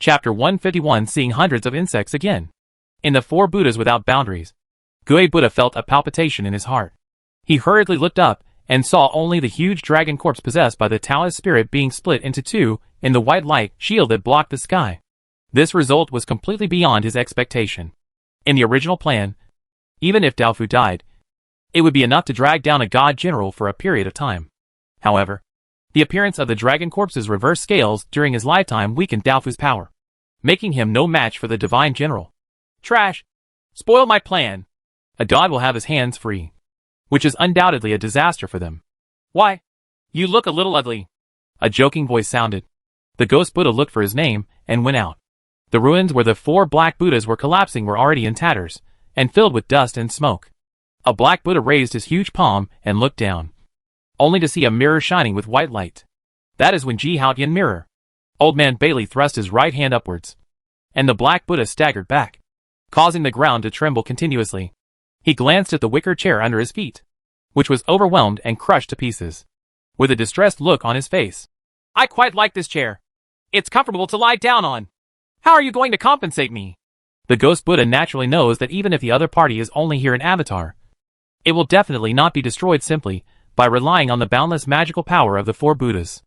Chapter 151 Seeing hundreds of insects again. In the Four Buddhas Without Boundaries, Gue Buddha felt a palpitation in his heart. He hurriedly looked up and saw only the huge dragon corpse possessed by the Taoist spirit being split into two in the white light shield that blocked the sky. This result was completely beyond his expectation. In the original plan, even if Daofu died, it would be enough to drag down a god general for a period of time. However, the appearance of the dragon corpse's reverse scales during his lifetime weakened Daofu's power, making him no match for the divine general. Trash! Spoil my plan! A god will have his hands free, which is undoubtedly a disaster for them. Why? You look a little ugly. A joking voice sounded. The ghost Buddha looked for his name and went out. The ruins where the four black Buddhas were collapsing were already in tatters and filled with dust and smoke. A black Buddha raised his huge palm and looked down, only to see a mirror shining with white light. That is when Ji Haotian mirror. Old Man Bailey thrust his right hand upwards, and the black Buddha staggered back, causing the ground to tremble continuously. He glanced at the wicker chair under his feet, which was overwhelmed and crushed to pieces, with a distressed look on his face. I quite like this chair. It's comfortable to lie down on. How are you going to compensate me? The ghost Buddha naturally knows that even if the other party is only here in avatar, it will definitely not be destroyed simply by relying on the boundless magical power of the four Buddhas.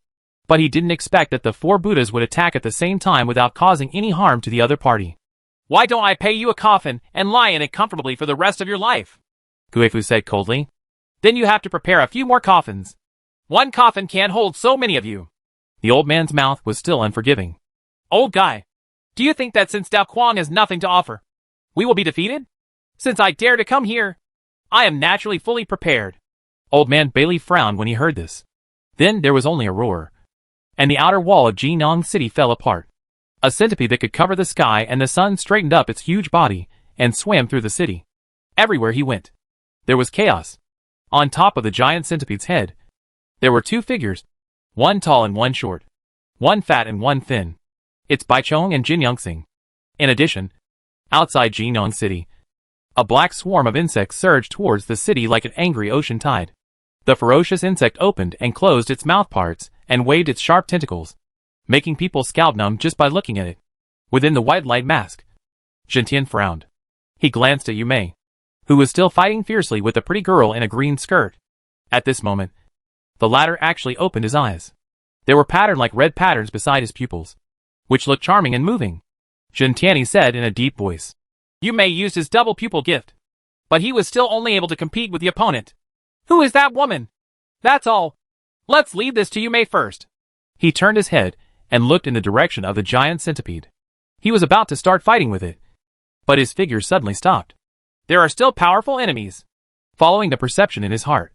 But he didn't expect that the four Buddhas would attack at the same time without causing any harm to the other party. Why don't I pay you a coffin and lie in it comfortably for the rest of your life? Guifu said coldly. Then you have to prepare a few more coffins. One coffin can't hold so many of you. The old man's mouth was still unforgiving. Old guy, do you think that since Dao Kuang has nothing to offer, we will be defeated? Since I dare to come here, I am naturally fully prepared. Old Man Bailey frowned when he heard this. Then there was only a roar, and the outer wall of Jinong City fell apart. A centipede that could cover the sky and the sun straightened up its huge body and swam through the city. Everywhere he went, there was chaos. On top of the giant centipede's head, there were two figures, one tall and one short, one fat and one thin. It's Baichong and Jin Yongxing. In addition, outside Jinong City, a black swarm of insects surged towards the city like an angry ocean tide. The ferocious insect opened and closed its mouth parts and waved its sharp tentacles, making people scalp numb just by looking at it. Within the white light mask, Zhentian frowned. He glanced at Yu Mei, who was still fighting fiercely with a pretty girl in a green skirt. At this moment, the latter actually opened his eyes. There were patterned like red patterns beside his pupils, which looked charming and moving. Zhentian said in a deep voice. Yu Mei used his double pupil gift, but he was still only able to compete with the opponent. Who is that woman? That's all. Let's leave this to Yu Mei first. He turned his head and looked in the direction of the giant centipede. He was about to start fighting with it, but his figure suddenly stopped. There are still powerful enemies. Following the perception in his heart,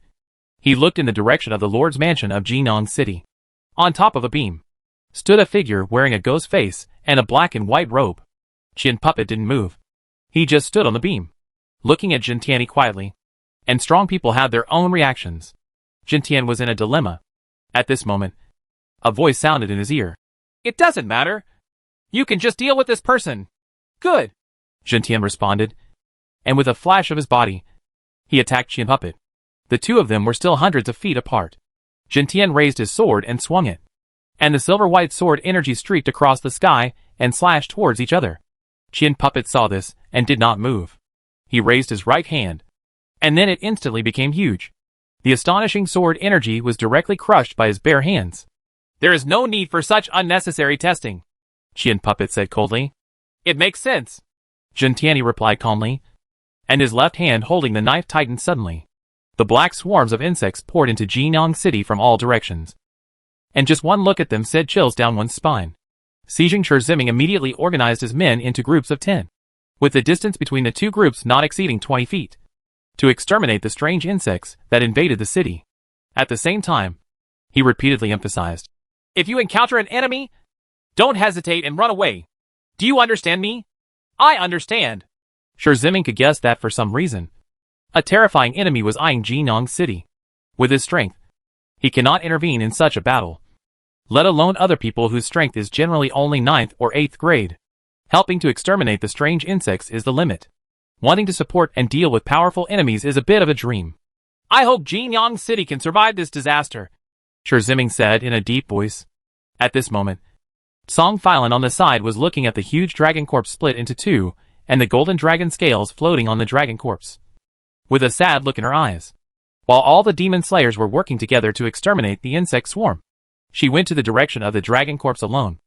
he looked in the direction of the Lord's mansion of Jinong City. On top of a beam stood a figure wearing a ghost face and a black and white robe. Chin Puppet didn't move. He just stood on the beam, looking at Zhentian quietly. And strong people have their own reactions. Zhentian was in a dilemma. At this moment, a voice sounded in his ear. It doesn't matter. You can just deal with this person. Good. Zhentian responded. And with a flash of his body, he attacked Chin Puppet. The two of them were still hundreds of feet apart. Zhentian raised his sword and swung it, and the silver-white sword energy streaked across the sky and slashed towards each other. Chin Puppet saw this and did not move. He raised his right hand, and then it instantly became huge. The astonishing sword energy was directly crushed by his bare hands. There is no need for such unnecessary testing, Chin Puppet said coldly. It makes sense, Zhentian replied calmly, and his left hand holding the knife tightened suddenly. The black swarms of insects poured into Jinong City from all directions, and just one look at them sent chills down one's spine. Xijing Ziming immediately organized his men into groups of 10, with the distance between the two groups not exceeding 20 feet, to exterminate the strange insects that invaded the city. At the same time, he repeatedly emphasized, if you encounter an enemy, don't hesitate and run away. Do you understand me? I understand. Ziming could guess that for some reason, a terrifying enemy was eyeing Jinong City. With his strength, he cannot intervene in such a battle, let alone other people whose strength is generally only 9th or 8th grade. Helping to exterminate the strange insects is the limit. Wanting to support and deal with powerful enemies is a bit of a dream. I hope Jinong City can survive this disaster, Ziming said in a deep voice. At this moment, Song Filan on the side was looking at the huge dragon corpse split into two, and the golden dragon scales floating on the dragon corpse, with a sad look in her eyes. While all the demon slayers were working together to exterminate the insect swarm, she went to the direction of the dragon corpse alone.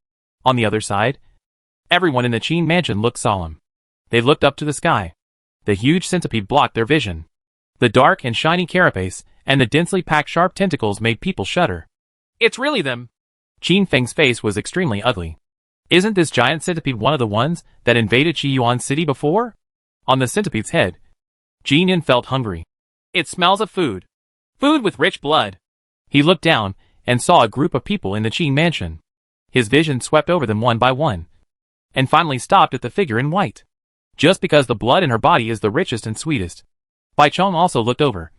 On the other side, everyone in the Qin mansion looked solemn. They looked up to the sky. The huge centipede blocked their vision. The dark and shiny carapace and the densely packed sharp tentacles made people shudder. It's really them. Qin Feng's face was extremely ugly. Isn't this giant centipede one of the ones that invaded Qiyuan City before? On the centipede's head, Jin Yin felt hungry. It smells of food. Food with rich blood. He looked down and saw a group of people in the Qin mansion. His vision swept over them one by one, and finally stopped at the figure in white. Just because the blood in her body is the richest and sweetest. Bai Chong also looked over,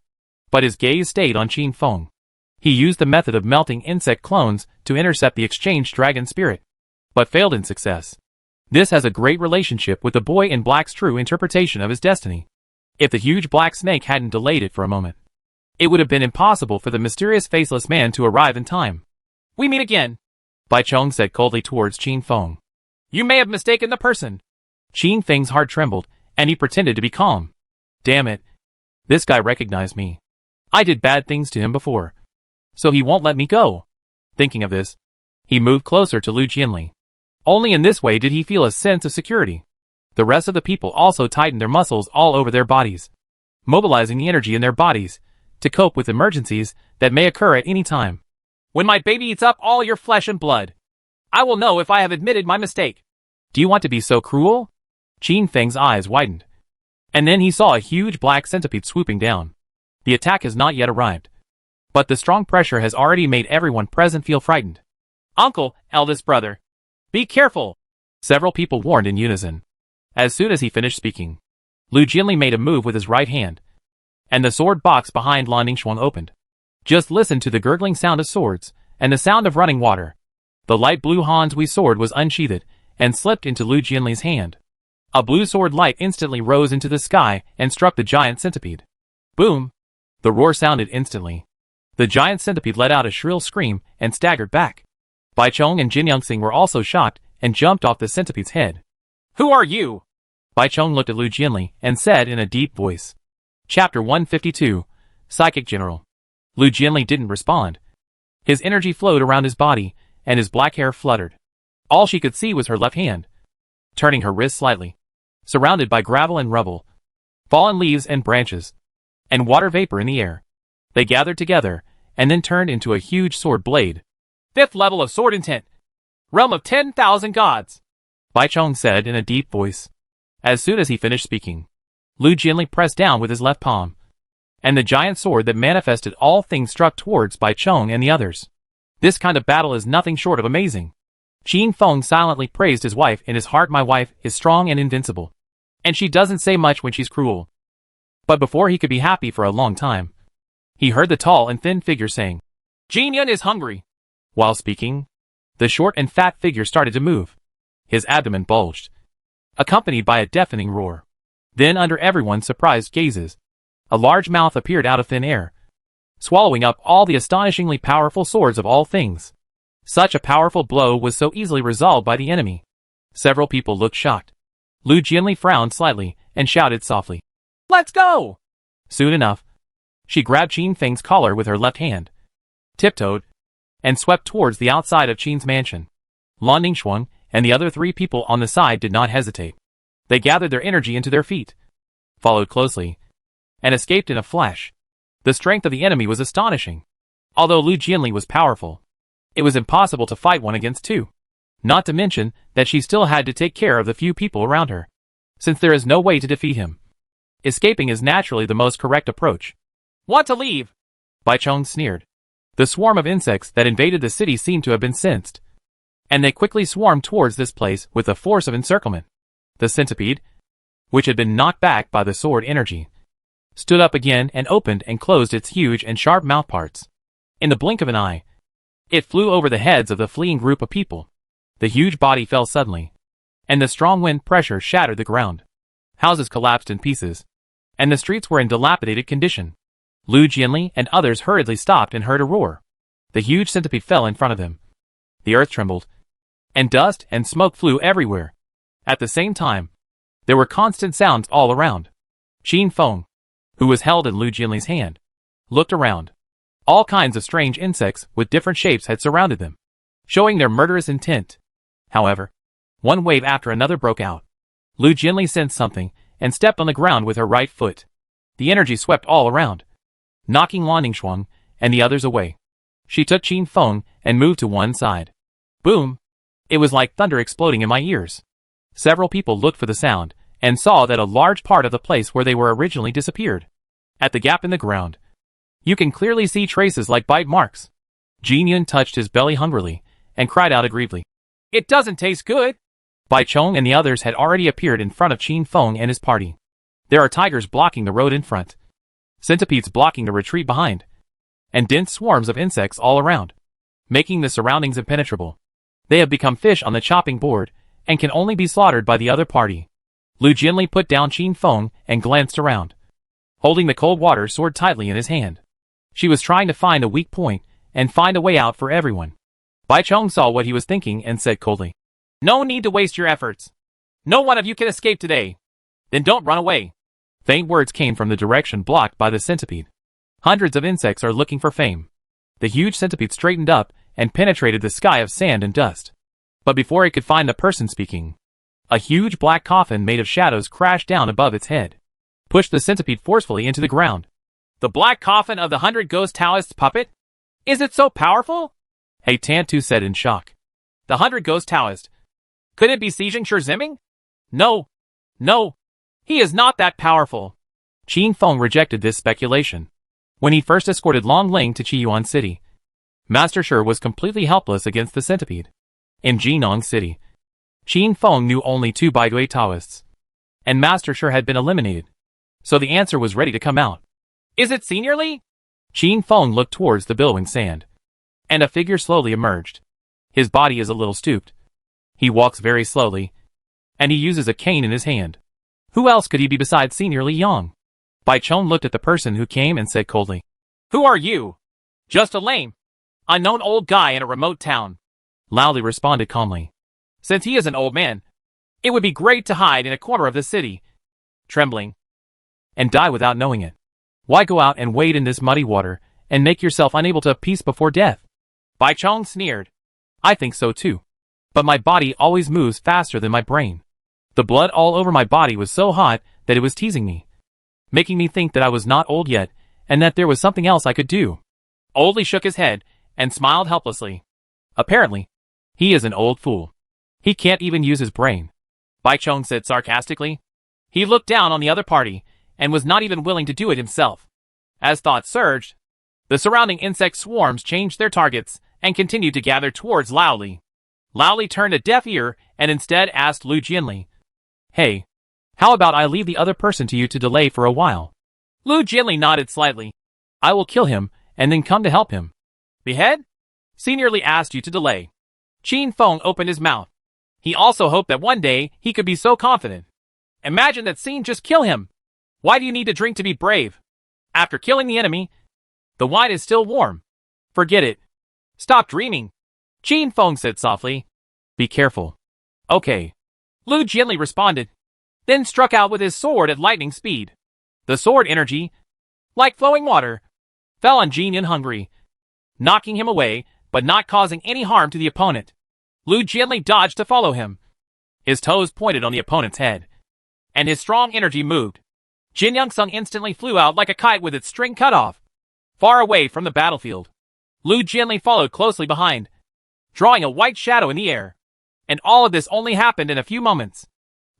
but his gaze stayed on Qin Feng. He used the method of melting insect clones to intercept the exchanged dragon spirit, but failed in success. This has a great relationship with the boy in black's true interpretation of his destiny. If the huge black snake hadn't delayed it for a moment, it would have been impossible for the mysterious faceless man to arrive in time. We meet again, Bai Chong said coldly towards Qin Feng. You may have mistaken the person. Qin Feng's heart trembled, and he pretended to be calm. Damn it. This guy recognized me. I did bad things to him before, so he won't let me go. Thinking of this, he moved closer to Lu Jianli. Only in this way did he feel a sense of security. The rest of the people also tightened their muscles all over their bodies, mobilizing the energy in their bodies to cope with emergencies that may occur at any time. When my baby eats up all your flesh and blood, I will know if I have admitted my mistake. Do you want to be so cruel? Qin Feng's eyes widened, and then he saw a huge black centipede swooping down. The attack has not yet arrived, but the strong pressure has already made everyone present feel frightened. Uncle, eldest brother, be careful! Several people warned in unison. As soon as he finished speaking, Lu Jianli made a move with his right hand, and the sword box behind Lan Ningxuang opened. Just listen to the gurgling sound of swords, and the sound of running water. The light blue Hansui sword was unsheathed, and slipped into Lu Jianli's hand. A blue sword light instantly rose into the sky and struck the giant centipede. Boom! The roar sounded instantly. The giant centipede let out a shrill scream and staggered back. Bai Chong and Jin Yongxing were also shocked and jumped off the centipede's head. Who are you? Bai Chong looked at Lu Jianli and said in a deep voice. Chapter 152, Psychic General. Lu Jianli didn't respond. His energy flowed around his body, and his black hair fluttered. All she could see was her left hand, turning her wrist slightly, surrounded by gravel and rubble, fallen leaves and branches, and water vapor in the air. They gathered together, and then turned into a huge sword blade. 5th level of sword intent. Realm of 10,000 gods, Bai Chong said in a deep voice. As soon as he finished speaking, Lu Jianli pressed down with his left palm, and the giant sword that manifested all things struck towards Bai Chong and the others. This kind of battle is nothing short of amazing. Qin Feng silently praised his wife in his heart. My wife is strong and invincible, and she doesn't say much when she's cruel. But before he could be happy for a long time, he heard the tall and thin figure saying, Jin Yun is hungry. While speaking, the short and fat figure started to move. His abdomen bulged, accompanied by a deafening roar. Then under everyone's surprised gazes, a large mouth appeared out of thin air, swallowing up all the astonishingly powerful swords of all things. Such a powerful blow was so easily resolved by the enemy. Several people looked shocked. Lu Jianli frowned slightly and shouted softly, Let's go! Soon enough, she grabbed Qin Feng's collar with her left hand, tiptoed, and swept towards the outside of Qin's mansion. Lan Ningxuang and the other 3 people on the side did not hesitate. They gathered their energy into their feet, followed closely, and escaped in a flash. The strength of the enemy was astonishing. Although Lu Jianli was powerful, it was impossible to fight 1 against 2. Not to mention that she still had to take care of the few people around her, since there is no way to defeat him. Escaping is naturally the most correct approach. Want to leave? Bai Chong sneered. The swarm of insects that invaded the city seemed to have been sensed, and they quickly swarmed towards this place with the force of encirclement. The centipede, which had been knocked back by the sword energy, stood up again and opened and closed its huge and sharp mouthparts. In the blink of an eye, it flew over the heads of the fleeing group of people. The huge body fell suddenly, and the strong wind pressure shattered the ground. Houses collapsed in pieces, and the streets were in dilapidated condition. Lu Jianli and others hurriedly stopped and heard a roar. The huge centipede fell in front of them. The earth trembled, and dust and smoke flew everywhere. At the same time, there were constant sounds all around. Qin Feng, who was held in Lu Jianli's hand, looked around. All kinds of strange insects with different shapes had surrounded them, showing their murderous intent. However, one wave after another broke out. Lu Jianli sensed something and stepped on the ground with her right foot. The energy swept all around, knocking Lan Ningxuang and the others away. She took Qin Feng and moved to one side. Boom! It was like thunder exploding in my ears. Several people looked for the sound and saw that a large part of the place where they were originally disappeared. At the gap in the ground, you can clearly see traces like bite marks. Jin Yun touched his belly hungrily and cried out aggrievedly. It doesn't taste good! Bai Chong and the others had already appeared in front of Qin Feng and his party. There are tigers blocking the road in front, centipedes blocking the retreat behind, and dense swarms of insects all around, making the surroundings impenetrable. They have become fish on the chopping board and can only be slaughtered by the other party. Lu Jianli put down Qin Feng and glanced around, holding the cold water sword tightly in his hand. She was trying to find a weak point and find a way out for everyone. Bai Chong saw what he was thinking and said coldly, "No need to waste your efforts. No one of you can escape today. Then don't run away." Faint words came from the direction blocked by the centipede. Hundreds of insects are looking for fame. The huge centipede straightened up and penetrated the sky of sand and dust. But before it could find the person speaking, a huge black coffin made of shadows crashed down above its head, pushed the centipede forcefully into the ground. The black coffin of the 100 Ghost Taoists puppet? Is it so powerful? He Tantu said in shock. The 100 Ghost Taoist. Could it be Xijing Shirziming? No. He is not that powerful. Qin Feng rejected this speculation. When he first escorted Long Ling to Qiyuan City, Master Shi was completely helpless against the centipede. In Jinong City, Qin Feng knew only 2 Baidui Taoists, and Master Shi had been eliminated. So the answer was ready to come out. Is it Senior Li? Qin Feng looked towards the billowing sand, and a figure slowly emerged. His body is a little stooped. He walks very slowly, and he uses a cane in his hand. Who else could he be besides Senior Li Yang? Bai Chong looked at the person who came and said coldly, "Who are you?" "Just a lame, unknown old guy in a remote town," Lao Li responded calmly. "Since he is an old man, it would be great to hide in a corner of the city, trembling, and die without knowing it. Why go out and wade in this muddy water and make yourself unable to have peace before death?" Bai Chong sneered. "I think so too. But my body always moves faster than my brain. The blood all over my body was so hot that it was teasing me, making me think that I was not old yet and that there was something else I could do." Old Li shook his head and smiled helplessly. Apparently, he is an old fool. He can't even use his brain. Bai Chong said sarcastically. He looked down on the other party and was not even willing to do it himself. As thoughts surged, the surrounding insect swarms changed their targets and continued to gather towards Lao Li. Lao Li turned a deaf ear and instead asked Lu Jianli, "Hey, how about I leave the other person to you to delay for a while?" Lu Jianli nodded slightly. "I will kill him and then come to help him." "Behead?" Senior Li asked you to delay. Qin Feng opened his mouth. He also hoped that one day he could be so confident. Imagine that scene, just kill him. Why do you need to drink to be brave? After killing the enemy, the wine is still warm. Forget it. Stop dreaming. Qin Feng said softly. Be careful. Okay. Lu Jianli responded, then struck out with his sword at lightning speed. The sword energy, like flowing water, fell on Jin Yun Hungry, knocking him away, but not causing any harm to the opponent. Lu Jianli dodged to follow him. His toes pointed on the opponent's head, and his strong energy moved. Jin Youngsung instantly flew out like a kite with its string cut off, far away from the battlefield. Lu Jianli followed closely behind, drawing a white shadow in the air. And all of this only happened in a few moments.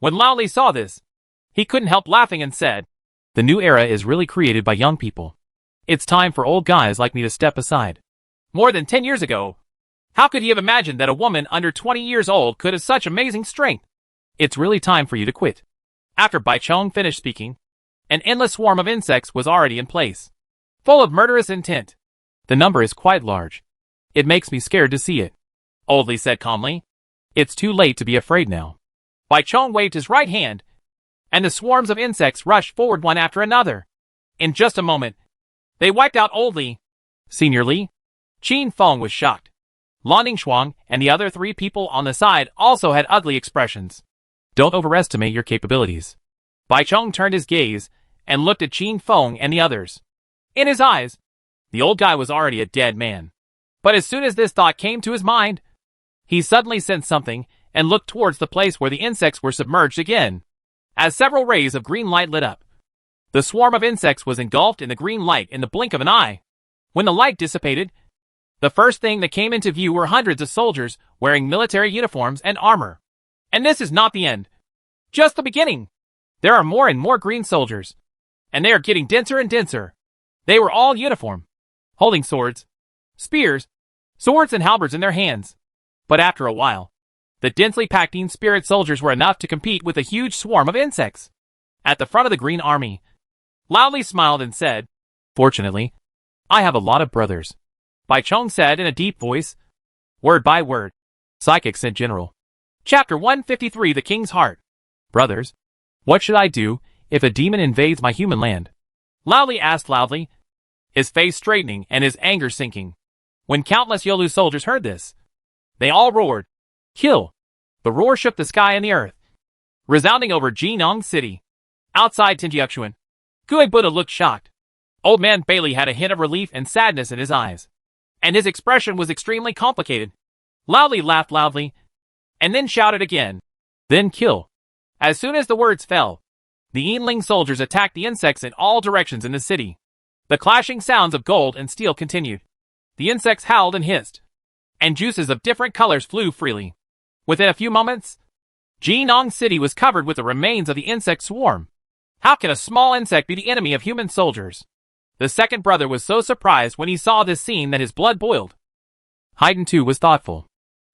When Lao Li saw this, he couldn't help laughing and said, "The new era is really created by young people. It's time for old guys like me to step aside." More than 10 years ago, how could he have imagined that a woman under 20 years old could have such amazing strength? It's really time for you to quit. After Bai Chong finished speaking, an endless swarm of insects was already in place, full of murderous intent. The number is quite large. It makes me scared to see it, Old Li said calmly. It's too late to be afraid now. Bai Chong waved his right hand, and the swarms of insects rushed forward one after another. In just a moment, they wiped out Old Li. Senior Li? Qin Feng was shocked. Lan Ningxuang and the other 3 people on the side also had ugly expressions. Don't overestimate your capabilities. Baicheng turned his gaze and looked at Qin Feng and the others. In his eyes, the old guy was already a dead man. But as soon as this thought came to his mind, he suddenly sensed something and looked towards the place where the insects were submerged again. As several rays of green light lit up, the swarm of insects was engulfed in the green light in the blink of an eye. When the light dissipated, the first thing that came into view were hundreds of soldiers wearing military uniforms and armor. And this is not the end. Just the beginning. There are more and more green soldiers, and they are getting denser and denser. They were all uniform, holding swords, spears, swords and halberds in their hands. But after a while, the densely packed Yin Spirit soldiers were enough to compete with a huge swarm of insects. At the front of the Green Army, loudly smiled and said, "Fortunately, I have a lot of brothers." Baicheng said in a deep voice, word by word. Psychics in General. Chapter 153 The King's Heart. Brothers, what should I do if a demon invades my human land? Loudly asked loudly, his face straightening and his anger sinking. When countless Yolu soldiers heard this, they all roared, "Kill!" The roar shook the sky and the earth, resounding over Jinong City. Outside Tinjiaxuan, Gui Buddha looked shocked. Old man Bailey had a hint of relief and sadness in his eyes, and his expression was extremely complicated. Loudly laughed loudly, and then shouted again, "Then kill!" As soon as the words fell, the Yinling soldiers attacked the insects in all directions in the city. The clashing sounds of gold and steel continued. The insects howled and hissed, and juices of different colors flew freely. Within a few moments, Jinong City was covered with the remains of the insect swarm. How can a small insect be the enemy of human soldiers? The second brother was so surprised when he saw this scene that his blood boiled. Haydn too was thoughtful.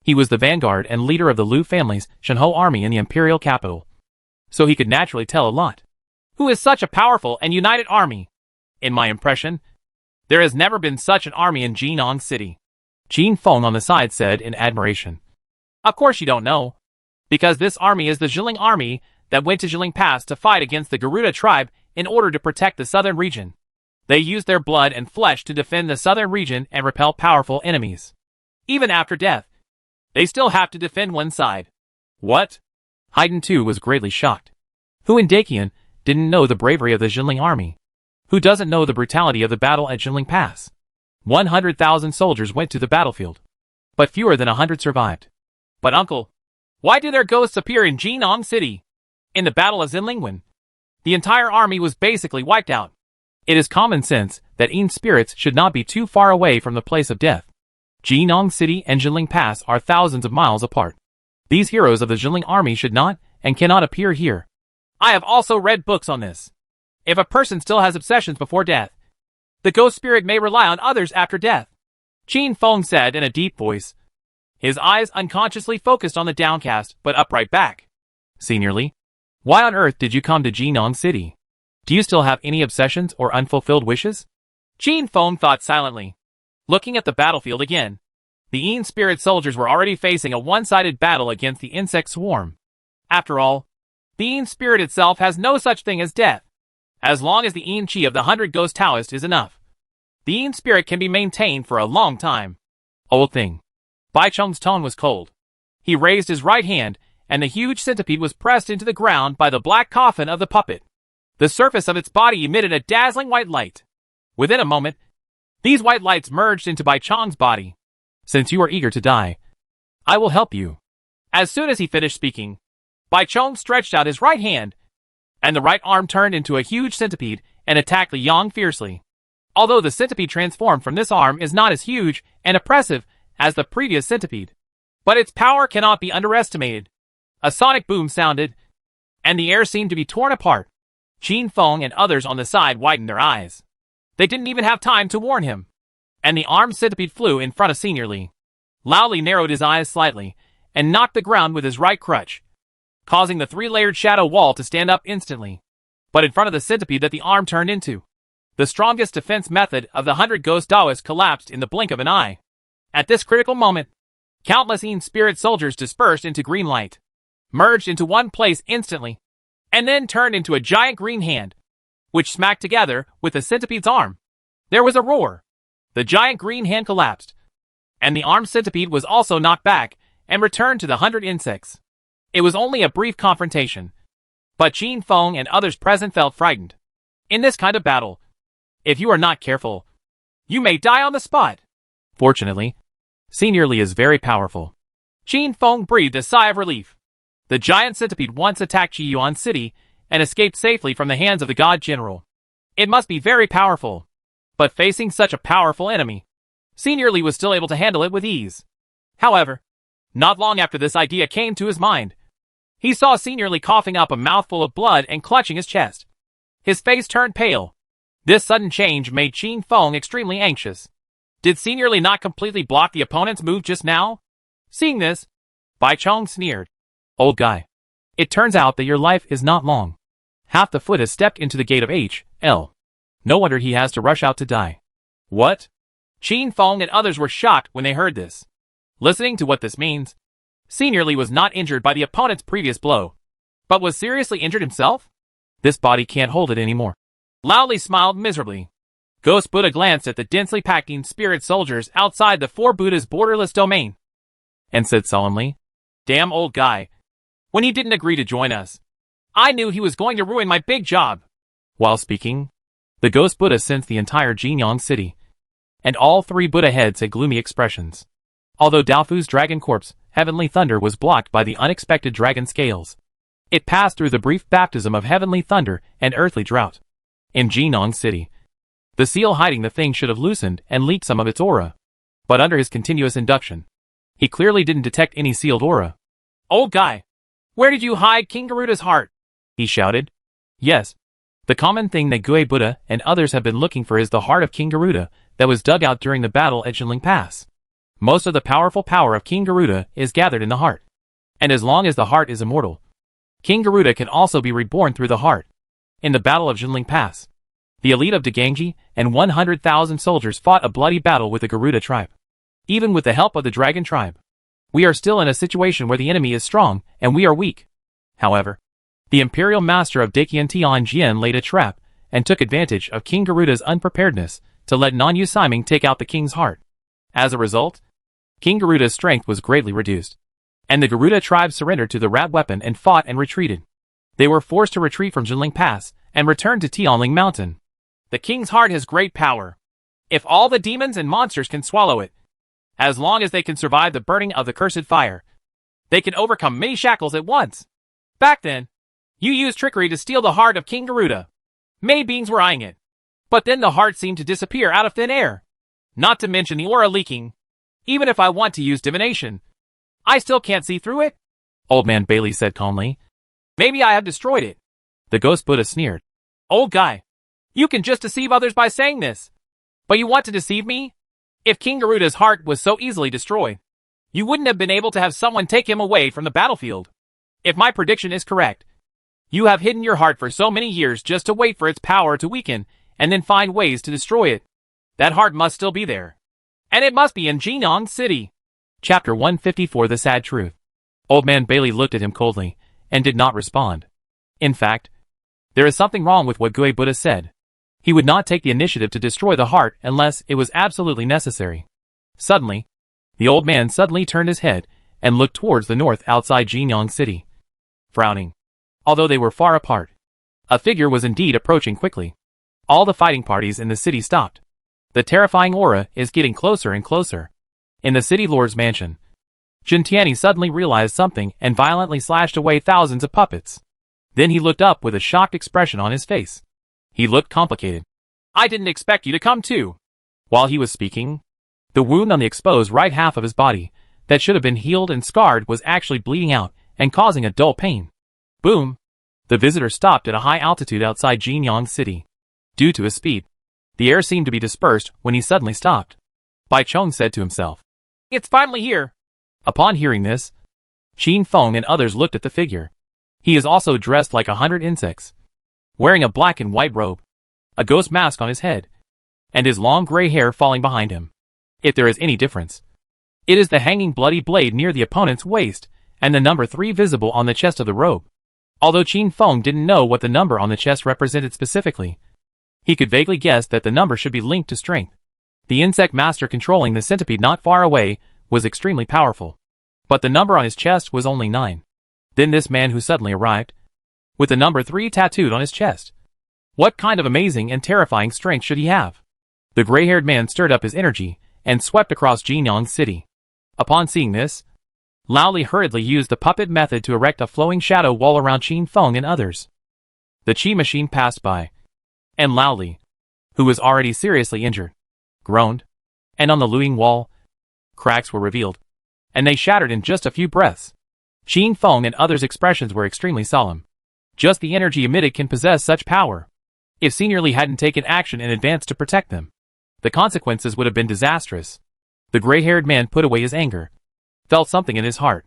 He was the vanguard and leader of the Lu family's Shenhou army in the imperial capital, so he could naturally tell a lot. Who is such a powerful and united army? In my impression, there has never been such an army in Jinong City. Qin Feng on the side said in admiration. Of course you don't know, because this army is the Zhiling army that went to Zhiling Pass to fight against the Garuda tribe in order to protect the southern region. They used their blood and flesh to defend the southern region and repel powerful enemies. Even after death, they still have to defend one side. What? Haydn too was greatly shocked. Who in Dakian didn't know the bravery of the Zhiling army? Who doesn't know the brutality of the battle at Zhiling Pass? 100,000 soldiers went to the battlefield, but fewer than 100 survived. But uncle, why do their ghosts appear in Jinong City? In the Battle of Zinlingwen, the entire army was basically wiped out. It is common sense that Yin spirits should not be too far away from the place of death. Jinong City and Zhiling Pass are thousands of miles apart. These heroes of the Zhiling army should not and cannot appear here. I have also read books on this. If a person still has obsessions before death, the ghost spirit may rely on others after death. Qin Feng said in a deep voice, his eyes unconsciously focused on the downcast but upright back. Seniorly, why on earth did you come to Jinong City? Do you still have any obsessions or unfulfilled wishes? Qin Feng thought silently. Looking at the battlefield again, the Yin spirit soldiers were already facing a one-sided battle against the insect swarm. After all, the Yin spirit itself has no such thing as death. As long as the Yin Qi of the 100 Ghost Taoist is enough, the Yin spirit can be maintained for a long time. Old thing. Baicheng's tone was cold. He raised his right hand, and the huge centipede was pressed into the ground by the black coffin of the puppet. The surface of its body emitted a dazzling white light. Within a moment, these white lights merged into Baicheng's body. Since you are eager to die, I will help you. As soon as he finished speaking, Baicheng stretched out his right hand, and the right arm turned into a huge centipede and attacked Li Yang fiercely. Although the centipede transformed from this arm is not as huge and oppressive as the previous centipede, but its power cannot be underestimated. A sonic boom sounded, and the air seemed to be torn apart. Qin Feng and others on the side widened their eyes. They didn't even have time to warn him, and the armed centipede flew in front of Senior Li. Loudly narrowed his eyes slightly, and knocked the ground with his right crutch, causing the three-layered shadow wall to stand up instantly. But in front of the centipede that the arm turned into, the strongest defense method of the 100 Ghost Taoists collapsed in the blink of an eye. At this critical moment, countless Yin spirit soldiers dispersed into green light, merged into one place instantly, and then turned into a giant green hand, which smacked together with the centipede's arm. There was a roar. The giant green hand collapsed, and the armed centipede was also knocked back and returned to the 100 insects. It was only a brief confrontation, but Qin Feng and others present felt frightened. In this kind of battle, if you are not careful, you may die on the spot. Fortunately, Senior Li is very powerful. Qin Feng breathed a sigh of relief. The giant centipede once attacked Qiyuan City and escaped safely from the hands of the god general. It must be very powerful. But facing such a powerful enemy, Senior Li was still able to handle it with ease. However, not long after this idea came to his mind, he saw Senior Li coughing up a mouthful of blood and clutching his chest. His face turned pale. This sudden change made Qin Feng extremely anxious. Did Senior Li not completely block the opponent's move just now? Seeing this, Bai Chong sneered. Old guy, it turns out that your life is not long. Half the foot has stepped into the gate of H.L. No wonder he has to rush out to die. What? Qin Feng and others were shocked when they heard this. Listening to what this means, Senior Li was not injured by the opponent's previous blow, but was seriously injured himself? This body can't hold it anymore. Lao Li smiled miserably. Ghost Buddha glanced at the densely packed spirit soldiers outside the four Buddha's borderless domain, and said solemnly, Damn old guy. When he didn't agree to join us, I knew he was going to ruin my big job. While speaking, the Ghost Buddha sensed the entire Jinyang city, and all three Buddha heads had gloomy expressions. Although Daofu's dragon corpse, Heavenly Thunder, was blocked by the unexpected dragon scales, it passed through the brief baptism of Heavenly Thunder and Earthly Drought. In Jinyang City, the seal hiding the thing should have loosened and leaked some of its aura, but under his continuous induction, he clearly didn't detect any sealed aura. Old guy, where did you hide King Garuda's heart? He shouted. Yes, the common thing that Gue Buddha and others have been looking for is the heart of King Garuda that was dug out during the battle at Jinling Pass. Most of the powerful power of King Garuda is gathered in the heart. And as long as the heart is immortal, King Garuda can also be reborn through the heart. In the battle of Jinling Pass, the elite of Dagangji and 100,000 soldiers fought a bloody battle with the Garuda tribe. Even with the help of the dragon tribe, we are still in a situation where the enemy is strong and we are weak. However, the imperial master of Dakian Tianjian laid a trap and took advantage of King Garuda's unpreparedness to let Non-Yu Siming take out the king's heart. As a result, King Garuda's strength was greatly reduced, and the Garuda tribe surrendered to the rat weapon and fought and retreated. They were forced to retreat from Jinling Pass and return to Tianling Mountain. The king's heart has great power. If all the demons and monsters can swallow it, as long as they can survive the burning of the cursed fire, they can overcome many shackles at once. Back then, you used trickery to steal the heart of King Garuda. Many beings were eyeing it, but then the heart seemed to disappear out of thin air. Not to mention the aura leaking. Even if I want to use divination, I still can't see through it. Old Man Bailey said calmly. Maybe I have destroyed it. The Ghost Buddha sneered. Old guy, you can just deceive others by saying this. But you want to deceive me? If King Garuda's heart was so easily destroyed, you wouldn't have been able to have someone take him away from the battlefield. If my prediction is correct, you have hidden your heart for so many years just to wait for its power to weaken and then find ways to destroy it. That heart must still be there. And it must be in Jinyang City. Chapter 154 The Sad Truth. Old Man Bailey looked at him coldly and did not respond. In fact, there is something wrong with what Gue Buddha said. He would not take the initiative to destroy the heart unless it was absolutely necessary. Suddenly, the old man suddenly turned his head and looked towards the north outside Jinyang City. Frowning, although they were far apart, a figure was indeed approaching quickly. All the fighting parties in the city stopped. The terrifying aura is getting closer and closer. In the city lord's mansion, Jin Tianyi suddenly realized something and violently slashed away thousands of puppets. Then he looked up with a shocked expression on his face. He looked complicated. I didn't expect you to come too. While he was speaking, the wound on the exposed right half of his body, that should have been healed and scarred, was actually bleeding out and causing a dull pain. Boom! The visitor stopped at a high altitude outside Jinyang City. Due to his speed, the air seemed to be dispersed when he suddenly stopped. Bai Chong said to himself, It's finally here. Upon hearing this, Qin Feng and others looked at the figure. He is also dressed like 100 insects, wearing a black and white robe, a ghost mask on his head, and his long gray hair falling behind him. If there is any difference, it is the hanging bloody blade near the opponent's waist and the number 3 visible on the chest of the robe. Although Qin Feng didn't know what the number on the chest represented specifically, he could vaguely guess that the number should be linked to strength. The insect master controlling the centipede not far away was extremely powerful. But the number on his chest was only 9. Then this man who suddenly arrived, with the number 3 tattooed on his chest. What kind of amazing and terrifying strength should he have? The gray-haired man stirred up his energy and swept across Jinyang City. Upon seeing this, Lao Li hurriedly used the puppet method to erect a flowing shadow wall around Qin Feng and others. The Qi machine passed by, and Lao Li, who was already seriously injured, groaned, and on the Luing wall, cracks were revealed, and they shattered in just a few breaths. Qin Feng and others' expressions were extremely solemn. Just the energy emitted can possess such power. If Senior Li hadn't taken action in advance to protect them, the consequences would have been disastrous. The gray-haired man put away his anger, felt something in his heart,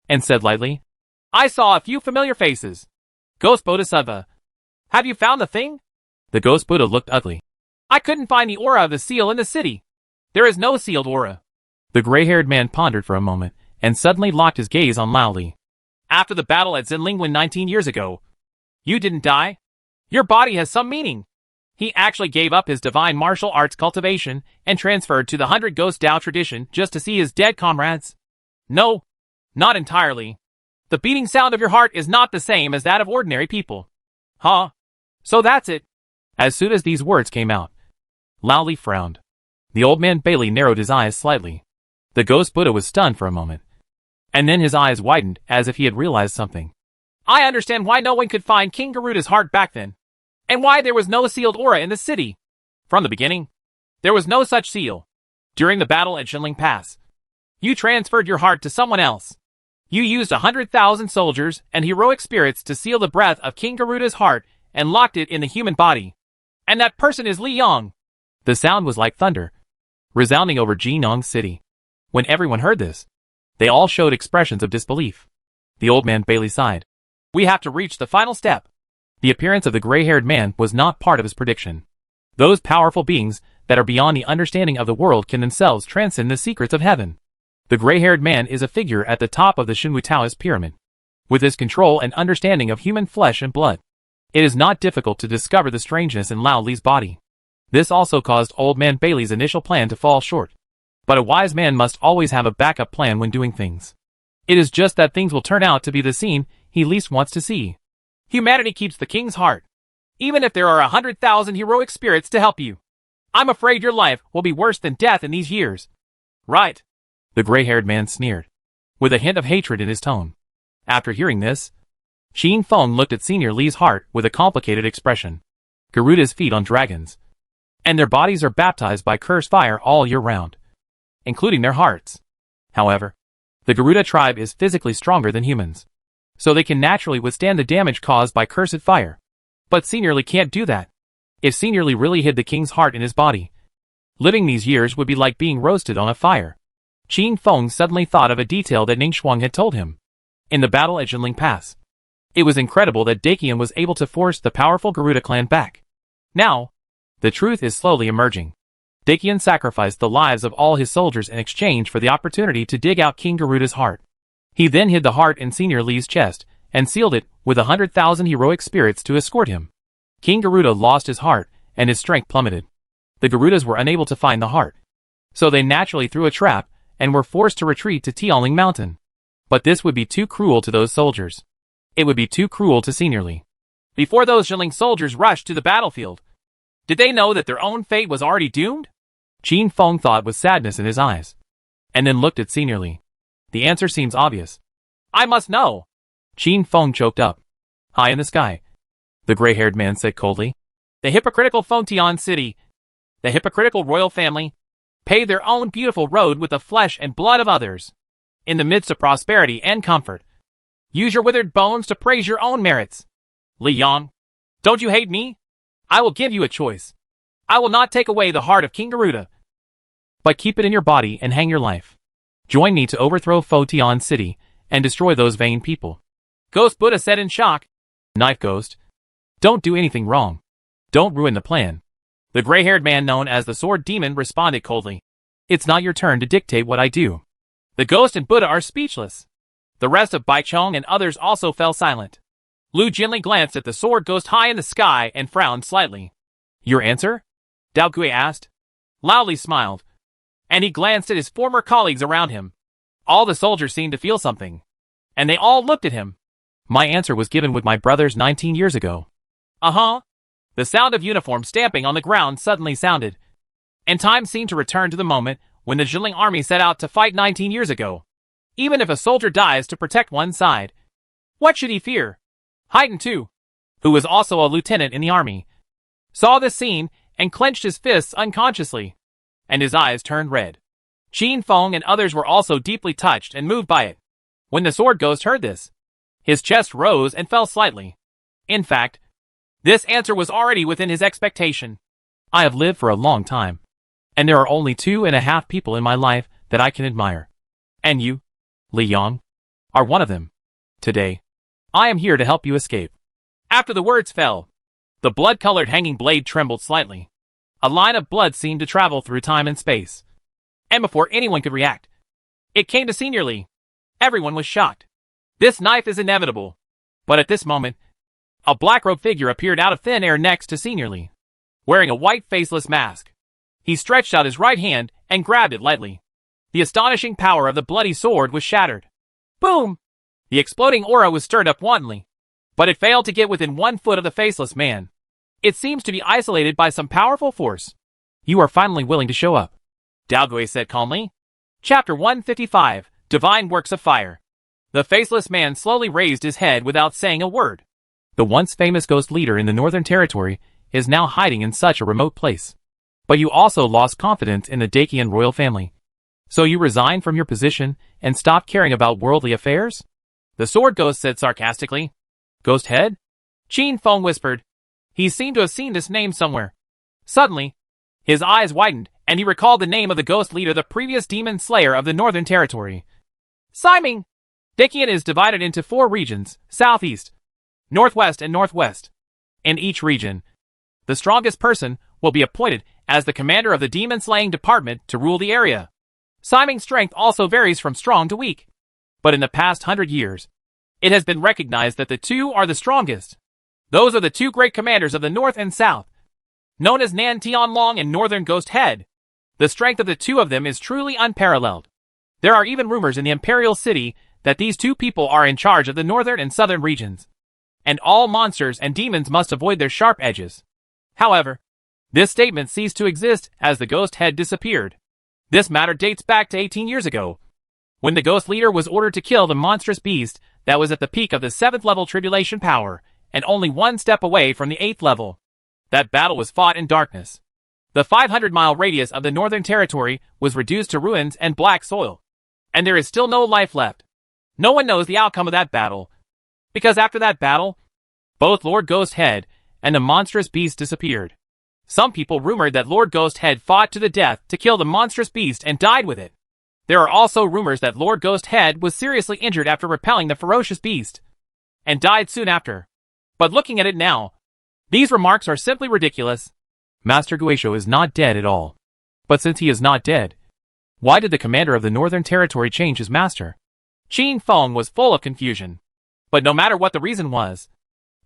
and said lightly, I saw a few familiar faces. Ghost Bodhisattva, have you found the thing? The Ghost Buddha looked ugly. I couldn't find the aura of the seal in the city. There is no sealed aura. The gray-haired man pondered for a moment, and suddenly locked his gaze on Lao Li. After the battle at Zenlingwen 19 years ago, you didn't die? Your body has some meaning. He actually gave up his divine martial arts cultivation and transferred to the 100 Ghost Dao tradition just to see his dead comrades. No, not entirely. The beating sound of your heart is not the same as that of ordinary people. Huh? So that's it. As soon as these words came out, Lao Li frowned. The old man Bailey narrowed his eyes slightly. The Ghost Buddha was stunned for a moment, and then his eyes widened as if he had realized something. I understand why no one could find King Garuda's heart back then, and why there was no sealed aura in the city. From the beginning, there was no such seal. During the battle at Shinling Pass, you transferred your heart to someone else. You used 100,000 soldiers and heroic spirits to seal the breath of King Garuda's heart and locked it in the human body. And that person is Li Yang. The sound was like thunder, resounding over Jinyang City. When everyone heard this, they all showed expressions of disbelief. The old man Bailey sighed. We have to reach the final step. The appearance of the gray-haired man was not part of his prediction. Those powerful beings that are beyond the understanding of the world can themselves transcend the secrets of heaven. The gray-haired man is a figure at the top of the Shinwu Taoist pyramid. With his control and understanding of human flesh and blood, it is not difficult to discover the strangeness in Lao Li's body. This also caused Old Man Bailey's initial plan to fall short. But a wise man must always have a backup plan when doing things. It is just that things will turn out to be the scene he least wants to see. Humanity keeps the king's heart, even if there are 100,000 heroic spirits to help you. I'm afraid your life will be worse than death in these years. Right. The gray-haired man sneered, with a hint of hatred in his tone. After hearing this, Qin Feng looked at Senior Li's heart with a complicated expression. Garudas feed on dragons, and their bodies are baptized by cursed fire all year round, including their hearts. However, the Garuda tribe is physically stronger than humans, so they can naturally withstand the damage caused by cursed fire. But Senior Li can't do that. If Senior Li really hid the king's heart in his body, living these years would be like being roasted on a fire. Qin Feng suddenly thought of a detail that Ning Shuang had told him. In the battle at Jinling Pass, it was incredible that Dakian was able to force the powerful Garuda clan back. Now, the truth is slowly emerging. Dakian sacrificed the lives of all his soldiers in exchange for the opportunity to dig out King Garuda's heart. He then hid the heart in Senior Li's chest and sealed it with 100,000 heroic spirits to escort him. King Garuda lost his heart and his strength plummeted. The Garudas were unable to find the heart, so they naturally threw a trap and were forced to retreat to Tianling Mountain. But this would be too cruel to those soldiers. It would be too cruel to Senior Li. Before those Jinling soldiers rushed to the battlefield, did they know that their own fate was already doomed? Qin Feng thought with sadness in his eyes, and then looked at Senior Li. The answer seems obvious. I must know. Qin Feng choked up. High in the sky, the gray-haired man said coldly, the hypocritical Fengtian city, the hypocritical royal family, paved their own beautiful road with the flesh and blood of others. In the midst of prosperity and comfort, use your withered bones to praise your own merits. Li Yang, don't you hate me? I will give you a choice. I will not take away the heart of King Garuda, but keep it in your body and hang your life. Join me to overthrow Fengtian City and destroy those vain people. Ghost Buddha said in shock. Knife Ghost, don't do anything wrong. Don't ruin the plan. The gray-haired man known as the Sword Demon responded coldly. It's not your turn to dictate what I do. The Ghost and Buddha are speechless. The rest of Baichong and others also fell silent. Lu Jinli glanced at the sword ghost high in the sky and frowned slightly. Your answer? Dao Gui asked. loudly smiled, and he glanced at his former colleagues around him. All the soldiers seemed to feel something, and they all looked at him. My answer was given with my brothers 19 years ago. Uh-huh. The sound of uniform stamping on the ground suddenly sounded, and time seemed to return to the moment when the Zhiling army set out to fight 19 years ago. Even if a soldier dies to protect one side, what should he fear? Haiten too, who was also a lieutenant in the army, saw this scene and clenched his fists unconsciously, and his eyes turned red. Qin Feng and others were also deeply touched and moved by it. When the sword ghost heard this, his chest rose and fell slightly. In fact, this answer was already within his expectation. I have lived for a long time, and there are only 2.5 people in my life that I can admire. And you, Li Yang, are one of them. Today, I am here to help you escape. After the words fell, the blood-colored hanging blade trembled slightly. A line of blood seemed to travel through time and space. And before anyone could react, it came to Senior Li. Everyone was shocked. This knife is inevitable. But at this moment, a black-robed figure appeared out of thin air next to Senior Li, wearing a white faceless mask. He stretched out his right hand and grabbed it lightly. The astonishing power of the bloody sword was shattered. Boom! The exploding aura was stirred up wantonly, but it failed to get within 1 foot of the faceless man. It seems to be isolated by some powerful force. You are finally willing to show up, Dao Gui said calmly. Chapter 155, Divine Works of Fire. The faceless man slowly raised his head without saying a word. The once famous ghost leader in the Northern Territory is now hiding in such a remote place. But you also lost confidence in the Dacian royal family. So you resigned from your position and stopped caring about worldly affairs? The sword ghost said sarcastically. Ghost head? Qin Feng whispered. He seemed to have seen this name somewhere. Suddenly, his eyes widened, and he recalled the name of the ghost leader, the previous demon slayer of the Northern Territory. Siming! Dacian is divided into 4 regions, southeast, northwest, and northwest. In each region, the strongest person will be appointed as the commander of the demon-slaying department to rule the area. Siming's strength also varies from strong to weak. But in the past 100 years, it has been recognized that the 2 are the strongest. Those are the 2 great commanders of the north and south, known as Nan Tianlong and Northern Ghost Head. The strength of the 2 of them is truly unparalleled. There are even rumors in the Imperial City that these 2 people are in charge of the northern and southern regions, and all monsters and demons must avoid their sharp edges. However, this statement ceased to exist as the Ghost Head disappeared. This matter dates back to 18 years ago, when the Ghost Leader was ordered to kill the monstrous beast that was at the peak of the 7th level tribulation power, and only 1 step away from the 8th level. That battle was fought in darkness. The 500-mile radius of the Northern Territory was reduced to ruins and black soil, and there is still no life left. No one knows the outcome of that battle, because after that battle, both Lord Ghost Head and the monstrous beast disappeared. Some people rumored that Lord Ghost Head fought to the death to kill the monstrous beast and died with it. There are also rumors that Lord Ghost Head was seriously injured after repelling the ferocious beast, and died soon after. But looking at it now, these remarks are simply ridiculous. Master Guizhou is not dead at all. But since he is not dead, why did the commander of the Northern Territory change his master? Qin Feng was full of confusion. But no matter what the reason was,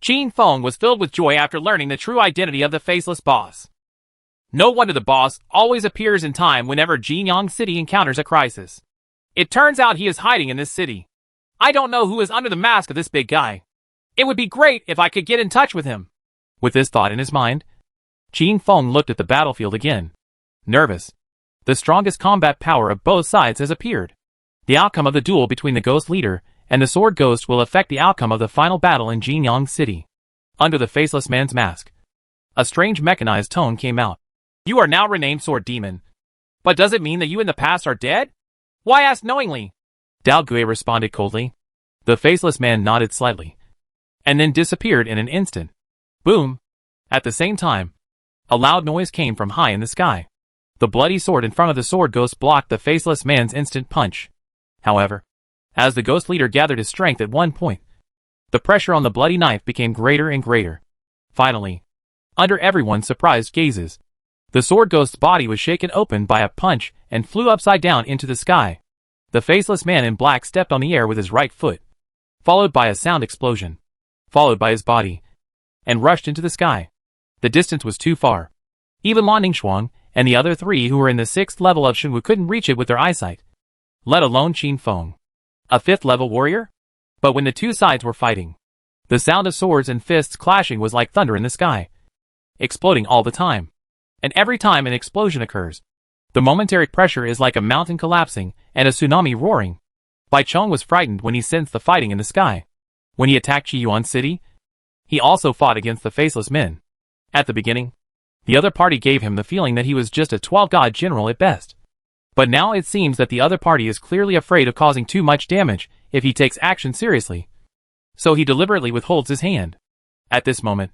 Qin Feng was filled with joy after learning the true identity of the faceless boss. No wonder the boss always appears in time whenever Jinyang City encounters a crisis. It turns out he is hiding in this city. I don't know who is under the mask of this big guy. It would be great if I could get in touch with him. With this thought in his mind, Qin Feng looked at the battlefield again. Nervous. The strongest combat power of both sides has appeared. The outcome of the duel between the Ghost Leader and the Sword Ghost will affect the outcome of the final battle in Jinyang City. Under the faceless man's mask, a strange mechanized tone came out. You are now renamed Sword Demon. But does it mean that you in the past are dead? Why ask knowingly? Dao Gui responded coldly. The faceless man nodded slightly, and then disappeared in an instant. Boom! At the same time, a loud noise came from high in the sky. The bloody sword in front of the Sword Ghost blocked the faceless man's instant punch. However, as the Ghost Leader gathered his strength at one point, the pressure on the bloody knife became greater and greater. Finally, under everyone's surprised gazes, the Sword Ghost's body was shaken open by a punch and flew upside down into the sky. The faceless man in black stepped on the air with his right foot, followed by a sound explosion, followed by his body, and rushed into the sky. The distance was too far. Even Lan Ningxuang and the other 3 who were in the 6th level of Shenwu couldn't reach it with their eyesight, let alone Qin Feng, a 5th level warrior? But when the two sides were fighting, the sound of swords and fists clashing was like thunder in the sky, exploding all the time. And every time an explosion occurs, the momentary pressure is like a mountain collapsing and a tsunami roaring. Bai Cheng was frightened when he sensed the fighting in the sky. When he attacked Qiyuan City, he also fought against the Faceless Men. At the beginning, the other party gave him the feeling that he was just a 12-god general at best. But now it seems that the other party is clearly afraid of causing too much damage if he takes action seriously. So he deliberately withholds his hand. At this moment,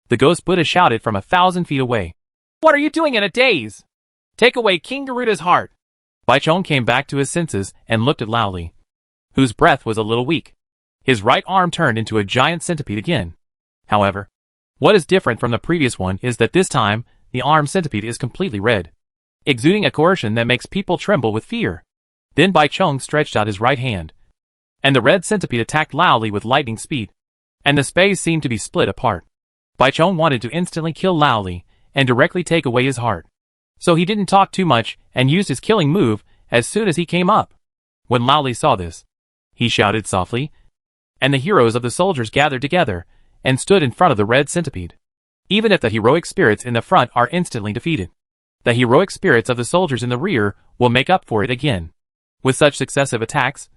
the Ghost Buddha shouted from 1,000 feet away, "What are you doing in a daze? Take away King Garuda's heart!" Bai Cheng came back to his senses and looked at Lao Li, whose breath was a little weak. His right arm turned into a giant centipede again. However, what is different from the previous one is that this time, the arm centipede is completely red, exuding a coercion that makes people tremble with fear. Then Bai Cheng stretched out his right hand, and the red centipede attacked Lao Li with lightning speed, and the space seemed to be split apart. Bai Cheng wanted to instantly kill Lao Li and directly take away his heart. So he didn't talk too much and used his killing move as soon as he came up. When Lao Li saw this, he shouted softly, and the heroes of the soldiers gathered together and stood in front of the red centipede. Even if the heroic spirits in the front are instantly defeated, the heroic spirits of the soldiers in the rear will make up for it again. With such successive attacks,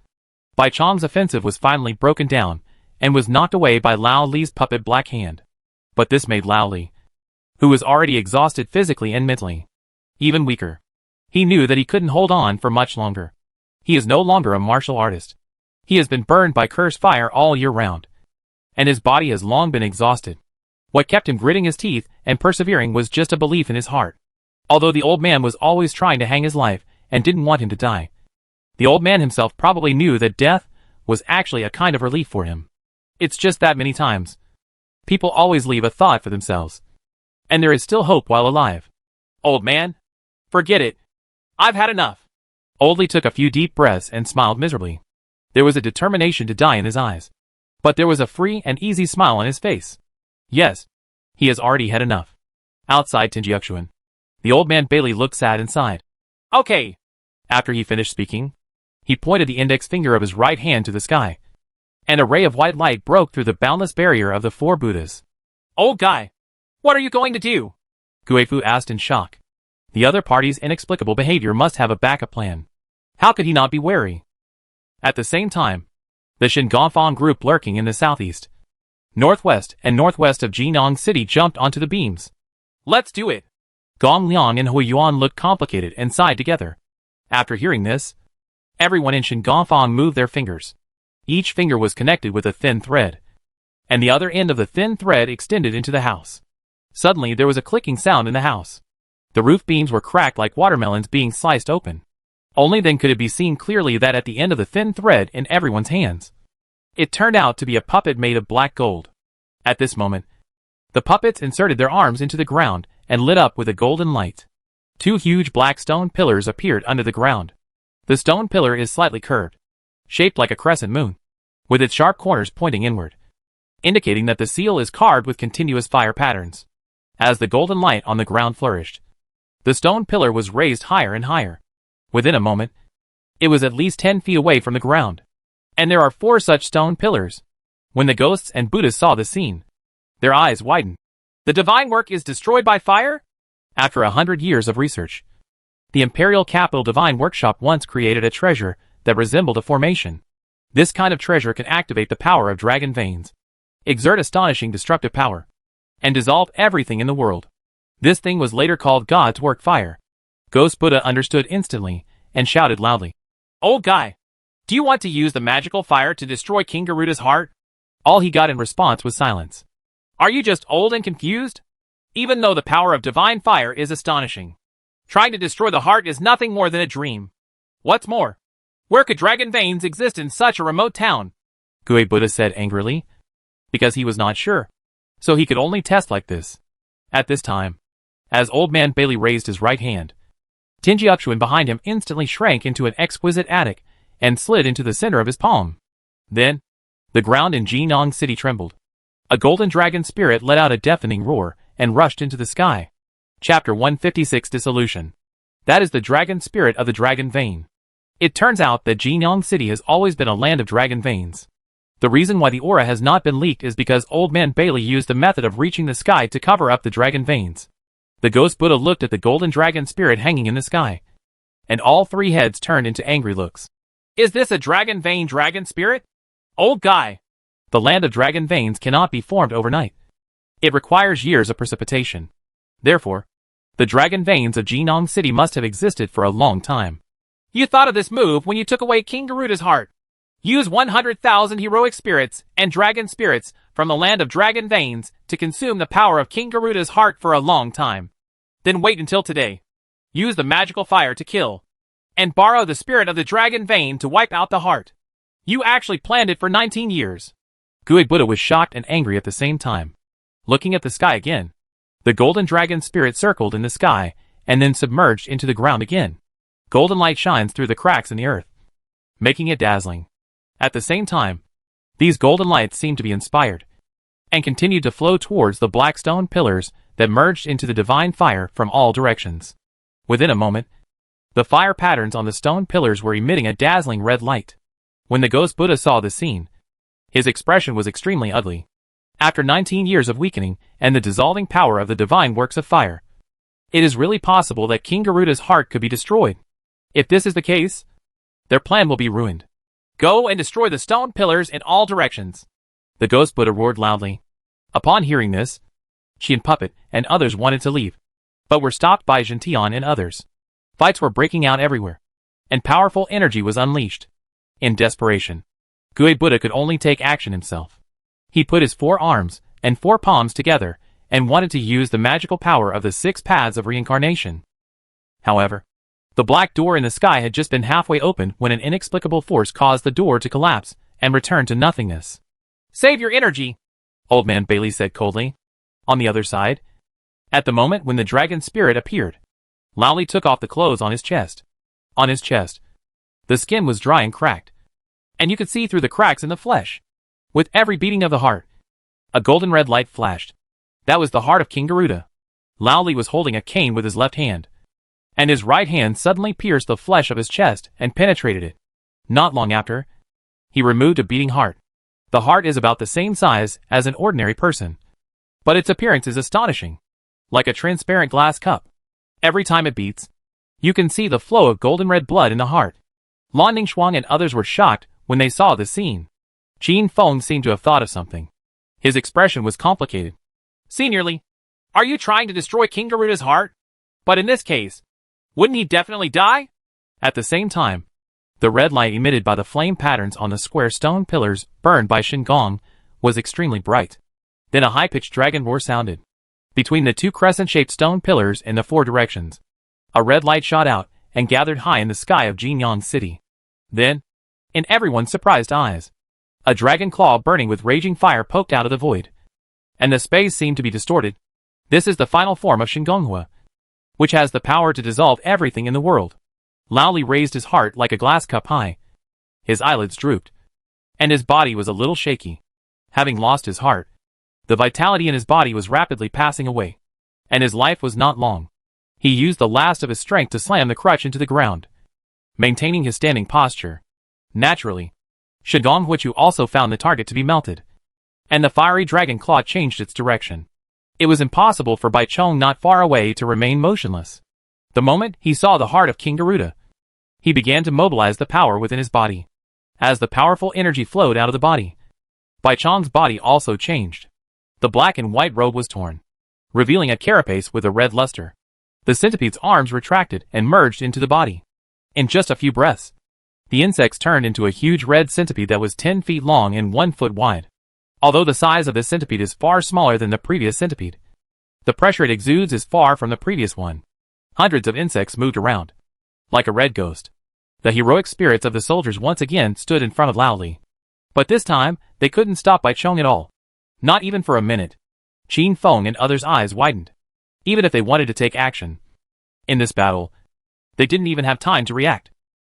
Bai Cheng's offensive was finally broken down and was knocked away by Lao Li's puppet Black Hand. But this made Lao Li, who was already exhausted physically and mentally, even weaker. He knew that he couldn't hold on for much longer. He is no longer a martial artist. He has been burned by cursed fire all year round, and his body has long been exhausted. What kept him gritting his teeth and persevering was just a belief in his heart. Although the old man was always trying to hang his life and didn't want him to die, the old man himself probably knew that death was actually a kind of relief for him. It's just that many times, people always leave a thought for themselves, and there is still hope while alive. "Old man, forget it. I've had enough." Old Li took a few deep breaths and smiled miserably. There was a determination to die in his eyes, but there was a free and easy smile on his face. Yes, he has already had enough. Outside Tinjiuxuan, the old man Bailey looked sad and sighed. "Okay." After he finished speaking, he pointed the index finger of his right hand to the sky, and a ray of white light broke through the boundless barrier of the 4 Buddhas. "Old guy, what are you going to do?" Guifu asked in shock. The other party's inexplicable behavior must have a backup plan. How could he not be wary? At the same time, the Shingonfang group lurking in the southeast, northwest, and northwest of Jinong City jumped onto the beams. "Let's do it!" Gong Liang and Hui Yuan looked complicated and sighed together. After hearing this, everyone in Shingonfang moved their fingers. Each finger was connected with a thin thread, and the other end of the thin thread extended into the house. Suddenly there was a clicking sound in the house. The roof beams were cracked like watermelons being sliced open. Only then could it be seen clearly that at the end of the thin thread in everyone's hands, it turned out to be a puppet made of black gold. At this moment, the puppets inserted their arms into the ground and lit up with a golden light. 2 huge black stone pillars appeared under the ground. The stone pillar is slightly curved, shaped like a crescent moon, with its sharp corners pointing inward, indicating that the seal is carved with continuous fire patterns. As the golden light on the ground flourished, the stone pillar was raised higher and higher. Within a moment, it was at least 10 feet away from the ground. And there are 4 such stone pillars. When the ghosts and Buddhas saw the scene, their eyes widened. "The divine work is destroyed by fire?" After 100 years of research, the Imperial Capital Divine Workshop once created a treasure that resembled a formation. This kind of treasure can activate the power of dragon veins, exert astonishing destructive power, and dissolve everything in the world. This thing was later called God's Work Fire. Ghost Buddha understood instantly and shouted loudly, "Old guy, do you want to use the magical fire to destroy King Garuda's heart?" All he got in response was silence. "Are you just old and confused? Even though the power of divine fire is astonishing, trying to destroy the heart is nothing more than a dream. What's more, where could dragon veins exist in such a remote town?" Gui Buddha said angrily, because he was not sure, so he could only test like this. At this time, as Old Man Bailey raised his right hand, Tinjiuxuan behind him instantly shrank into an exquisite attic and slid into the center of his palm. Then, the ground in Jinong City trembled. A golden dragon spirit let out a deafening roar and rushed into the sky. Chapter 156 Dissolution. That is the dragon spirit of the dragon vein. It turns out that Jinyang City has always been a land of dragon veins. The reason why the aura has not been leaked is because Old Man Bailey used a method of reaching the sky to cover up the dragon veins. The ghost Buddha looked at the golden dragon spirit hanging in the sky, and all three heads turned into angry looks. Is this a dragon vein dragon spirit? Old guy! The land of dragon veins cannot be formed overnight. It requires years of precipitation. Therefore, the dragon veins of Jinyang City must have existed for a long time. You thought of this move when you took away King Garuda's heart. Use 100,000 heroic spirits and dragon spirits from the land of dragon veins to consume the power of King Garuda's heart for a long time. Then wait until today. Use the magical fire to kill, and borrow the spirit of the dragon vein to wipe out the heart. You actually planned it for 19 years. Gui Buddha was shocked and angry at the same time. Looking at the sky again, the golden dragon spirit circled in the sky and then submerged into the ground again. Golden light shines through the cracks in the earth, making it dazzling. At the same time, these golden lights seemed to be inspired and continued to flow towards the black stone pillars that merged into the divine fire from all directions. Within a moment, the fire patterns on the stone pillars were emitting a dazzling red light. When the ghost Buddha saw the scene, his expression was extremely ugly. After 19 years of weakening and the dissolving power of the divine works of fire, it is really possible that King Garuda's heart could be destroyed. If this is the case, their plan will be ruined. Go and destroy the stone pillars in all directions. The ghost Buddha roared loudly. Upon hearing this, Qian Puppet and others wanted to leave, but were stopped by Gentian and others. Fights were breaking out everywhere, and powerful energy was unleashed. In desperation, Gui Buddha could only take action himself. He put his 4 arms and 4 palms together and wanted to use the magical power of the 6 paths of reincarnation. However, the black door in the sky had just been halfway open when an inexplicable force caused the door to collapse and return to nothingness. Save your energy, Old Man Bailey said coldly. On the other side, at the moment when the dragon spirit appeared, Laoli took off the clothes on his chest. On his chest, the skin was dry and cracked, and you could see through the cracks in the flesh. With every beating of the heart, a golden red light flashed. That was the heart of King Garuda. Laoli was holding a cane with his left hand, and his right hand suddenly pierced the flesh of his chest and penetrated it. Not long after, he removed a beating heart. The heart is about the same size as an ordinary person, but its appearance is astonishing, like a transparent glass cup. Every time it beats, you can see the flow of golden red blood in the heart. Lan Ningxuang and others were shocked when they saw the scene. Qin Feng seemed to have thought of something. His expression was complicated. Seniorly, are you trying to destroy King Garuda's heart? But in this case, wouldn't he definitely die? At the same time, the red light emitted by the flame patterns on the square stone pillars burned by Shen Gong was extremely bright. Then a high-pitched dragon roar sounded. Between the 2 crescent-shaped stone pillars in the 4 directions, a red light shot out and gathered high in the sky of Jinyang City. Then, in everyone's surprised eyes, a dragon claw burning with raging fire poked out of the void, and the space seemed to be distorted. This is the final form of Shengonghua, which has the power to dissolve everything in the world. Laoli raised his heart like a glass cup high. His eyelids drooped, and his body was a little shaky. Having lost his heart, the vitality in his body was rapidly passing away, and his life was not long. He used the last of his strength to slam the crutch into the ground, maintaining his standing posture. Naturally, Shigong Huichu also found the target to be melted, and the fiery dragon claw changed its direction. It was impossible for Bai Chong not far away to remain motionless. The moment he saw the heart of King Garuda, he began to mobilize the power within his body. As the powerful energy flowed out of the body, Bai Chong's body also changed. The black and white robe was torn, revealing a carapace with a red luster. The centipede's arms retracted and merged into the body. In just a few breaths, the insects turned into a huge red centipede that was 10 feet long and 1 foot wide. Although the size of this centipede is far smaller than the previous centipede, the pressure it exudes is far from the previous one. Hundreds of insects moved around, like a red ghost. The heroic spirits of the soldiers once again stood in front of Laoli. But this time, they couldn't stop Bai Chong at all. Not even for a minute. Qin Feng and others' eyes widened. Even if they wanted to take action in this battle, they didn't even have time to react.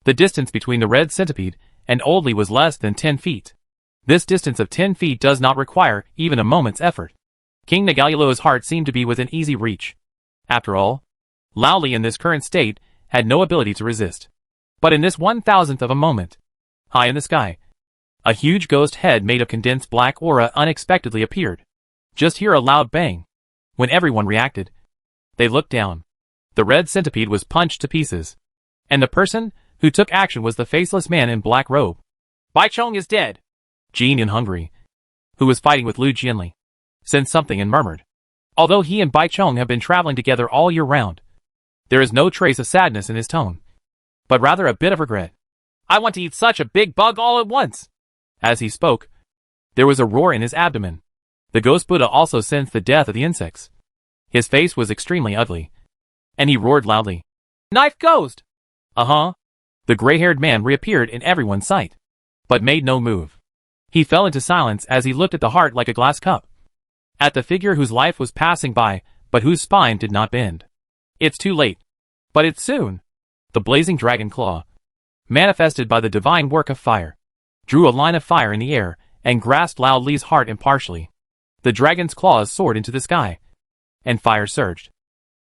The distance between the red centipede and Old Li was less than 10 feet. This distance of 10 feet does not require even a moment's effort. King Nagalulo's heart seemed to be within easy reach. After all, Lao Li in this current state had no ability to resist. But in this 1,000th of a moment, high in the sky, a huge ghost head made of condensed black aura unexpectedly appeared. Just hear a loud bang. When everyone reacted, they looked down. The red centipede was punched to pieces. And the person who took action was the faceless man in black robe. Bai Chong is dead. Jin in Hungary, who was fighting with Lu Jianli, sensed something and murmured. Although he and Bai Chong have been traveling together all year round, there is no trace of sadness in his tone, but rather a bit of regret. I want to eat such a big bug all at once. As he spoke, there was a roar in his abdomen. The ghost Buddha also sensed the death of the insects. His face was extremely ugly, and he roared loudly. Knife ghost! Uh-huh. The gray-haired man reappeared in everyone's sight, but made no move. He fell into silence as he looked at the heart like a glass cup, at the figure whose life was passing by, but whose spine did not bend. It's too late. But it's soon. The blazing dragon claw, manifested by the divine work of fire, drew a line of fire in the air and grasped Lao Li's heart impartially. The dragon's claws soared into the sky, and fire surged.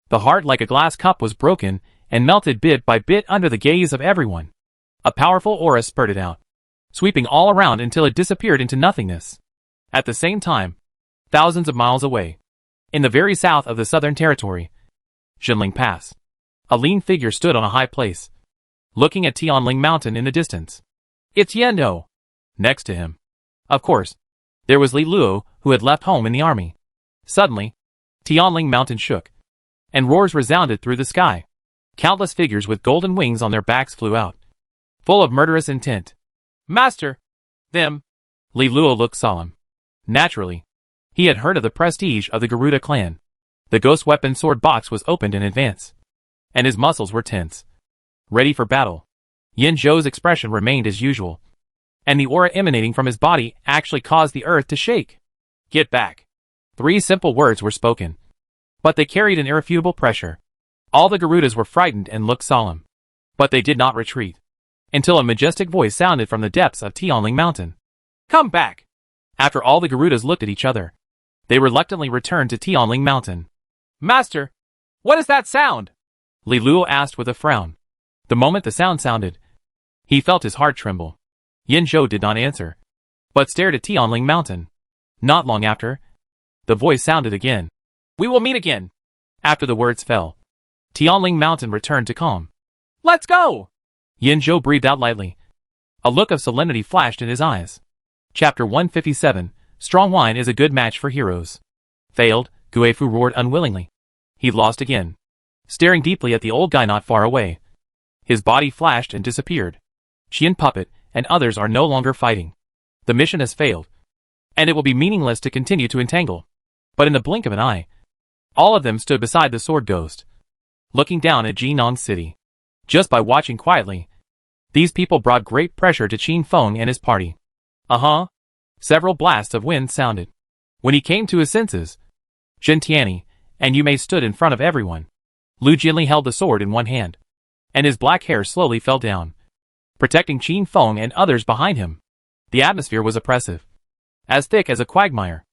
The heart like a glass cup was broken and melted bit by bit under the gaze of everyone. A powerful aura spurted out, sweeping all around until it disappeared into nothingness. At the same time, thousands of miles away, in the very south of the Southern Territory, Jinling Pass, a lean figure stood on a high place, looking at Tianling Mountain in the distance. It's Yendo. Next to him, of course, there was Li Luo, who had left home in the army. Suddenly, Tianling Mountain shook, and roars resounded through the sky. Countless figures with golden wings on their backs flew out, full of murderous intent. Master! Them! Li Luo looked solemn. Naturally, he had heard of the prestige of the Garuda clan. The ghost weapon sword box was opened in advance, and his muscles were tense, ready for battle. Yin Zhou's expression remained as usual, and the aura emanating from his body actually caused the earth to shake. Get back. 3 simple words were spoken, but they carried an irrefutable pressure. All the Garudas were frightened and looked solemn, but they did not retreat, until a majestic voice sounded from the depths of Tianling Mountain. Come back! After all the Garudas looked at each other, they reluctantly returned to Tianling Mountain. Master, what is that sound? Li Luo asked with a frown. The moment the sound sounded, he felt his heart tremble. Yin Zhou did not answer, but stared at Tianling Mountain. Not long after, the voice sounded again. We will meet again. After the words fell, Tianling Mountain returned to calm. Let's go! Yin Zhou breathed out lightly. A look of solemnity flashed in his eyes. Chapter 157, Strong Wine is a Good Match for Heroes. Failed, Guifu roared unwillingly. He lost again, staring deeply at the old guy not far away. His body flashed and disappeared. Qian Puppet and others are no longer fighting. The mission has failed, and it will be meaningless to continue to entangle. But in the blink of an eye, all of them stood beside the sword ghost, looking down at Jinong City. Just by watching quietly, these people brought great pressure to Qin Feng and his party. Uh-huh. Several blasts of wind sounded. When he came to his senses, Zhen Tianyi and Yu Mei stood in front of everyone. Lu Jianli held the sword in one hand, and his black hair slowly fell down, protecting Qin Feng and others behind him. The atmosphere was oppressive, as thick as a quagmire.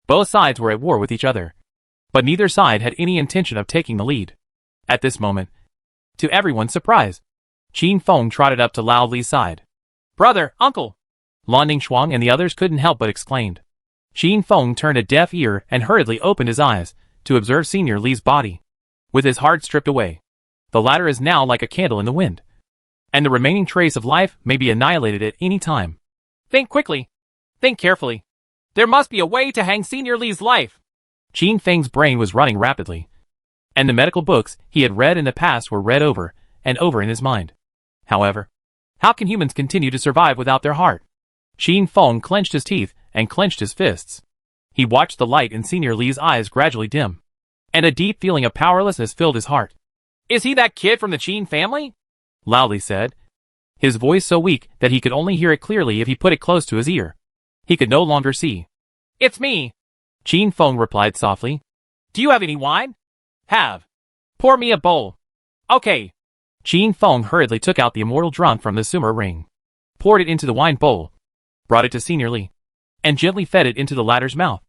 Both sides were at war with each other, but neither side had any intention of taking the lead. At this moment, to everyone's surprise, Qin Feng trotted up to Lao Li's side. Brother, uncle! Lan Ningxuang and the others couldn't help but exclaimed. Qin Feng turned a deaf ear and hurriedly opened his eyes to observe Senior Li's body. With his heart stripped away, the latter is now like a candle in the wind, and the remaining trace of life may be annihilated at any time. Think quickly. Think carefully. There must be a way to hang Senior Li's life. Qin Feng's brain was running rapidly, and the medical books he had read in the past were read over and over in his mind. However, how can humans continue to survive without their heart? Qin Feng clenched his teeth and clenched his fists. He watched the light in Senior Li's eyes gradually dim, and a deep feeling of powerlessness filled his heart. Is he that kid from the Qin family? Lao Li said, his voice so weak that he could only hear it clearly if he put it close to his ear. He could no longer see. It's me, Qin Feng replied softly. Do you have any wine? Have. Pour me a bowl. Okay. Qin Feng hurriedly took out the immortal drum from the sumer ring, poured it into the wine bowl, brought it to Senior Li, and gently fed it into the latter's mouth.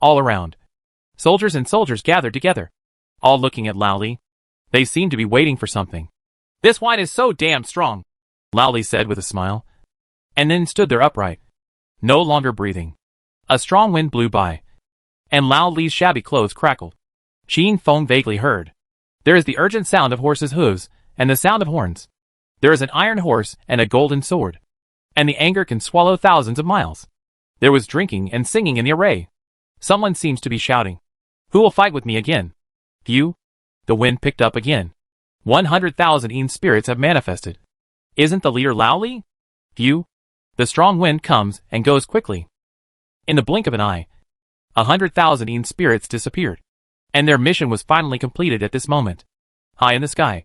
All around, soldiers and soldiers gathered together. all looking at Lao Li. They seemed to be waiting for something. "This wine is so damn strong," Lao Li said with a smile, and then stood there upright, no longer breathing. A strong wind blew by, and Lao Li's shabby clothes crackled. Qin Feng vaguely heard. There is the urgent sound of horses' hooves, and the sound of horns. There is an iron horse and a golden sword. And the anger can swallow thousands of miles. There was drinking and singing in the array. Someone seems to be shouting. "Who will fight with me again?" "Few." The wind picked up again. 100,000 Yin spirits have manifested. "Isn't the leader Lao Li?" "Few." The strong wind comes and goes quickly. In the blink of an eye, 100,000 Yin spirits disappeared. And their mission was finally completed at this moment. High in the sky,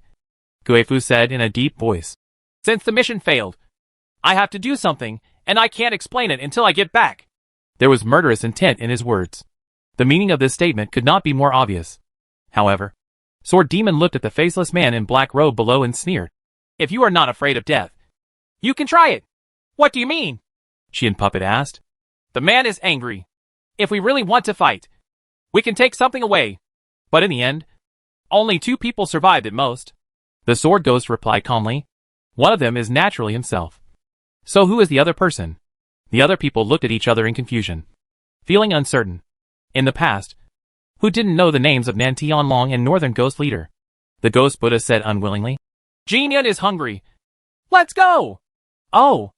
Guifu said in a deep voice. "Since the mission failed, I have to do something, and I can't explain it until I get back." There was murderous intent in his words. The meaning of this statement could not be more obvious. However, Sword Demon looked at the faceless man in black robe below and sneered. "If you are not afraid of death, you can try it." "What do you mean?" Qian Puppet asked. "The man is angry. If we really want to fight, we can take something away." But in the end, only 2 people survived at most. The Sword Ghost replied calmly. "One of them is naturally himself." "So who is the other person?" The other people looked at each other in confusion, feeling uncertain. In the past, who didn't know the names of Nan Tianlong and Northern Ghost Leader? The Ghost Buddha said unwillingly. "Jinyan is hungry. Let's go!" "Oh!"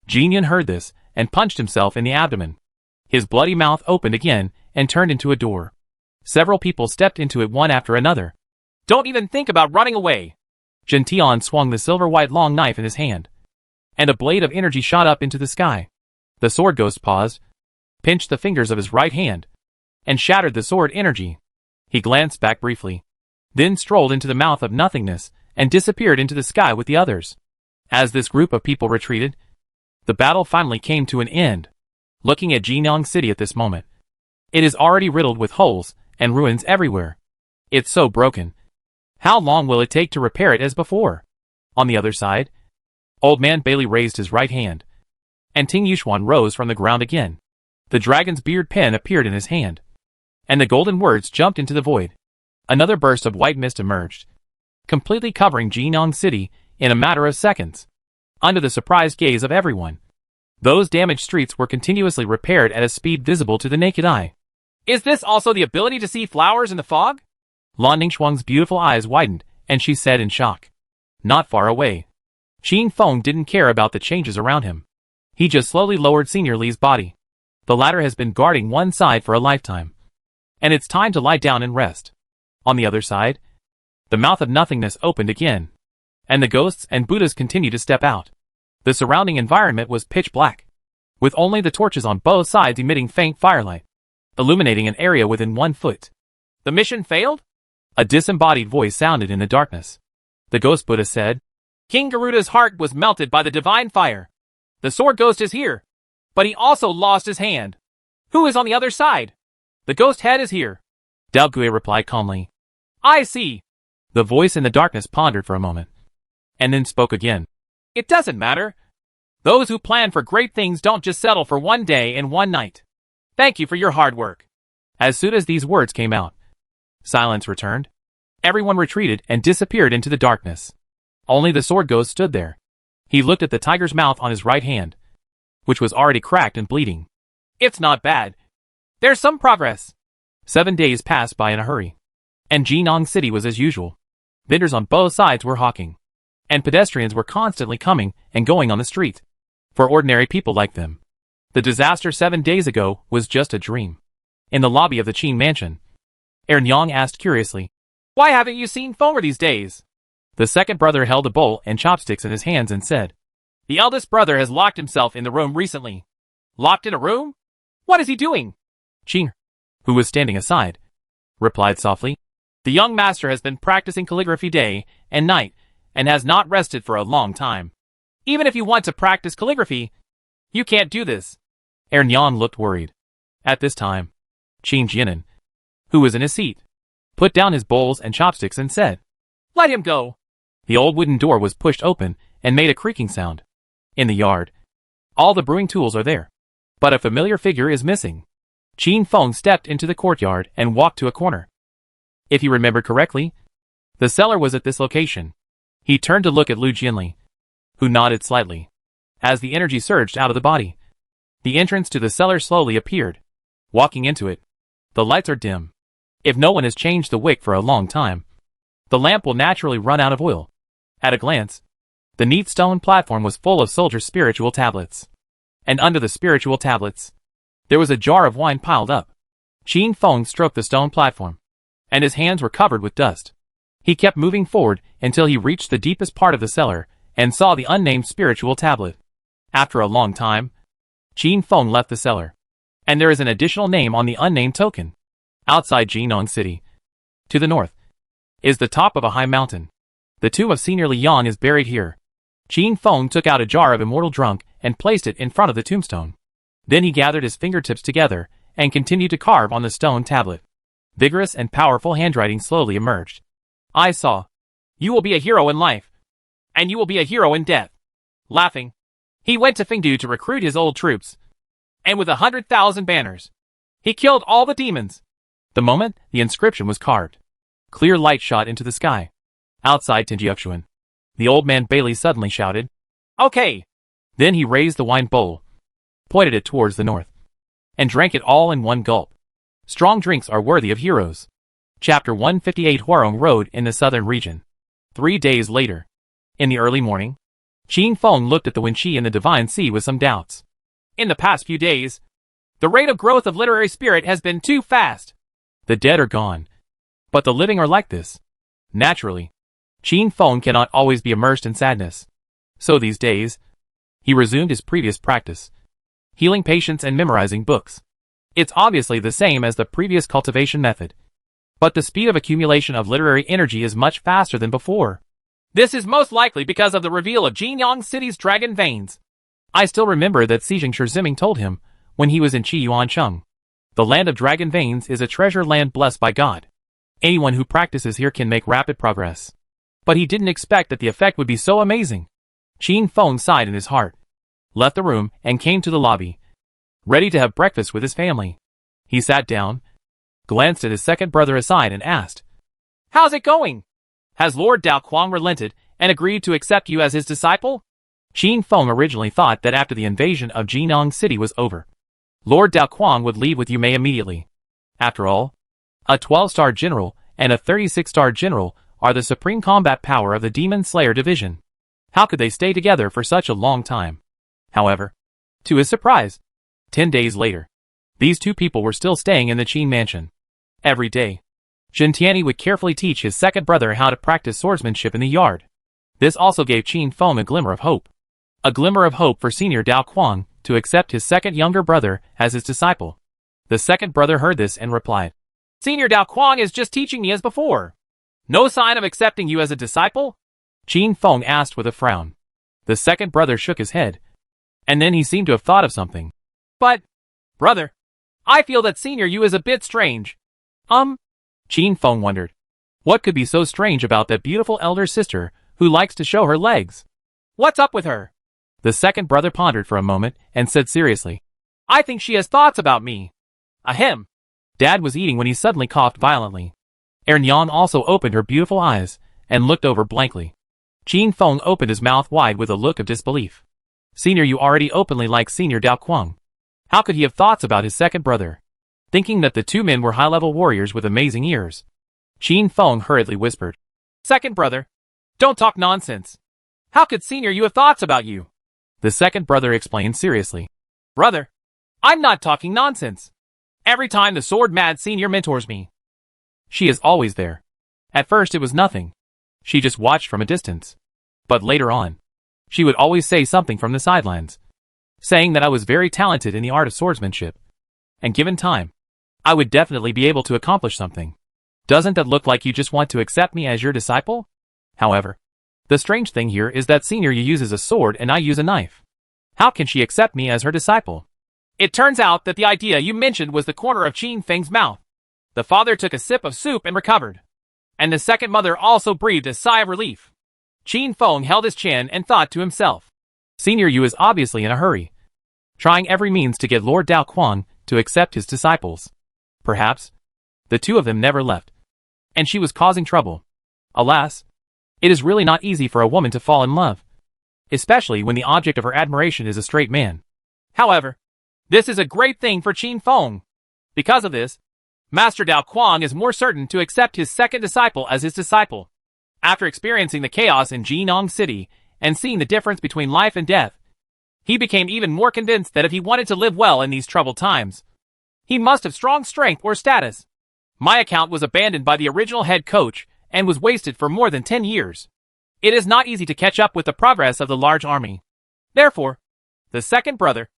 Jinyan heard this and punched himself in the abdomen. His bloody mouth opened again and turned into a door. Several people stepped into it one after another. "Don't even think about running away!" Jin Tian swung the silver-white long knife in his hand, and a blade of energy shot up into the sky. The Sword Ghost paused, pinched the fingers of his right hand, and shattered the sword energy. He glanced back briefly, then strolled into the mouth of nothingness and disappeared into the sky with the others. As this group of people retreated, the battle finally came to an end. Looking at Jinong City at this moment, it is already riddled with holes and ruins everywhere. It's so broken. How long will it take to repair it as before? On the other side, Old Man Bailey raised his right hand, and Ting Yuxuan rose from the ground again. The dragon's beard pen appeared in his hand, and the golden words jumped into the void. Another burst of white mist emerged, completely covering Jinong City in a matter of seconds. Under the surprised gaze of everyone, those damaged streets were continuously repaired at a speed visible to the naked eye. "Is this also the ability to see flowers in the fog?" Lan Ningxuang's beautiful eyes widened, and she said in shock. Not far away, Qin Feng didn't care about the changes around him. He just slowly lowered Senior Li's body. The latter has been guarding one side for a lifetime, and it's time to lie down and rest. On the other side, the mouth of nothingness opened again, and the ghosts and Buddhas continued to step out. The surrounding environment was pitch black, with only the torches on both sides emitting faint firelight, illuminating an area within 1 foot. "The mission failed?" A disembodied voice sounded in the darkness. The Ghost Buddha said, "King Garuda's heart was melted by the divine fire. The Sword Ghost is here, but he also lost his hand. Who is on the other side?" "The Ghost Head is here," Dao Gui replied calmly. "I see." The voice in the darkness pondered for a moment, and then spoke again. "It doesn't matter. Those who plan for great things don't just settle for one day and one night. Thank you for your hard work." As soon as these words came out, silence returned. Everyone retreated and disappeared into the darkness. Only the Sword Ghost stood there. He looked at the tiger's mouth on his right hand, which was already cracked and bleeding. "It's not bad. There's some progress." 7 days passed by in a hurry, and Jinong City was as usual. Vendors on both sides were hawking, and pedestrians were constantly coming and going on the street. For ordinary people like them, the disaster 7 days ago was just a dream. In the lobby of the Qin mansion, Yang asked curiously, "Why haven't you seen Fomer these days?" The second brother held a bowl and chopsticks in his hands and said, "The eldest brother has locked himself in the room recently." "Locked in a room? What is he doing?" Qin, who was standing aside, replied softly, "The young master has been practicing calligraphy day and night, and has not rested for a long time. Even if you want to practice calligraphy, you can't do this." Yang looked worried. At this time, Qin Jianan, who was in his seat, put down his bowls and chopsticks and said, "Let him go." The old wooden door was pushed open and made a creaking sound. In the yard, all the brewing tools are there, but a familiar figure is missing. Qin Feng stepped into the courtyard and walked to a corner. If he remembered correctly, the cellar was at this location. He turned to look at Lu Jianli, who nodded slightly. As the energy surged out of the body, the entrance to the cellar slowly appeared. Walking into it, the lights are dim. If no one has changed the wick for a long time, the lamp will naturally run out of oil. At a glance, the neat stone platform was full of soldiers' spiritual tablets. And under the spiritual tablets, there was a jar of wine piled up. Qin Feng stroked the stone platform, and his hands were covered with dust. He kept moving forward until he reached the deepest part of the cellar and saw the unnamed spiritual tablet. After a long time, Qin Feng left the cellar, and there is an additional name on the unnamed token. Outside Jinong City, to the north, is the top of a high mountain. The tomb of Senior Li Yang is buried here. Qin Feng took out a jar of immortal drunk and placed it in front of the tombstone. Then he gathered his fingertips together and continued to carve on the stone tablet. Vigorous and powerful handwriting slowly emerged. I saw. You will be a hero in life, and you will be a hero in death. Laughing, he went to Fengdu to recruit his old troops, and with 100,000 banners, he killed all the demons. The moment the inscription was carved, clear light shot into the sky. Outside Tinjiuxuan, the old man Bailey suddenly shouted, "Okay!" Then he raised the wine bowl, pointed it towards the north, and drank it all in one gulp. Strong drinks are worthy of heroes. Chapter 158 Huarong Road in the southern region. 3 days later, in the early morning, Qin Feng looked at the Wenqi in the Divine Sea with some doubts. In the past few days, the rate of growth of literary spirit has been too fast. The dead are gone, but the living are like this. Naturally, Qin Feng cannot always be immersed in sadness. So these days, he resumed his previous practice, healing patients and memorizing books. It's obviously the same as the previous cultivation method, but the speed of accumulation of literary energy is much faster than before. This is most likely because of the reveal of Jinyang City's dragon veins. I still remember that Xijing Shirziming told him when he was in Qiyuancheng. The land of dragon veins is a treasure land blessed by God. Anyone who practices here can make rapid progress. But he didn't expect that the effect would be so amazing. Qin Feng sighed in his heart, left the room, and came to the lobby, ready to have breakfast with his family. He sat down, glanced at his second brother aside and asked, "How's it going? Has Lord Dao Kuang relented and agreed to accept you as his disciple?" Qin Feng originally thought that after the invasion of Jinong City was over, Lord Dao Kuang would leave with Yumei immediately. After all, a 12-star general and a 36-star general are the supreme combat power of the Demon Slayer division. How could they stay together for such a long time? However, to his surprise, 10 days later, these two people were still staying in the Qin mansion. Every day, Zhen Tianyi would carefully teach his second brother how to practice swordsmanship in the yard. This also gave Qin Feng a glimmer of hope. A glimmer of hope for Senior Dao Kuang to accept his second younger brother as his disciple. The second brother heard this and replied, "Senior Dao Kuang is just teaching me as before. No sign of accepting you as a disciple?" Qin Feng asked with a frown. The second brother shook his head, and then he seemed to have thought of something. "But, brother, I feel that Senior Yu is a bit strange." Qin Feng wondered. What could be so strange about that beautiful elder sister who likes to show her legs? "What's up with her?" The second brother pondered for a moment and said seriously, "I think she has thoughts about me." Ahem. Dad was eating when he suddenly coughed violently. Ernyan also opened her beautiful eyes and looked over blankly. Qin Feng opened his mouth wide with a look of disbelief. Senior Yu already openly liked Senior Dao Kuang. How could he have thoughts about his second brother? Thinking that the two men were high-level warriors with amazing ears, Qin Feng hurriedly whispered, "Second brother, don't talk nonsense. How could Senior Yu have thoughts about you?" The second brother explained seriously, "Brother, I'm not talking nonsense. Every time the sword-mad Senior mentors me, she is always there. At first it was nothing. She just watched from a distance. But later on, she would always say something from the sidelines, saying that I was very talented in the art of swordsmanship, and given time, I would definitely be able to accomplish something. Doesn't that look like you just want to accept me as your disciple? However, the strange thing here is that Senior Yu uses a sword and I use a knife. How can she accept me as her disciple?" It turns out that the idea you mentioned was the corner of Qin Feng's mouth. The father took a sip of soup and recovered, and the second mother also breathed a sigh of relief. Qin Feng held his chin and thought to himself, Senior Yu is obviously in a hurry, trying every means to get Lord Dao Kuang to accept his disciples. Perhaps the two of them never left. and she was causing trouble. Alas, it is really not easy for a woman to fall in love, especially when the object of her admiration is a straight man. However, this is a great thing for Qin Feng. Because of this, Master Dao Kuang is more certain to accept his second disciple as his disciple. After experiencing the chaos in Jinyang City and seeing the difference between life and death, he became even more convinced that if he wanted to live well in these troubled times, he must have strong strength or status. My account was abandoned by the original head coach and was wasted for more than 10 years. It is not easy to catch up with the progress of the large army. Therefore, the second brother,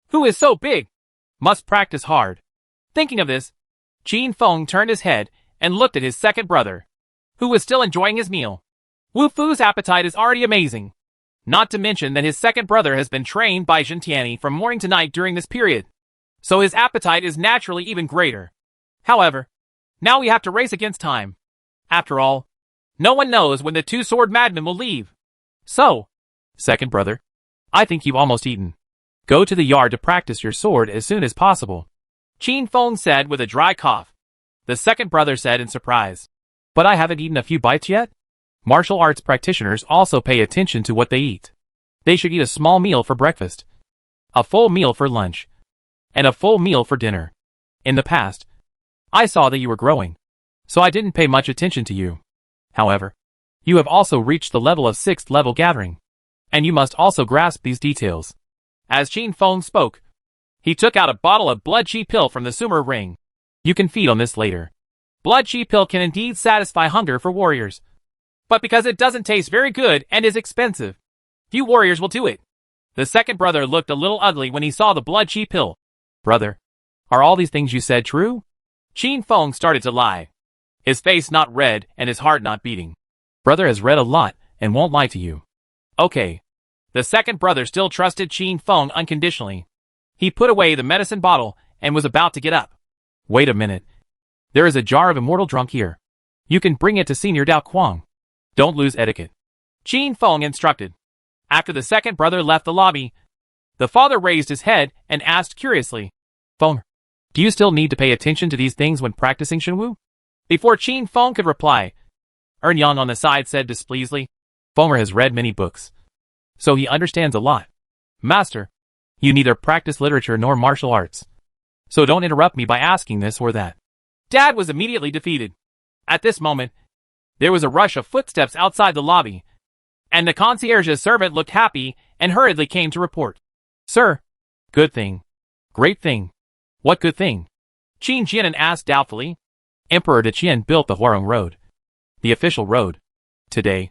who is so big, must practice hard. Thinking of this, Qin Feng turned his head and looked at his second brother, who was still enjoying his meal. Wu Fu's appetite is already amazing. Not to mention that his second brother has been trained by Zhen Tianyi from morning to night during this period, so his appetite is naturally even greater. However, now we have to race against time. After all, no one knows when the two-sword madman will leave. So, second brother, I think you've almost eaten. Go to the yard to practice your sword as soon as possible, Qin Feng said with a dry cough. The second brother said in surprise, but I haven't eaten a few bites yet? Martial arts practitioners also pay attention to what they eat. They should eat a small meal for breakfast, a full meal for lunch, and a full meal for dinner. In the past, I saw that you were growing, so I didn't pay much attention to you. However, you have also reached the level of 6th level gathering, and you must also grasp these details. As Qin Feng spoke, he took out a bottle of blood chi pill from the sumer ring. You can feed on this later. Blood chi pill can indeed satisfy hunger for warriors, but because it doesn't taste very good and is expensive, few warriors will do it. The second brother looked a little ugly when he saw the blood chi pill. Brother, are all these things you said true? Qin Feng started to lie, his face not red and his heart not beating. Brother has read a lot and won't lie to you. Okay. The second brother still trusted Qin Feng unconditionally. He put away the medicine bottle and was about to get up. Wait a minute. There is a jar of immortal drunk here. You can bring it to Senior Dao Kuang. Don't lose etiquette, Qin Feng instructed. After the second brother left the lobby, the father raised his head and asked curiously, Feng, do you still need to pay attention to these things when practicing Shenwu? Before Qin Feng could reply, Yang on the side said displeasedly, Fenger has read many books, so he understands a lot. Master, you neither practice literature nor martial arts, so don't interrupt me by asking this or that. Dad was immediately defeated. At this moment, there was a rush of footsteps outside the lobby, and the concierge's servant looked happy and hurriedly came to report. Sir, good thing. Great thing. What good thing? Qin Jianan asked doubtfully. Emperor Deqian built the Huarong Road, the official road. Today,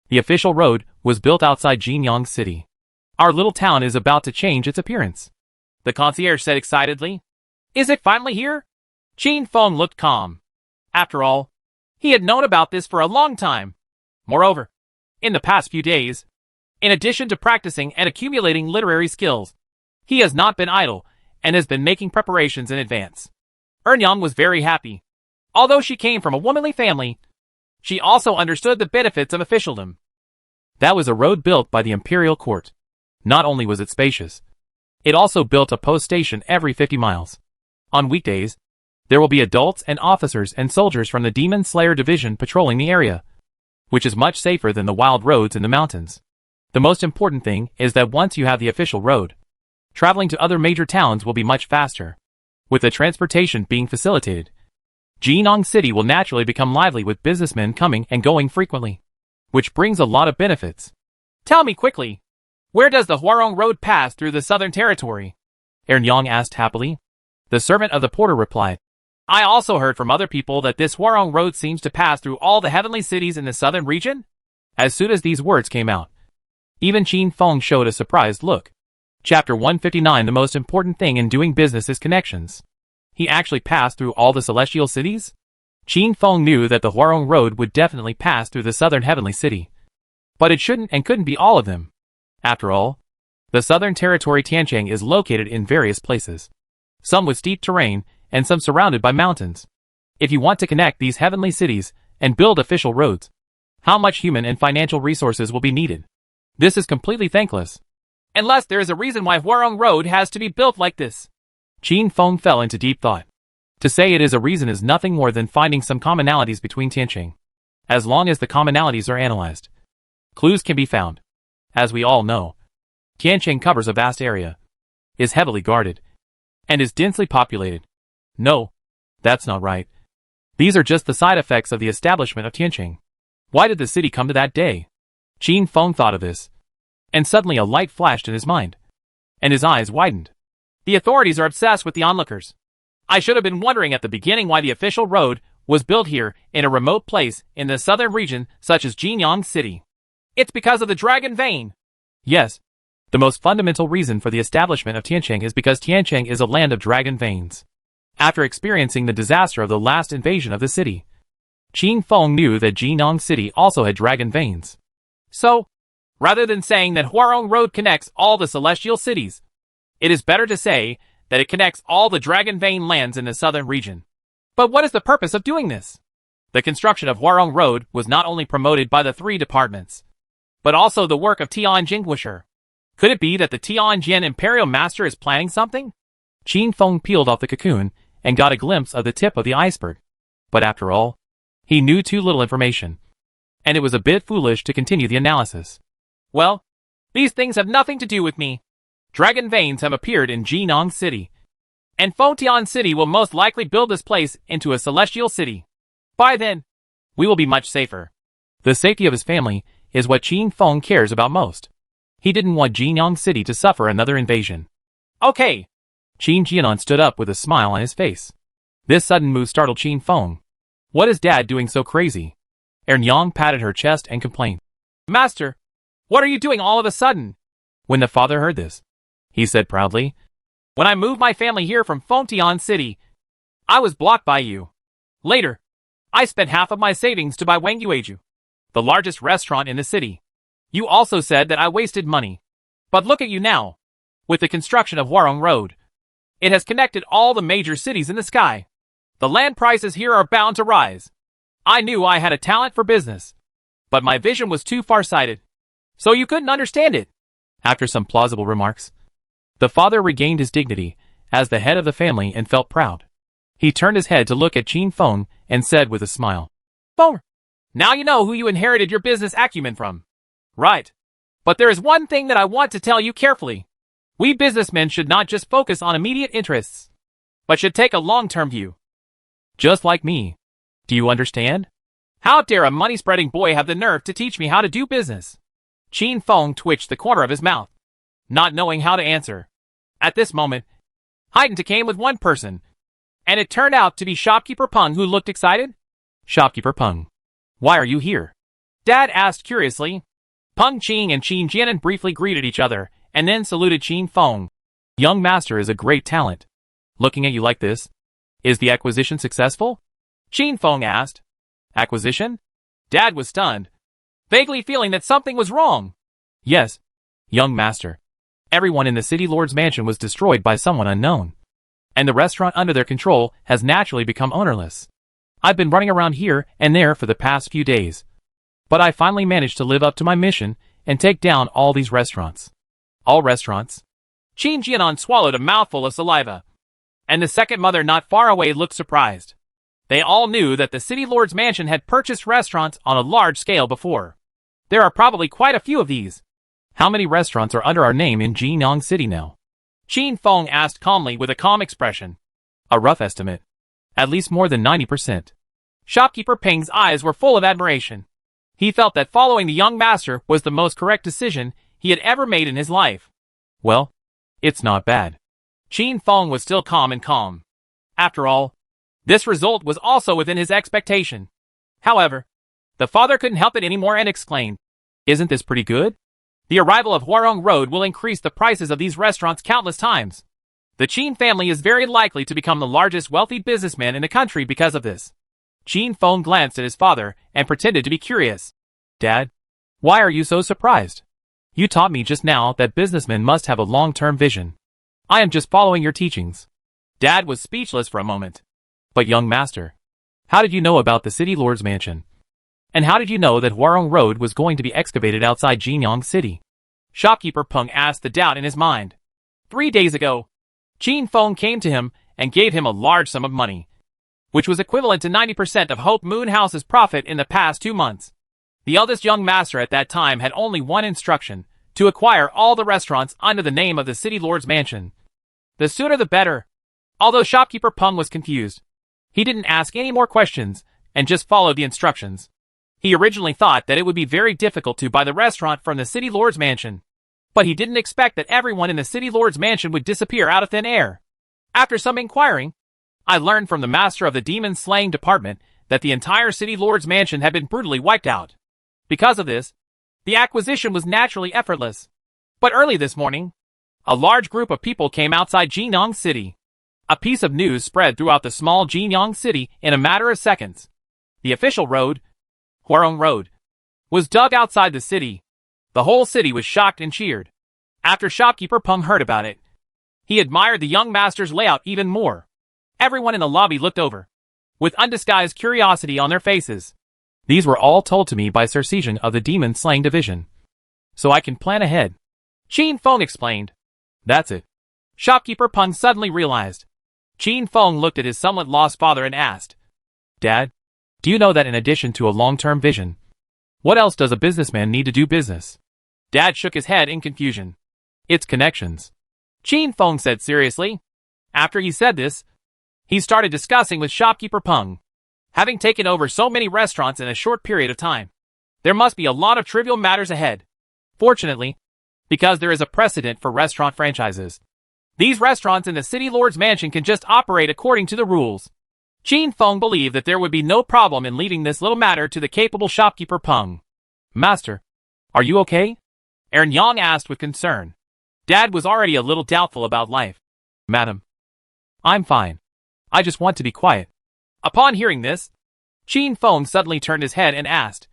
the official road was built outside Jinyang City. Our little town is about to change its appearance, the concierge said excitedly. Is it finally here? Qin Feng looked calm. After all, he had known about this for a long time. Moreover, in the past few days, in addition to practicing and accumulating literary skills, he has not been idle and has been making preparations in advance. Yang was very happy. Although she came from a womanly family, she also understood the benefits of officialdom. That was a road built by the imperial court. Not only was it spacious, it also built a post station every 50 miles. On weekdays, there will be adults and officers and soldiers from the Demon Slayer Division patrolling the area, which is much safer than the wild roads in the mountains. The most important thing is that once you have the official road, traveling to other major towns will be much faster. With the transportation being facilitated, Jinyang City will naturally become lively with businessmen coming and going frequently, which brings a lot of benefits. Tell me quickly, where does the Huarong Road pass through the southern territory? Yang asked happily. The servant of the porter replied, I also heard from other people that this Huarong Road seems to pass through all the heavenly cities in the southern region. As soon as these words came out, even Qin Feng showed a surprised look. Chapter 159. The most important thing in doing business is connections. He actually passed through all the celestial cities? Qin Feng knew that the Huarong Road would definitely pass through the southern heavenly city, but it shouldn't and couldn't be all of them. After all, the southern territory Tiancheng is located in various places, some with steep terrain and some surrounded by mountains. If you want to connect these heavenly cities and build official roads, how much human and financial resources will be needed? This is completely thankless. Unless there is a reason why Huarong Road has to be built like this. Qin Feng fell into deep thought. To say it is a reason is nothing more than finding some commonalities between Tianqing. As long as the commonalities are analyzed, clues can be found. As we all know, Tianqing covers a vast area, is heavily guarded, and is densely populated. No, that's not right. These are just the side effects of the establishment of Tianqing. Why did the city come to that day? Qin Feng thought of this, and suddenly a light flashed in his mind, and his eyes widened. The authorities are obsessed with the onlookers. I should have been wondering at the beginning why the official road was built here in a remote place in the southern region such as Jinyang City. It's because of the Dragon Vein. Yes, the most fundamental reason for the establishment of Tianqing is because Tianqing is a land of dragon veins. After experiencing the disaster of the last invasion of the city, Qin Feng knew that Jinyang City also had dragon veins. So, rather than saying that Huarong Road connects all the celestial cities, it is better to say that it connects all the dragon vein lands in the southern region. But what is the purpose of doing this? The construction of Huarong Road was not only promoted by the three departments, but also the work of Tianjin Wuxer. Could it be that the Tianjin Imperial Master is planning something? Qin Feng peeled off the cocoon and got a glimpse of the tip of the iceberg. But after all, he knew too little information, and it was a bit foolish to continue the analysis. Well, these things have nothing to do with me. Dragon veins have appeared in Jinyang City, and Fengtian City will most likely build this place into a celestial city. By then, we will be much safer. The safety of his family is what Qin Feng cares about most. He didn't want Jinyang City to suffer another invasion. Okay. Qin Jianan stood up with a smile on his face. This sudden move startled Qin Feng. What is Dad doing so crazy? Ernyang patted her chest and complained. Master, what are you doing all of a sudden? When the father heard this, he said proudly, when I moved my family here from Fengtian City, I was blocked by you. Later, I spent half of my savings to buy Wangyueju, the largest restaurant in the city. You also said that I wasted money. But look at you now. With the construction of Huarong Road, it has connected all the major cities in the sky. The land prices here are bound to rise. I knew I had a talent for business, but my vision was too far-sighted, so you couldn't understand it. After some plausible remarks, the father regained his dignity as the head of the family and felt proud. He turned his head to look at Qin Feng and said with a smile, Feng, now you know who you inherited your business acumen from. Right. But there is one thing that I want to tell you carefully. We businessmen should not just focus on immediate interests, but should take a long-term view. Just like me. Do you understand? How dare a money-spreading boy have the nerve to teach me how to do business? Qin Feng twitched the corner of his mouth, not knowing how to answer. At this moment, Haidenta came with one person, and it turned out to be Shopkeeper Peng, who looked excited. Shopkeeper Peng, why are you here? Dad asked curiously. Peng Qing and Qin Jianan briefly greeted each other, and then saluted Qin Feng. Young master is a great talent. Looking at you like this, is the acquisition successful? Qin Feng asked. Acquisition? Dad was stunned, vaguely feeling that something was wrong. Yes, young master. Everyone in the city lord's mansion was destroyed by someone unknown, and the restaurant under their control has naturally become ownerless. I've been running around here and there for the past few days, but I finally managed to live up to my mission and take down all these restaurants. All restaurants? Qin Jianan swallowed a mouthful of saliva, and the second mother not far away looked surprised. They all knew that the city lord's mansion had purchased restaurants on a large scale before. There are probably quite a few of these. How many restaurants are under our name in Jinyang City now? Qin Feng asked calmly with a calm expression. A rough estimate. At least more than 90%. Shopkeeper Peng's eyes were full of admiration. He felt that following the young master was the most correct decision he had ever made in his life. Well, it's not bad. Qin Feng was still calm. After all, this result was also within his expectation. However, the father couldn't help it anymore and exclaimed, Isn't this pretty good? The arrival of Huarong Road will increase the prices of these restaurants countless times. The Qin family is very likely to become the largest wealthy businessman in the country because of this. Qin Feng glanced at his father and pretended to be curious. Dad, why are you so surprised? You taught me just now that businessmen must have a long-term vision. I am just following your teachings. Dad was speechless for a moment. But young master, how did you know about the city lord's mansion? And how did you know that Huarong Road was going to be excavated outside Jinyang City? Shopkeeper Peng asked the doubt in his mind. 3 days ago, Qin Feng came to him and gave him a large sum of money, which was equivalent to 90% of Hope Moon House's profit in the past 2 months. The eldest young master at that time had only one instruction: to acquire all the restaurants under the name of the City Lord's Mansion. The sooner the better. Although shopkeeper Peng was confused, he didn't ask any more questions and just followed the instructions. He originally thought that it would be very difficult to buy the restaurant from the City Lord's Mansion, but he didn't expect that everyone in the City Lord's Mansion would disappear out of thin air. After some inquiring, I learned from the master of the demon slaying department that the entire City Lord's Mansion had been brutally wiped out. Because of this, the acquisition was naturally effortless. But early this morning, a large group of people came outside Jinyang City. A piece of news spread throughout the small Jinyang City in a matter of seconds. The official road, Huarong Road, was dug outside the city. The whole city was shocked and cheered. After shopkeeper Peng heard about it, he admired the young master's layout even more. Everyone in the lobby looked over, with undisguised curiosity on their faces. These were all told to me by Sir Sejan of the Demon Slaying Division, so I can plan ahead. Qin Feng explained. That's it. Shopkeeper Peng suddenly realized. Qin Feng looked at his somewhat lost father and asked, Dad, do you know that in addition to a long-term vision, what else does a businessman need to do business? Dad shook his head in confusion. It's connections. Qin Feng said seriously. After he said this, he started discussing with shopkeeper Peng. Having taken over so many restaurants in a short period of time, there must be a lot of trivial matters ahead. Fortunately, because there is a precedent for restaurant franchises, these restaurants in the City Lord's Mansion can just operate according to the rules. Qin Feng believed that there would be no problem in leaving this little matter to the capable shopkeeper Peng. Master, are you okay? Aaron Yang asked with concern. Dad was already a little doubtful about life. Madam, I'm fine. I just want to be quiet. Upon hearing this, Qin Feng suddenly turned his head and asked,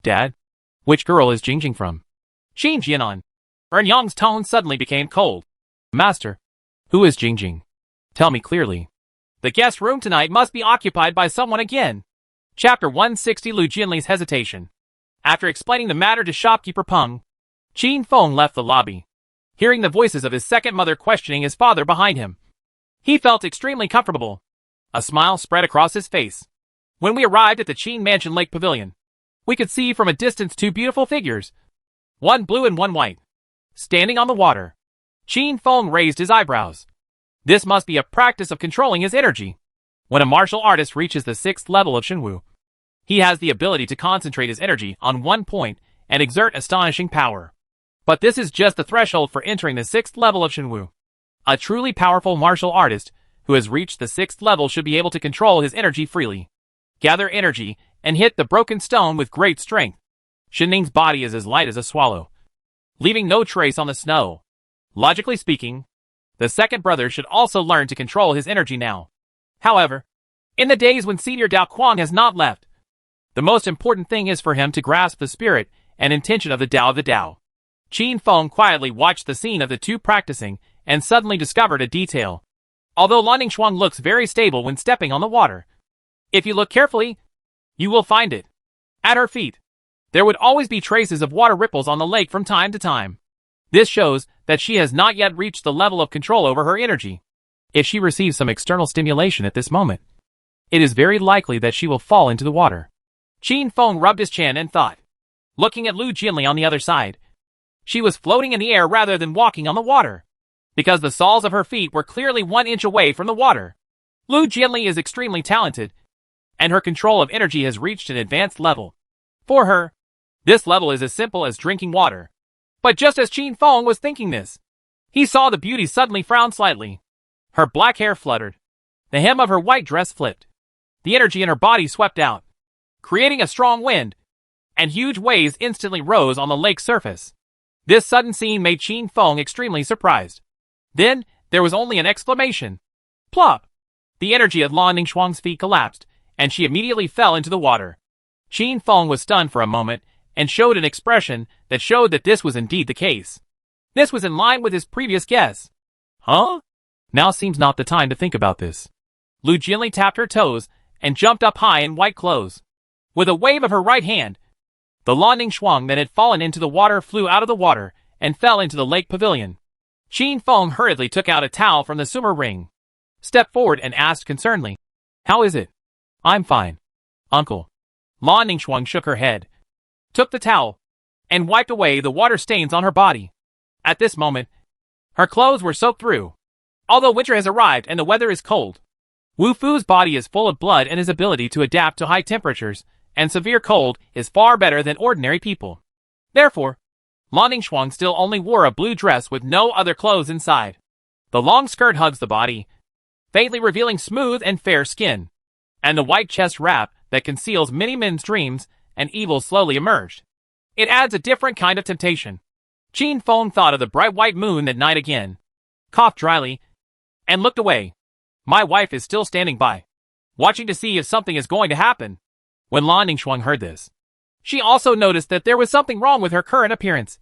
Dad, which girl is Jingjing from? Qin Jianan. Ern Yang's tone suddenly became cold. Master, who is Jingjing? Tell me clearly. The guest room tonight must be occupied by someone again. Chapter 160. Lu Jinli's hesitation. After explaining the matter to shopkeeper Peng, Qin Feng left the lobby. Hearing the voices of his second mother questioning his father behind him, he felt extremely comfortable. A smile spread across his face. When we arrived at the Qin Mansion Lake Pavilion, we could see from a distance 2 beautiful figures, one blue and one white, standing on the water. Qin Feng raised his eyebrows. This must be a practice of controlling his energy. When a martial artist reaches the 6th level of Shenwu, he has the ability to concentrate his energy on one point and exert astonishing power. But this is just the threshold for entering the 6th level of Shenwu. A truly powerful martial artist who has reached the 6th level should be able to control his energy freely, gather energy, and hit the broken stone with great strength. Shen-Ning's body is as light as a swallow, leaving no trace on the snow. Logically speaking, the second brother should also learn to control his energy now. However, in the days when Senior Dao Quang has not left, the most important thing is for him to grasp the spirit and intention of the Dao of the Dao. Qin Feng quietly watched the scene of the two practicing and suddenly discovered a detail. Although Lan Ningxuang looks very stable when stepping on the water, if you look carefully, you will find it. At her feet, there would always be traces of water ripples on the lake from time to time. This shows that she has not yet reached the level of control over her energy. If she receives some external stimulation at this moment, it is very likely that she will fall into the water. Qin Feng rubbed his chin and thought. Looking at Lu Jinli on the other side, she was floating in the air rather than walking on the water, because the soles of her feet were clearly 1 inch away from the water. Lu Jinli is extremely talented, and her control of energy has reached an advanced level. For her, this level is as simple as drinking water. But just as Qin Feng was thinking this, he saw the beauty suddenly frown slightly. Her black hair fluttered. The hem of her white dress flipped. The energy in her body swept out, creating a strong wind, and huge waves instantly rose on the lake's surface. This sudden scene made Qin Feng extremely surprised. Then, there was only an exclamation. Plop! The energy at Lan Ningxuang's feet collapsed, and she immediately fell into the water. Qin Feng was stunned for a moment, and showed an expression that showed that this was indeed the case. This was in line with his previous guess. Huh? Now seems not the time to think about this. Lu Jinli tapped her toes, and jumped up high in white clothes. With a wave of her right hand, the Lan Ningxuang that had fallen into the water flew out of the water, and fell into the lake pavilion. Qin Feng hurriedly took out a towel from the swimmer ring, stepped forward and asked concernedly, How is it? I'm fine, uncle. Lan Ningxuang shook her head, took the towel, and wiped away the water stains on her body. At this moment, her clothes were soaked through. Although winter has arrived and the weather is cold, Wu Fu's body is full of blood, and his ability to adapt to high temperatures and severe cold is far better than ordinary people. Therefore, Lan Ningxuang still only wore a blue dress with no other clothes inside. The long skirt hugs the body, faintly revealing smooth and fair skin, and the white chest wrap that conceals many men's dreams and evil slowly emerged. It adds a different kind of temptation. Qin Feng thought of the bright white moon that night again, coughed dryly, and looked away. My wife is still standing by, watching to see if something is going to happen. When Lan Ningxuang heard this, she also noticed that there was something wrong with her current appearance,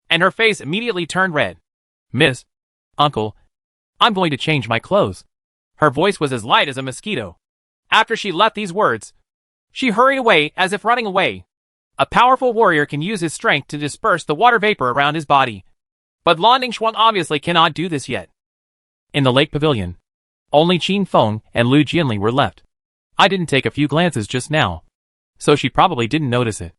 and her face immediately turned red. Miss, uncle, I'm going to change my clothes. Her voice was as light as a mosquito. After she left these words, she hurried away as if running away. A powerful warrior can use his strength to disperse the water vapor around his body, but Lan Ningxuang obviously cannot do this yet. In the lake pavilion, only Qin Feng and Lu Jianli were left. I didn't take a few glances just now, so she probably didn't notice it.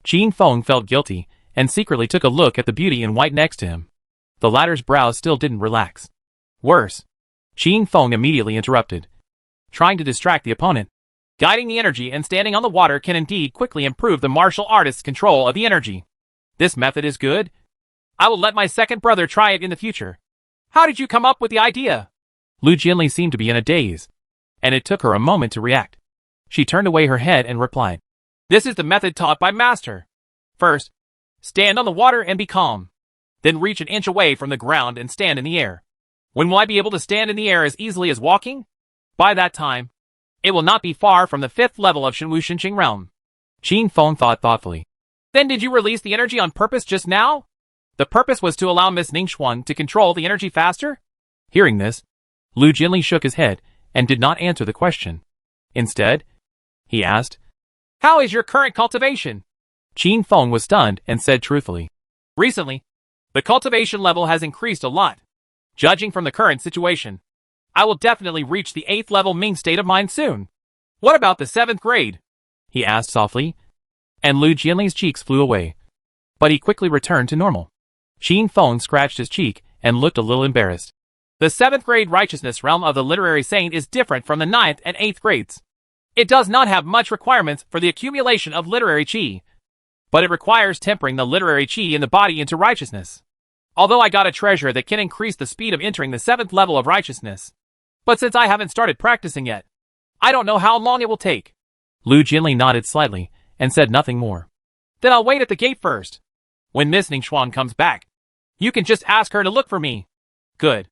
Qin Feng felt guilty and secretly took a look at the beauty in white next to him. The latter's brows still didn't relax. Worse, Qin Feng immediately interrupted, trying to distract the opponent. Guiding the energy and standing on the water can indeed quickly improve the martial artist's control of the energy. This method is good. I will let my second brother try it in the future. How did you come up with the idea? Lu Jianli seemed to be in a daze, and it took her a moment to react. She turned away her head and replied, This is the method taught by Master. First, stand on the water and be calm. Then reach an inch away from the ground and stand in the air. When will I be able to stand in the air as easily as walking? By that time, it will not be far from the 5th level of Shenwu Shenqing realm. Qin Feng thought thoughtfully. Then did you release the energy on purpose just now? The purpose was to allow Miss Ningxuang to control the energy faster? Hearing this, Lu Jianli shook his head and did not answer the question. Instead, he asked, How is your current cultivation? Qin Feng was stunned and said truthfully, Recently, the cultivation level has increased a lot. Judging from the current situation, I will definitely reach the 8th level Ming state of mind soon. What about the 7th grade? He asked softly, and Lu Jianli's cheeks flew away. But he quickly returned to normal. Qin Feng scratched his cheek and looked a little embarrassed. The 7th grade righteousness realm of the literary saint is different from the 9th and 8th grades. It does not have much requirements for the accumulation of literary qi, but it requires tempering the literary qi in the body into righteousness. Although I got a treasure that can increase the speed of entering the 7th level of righteousness, but since I haven't started practicing yet, I don't know how long it will take. Lu Jianli nodded slightly and said nothing more. Then I'll wait at the gate first. When Miss Ningxuang comes back, you can just ask her to look for me. Good.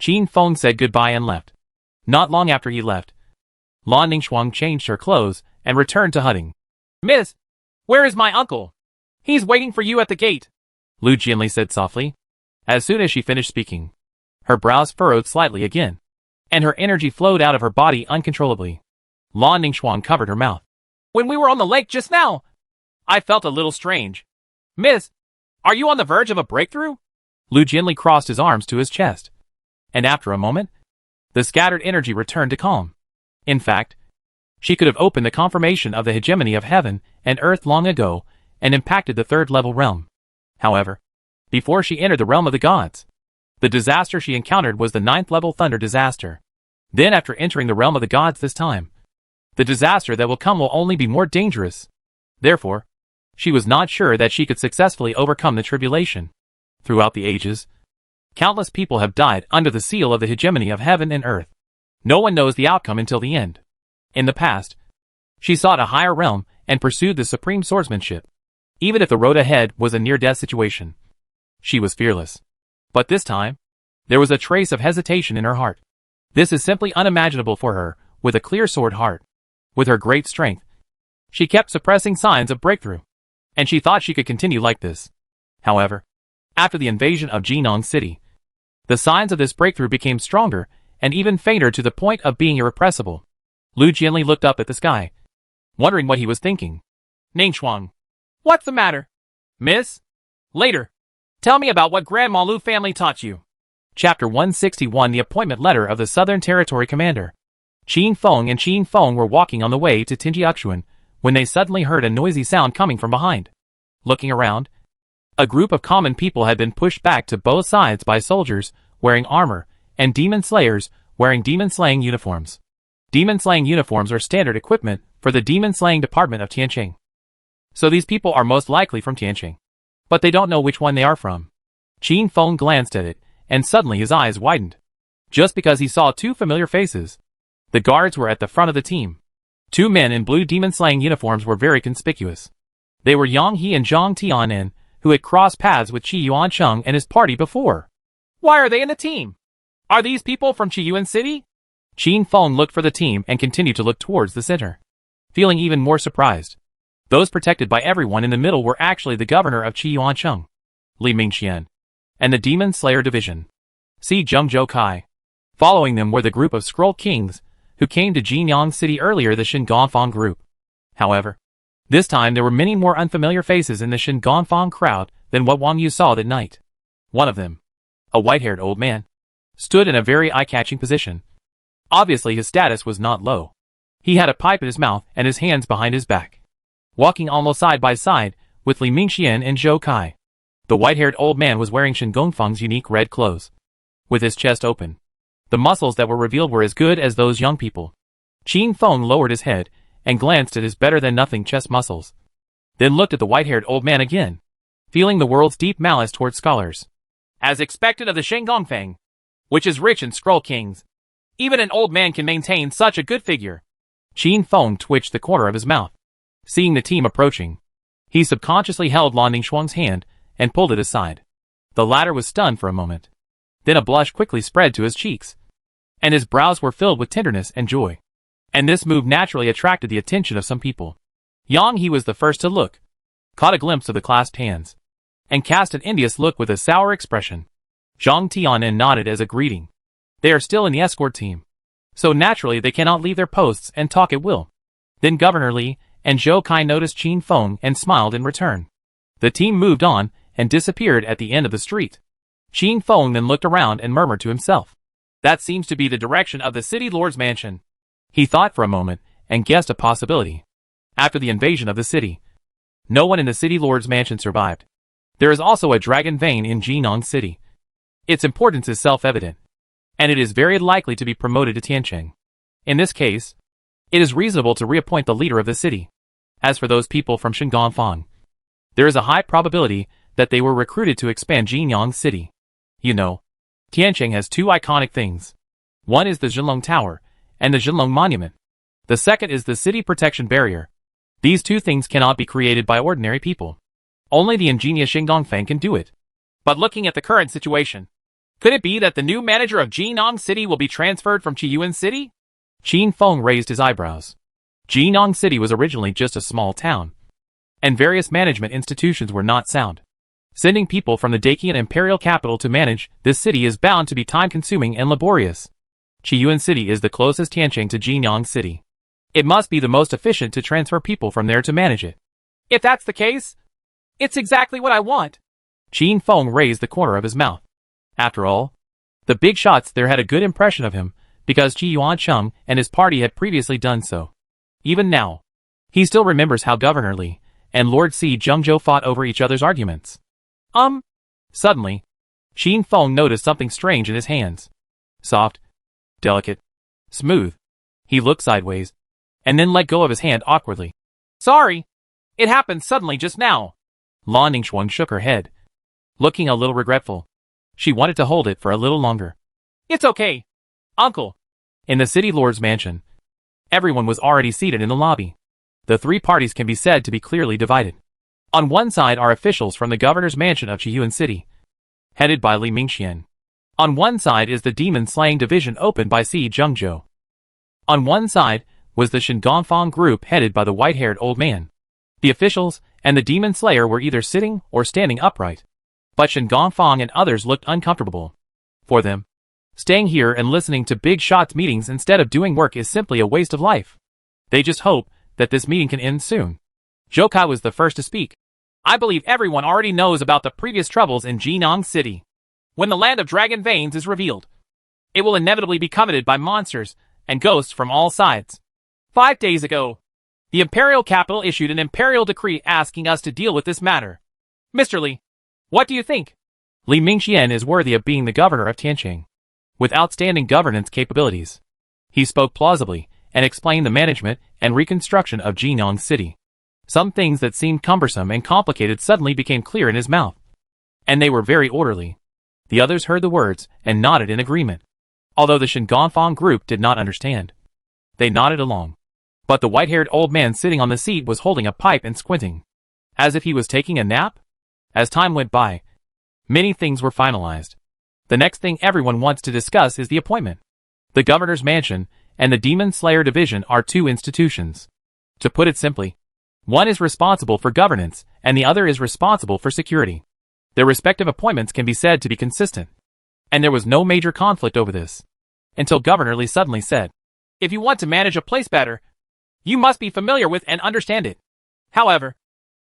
Qin Feng said goodbye and left. Not long after he left, Lan Ningxuang changed her clothes and returned to Hudding. Miss, where is my uncle? He's waiting for you at the gate, Lu Jianli said softly. As soon as she finished speaking, her brows furrowed slightly again, and her energy flowed out of her body uncontrollably. Lan Ningxuang covered her mouth. When we were on the lake just now, I felt a little strange. Miss, are you on the verge of a breakthrough? Lu Jianli crossed his arms to his chest, and after a moment, the scattered energy returned to calm. In fact, she could have opened the confirmation of the hegemony of heaven and earth long ago and impacted the 3rd level realm. However, before she entered the realm of the gods, the disaster she encountered was the 9th level thunder disaster. Then after entering the realm of the gods this time, the disaster that will come will only be more dangerous. Therefore, she was not sure that she could successfully overcome the tribulation. Throughout the ages, countless people have died under the seal of the hegemony of heaven and earth. No one knows the outcome until the end. In the past, she sought a higher realm and pursued the supreme swordsmanship. Even if the road ahead was a near-death situation, she was fearless. But this time, there was a trace of hesitation in her heart. This is simply unimaginable for her, with a clear sword heart. With her great strength, she kept suppressing signs of breakthrough, and she thought she could continue like this. However, after the invasion of Jinong City, the signs of this breakthrough became stronger and even fainter to the point of being irrepressible. Lu Jianli looked up at the sky, wondering what he was thinking. Ningxuang, what's the matter? Miss? Later. Tell me about what Grandma Lu family taught you. Chapter 161 The Appointment Letter of the Southern Territory Commander. Qin Feng and Qin Feng were walking on the way to Tinjiaxuan when they suddenly heard a noisy sound coming from behind. Looking around, a group of common people had been pushed back to both sides by soldiers wearing armor and demon slayers wearing demon-slaying uniforms. Demon-slaying uniforms are standard equipment for the demon-slaying department of Tianqing. So these people are most likely from Tianqing. But they don't know which one they are from. Qin Feng glanced at it, and suddenly his eyes widened. Just because he saw two familiar faces. The guards were at the front of the team. Two men in blue demon-slaying uniforms were very conspicuous. They were Yang He and Zhang Tianen, who had crossed paths with Qi Yuancheng and his party before. Why are they in the team? Are these people from Qiyuan City? Qin Feng looked for the team and continued to look towards the center, feeling even more surprised. Those protected by everyone in the middle were actually the governor of Qi Yuancheng, Li Mingqian, and the Demon Slayer Division, Si Zhengzhou Kai. Following them were the group of Scroll Kings, who came to Jinyang City earlier, the Shingonfang group. However, this time there were many more unfamiliar faces in the Shingonfang crowd than what Wang Yu saw that night. One of them, a white-haired old man, stood in a very eye-catching position. Obviously his status was not low. He had a pipe in his mouth and his hands behind his back, walking almost side by side with Li Mingqian and Zhou Kai. The white-haired old man was wearing Shingonfang's unique red clothes, with his chest open. The muscles that were revealed were as good as those young people. Qin Feng lowered his head and glanced at his better-than-nothing chest muscles, then looked at the white-haired old man again, feeling the world's deep malice toward scholars. As expected of the Shingonfang, which is rich in Scroll Kings, even an old man can maintain such a good figure. Qin Feng twitched the corner of his mouth. Seeing the team approaching, he subconsciously held Lan Ningxuang's hand and pulled it aside. The latter was stunned for a moment. Then a blush quickly spread to his cheeks, and his brows were filled with tenderness and joy. And this move naturally attracted the attention of some people. Yang He was the first to look, caught a glimpse of the clasped hands, and cast an envious look with a sour expression. Zhang Tianen nodded as a greeting. They are still in the escort team, so naturally they cannot leave their posts and talk at will. Then Governor Li and Zhou Kai noticed Qin Feng and smiled in return. The team moved on and disappeared at the end of the street. Qin Feng then looked around and murmured to himself. That seems to be the direction of the city lord's mansion. He thought for a moment and guessed a possibility. After the invasion of the city, no one in the city lord's mansion survived. There is also a dragon vein in Jinyang City. Its importance is self-evident, and it is very likely to be promoted to Tianqing. In this case, it is reasonable to reappoint the leader of the city. As for those people from Shingonfang, there is a high probability that they were recruited to expand Jinyang City. You know, Tianqing has two iconic things. One is the Jinlong Tower and the Jinlong Monument. The second is the City Protection Barrier. These two things cannot be created by ordinary people. Only the ingenious Shingonfang can do it. But looking at the current situation, could it be that the new manager of Jinyang City will be transferred from Qiyuan City? Qin Feng raised his eyebrows. Jinyang City was originally just a small town, and various management institutions were not sound. Sending people from the Dacian imperial capital to manage this city is bound to be time-consuming and laborious. Qiyuan City is the closest Tianqing to Jinyang City. It must be the most efficient to transfer people from there to manage it. If that's the case, it's exactly what I want. Qin Feng raised the corner of his mouth. After all, the big shots there had a good impression of him, because Qi Yuancheng and his party had previously done so. Even now, he still remembers how Governor Li and Lord Si Zhengzhou fought over each other's arguments. Suddenly, Qin Feng noticed something strange in his hands. Soft, delicate, smooth. He looked sideways, and then let go of his hand awkwardly. Sorry, it happened suddenly just now. Lan Ningxuang shook her head, looking a little regretful. She wanted to hold it for a little longer. It's okay, uncle. In the city lord's mansion, everyone was already seated in the lobby. The three parties can be said to be clearly divided. On one side are officials from the governor's mansion of Qiyuan City, headed by Li Mingqian. On one side is the demon-slaying division opened by Si Zhengzhou. On one side was the Shingonfang group headed by the white-haired old man. The officials and the demon slayer were either sitting or standing upright. But Shingonfang and others looked uncomfortable. For them, staying here and listening to big shots meetings instead of doing work is simply a waste of life. They just hope that this meeting can end soon. Zhou Kai was the first to speak. I believe everyone already knows about the previous troubles in Jinyang City. When the land of dragon veins is revealed, it will inevitably be coveted by monsters and ghosts from all sides. 5 days ago, the imperial capital issued an imperial decree asking us to deal with this matter. Mr. Li, what do you think? Li Mingxian is worthy of being the governor of Tianqing. With outstanding governance capabilities, he spoke plausibly and explained the management and reconstruction of Jinyang City. Some things that seemed cumbersome and complicated suddenly became clear in his mouth. And they were very orderly. The others heard the words and nodded in agreement. Although the Shingonfang group did not understand, they nodded along. But the white-haired old man sitting on the seat was holding a pipe and squinting, as if he was taking a nap. As time went by, many things were finalized. The next thing everyone wants to discuss is the appointment. The governor's mansion and the Demon Slayer Division are two institutions. To put it simply, one is responsible for governance and the other is responsible for security. Their respective appointments can be said to be consistent. And there was no major conflict over this. Until Governor Li suddenly said, "If you want to manage a place better, you must be familiar with and understand it. However,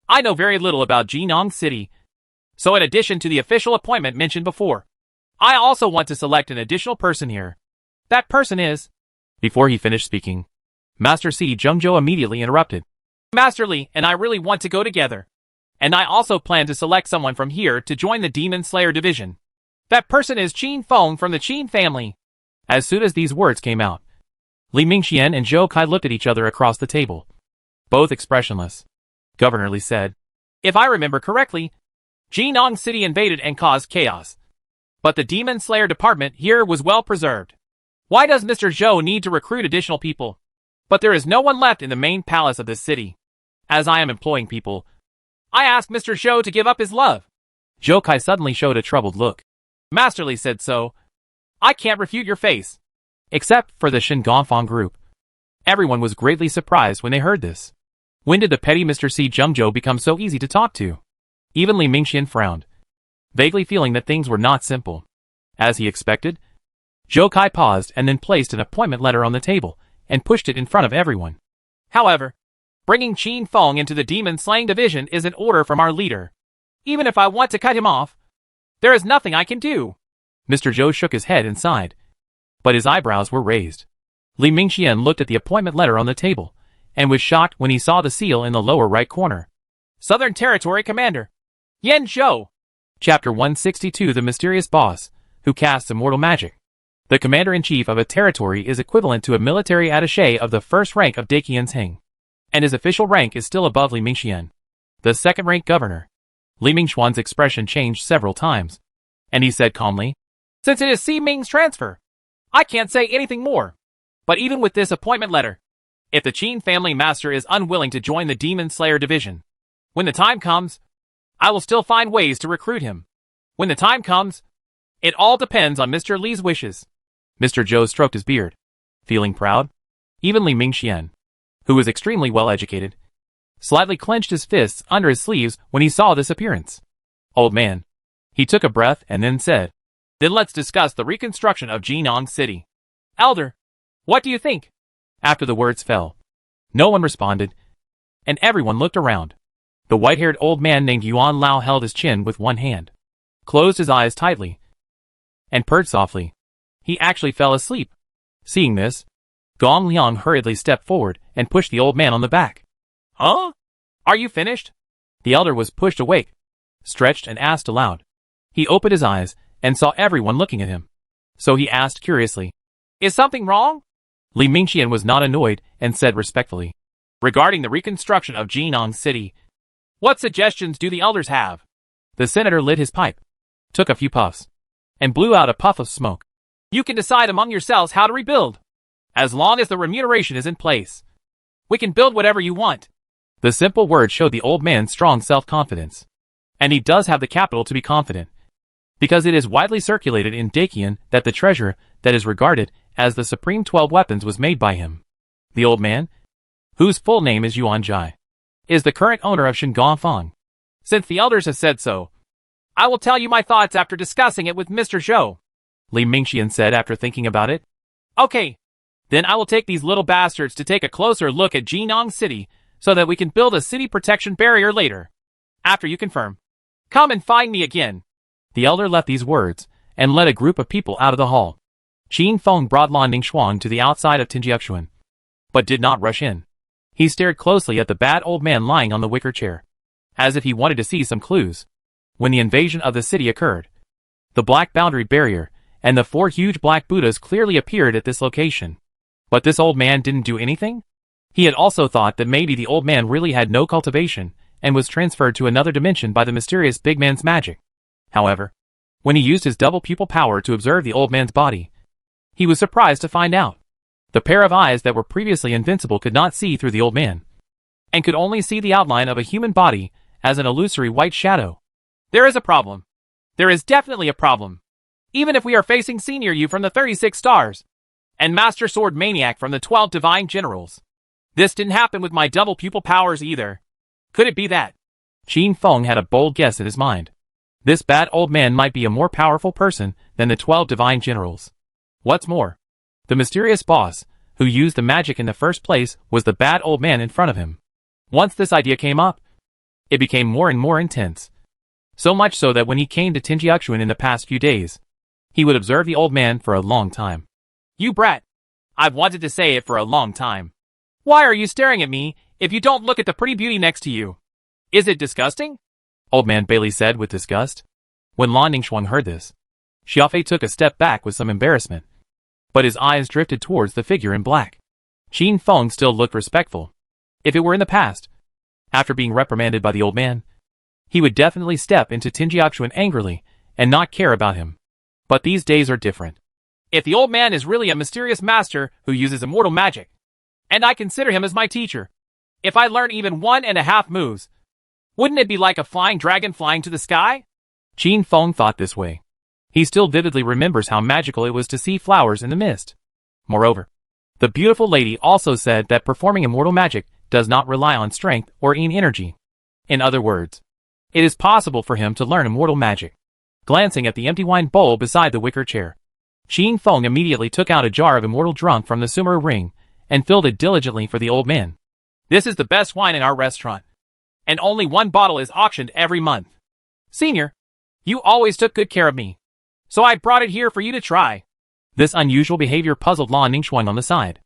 I know very little about Jinyang City. So in addition to the official appointment mentioned before, I also want to select an additional person here. That person is..." Before he finished speaking, Master Si Zhengzhou immediately interrupted. "Master Li and I really want to go together. And I also plan to select someone from here to join the Demon Slayer Division. That person is Qin Feng from the Qin family." As soon as these words came out, Li Mingxian and Zhou Kai looked at each other across the table, both expressionless. Governor Li said, "If I remember correctly, Jinyang City invaded and caused chaos. But the Demon Slayer department here was well preserved. Why does Mr. Zhou need to recruit additional people? But there is no one left in the main palace of this city. As I am employing people, I ask Mr. Zhou to give up his love." Zhou Kai suddenly showed a troubled look. "Master Li said so. I can't refute your face." Except for the Shingonfang group. Everyone was greatly surprised when they heard this. When did the petty Mr. Si Zhengzhou become so easy to talk to? Even Li Mingxian frowned, vaguely feeling that things were not simple. As he expected, Zhou Kai paused and then placed an appointment letter on the table and pushed it in front of everyone. "However, bringing Qin Feng into the Demon Slaying Division is an order from our leader. Even if I want to cut him off, there is nothing I can do." Mr. Zhou shook his head and sighed, but his eyebrows were raised. Li Mingxian looked at the appointment letter on the table and was shocked when he saw the seal in the lower right corner. "Southern Territory Commander, Yan Zhou." Chapter 162 The Mysterious Boss, Who Casts Immortal Magic. The commander-in-chief of a territory is equivalent to a military attaché of the first rank of Daqian's Hing, and his official rank is still above Li Mingxian, the second-rank governor. Li Mingxuan's expression changed several times, and he said calmly, "Since it is Si Ming's transfer, I can't say anything more. But even with this appointment letter, if the Qin family master is unwilling to join the Demon Slayer Division, when the time comes, I will still find ways to recruit him. When the time comes, it all depends on Mr. Li's wishes." Mr. Zhou stroked his beard, feeling proud. Even Li Mingxian, who was extremely well educated, slightly clenched his fists under his sleeves when he saw this appearance. "Old man." He took a breath and then said, "Then let's discuss the reconstruction of Jinyang City. Elder, what do you think?" After the words fell, no one responded, and everyone looked around. The white-haired old man named Yuan Lao held his chin with one hand, closed his eyes tightly, and purred softly. He actually fell asleep. Seeing this, Gong Liang hurriedly stepped forward and pushed the old man on the back. "Huh? Are you finished?" The elder was pushed awake, stretched and asked aloud. He opened his eyes and saw everyone looking at him. So he asked curiously, "Is something wrong?" Li Mingxian was not annoyed and said respectfully, "Regarding the reconstruction of Jinyang City, what suggestions do the elders have?" The senator lit his pipe, took a few puffs, and blew out a puff of smoke. "You can decide among yourselves how to rebuild. As long as the remuneration is in place, we can build whatever you want." The simple words showed the old man's strong self-confidence. And he does have the capital to be confident, because it is widely circulated in Daqian that the treasure that is regarded as the Supreme 12 Weapons was made by him. The old man, whose full name is Yuan Jai, is the current owner of Shingonfang. "Since the elders have said so, I will tell you my thoughts after discussing it with Mr. Zhou," Li Mingxian said after thinking about it. "Okay, then I will take these little bastards to take a closer look at Jinyang City so that we can build a city protection barrier later. After you confirm, come and find me again." The elder left these words and led a group of people out of the hall. Qin Feng brought Lan Ningxuang to the outside of Tinjiaxuan, but did not rush in. He stared closely at the bad old man lying on the wicker chair, as if he wanted to see some clues. When the invasion of the city occurred, the black boundary barrier and the 4 huge black Buddhas clearly appeared at this location. But this old man didn't do anything? He had also thought that maybe the old man really had no cultivation and was transferred to another dimension by the mysterious big man's magic. However, when he used his double pupil power to observe the old man's body, he was surprised to find out the pair of eyes that were previously invincible could not see through the old man, and could only see the outline of a human body as an illusory white shadow. There is a problem. There is definitely a problem. Even if we are facing Senior Yu from the 36 Stars, and Master Sword Maniac from the 12 Divine Generals. This didn't happen with my double pupil powers either. Could it be that? Qin Feng had a bold guess in his mind. This bad old man might be a more powerful person than the 12 Divine Generals. What's more, the mysterious boss, who used the magic in the first place, was the bad old man in front of him. Once this idea came up, it became more and more intense. So much so that when he came to Tinjiaxuan in the past few days, he would observe the old man for a long time. You brat! I've wanted to say it for a long time. Why are you staring at me if you don't look at the pretty beauty next to you? Is it disgusting? Old man Bailey said with disgust. When Lan Ningxuang heard this, Xiaofei took a step back with some embarrassment, but his eyes drifted towards the figure in black. Qin Feng still looked respectful. If it were in the past, after being reprimanded by the old man, he would definitely step into Tinjiaxuan angrily and not care about him. But these days are different. If the old man is really a mysterious master who uses immortal magic, and I consider him as my teacher, if I learn even 1.5 moves, wouldn't it be like a flying dragon flying to the sky? Qin Feng thought this way. He still vividly remembers how magical it was to see flowers in the mist. Moreover, the beautiful lady also said that performing immortal magic does not rely on strength or energy. In other words, it is possible for him to learn immortal magic. Glancing at the empty wine bowl beside the wicker chair, Qin Feng immediately took out a jar of immortal drunk from the Sumeru ring and filled it diligently for the old man. This is the best wine in our restaurant, and only 1 bottle is auctioned every month. Senior, you always took good care of me, so I brought it here for you to try. This unusual behavior puzzled Lan Ningxuang on the side.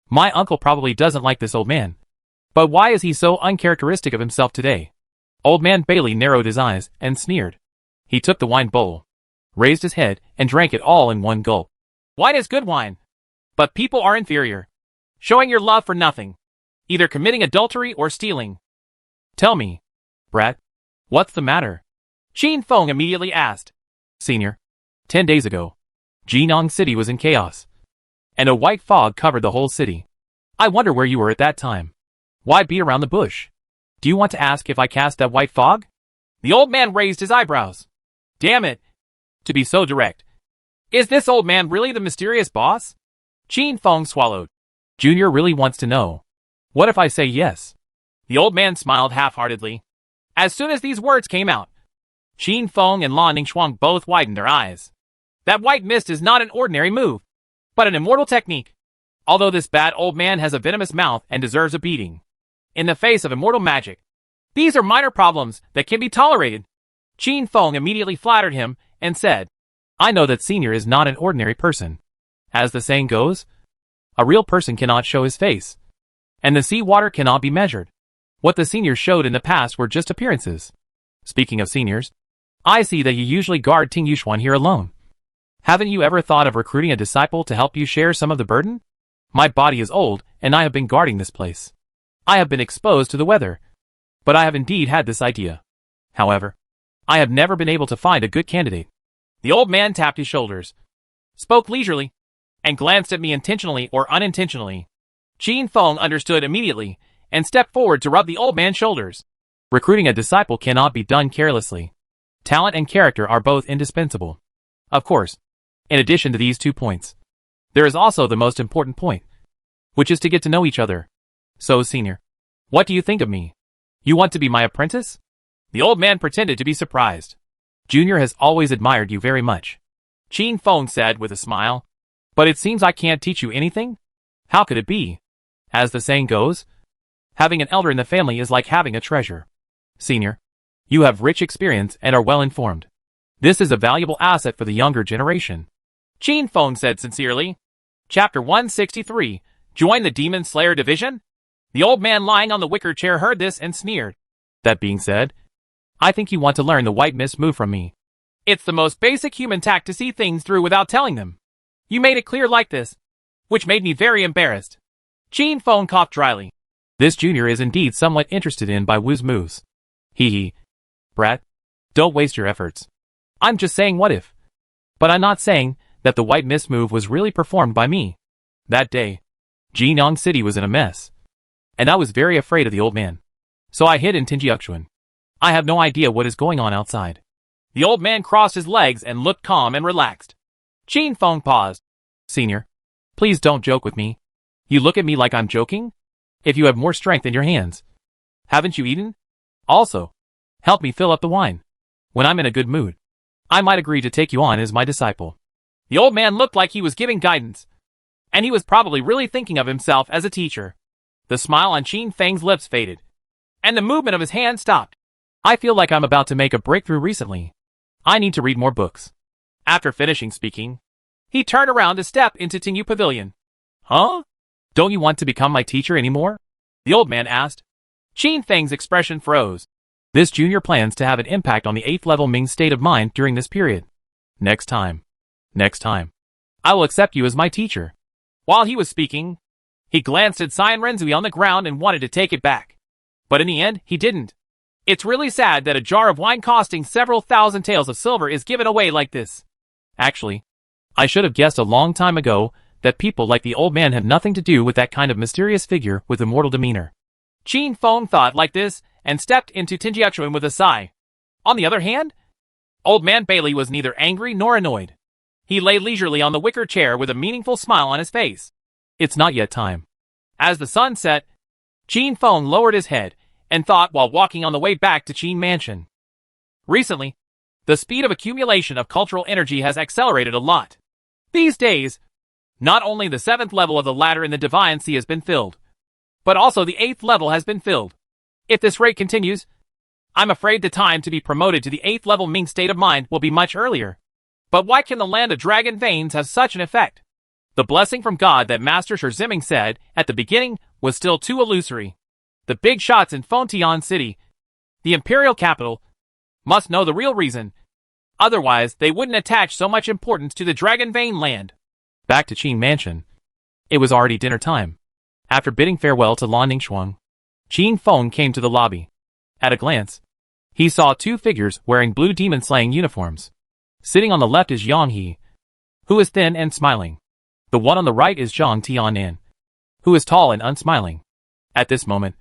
My uncle probably doesn't like this old man. But why is he so uncharacteristic of himself today? Old man Bailey narrowed his eyes and sneered. He took the wine bowl, raised his head, and drank it all in one gulp. Wine is good wine, but people are inferior, showing your love for nothing, either committing adultery or stealing. Tell me, brat, what's the matter? Qin Feng immediately asked. Senior, 10 days ago, Jinong City was in chaos, and a white fog covered the whole city. I wonder where you were at that time. Why beat around the bush? Do you want to ask if I cast that white fog? The old man raised his eyebrows. Damn it! To be so direct. Is this old man really the mysterious boss? Qin Feng swallowed. Junior really wants to know. What if I say yes? The old man smiled half-heartedly. As soon as these words came out, Qin Feng and Lan Ningxuang both widened their eyes. That white mist is not an ordinary move, but an immortal technique. Although this bad old man has a venomous mouth and deserves a beating in the face of immortal magic, these are minor problems that can be tolerated. Qin Feng immediately flattered him and said, I know that Senior is not an ordinary person. As the saying goes, a real person cannot show his face, and the sea water cannot be measured. What the seniors showed in the past were just appearances. Speaking of seniors, I see that you usually guard Tingyuan here alone. Haven't you ever thought of recruiting a disciple to help you share some of the burden? My body is old, and I have been guarding this place. I have been exposed to the weather, but I have indeed had this idea. However, I have never been able to find a good candidate. The old man tapped his shoulders, spoke leisurely, and glanced at me intentionally or unintentionally. Qin Feng understood immediately and stepped forward to rub the old man's shoulders. Recruiting a disciple cannot be done carelessly. Talent and character are both indispensable. Of course, in addition to these 2 points, there is also the most important point, which is to get to know each other. So, Senior, what do you think of me? You want to be my apprentice? The old man pretended to be surprised. Junior has always admired you very much, Qin Feng said with a smile. But it seems I can't teach you anything? How could it be? As the saying goes, having an elder in the family is like having a treasure. Senior, you have rich experience and are well informed. This is a valuable asset for the younger generation. Qin Feng said sincerely. Chapter 163. Join the Demon Slayer Division? The old man lying on the wicker chair heard this and sneered. That being said, I think you want to learn the white mist move from me. It's the most basic human tact to see things through without telling them. You made it clear like this, which made me very embarrassed. Qin Feng coughed dryly. This junior is indeed somewhat interested in by Wu's moves. Hee hee. Brat, don't waste your efforts. I'm just saying what if. But I'm not saying that the white mist move was really performed by me. That day, Jinyang City was in a mess. And I was very afraid of the old man. So I hid in Tinjiuquan. I have no idea what is going on outside. The old man crossed his legs and looked calm and relaxed. Qin Feng paused. Senior, please don't joke with me. You look at me like I'm joking? If you have more strength in your hands. Haven't you eaten? Also, help me fill up the wine. When I'm in a good mood, I might agree to take you on as my disciple. The old man looked like he was giving guidance. And he was probably really thinking of himself as a teacher. The smile on Qin Feng's lips faded. And the movement of his hand stopped. I feel like I'm about to make a breakthrough recently. I need to read more books. After finishing speaking, he turned around to step into Tingyu Pavilion. Huh? Don't you want to become my teacher anymore? The old man asked. Qin Feng's expression froze. This junior plans to have an impact on the 8th level Ming's state of mind during this period. Next time, I will accept you as my teacher. While he was speaking, he glanced at Cyan Renzui on the ground and wanted to take it back. But in the end, he didn't. It's really sad that a jar of wine costing several thousand taels of silver is given away like this. Actually, I should have guessed a long time ago that people like the old man have nothing to do with that kind of mysterious figure with immortal demeanor. Qin Feng thought like this and stepped into Tinjiuquan with a sigh. On the other hand, Old Man Bailey was neither angry nor annoyed. He lay leisurely on the wicker chair with a meaningful smile on his face. It's not yet time. As the sun set, Qin Feng lowered his head and thought while walking on the way back to Qin Mansion. Recently, the speed of accumulation of cultural energy has accelerated a lot. These days, not only the 7th level of the ladder in the Divine Sea has been filled, but also the 8th level has been filled. If this rate continues, I'm afraid the time to be promoted to the 8th level Ming state of mind will be much earlier. But why can the land of dragon veins have such an effect? The blessing from God that Master Shirziming said at the beginning was still too illusory. The big shots in Fontian City, the imperial capital, must know the real reason. Otherwise, they wouldn't attach so much importance to the dragon vein land. Back to Qin Mansion. It was already dinner time. After bidding farewell to Lan Ningxuang, Qin Feng came to the lobby. At a glance, he saw 2 figures wearing blue demon-slaying uniforms. Sitting on the left is Yang He, who is thin and smiling. The one on the right is Zhang Tianan, who is tall and unsmiling. At this moment,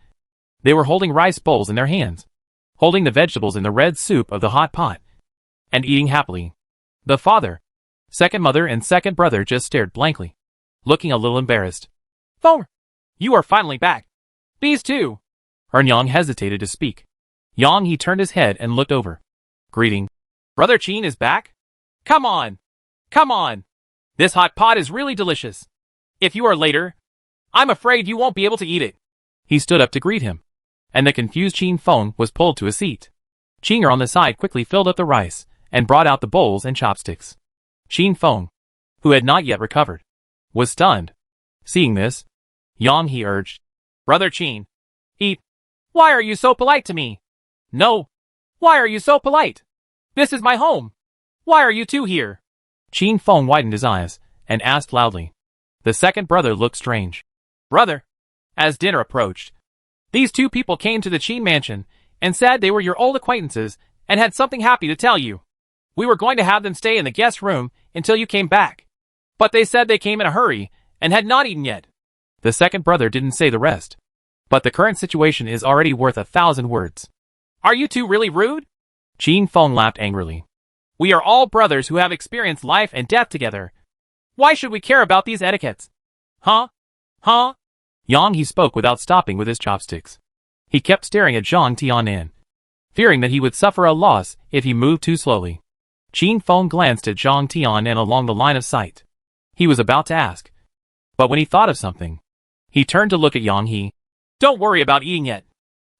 they were holding rice bowls in their hands, holding the vegetables in the red soup of the hot pot, and eating happily. The father, second mother and second brother just stared blankly, looking a little embarrassed. Feng, you are finally back. These two. Yang hesitated to speak. Yang He turned his head and looked over. Greeting. Brother Qin is back? Come on. Come on. This hot pot is really delicious. If you are later, I'm afraid you won't be able to eat it. He stood up to greet him, and the confused Qin Feng was pulled to a seat. Qinger on the side quickly filled up the rice and brought out the bowls and chopsticks. Qin Feng, who had not yet recovered, was stunned. Seeing this, Yang He urged, Brother Qin, eat. Why are you so polite to me? No. Why are you so polite? This is my home. Why are you two here? Qin Feng widened his eyes and asked loudly. The second brother looked strange. Brother, as dinner approached, these 2 people came to the Qin Mansion and said they were your old acquaintances and had something happy to tell you. We were going to have them stay in the guest room until you came back. But they said they came in a hurry and had not eaten yet. The second brother didn't say the rest. But the current situation is already worth 1,000 words. Are you two really rude? Qin Feng laughed angrily. We are all brothers who have experienced life and death together. Why should we care about these etiquettes? Huh? Huh? Yang He spoke without stopping with his chopsticks. He kept staring at Zhang Tianan, fearing that he would suffer a loss if he moved too slowly. Qin Feng glanced at Zhang Tianan along the line of sight. He was about to ask, but when he thought of something, he turned to look at Yang He. Don't worry about eating yet.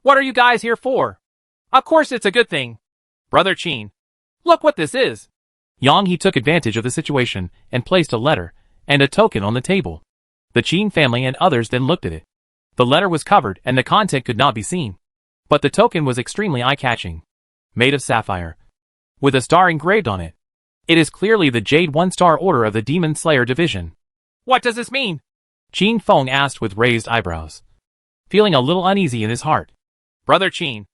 What are you guys here for? Of course it's a good thing. Brother Qin, look what this is. Yang He took advantage of the situation and placed a letter and a token on the table. The Qin family and others then looked at it. The letter was covered and the content could not be seen. But the token was extremely eye-catching. Made of sapphire. With a star engraved on it. It is clearly the Jade One-Star Order of the Demon Slayer Division. What does this mean? Qin Feng asked with raised eyebrows, feeling a little uneasy in his heart. Brother Qin,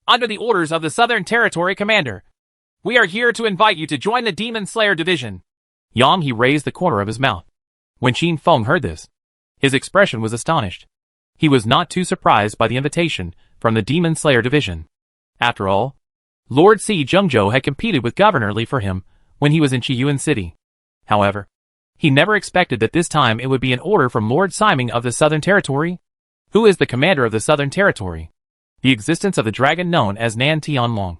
under the orders of the Southern Territory Commander, we are here to invite you to join the Demon Slayer Division. Yang He raised the corner of his mouth. When Qin Feng heard this, his expression was astonished. He was not too surprised by the invitation from the Demon Slayer Division. After all, Lord Si Zhengzhou had competed with Governor Li for him when he was in Qiyuan City. However, he never expected that this time it would be an order from Lord Simon of the Southern Territory. Who is the commander of the Southern Territory? The existence of the dragon known as Nan Tianlong.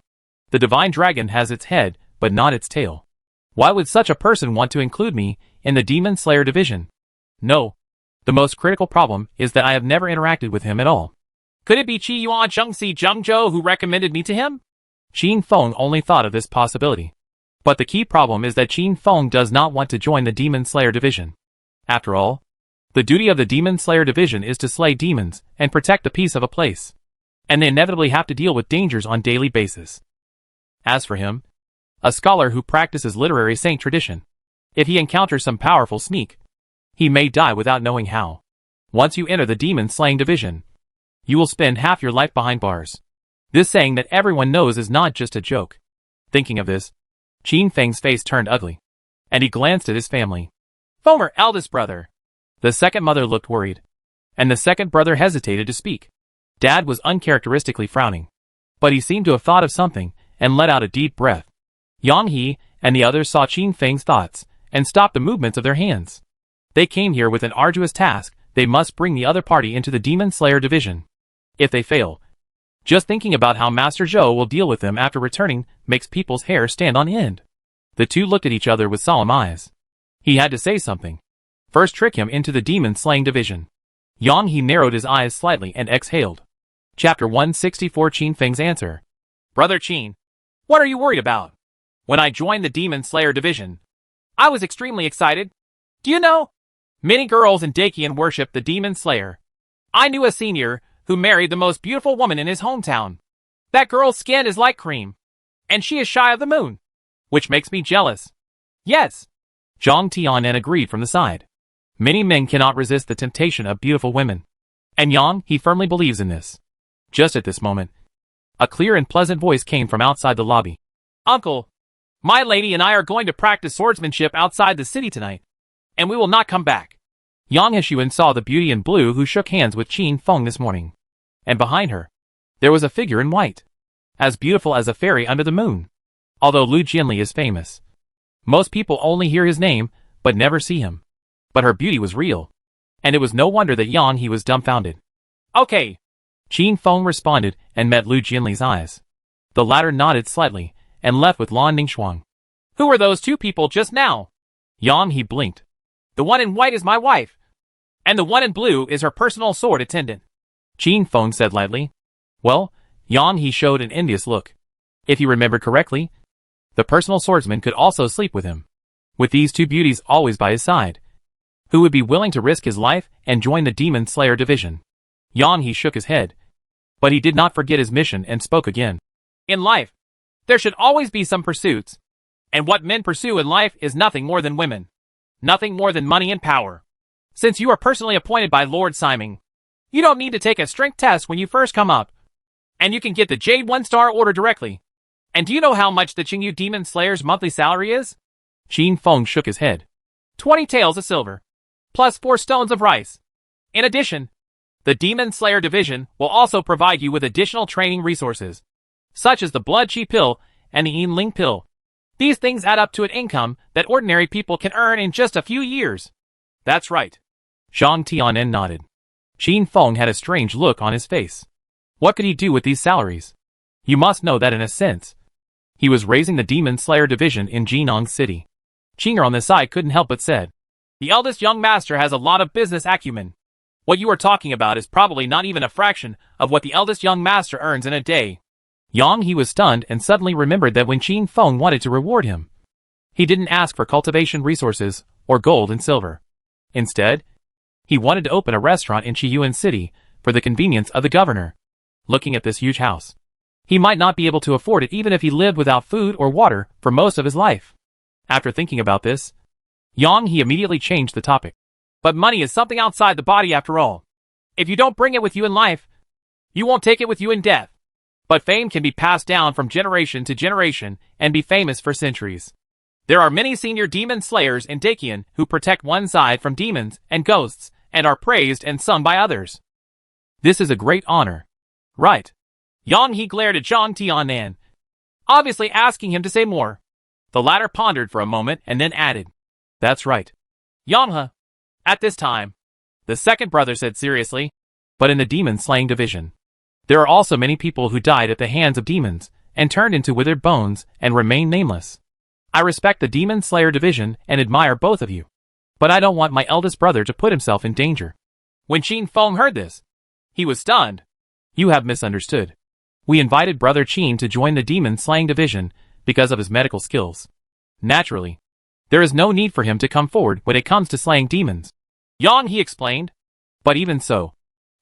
The divine dragon has its head, but not its tail. Why would such a person want to include me in the Demon Slayer Division? No. The most critical problem is that I have never interacted with him at all. Could it be Qiyuan Si Zhengzhou who recommended me to him? Qin Feng only thought of this possibility. But the key problem is that Qin Feng does not want to join the Demon Slayer Division. After all, the duty of the Demon Slayer Division is to slay demons and protect the peace of a place. And they inevitably have to deal with dangers on a daily basis. As for him, a scholar who practices literary saint tradition, if he encounters some powerful sneak, he may die without knowing how. Once you enter the Demon Slaying Division, you will spend half your life behind bars. This saying that everyone knows is not just a joke. Thinking of this, Qin Feng's face turned ugly, and he glanced at his family. Former eldest brother. The second mother looked worried, and the second brother hesitated to speak. Dad was uncharacteristically frowning, but he seemed to have thought of something and let out a deep breath. Yang He and the others saw Qin Feng's thoughts and stopped the movements of their hands. They came here with an arduous task. They must bring the other party into the Demon Slayer Division. If they fail, just thinking about how Master Zhou will deal with them after returning makes people's hair stand on end. The two looked at each other with solemn eyes. He had to say something. First trick him into the Demon Slaying Division. Yang He narrowed his eyes slightly and exhaled. Chapter 164 Qin Feng's Answer. Brother Qin, what are you worried about? When I joined the Demon Slayer Division, I was extremely excited. Do you know? Many girls in Dakian worship the Demon Slayer. I knew a senior who married the most beautiful woman in his hometown. That girl's skin is like cream, and she is shy of the moon, which makes me jealous. Yes. Zhang Tianen agreed from the side. Many men cannot resist the temptation of beautiful women. And Yang He firmly believes in this. Just at this moment, a clear and pleasant voice came from outside the lobby. Uncle, my lady and I are going to practice swordsmanship outside the city tonight, and we will not come back. Yang Heshuan saw the beauty in blue who shook hands with Qin Feng this morning. And behind her, there was a figure in white, as beautiful as a fairy under the moon. Although Lu Jianli is famous, most people only hear his name, but never see him. But her beauty was real, and it was no wonder that Yang He was dumbfounded. Okay. Qin Feng responded and met Lu Jianli's eyes. The latter nodded slightly, and left with Lan Ningxuang. Who were those two people just now? Yang He blinked. The one in white is my wife, and the one in blue is her personal sword attendant. Qin Feng said lightly. Well, Yang He showed an envious look. If he remembered correctly, the personal swordsman could also sleep with him. With these two beauties always by his side, who would be willing to risk his life and join the Demon Slayer Division? Yang He shook his head, but he did not forget his mission and spoke again. In life, there should always be some pursuits, and what men pursue in life is nothing more than women. Nothing more than money and power. Since you are personally appointed by Lord Simon, you don't need to take a strength test when you first come up, and you can get the Jade One-Star Order directly. And do you know how much the Qingyu Demon Slayer's monthly salary is? Qin Feng shook his head. 20 taels of silver, plus 4 stones of rice. In addition, the Demon Slayer Division will also provide you with additional training resources, such as the Blood Chi Pill and the Yin Ling Pill. These things add up to an income that ordinary people can earn in just a few years. That's right. Zhang Tianen nodded. Qin Feng had a strange look on his face. What could he do with these salaries? You must know that in a sense, he was raising the Demon Slayer Division in Jinan City. Qinger on the side couldn't help but said, the eldest young master has a lot of business acumen. What you are talking about is probably not even a fraction of what the eldest young master earns in a day. Yang He was stunned and suddenly remembered that when Qin Feng wanted to reward him, He didn't ask for cultivation resources or gold and silver. Instead, he wanted to open a restaurant in Chiyuan City for the convenience of the governor. Looking at this huge house, he might not be able to afford it even if he lived without food or water for most of his life. After thinking about this, Yang He immediately changed the topic. But money is something outside the body after all. If you don't bring it with you in life, you won't take it with you in death. But fame can be passed down from generation to generation and be famous for centuries. There are many senior demon slayers in Dakian who protect one side from demons and ghosts and are praised and sung by others. This is a great honor. Right. Yang He glared at Zhang Tianan, obviously asking him to say more. The latter pondered for a moment and then added, "That's right. Yang He." At this time, the second brother said seriously, "But in the demon-slaying division, there are also many people who died at the hands of demons and turned into withered bones and remain nameless. I respect the Demon Slayer division and admire both of you, but I don't want my eldest brother to put himself in danger." When Qin Feng heard this, he was stunned. "You have misunderstood. We invited Brother Qin to join the demon-slaying division because of his medical skills. Naturally, there is no need for him to come forward when it comes to slaying demons." Yang He explained. "But even so,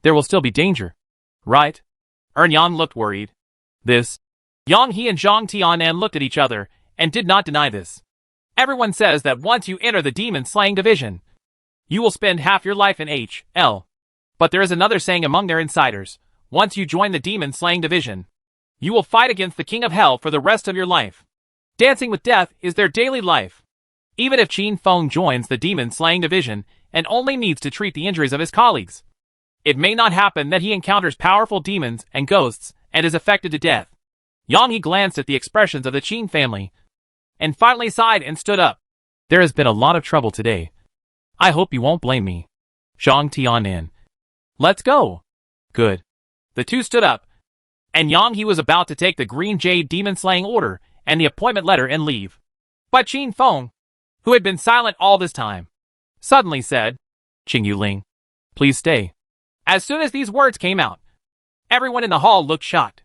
there will still be danger, right?" Yang looked worried. Yang He and Zhang Tianan looked at each other and did not deny this. Everyone says that once you enter the demon-slaying division, you will spend half your life in HL. But there is another saying among their insiders: once you join the demon-slaying division, you will fight against the King of Hell for the rest of your life. Dancing with death is their daily life. Even if Qin Feng joins the demon-slaying division and only needs to treat the injuries of his colleagues, it may not happen that he encounters powerful demons and ghosts and is affected to death. Yang He glanced at the expressions of the Qin family and finally sighed and stood up. "There has been a lot of trouble today. I hope you won't blame me. Zhang Tianan. Let's go." "Good." The two stood up, and Yang He was about to take the Green Jade demon-slaying order and the appointment letter and leave. But Qin Feng, who had been silent all this time, suddenly said, "Qing Yuling, please stay." As soon as these words came out, everyone in the hall looked shocked.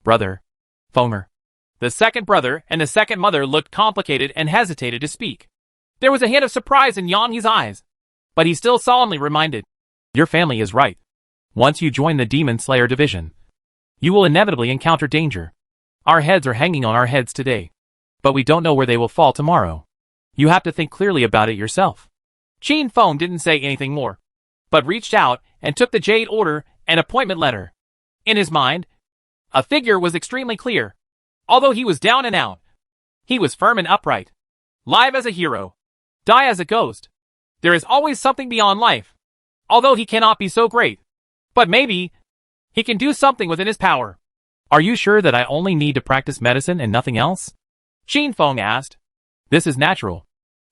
"Brother Fenger." The second brother and the second mother looked complicated and hesitated to speak. There was a hint of surprise in Yang He's eyes, but he still solemnly reminded, "Your family is right. Once you join the Demon Slayer division, you will inevitably encounter danger. Our heads are hanging on our heads today, but we don't know where they will fall tomorrow. You have to think clearly about it yourself." Qin Feng didn't say anything more, but reached out and took the Jade Order and appointment letter. In his mind, a figure was extremely clear. Although he was down and out, he was firm and upright. Live as a hero, die as a ghost. There is always something beyond life. Although he cannot be so great, but maybe he can do something within his power. "Are you sure that I only need to practice medicine and nothing else?" Qin Feng asked. "This is natural."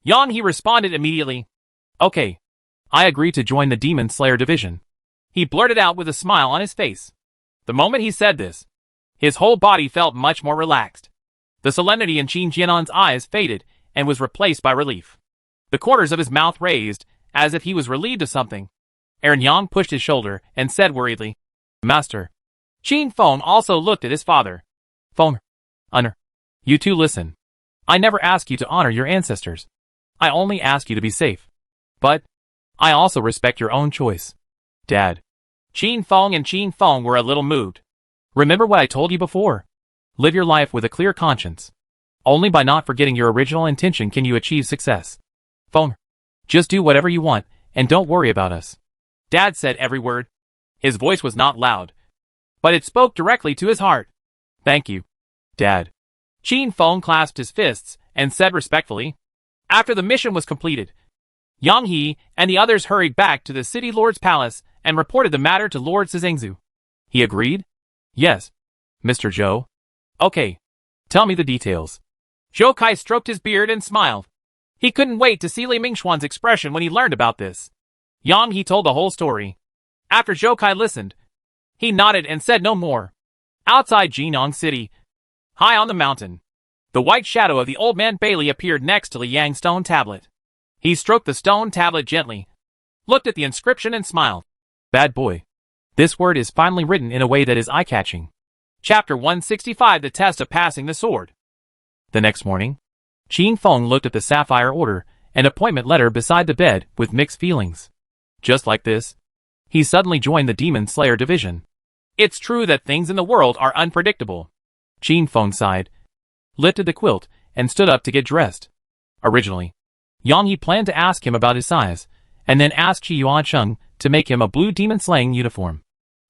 Yang He responded immediately. "Okay. I agree to join the Demon Slayer division." He blurted out with a smile on his face. The moment he said this, his whole body felt much more relaxed. The solemnity in Qin Jianan's eyes faded and was replaced by relief. The corners of his mouth raised, as if he was relieved of something. Yang pushed his shoulder and said worriedly, "Master." Qin Feng also looked at his father. "Fenger, honor. You two listen. I never ask you to honor your ancestors. I only ask you to be safe. But I also respect your own choice." "Dad." Qin Feng and Qin Feng were a little moved. "Remember what I told you before. Live your life with a clear conscience. Only by not forgetting your original intention can you achieve success. Fenger, just do whatever you want and don't worry about us." Dad said every word. His voice was not loud, but it spoke directly to his heart. "Thank you, Dad." Qin Feng clasped his fists and said respectfully. After the mission was completed, Yang He and the others hurried back to the city lord's palace and reported the matter to Lord Szengzu. He agreed? "Yes, Mr. Zhou." "Okay. Tell me the details." Zhou Kai stroked his beard and smiled. He couldn't wait to see Li Mingxuan's expression when he learned about this. Yang He told the whole story. After Zhou Kai listened, he nodded and said no more. Outside Jinyang City, high on the mountain, the white shadow of the old man Bailey appeared next to Liang's stone tablet. He stroked the stone tablet gently, looked at the inscription and smiled. "Bad boy. This word is finally written in a way that is eye-catching." Chapter 165: The Test of Passing the Sword. The next morning, Qin Feng looked at the sapphire order and appointment letter beside the bed with mixed feelings. Just like this, he suddenly joined the Demon Slayer division. It's true that things in the world are unpredictable. Qin Feng sighed, lifted the quilt, and stood up to get dressed. Originally, Yang Yi planned to ask him about his size, and then ask Qi Yuancheng to make him a blue demon-slaying uniform.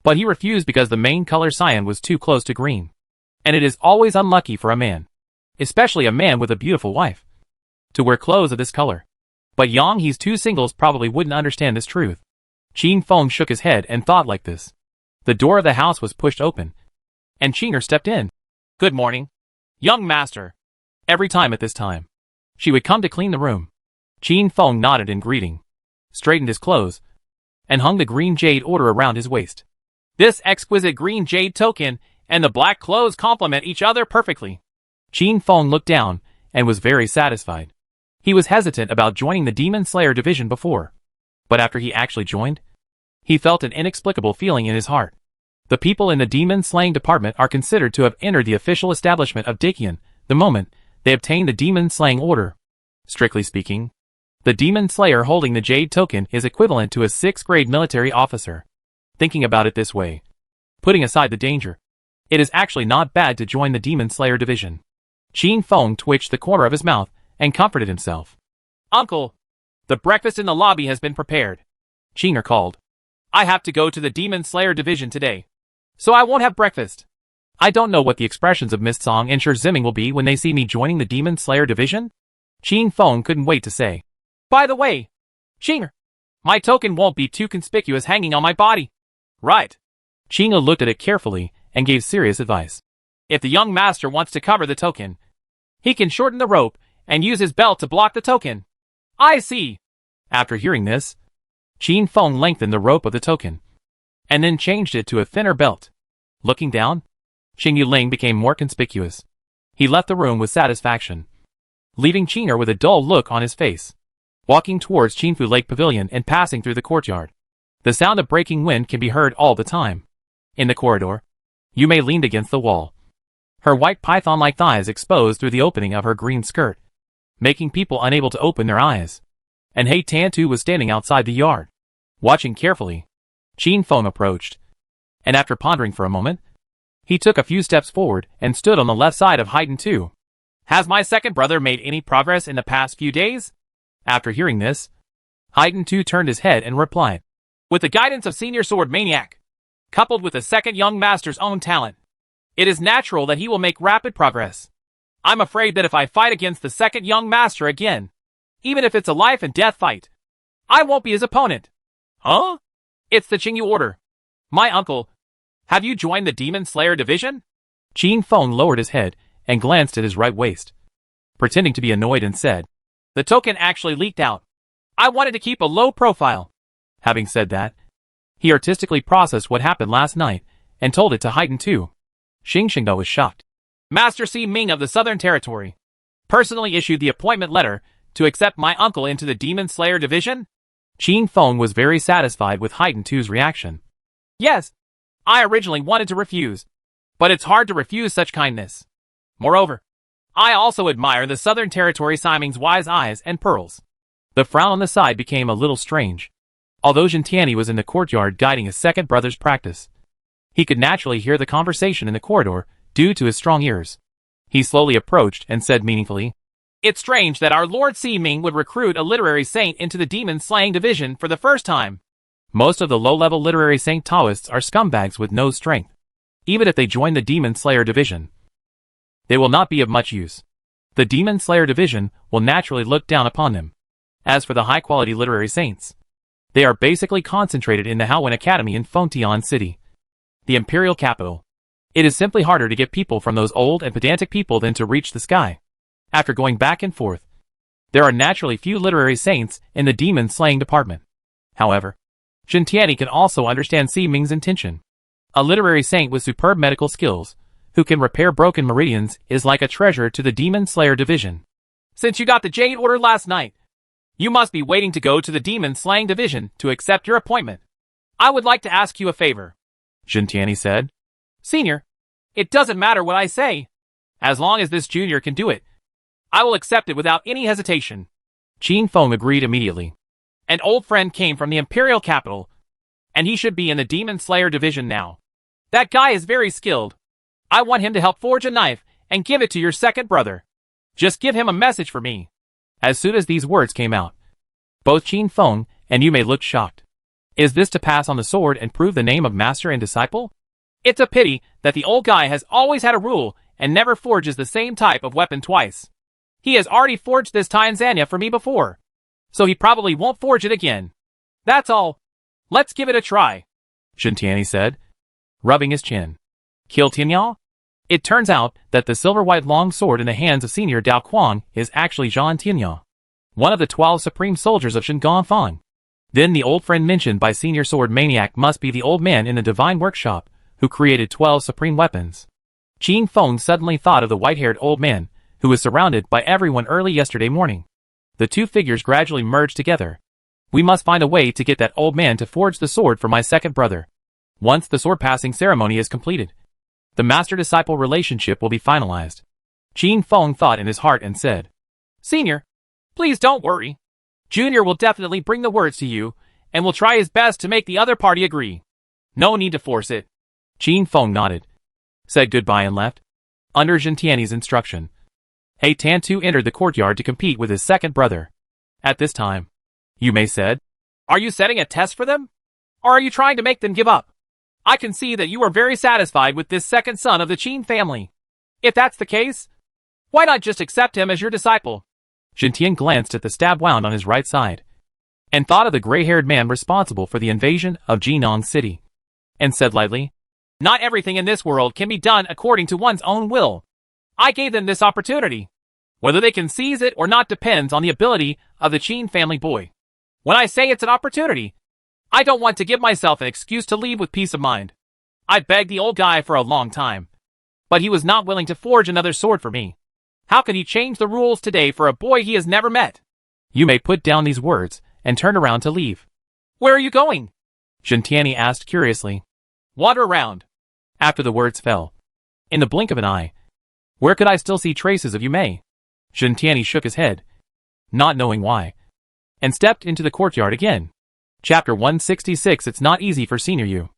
But he refused because the main color cyan was too close to green. And it is always unlucky for a man, especially a man with a beautiful wife, to wear clothes of this color. But Yang Yi's two singles probably wouldn't understand this truth. Qin Feng shook his head and thought like this. The door of the house was pushed open, and Qinger stepped in. Good morning, young master. Every time at this time, she would come to clean the room. Qin Feng nodded in greeting, straightened his clothes, and hung the green jade order around his waist. This exquisite green jade token and the black clothes complement each other perfectly. Qin Feng looked down and was very satisfied. He was hesitant about joining the Demon Slayer division before, but after he actually joined, he felt an inexplicable feeling in his heart. The people in the Demon Slaying department are considered to have entered the official establishment of Dakian the moment they obtained the Demon Slaying order. Strictly speaking, the Demon Slayer holding the Jade token is equivalent to a 6th grade military officer. Thinking about it this way, putting aside the danger, it is actually not bad to join the Demon Slayer division. Qin Feng twitched the corner of his mouth and comforted himself. Uncle, the breakfast in the lobby has been prepared. Qinger called. I have to go to the Demon Slayer division today, so I won't have breakfast. I don't know what the expressions of Mist Song and Shi Ziming will be when they see me joining the Demon Slayer division. Qin Feng couldn't wait to say. By the way, Qinger, my token won't be too conspicuous hanging on my body. Right. Qinger looked at it carefully and gave serious advice. If the young master wants to cover the token, he can shorten the rope and use his belt to block the token. I see. After hearing this, Qin Feng lengthened the rope of the token, and then changed it to a thinner belt. Looking down, Xing Yuling became more conspicuous. He left the room with satisfaction, leaving Qinger with a dull look on his face. Walking towards Qinfu Lake Pavilion and passing through the courtyard, the sound of breaking wind can be heard all the time. In the corridor, Yume leaned against the wall, her white python-like thighs exposed through the opening of her green skirt, making people unable to open their eyes. And He Tantu was standing outside the yard, watching carefully. Qin Feng approached, and after pondering for a moment, he took a few steps forward and stood on the left side of He Tantu. Has my second brother made any progress in the past few days? After hearing this, He Tantu turned his head and replied, with the guidance of Senior Sword Maniac, coupled with the second young master's own talent, it is natural that he will make rapid progress. I'm afraid that if I fight against the second young master again, even if it's a life and death fight, I won't be his opponent. Huh? It's the Qingyu order. My uncle, have you joined the Demon Slayer division? Qin Feng lowered his head and glanced at his right waist, pretending to be annoyed and said, the token actually leaked out. I wanted to keep a low profile. Having said that, he artistically processed what happened last night and told it to He Tantu. Xing Xingda was shocked. Master Si Ming of the Southern Territory personally issued the appointment letter to accept my uncle into the Demon Slayer division? Qin Feng was very satisfied with He Tantu's reaction. Yes, I originally wanted to refuse, but it's hard to refuse such kindness. Moreover, I also admire the Southern Territory Si Ming's wise eyes and pearls. The frown on the side became a little strange. Although Jin Tianyi was in the courtyard guiding his second brother's practice, he could naturally hear the conversation in the corridor due to his strong ears. He slowly approached and said meaningfully, it's strange that our Lord Si Ming would recruit a literary saint into the Demon Slaying division for the first time. Most of the low-level literary saint Taoists are scumbags with no strength. Even if they join the Demon Slayer division, they will not be of much use. The Demon Slayer division will naturally look down upon them. As for the high-quality literary saints, they are basically concentrated in the Haowen Academy in Fengtian City, the imperial capital. It is simply harder to get people from those old and pedantic people than to reach the sky. After going back and forth, there are naturally few literary saints in the Demon Slaying department. However, Jin Tianyi can also understand Si Ming's intention. A literary saint with superb medical skills, who can repair broken meridians, is like a treasure to the Demon Slayer division. Since you got the Jade Order last night, you must be waiting to go to the Demon Slaying division to accept your appointment. I would like to ask you a favor, Jin Tianyi said. Senior, it doesn't matter what I say. As long as this junior can do it, I will accept it without any hesitation. Qin Feng agreed immediately. An old friend came from the Imperial capital, and he should be in the Demon Slayer division now. That guy is very skilled. I want him to help forge a knife and give it to your second brother. Just give him a message for me. As soon as these words came out, both Qin Feng and Yume looked shocked. Is this to pass on the sword and prove the name of master and disciple? It's a pity that the old guy has always had a rule and never forges the same type of weapon twice. He has already forged this Tanzania for me before, so he probably won't forge it again. That's all. Let's give it a try, Shintiani said, rubbing his chin. Kill Tianyao? It turns out that the silver-white long sword in the hands of Senior Dao Quang is actually Zhan Tianyao, one of the 12 supreme soldiers of Shingon Fang. Then the old friend mentioned by Senior Sword Maniac must be the old man in the Divine Workshop who created 12 supreme weapons. Qin Feng suddenly thought of the white-haired old man who was surrounded by everyone early yesterday morning. The two figures gradually merged together. We must find a way to get that old man to forge the sword for my second brother. Once the sword-passing ceremony is completed, the master-disciple relationship will be finalized. Qin Feng thought in his heart and said, Senior, please don't worry. Junior will definitely bring the words to you, and will try his best to make the other party agree. No need to force it. Qin Feng nodded, said goodbye and left. Under Jintiani's instruction, He Tantu entered the courtyard to compete with his second brother. At this time, Yume said, Are you setting a test for them? Or are you trying to make them give up? I can see that you are very satisfied with this second son of the Qin family. If that's the case, why not just accept him as your disciple? Jintian glanced at the stab wound on his right side, and thought of the gray-haired man responsible for the invasion of Jinong City, and said lightly, Not everything in this world can be done according to one's own will. I gave them this opportunity. Whether they can seize it or not depends on the ability of the Qin family boy. When I say it's an opportunity, I don't want to give myself an excuse to leave with peace of mind. I begged the old guy for a long time, but he was not willing to forge another sword for me. How can he change the rules today for a boy he has never met? Yume put down these words and turned around to leave. Where are you going? Jintiani asked curiously. Wander around. After the words fell, in the blink of an eye, where could I still see traces of Yume? Jintiani shook his head, not knowing why, and stepped into the courtyard again. Chapter 166 It's not easy for Senior Yu.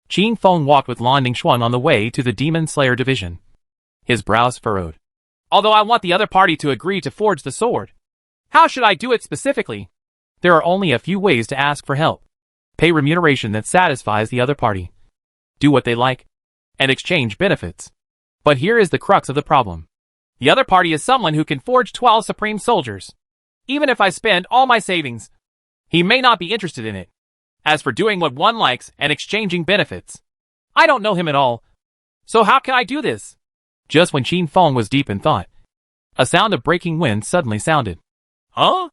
Qin Feng walked with Lan Ningxuan on the way to the Demon Slayer division. His brows furrowed. Although I want the other party to agree to forge the sword, how should I do it specifically? There are only a few ways to ask for help. Pay remuneration that satisfies the other party. Do what they like, and exchange benefits. But here is the crux of the problem. The other party is someone who can forge 12 supreme soldiers. Even if I spend all my savings, he may not be interested in it. As for doing what one likes and exchanging benefits, I don't know him at all. So how can I do this? Just when Qin Feng was deep in thought, a sound of breaking wind suddenly sounded. Huh?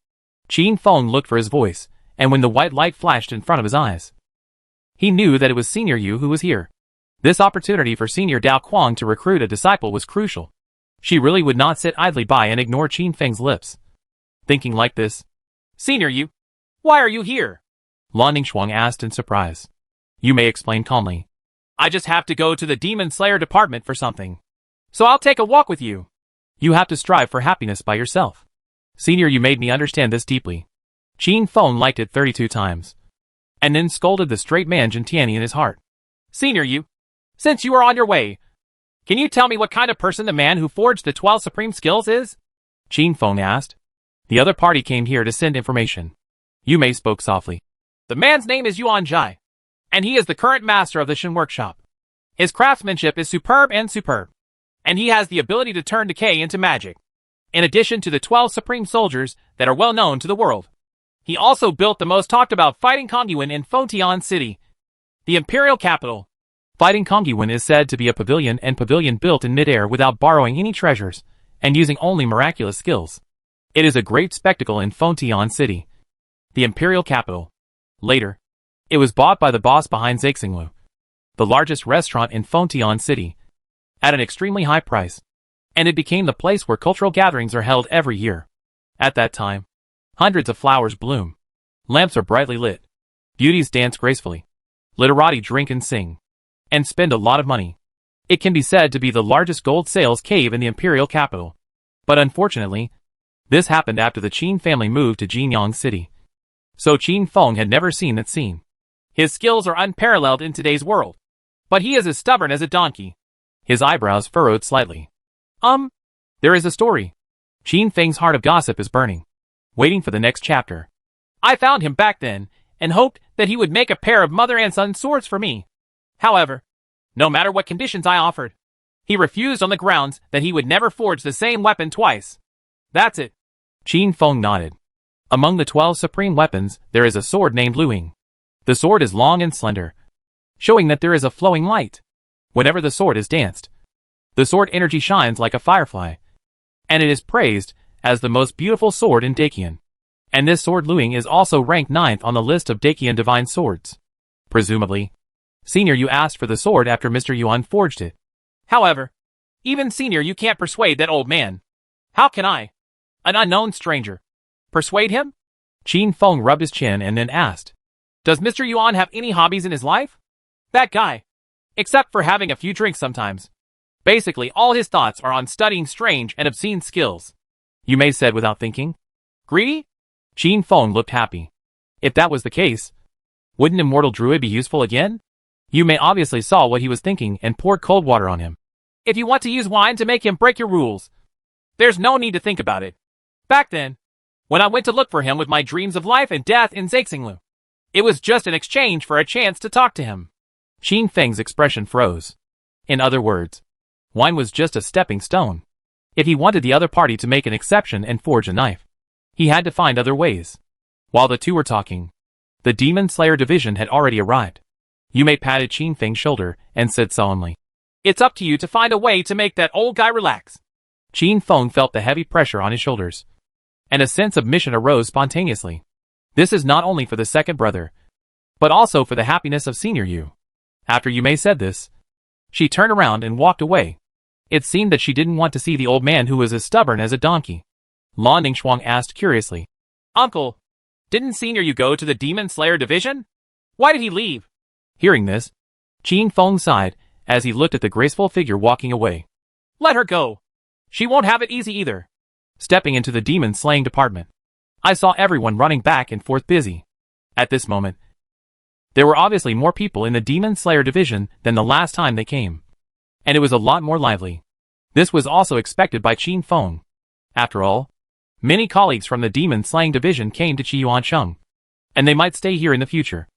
Qin Feng looked for his voice, and when the white light flashed in front of his eyes, he knew that it was Senior Yu who was here. This opportunity for Senior Dao Quang to recruit a disciple was crucial. She really would not sit idly by and ignore Qin Feng's lips. Thinking like this, Senior Yu, why are you here? Lan Ningxuan asked in surprise. Yume explained calmly. I just have to go to the Demon Slayer department for something. So I'll take a walk with you. You have to strive for happiness by yourself. Senior Yu made me understand this deeply. Qin Feng liked it 32 times, and then scolded the straight man Jintiani in his heart. Senior Yu, since you are on your way, can you tell me what kind of person the man who forged the 12 supreme skills is? Qin Feng asked. The other party came here to send information. Yume spoke softly. The man's name is Yuan Zhai, and he is the current master of the Shen workshop. His craftsmanship is superb, and he has the ability to turn decay into magic, in addition to the 12 supreme soldiers that are well known to the world. He also built the most talked about fighting Kongyuan in Fontian City, the imperial capital. Fighting Kongyuan is said to be a pavilion built in midair without borrowing any treasures, and using only miraculous skills. It is a great spectacle in Fontian City, the imperial capital. Later, it was bought by the boss behind Zexinglu, the largest restaurant in Fontian City, at an extremely high price, and it became the place where cultural gatherings are held every year. At that time, hundreds of flowers bloom, lamps are brightly lit, beauties dance gracefully, literati drink and sing, and spend a lot of money. It can be said to be the largest gold sales cave in the imperial capital. But unfortunately, this happened after the Qin family moved to Jinyang City. So Qin Feng had never seen that scene. His skills are unparalleled in today's world. But he is as stubborn as a donkey. His eyebrows furrowed slightly. There is a story. Qin Feng's heart of gossip is burning, waiting for the next chapter. I found him back then, and hoped that he would make a pair of mother and son swords for me. However, no matter what conditions I offered, he refused on the grounds that he would never forge the same weapon twice. That's it. Qin Feng nodded. Among the 12 supreme weapons, there is a sword named Luing. The sword is long and slender, showing that there is a flowing light. Whenever the sword is danced, the sword energy shines like a firefly, and it is praised as the most beautiful sword in Dakian. And this sword Luing is also ranked 9th on the list of Dakian divine swords. Presumably, Senior Yu asked for the sword after Mr. Yuan forged it. However, even Senior Yu can't persuade that old man. How can I, an unknown stranger, persuade him? Qin Feng rubbed his chin and then asked, Does Mr. Yuan have any hobbies in his life? That guy. Except for having a few drinks sometimes. Basically, all his thoughts are on studying strange and obscene skills. Yu Mei said without thinking. Greedy? Qin Feng looked happy. If that was the case, wouldn't Immortal Druid be useful again? Yu Mei obviously saw what he was thinking and poured cold water on him. If you want to use wine to make him break your rules, there's no need to think about it. Back then, when I went to look for him with my dreams of life and death in Zexinglu, it was just an exchange for a chance to talk to him. Qin Feng's expression froze. In other words, wine was just a stepping stone. If he wanted the other party to make an exception and forge a knife, he had to find other ways. While the two were talking, the Demon Slayer division had already arrived. Yu Mei patted Qin Feng's shoulder and said solemnly, It's up to you to find a way to make that old guy relax. Qin Feng felt the heavy pressure on his shoulders, and a sense of mission arose spontaneously. This is not only for the second brother, but also for the happiness of Senior Yu. After Yu Mei said this, she turned around and walked away. It seemed that she didn't want to see the old man who was as stubborn as a donkey. Lan Ningxuang asked curiously, Uncle, didn't Senior Yu go to the Demon Slayer division? Why did he leave? Hearing this, Qin Feng sighed as he looked at the graceful figure walking away. Let her go. She won't have it easy either. Stepping into the demon slaying department, I saw everyone running back and forth busy. At this moment, there were obviously more people in the Demon Slayer division than the last time they came, and it was a lot more lively. This was also expected by Qin Feng. After all, many colleagues from the Demon Slaying division came to Qiyuancheng, and they might stay here in the future.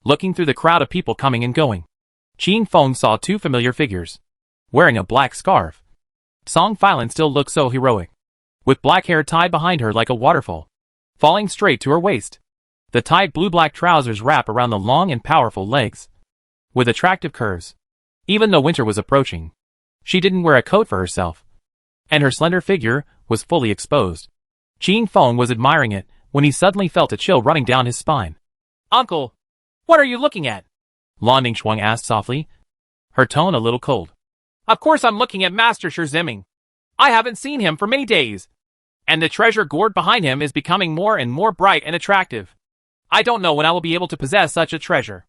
Looking through the crowd of people coming and going, Qin Feng saw two familiar figures, wearing a black scarf. Song Filan still looked so heroic, with black hair tied behind her like a waterfall, falling straight to her waist. The tight blue-black trousers wrap around the long and powerful legs, with attractive curves. Even though winter was approaching, she didn't wear a coat for herself, and her slender figure was fully exposed. Qin Feng was admiring it when he suddenly felt a chill running down his spine. Uncle, what are you looking at? Lan Ningxuang asked softly, her tone a little cold. Of course I'm looking at Master Shi Ziming. I haven't seen him for many days, and the treasure gourd behind him is becoming more and more bright and attractive. I don't know when I will be able to possess such a treasure.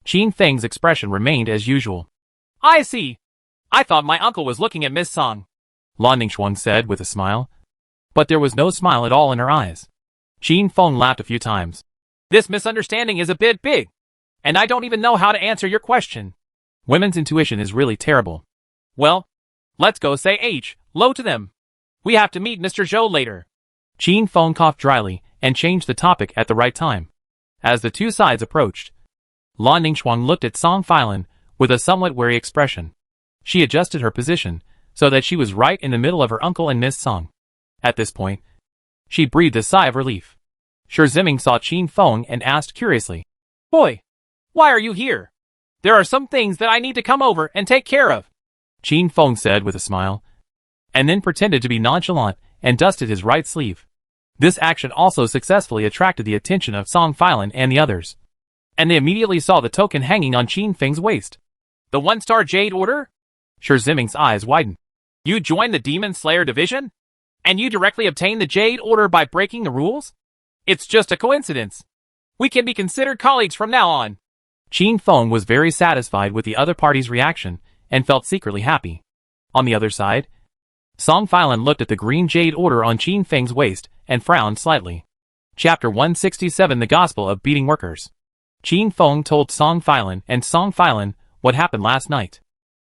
Qin Feng's expression remained as usual. I see. I thought my uncle was looking at Miss Song, Lan Ningxuang said with a smile. But there was no smile at all in her eyes. Qin Feng laughed a few times. This misunderstanding is a bit big, and I don't even know how to answer your question. Women's intuition is really terrible. Well, let's go say hello to them. We have to meet Mr. Zhou later. Qin Feng coughed dryly and changed the topic at the right time. As the two sides approached, Lan Ningxuang looked at Song Filan with a somewhat wary expression. She adjusted her position so that she was right in the middle of her uncle and Miss Song. At this point, she breathed a sigh of relief. Shi Ziming saw Qin Feng and asked curiously, Boy, why are you here? There are some things that I need to come over and take care of. Qin Feng said with a smile, and then pretended to be nonchalant and dusted his right sleeve. This action also successfully attracted the attention of Song Filan and the others, and they immediately saw the token hanging on Qin Feng's waist. The one-star Jade Order? Shi Ziming's eyes widened. You joined the Demon Slayer division? And you directly obtained the Jade Order by breaking the rules? It's just a coincidence. We can be considered colleagues from now on. Qin Feng was very satisfied with the other party's reaction and felt secretly happy. On the other side, Song Filan looked at the green jade order on Qin Feng's waist and frowned slightly. Chapter 167 The Gospel of Beating Workers. Qin Feng told Song Filan and Song Filan what happened last night.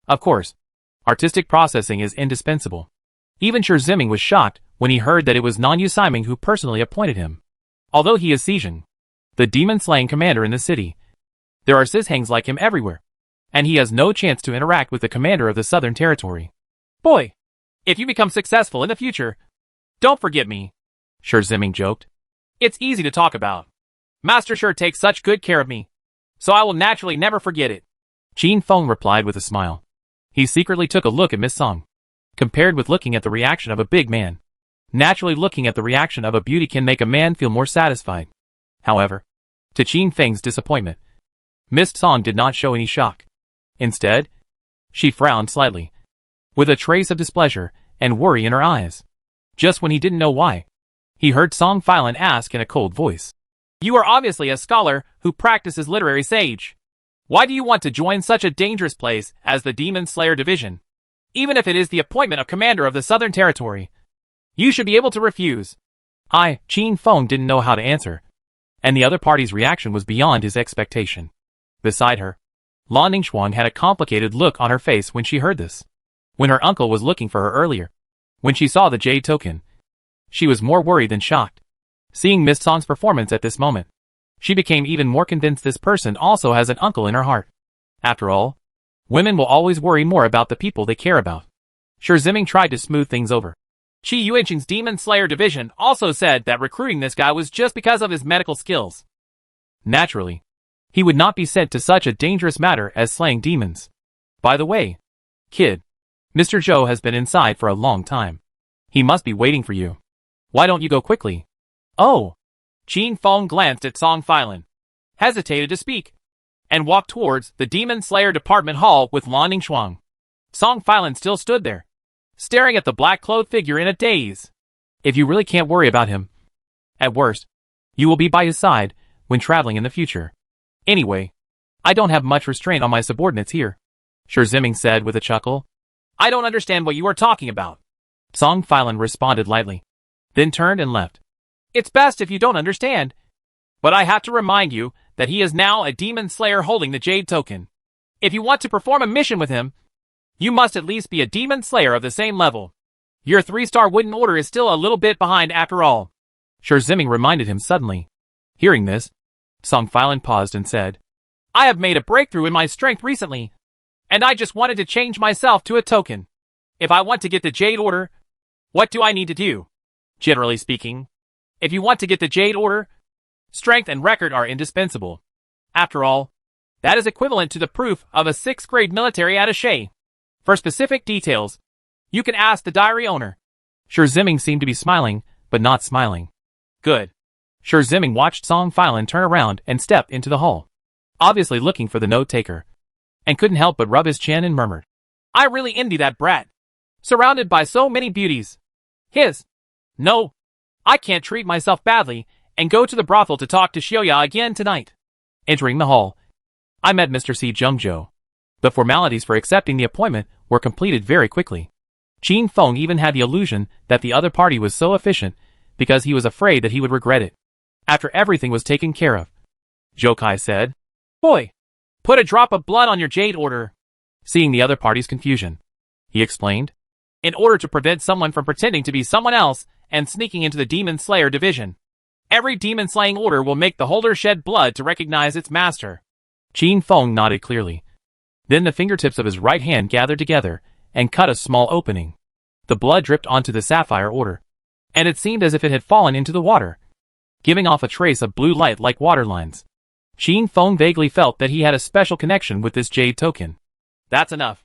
Of course, artistic processing is indispensable. Even Shi Ziming was shocked when he heard that it was Nan Yu Siming who personally appointed him. Although he is Xizhen, the demon-slaying commander in the city, there are Sizhangs like him everywhere, and he has no chance to interact with the commander of the Southern Territory. Boy, if you become successful in the future, don't forget me, Shi Ziming joked. It's easy to talk about. Master Shi takes such good care of me, so I will naturally never forget it. Qin Feng replied with a smile. He secretly took a look at Miss Song. Compared with looking at the reaction of a big man, naturally looking at the reaction of a beauty can make a man feel more satisfied. However, to Qin Feng's disappointment, Miss Song did not show any shock. Instead, she frowned slightly, with a trace of displeasure and worry in her eyes. Just when he didn't know why, he heard Song Filan ask in a cold voice. You are obviously a scholar who practices literary sage. Why do you want to join such a dangerous place as the Demon Slayer Division? Even if it is the appointment of commander of the Southern Territory, you should be able to refuse. Qin Feng didn't know how to answer, and the other party's reaction was beyond his expectation. Beside her, Lan Ningxuang had a complicated look on her face when she heard this. When her uncle was looking for her earlier, when she saw the jade token, she was more worried than shocked. Seeing Miss Song's performance at this moment, she became even more convinced this person also has an uncle in her heart. After all, women will always worry more about the people they care about. Shi Ziming tried to smooth things over. Qi Yuanqing's Demon Slayer Division also said that recruiting this guy was just because of his medical skills. Naturally, he would not be sent to such a dangerous matter as slaying demons. By the way, kid, Mr. Zhou has been inside for a long time. He must be waiting for you. Why don't you go quickly? Oh! Qin Feng glanced at Song Filan, hesitated to speak, and walked towards the Demon Slayer Department Hall with Lan Ningxuang. Song Filan still stood there, staring at the black-clothed figure in a daze. If you really can't worry about him, at worst, you will be by his side when traveling in the future. Anyway, I don't have much restraint on my subordinates here, Shi Ziming said with a chuckle. I don't understand what you are talking about. Song Filan responded lightly, then turned and left. It's best if you don't understand, but I have to remind you that he is now a demon slayer holding the Jade Token. If you want to perform a mission with him, you must at least be a demon slayer of the same level. Your 3-star wooden order is still a little bit behind after all. Shi Ziming reminded him suddenly. Hearing this, Song Filan paused and said, I have made a breakthrough in my strength recently, and I just wanted to change myself to a token. If I want to get the Jade Order, what do I need to do? Generally speaking, if you want to get the Jade Order, strength and record are indispensable. After all, that is equivalent to the proof of a 6th grade military attaché. For specific details, you can ask the diary owner. Shi Ziming seemed to be smiling, but not smiling. Good. Shi Ziming watched Song Filan turn around and step into the hall, obviously looking for the note-taker, and couldn't help but rub his chin and murmured, I really envy that brat. Surrounded by so many beauties. No, I can't treat myself badly and go to the brothel to talk to Xiaoya again tonight. Entering the hall, I met Mr. Si Zhengzhou. The formalities for accepting the appointment were completed very quickly. Qin Feng even had the illusion that the other party was so efficient because he was afraid that he would regret it. After everything was taken care of, Zhou Kai said, Boy, put a drop of blood on your Jade Order. Seeing the other party's confusion, he explained, in order to prevent someone from pretending to be someone else and sneaking into the Demon Slayer Division. Every demon slaying order will make the holder shed blood to recognize its master. Qin Feng nodded clearly. Then the fingertips of his right hand gathered together and cut a small opening. The blood dripped onto the sapphire order, and it seemed as if it had fallen into the water, giving off a trace of blue light like water lines. Qin Feng vaguely felt that he had a special connection with this jade token. That's enough,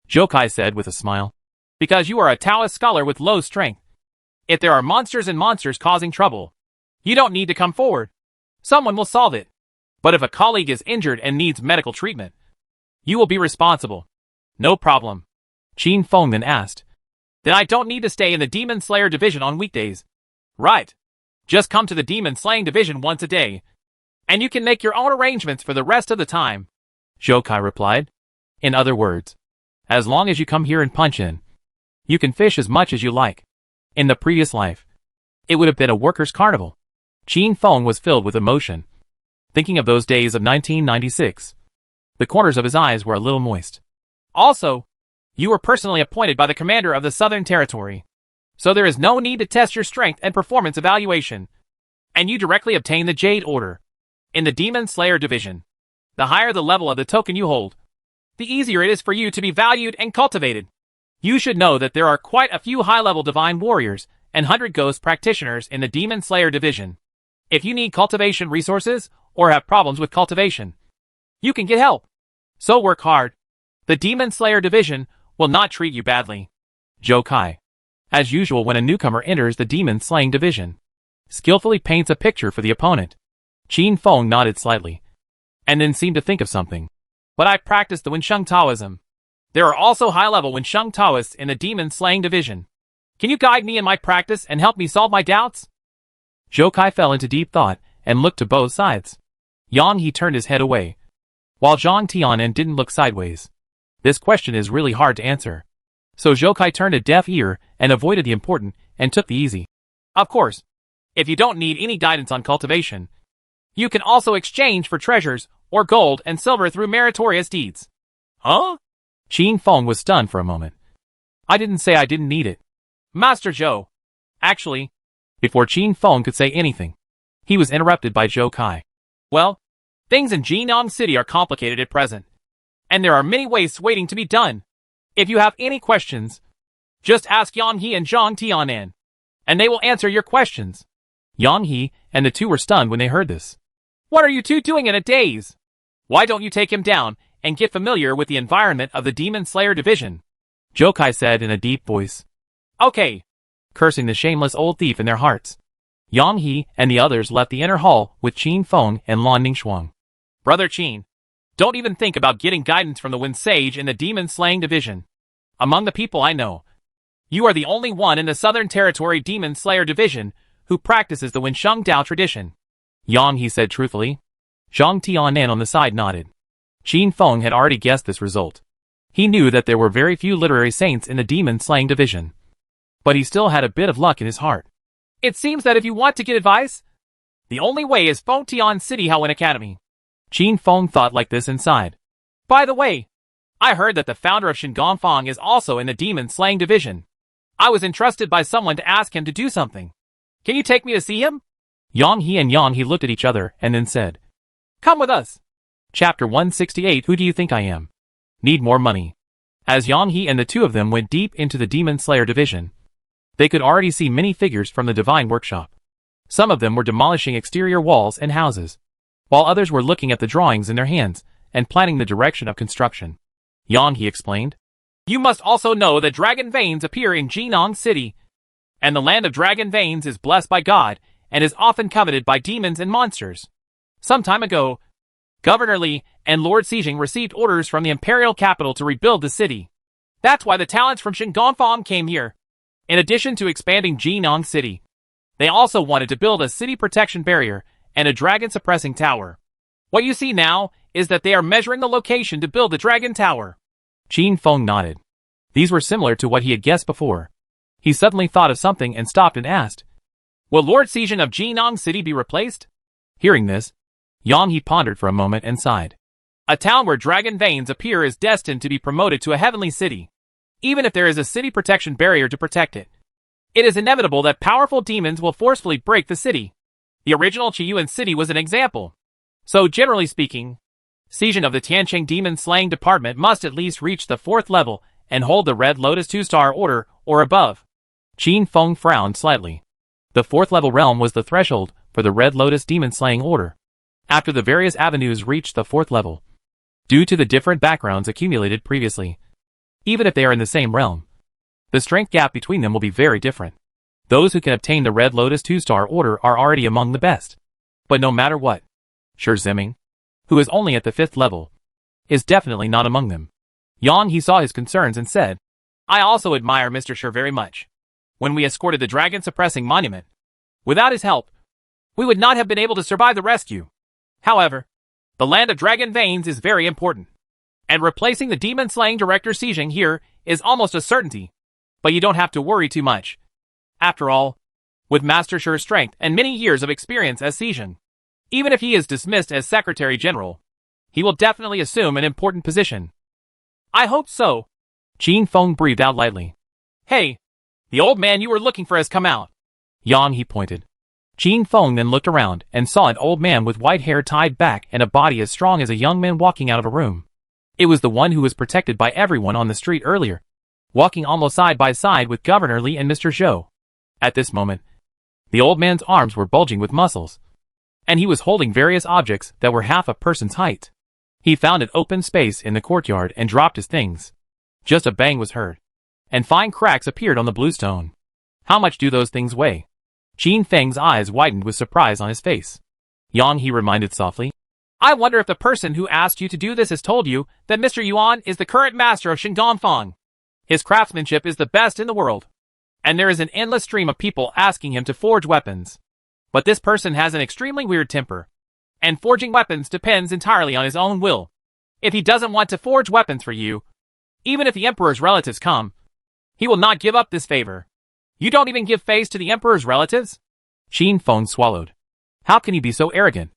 Zhou Kai said with a smile. Because you are a Taoist scholar with low strength. If there are monsters and monsters causing trouble, you don't need to come forward. Someone will solve it. But if a colleague is injured and needs medical treatment, you will be responsible. No problem. Qin Feng then asked. Then I don't need to stay in the Demon Slayer Division on weekdays. Right. Just come to the Demon Slaying Division once a day, and you can make your own arrangements for the rest of the time, Zhou Kai replied. In other words, as long as you come here and punch in, You can fish as much as you like. In the previous life, it would have been a workers' carnival. Qin Feng was filled with emotion, thinking of those days of 1996. The corners of his eyes were a little moist. Also, you were personally appointed by the commander of the Southern Territory, so there is no need to test your strength and performance evaluation. And you directly obtain the Jade Order in the Demon Slayer division. The higher the level of the token you hold, the easier it is for you to be valued and cultivated. You should know that there are quite a few high-level Divine Warriors and 100 Ghost Practitioners in the Demon Slayer division. If you need cultivation resources or have problems with cultivation, you can get help. So work hard. The Demon Slayer division will not treat you badly. Zhou Kai, as usual when a newcomer enters the Demon Slaying division, skillfully paints a picture for the opponent. Qin Feng nodded slightly, and then seemed to think of something. But I practice the Wensheng Taoism. There are also high-level Wensheng Taoists in the Demon Slaying division. Can you guide me in my practice and help me solve my doubts? Zhou Kai fell into deep thought and looked to both sides. Yang He turned his head away, while Zhang Tianen didn't look sideways. This question is really hard to answer. So Zhou Kai turned a deaf ear and avoided the important and took the easy. Of course, if you don't need any guidance on cultivation, you can also exchange for treasures or gold and silver through meritorious deeds. Huh? Qin Feng was stunned for a moment. I didn't say I didn't need it. Master Zhou. Actually, before Qin Feng could say anything, he was interrupted by Zhou Kai. Well, things in Jinan City are complicated at present, and there are many wastes waiting to be done. If you have any questions, just ask Yang He and Zhang Tianan, and they will answer your questions. Yang He and the two were stunned when they heard this. What are you two doing in a daze? Why don't you take him down and get familiar with the environment of the Demon Slayer division? Zhou Kai said in a deep voice. Okay. Cursing the shameless old thief in their hearts, Yang He and the others left the inner hall with Qin Feng and Lan Ningxuang. Brother Qin, don't even think about getting guidance from the Wind Sage in the Demon Slaying division. Among the people I know, you are the only one in the Southern Territory Demon Slayer division who practices the Wensheng Dao tradition. Yang He said truthfully. Zhang Tianan on the side nodded. Qin Feng had already guessed this result. He knew that there were very few literary saints in the Demon Slaying division, but he still had a bit of luck in his heart. It seems that if you want to get advice, the only way is Fengtian City Haowen Academy. Qin Feng thought like this inside. By the way, I heard that the founder of Shingonfang is also in the Demon Slaying division. I was entrusted by someone to ask him to do something. Can you take me to see him? Yang He and Yang He looked at each other and then said, Come with us. Chapter 168. Who do you think I am? Need more money. As Yang He and the two of them went deep into the Demon Slayer division, they could already see many figures from the Divine Workshop. Some of them were demolishing exterior walls and houses, while others were looking at the drawings in their hands and planning the direction of construction. Yang He explained. You must also know that dragon veins appear in Jinan City, and the land of dragon veins is blessed by God and is often coveted by demons and monsters. Some time ago, Governor Li and Lord Xijing received orders from the imperial capital to rebuild the city. That's why the talents from Shingonfang came here. In addition to expanding Jinan City, they also wanted to build a city protection barrier and a dragon suppressing tower. What you see now is that they are measuring the location to build the dragon tower. Qin Feng nodded. These were similar to what he had guessed before. He suddenly thought of something and stopped and asked, Will Lord Xijing of Jinan City be replaced? Hearing this, Yang He pondered for a moment and sighed. A town where dragon veins appear is destined to be promoted to a heavenly city, even if there is a city protection barrier to protect it. It is inevitable that powerful demons will forcefully break the city. The original Qiyuan city was an example. So generally speaking, Xijing of the Tianqing Demon Slaying Department must at least reach the 4th level and hold the Red Lotus 2-star order or above. Qin Feng frowned slightly. The 4th level realm was the threshold for the Red Lotus Demon Slaying Order. After the various avenues reached the 4th level, due to the different backgrounds accumulated previously, even if they are in the same realm, the strength gap between them will be very different. Those who can obtain the Red Lotus 2-star order are already among the best. But no matter what, Shi Ziming, who is only at the 5th level, is definitely not among them. Yang He saw his concerns and said, I also admire Mr. Shi very much. When we escorted the dragon-suppressing monument, without his help, we would not have been able to survive the rescue. However, the land of dragon veins is very important, and replacing the demon-slaying director Xijing here is almost a certainty. but you don't have to worry too much. After all, with Master Shi's strength and many years of experience as Sijin, even if he is dismissed as Secretary General, he will definitely assume an important position. I hope so. Qin Feng breathed out lightly. Hey, the old man you were looking for has come out. Yang, he pointed. Qin Feng then looked around and saw an old man with white hair tied back and a body as strong as a young man walking out of a room. It was the one who was protected by everyone on the street earlier, walking almost side by side with Governor Li and Mr. Zhou. At this moment, the old man's arms were bulging with muscles, and he was holding various objects that were half a person's height. He found an open space in the courtyard and dropped his things. Just a bang was heard, and fine cracks appeared on the blue stone. How much do those things weigh? Qin Feng's eyes widened with surprise on his face. Yang, he reminded softly. I wonder if the person who asked you to do this has told you that Mr. Yuan is the current master of Shingonfang. His craftsmanship is the best in the world, and there is an endless stream of people asking him to forge weapons. But this person has an extremely weird temper, and forging weapons depends entirely on his own will. If he doesn't want to forge weapons for you, even if the Emperor's relatives come, he will not give up this favor. You don't even give face to the Emperor's relatives? Qin Feng swallowed. How can he be so arrogant?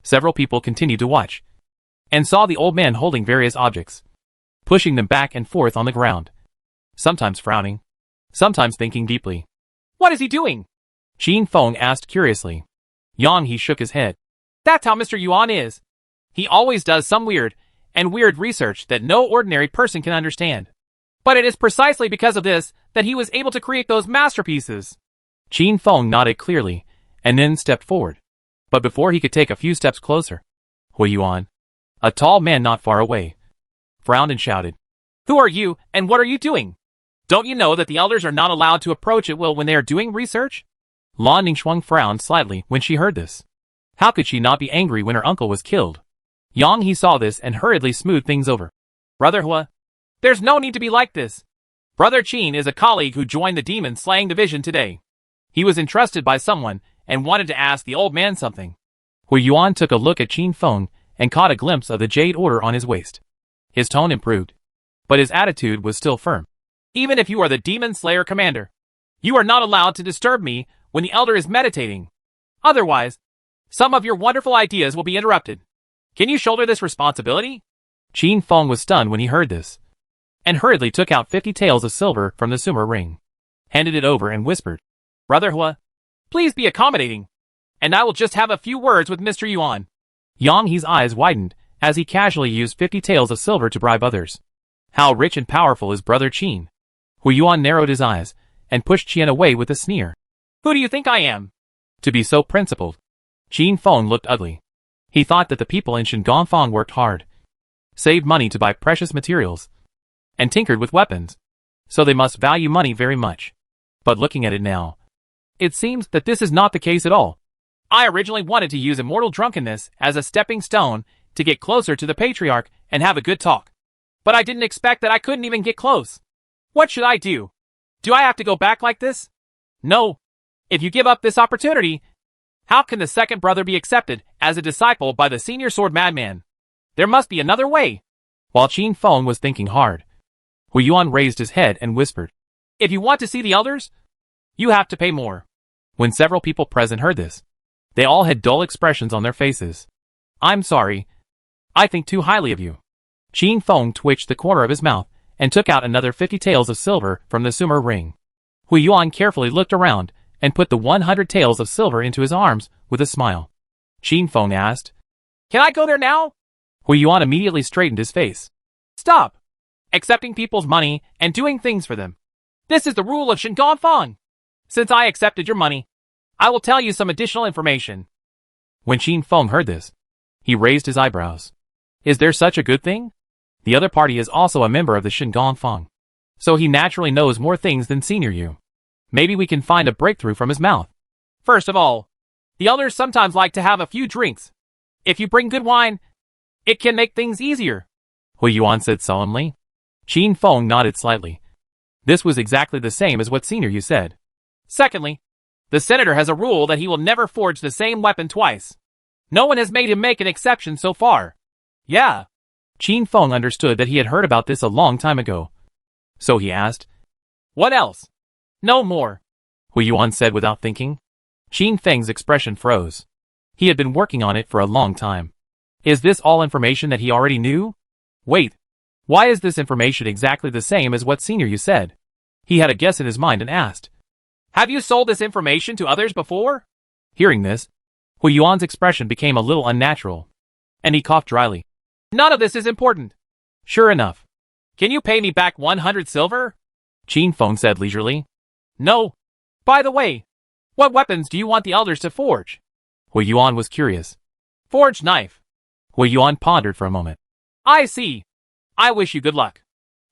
Several people continued to watch, and saw the old man holding various objects, pushing them back and forth on the ground, sometimes frowning, sometimes thinking deeply. What is he doing? Qin Feng asked curiously. Yang, he shook his head. That's how Mr. Yuan is. He always does some weird research that no ordinary person can understand. But it is precisely because of this that he was able to create those masterpieces. Qin Feng nodded clearly, and then stepped forward. But before he could take a few steps closer, Hui Yuan, a tall man not far away, frowned and shouted, Who are you, and what are you doing? Don't you know that the elders are not allowed to approach at will when they are doing research? Lan Ningxuang frowned slightly when she heard this. How could she not be angry when her uncle was killed? Yang, he saw this and hurriedly smoothed things over. Brother Hua, there's no need to be like this. Brother Qin is a colleague who joined the demon-slaying division today. He was entrusted by someone and wanted to ask the old man something. Hui Yuan took a look at Qin Feng and caught a glimpse of the jade order on his waist. His tone improved, but his attitude was still firm. Even if you are the demon slayer commander, you are not allowed to disturb me when the elder is meditating. Otherwise, some of your wonderful ideas will be interrupted. Can you shoulder this responsibility? Qin Feng was stunned when he heard this, and hurriedly took out 50 taels of silver from the sumer ring, handed it over and whispered, Brother Hua, please be accommodating, and I will just have a few words with Mr. Yuan. Yang, his eyes widened as he casually used 50 taels of silver to bribe others. How rich and powerful is Brother Qin? Hui Yuan narrowed his eyes and pushed Qian away with a sneer. Who do you think I am? To be so principled. Qin Feng looked ugly. He thought that the people in Shingonfang worked hard, saved money to buy precious materials, and tinkered with weapons, so they must value money very much. But looking at it now, it seems that this is not the case at all. I originally wanted to use immortal drunkenness as a stepping stone to get closer to the Patriarch and have a good talk. But I didn't expect that I couldn't even get close. What should I do? Do I have to go back like this? No. If you give up this opportunity, how can the second brother be accepted as a disciple by the senior sword madman? There must be another way. While Qin Feng was thinking hard, Hui Yuan raised his head and whispered, If you want to see the elders, you have to pay more. When several people present heard this, they all had dull expressions on their faces. I'm sorry. I think too highly of you. Qin Feng twitched the corner of his mouth and took out another 50 taels of silver from the sumer ring. Hui Yuan carefully looked around and put the 100 taels of silver into his arms with a smile. Qin Feng asked, Can I go there now? Hui Yuan immediately straightened his face. Stop accepting people's money and doing things for them. This is the rule of Shingonfang. Since I accepted your money, I will tell you some additional information. When Qin Feng heard this, he raised his eyebrows. Is there such a good thing? The other party is also a member of the Shingonfang, so he naturally knows more things than Senior Yu. Maybe we can find a breakthrough from his mouth. First of all, the elders sometimes like to have a few drinks. If you bring good wine, it can make things easier, Hui Yuan said solemnly. Qin Feng nodded slightly. This was exactly the same as what Senior Yu said. Secondly, the senator has a rule that he will never forge the same weapon twice. No one has made him make an exception so far. Yeah. Qin Feng understood that he had heard about this a long time ago. So he asked, What else? No more, Hu Yuan said without thinking. Qin Feng's expression froze. He had been working on it for a long time. Is this all information that he already knew? Wait. Why is this information exactly the same as what Senior Yu said? He had a guess in his mind and asked. Have you sold this information to others before? Hearing this, Hu Yuan's expression became a little unnatural, and he coughed dryly. None of this is important. Sure enough. Can you pay me back 100 silver? Qin Feng said leisurely. No. By the way, what weapons do you want the elders to forge? Hu Yuan was curious. Forged knife. Hu Yuan pondered for a moment. I see. I wish you good luck.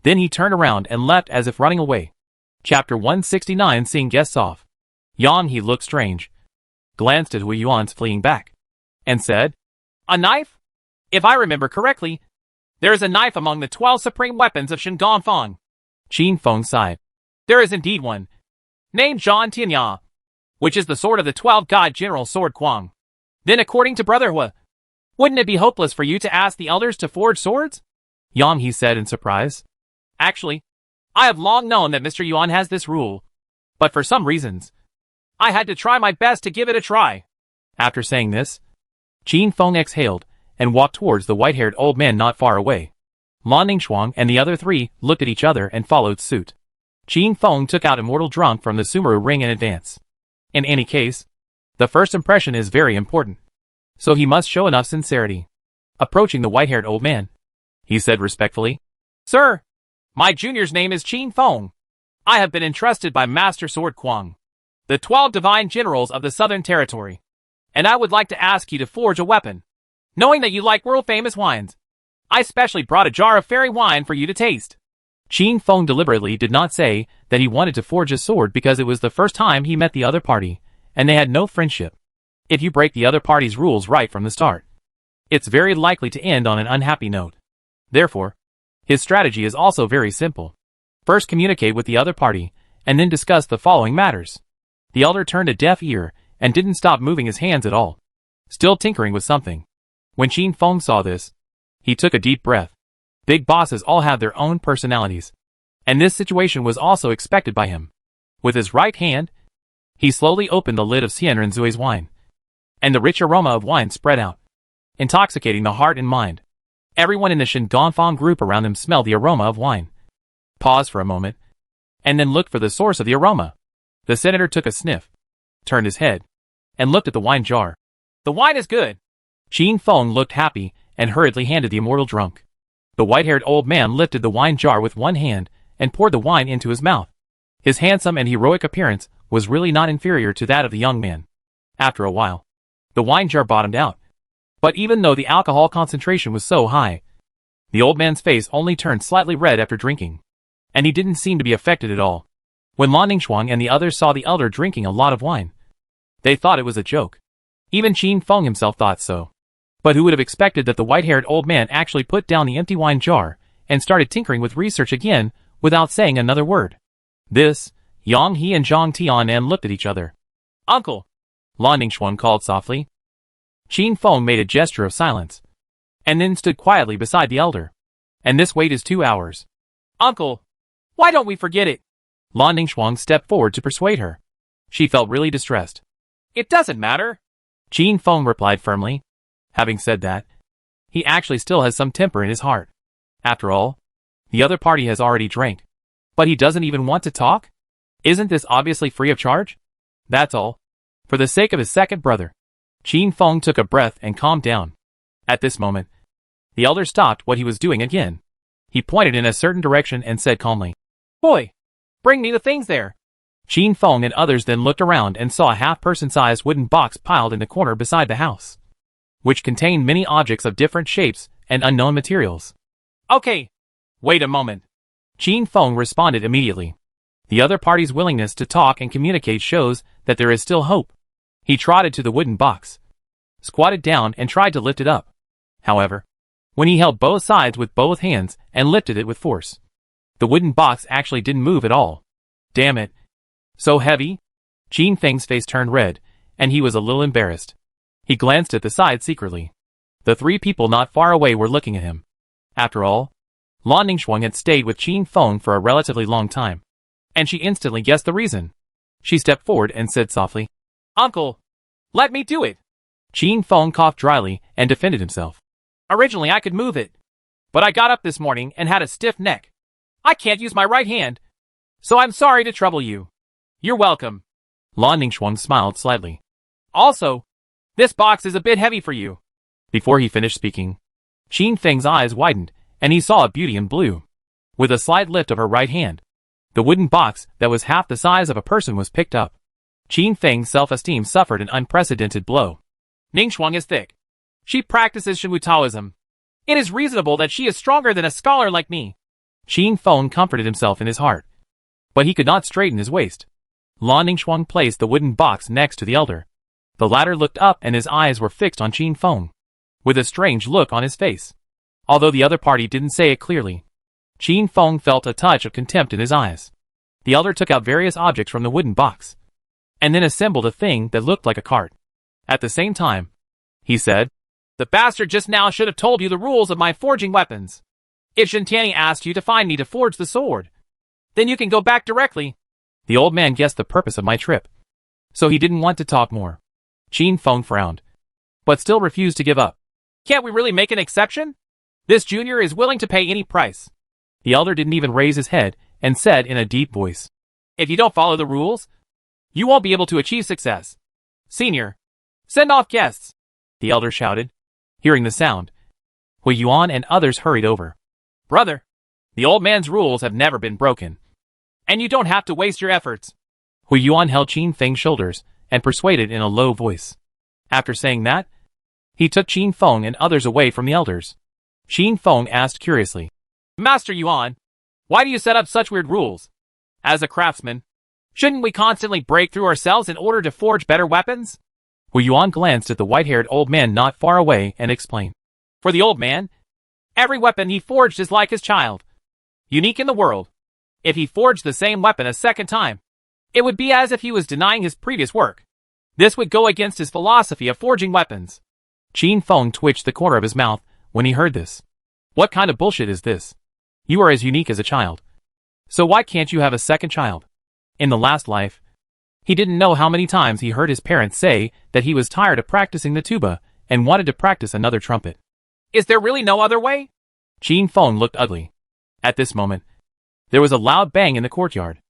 Then he turned around and left as if running away. Chapter 169. Seeing guests off. Yang He looked strange, glanced at Hu Yuan's fleeing back, and said, A knife? If I remember correctly, there is a knife among the 12 supreme weapons of Shandongfang. Qin Feng sighed. There is indeed one, named Zhan Tianya, which is the sword of the 12 God General Sword Kuang. Then according to Brother Hu, wouldn't it be hopeless for you to ask the elders to forge swords? Yang He said in surprise. Actually, I have long known that Mr. Yuan has this rule, but for some reasons, I had to try my best to give it a try. After saying this, Qin Feng exhaled and walked towards the white-haired old man not far away. Lan Ningxuang and the other three looked at each other and followed suit. Qin Feng took out Immortal Drunk from the Sumeru ring in advance. In any case, the first impression is very important, so he must show enough sincerity. Approaching the white-haired old man, he said respectfully, Sir, my junior's name is Qin Feng. I have been entrusted by Master Sword Kuang, the 12 divine generals of the Southern Territory, and I would like to ask you to forge a weapon. Knowing that you like world-famous wines, I specially brought a jar of fairy wine for you to taste. Qin Feng deliberately did not say that he wanted to forge a sword because it was the first time he met the other party, and they had no friendship. If you break the other party's rules right from the start, it's very likely to end on an unhappy note. Therefore, his strategy is also very simple. First communicate with the other party, and then discuss the following matters. The elder turned a deaf ear and didn't stop moving his hands at all, still tinkering with something. When Qin Feng saw this, he took a deep breath. Big bosses all have their own personalities, and this situation was also expected by him. With his right hand, he slowly opened the lid of Xian Renzui's wine, and the rich aroma of wine spread out, intoxicating the heart and mind. Everyone in the Shandongfang group around him smelled the aroma of wine. Paused for a moment, and then looked for the source of the aroma. The senator took a sniff, turned his head, and looked at the wine jar. The wine is good. Qin Feng looked happy and hurriedly handed the Immortal Drunk. The white-haired old man lifted the wine jar with one hand and poured the wine into his mouth. His handsome and heroic appearance was really not inferior to that of the young man. After a while, the wine jar bottomed out. But even though the alcohol concentration was so high, the old man's face only turned slightly red after drinking, and he didn't seem to be affected at all. When Lan Ningxuang and the others saw the elder drinking a lot of wine, they thought it was a joke. Even Qin Feng himself thought so. But who would have expected that the white-haired old man actually put down the empty wine jar and started tinkering with research again without saying another word? This, Yang He and Zhang Tianan looked at each other. Uncle, Lan Ningxuang called softly. Qin Feng made a gesture of silence, and then stood quietly beside the elder. And this wait is 2 hours. Uncle, why don't we forget it? Lan Ningxuang stepped forward to persuade her. She felt really distressed. It doesn't matter, Qin Feng replied firmly. Having said that, he actually still has some temper in his heart. After all, the other party has already drank. But he doesn't even want to talk? Isn't this obviously free of charge? That's all. For the sake of his second brother. Qin Feng took a breath and calmed down. At this moment, the elder stopped what he was doing again. He pointed in a certain direction and said calmly, Boy, bring me the things there. Qin Feng and others then looked around and saw a half-person-sized wooden box piled in the corner beside the house, which contained many objects of different shapes and unknown materials. Okay, wait a moment. Qin Feng responded immediately. The other party's willingness to talk and communicate shows that there is still hope. He trotted to the wooden box, squatted down and tried to lift it up. However, when he held both sides with both hands and lifted it with force, the wooden box actually didn't move at all. Damn it. So heavy? Qin Feng's face turned red, and he was a little embarrassed. He glanced at the side secretly. The three people not far away were looking at him. After all, Lan Ningxuang had stayed with Qin Feng for a relatively long time. and she instantly guessed the reason. She stepped forward and said softly, "Uncle, let me do it." Qin Feng coughed dryly and defended himself. "Originally I could move it, but I got up this morning and had a stiff neck. I can't use my right hand, so I'm sorry to trouble you." "You're welcome." Lan Ningxuang smiled slightly. "Also, this box is a bit heavy for you." Before he finished speaking, Qin Feng's eyes widened, and he saw a beauty in blue. With a slight lift of her right hand, the wooden box that was half the size of a person was picked up. Qin Feng's self-esteem suffered an unprecedented blow. Ningxuang is thick. She practices Shenwu Taoism. It is reasonable that she is stronger than a scholar like me. Qin Feng comforted himself in his heart, but he could not straighten his waist. Lan Ningxuang placed the wooden box next to the elder. The latter looked up and his eyes were fixed on Qin Feng, with a strange look on his face. Although the other party didn't say it clearly, Qin Feng felt a touch of contempt in his eyes. The elder took out various objects from the wooden box, and then assembled a thing that looked like a cart. At the same time, he said, "The bastard just now should have told you the rules of my forging weapons. If Shintiani asked you to find me to forge the sword, then you can go back directly." The old man guessed the purpose of my trip, so he didn't want to talk more. Qin Feng frowned, but still refused to give up. "Can't we really make an exception? This junior is willing to pay any price." The elder didn't even raise his head and said in a deep voice, "If you don't follow the rules, you won't be able to achieve success. Senior, send off guests." The elder shouted. Hearing the sound, Hui Yuan and others hurried over. "Brother, the old man's rules have never been broken, and you don't have to waste your efforts." Hui Yuan held Qin Feng's shoulders and persuaded in a low voice. After saying that, he took Qin Feng and others away from the elders. Qin Feng asked curiously, "Master Yuan, why do you set up such weird rules? As a craftsman, shouldn't we constantly break through ourselves in order to forge better weapons?" Hui Yuan glanced at the white-haired old man not far away and explained, "For the old man, every weapon he forged is like his child, unique in the world. If he forged the same weapon a second time, it would be as if he was denying his previous work. This would go against his philosophy of forging weapons." Qin Feng twitched the corner of his mouth when he heard this. "What kind of bullshit is this? You are as unique as a child. So why can't you have a second child?" In the last life, he didn't know how many times he heard his parents say that he was tired of practicing the tuba and wanted to practice another trumpet. "Is there really no other way?" Qin Feng looked ugly. At this moment, there was a loud bang in the courtyard.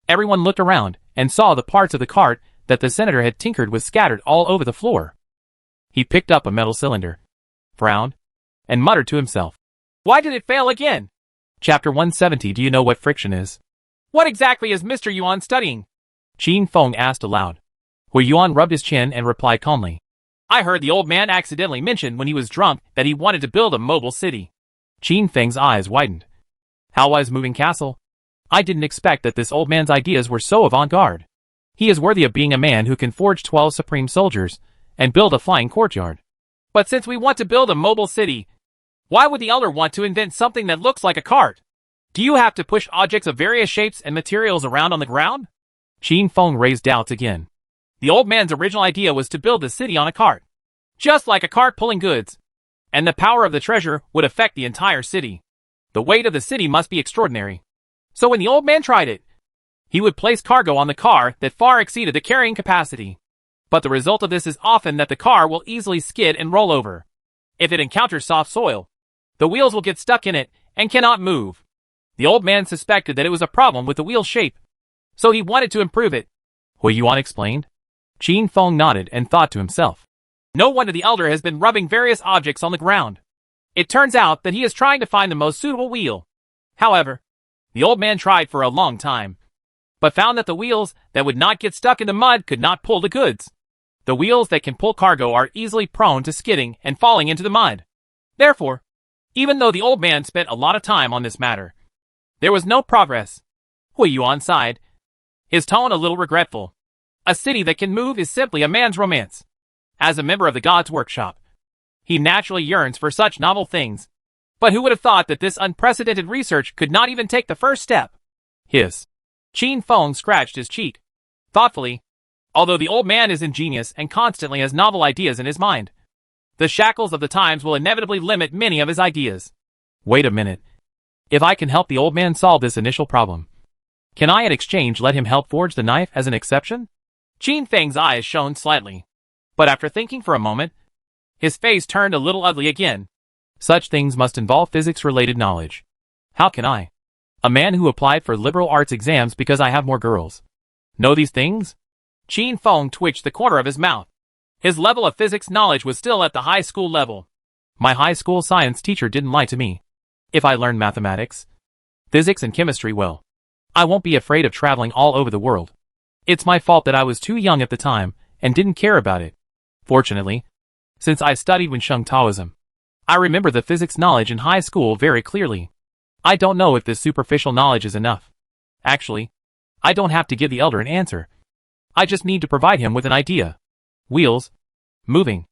Everyone looked around and saw the parts of the cart that the senator had tinkered with scattered all over the floor. He picked up a metal cylinder, frowned, and muttered to himself, "Why did it fail again?" Chapter 170. Do you know what friction is? "What exactly is Mr. Yuan studying?" Qin Feng asked aloud. Hui Yuan rubbed his chin and replied calmly, "I heard the old man accidentally mention when he was drunk that he wanted to build a mobile city." Qin Feng's eyes widened. "How was moving castle? I didn't expect that this old man's ideas were so avant-garde. He is worthy of being a man who can forge 12 supreme soldiers and build a flying courtyard." "But since we want to build a mobile city, why would the elder want to invent something that looks like a cart? Do you have to push objects of various shapes and materials around on the ground?" Qin Feng raised doubts again. "The old man's original idea was to build the city on a cart, just like a cart pulling goods, and the power of the treasure would affect the entire city. The weight of the city must be extraordinary. So when the old man tried it, he would place cargo on the car that far exceeded the carrying capacity. But the result of this is often that the car will easily skid and roll over. If it encounters soft soil, the wheels will get stuck in it and cannot move. The old man suspected that it was a problem with the wheel shape, so he wanted to improve it." Hui Yuan explained. Qin Feng nodded and thought to himself, "No wonder the elder has been rubbing various objects on the ground. It turns out that he is trying to find the most suitable wheel." However, the old man tried for a long time, but found that the wheels that would not get stuck in the mud could not pull the goods. The wheels that can pull cargo are easily prone to skidding and falling into the mud. Therefore, even though the old man spent a lot of time on this matter, there was no progress. Hui Yuan sighed, his tone a little regretful. A city that can move is simply a man's romance. As a member of the God's Workshop, he naturally yearns for such novel things. But who would have thought that this unprecedented research could not even take the first step? Hiss. Qin Feng scratched his cheek thoughtfully. Although the old man is ingenious and constantly has novel ideas in his mind, the shackles of the times will inevitably limit many of his ideas. Wait a minute. If I can help the old man solve this initial problem, Can I in exchange let him help forge the knife as an exception? Qin Feng's eyes shone slightly. But after thinking for a moment, his face turned a little ugly again. Such things must involve physics-related knowledge. How can I, a man who applied for liberal arts exams because I have more girls, know these things? Qin Feng twitched the corner of his mouth. His level of physics knowledge was still at the high school level. My high school science teacher didn't lie to me. If I learn mathematics, physics and chemistry well, I won't be afraid of traveling all over the world. It's my fault that I was too young at the time and didn't care about it. Fortunately, since I studied Wensheng Taoism, I remember the physics knowledge in high school very clearly. I don't know if this superficial knowledge is enough. Actually, I don't have to give the elder an answer. I just need to provide him with an idea. Wheels, moving,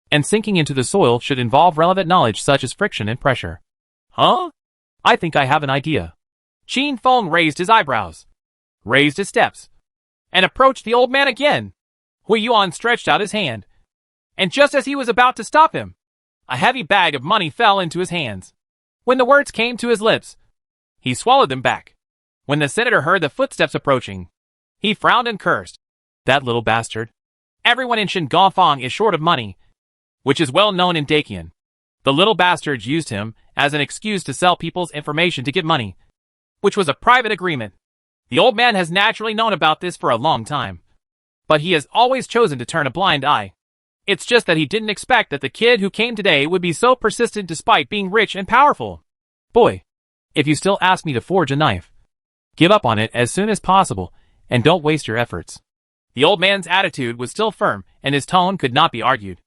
and sinking into the soil should involve relevant knowledge such as friction and pressure. Huh? I think I have an idea. Qin Feng raised his eyebrows, raised his steps, and approached the old man again. Hui Yuan stretched out his hand, and just as he was about to stop him, a heavy bag of money fell into his hands. When the words came to his lips, he swallowed them back. When the senator heard the footsteps approaching, he frowned and cursed. That little bastard. Everyone in Shingongfang is short of money, which is well known in Daqian. The little bastards used him as an excuse to sell people's information to get money, which was a private agreement. The old man has naturally known about this for a long time, but he has always chosen to turn a blind eye. It's just that he didn't expect that the kid who came today would be so persistent despite being rich and powerful. Boy, if you still ask me to forge a knife, give up on it as soon as possible and don't waste your efforts. The old man's attitude was still firm and his tone could not be argued.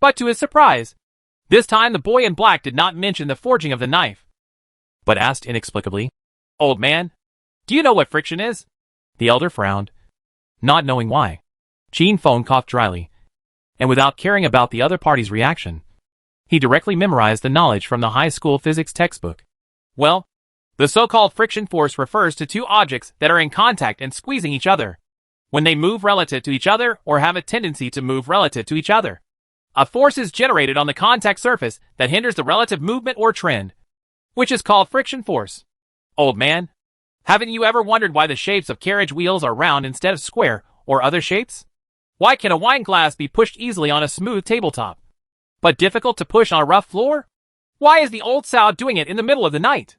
But to his surprise, this time the boy in black did not mention the forging of the knife, but asked inexplicably, "Old man, do you know what friction is?" The elder frowned, not knowing why. Qin Feng coughed dryly, and without caring about the other party's reaction, he directly memorized the knowledge from the high school physics textbook. Well, the so-called friction force refers to two objects that are in contact and squeezing each other when they move relative to each other or have a tendency to move relative to each other. A force is generated on the contact surface that hinders the relative movement or trend, which is called friction force. Old man, haven't you ever wondered why the shapes of carriage wheels are round instead of square or other shapes? Why can a wine glass be pushed easily on a smooth tabletop, but difficult to push on a rough floor? Why is the old sow doing it in the middle of the night?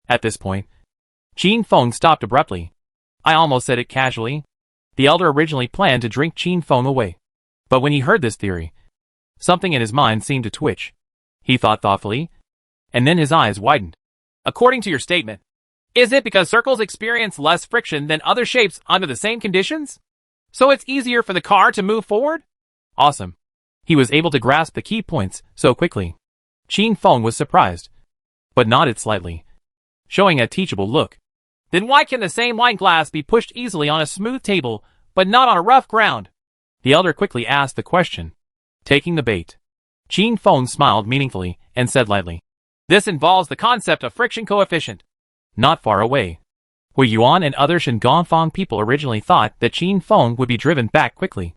At this point, Qin Feng stopped abruptly. I almost said it casually. The elder originally planned to drink Qin Feng away, but when he heard this theory, something in his mind seemed to twitch. He thought thoughtfully, and then his eyes widened. According to your statement, is it because circles experience less friction than other shapes under the same conditions? So it's easier for the car to move forward? Awesome. He was able to grasp the key points so quickly. Qin Feng was surprised, but nodded slightly, showing a teachable look. Then why can the same wine glass be pushed easily on a smooth table, but not on a rough ground? The elder quickly asked the question, taking the bait. Qin Feng smiled meaningfully and said lightly, "This involves the concept of friction coefficient." Not far away, Hui Yuan and other Shingongfang people originally thought that Qin Feng would be driven back quickly,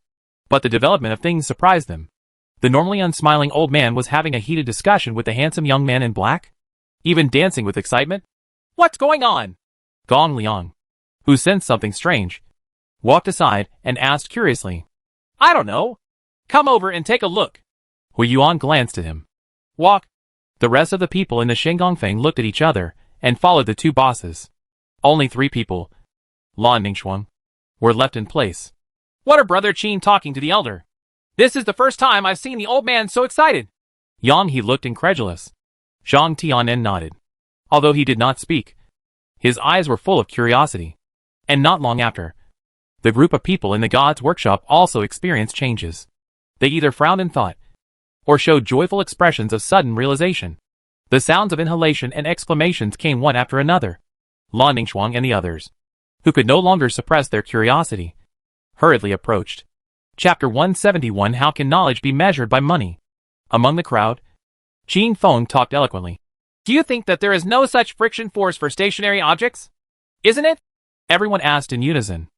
but the development of things surprised them. The normally unsmiling old man was having a heated discussion with the handsome young man in black, even dancing with excitement. What's going on? Gong Liang, who sensed something strange, walked aside and asked curiously, I don't know. Come over and take a look. Hui Yuan glanced at him. Walk. The rest of the people in the Shingongfang looked at each other and followed the two bosses. Only 3 people, Lan Ningxuang, were left in place. What are Brother Qin talking to the elder? This is the first time I've seen the old man so excited. Yang He looked incredulous. Zhang Tianen nodded. Although he did not speak, his eyes were full of curiosity. And not long after, the group of people in the God's workshop also experienced changes. They either frowned in thought, or showed joyful expressions of sudden realization. The sounds of inhalation and exclamations came one after another. Lan Ningxuang and the others, who could no longer suppress their curiosity, hurriedly approached. Chapter 171 How Can Knowledge Be Measured by Money? Among the crowd, Qin Feng talked eloquently. Do you think that there is no such friction force for stationary objects? Isn't it? Everyone asked in unison.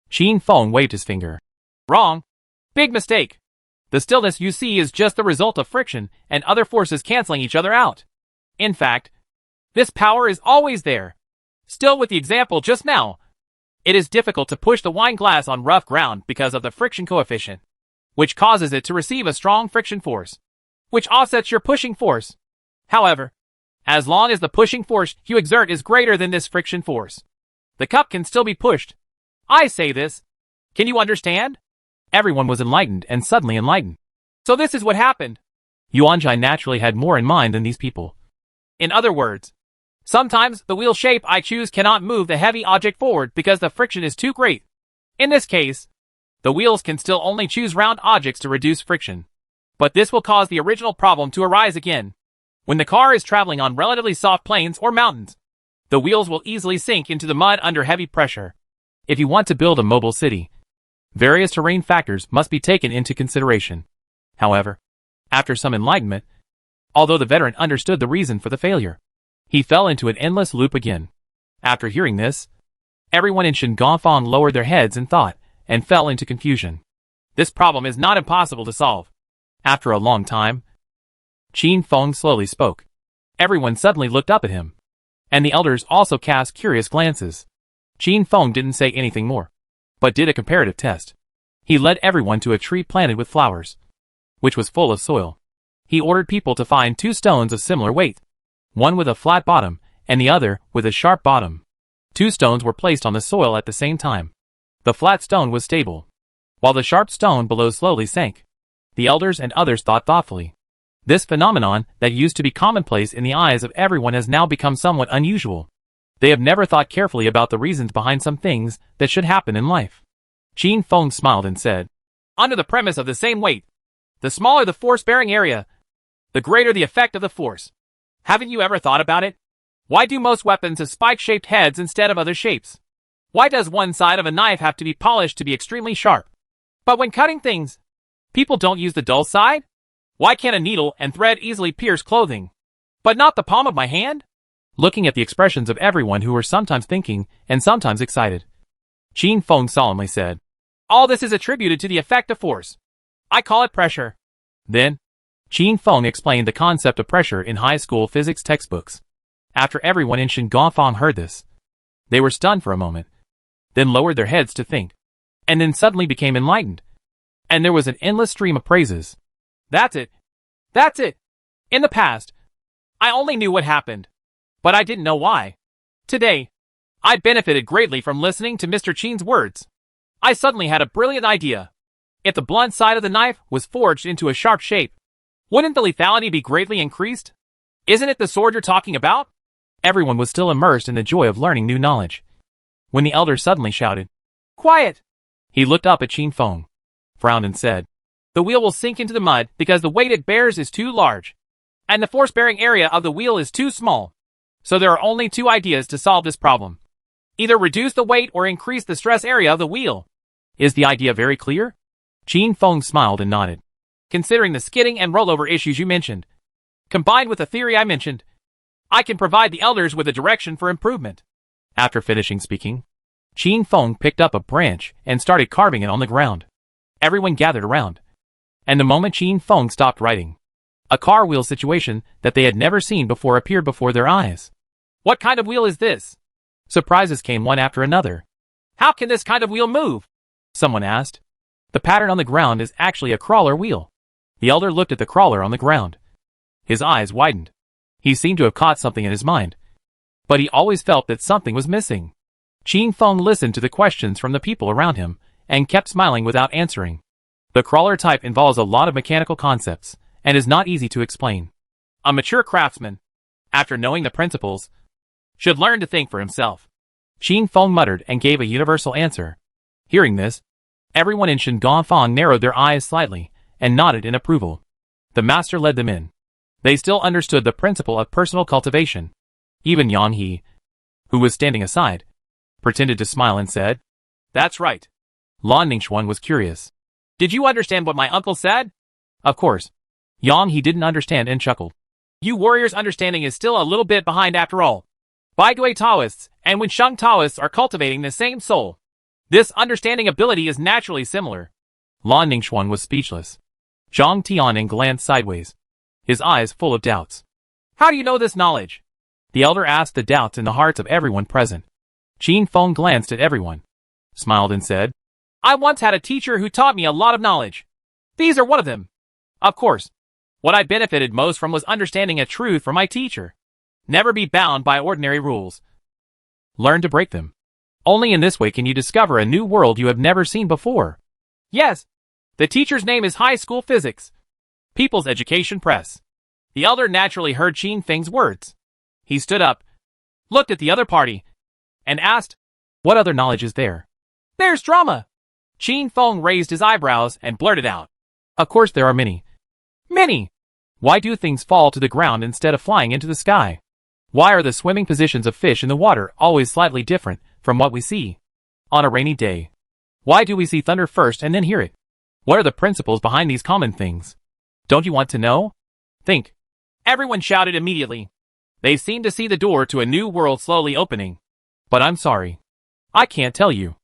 Qin Feng waved his finger. Wrong. Big mistake. The stillness you see is just the result of friction and other forces canceling each other out. In fact, this power is always there. Still with the example just now, It is difficult to push the wine glass on rough ground because of the friction coefficient, which causes it to receive a strong friction force, which offsets your pushing force. However, as long as the pushing force you exert is greater than this friction force, the cup can still be pushed. I say this. Can you understand? Everyone was enlightened and suddenly enlightened. So this is what happened. Yuanzhai naturally had more in mind than these people. In other words, sometimes the wheel shape I choose cannot move the heavy object forward because the friction is too great. In this case, the wheels can still only choose round objects to reduce friction. But this will cause the original problem to arise again. When the car is traveling on relatively soft plains or mountains, the wheels will easily sink into the mud under heavy pressure. If you want to build a mobile city, various terrain factors must be taken into consideration. However, after some enlightenment, although the veteran understood the reason for the failure, he fell into an endless loop again. After hearing this, everyone in Shangofang lowered their heads in thought and fell into confusion. This problem is not impossible to solve. After a long time, Qin Feng slowly spoke. Everyone suddenly looked up at him, and the elders also cast curious glances. Qin Feng didn't say anything more, but did a comparative test. He led everyone to a tree planted with flowers, which was full of soil. He ordered people to find 2 stones of similar weight, one with a flat bottom and the other with a sharp bottom. 2 stones were placed on the soil at the same time. The flat stone was stable, while the sharp stone below slowly sank. The elders and others thought thoughtfully. This phenomenon that used to be commonplace in the eyes of everyone has now become somewhat unusual. They have never thought carefully about the reasons behind some things that should happen in life. Qin Feng smiled and said, under the premise of the same weight, the smaller the force-bearing area, the greater the effect of the force. Haven't you ever thought about it? Why do most weapons have spike-shaped heads instead of other shapes? Why does one side of a knife have to be polished to be extremely sharp? But when cutting things, people don't use the dull side? Why can't a needle and thread easily pierce clothing, but not the palm of my hand? Looking at the expressions of everyone who were sometimes thinking and sometimes excited, Qin Feng solemnly said, all this is attributed to the effect of force. I call it pressure. Then, Qin Feng explained the concept of pressure in high school physics textbooks. After everyone in Shangofang heard this, they were stunned for a moment, then lowered their heads to think, and then suddenly became enlightened. And there was an endless stream of praises. That's it. That's it. In the past, I only knew what happened, but I didn't know why. Today, I benefited greatly from listening to Mr. Qin's words. I suddenly had a brilliant idea. If the blunt side of the knife was forged into a sharp shape, wouldn't the lethality be greatly increased? Isn't it the sword you're talking about? Everyone was still immersed in the joy of learning new knowledge, when the elder suddenly shouted, quiet! He looked up at Qin Feng, frowned and said, the wheel will sink into the mud because the weight it bears is too large, and the force-bearing area of the wheel is too small. So there are only 2 ideas to solve this problem. Either reduce the weight or increase the stress area of the wheel. Is the idea very clear? Qin Feng smiled and nodded. Considering the skidding and rollover issues you mentioned, combined with the theory I mentioned, I can provide the elders with a direction for improvement. After finishing speaking, Qin Feng picked up a branch and started carving it on the ground. Everyone gathered around, and the moment Qin Feng stopped writing, a car wheel situation that they had never seen before appeared before their eyes. What kind of wheel is this? Surprises came one after another. How can this kind of wheel move? Someone asked. The pattern on the ground is actually a crawler wheel. The elder looked at the crawler on the ground. His eyes widened. He seemed to have caught something in his mind, but he always felt that something was missing. Qin Feng listened to the questions from the people around him and kept smiling without answering. The crawler type involves a lot of mechanical concepts and is not easy to explain. A mature craftsman, after knowing the principles, should learn to think for himself. Qin Feng muttered and gave a universal answer. Hearing this, everyone in Shangofang narrowed their eyes slightly and nodded in approval. The master led them in. They still understood the principle of personal cultivation. Even Yang He, who was standing aside, pretended to smile and said, that's right. Lan Ningxuan was curious. Did you understand what my uncle said? Of course. Yang He didn't understand and chuckled. You warriors' understanding is still a little bit behind after all. Baigui Taoists and Wensheng Taoists are cultivating the same soul. This understanding ability is naturally similar. Lan Ningxuan was speechless. Zhang Tianing glanced sideways, his eyes full of doubts. How do you know this knowledge? The elder asked the doubts in the hearts of everyone present. Qin Feng glanced at everyone, smiled and said, I once had a teacher who taught me a lot of knowledge. These are one of them. Of course, what I benefited most from was understanding a truth from my teacher. Never be bound by ordinary rules. Learn to break them. Only in this way can you discover a new world you have never seen before. Yes, the teacher's name is High School Physics. People's Education Press. The elder naturally heard Qin Feng's words. He stood up, looked at the other party, and asked, what other knowledge is there? There's drama. Qin Feng raised his eyebrows and blurted out. Of course there are many. Many! Why do things fall to the ground instead of flying into the sky? Why are the swimming positions of fish in the water always slightly different from what we see on a rainy day? Why do we see thunder first and then hear it? What are the principles behind these common things? Don't you want to know? Think. Everyone shouted immediately. They seemed to see the door to a new world slowly opening. But I'm sorry. I can't tell you.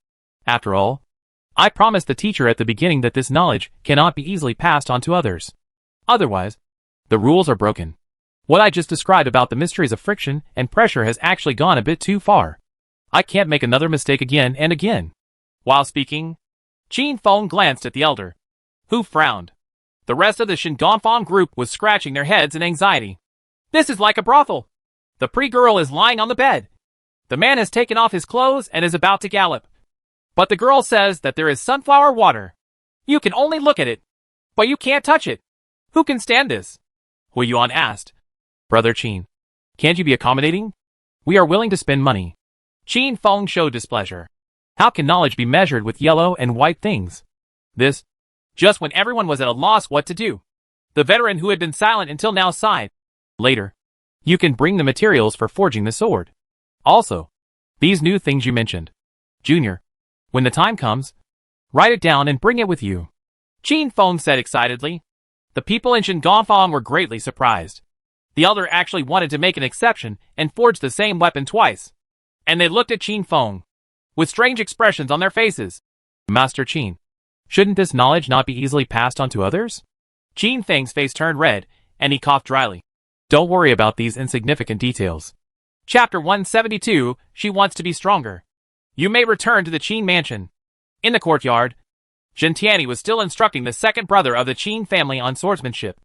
After all, I promised the teacher at the beginning that this knowledge cannot be easily passed on to others. Otherwise, the rules are broken. What I just described about the mysteries of friction and pressure has actually gone a bit too far. I can't make another mistake again and again. While speaking, Qin Feng glanced at the elder, who frowned. The rest of the Shingonfang group was scratching their heads in anxiety. This is like a brothel. The pre-girl is lying on the bed. The man has taken off his clothes and is about to gallop. But the girl says that there is sunflower water. You can only look at it, but you can't touch it. Who can stand this? Hu Yuan asked. Brother Qin, can't you be accommodating? We are willing to spend money. Qin Feng showed displeasure. How can knowledge be measured with yellow and white things? This, just when everyone was at a loss what to do. The veteran who had been silent until now sighed. Later, you can bring the materials for forging the sword. Also, these new things you mentioned. Junior, when the time comes, write it down and bring it with you. Qin Feng said excitedly. The people in Shingonfang were greatly surprised. The elder actually wanted to make an exception and forge the same weapon twice. And they looked at Qin Feng with strange expressions on their faces. Master Qin, shouldn't this knowledge not be easily passed on to others? Qin Feng's face turned red, and he coughed dryly. Don't worry about these insignificant details. Chapter 172, She Wants to Be Stronger. You may return to the Qin mansion. In the courtyard, Zhen Tianyi was still instructing the second brother of the Qin family on swordsmanship.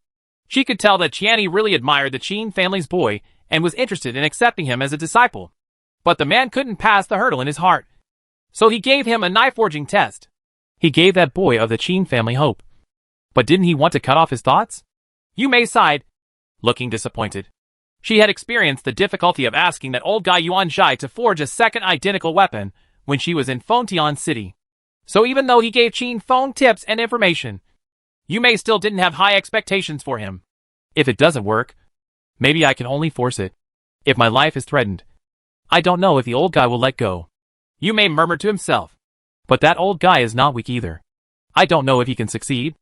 She could tell that Tianyi really admired the Qin family's boy and was interested in accepting him as a disciple. But the man couldn't pass the hurdle in his heart. So he gave him a knife-forging test. He gave that boy of the Qin family hope. But didn't he want to cut off his thoughts? Yu Mei sighed, looking disappointed. She had experienced the difficulty of asking that old guy Yuan Zhai to forge a second identical weapon when she was in Fengtian City. So even though he gave Qin Feng tips and information, Yu Mei still didn't have high expectations for him. If it doesn't work, maybe I can only force it. If my life is threatened, I don't know if the old guy will let go. Yu Mei murmured to himself. But that old guy is not weak either. I don't know if he can succeed.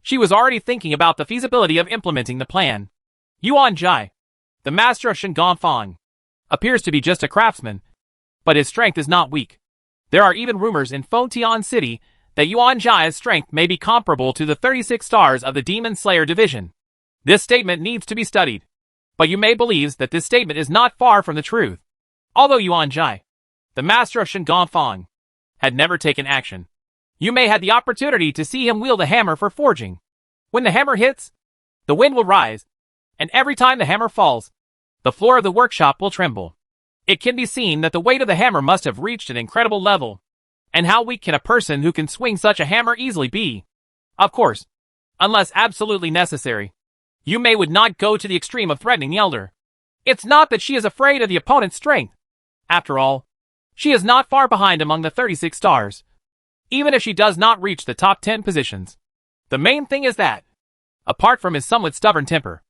She was already thinking about the feasibility of implementing the plan. Yuan Zhai, the master of Shingonfang, appears to be just a craftsman, but his strength is not weak. There are even rumors in Fengtian City that Yuan Zhai's strength may be comparable to the 36 stars of the Demon Slayer division. This statement needs to be studied, but Yu Mei believes that this statement is not far from the truth. Although Yuan Zhai, the master of Shingonfang, had never taken action, Yu Mei had the opportunity to see him wield a hammer for forging. When the hammer hits, the wind will rise, and every time the hammer falls, the floor of the workshop will tremble. It can be seen that the weight of the hammer must have reached an incredible level. And how weak can a person who can swing such a hammer easily be? Of course, unless absolutely necessary, Yu Mei would not go to the extreme of threatening the elder. It's not that she is afraid of the opponent's strength. After all, she is not far behind among the 36 stars, even if she does not reach the top 10 positions. The main thing is that, apart from his somewhat stubborn temper,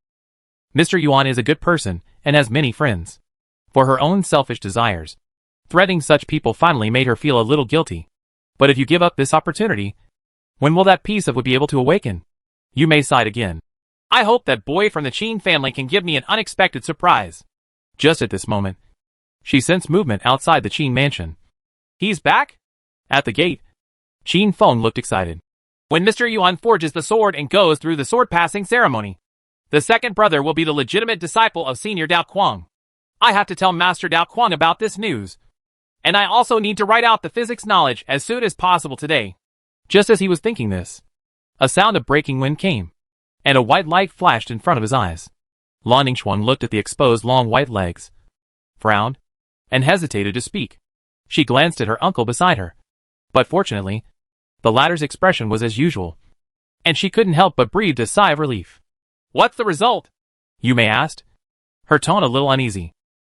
Mr. Yuan is a good person and has many friends. For her own selfish desires, threatening such people finally made her feel a little guilty. But if you give up this opportunity, when will that peace of would be able to awaken? Yu Mei sighed again. I hope that boy from the Qin family can give me an unexpected surprise. Just at this moment, she sensed movement outside the Qin mansion. He's back? At the gate, Qin Feng looked excited. When Mr. Yuan forges the sword and goes through the sword-passing ceremony, the second brother will be the legitimate disciple of Senior Dao Kuang. I have to tell Master Dao Kuang about this news. And I also need to write out the physics knowledge as soon as possible today. Just as he was thinking this, a sound of breaking wind came, and a white light flashed in front of his eyes. Lan Ningxuang looked at the exposed long white legs, frowned, and hesitated to speak. She glanced at her uncle beside her. But fortunately, the latter's expression was as usual, and she couldn't help but breathe a sigh of relief. What's the result? Yume asked, her tone a little uneasy.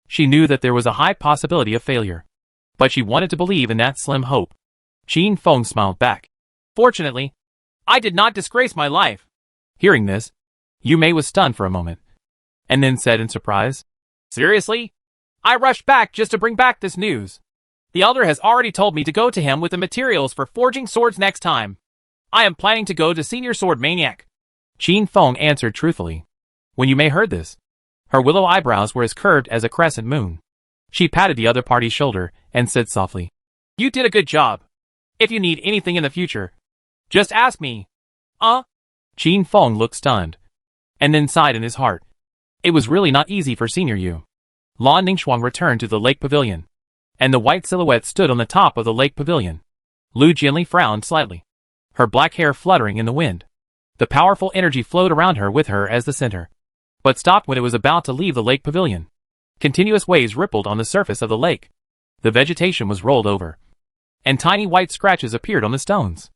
She knew that there was a high possibility of failure, but she wanted to believe in that slim hope. Qin Feng smiled back. Fortunately, I did not disgrace my life. Hearing this, Yume was stunned for a moment, and then said in surprise, Seriously? I rushed back just to bring back this news. The elder has already told me to go to him with the materials for forging swords next time. I am planning to go to Senior Sword Maniac. Qin Feng answered truthfully. When Yume heard this, her willow eyebrows were as curved as a crescent moon. She patted the other party's shoulder and said softly, You did a good job. If you need anything in the future, just ask me. Qin Feng looked stunned, and then sighed in his heart. It was really not easy for Senior Yu. Lan Ningxuang returned to the lake pavilion, and the white silhouette stood on the top of the lake pavilion. Lu Jianli frowned slightly, her black hair fluttering in the wind. The powerful energy flowed around her with her as the center, but stopped when it was about to leave the lake pavilion. Continuous waves rippled on the surface of the lake. The vegetation was rolled over, and tiny white scratches appeared on the stones.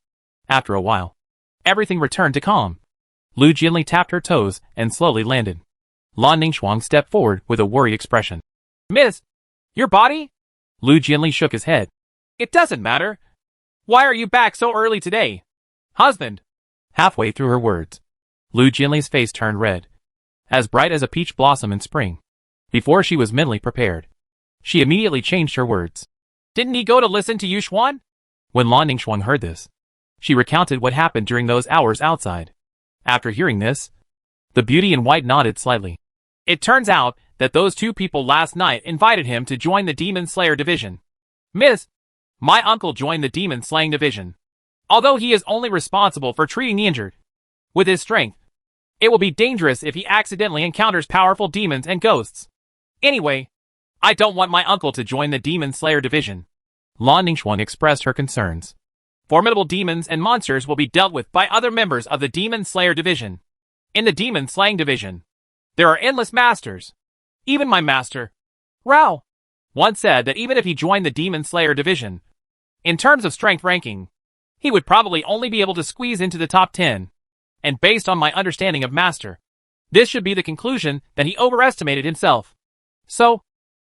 After a while, everything returned to calm. Lu Jianli tapped her toes and slowly landed. Lan Ningxuang stepped forward with a worried expression. Miss, your body? Lu Jianli shook his head. It doesn't matter. Why are you back so early today? Husband. Halfway through her words, Lu Jianli's face turned red, as bright as a peach blossom in spring. Before she was mentally prepared, she immediately changed her words. Didn't he go to listen to Yuxuan? When Lan Ningxuang heard this, she recounted what happened during those hours outside. After hearing this, the beauty in white nodded slightly. It turns out that those two people last night invited him to join the Demon Slayer division. Miss, my uncle joined the Demon Slaying division. Although he is only responsible for treating the injured. With his strength, it will be dangerous if he accidentally encounters powerful demons and ghosts. Anyway, I don't want my uncle to join the Demon Slayer division. Lan Ningxuang expressed her concerns. Formidable demons and monsters will be dealt with by other members of the Demon Slayer division. In the Demon Slaying division, there are endless masters. Even my master, Rao, once said that even if he joined the Demon Slayer division, in terms of strength ranking, he would probably only be able to squeeze into the top 10. And based on my understanding of Master, this should be the conclusion that he overestimated himself. So,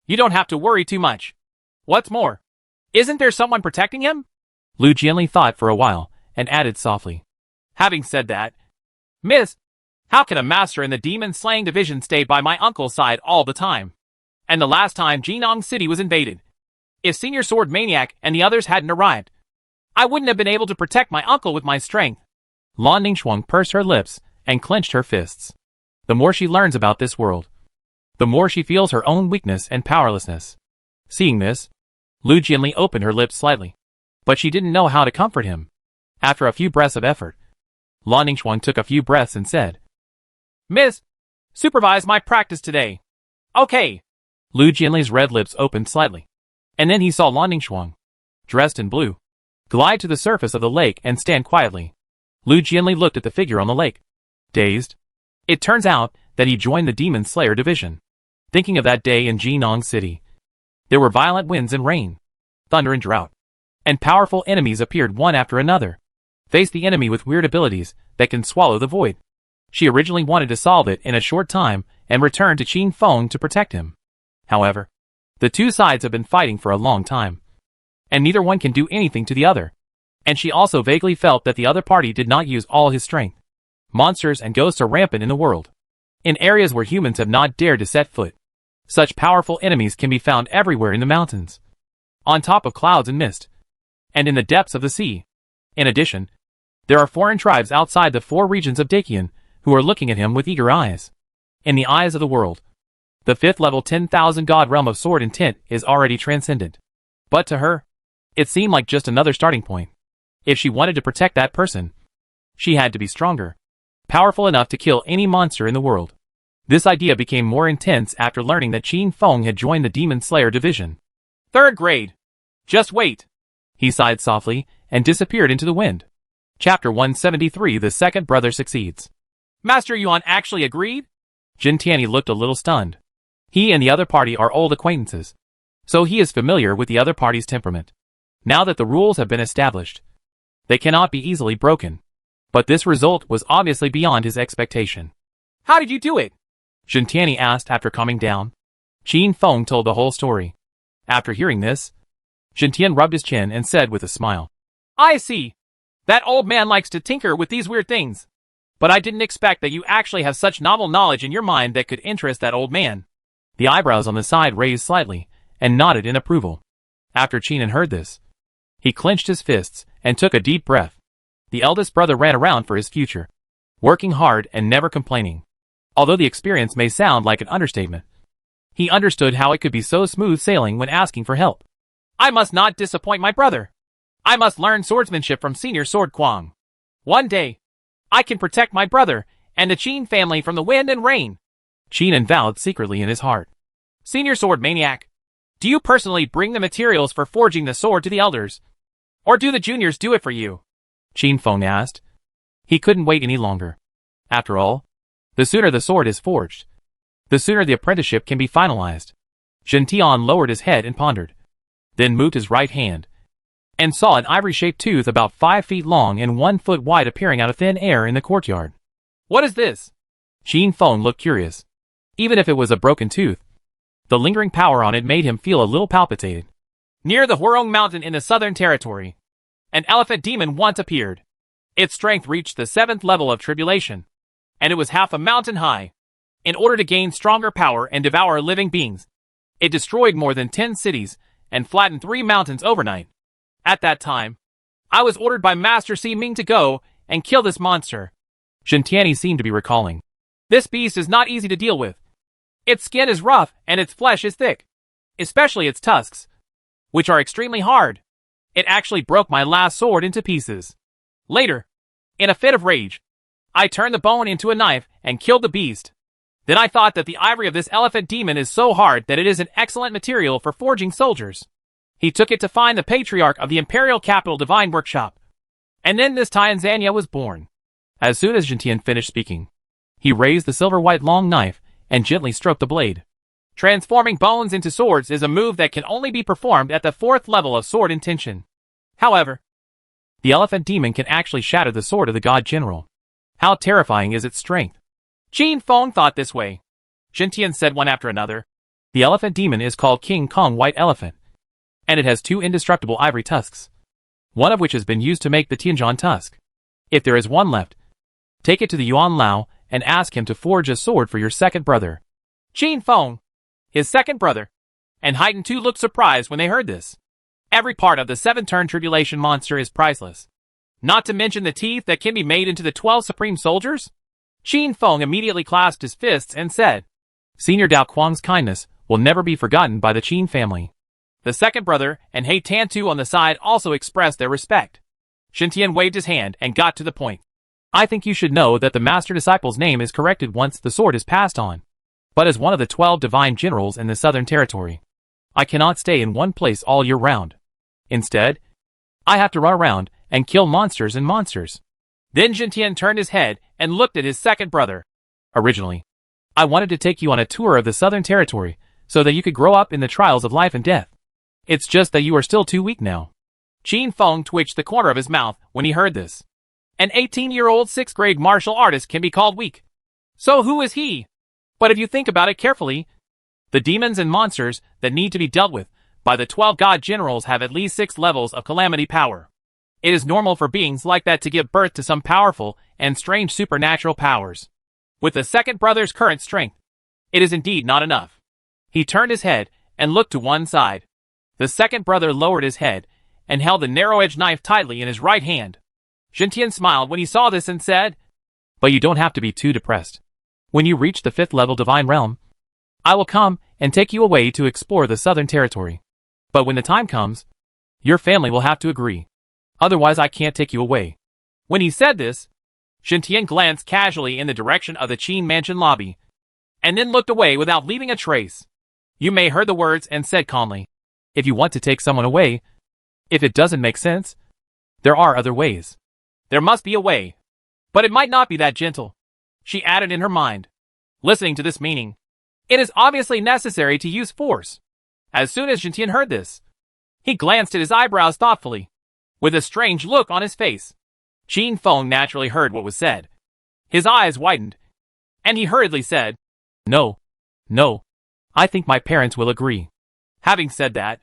you don't have to worry too much. What's more, isn't there someone protecting him? Lu Jianli thought for a while, and added softly. Having said that, Miss, how can a master in the Demon Slaying division stay by my uncle's side all the time? And the last time Jinong City was invaded, if Senior Sword Maniac and the others hadn't arrived, I wouldn't have been able to protect my uncle with my strength. Lan Ningxuang pursed her lips and clenched her fists. The more she learns about this world, the more she feels her own weakness and powerlessness. Seeing this, Lu Jianli opened her lips slightly, but she didn't know how to comfort him. After a few breaths of effort, Lan Ningxuang took a few breaths and said, Miss, supervise my practice today. Okay. Lu Jianli's red lips opened slightly, and then he saw Lan Ningxuang, dressed in blue, glide to the surface of the lake and stand quietly. Lu Jianli looked at the figure on the lake, dazed. It turns out that he joined the Demon Slayer division. Thinking of that day in Jinong City, there were violent winds and rain, thunder and drought, and powerful enemies appeared one after another. Face the enemy with weird abilities that can swallow the void. She originally wanted to solve it in a short time and return to Qin Feng to protect him. However, the two sides have been fighting for a long time, and neither one can do anything to the other. And she also vaguely felt that the other party did not use all his strength. Monsters and ghosts are rampant in the world, in areas where humans have not dared to set foot. Such powerful enemies can be found everywhere in the mountains, on top of clouds and mist, and in the depths of the sea. In addition, there are foreign tribes outside the 4 regions of Dakian who are looking at him with eager eyes. In the eyes of the world, the 5th level 10,000 god realm of sword intent is already transcendent. But to her, it seemed like just another starting point. If she wanted to protect that person, she had to be stronger, powerful enough to kill any monster in the world. This idea became more intense after learning that Qin Feng had joined the Demon Slayer division. 3rd grade. Just wait. He sighed softly and disappeared into the wind. Chapter 173 The second brother succeeds. Master Yuan actually agreed? Jin Tianyi looked a little stunned. He and the other party are old acquaintances, so he is familiar with the other party's temperament. Now that the rules have been established, they cannot be easily broken. But this result was obviously beyond his expectation. How did you do it? Jin Tianyi asked after calming down. Qin Feng told the whole story. After hearing this, Jin Tian rubbed his chin and said with a smile, I see. That old man likes to tinker with these weird things. But I didn't expect that you actually have such novel knowledge in your mind that could interest that old man. The eyebrows on the side raised slightly and nodded in approval. After Qin heard this, he clenched his fists and took a deep breath. The eldest brother ran around for his future, working hard and never complaining. Although the experience may sound like an understatement, he understood how it could be so smooth sailing when asking for help. I must not disappoint my brother. I must learn swordsmanship from Senior Sword Kuang. One day, I can protect my brother and the Qin family from the wind and rain. Qin vowed secretly in his heart. Senior Sword Maniac, do you personally bring the materials for forging the sword to the elders? Or do the juniors do it for you? Qin Feng asked. He couldn't wait any longer. After all, the sooner the sword is forged, the sooner the apprenticeship can be finalized. Jin Tian lowered his head and pondered, then moved his right hand, and saw an ivory-shaped tooth about 5 feet long and 1 foot wide appearing out of thin air in the courtyard. What is this? Qin Feng looked curious. Even if it was a broken tooth, the lingering power on it made him feel a little palpitated. Near the Huarong Mountain in the Southern Territory, an elephant demon once appeared. Its strength reached the 7th level of tribulation, and it was half a mountain high. In order to gain stronger power and devour living beings, it destroyed more than 10 cities and flattened 3 mountains overnight. At that time, I was ordered by Master Si Ming to go and kill this monster. Jin Tianyi seemed to be recalling. This beast is not easy to deal with. Its skin is rough and its flesh is thick, especially its tusks, which are extremely hard. It actually broke my last sword into pieces. Later, in a fit of rage, I turned the bone into a knife and killed the beast. Then I thought that the ivory of this elephant demon is so hard that it is an excellent material for forging soldiers. He took it to find the patriarch of the imperial capital Divine Workshop. And then this Tianzania was born. As soon as Jin Tian finished speaking, he raised the silver-white long knife and gently stroked the blade. Transforming bones into swords is a move that can only be performed at the 4th level of sword intention. However, the elephant demon can actually shatter the sword of the god general. How terrifying is its strength? Qin Feng thought this way. Jin Tian said one after another. The elephant demon is called King Kong White Elephant, and it has 2 indestructible ivory tusks, one of which has been used to make the Tianzhan tusk. If there is one left, take it to the Yuan Lao and ask him to forge a sword for your second brother. Qin Feng, his second brother, and Haiten too looked surprised when they heard this. Every part of the 7-turn tribulation monster is priceless. Not to mention the teeth that can be made into the 12 supreme soldiers? Qin Feng immediately clasped his fists and said, Senior Dao Kuang's kindness will never be forgotten by the Qin family. The second brother and He Tantu on the side also expressed their respect. Jin Tian waved his hand and got to the point. I think you should know that the master disciple's name is corrected once the sword is passed on. But as one of the 12 divine generals in the Southern Territory, I cannot stay in one place all year round. Instead, I have to run around and kill monsters and monsters. Then Jin Tian turned his head and looked at his second brother. Originally, I wanted to take you on a tour of the Southern Territory so that you could grow up in the trials of life and death. It's just that you are still too weak now. Qin Feng twitched the corner of his mouth when he heard this. An 18-year-old 6th grade martial artist can be called weak. So who is he? But if you think about it carefully, the demons and monsters that need to be dealt with by the 12 god generals have at least 6 levels of calamity power. It is normal for beings like that to give birth to some powerful and strange supernatural powers. With the second brother's current strength, it is indeed not enough. He turned his head and looked to one side. The second brother lowered his head and held the narrow-edged knife tightly in his right hand. Jin Tian smiled when he saw this and said, But you don't have to be too depressed. When you reach the 5th level divine realm, I will come and take you away to explore the Southern Territory. But when the time comes, your family will have to agree. Otherwise I can't take you away. When he said this, Jin Tian glanced casually in the direction of the Qin mansion lobby, and then looked away without leaving a trace. Yu Mei heard the words and said calmly, If you want to take someone away, If it doesn't make sense, there are other ways. There must be a way. But it might not be that gentle, she added in her mind. Listening to this meaning, it is obviously necessary to use force. As soon as Jintian heard this, he glanced at his eyebrows thoughtfully, with a strange look on his face. Qin Feng naturally heard what was said. His eyes widened, and he hurriedly said, No, I think my parents will agree. Having said that,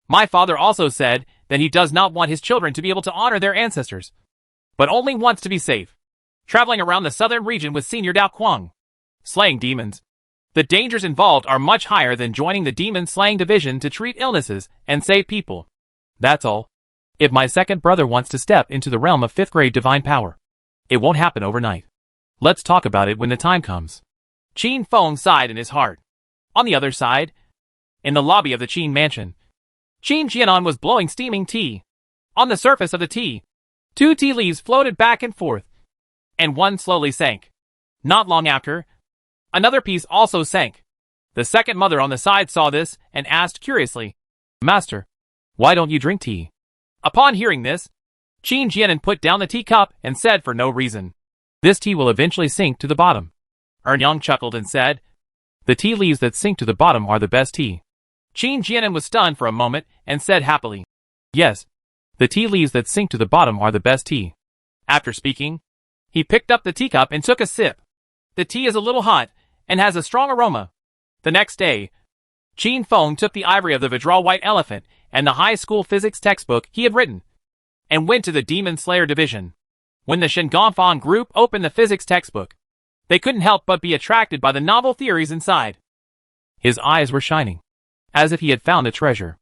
my father also said that he does not want his children to be able to honor their ancestors, but only wants to be safe, traveling around the southern region with Senior Dao Kuang, slaying demons. The dangers involved are much higher than joining the demon slaying division to treat illnesses and save people. That's all. If my second brother wants to step into the realm of 5th grade divine power, it won't happen overnight. Let's talk about it when the time comes. Qin Feng sighed in his heart. On the other side, in the lobby of the Qin mansion, Qin Jianan was blowing steaming tea. On the surface of the tea, 2 tea leaves floated back and forth, and one slowly sank. Not long after, another piece also sank. The second mother on the side saw this and asked curiously, Master, why don't you drink tea? Upon hearing this, Qin Jianan put down the teacup and said for no reason, This tea will eventually sink to the bottom. Ernyang chuckled and said, The tea leaves that sink to the bottom are the best tea. Qin Jianan was stunned for a moment and said happily, Yes, the tea leaves that sink to the bottom are the best tea. After speaking, he picked up the teacup and took a sip. The tea is a little hot and has a strong aroma. The next day, Qin Feng took the ivory of the Vidral White Elephant and the high school physics textbook he had written, and went to the Demon Slayer division. When the Shengonfang group opened the physics textbook, they couldn't help but be attracted by the novel theories inside. His eyes were shining, as if he had found a treasure.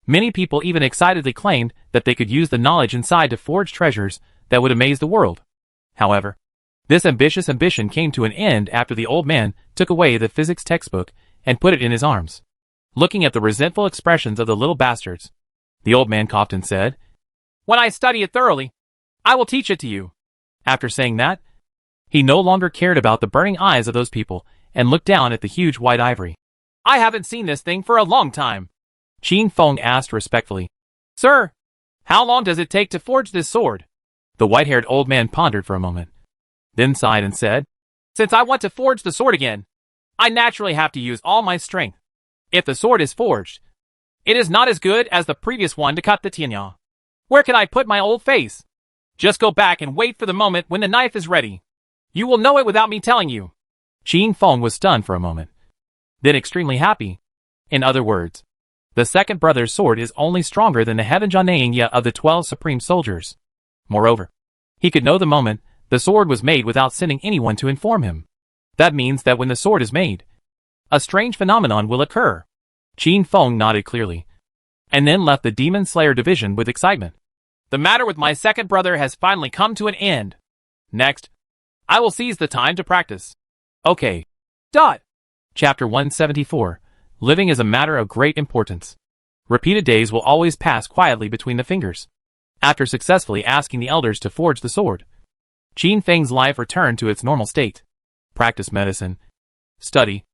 Many people even excitedly claimed that they could use the knowledge inside to forge treasures that would amaze the world. However, this ambitious ambition came to an end after the old man took away the physics textbook and put it in his arms. Looking at the resentful expressions of the little bastards, the old man coughed and said, When I study it thoroughly, I will teach it to you. After saying that, he no longer cared about the burning eyes of those people and looked down at the huge white ivory. I haven't seen this thing for a long time. Qin Feng asked respectfully, Sir, how long does it take to forge this sword? The white-haired old man pondered for a moment, then sighed and said, Since I want to forge the sword again, I naturally have to use all my strength. If the sword is forged, it is not as good as the previous one to cut the tianya. Where can I put my old face? Just go back and wait for the moment when the knife is ready. You will know it without me telling you. Qin Feng was stunned for a moment, then extremely happy. In other words, the second brother's sword is only stronger than the Heavenjanaya of the 12 supreme soldiers. Moreover, he could know the moment the sword was made without sending anyone to inform him. That means that when the sword is made, a strange phenomenon will occur. Qin Feng nodded clearly, and then left the Demon Slayer division with excitement. The matter with my second brother has finally come to an end. Next, I will seize the time to practice. Okay. Chapter 174. Living is a matter of great importance. Repeated days will always pass quietly between the fingers. After successfully asking the elders to forge the sword, Qin Feng's life returned to its normal state. Practice medicine, study,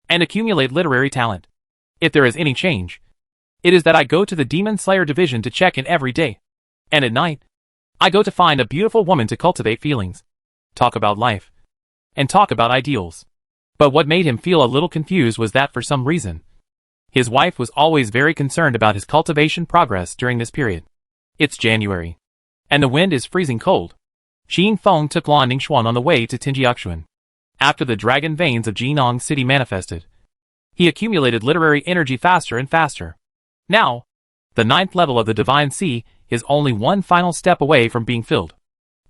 and accumulate literary talent. If there is any change, it is that I go to the Demon Slayer division to check in every day. And at night, I go to find a beautiful woman to cultivate feelings, talk about life, and talk about ideals. But what made him feel a little confused was that for some reason, his wife was always very concerned about his cultivation progress during this period. It's January, and the wind is freezing cold. Qin Feng took Lan Ningxuan on the way to Tinjiaxuan. After the dragon veins of Jinong City manifested, he accumulated literary energy faster and faster. Now, the 9th level of the Divine Sea is only one final step away from being filled.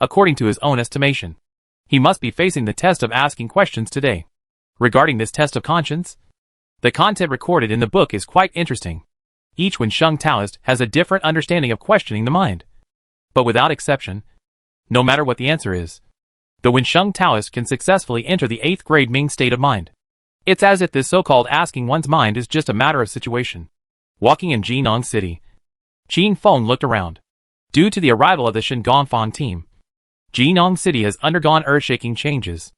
According to his own estimation, he must be facing the test of asking questions today. Regarding this test of conscience, the content recorded in the book is quite interesting. Each Wensheng Taoist has a different understanding of questioning the mind. But without exception, no matter what the answer is, the Wensheng Taoist can successfully enter the 8th grade Ming state of mind. It's as if this so-called asking one's mind is just a matter of situation. Walking in Jinong City, Qin Feng looked around. Due to the arrival of the Shengonfang team, Jinong City has undergone earth-shaking changes.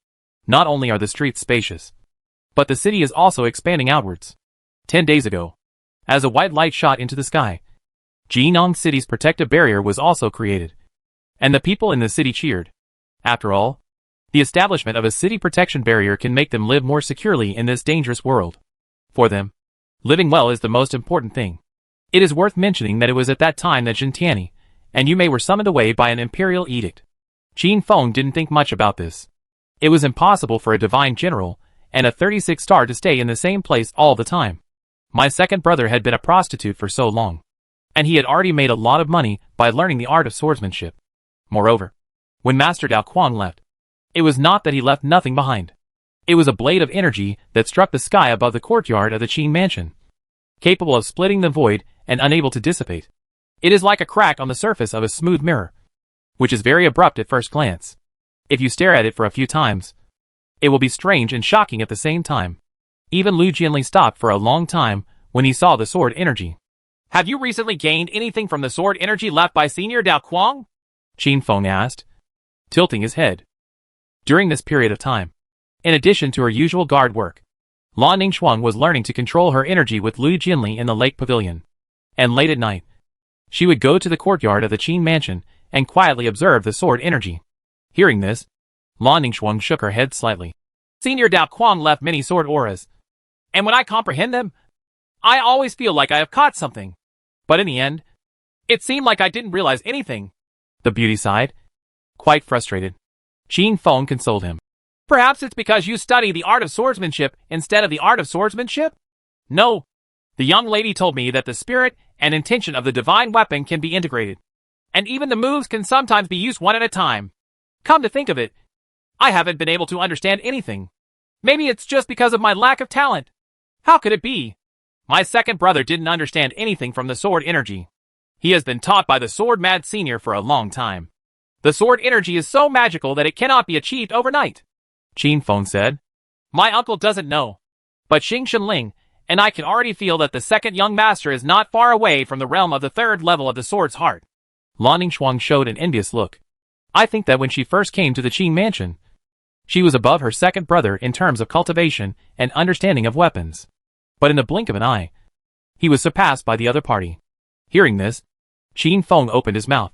Not only are the streets spacious, but the city is also expanding outwards. 10 days ago, as a white light shot into the sky, Jinan City's protective barrier was also created, and the people in the city cheered. After all, the establishment of a city protection barrier can make them live more securely in this dangerous world. For them, living well is the most important thing. It is worth mentioning that it was at that time that Jin Tianyi and Yu Mei were summoned away by an imperial edict. Qin Feng didn't think much about this. It was impossible for a divine general and a 36-star to stay in the same place all the time. My second brother had been a prostitute for so long, and he had already made a lot of money by learning the art of swordsmanship. Moreover, when Master Dao Kuang left, it was not that he left nothing behind. It was a blade of energy that struck the sky above the courtyard of the Qin mansion, capable of splitting the void and unable to dissipate. It is like a crack on the surface of a smooth mirror, which is very abrupt at first glance. If you stare at it for a few times, it will be strange and shocking at the same time. Even Lu Jianli stopped for a long time when he saw the sword energy. Have you recently gained anything from the sword energy left by Senior Dao Kuang? Qin Feng asked, tilting his head. During this period of time, in addition to her usual guard work, Lan Ningxuang was learning to control her energy with Lu Jianli in the lake pavilion. And late at night, she would go to the courtyard of the Qin mansion and quietly observe the sword energy. Hearing this, Lan Ningxuang shook her head slightly. Senior Dao Kuang left many sword auras, and when I comprehend them, I always feel like I have caught something. But in the end, it seemed like I didn't realize anything. The beauty sighed, quite frustrated. Qin Feng consoled him. Perhaps it's because you study the art of swordsmanship instead of the art of swordsmanship? No. The young lady told me that the spirit and intention of the divine weapon can be integrated, and even the moves can sometimes be used one at a time. Come to think of it, I haven't been able to understand anything. Maybe it's just because of my lack of talent. How could it be? My second brother didn't understand anything from the sword energy. He has been taught by the Sword Mad Senior for a long time. The sword energy is so magical that it cannot be achieved overnight, Qin Feng said. My uncle doesn't know, but Xing Shenling and I can already feel that the second young master is not far away from the realm of the third level of the sword's heart. Lan Ningxuang showed an envious look. I think that when she first came to the Qin mansion, she was above her second brother in terms of cultivation and understanding of weapons. But in the blink of an eye, he was surpassed by the other party. Hearing this, Qin Feng opened his mouth,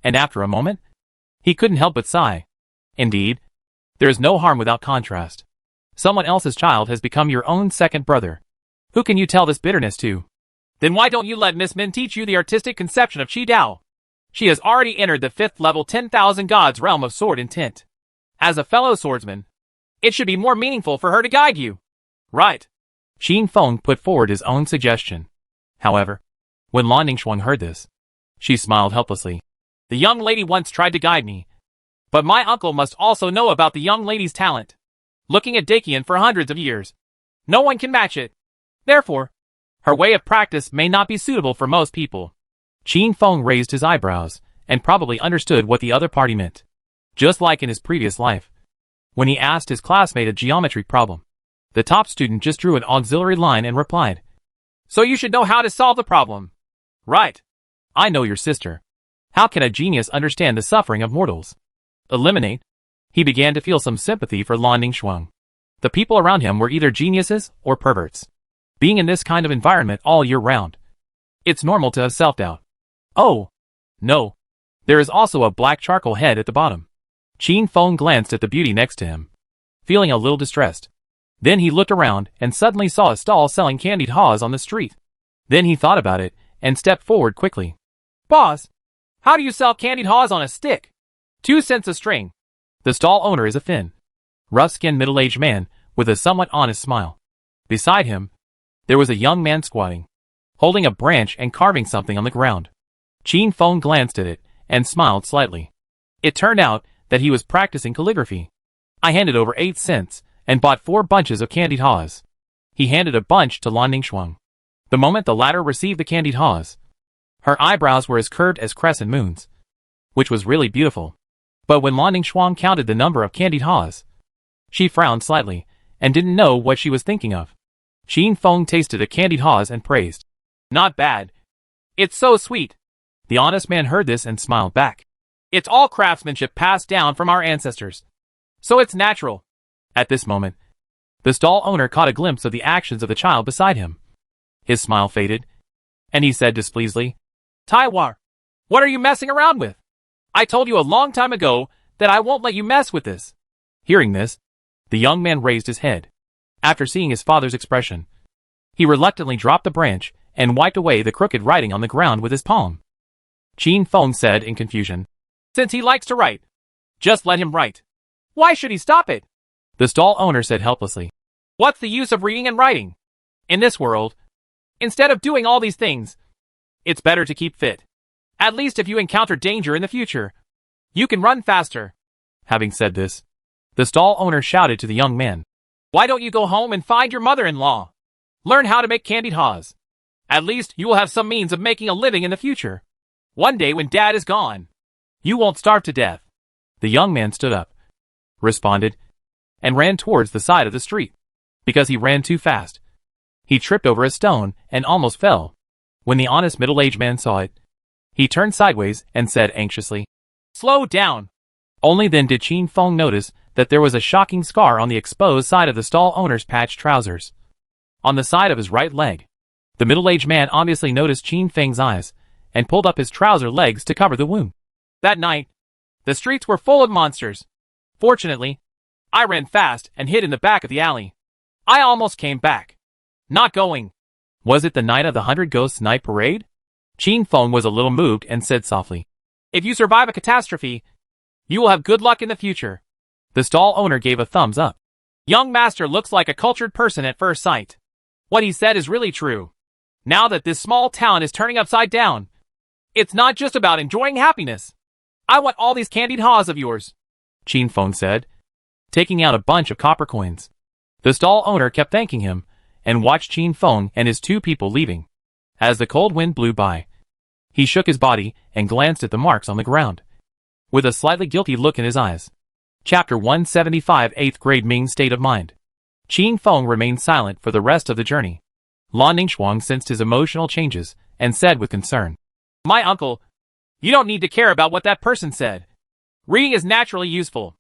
and after a moment, he couldn't help but sigh. Indeed, there is no harm without contrast. Someone else's child has become your own second brother. Who can you tell this bitterness to? Then why don't you let Miss Min teach you the artistic conception of Qi Dao? She has already entered the 5th level 10,000 gods realm of sword intent. As a fellow swordsman, it should be more meaningful for her to guide you. Right. Qin Feng put forward his own suggestion. However, when Lan Ningxuang heard this, she smiled helplessly. The young lady once tried to guide me, but my uncle must also know about the young lady's talent. Looking at Dakian for hundreds of years, no one can match it. Therefore, her way of practice may not be suitable for most people. Qin Feng raised his eyebrows and probably understood what the other party meant. Just like in his previous life, when he asked his classmate a geometry problem, the top student just drew an auxiliary line and replied, So you should know how to solve the problem. Right. I know your sister. How can a genius understand the suffering of mortals? Eliminate. He began to feel some sympathy for Lan Ningxuang. The people around him were either geniuses or perverts. Being in this kind of environment all year round, it's normal to have self-doubt. Oh, no. There is also a black charcoal head at the bottom. Qin Feng glanced at the beauty next to him, feeling a little distressed. Then he looked around and suddenly saw a stall selling candied haws on the street. Then he thought about it and stepped forward quickly. Boss, how do you sell candied haws on a stick? 2 cents a string. The stall owner is a thin, rough-skinned middle-aged man with a somewhat honest smile. Beside him, there was a young man squatting, holding a branch and carving something on the ground. Qin Feng glanced at it and smiled slightly. It turned out that he was practicing calligraphy. I handed over 8 cents and bought 4 bunches of candied haws. He handed a bunch to Lan Ningxuang. The moment the latter received the candied haws, her eyebrows were as curved as crescent moons, which was really beautiful. But when Lan Ningxuang counted the number of candied haws, she frowned slightly and didn't know what she was thinking of. Qin Feng tasted a candied haws and praised. Not bad. It's so sweet. The honest man heard this and smiled back. It's all craftsmanship passed down from our ancestors, so it's natural. At this moment, the stall owner caught a glimpse of the actions of the child beside him. His smile faded, and he said displeasedly, Taiwan, what are you messing around with? I told you a long time ago that I won't let you mess with this. Hearing this, the young man raised his head. After seeing his father's expression, he reluctantly dropped the branch and wiped away the crooked writing on the ground with his palm. Qin Feng said in confusion, Since he likes to write, just let him write. Why should he stop it? The stall owner said helplessly, What's the use of reading and writing? In this world, instead of doing all these things, it's better to keep fit. At least if you encounter danger in the future, you can run faster. Having said this, the stall owner shouted to the young man, Why don't you go home and find your mother-in-law? Learn how to make candied haws. At least you will have some means of making a living in the future. One day when Dad is gone, you won't starve to death. The young man stood up, responded, and ran towards the side of the street. Because he ran too fast, he tripped over a stone and almost fell. When the honest middle-aged man saw it, he turned sideways and said anxiously, Slow down. Only then did Qin Feng notice that there was a shocking scar on the exposed side of the stall owner's patched trousers. On the side of his right leg. The middle-aged man obviously noticed Qin Feng's eyes and pulled up his trouser legs to cover the wound. That night, the streets were full of monsters. Fortunately, I ran fast and hid in the back of the alley. I almost came back. Not going. Was it the night of the 100 Ghosts Night Parade? Qin Feng was a little moved and said softly, If you survive a catastrophe, you will have good luck in the future. The stall owner gave a thumbs up. Young master looks like a cultured person at first sight. What he said is really true. Now that this small town is turning upside down, it's not just about enjoying happiness. I want all these candied haws of yours, Qin Feng said, taking out a bunch of copper coins. The stall owner kept thanking him and watched Qin Feng and his two people leaving. As the cold wind blew by, he shook his body and glanced at the marks on the ground, with a slightly guilty look in his eyes. Chapter 175 8th Grade Ming State of Mind. Qin Feng remained silent for the rest of the journey. Lan Ningxuang sensed his emotional changes and said with concern, My uncle, you don't need to care about what that person said. Reading is naturally useful.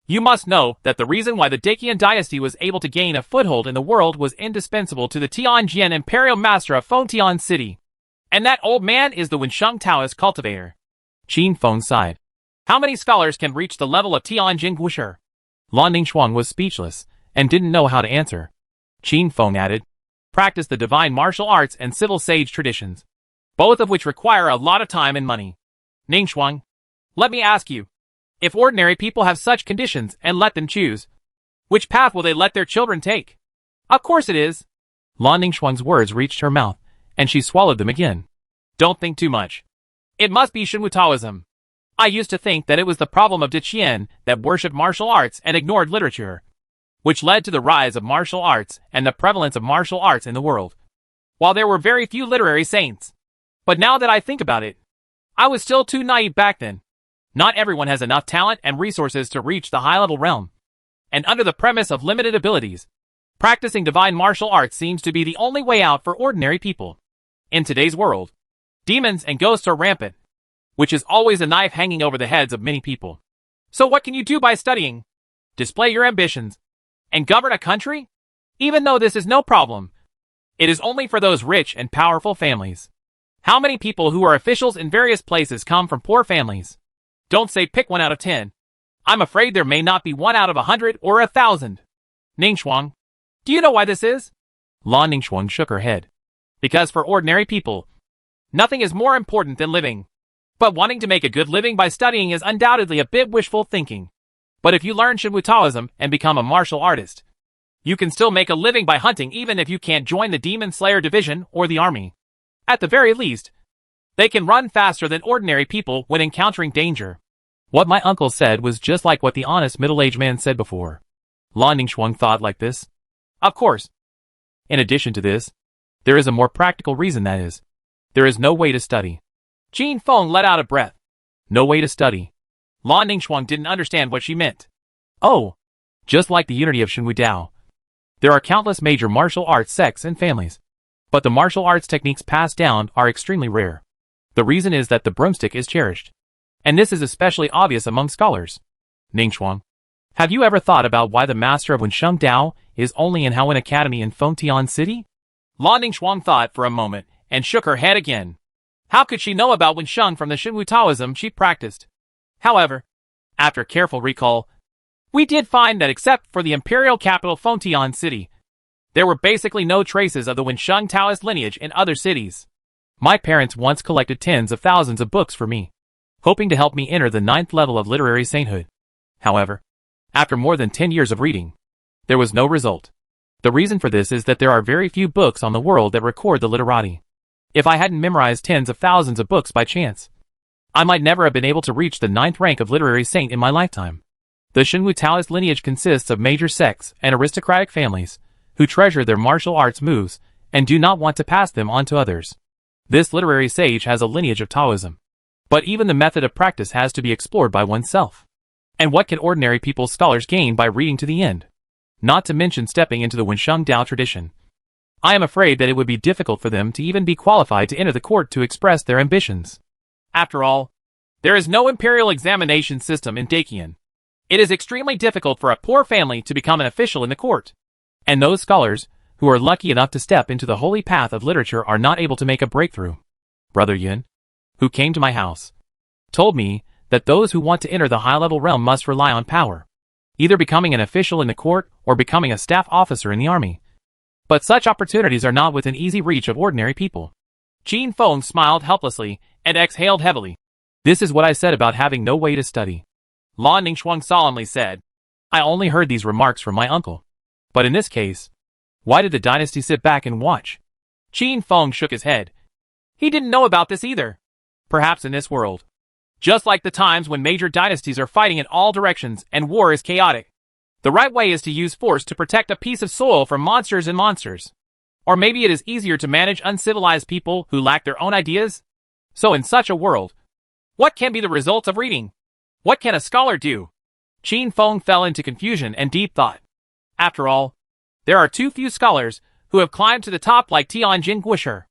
You must know that the reason why the Daqian dynasty was able to gain a foothold in the world was indispensable to the Tianjin imperial master of Fengtian City. And that old man is the Wensheng Taoist cultivator. Qin Feng sighed. How many scholars can reach the level of Tianjin Gushi? Lan Ningxuang was speechless and didn't know how to answer. Qin Feng added, Practice the divine martial arts and civil sage traditions, both of which require a lot of time and money. Ningxuang, let me ask you, if ordinary people have such conditions and let them choose, which path will they let their children take? Of course it is. Lan Ningxuang's words reached her mouth, and she swallowed them again. Don't think too much. It must be Xinwu Taoism. I used to think that it was the problem of Daqian that worshipped martial arts and ignored literature, which led to the rise of martial arts and the prevalence of martial arts in the world, while there were very few literary saints. But now that I think about it, I was still too naive back then. Not everyone has enough talent and resources to reach the high-level realm. And under the premise of limited abilities, practicing divine martial arts seems to be the only way out for ordinary people. In today's world, demons and ghosts are rampant, which is always a knife hanging over the heads of many people. So what can you do by studying? Display your ambitions and govern a country? Even though this is no problem, it is only for those rich and powerful families. How many people who are officials in various places come from poor families? Don't say pick 1 out of 10. I'm afraid there may not be 1 out of 100 or 1,000. Ningxuang, do you know why this is? Lan Ningxuang shook her head. Because for ordinary people, nothing is more important than living. But wanting to make a good living by studying is undoubtedly a bit wishful thinking. But if you learn Xinwu Taoism and become a martial artist, you can still make a living by hunting even if you can't join the Demon Slayer division or the army. At the very least, they can run faster than ordinary people when encountering danger. What my uncle said was just like what the honest middle-aged man said before. Lan Ningxuang thought like this. Of course. In addition to this, there is a more practical reason, that is, there is no way to study. Qin Feng let out a breath. No way to study. Lan Ningxuang didn't understand what she meant. Oh, just like the unity of Xinwu Dao, there are countless major martial arts sects and families. But the martial arts techniques passed down are extremely rare. The reason is that the broomstick is cherished. And this is especially obvious among scholars. Ningxuang, have you ever thought about why the master of Wensheng Dao is only in Haowen Academy in Fengtian City? Lan Ningxuang thought for a moment and shook her head again. How could she know about Wensheng from the Xinwu Taoism she practiced? However, after careful recall, we did find that except for the imperial capital Fengtian City, there were basically no traces of the Wensheng Taoist lineage in other cities. My parents once collected tens of thousands of books for me, hoping to help me enter the 9th level of literary sainthood. However, after more than 10 years of reading, there was no result. The reason for this is that there are very few books on the world that record the literati. If I hadn't memorized tens of thousands of books by chance, I might never have been able to reach the 9th rank of literary saint in my lifetime. The Xinwu Taoist lineage consists of major sects and aristocratic families who treasure their martial arts moves and do not want to pass them on to others. This literary sage has a lineage of Taoism. But even the method of practice has to be explored by oneself. And what can ordinary people's scholars gain by reading to the end? Not to mention stepping into the Wensheng Dao tradition. I am afraid that it would be difficult for them to even be qualified to enter the court to express their ambitions. After all, there is no imperial examination system in Dakian. It is extremely difficult for a poor family to become an official in the court. And those scholars who are lucky enough to step into the holy path of literature are not able to make a breakthrough. Brother Yun, who came to my house, told me that those who want to enter the high-level realm must rely on power, either becoming an official in the court or becoming a staff officer in the army. But such opportunities are not within easy reach of ordinary people. Qin Feng smiled helplessly and exhaled heavily. This is what I said about having no way to study. Lan Ningxuang solemnly said, I only heard these remarks from my uncle. But in this case, why did the dynasty sit back and watch? Qin Feng shook his head. He didn't know about this either. Perhaps in this world, just like the times when major dynasties are fighting in all directions and war is chaotic, the right way is to use force to protect a piece of soil from monsters and monsters. Or maybe it is easier to manage uncivilized people who lack their own ideas? So in such a world, what can be the results of reading? What can a scholar do? Qin Feng fell into confusion and deep thought. After all, there are too few scholars who have climbed to the top like Tianjin Guisher.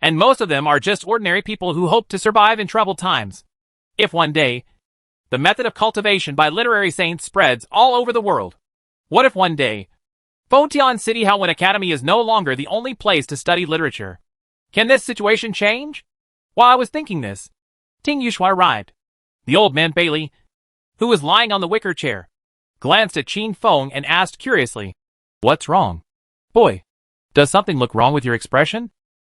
And most of them are just ordinary people who hope to survive in troubled times. If one day, the method of cultivation by literary saints spreads all over the world, what if one day, Fengtian City Haowen Academy is no longer the only place to study literature? Can this situation change? While I was thinking this, Ting Yuxua arrived. The old man Bailey, who was lying on the wicker chair, glanced at Qin Feng and asked curiously, What's wrong? Boy, does something look wrong with your expression?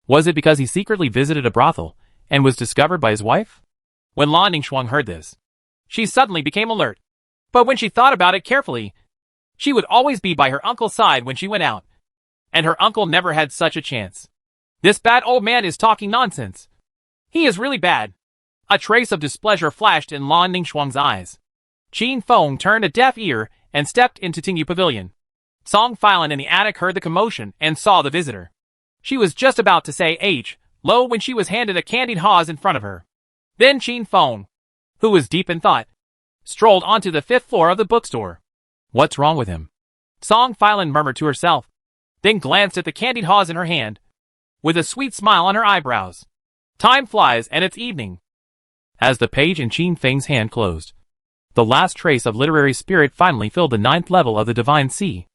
Was it because he secretly visited a brothel and was discovered by his wife? When Lan Ningxuang heard this, she suddenly became alert. But when she thought about it carefully, she would always be by her uncle's side when she went out. And her uncle never had such a chance. This bad old man is talking nonsense. He is really bad. A trace of displeasure flashed in Lan Ningxuang's eyes. Qin Feng turned a deaf ear and stepped into Tingyu Pavilion. Song Filan in the attic heard the commotion and saw the visitor. She was just about to say lo when she was handed a candied Haws in front of her. Then Qin Feng, who was deep in thought, strolled onto the 5th floor of the bookstore. What's wrong with him? Song Filan murmured to herself, then glanced at the candied Haws in her hand, with a sweet smile on her eyebrows. Time flies and it's evening. As the page in Qin Feng's hand closed, the last trace of literary spirit finally filled the 9th level of the Divine Sea.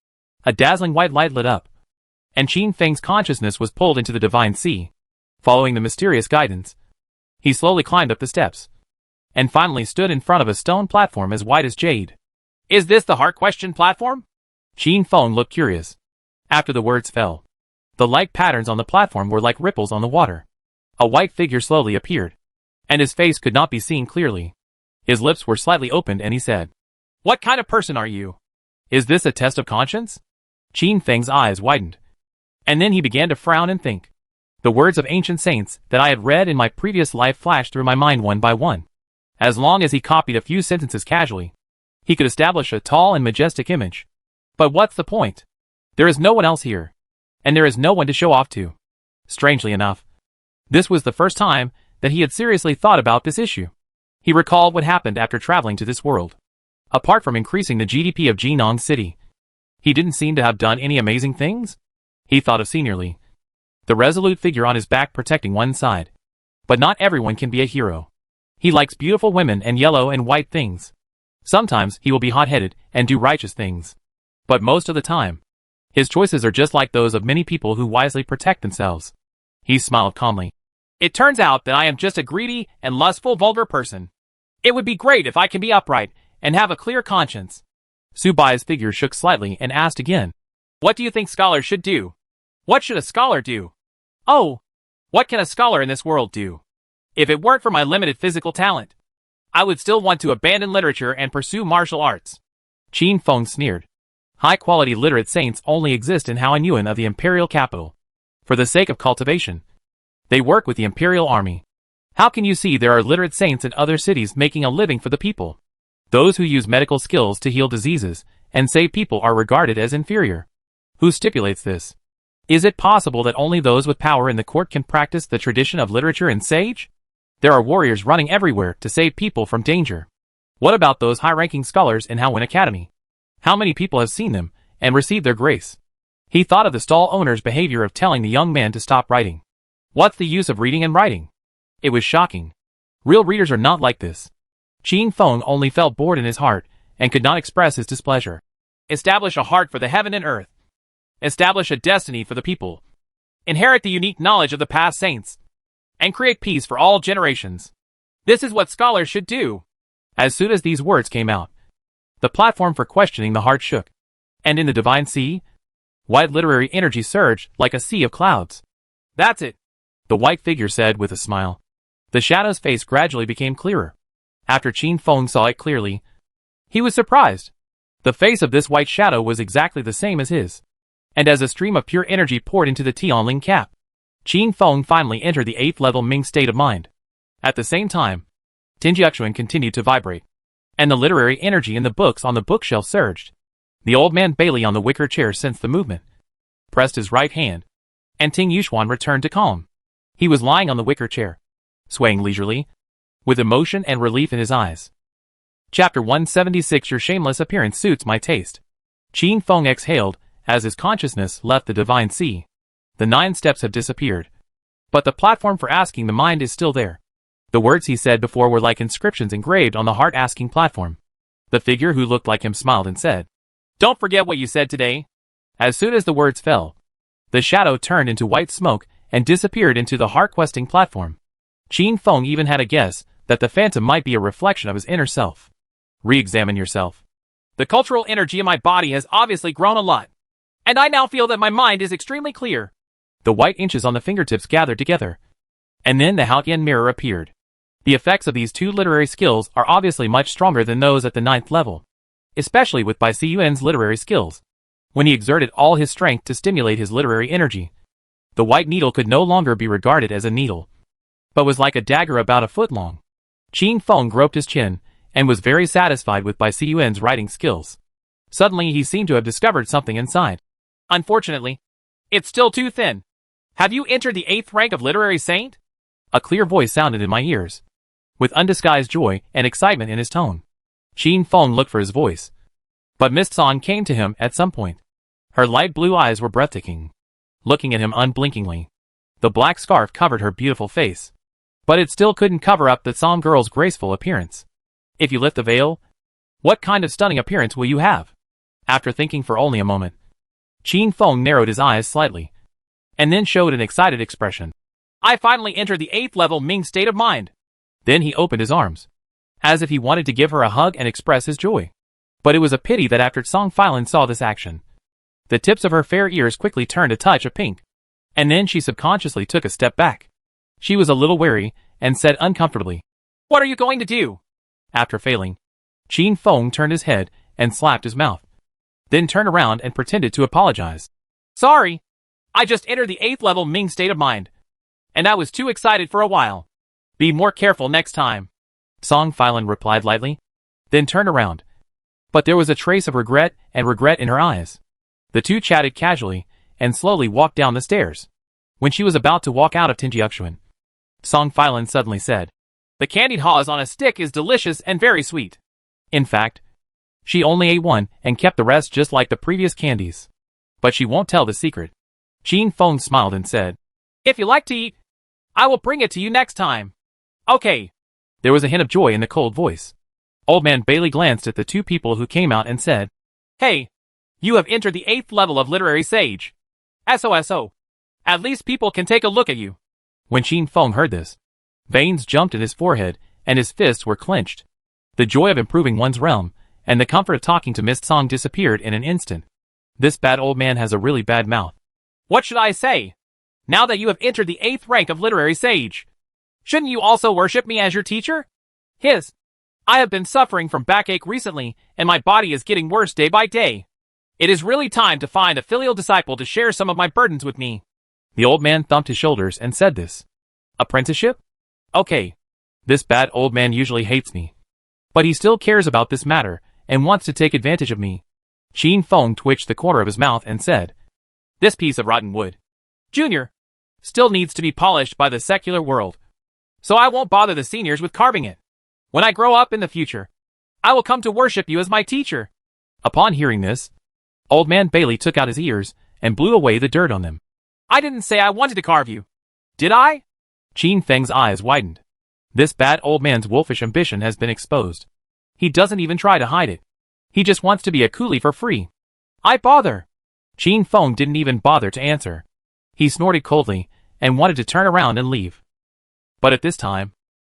A dazzling white light lit up, and Qin Feng's consciousness was pulled into the Divine Sea. Following the mysterious guidance, he slowly climbed up the steps, and finally stood in front of a stone platform as white as jade. Is this the Heart Question platform? Qin Feng looked curious. After the words fell, the light patterns on the platform were like ripples on the water. A white figure slowly appeared, and his face could not be seen clearly. His lips were slightly opened and he said, What kind of person are you? Is this a test of conscience? Qin Feng's eyes widened, and then he began to frown and think. The words of ancient saints that I had read in my previous life flashed through my mind one by one. As long as he copied a few sentences casually, he could establish a tall and majestic image. But what's the point? There is no one else here, and there is no one to show off to. Strangely enough, this was the first time that he had seriously thought about this issue. He recalled what happened after traveling to this world. Apart from increasing the GDP of Jinnong City, he didn't seem to have done any amazing things. He thought of seniorly, the resolute figure on his back protecting one side. But not everyone can be a hero. He likes beautiful women and yellow and white things. Sometimes he will be hot-headed and do righteous things. But most of the time, his choices are just like those of many people who wisely protect themselves. He smiled calmly. It turns out that I am just a greedy and lustful vulgar person. It would be great if I can be upright and have a clear conscience. Su Bai's figure shook slightly and asked again. What do you think scholars should do? What should a scholar do? Oh, what can a scholar in this world do? If it weren't for my limited physical talent, I would still want to abandon literature and pursue martial arts. Qin Feng sneered. High-quality literate saints only exist in Haoyuan of the imperial capital. For the sake of cultivation, they work with the imperial army. How can you see there are literate saints in other cities making a living for the people? Those who use medical skills to heal diseases and save people are regarded as inferior. Who stipulates this? Is it possible that only those with power in the court can practice the tradition of literature and sage? There are warriors running everywhere to save people from danger. What about those high-ranking scholars in Haoyuan Academy? How many people have seen them and received their grace? He thought of the stall owner's behavior of telling the young man to stop writing. What's the use of reading and writing? It was shocking. Real readers are not like this. Qin Feng only felt bored in his heart and could not express his displeasure. Establish a heart for the heaven and earth. Establish a destiny for the people. Inherit the unique knowledge of the past saints. And create peace for all generations. This is what scholars should do. As soon as these words came out, the platform for questioning the heart shook. And in the divine sea, white literary energy surged like a sea of clouds. That's it, the white figure said with a smile. The shadow's face gradually became clearer. After Qin Feng saw it clearly, he was surprised. The face of this white shadow was exactly the same as his. And as a stream of pure energy poured into the Tianling cap, Qin Feng finally entered the 8th level Ming state of mind. At the same time, Tinjiaxuan continued to vibrate, and the literary energy in the books on the bookshelf surged. The old man Bailey on the wicker chair sensed the movement, pressed his right hand, and Ting Yuxuan returned to calm. He was lying on the wicker chair, swaying leisurely, with emotion and relief in his eyes. Chapter 176 Your shameless appearance suits my taste. Qin Feng exhaled as his consciousness left the divine sea. The 9 steps have disappeared, but the platform for asking the mind is still there. The words he said before were like inscriptions engraved on the heart-asking platform. The figure who looked like him smiled and said, Don't forget what you said today. As soon as the words fell, the shadow turned into white smoke and disappeared into the heart-questing platform. Qin Feng even had a guess that the phantom might be a reflection of his inner self. Re-examine yourself. The cultural energy in my body has obviously grown a lot, and I now feel that my mind is extremely clear. The white inches on the fingertips gathered together, and then the Haotian mirror appeared. The effects of these 2 literary skills are obviously much stronger than those at the 9th level, especially with Bai Siyuan's literary skills. When he exerted all his strength to stimulate his literary energy, the white needle could no longer be regarded as a needle, but was like a dagger about a foot long. Qin Feng groped his chin and was very satisfied with Bai Siyuan's writing skills. Suddenly he seemed to have discovered something inside. Unfortunately, it's still too thin. Have you entered the 8th rank of literary saint? A clear voice sounded in my ears, with undisguised joy and excitement in his tone. Qin Feng looked for his voice, but Miss Song came to him at some point. Her light blue eyes were breathtaking, looking at him unblinkingly. The black scarf covered her beautiful face, but it still couldn't cover up the Song girl's graceful appearance. If you lift the veil, what kind of stunning appearance will you have? After thinking for only a moment, Qin Feng narrowed his eyes slightly, and then showed an excited expression. I finally entered the 8th level Ming state of mind. Then he opened his arms, as if he wanted to give her a hug and express his joy. But it was a pity that after Song Filan saw this action, the tips of her fair ears quickly turned a touch of pink, and then she subconsciously took a step back. She was a little wary, and said uncomfortably, What are you going to do? After failing, Qin Feng turned his head and slapped his mouth, then turned around and pretended to apologize. Sorry, I just entered the 8th level Ming state of mind, and I was too excited for a while. Be more careful next time. Song Filan replied lightly, then turned around. But there was a trace of regret in her eyes. The two chatted casually, and slowly walked down the stairs. When she was about to walk out of Tinjiaxuan, Song Filan suddenly said, The candied haws on a stick is delicious and very sweet. In fact, she only ate one and kept the rest just like the previous candies. But she won't tell the secret. Qin Feng smiled and said, If you like to eat, I will bring it to you next time. Okay. There was a hint of joy in the cold voice. Old man Bailey glanced at the 2 people who came out and said, Hey, you have entered the 8th level of literary sage. SOSO. At least people can take a look at you. When Qin Feng heard this, veins jumped in his forehead and his fists were clenched. The joy of improving one's realm and the comfort of talking to Miss Song disappeared in an instant. This bad old man has a really bad mouth. What should I say? Now that you have entered the 8th rank of literary sage, shouldn't you also worship me as your teacher? I have been suffering from backache recently, and my body is getting worse day by day. It is really time to find a filial disciple to share some of my burdens with me. The old man thumped his shoulders and said this. Apprenticeship? Okay. This bad old man usually hates me. But he still cares about this matter and wants to take advantage of me. Qin Feng twitched the corner of his mouth and said, This piece of rotten wood, Junior, still needs to be polished by the secular world. So I won't bother the seniors with carving it. When I grow up in the future, I will come to worship you as my teacher. Upon hearing this, Old Man Bailey took out his ears and blew away the dirt on them. I didn't say I wanted to carve you. Did I? Qin Feng's eyes widened. This bad old man's wolfish ambition has been exposed. He doesn't even try to hide it. He just wants to be a coolie for free. I bother. Qin Feng didn't even bother to answer. He snorted coldly and wanted to turn around and leave. But at this time,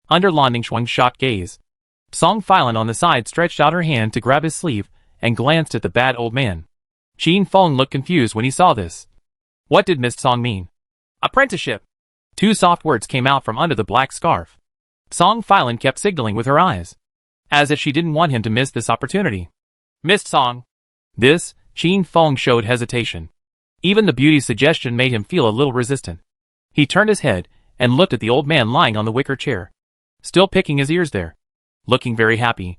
under Lan Ningxuang's shocked gaze, Song Filan on the side stretched out her hand to grab his sleeve and glanced at the bad old man. Qin Feng looked confused when he saw this. What did Miss Song mean? Apprenticeship. 2 soft words came out from under the black scarf. Song Filan kept signaling with her eyes, as if she didn't want him to miss this opportunity. Miss Song. This, Qin Feng showed hesitation. Even the beauty's suggestion made him feel a little resistant. He turned his head and looked at the old man lying on the wicker chair, still picking his ears there, looking very happy,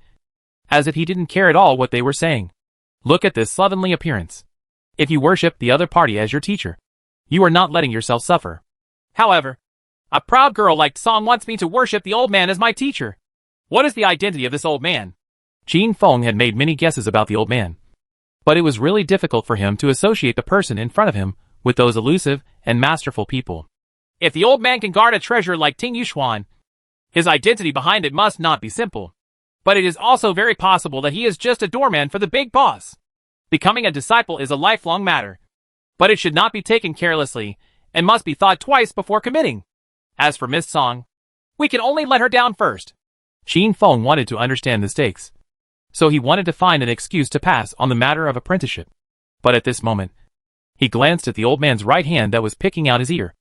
as if he didn't care at all what they were saying. Look at this slovenly appearance. If you worship the other party as your teacher, you are not letting yourself suffer. However, a proud girl like Song wants me to worship the old man as my teacher. What is the identity of this old man? Qin Feng had made many guesses about the old man, but it was really difficult for him to associate the person in front of him with those elusive and masterful people. If the old man can guard a treasure like Ting Yuxuan, his identity behind it must not be simple. But it is also very possible that he is just a doorman for the big boss. Becoming a disciple is a lifelong matter, but it should not be taken carelessly and must be thought twice before committing. As for Miss Song, we can only let her down first. Qin Feng wanted to understand the stakes, so he wanted to find an excuse to pass on the matter of apprenticeship. But at this moment, he glanced at the old man's right hand that was picking out his ear,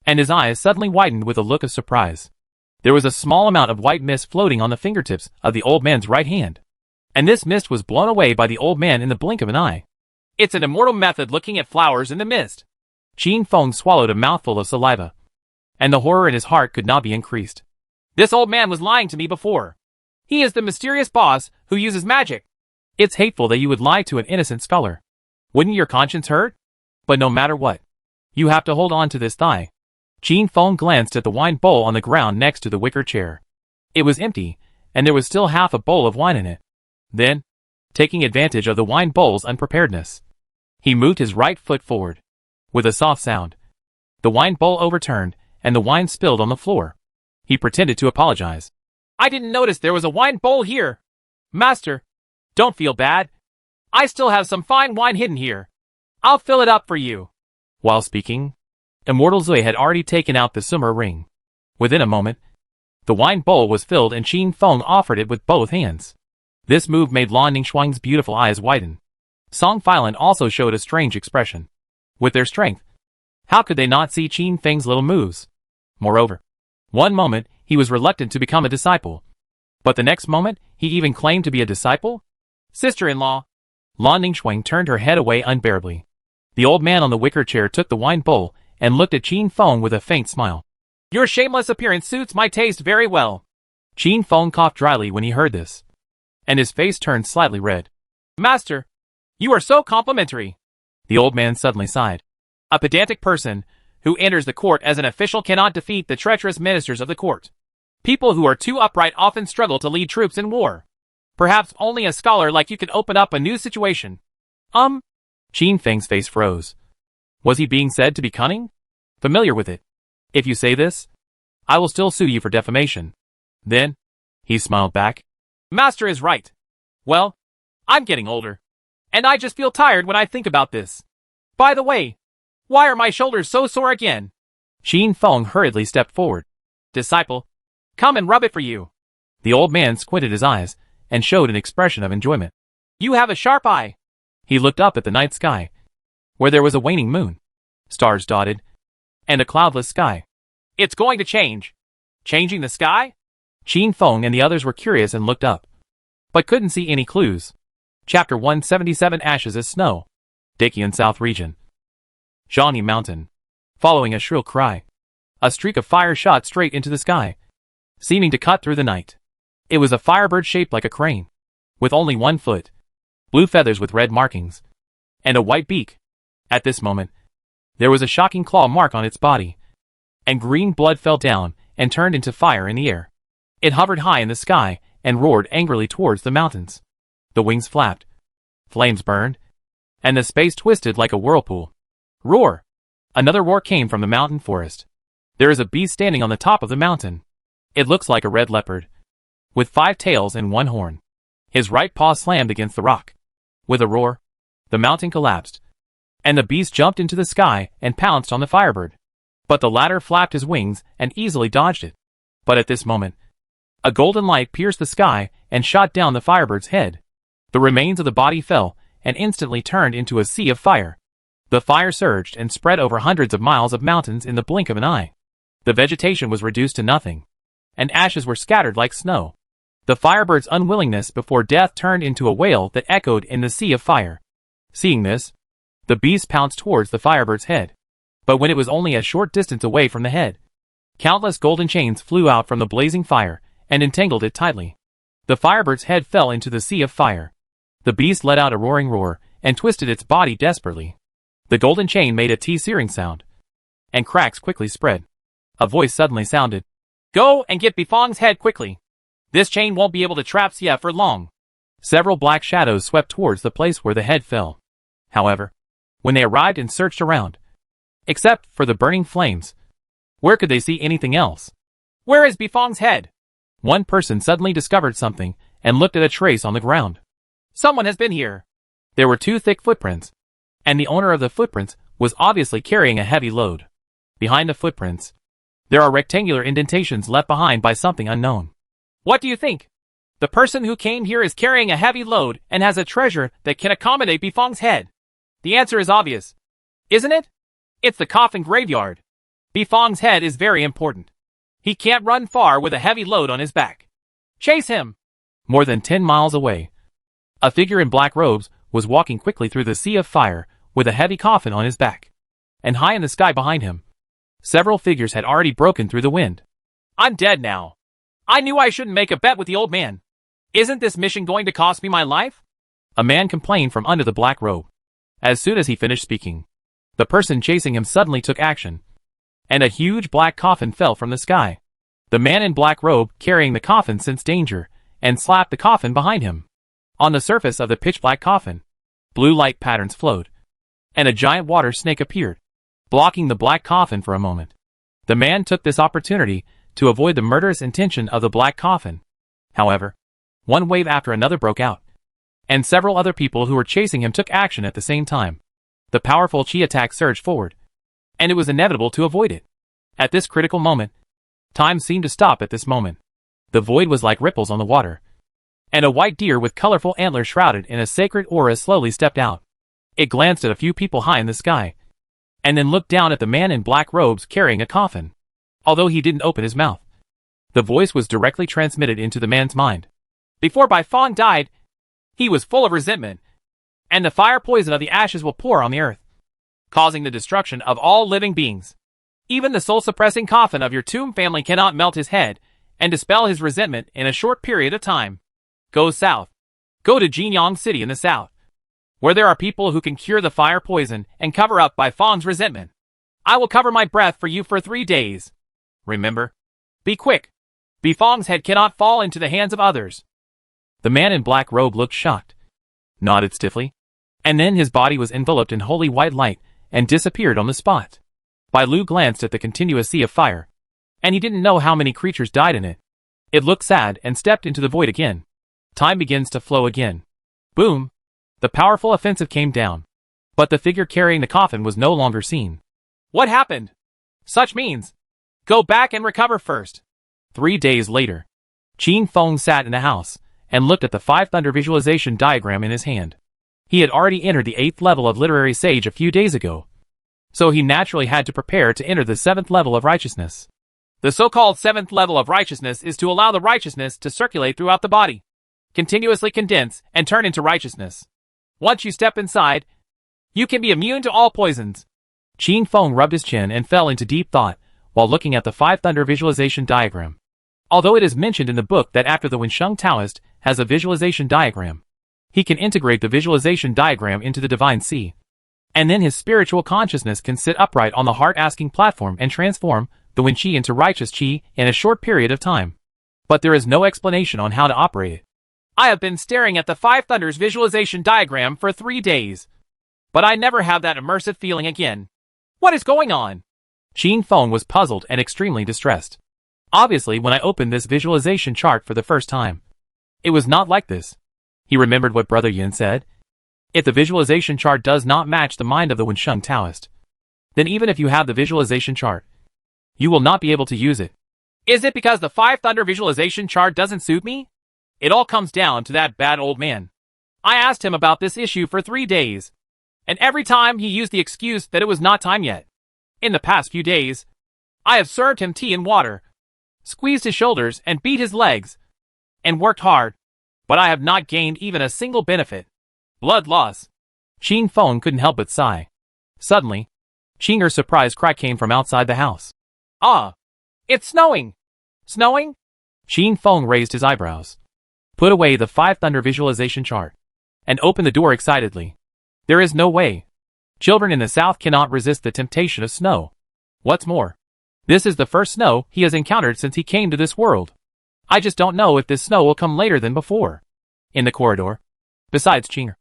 and his eyes suddenly widened with a look of surprise. There was a small amount of white mist floating on the fingertips of the old man's right hand, and this mist was blown away by the old man in the blink of an eye. It's an immortal method looking at flowers in the mist. Qin Feng swallowed a mouthful of saliva, and the horror in his heart could not be increased. This old man was lying to me before. He is the mysterious boss who uses magic. It's hateful that you would lie to an innocent scholar. Wouldn't your conscience hurt? But no matter what, you have to hold on to this thigh. Qin Feng glanced at the wine bowl on the ground next to the wicker chair. It was empty, and there was still half a bowl of wine in it. Then, taking advantage of the wine bowl's unpreparedness, he moved his right foot forward. With a soft sound, the wine bowl overturned, and the wine spilled on the floor. He pretended to apologize. I didn't notice there was a wine bowl here. Master, don't feel bad. I still have some fine wine hidden here. I'll fill it up for you. While speaking, Immortal Zui had already taken out the Sumer ring. Within a moment, the wine bowl was filled and Qin Feng offered it with both hands. This move made Lan Ningxuang's beautiful eyes widen. Song Filan also showed a strange expression. With their strength, how could they not see Qin Feng's little moves? Moreover, one moment he was reluctant to become a disciple, but the next moment he even claimed to be a disciple? Sister-in-law. Lan Ningxuang turned her head away unbearably. The old man on the wicker chair took the wine bowl and looked at Qin Feng with a faint smile. Your shameless appearance suits my taste very well. Qin Feng coughed dryly when he heard this, and his face turned slightly red. Master, you are so complimentary. The old man suddenly sighed. A pedantic person who enters the court as an official cannot defeat the treacherous ministers of the court. People who are too upright often struggle to lead troops in war. Perhaps only a scholar like you can open up a new situation. Qin Feng's face froze. Was he being said to be cunning? Familiar with it. If you say this, I will still sue you for defamation. Then, he smiled back. Master is right. Well, I'm getting older, and I just feel tired when I think about this. By the way, why are my shoulders so sore again? Qin Feng hurriedly stepped forward. Disciple, come and rub it for you. The old man squinted his eyes and showed an expression of enjoyment. You have a sharp eye. He looked up at the night sky, where there was a waning moon, stars dotted, and a cloudless sky. It's going to change. Changing the sky? Qin Feng and the others were curious and looked up, but couldn't see any clues. Chapter 177 Ashes as Snow. Dakian South Region. Zhangyi Mountain. Following a shrill cry, a streak of fire shot straight into the sky, seeming to cut through the night. It was a firebird shaped like a crane, with only 1 foot, blue feathers with red markings, and a white beak. At this moment, there was a shocking claw mark on its body, and green blood fell down and turned into fire in the air. It hovered high in the sky and roared angrily towards the mountains. The wings flapped, flames burned, and the space twisted like a whirlpool. Roar! Another roar came from the mountain forest. There is a beast standing on the top of the mountain. It looks like a red leopard, with 5 tails and 1 horn. His right paw slammed against the rock. With a roar, the mountain collapsed, and the beast jumped into the sky and pounced on the firebird. But the latter flapped his wings and easily dodged it. But at this moment, a golden light pierced the sky and shot down the firebird's head. The remains of the body fell and instantly turned into a sea of fire. The fire surged and spread over hundreds of miles of mountains in the blink of an eye. The vegetation was reduced to nothing, and ashes were scattered like snow. The firebird's unwillingness before death turned into a wail that echoed in the sea of fire. Seeing this, the beast pounced towards the firebird's head. But when it was only a short distance away from the head, countless golden chains flew out from the blazing fire and entangled it tightly. The firebird's head fell into the sea of fire. The beast let out a roaring roar and twisted its body desperately. The golden chain made a searing sound, and cracks quickly spread. A voice suddenly sounded. Go and get Bifang's head quickly. This chain won't be able to trap Xia for long. Several black shadows swept towards the place where the head fell. However, when they arrived and searched around, except for the burning flames, where could they see anything else? Where is Bifang's head? One person suddenly discovered something and looked at a trace on the ground. Someone has been here. There were 2 thick footprints, and the owner of the footprints was obviously carrying a heavy load. Behind the footprints, there are rectangular indentations left behind by something unknown. What do you think? The person who came here is carrying a heavy load and has a treasure that can accommodate Bifang's head. The answer is obvious, isn't it? It's the coffin graveyard. Bifang's head is very important. He can't run far with a heavy load on his back. Chase him! More than 10 miles away, a figure in black robes was walking quickly through the sea of fire with a heavy coffin on his back. And high in the sky behind him, several figures had already broken through the wind. I'm dead now. I knew I shouldn't make a bet with the old man. Isn't this mission going to cost me my life? A man complained from under the black robe. As soon as he finished speaking, the person chasing him suddenly took action, and a huge black coffin fell from the sky. The man in black robe carrying the coffin sensed danger and slapped the coffin behind him. On the surface of the pitch-black coffin, blue light patterns flowed, and a giant water snake appeared, blocking the black coffin for a moment. The man took this opportunity to avoid the murderous intention of the black coffin. However, one wave after another broke out, and several other people who were chasing him took action at the same time. The powerful chi attack surged forward, and it was inevitable to avoid it. At this critical moment, time seemed to stop at this moment. The void was like ripples on the water, and a white deer with colorful antlers shrouded in a sacred aura slowly stepped out. It glanced at a few people high in the sky, and then looked down at the man in black robes carrying a coffin. Although he didn't open his mouth, the voice was directly transmitted into the man's mind. Before Bifang died, he was full of resentment, and the fire poison of the ashes will pour on the earth, causing the destruction of all living beings. Even the soul-suppressing coffin of your tomb family cannot melt his head and dispel his resentment in a short period of time. Go south. Go to Jinyang City in the south, where there are people who can cure the fire poison and cover up Bifang's resentment. I will cover my breath for you for 3 days. Remember, be quick. Bifang's head cannot fall into the hands of others. The man in black robe looked shocked, nodded stiffly, and then his body was enveloped in holy white light and disappeared on the spot. Bai Lu glanced at the continuous sea of fire, and he didn't know how many creatures died in it. It looked sad and stepped into the void again. Time begins to flow again. Boom! The powerful offensive came down, but the figure carrying the coffin was no longer seen. What happened? Such means, go back and recover first. 3 days later, Qin Feng sat in the house and looked at the 5 thunder visualization diagram in his hand. He had already entered the 8th level of literary sage a few days ago, so he naturally had to prepare to enter the 7th level of righteousness. The so-called 7th level of righteousness is to allow the righteousness to circulate throughout the body, continuously condense and turn into righteousness. Once you step inside, you can be immune to all poisons. Qin Feng rubbed his chin and fell into deep thought while looking at the 5 thunder visualization diagram. Although it is mentioned in the book that after the Wensheng Taoist has a visualization diagram, he can integrate the visualization diagram into the divine sea. And then his spiritual consciousness can sit upright on the heart-asking platform and transform the Wen Qi into righteous Qi in a short period of time. But there is no explanation on how to operate it. I have been staring at the 5 thunders visualization diagram for 3 days, but I never have that immersive feeling again. What is going on? Qin Feng was puzzled and extremely distressed. Obviously, when I opened this visualization chart for the first time, it was not like this. He remembered what Brother Yin said. If the visualization chart does not match the mind of the Wensheng Taoist, then even if you have the visualization chart, you will not be able to use it. Is it because the 5 thunder visualization chart doesn't suit me? It all comes down to that bad old man. I asked him about this issue for 3 days, and every time he used the excuse that it was not time yet. In the past few days, I have served him tea and water, squeezed his shoulders and beat his legs, and worked hard, but I have not gained even a single benefit. Blood loss. Qin Feng couldn't help but sigh. Suddenly, Qing'er's surprised cry came from outside the house. Ah! It's snowing! Snowing? Qin Feng raised his eyebrows, put away the 5 thunder visualization chart, and opened the door excitedly. There is no way. Children in the south cannot resist the temptation of snow. What's more, this is the first snow he has encountered since he came to this world. I just don't know if this snow will come later than before. In the corridor, besides Qing'er,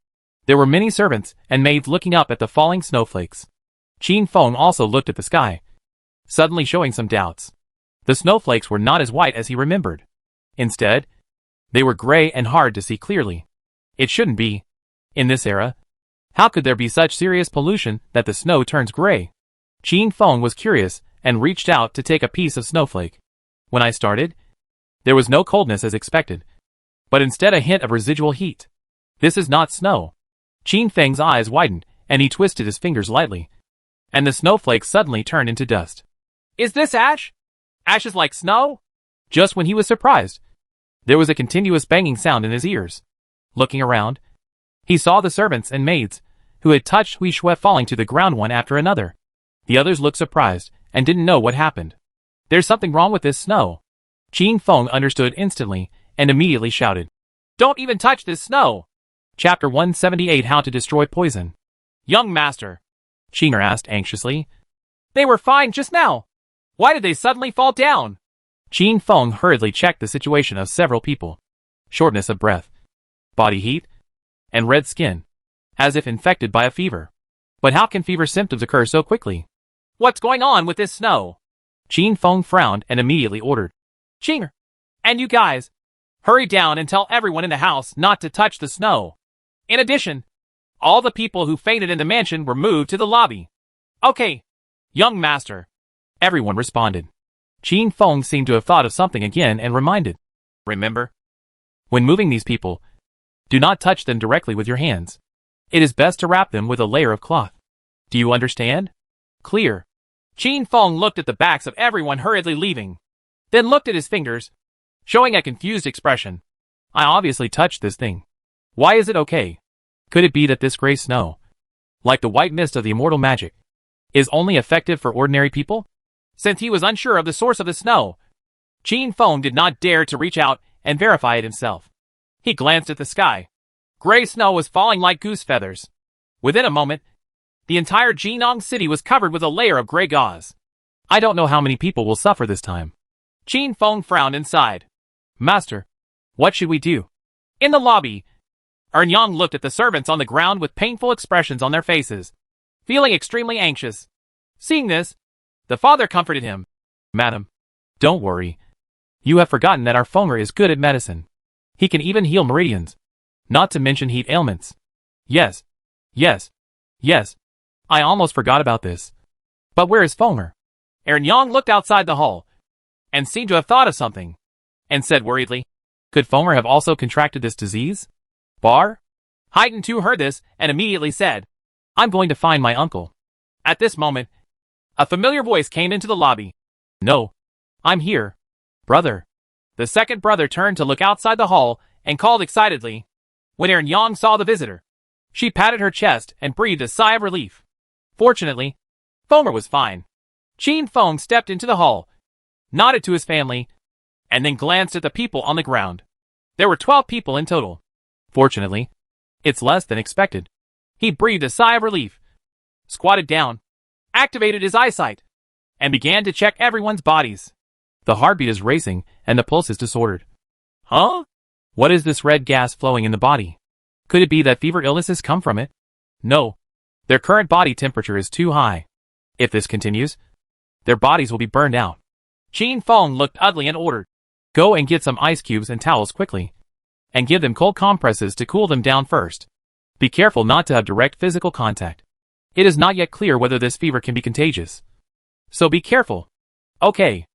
there were many servants and maids looking up at the falling snowflakes. Qin Feng also looked at the sky, suddenly showing some doubts. The snowflakes were not as white as he remembered. Instead, they were gray and hard to see clearly. It shouldn't be. In this era, how could there be such serious pollution that the snow turns gray? Qin Feng was curious and reached out to take a piece of snowflake. When I started, there was no coldness as expected, but instead a hint of residual heat. This is not snow. Qin Feng's eyes widened and he twisted his fingers lightly, and the snowflakes suddenly turned into dust. Is this ash? Ashes like snow? Just when he was surprised, there was a continuous banging sound in his ears. Looking around, he saw the servants and maids who had touched Hui Shui falling to the ground one after another. The others looked surprised and didn't know what happened. There's something wrong with this snow. Qin Feng understood instantly and immediately shouted, Don't even touch this snow! Chapter 178 How to Destroy Poison. Young master, Qing'er asked anxiously. They were fine just now. Why did they suddenly fall down? Qin Feng hurriedly checked the situation of several people. Shortness of breath, body heat, and red skin, as if infected by a fever. But how can fever symptoms occur so quickly? What's going on with this snow? Qin Feng frowned and immediately ordered, Qing'er, and you guys, hurry down and tell everyone in the house not to touch the snow. In addition, all the people who fainted in the mansion were moved to the lobby. Okay, young master. Everyone responded. Qin Feng seemed to have thought of something again and reminded, Remember, when moving these people, do not touch them directly with your hands. It is best to wrap them with a layer of cloth. Do you understand? Clear. Qin Feng looked at the backs of everyone hurriedly leaving, then looked at his fingers, showing a confused expression. I obviously touched this thing. Why is it okay? Could it be that this gray snow, like the white mist of the immortal magic, is only effective for ordinary people? Since he was unsure of the source of the snow, Qin Feng did not dare to reach out and verify it himself. He glanced at the sky. Gray snow was falling like goose feathers. Within a moment, the entire Jinnong city was covered with a layer of gray gauze. I don't know how many people will suffer this time. Qin Feng frowned and sighed. Master, what should we do? In the lobby, Yang looked at the servants on the ground with painful expressions on their faces, feeling extremely anxious. Seeing this, the father comforted him. Madam, don't worry. You have forgotten that our Fenger is good at medicine. He can even heal meridians, not to mention heat ailments. Yes, yes, yes. I almost forgot about this. But where is Fenger? Aaron Yang looked outside the hall and seemed to have thought of something and said worriedly, Could Fomer have also contracted this disease? Bar? Haydn too heard this and immediately said, I'm going to find my uncle. At this moment, a familiar voice came into the lobby. No. I'm here. Brother. The second brother turned to look outside the hall and called excitedly. When Aaron Yang saw the visitor, she patted her chest and breathed a sigh of relief. Fortunately, Fomer was fine. Qin Feng stepped into the hall, nodded to his family, and then glanced at the people on the ground. There were 12 people in total. Fortunately, it's less than expected. He breathed a sigh of relief, squatted down, activated his eyesight, and began to check everyone's bodies. The heartbeat is racing and the pulse is disordered. Huh? What is this red gas flowing in the body? Could it be that fever illnesses come from it? No. Their current body temperature is too high. If this continues, their bodies will be burned out. Qin Feng looked ugly and ordered, Go and get some ice cubes and towels quickly. And give them cold compresses to cool them down first. Be careful not to have direct physical contact. It is not yet clear whether this fever can be contagious. So be careful. Okay.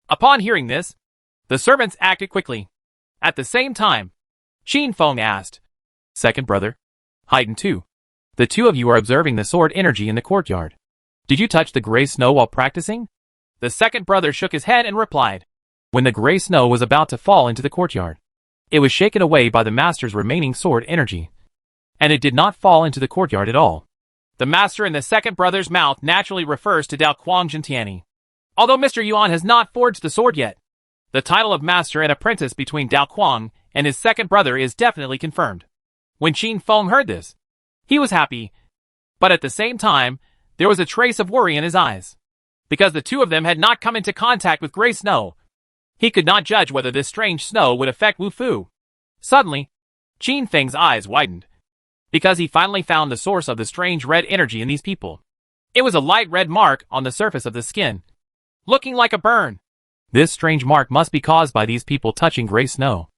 Upon hearing this, the servants acted quickly. At the same time, Qin Feng asked, Second brother. Haydn too. The two of you are observing the sword energy in the courtyard. Did you touch the gray snow while practicing? The second brother shook his head and replied, When the gray snow was about to fall into the courtyard, it was shaken away by the master's remaining sword energy. And it did not fall into the courtyard at all. The master in the second brother's mouth naturally refers to Dao Quang Jintiani. Although Mr. Yuan has not forged the sword yet, the title of master and apprentice between Dao Quang and his second brother is definitely confirmed. When Qin Feng heard this, he was happy, but at the same time, there was a trace of worry in his eyes. Because the two of them had not come into contact with gray snow, he could not judge whether this strange snow would affect Wu Fu. Suddenly, Qin Feng's eyes widened, because he finally found the source of the strange red energy in these people. It was a light red mark on the surface of the skin, looking like a burn. This strange mark must be caused by these people touching gray snow.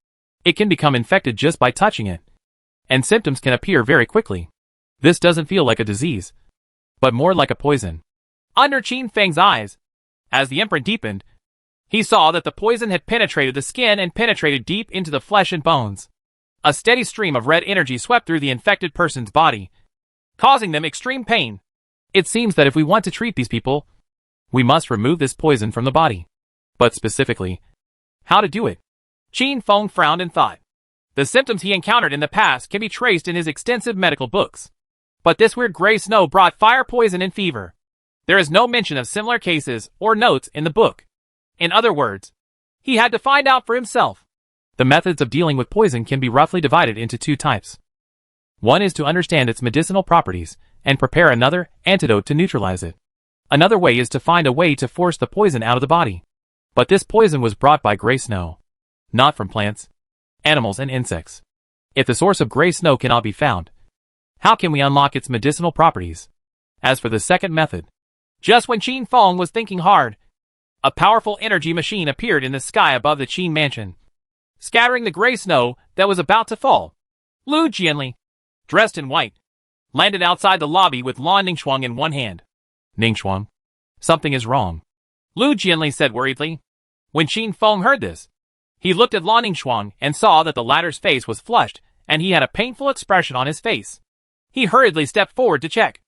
It can become infected just by touching it, and symptoms can appear very quickly. This doesn't feel like a disease, but more like a poison. Under Qin Feng's eyes, as the imprint deepened, he saw that the poison had penetrated the skin and penetrated deep into the flesh and bones. A steady stream of red energy swept through the infected person's body, causing them extreme pain. It seems that if we want to treat these people, we must remove this poison from the body. But specifically, how to do it? Qin Feng frowned and thought. The symptoms he encountered in the past can be traced in his extensive medical books. But this weird gray snow brought fire poison and fever. There is no mention of similar cases or notes in the book. In other words, he had to find out for himself. The methods of dealing with poison can be roughly divided into two types. One is to understand its medicinal properties and prepare another antidote to neutralize it. Another way is to find a way to force the poison out of the body. But this poison was brought by gray snow, not from plants, animals, and insects. If the source of gray snow cannot be found, how can we unlock its medicinal properties? As for the second method, just when Qin Feng was thinking hard, a powerful energy machine appeared in the sky above the Qin mansion, scattering the gray snow that was about to fall. Lu Jianli, dressed in white, landed outside the lobby with Lan Ningxuang in one hand. Ningxuang, something is wrong, Lu Jianli said worriedly. When Qin Feng heard this, he looked at Lan Ningxuang and saw that the latter's face was flushed and he had a painful expression on his face. He hurriedly stepped forward to check,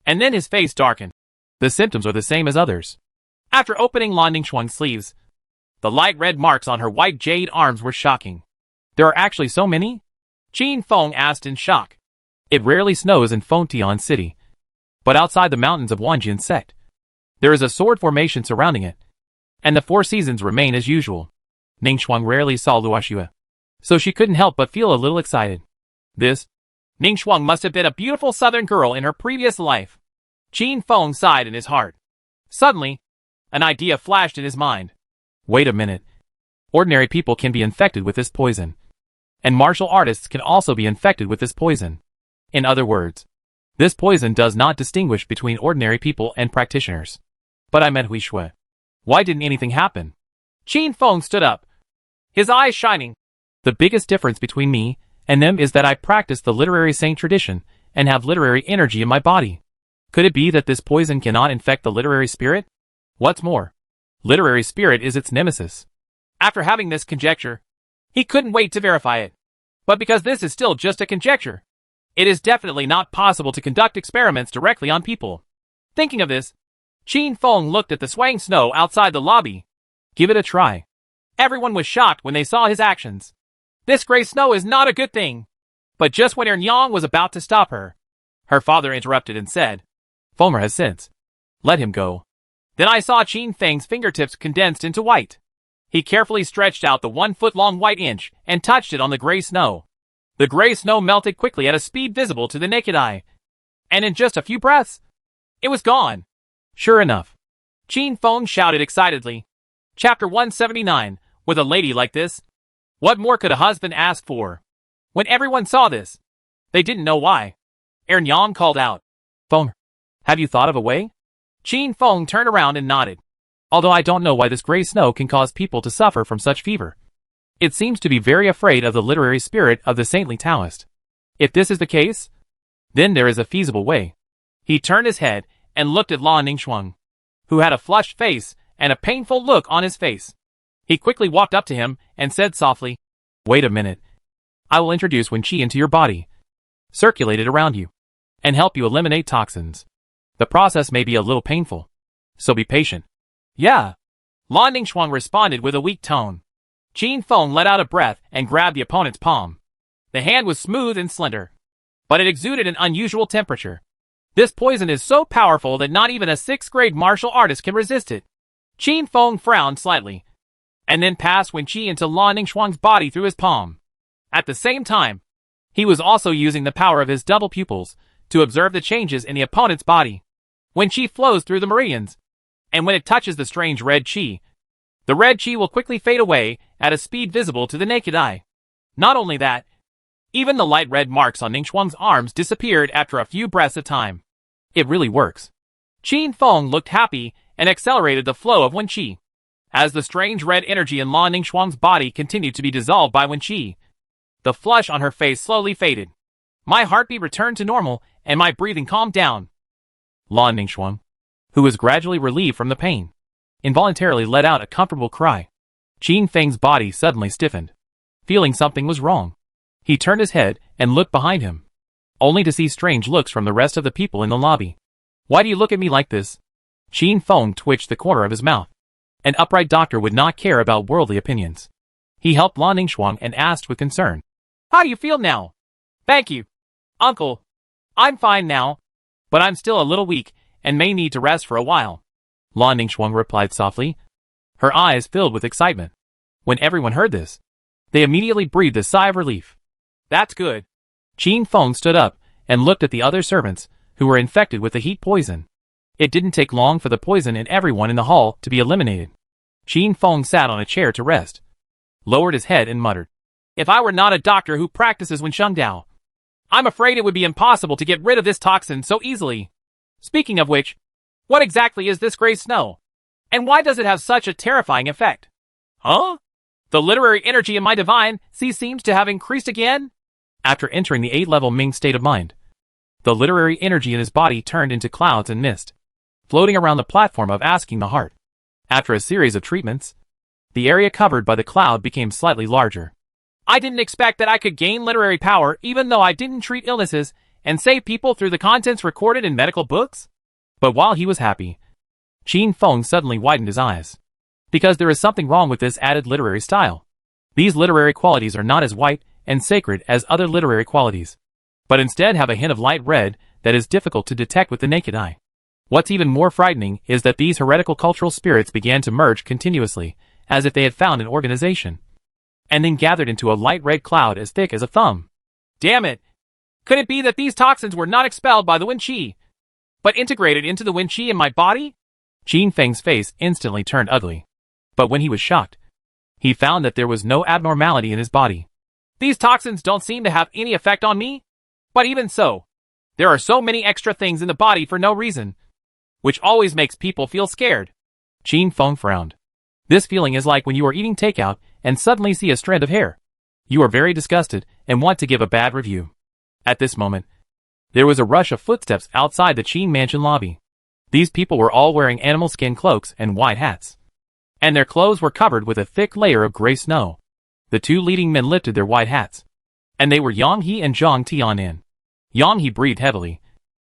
and then his face darkened. The symptoms are the same as others. After opening Lan Ningxuang's sleeves, the light red marks on her white jade arms were shocking. There are actually so many? Qin Feng asked in shock. It rarely snows in Fengtian City, but outside the mountains of Wanjian Sect, there is a sword formation surrounding it, and the 4 seasons remain as usual. Ningxuang rarely saw Luoxue, so she couldn't help but feel a little excited. This Ningxuang must have been a beautiful southern girl in her previous life. Qin Feng sighed in his heart. Suddenly, an idea flashed in his mind. Wait a minute. Ordinary people can be infected with this poison. And martial artists can also be infected with this poison. In other words, this poison does not distinguish between ordinary people and practitioners. But I met Hui Shui. Why didn't anything happen? Qin Feng stood up, his eyes shining. The biggest difference between me and them is that I practice the literary saint tradition and have literary energy in my body. Could it be that this poison cannot infect the literary spirit? What's more, literary spirit is its nemesis. After having this conjecture, he couldn't wait to verify it. But because this is still just a conjecture, it is definitely not possible to conduct experiments directly on people. Thinking of this, Qin Feng looked at the swaying snow outside the lobby. Give it a try. Everyone was shocked when they saw his actions. This gray snow is not a good thing. But just when Yang was about to stop her, her father interrupted and said, Fulmer has since. Let him go. Then I saw Qin Feng's fingertips condensed into white. He carefully stretched out the 1-foot-long white inch and touched it on the gray snow. The gray snow melted quickly at a speed visible to the naked eye. And in just a few breaths, it was gone. Sure enough. Qin Feng shouted excitedly. Chapter 179. With a lady like this, what more could a husband ask for? When everyone saw this, they didn't know why. Yang called out, Fulmer, have you thought of a way? Qin Feng turned around and nodded. Although I don't know why this gray snow can cause people to suffer from such fever. It seems to be very afraid of the literary spirit of the saintly Taoist. If this is the case, then there is a feasible way. He turned his head and looked at Lan Ningxuang, who had a flushed face and a painful look on his face. He quickly walked up to him and said softly, Wait a minute. I will introduce Wen Qi into your body, circulate it around you, and help you eliminate toxins. The process may be a little painful, so be patient. Yeah. Lan Ningxuang responded with a weak tone. Qin Feng let out a breath and grabbed the opponent's palm. The hand was smooth and slender, but it exuded an unusual temperature. This poison is so powerful that not even a 6th-grade martial artist can resist it. Qin Feng frowned slightly, and then passed Wen Qi into Lan Ningxuang's body through his palm. At the same time, he was also using the power of his double pupils to observe the changes in the opponent's body. When Qi flows through the meridians, and when it touches the strange red Qi, the red Qi will quickly fade away at a speed visible to the naked eye. Not only that, even the light red marks on Ningxuang's arms disappeared after a few breaths of time. It really works. Qin Feng looked happy and accelerated the flow of Wen Qi. As the strange red energy in Lan Ningxuang's body continued to be dissolved by Wen Qi, the flush on her face slowly faded. My heartbeat returned to normal and my breathing calmed down. Lan Ningxuang, who was gradually relieved from the pain, involuntarily let out a comfortable cry. Qin Feng's body suddenly stiffened, feeling something was wrong. He turned his head and looked behind him, only to see strange looks from the rest of the people in the lobby. Why do you look at me like this? Qin Feng twitched the corner of his mouth. An upright doctor would not care about worldly opinions. He helped Lan Ningxuang and asked with concern, How do you feel now? Thank you, uncle. I'm fine now, but I'm still a little weak and may need to rest for a while. Lan Ningxuang replied softly, her eyes filled with excitement. When everyone heard this, they immediately breathed a sigh of relief. That's good. Qin Feng stood up and looked at the other servants who were infected with the heat poison. It didn't take long for the poison in everyone in the hall to be eliminated. Qin Feng sat on a chair to rest, lowered his head and muttered, If I were not a doctor who practices Wensheng Dao, I'm afraid it would be impossible to get rid of this toxin so easily. Speaking of which, what exactly is this gray snow? And why does it have such a terrifying effect? Huh? The literary energy in my divine seems to have increased again? After entering the 8th-level Ming state of mind, the literary energy in his body turned into clouds and mist, floating around the platform of Asking the Heart. After a series of treatments, the area covered by the cloud became slightly larger. I didn't expect that I could gain literary power even though I didn't treat illnesses and save people through the contents recorded in medical books. But while he was happy, Qin Feng suddenly widened his eyes. Because there is something wrong with this added literary style. These literary qualities are not as white and sacred as other literary qualities, but instead have a hint of light red that is difficult to detect with the naked eye. What's even more frightening is that these heretical cultural spirits began to merge continuously, as if they had found an organization, and then gathered into a light red cloud as thick as a thumb. Damn it! Could it be that these toxins were not expelled by the Wen Qi, but integrated into the Wen Qi in my body? Qin Feng's face instantly turned ugly. But when he was shocked, he found that there was no abnormality in his body. These toxins don't seem to have any effect on me. But even so, there are so many extra things in the body for no reason, which always makes people feel scared. Qin Feng frowned. This feeling is like when you are eating takeout and suddenly see a strand of hair. You are very disgusted and want to give a bad review. At this moment, there was a rush of footsteps outside the Qin mansion lobby. These people were all wearing animal skin cloaks and white hats, and their clothes were covered with a thick layer of gray snow. The two leading men lifted their white hats, and they were Yang He and Zhang Tianin. Yang He breathed heavily,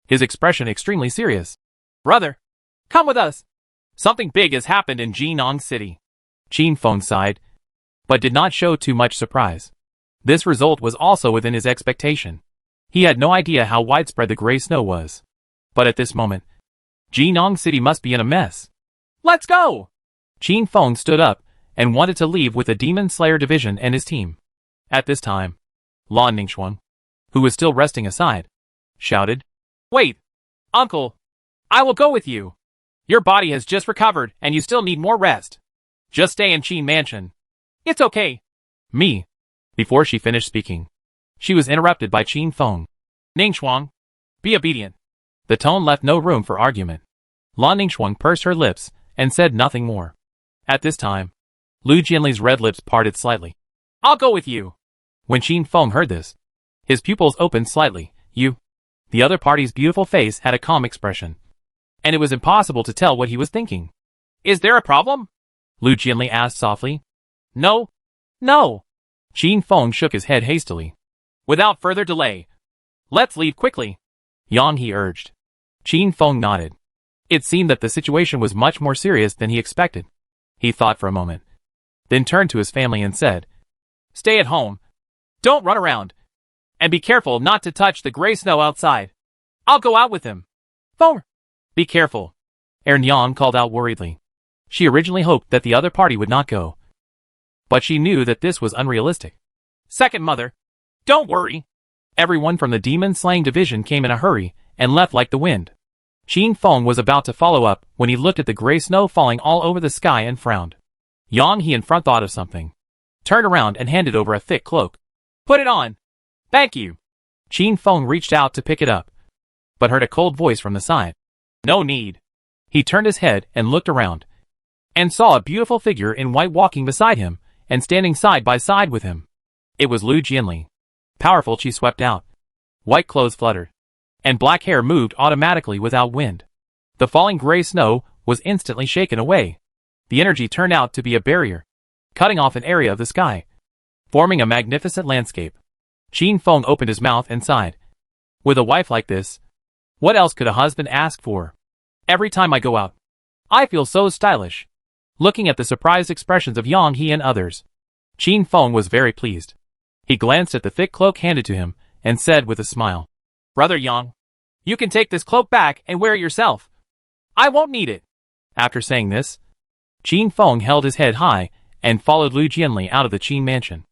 his expression extremely serious. Brother, come with us. Something big has happened in Jinan City. Qin Feng sighed, but did not show too much surprise. This result was also within his expectation. He had no idea how widespread the gray snow was. But at this moment, Jinan City must be in a mess. Let's go! Qin Feng stood up and wanted to leave with the Demon Slayer division and his team. At this time, Lan Ningxuan, who was still resting aside, shouted, Wait, uncle, I will go with you. Your body has just recovered and you still need more rest. Just stay in Qin Mansion. It's okay. Me. Before she finished speaking, she was interrupted by Qin Feng. Ningxuan, be obedient. The tone left no room for argument. Lan Ningxuan pursed her lips and said nothing more. At this time, Lu Jianli's red lips parted slightly. I'll go with you. When Qin Feng heard this, his pupils opened slightly. You. The other party's beautiful face had a calm expression, and it was impossible to tell what he was thinking. Is there a problem? Lu Jianli asked softly. No. No. Qin Feng shook his head hastily. Without further delay, let's leave quickly. Yang He urged. Qin Feng nodded. It seemed that the situation was much more serious than he expected. He thought for a moment, then turned to his family and said, Stay at home. Don't run around. And be careful not to touch the gray snow outside. I'll go out with him. Feng, be careful. Yang called out worriedly. She originally hoped that the other party would not go, but she knew that this was unrealistic. Second mother, don't worry. Everyone from the demon slaying division came in a hurry and left like the wind. Qin Feng was about to follow up when he looked at the gray snow falling all over the sky and frowned. Yang He in front thought of something, turned around and handed over a thick cloak. Put it on. Thank you. Qin Feng reached out to pick it up, but heard a cold voice from the side. No need. He turned his head and looked around, and saw a beautiful figure in white walking beside him and standing side by side with him. It was Lu Jianli. Powerful, she swept out. White clothes fluttered, and black hair moved automatically without wind. The falling gray snow was instantly shaken away. The energy turned out to be a barrier, cutting off an area of the sky, forming a magnificent landscape. Qin Feng opened his mouth and sighed. With a wife like this, what else could a husband ask for? Every time I go out, I feel so stylish. Looking at the surprised expressions of Yang He and others, Qin Feng was very pleased. He glanced at the thick cloak handed to him and said with a smile, Brother Yang, you can take this cloak back and wear it yourself. I won't need it. After saying this, Qin Feng held his head high and followed Lu Jianli out of the Qin mansion.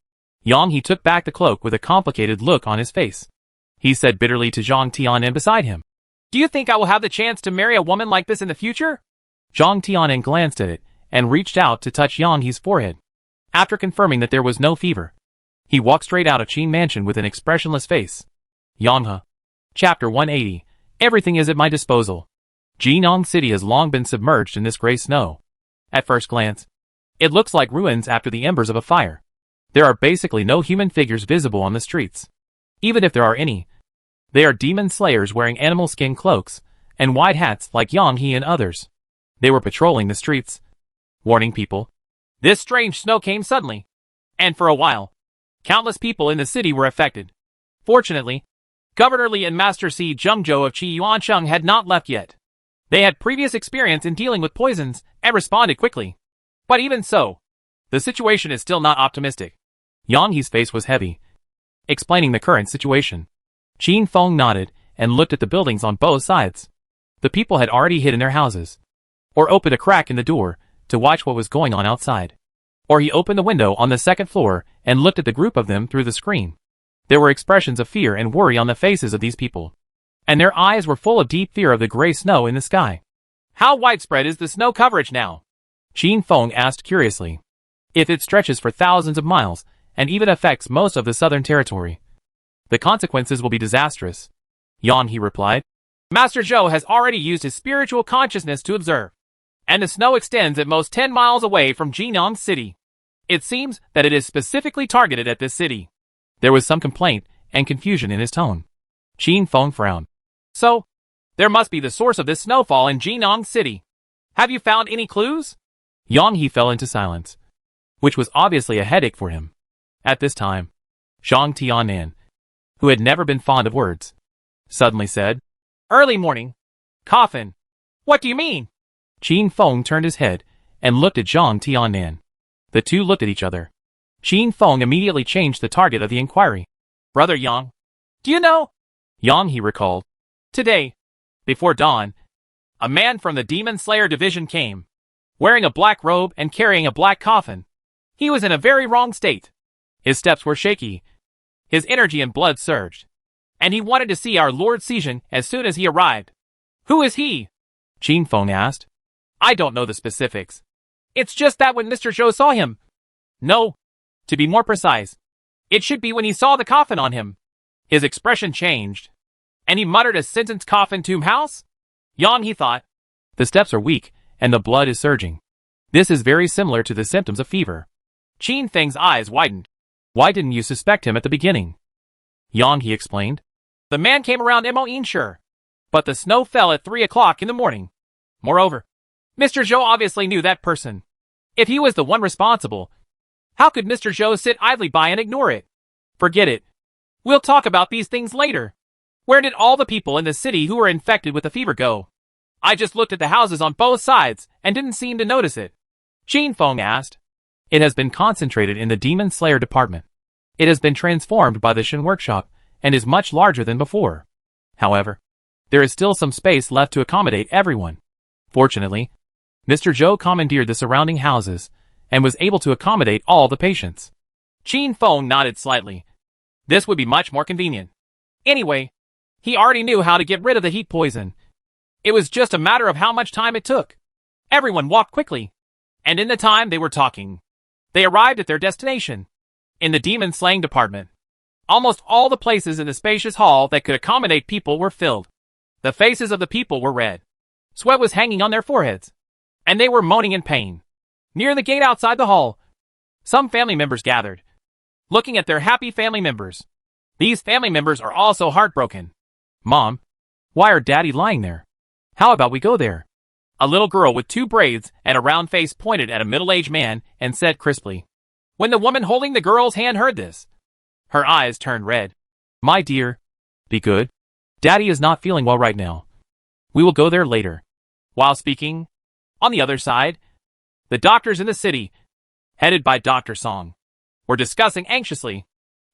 Yang He took back the cloak with a complicated look on his face. He said bitterly to Zhang Tianin beside him, Do you think I will have the chance to marry a woman like this in the future? Zhang Tianin glanced at it and reached out to touch Yang He's forehead. After confirming that there was no fever, he walked straight out of Qin Mansion with an expressionless face. Yang He. Chapter 180. Everything is at my disposal. Jinan City has long been submerged in this gray snow. At first glance, it looks like ruins after the embers of a fire. There are basically no human figures visible on the streets. Even if there are any, they are demon slayers wearing animal skin cloaks and white hats like Yang He and others. They were patrolling the streets, warning people. This strange snow came suddenly, and for a while, countless people in the city were affected. Fortunately, Governor Li and Master Si Zhengzhou of Qi Yuansheng had not left yet. They had previous experience in dealing with poisons and responded quickly. But even so, the situation is still not optimistic. Yang He's face was heavy, explaining the current situation. Qin Feng nodded and looked at the buildings on both sides. The people had already hid in their houses, or opened a crack in the door to watch what was going on outside. Or he opened the window on the second floor and looked at the group of them through the screen. There were expressions of fear and worry on the faces of these people, and their eyes were full of deep fear of the gray snow in the sky. How widespread is the snow coverage now? Qin Feng asked curiously. If it stretches for thousands of miles and even affects most of the southern territory, the consequences will be disastrous. Yang He replied. Master Zhou has already used his spiritual consciousness to observe, and the snow extends at most 10 miles away from Jinan City. It seems that it is specifically targeted at this city. There was some complaint and confusion in his tone. Qin Feng frowned. So, There must be the source of this snowfall in Jinong City. Have you found any clues? Yang He fell into silence, which was obviously a headache for him. At this time, Zhang Tianan, who had never been fond of words, suddenly said, Early morning. Coffin. What do you mean? Qin Feng turned his head and looked at Zhang Tianan. The two looked at each other. Qin Feng immediately changed the target of the inquiry. Brother Yang. Do you know? Yang He recalled. Today, before dawn, a man from the Demon Slayer division came, wearing a black robe and carrying a black coffin. He was in a very wrong state. His steps were shaky. His energy and blood surged. And he wanted to see our Lord Sijin as soon as he arrived. Who is he? Qin Feng asked. I don't know the specifics. It's just that when Mr. Zhou saw him. No. To be more precise, it should be when he saw the coffin on him. His expression changed. And he muttered a sentence, coffin, tomb, house? Yang He thought. The steps are weak, and the blood is surging. This is very similar to the symptoms of fever. Qin Feng's eyes widened. Why didn't you suspect him at the beginning? Yang He explained. The man came around Mo sure. But the snow fell at 3 o'clock in the morning. Moreover, Mr. Zhou obviously knew that person. If he was the one responsible, how could Mr. Zhou sit idly by and ignore it? Forget it. We'll talk about these things later. Where did all the people in the city who were infected with the fever go? I just looked at the houses on both sides and didn't seem to notice it. Qin Feng asked. It has been concentrated in the Demon Slayer department. It has been transformed by the Shen workshop and is much larger than before. However, there is still some space left to accommodate everyone. Fortunately, Mr. Zhou commandeered the surrounding houses and was able to accommodate all the patients. Qin Feng nodded slightly. This would be much more convenient. Anyway, he already knew how to get rid of the heat poison. It was just a matter of how much time it took. Everyone walked quickly. And in the time they were talking, they arrived at their destination. In the demon slaying department. Almost all the places in the spacious hall that could accommodate people were filled. The faces of the people were red. Sweat was hanging on their foreheads. And they were moaning in pain. Near the gate outside the hall, some family members gathered, looking at their happy family members. These family members are also heartbroken. Mom, why are Daddy lying there? How about we go there? A little girl with 2 braids and a round face pointed at a middle-aged man and said crisply. When the woman holding the girl's hand heard this, her eyes turned red. My dear, be good. Daddy is not feeling well right now. We will go there later. While speaking, on the other side, the doctors in the city, headed by Dr. Song, were discussing anxiously.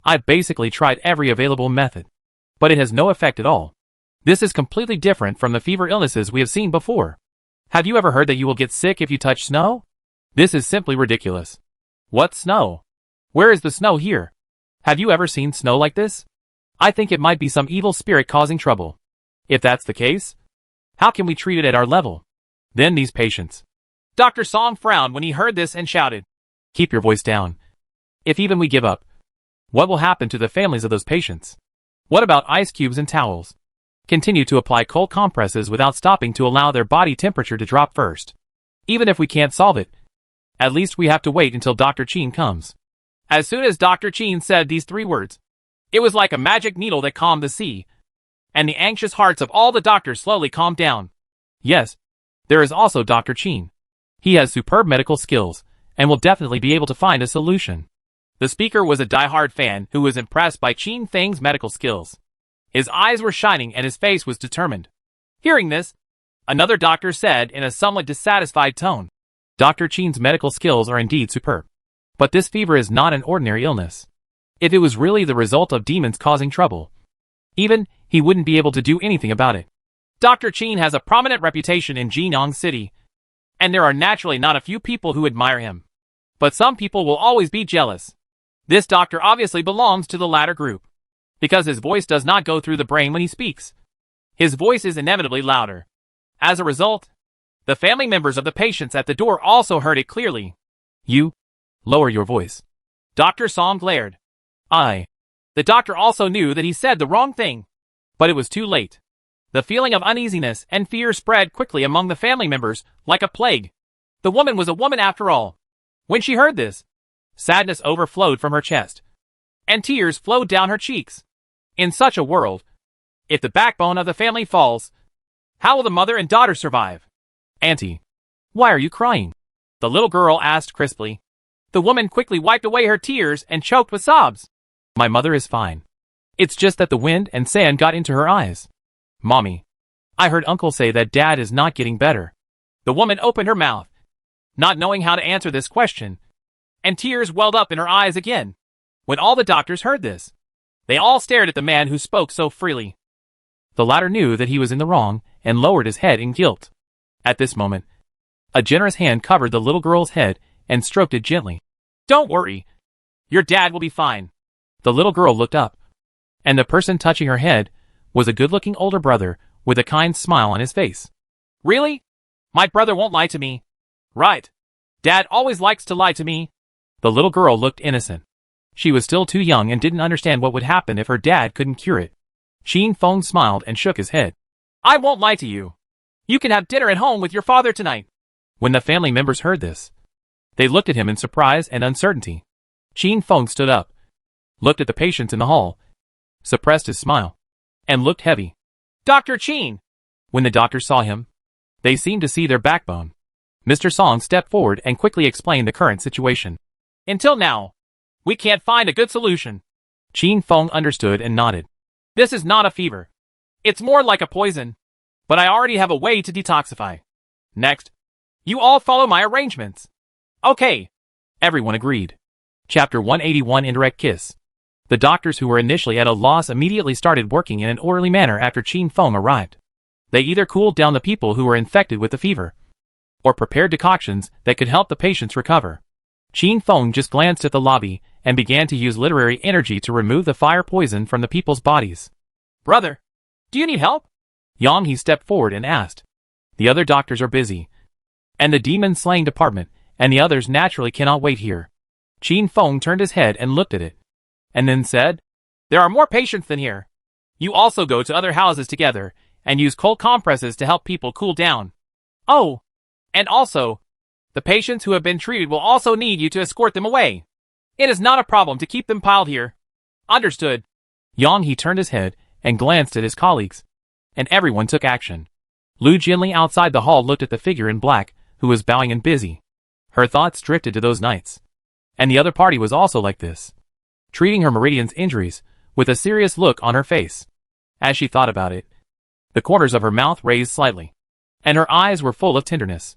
I've basically tried every available method, but it has no effect at all. This is completely different from the fever illnesses we have seen before. Have you ever heard that you will get sick if you touch snow? This is simply ridiculous. What snow? Where is the snow here? Have you ever seen snow like this? I think it might be some evil spirit causing trouble. If that's the case, how can we treat it at our level? Then these patients. Dr. Song frowned when he heard this and shouted. Keep your voice down. If even we give up, what will happen to the families of those patients? What about ice cubes and towels? Continue to apply cold compresses without stopping to allow their body temperature to drop first. Even if we can't solve it, at least we have to wait until Dr. Qin comes. As soon as Dr. Qin said these 3 words, it was like a magic needle that calmed the sea, and the anxious hearts of all the doctors slowly calmed down. Yes, there is also Dr. Qin. He has superb medical skills, and will definitely be able to find a solution. The speaker was a die-hard fan who was impressed by Qin Feng's medical skills. His eyes were shining and his face was determined. Hearing this, another doctor said in a somewhat dissatisfied tone. Dr. Qin's medical skills are indeed superb. But this fever is not an ordinary illness. If it was really the result of demons causing trouble, he wouldn't be able to do anything about it. Dr. Qin has a prominent reputation in Jinong City, and there are naturally not a few people who admire him. But some people will always be jealous. This doctor obviously belongs to the latter group, because his voice does not go through the brain when he speaks. His voice is inevitably louder. As a result, the family members of the patients at the door also heard it clearly. You, lower your voice. Dr. Song glared. The doctor also knew that he said the wrong thing, but it was too late. The feeling of uneasiness and fear spread quickly among the family members like a plague. The woman was a woman after all. When she heard this, sadness overflowed from her chest, and tears flowed down her cheeks. In such a world, if the backbone of the family falls, How will the mother and daughter survive? Auntie, why are you crying? The little girl asked crisply. The woman quickly wiped away her tears and choked with sobs. My mother is fine. It's just that the wind and sand got into her eyes. Mommy, I heard Uncle say that Dad is not getting better. The woman opened her mouth, not knowing how to answer this question, and tears welled up in her eyes again. When all the doctors heard this, they all stared at the man who spoke so freely. The latter knew that he was in the wrong and lowered his head in guilt. At this moment, a generous hand covered the little girl's head and stroked it gently. Don't worry. Your dad will be fine. The little girl looked up, and the person touching her head was a good-looking older brother with a kind smile on his face. Really? My brother won't lie to me. Right. Dad always likes to lie to me. The little girl looked innocent. She was still too young and didn't understand what would happen if her dad couldn't cure it. Qin Feng smiled and shook his head. I won't lie to you. You can have dinner at home with your father tonight. When the family members heard this, they looked at him in surprise and uncertainty. Qin Feng stood up, looked at the patients in the hall, suppressed his smile, and looked heavy. Dr. Qin! When the doctors saw him, they seemed to see their backbone. Mr. Song stepped forward and quickly explained the current situation. Until now, we can't find a good solution. Qin Feng understood and nodded. This is not a fever. It's more like a poison. But I already have a way to detoxify. Next, you all follow my arrangements. Okay. Everyone agreed. Chapter 181 Indirect Kiss. The doctors who were initially at a loss immediately started working in an orderly manner after Qin Feng arrived. They either cooled down the people who were infected with the fever, or prepared decoctions that could help the patients recover. Qin Feng just glanced at the lobby and began to use literary energy to remove the fire poison from the people's bodies. Brother, do you need help? Yang He stepped forward and asked. The other doctors are busy, and the demon-slaying department and the others naturally cannot wait here. Qin Feng turned his head and looked at it, and then said, There are more patients than here. You also go to other houses together and use cold compresses to help people cool down. Oh, and also, the patients who have been treated will also need you to escort them away. It is not a problem to keep them piled here. Understood. Yang He turned his head and glanced at his colleagues, and everyone took action. Lu Jinli outside the hall looked at the figure in black, who was bowing and busy. Her thoughts drifted to those nights. And the other party was also like this, treating her Meridian's injuries, with a serious look on her face. As she thought about it, the corners of her mouth raised slightly, and her eyes were full of tenderness.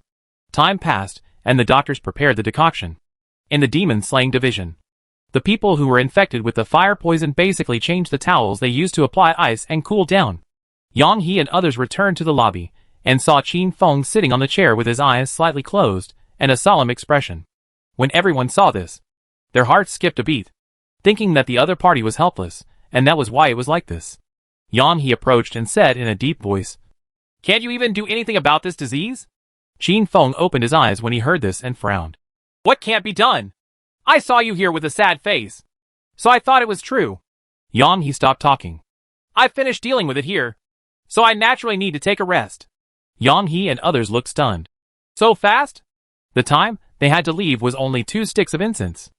Time passed, and the doctors prepared the decoction. In the demon-slaying division, the people who were infected with the fire poison basically changed the towels they used to apply ice and cool down. Yang He and others returned to the lobby, and saw Qin Feng sitting on the chair with his eyes slightly closed, and a solemn expression. When everyone saw this, their hearts skipped a beat, thinking that the other party was helpless, and that was why it was like this. Yang He approached and said in a deep voice, Can't you even do anything about this disease? Qin Feng opened his eyes when he heard this and frowned. What can't be done? I saw you here with a sad face, so I thought it was true. Yang He stopped talking. I finished dealing with it here, so I naturally need to take a rest. Yang He and others looked stunned. So fast? The time they had to leave was only 2 sticks of incense.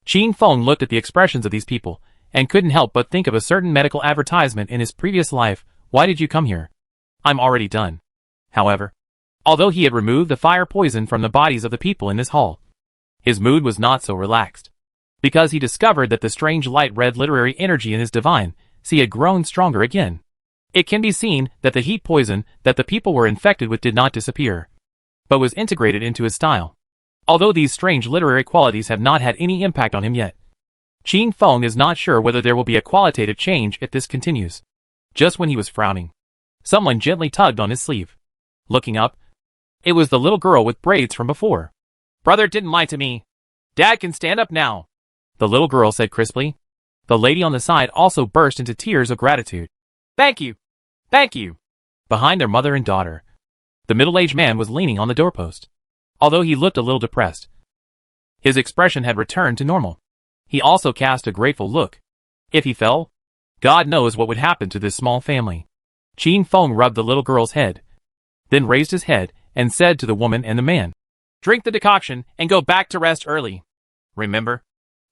Qin Feng looked at the expressions of these people, and couldn't help but think of a certain medical advertisement in his previous life. Why did you come here? I'm already done. However, although he had removed the fire poison from the bodies of the people in this hall, his mood was not so relaxed, because he discovered that the strange light red literary energy in his divine sea had grown stronger again. It can be seen that the heat poison that the people were infected with did not disappear, but was integrated into his style. Although these strange literary qualities have not had any impact on him yet, Qin Feng is not sure whether there will be a qualitative change if this continues. Just when he was frowning, someone gently tugged on his sleeve. Looking up, it was the little girl with braids from before. Brother didn't lie to me. Dad can stand up now, the little girl said crisply. The lady on the side also burst into tears of gratitude. Thank you. Thank you. Behind their mother and daughter, the middle-aged man was leaning on the doorpost. Although he looked a little depressed, his expression had returned to normal. He also cast a grateful look. If he fell, God knows what would happen to this small family. Qin Feng rubbed the little girl's head, then raised his head and said to the woman and the man, Drink the decoction and go back to rest early. Remember,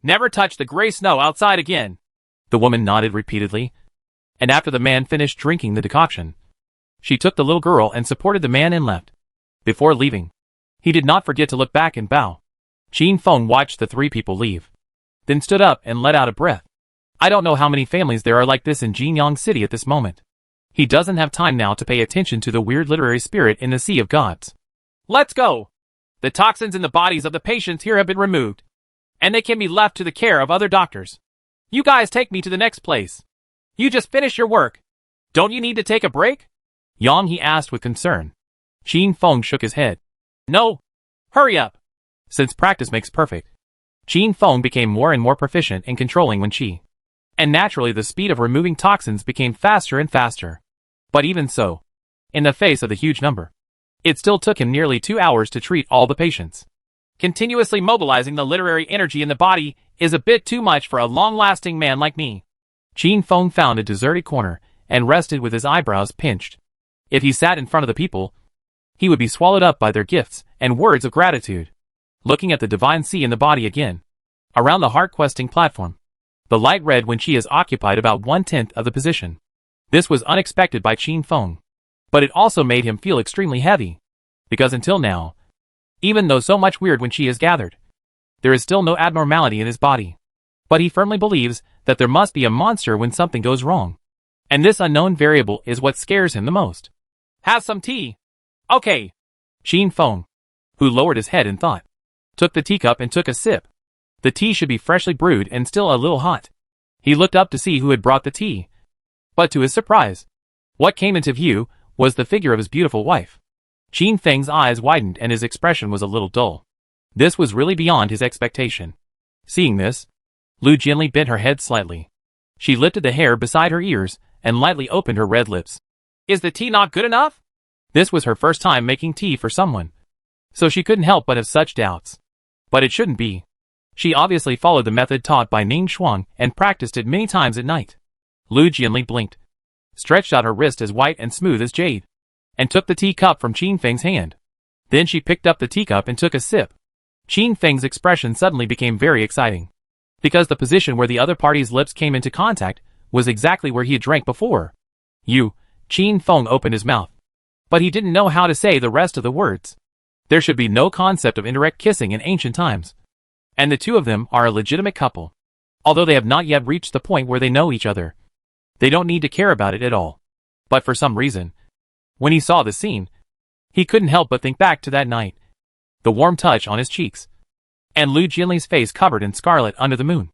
never touch the gray snow outside again. The woman nodded repeatedly, and after the man finished drinking the decoction, She took the little girl and supported the man and left. Before leaving, he did not forget to look back and bow. Qin Feng watched the three people leave, then stood up and let out a breath. I don't know how many families there are like this in Jinyang City at this moment. He doesn't have time now to pay attention to the weird literary spirit in the Sea of Gods. Let's go! The toxins in the bodies of the patients here have been removed, and they can be left to the care of other doctors. You guys take me to the next place. You just finished your work. Don't you need to take a break? Yang He asked with concern. Qin Feng shook his head. No. Hurry up. Since practice makes perfect, Qin Feng became more and more proficient in controlling Wen Qi. And naturally the speed of removing toxins became faster and faster. But even so, in the face of the huge number, it still took him nearly 2 hours to treat all the patients. Continuously mobilizing the literary energy in the body is a bit too much for a long-lasting man like me. Qin Feng found a deserted corner and rested with his eyebrows pinched. If he sat in front of the people, he would be swallowed up by their gifts and words of gratitude. Looking at the divine sea in the body again, around the heart-questing platform, the light red Wen Qi is occupied about 1/10 of the position. This was unexpected by Qin Feng, but it also made him feel extremely heavy, because until now, even though so much weird Wen Qi is gathered, there is still no abnormality in his body. But he firmly believes that there must be a monster when something goes wrong, and this unknown variable is what scares him the most. Have some tea. Okay. Qin Feng, who lowered his head in thought, took the teacup and took a sip. The tea should be freshly brewed and still a little hot. He looked up to see who had brought the tea. But to his surprise, what came into view was the figure of his beautiful wife. Qin Feng's eyes widened and his expression was a little dull. This was really beyond his expectation. Seeing this, Lu Jinli bent her head slightly. She lifted the hair beside her ears and lightly opened her red lips. Is the tea not good enough? This was her first time making tea for someone, so she couldn't help but have such doubts. But it shouldn't be. She obviously followed the method taught by Ning Shuang and practiced it many times at night. Lu Jinli blinked, stretched out her wrist as white and smooth as jade, and took the teacup from Qin Feng's hand. Then she picked up the teacup and took a sip. Qin Feng's expression suddenly became very exciting, because the position where the other party's lips came into contact was exactly where he had drank before. Qin Feng opened his mouth, but he didn't know how to say the rest of the words. There should be no concept of indirect kissing in ancient times, and the two of them are a legitimate couple. Although they have not yet reached the point where they know each other, they don't need to care about it at all. But for some reason, when he saw the scene, he couldn't help but think back to that night. The warm touch on his cheeks, and Lu Jinli's face covered in scarlet under the moon,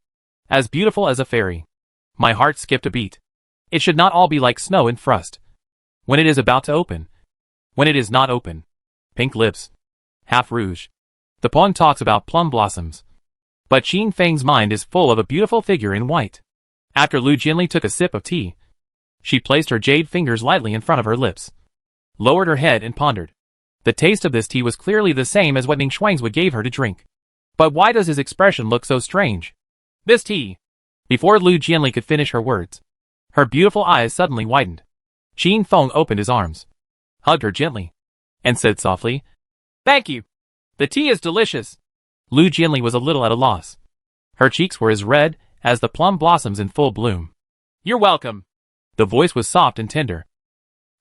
as beautiful as a fairy. My heart skipped a beat. It should not all be like snow and frost. When it is about to open. When it is not open. Pink lips. Half rouge. The poem talks about plum blossoms. But Qin Feng's mind is full of a beautiful figure in white. After Lu Jinli took a sip of tea, she placed her jade fingers lightly in front of her lips, lowered her head and pondered. The taste of this tea was clearly the same as what Ning Shuang's gave her to drink. But why does his expression look so strange? This tea. Before Lu Jinli could finish her words, her beautiful eyes suddenly widened. Qin Feng opened his arms, hugged her gently, and said softly, Thank you. The tea is delicious. Lu Jinli was a little at a loss. Her cheeks were as red as the plum blossoms in full bloom. You're welcome. The voice was soft and tender.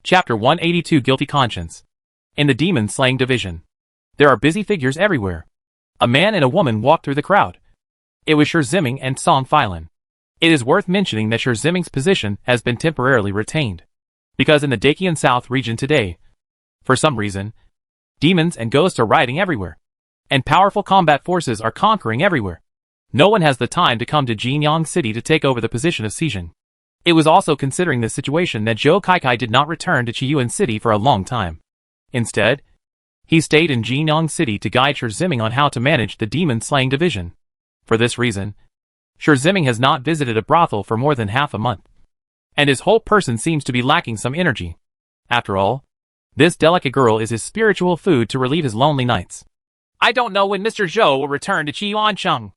Chapter 182 Guilty Conscience. In the demon slaying division, there are busy figures everywhere. A man and a woman walked through the crowd. It was Shi Ziming and Song Filan. It is worth mentioning that Shi Ziming's position has been temporarily retained, because in the Dakian South region today, for some reason, demons and ghosts are riding everywhere, and powerful combat forces are conquering everywhere. No one has the time to come to Jinyang City to take over the position of Xijin. It was also considering this situation that Zhou Kaikai did not return to Qiyuan City for a long time. Instead, he stayed in Jinyang City to guide Shi Ziming on how to manage the demon-slaying division. For this reason, Shi Ziming has not visited a brothel for more than half a month, and his whole person seems to be lacking some energy. After all, this delicate girl is his spiritual food to relieve his lonely nights. I don't know when Mr. Zhou will return to Qiuancheng.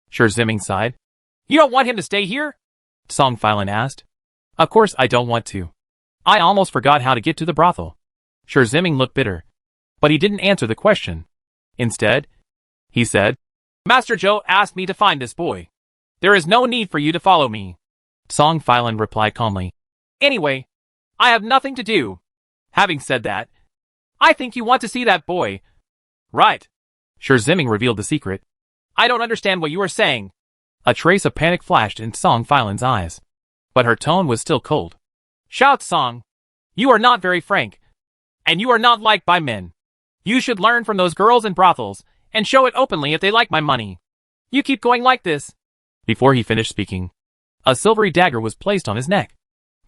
Shi Ziming sighed. You don't want him to stay here? Song Filan asked. Of course I don't want to. I almost forgot how to get to the brothel. Shi Ziming looked bitter, but he didn't answer the question. Instead, he said, Master Zhou asked me to find this boy. There is no need for you to follow me. Song Filan replied calmly. Anyway, I have nothing to do. Having said that, I think you want to see that boy. Right. Shi Ziming revealed the secret. I don't understand what you are saying. A trace of panic flashed in Song Filan's eyes. But her tone was still cold. Shout, Song. You are not very frank. And you are not liked by men. You should learn from those girls in brothels, and show it openly if they like my money. You keep going like this. Before he finished speaking, a silvery dagger was placed on his neck,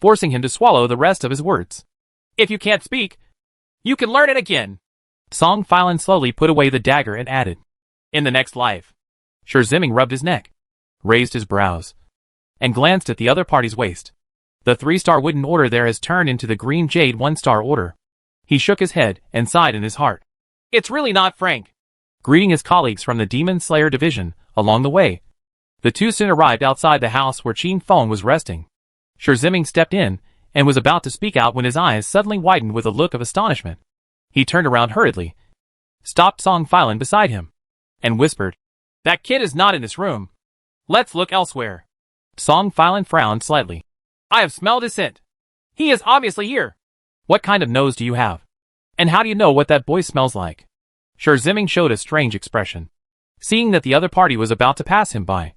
forcing him to swallow the rest of his words. If you can't speak, you can learn it again. Song Filan slowly put away the dagger and added, in the next life. Shi Ziming rubbed his neck, raised his brows, and glanced at the other party's waist. The 3-star wooden order there has turned into the green jade 1-star order. He shook his head and sighed in his heart. It's really not frank. Greeting his colleagues from the Demon Slayer division, along the way, the two soon arrived outside the house where Qin Feng was resting. Shi Ziming stepped in and was about to speak out when his eyes suddenly widened with a look of astonishment. He turned around hurriedly, stopped Song Filan beside him, and whispered, That kid is not in this room. Let's look elsewhere. Song Filan frowned slightly. I have smelled his scent. He is obviously here. What kind of nose do you have? And how do you know what that boy smells like? Shi Ziming showed a strange expression. Seeing that the other party was about to pass him by,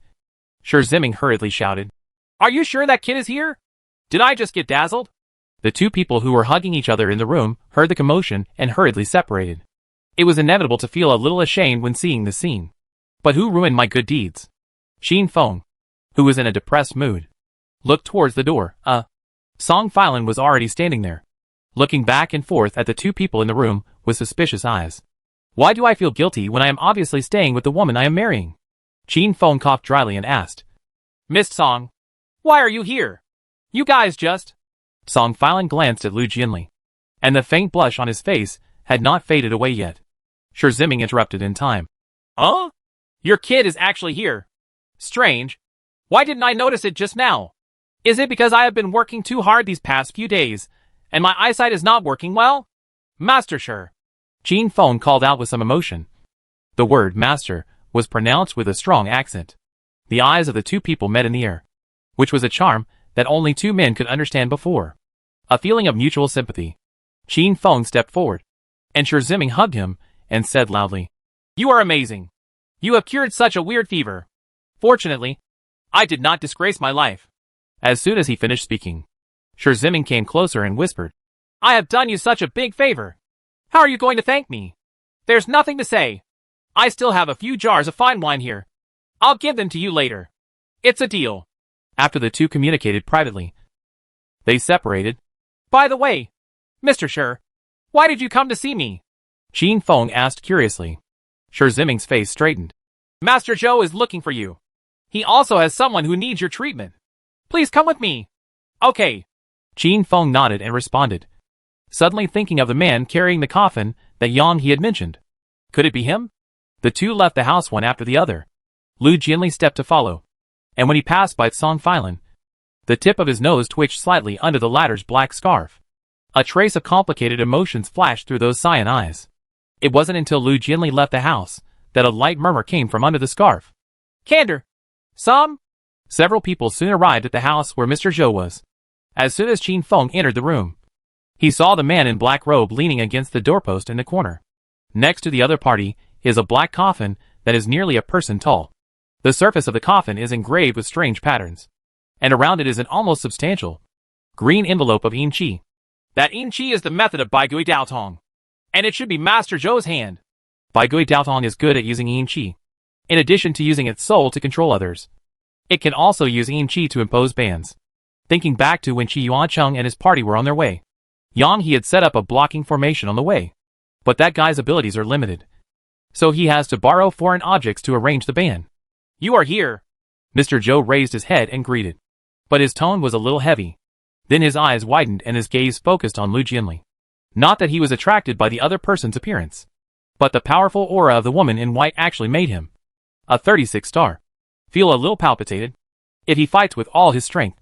Shi Ziming hurriedly shouted, Are you sure that kid is here? Did I just get dazzled? The two people who were hugging each other in the room heard the commotion and hurriedly separated. It was inevitable to feel a little ashamed when seeing the scene. But who ruined my good deeds? Qin Feng, who was in a depressed mood, looked towards the door. Song Filan was already standing there, looking back and forth at the two people in the room with suspicious eyes. Why do I feel guilty when I am obviously staying with the woman I am marrying? Qin Feng coughed dryly and asked, Miss Song, why are you here? You guys just... Song Filan glanced at Lu Jianli, and the faint blush on his face had not faded away yet. Shi Ziming interrupted in time. Your kid is actually here. Strange. Why didn't I notice it just now? Is it because I have been working too hard these past few days, and my eyesight is not working well? Master Shi. Qin Feng called out with some emotion. The word master was pronounced with a strong accent. The eyes of the two people met in the air, which was a charm that only two men could understand before. A feeling of mutual sympathy. Qin Feng stepped forward, and Shi Ziming hugged him and said loudly, You are amazing. You have cured such a weird fever. Fortunately, I did not disgrace my life. As soon as he finished speaking, Shi Ziming came closer and whispered, I have done you such a big favor. How are you going to thank me? There's nothing to say. I still have a few jars of fine wine here. I'll give them to you later. It's a deal. After the two communicated privately, they separated. By the way, Mr. Shi, why did you come to see me? Qin Feng asked curiously. Shi Ziming's face straightened. Master Zhou is looking for you. He also has someone who needs your treatment. Please come with me. Okay. Qin Feng nodded and responded, suddenly thinking of the man carrying the coffin that Yang he had mentioned. Could it be him? The two left the house one after the other. Lu Jianli stepped to follow, and when he passed by Song Filan, the tip of his nose twitched slightly under the latter's black scarf. A trace of complicated emotions flashed through those cyan eyes. It wasn't until Lu Jianli left the house that a light murmur came from under the scarf. Candor. Some? Several people soon arrived at the house where Mr. Zhou was. As soon as Qin Feng entered the room, he saw the man in black robe leaning against the doorpost in the corner. Next to the other party is a black coffin that is nearly a person tall. The surface of the coffin is engraved with strange patterns, and around it is an almost substantial green envelope of Yin Qi. That Yin Qi is the method of Bai Gui Dao Tong, and it should be Master Zhou's hand. Bai Gui Dao Tong is good at using Yin Qi. In addition to using its soul to control others, it can also use Yin Qi to impose bans. Thinking back to when Qi Yuancheng and his party were on their way, Yang he had set up a blocking formation on the way. But that guy's abilities are limited, so he has to borrow foreign objects to arrange the ban. You are here. Mr. Zhou raised his head and greeted, but his tone was a little heavy. Then his eyes widened and his gaze focused on Lu Jianli. Not that he was attracted by the other person's appearance, but the powerful aura of the woman in white actually made him a 36 star. Feel a little palpitated. If he fights with all his strength,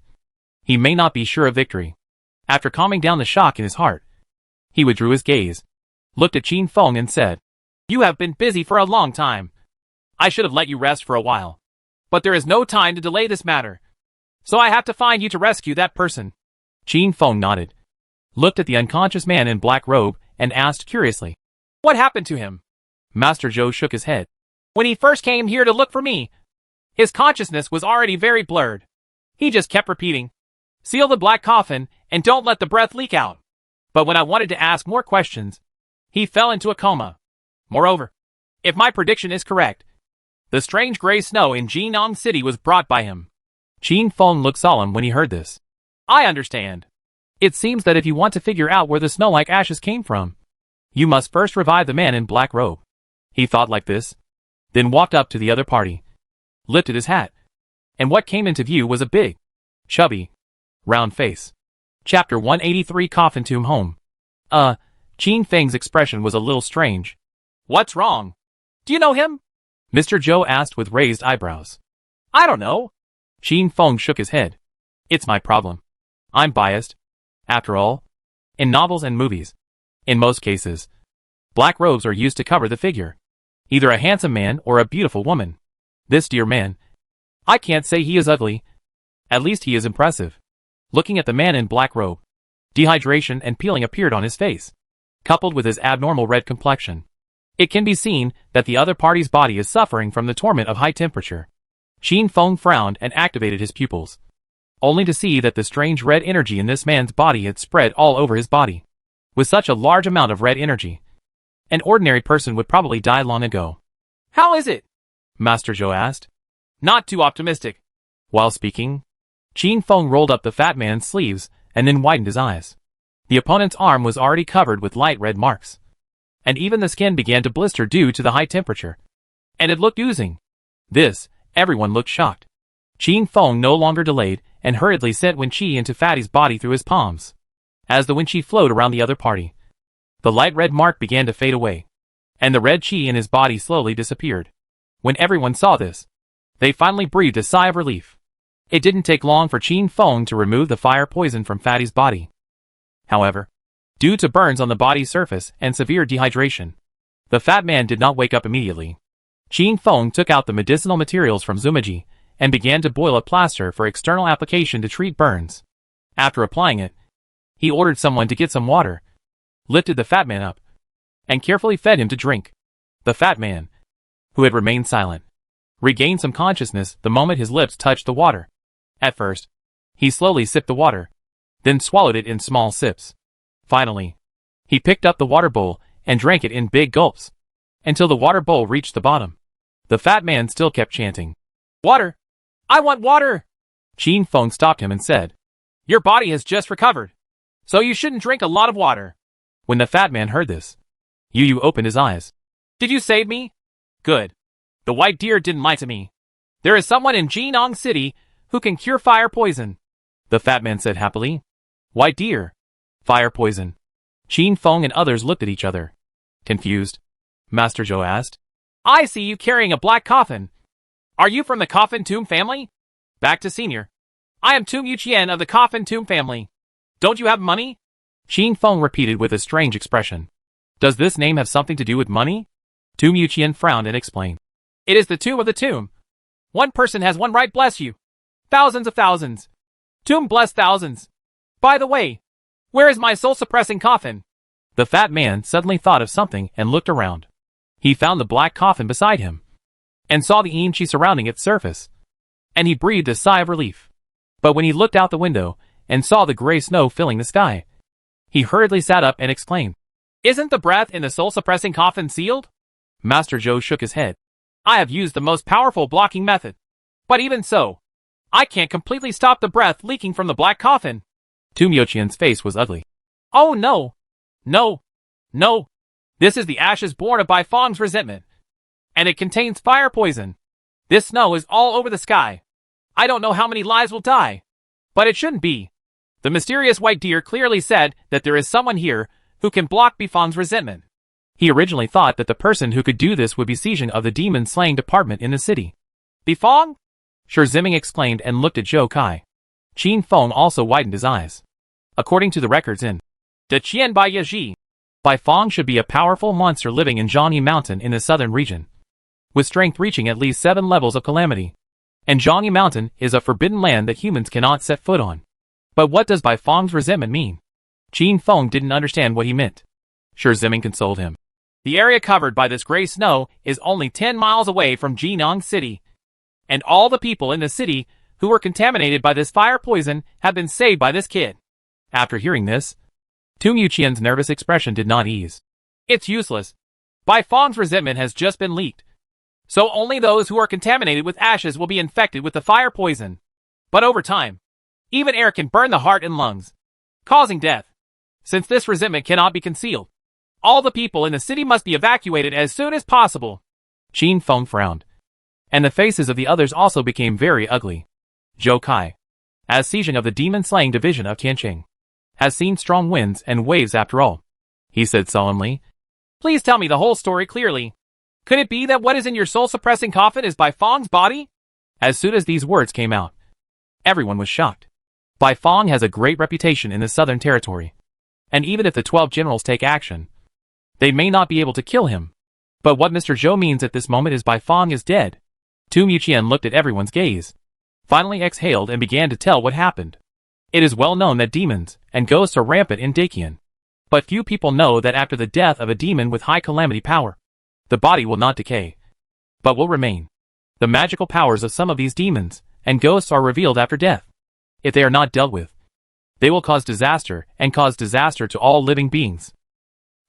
he may not be sure of victory. After calming down the shock in his heart, he withdrew his gaze, looked at Qin Feng and said, You have been busy for a long time. I should have let you rest for a while. But there is no time to delay this matter. So I have to find you to rescue that person. Qin Feng nodded. looked at the unconscious man in black robe, and asked curiously, What happened to him? Master Zhou shook his head. When he first came here to look for me, his consciousness was already very blurred. He just kept repeating, seal the black coffin and don't let the breath leak out. But when I wanted to ask more questions, he fell into a coma. Moreover, if my prediction is correct, the strange gray snow in Jinan City was brought by him. Qin Feng looked solemn when he heard this. I understand. It seems that if you want to figure out where the snow-like ashes came from, you must first revive the man in black robe. He thought like this, then walked up to the other party, lifted his hat, and what came into view was a big, chubby, round face. Chapter 183 Coffin Tomb Home. Qin Feng's expression was a little strange. What's wrong? Do you know him? Mr. Zhou asked with raised eyebrows. I don't know. Qin Feng shook his head. It's my problem. I'm biased. After all, in novels and movies, in most cases, black robes are used to cover the figure. Either a handsome man or a beautiful woman. This dear man, I can't say he is ugly. At least he is impressive. Looking at the man in black robe, dehydration and peeling appeared on his face, coupled with his abnormal red complexion. It can be seen that the other party's body is suffering from the torment of high temperature. Qin Feng frowned and activated his pupils, only to see that the strange red energy in this man's body had spread all over his body. With such a large amount of red energy, an ordinary person would probably die long ago. How is it? Master Zhou asked. Not too optimistic. While speaking, Qin Feng rolled up the fat man's sleeves and then widened his eyes. The opponent's arm was already covered with light red marks, and even the skin began to blister due to the high temperature. And it looked oozing. Everyone looked shocked. Qin Feng no longer delayed and hurriedly sent Wen Qi into Fatty's body through his palms. As the Wen Qi flowed around the other party, the light red mark began to fade away, and the red Qi in his body slowly disappeared. When everyone saw this, they finally breathed a sigh of relief. It didn't take long for Qin Feng to remove the fire poison from Fatty's body. However, due to burns on the body's surface and severe dehydration, the fat man did not wake up immediately. Qin Feng took out the medicinal materials from Zumaji and began to boil a plaster for external application to treat burns. After applying it, he ordered someone to get some water, lifted the fat man up, and carefully fed him to drink. The fat man, who had remained silent, regained some consciousness the moment his lips touched the water. At first, he slowly sipped the water, then swallowed it in small sips. Finally, he picked up the water bowl and drank it in big gulps, until the water bowl reached the bottom. The fat man still kept chanting, Water! I want water! Qin Feng stopped him and said, Your body has just recovered, so you shouldn't drink a lot of water. When the fat man heard this, Yu opened his eyes. Did you save me? Good. The white deer didn't lie to me. There is someone in Jinan City who can cure fire poison. The fat man said happily. White deer. Fire poison. Qin Feng and others looked at each other, confused. Master Zhou asked. I see you carrying a black coffin. Are you from the Coffin Tomb family? Back to senior. I am Tomb Yuqian of the Coffin Tomb family. Don't you have money? Qin Feng repeated with a strange expression. Does this name have something to do with money? Tomb Yuqian frowned and explained. It is the tomb of the tomb. One person has one right, bless you. Thousands of thousands. Tomb bless thousands. By the way, where is my soul-suppressing coffin? The fat man suddenly thought of something and looked around. He found the black coffin beside him, and saw the Qi surrounding its surface, and he breathed a sigh of relief. But when he looked out the window and saw the gray snow filling the sky, he hurriedly sat up and exclaimed, Isn't the breath in the soul-suppressing coffin sealed? Master Zhou shook his head. I have used the most powerful blocking method. But even so, I can't completely stop the breath leaking from the black coffin. Tomb Yuqian's face was ugly. Oh no! No! No! This is the ashes born of Bai Feng's resentment. And it contains fire poison. This snow is all over the sky. I don't know how many lives will die. But it shouldn't be. The mysterious white deer clearly said that there is someone here who can block Bai Feng's resentment. He originally thought that the person who could do this would be Xijing of the demon-slaying department in the city. Bai Feng? Shi Ziming exclaimed and looked at Zhou Kai. Qin Feng also widened his eyes. According to the records in De Qian Bai Yaji, Bai Feng should be a powerful monster living in Zhangyi Mountain in the southern region, with strength reaching at least 7 levels of calamity. And Zhangyi Mountain is a forbidden land that humans cannot set foot on. But what does Bai Feng's resentment mean? Qin Feng didn't understand what he meant. Shi Ziming consoled him. The area covered by this gray snow is only 10 miles away from Jinan City. And all the people in the city who were contaminated by this fire poison have been saved by this kid. After hearing this, Tu Muqian's nervous expression did not ease. It's useless. Bai Feng's resentment has just been leaked. So only those who are contaminated with ashes will be infected with the fire poison. But over time, even air can burn the heart and lungs, causing death. Since this resentment cannot be concealed, all the people in the city must be evacuated as soon as possible. Qin Feng frowned, and the faces of the others also became very ugly. Zhou Kai, as Sijing of the demon-slaying division of Tianqing, has seen strong winds and waves after all. He said solemnly, Please tell me the whole story clearly. Could it be that what is in your soul-suppressing coffin is Bai Feng's body? As soon as these words came out, everyone was shocked. Bai Feng has a great reputation in the Southern Territory, and even if the 12 generals take action, they may not be able to kill him. But what Mr. Zhou means at this moment is Bai Feng is dead. Tu Muqian looked at everyone's gaze, finally exhaled and began to tell what happened. It is well known that demons and ghosts are rampant in Daqian. But few people know that after the death of a demon with high calamity power, the body will not decay, but will remain. The magical powers of some of these demons and ghosts are revealed after death. If they are not dealt with, they will cause disaster and cause disaster to all living beings.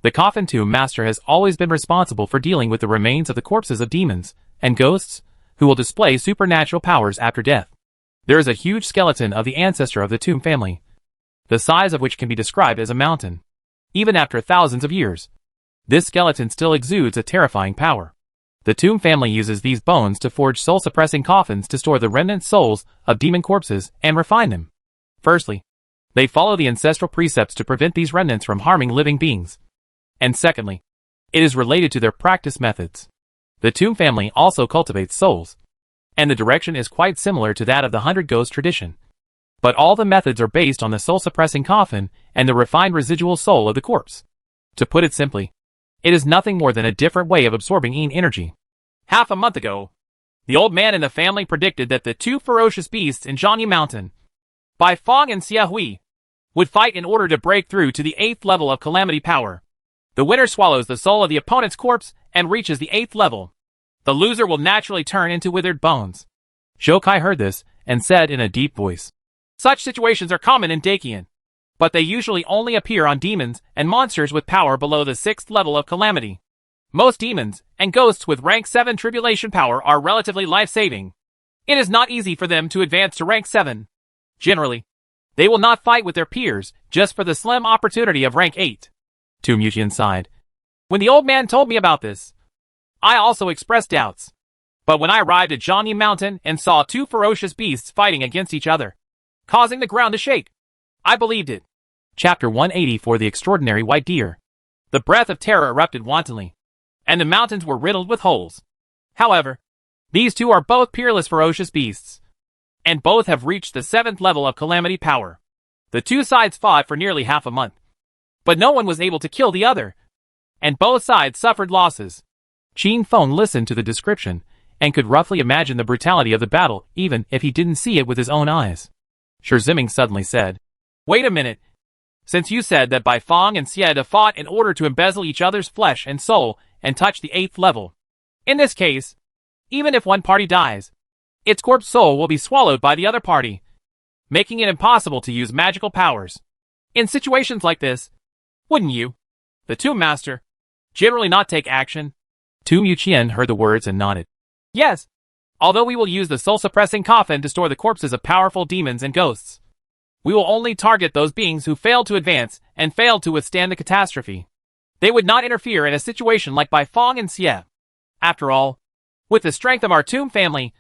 The Coffin Tomb Master has always been responsible for dealing with the remains of the corpses of demons and ghosts who will display supernatural powers after death. There is a huge skeleton of the ancestor of the Tomb family, the size of which can be described as a mountain. Even after thousands of years, this skeleton still exudes a terrifying power. The Tomb family uses these bones to forge soul-suppressing coffins to store the remnant souls of demon corpses and refine them. Firstly, they follow the ancestral precepts to prevent these remnants from harming living beings. And secondly, it is related to their practice methods. The Tomb family also cultivates souls, and the direction is quite similar to that of the 100 Ghost tradition. But all the methods are based on the soul-suppressing coffin and the refined residual soul of the corpse. To put it simply, it is nothing more than a different way of absorbing Yin energy. Half a month ago, the old man in the family predicted that the two ferocious beasts in Zhangyi Mountain, Bai Feng and Xie Hui, would fight in order to break through to the 8th level of calamity power. The winner swallows the soul of the opponent's corpse and reaches the 8th level. The loser will naturally turn into withered bones. Zhou Kai heard this and said in a deep voice, Such situations are common in Daqian, but they usually only appear on demons and monsters with power below the 6th level of calamity. Most demons and ghosts with rank 7 tribulation power are relatively life-saving. It is not easy for them to advance to rank 7. Generally, they will not fight with their peers just for the slim opportunity of rank 8. Tu Muqian sighed. When the old man told me about this, I also expressed doubts. But when I arrived at Zhangyi Mountain and saw two ferocious beasts fighting against each other, causing the ground to shake, I believed it. Chapter 180 for the Extraordinary White Deer. The breath of terror erupted wantonly, and the mountains were riddled with holes. However, these two are both peerless ferocious beasts, and both have reached the 7th level of calamity power. The two sides fought for nearly half a month, but no one was able to kill the other, and both sides suffered losses. Qin Feng listened to the description and could roughly imagine the brutality of the battle even if he didn't see it with his own eyes. Shi Ziming suddenly said, Wait a minute. Since you said that Bai Feng and Xie fought in order to embezzle each other's flesh and soul and touch the 8th level, in this case, even if one party dies, its corpse soul will be swallowed by the other party, making it impossible to use magical powers. In situations like this, wouldn't you, the Tomb Master, generally not take action? Tu Muqian heard the words and nodded. Yes, although we will use the soul-suppressing coffin to store the corpses of powerful demons and ghosts, we will only target those beings who failed to advance and failed to withstand the catastrophe. They would not interfere in a situation like Bai Feng and Xie. After all, with the strength of our Tomb family,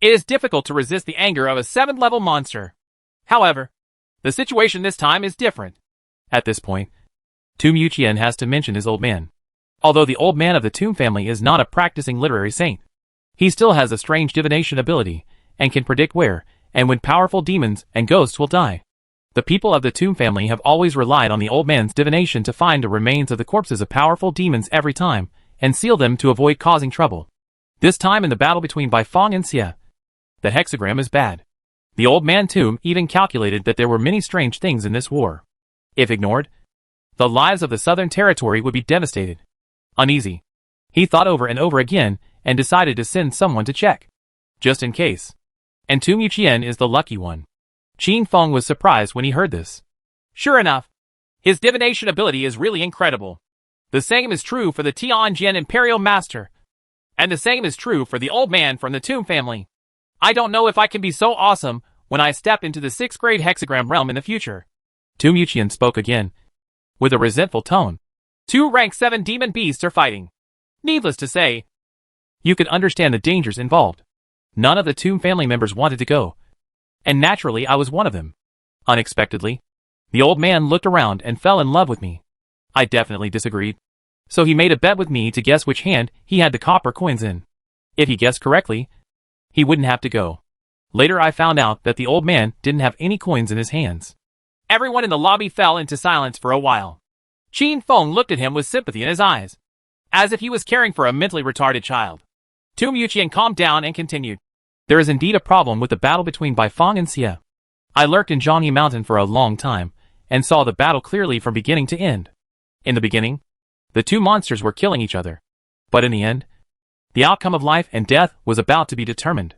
it is difficult to resist the anger of a 7th-level monster. However, the situation this time is different. At this point, Tu Muqian has to mention his old man. Although the old man of the Tomb family is not a practicing literary saint, he still has a strange divination ability and can predict where and when powerful demons and ghosts will die. The people of the Tomb family have always relied on the old man's divination to find the remains of the corpses of powerful demons every time and seal them to avoid causing trouble. This time in the battle between Bai Feng and Xie, the hexagram is bad. The old man Tomb even calculated that there were many strange things in this war. If ignored, the lives of the Southern Territory would be devastated. Uneasy, he thought over and over again and decided to send someone to check, just in case. And Tu Muqian is the lucky one. Qin Feng was surprised when he heard this. Sure enough, his divination ability is really incredible. The same is true for the Tianjin Imperial Master. And the same is true for the old man from the Tomb family. I don't know if I can be so awesome when I step into the 6th grade hexagram realm in the future. Tu Muqian spoke again, with a resentful tone. 2 rank 7 demon beasts are fighting. Needless to say, you could understand the dangers involved. None of the Tomb family members wanted to go. And naturally I was one of them. Unexpectedly, the old man looked around and fell in love with me. I definitely disagreed. So he made a bet with me to guess which hand he had the copper coins in. If he guessed correctly, he wouldn't have to go. Later I found out that the old man didn't have any coins in his hands. Everyone in the lobby fell into silence for a while. Qin Feng looked at him with sympathy in his eyes, as if he was caring for a mentally retarded child. Tu Muqian calmed down and continued. There is indeed a problem with the battle between Baifeng and Xie. I lurked in Zhangyi Mountain for a long time, and saw the battle clearly from beginning to end. In the beginning, the two monsters were killing each other. But in the end, the outcome of life and death was about to be determined.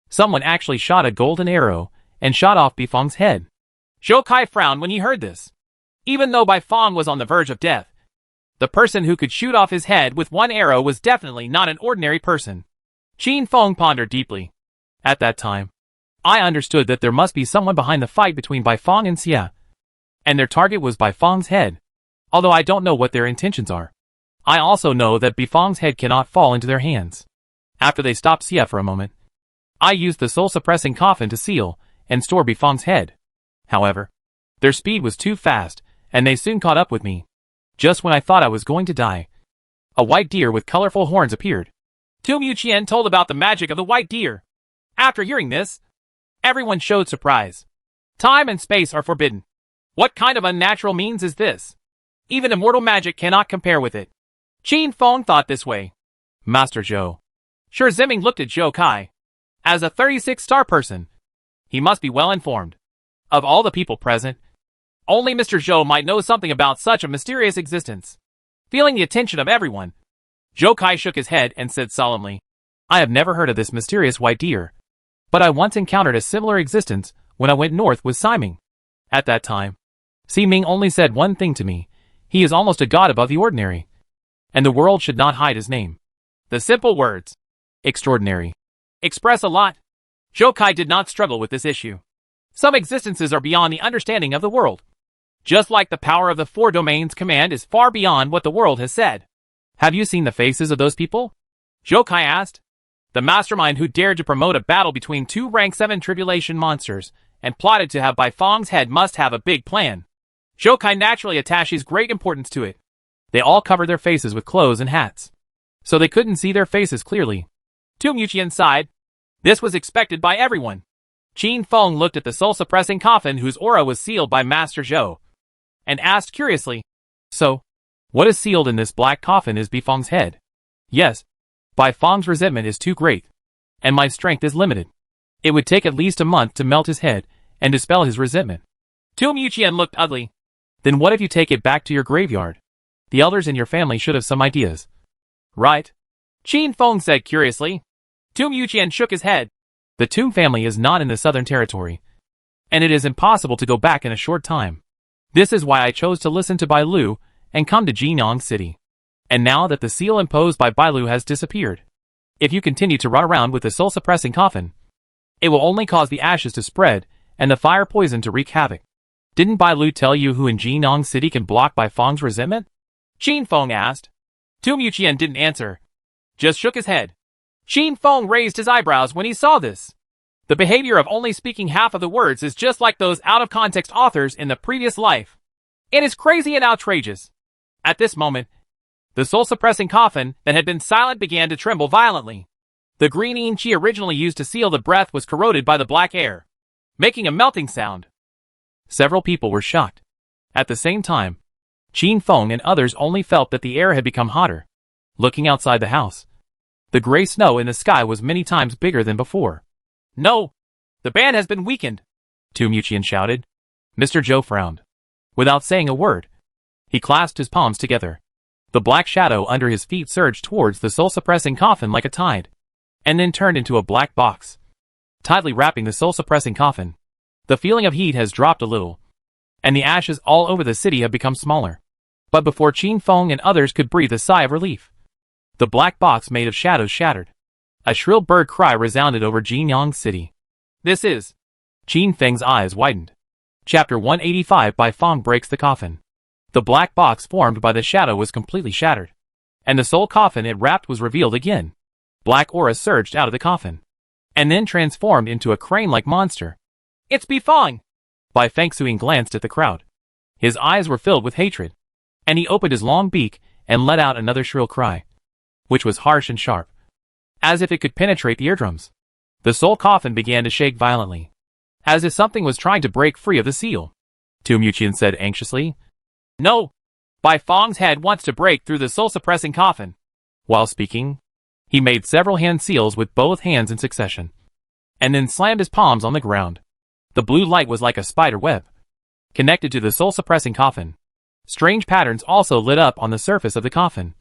Someone actually shot a golden arrow, and shot off Baifeng's head. Zhou Kai frowned when he heard this. Even though Baifeng was on the verge of death, the person who could shoot off his head with one arrow was definitely not an ordinary person. Qin Feng pondered deeply. At that time, I understood that there must be someone behind the fight between Baifeng and Xie. And their target was Baifeng's head. Although I don't know what their intentions are. I also know that Baifeng's head cannot fall into their hands. After they stopped Xie for a moment, I used the soul-suppressing coffin to seal and store Baifeng's head. However, their speed was too fast, and they soon caught up with me. Just when I thought I was going to die, a white deer with colorful horns appeared. Tu Muqian told about the magic of the white deer. After hearing this, everyone showed surprise. Time and space are forbidden. What kind of unnatural means is this? Even immortal magic cannot compare with it. Qin Feng thought this way. Master Zhou. Sure Ziming looked at Zhou Kai. As a 36-star person, he must be well informed. Of all the people present, only Mr. Zhou might know something about such a mysterious existence. Feeling the attention of everyone, Zhou Kai shook his head and said solemnly, I have never heard of this mysterious white deer. But I once encountered a similar existence when I went north with Siming. At that time, Siming only said one thing to me. He is almost a god above the ordinary. And the world should not hide his name. The simple words, extraordinary, express a lot. Zhou Kai did not struggle with this issue. Some existences are beyond the understanding of the world. Just like the power of the 4 domains command is far beyond what the world has said. Have you seen the faces of those people? Zhou Kai asked. The mastermind who dared to promote a battle between 2 rank 7 tribulation monsters and plotted to have Baifeng's head must have a big plan. Zhou Kai naturally attaches great importance to it. They all covered their faces with clothes and hats, so they couldn't see their faces clearly. Tu Muqian sighed. This was expected by everyone. Qin Feng looked at the soul-suppressing coffin whose aura was sealed by Master Zhou, and asked curiously, So, what is sealed in this black coffin is Baifeng's head? Yes, Baifeng's resentment is too great, and my strength is limited. It would take at least a month to melt his head and dispel his resentment. Tu Muqian looked ugly. Then what if you take it back to your graveyard? The elders in your family should have some ideas. Right? Qin Feng said curiously. Tu Muqian shook his head. The Tomb family is not in the Southern Territory, and it is impossible to go back in a short time. This is why I chose to listen to Bai Lu and come to Jinyang City. And now that the seal imposed by Bai Lu has disappeared, if you continue to run around with the soul-suppressing coffin, it will only cause the ashes to spread and the fire poison to wreak havoc. Didn't Bai Lu tell you who in Jinyang City can block Baifeng's resentment? Qin Feng asked. Tu Muqian didn't answer, just shook his head. Qin Feng raised his eyebrows when he saw this. The behavior of only speaking half of the words is just like those out-of-context authors in the previous life. It is crazy and outrageous. At this moment, the soul-suppressing coffin that had been silent began to tremble violently. The green ink she originally used to seal the breath was corroded by the black air, making a melting sound. Several people were shocked. At the same time, Qin Feng and others only felt that the air had become hotter. Looking outside the house, the gray snow in the sky was many times bigger than before. No, the band has been weakened, Tu Muqian shouted. Mr. Zhou frowned. Without saying a word, he clasped his palms together. The black shadow under his feet surged towards the soul-suppressing coffin like a tide, and then turned into a black box, tightly wrapping the soul-suppressing coffin. The feeling of heat has dropped a little, and the ashes all over the city have become smaller. But before Qin Feng and others could breathe a sigh of relief, the black box made of shadows shattered. A shrill bird cry resounded over Jinyang City. This is... Qin Feng's eyes widened. Chapter 185 Bai Feng breaks the coffin. The black box formed by the shadow was completely shattered, and the soul coffin it wrapped was revealed again. Black aura surged out of the coffin, and then transformed into a crane-like monster. It's Bai Feng! Bai Fengsuing glanced at the crowd. His eyes were filled with hatred, and he opened his long beak and let out another shrill cry, which was harsh and sharp, as if it could penetrate the eardrums. The soul coffin began to shake violently, as if something was trying to break free of the seal. Tu Muqian said anxiously. No! Bai Feng's head wants to break through the soul-suppressing coffin. While speaking, he made several hand seals with both hands in succession, and then slammed his palms on the ground. The blue light was like a spider web, connected to the soul-suppressing coffin. Strange patterns also lit up on the surface of the coffin,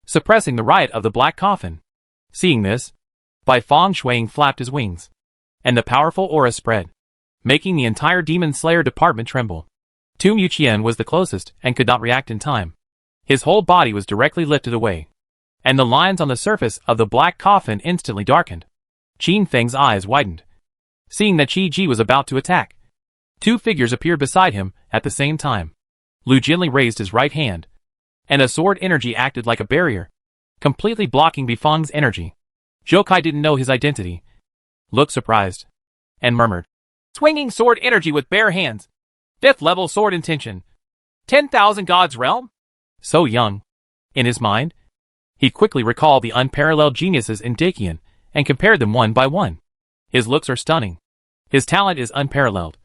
suppressing the riot of the black coffin. Seeing this, Bai Feng Shuang flapped his wings, and the powerful aura spread, making the entire Demon Slayer department tremble. Tu Muqian was the closest and could not react in time. His whole body was directly lifted away, and the lines on the surface of the black coffin instantly darkened. Qin Feng's eyes widened, seeing that Qi Ji was about to attack. Two figures appeared beside him at the same time. Lu Jinli raised his right hand, and a sword energy acted like a barrier, completely blocking Bai Feng's energy. Zhou Kai didn't know his identity, looked surprised, and murmured, Swinging sword energy with bare hands. 5th level sword intention. 10,000 Gods Realm? So young. In his mind, he quickly recalled the unparalleled geniuses in Dakian and compared them one by one. His looks are stunning. His talent is unparalleled.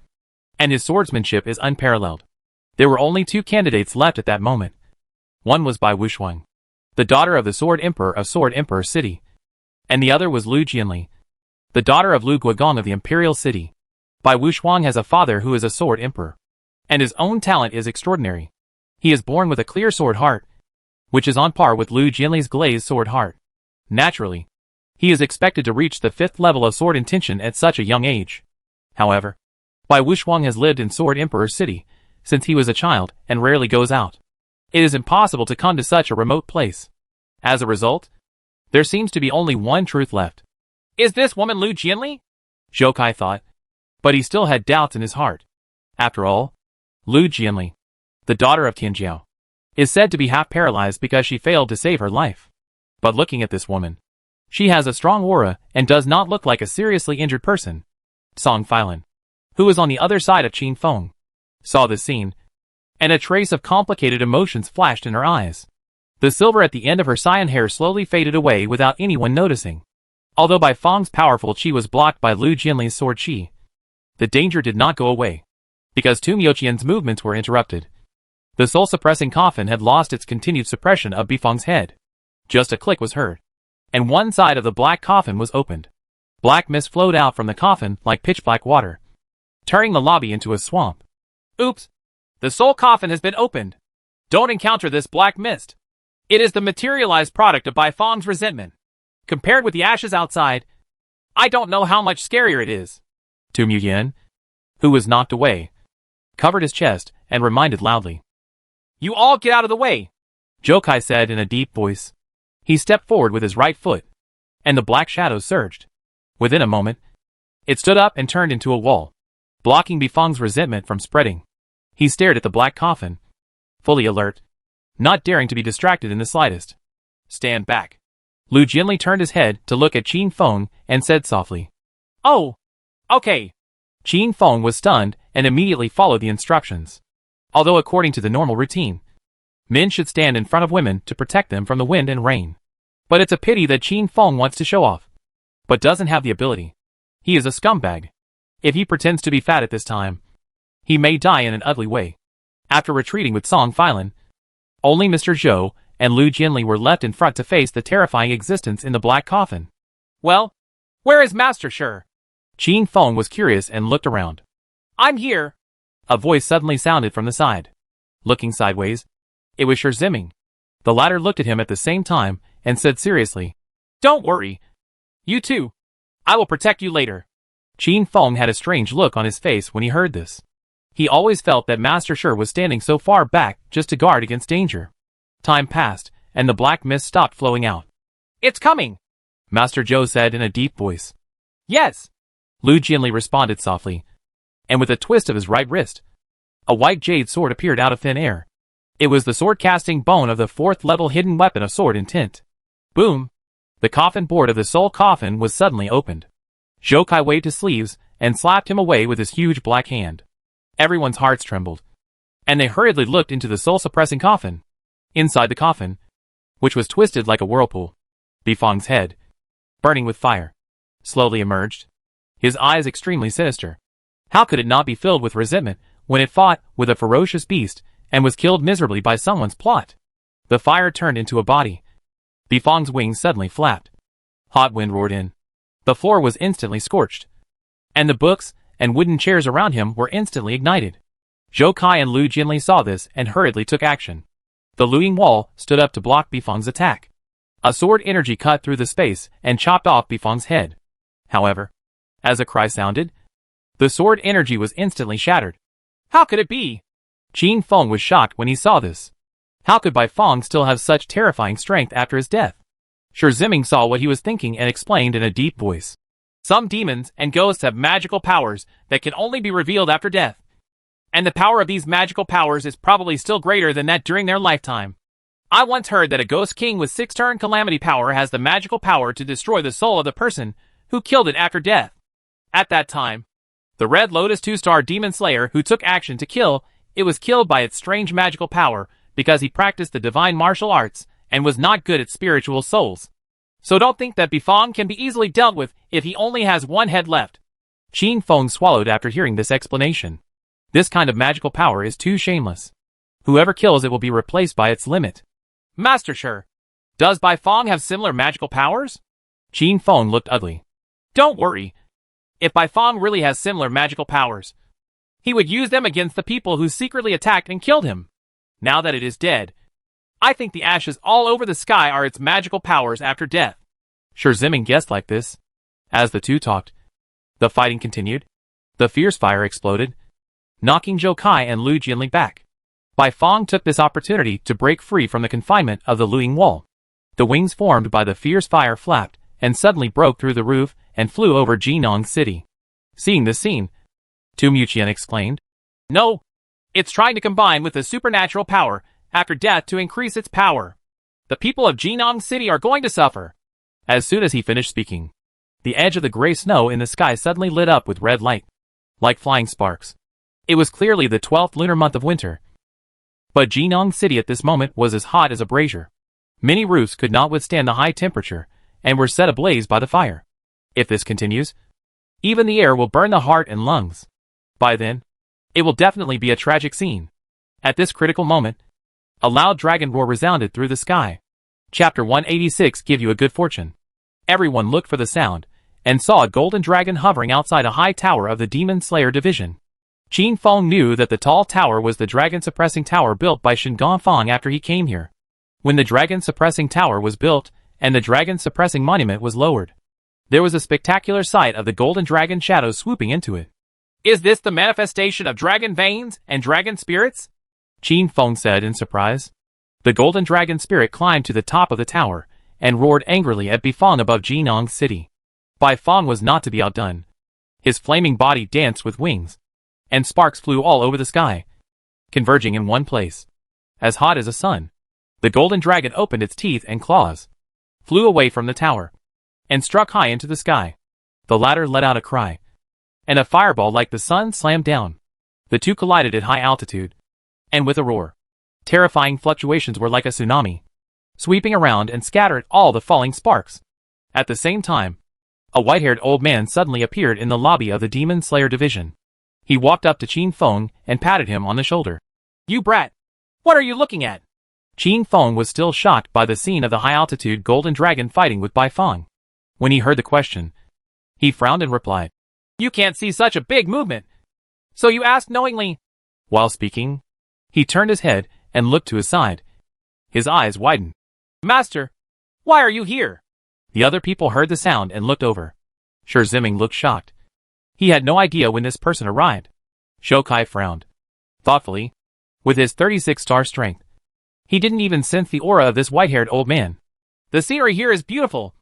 And his swordsmanship is unparalleled. There were only two candidates left at that moment. One was Bai Wuxiang, the daughter of the Sword Emperor of Sword Emperor City, and the other was Lu Jinli, the daughter of Lu Guogong of the Imperial City. Bai Wuxiang has a father who is a Sword Emperor, and his own talent is extraordinary. He is born with a clear sword heart, which is on par with Lu Jinli's glazed sword heart. Naturally, he is expected to reach the 5th level of sword intention at such a young age. However, Bai Wuxiang has lived in Sword Emperor City since he was a child and rarely goes out. It is impossible to come to such a remote place. As a result, there seems to be only one truth left. Is this woman Lu Jinli? Zhou Kai thought, but he still had doubts in his heart. After all, Lu Jinli, the daughter of Tianjiao, is said to be half paralyzed because she failed to save her life. But looking at this woman, she has a strong aura and does not look like a seriously injured person. Song Filan, who was on the other side of Qin Feng, saw this scene, and a trace of complicated emotions flashed in her eyes. The silver at the end of her cyan hair slowly faded away without anyone noticing. Although Bai Feng's powerful qi was blocked by Lu Jinli's sword qi, the danger did not go away, because Tu Muqian's movements were interrupted. The soul-suppressing coffin had lost its continued suppression of Bai Feng's head. Just a click was heard, and one side of the black coffin was opened. Black mist flowed out from the coffin like pitch-black water, turning the lobby into a swamp. Oops! The soul coffin has been opened. Don't encounter this black mist. It is the materialized product of Bai Feng's resentment. Compared with the ashes outside, I don't know how much scarier it is. Tu Muqian, who was knocked away, covered his chest and reminded loudly. You all get out of the way! Zhou Kai said in a deep voice. He stepped forward with his right foot, and the black shadow surged. Within a moment, it stood up and turned into a wall, blocking Bai Feng's resentment from spreading. He stared at the black coffin, fully alert, not daring to be distracted in the slightest. Stand back. Lu Jinli turned his head to look at Qin Feng and said softly. Oh, okay. Qin Feng was stunned and immediately followed the instructions. Although according to the normal routine, men should stand in front of women to protect them from the wind and rain. But it's a pity that Qin Feng wants to show off, but doesn't have the ability. He is a scumbag. If he pretends to be fat at this time, he may die in an ugly way. After retreating with Song Filan, only Mr. Zhou and Lu Jinli were left in front to face the terrifying existence in the black coffin. Well, where is Master Shi? Qin Feng was curious and looked around. I'm here. A voice suddenly sounded from the side. Looking sideways, it was Shirziming. The latter looked at him at the same time and said seriously, "Don't worry. You too. I will protect you later." Qin Feng had a strange look on his face when he heard this. He always felt that Master Shi was standing so far back just to guard against danger. Time passed, and the black mist stopped flowing out. "It's coming," Master Zhou said in a deep voice. "Yes." Lu Jianli responded softly, and with a twist of his right wrist, a white jade sword appeared out of thin air. It was the sword-casting bone of the 4th-level hidden weapon of sword intent. Boom! The coffin board of the soul coffin was suddenly opened. Zhou Kai waved his sleeves and slapped him away with his huge black hand. Everyone's hearts trembled, and they hurriedly looked into the soul-suppressing coffin. Inside the coffin, which was twisted like a whirlpool, Bifang's head, burning with fire, slowly emerged, his eyes extremely sinister. How could it not be filled with resentment when it fought with a ferocious beast and was killed miserably by someone's plot? The fire turned into a body. Bifang's wings suddenly flapped. Hot wind roared in. The floor was instantly scorched, and the books and wooden chairs around him were instantly ignited. Zhou Kai and Lu Jianli saw this and hurriedly took action. The Luying Wall stood up to block Bifang's attack. A sword energy cut through the space and chopped off Bifang's head. However, as a cry sounded, the sword energy was instantly shattered. How could it be? Qin Feng was shocked when he saw this. How could Bifang still have such terrifying strength after his death? Shirziming saw what he was thinking and explained in a deep voice. Some demons and ghosts have magical powers that can only be revealed after death. And the power of these magical powers is probably still greater than that during their lifetime. I once heard that a ghost king with 6-turn calamity power has the magical power to destroy the soul of the person who killed it after death. At that time, the Red Lotus 2-star demon slayer who took action to kill it was killed by its strange magical power because he practiced the divine martial arts and was not good at spiritual souls. So don't think that Bifang can be easily dealt with if he only has one head left. Qin Feng swallowed after hearing this explanation. This kind of magical power is too shameless. Whoever kills it will be replaced by its limit. Master Shi, does Bifang have similar magical powers? Qin Feng looked ugly. Don't worry. If Bifang really has similar magical powers, he would use them against the people who secretly attacked and killed him. Now that it is dead, I think the ashes all over the sky are its magical powers after death. Shirziming guessed like this. As the two talked, the fighting continued. The fierce fire exploded, knocking Zhou Kai and Lu Jianli back. Bifang took this opportunity to break free from the confinement of the Luying Wall. The wings formed by the fierce fire flapped and suddenly broke through the roof and flew over Jinong City. Seeing this scene, Tu Muqian exclaimed, "No! It's trying to combine with the supernatural power after death to increase its power. The people of Jinong City are going to suffer." As soon as he finished speaking, the edge of the gray snow in the sky suddenly lit up with red light, like flying sparks. It was clearly the 12th lunar month of winter. But Jinong City at this moment was as hot as a brazier. Many roofs could not withstand the high temperature and were set ablaze by the fire. If this continues, even the air will burn the heart and lungs. By then, it will definitely be a tragic scene. At this critical moment, a loud dragon roar resounded through the sky. Chapter 186 Give you a good fortune. Everyone looked for the sound, and saw a golden dragon hovering outside a high tower of the Demon Slayer division. Qin Feng knew that the tall tower was the dragon-suppressing tower built by Shen Gongfang after he came here. When the dragon-suppressing tower was built, and the dragon-suppressing monument was lowered, there was a spectacular sight of the golden dragon shadow swooping into it. "Is this the manifestation of dragon veins and dragon spirits?" Qin Feng said in surprise. The golden dragon spirit climbed to the top of the tower, and roared angrily at Bifang above Jinong City. Bifang was not to be outdone. His flaming body danced with wings, and sparks flew all over the sky, converging in one place. As hot as a sun, the golden dragon opened its teeth and claws, flew away from the tower, and struck high into the sky. The latter let out a cry, and a fireball like the sun slammed down. The two collided at high altitude, and with a roar, terrifying fluctuations were like a tsunami, sweeping around and scattered all the falling sparks. At the same time, a white-haired old man suddenly appeared in the lobby of the Demon Slayer division. He walked up to Qin Feng and patted him on the shoulder. "You brat! What are you looking at?" Qin Feng was still shocked by the scene of the high-altitude golden dragon fighting with Bifang. When he heard the question, he frowned and replied, "You can't see such a big movement. So you asked knowingly." While speaking, He turned his head and looked to his side. His eyes widened. Master, why are you here? The other people heard the sound and looked over. Shirziming looked shocked. He had no idea when this person arrived. Shokai frowned. Thoughtfully, with his 36-star strength, he didn't even sense the aura of this white-haired old man. The scenery here is beautiful.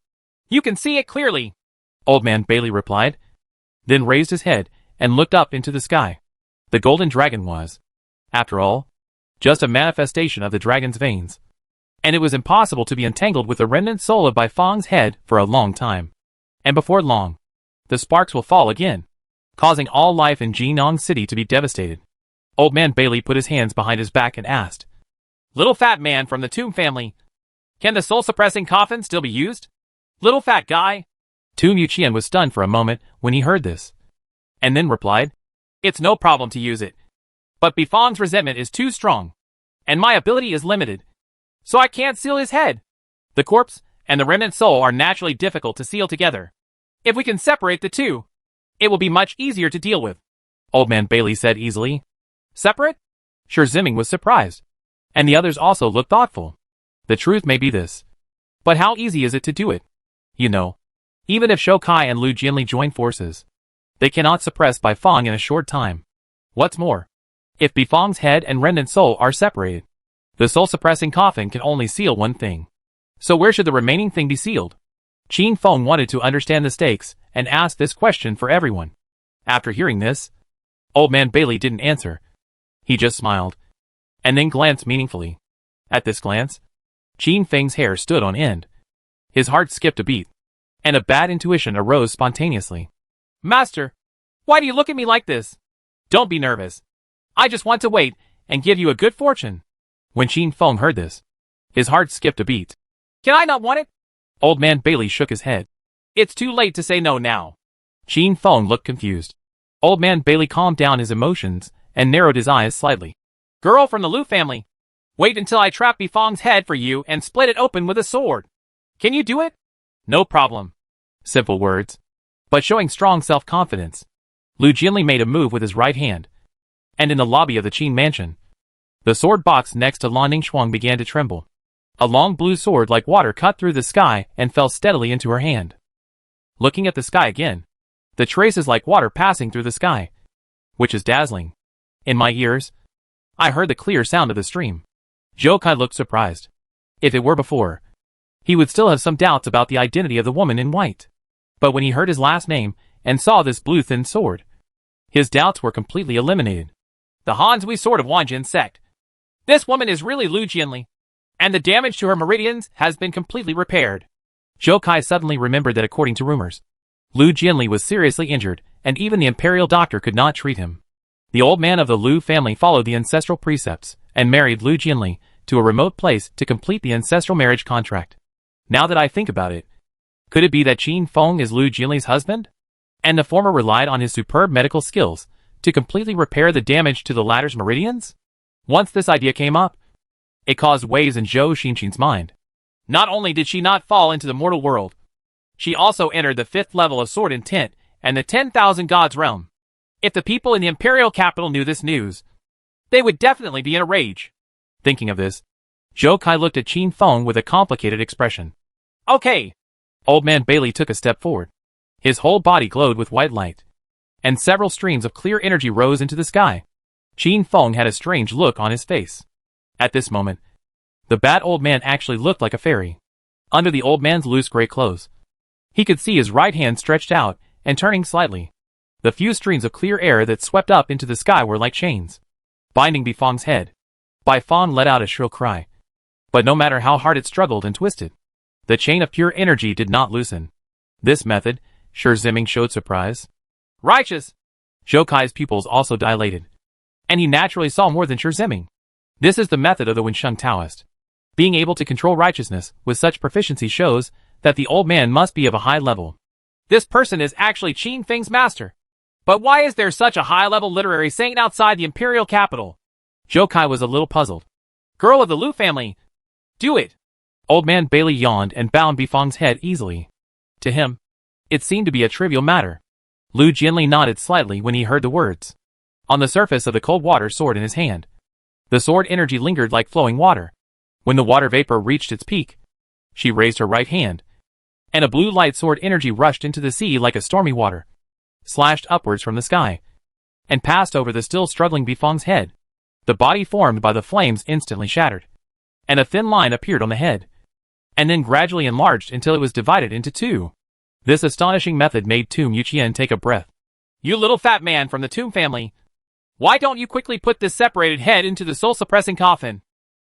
You can see it clearly, Old Man Bailey replied, then raised his head and looked up into the sky. The golden dragon was, after all, just a manifestation of the dragon's veins, and it was impossible to be entangled with the remnant soul of Baifang's head for a long time. And before long, the sparks will fall again, causing all life in Jinong City to be devastated. Old Man Bailey put his hands behind his back and asked, Little fat man from the Tomb family, can the soul-suppressing coffin still be used? Little fat guy? Tu Muqian was stunned for a moment when he heard this, and then replied, It's no problem to use it. But Bifang's resentment is too strong, and my ability is limited, so I can't seal his head. The corpse and the remnant soul are naturally difficult to seal together. If we can separate the two, it will be much easier to deal with, Old Man Bailey said easily. Separate? Shirziming was surprised, and the others also looked thoughtful. The truth may be this, but how easy is it to do it? You know, even if Shokai and Lu Jianli join forces, they cannot suppress Baifang in a short time. What's more, if Bifang's head and remnant soul are separated, the soul-suppressing coffin can only seal one thing. So where should the remaining thing be sealed? Qin Feng wanted to understand the stakes and asked this question for everyone. After hearing this, Old Man Bailey didn't answer. He just smiled, and then glanced meaningfully. At this glance, Qin Feng's hair stood on end. His heart skipped a beat, and a bad intuition arose spontaneously. Master, why do you look at me like this? Don't be nervous. I just want to wait and give you a good fortune. When Qin Feng heard this, his heart skipped a beat. Can I not want it? Old Man Bailey shook his head. It's too late to say no now. Qin Feng looked confused. Old Man Bailey calmed down his emotions and narrowed his eyes slightly. Girl from the Lu family, wait until I trap Bifang's head for you and split it open with a sword. Can you do it? No problem. Simple words, but showing strong self-confidence. Lu Jianli made a move with his right hand, and in the lobby of the Qin mansion, the sword box next to Lan Ningxuang began to tremble. A long blue sword like water cut through the sky and fell steadily into her hand. Looking at the sky again, the trace is like water passing through the sky, which is dazzling. In my ears, I heard the clear sound of the stream. Zhou Kai looked surprised. If it were before, he would still have some doubts about the identity of the woman in white. But when he heard his last name and saw this blue thin sword, his doubts were completely eliminated. The Hanzui sword of Wanjin sect. This woman is really Lu Jianli, and the damage to her meridians has been completely repaired. Zhou Kai suddenly remembered that according to rumors, Lu Jianli was seriously injured, and even the imperial doctor could not treat him. The old man of the Lu family followed the ancestral precepts and married Lu Jianli to a remote place to complete the ancestral marriage contract. Now that I think about it, could it be that Qin Feng is Lu Jianli's husband? And the former relied on his superb medical skills to completely repair the damage to the latter's meridians? Once this idea came up, it caused waves in Zhou Xinqin's mind. Not only did she not fall into the mortal world, she also entered the 5th level of sword intent and the 10,000 gods realm. If the people in the imperial capital knew this news, they would definitely be in a rage. Thinking of this, Zhou Kai looked at Qin Feng with a complicated expression. Okay. Old Man Bailey took a step forward. His whole body glowed with white light, and several streams of clear energy rose into the sky. Qin Feng had a strange look on his face. At this moment, the bad old man actually looked like a fairy. Under the old man's loose gray clothes, he could see his right hand stretched out and turning slightly. The few streams of clear air that swept up into the sky were like chains, binding Bifang's head. Baifang let out a shrill cry. But no matter how hard it struggled and twisted, the chain of pure energy did not loosen. This method, Shirziming showed surprise. Righteous! Zhou Kai's pupils also dilated, and he naturally saw more than Shirziming. This is the method of the Wensheng Taoist. Being able to control righteousness with such proficiency shows that the old man must be of a high level. This person is actually Qin Feng's master. But why is there such a high-level literary saint outside the imperial capital? Zhou Kai was a little puzzled. Girl of the Lu family, do it! Old Man Bailey yawned and bound Bifang's head easily. To him, it seemed to be a trivial matter. Lu Jianli nodded slightly when he heard the words. On the surface of the cold water sword in his hand, The sword energy lingered like flowing water. When the water vapor reached its peak, she raised her right hand, and a blue light sword energy rushed into the sea like a stormy water, slashed upwards from the sky, and passed over the still struggling Bifang's head. The body formed by the flames instantly shattered, and a thin line appeared on the head, and then gradually enlarged until it was divided into two. This astonishing method made Tomb Yuqian take a breath. You little fat man from the Tomb family. Why don't you quickly put this separated head into the soul-suppressing coffin?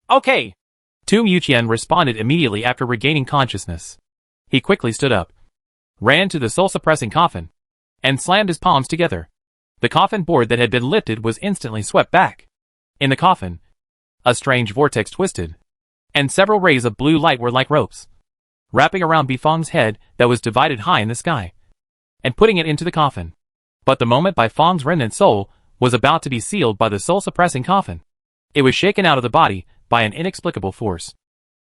Okay. Tomb Yuqian responded immediately after regaining consciousness. He quickly stood up, ran to the soul-suppressing coffin, and slammed his palms together. The coffin board that had been lifted was instantly swept back. In the coffin, a strange vortex twisted, and several rays of blue light were like ropes, wrapping around Bifang's head that was divided high in the sky, and putting it into the coffin. But the moment Bifang's remnant soul was about to be sealed by the soul-suppressing coffin, it was shaken out of the body by an inexplicable force.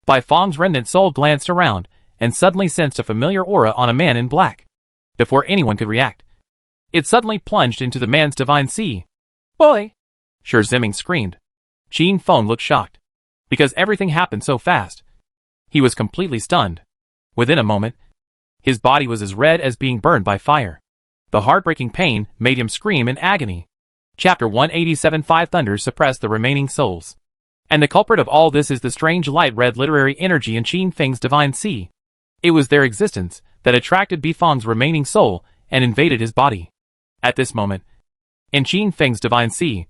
Bifang's remnant soul glanced around and suddenly sensed a familiar aura on a man in black. Before anyone could react, it suddenly plunged into the man's divine sea. Boy! Shi Ziming screamed. Qin Feng looked shocked, because everything happened so fast. He was completely stunned. Within a moment, his body was as red as being burned by fire. The heartbreaking pain made him scream in agony. Chapter 187. Five Thunders suppress the remaining souls. And the culprit of all this is the strange light red literary energy in Qin Feng's divine sea. It was their existence that attracted Bifang's remaining soul and invaded his body. At this moment, in Qin Feng's divine sea,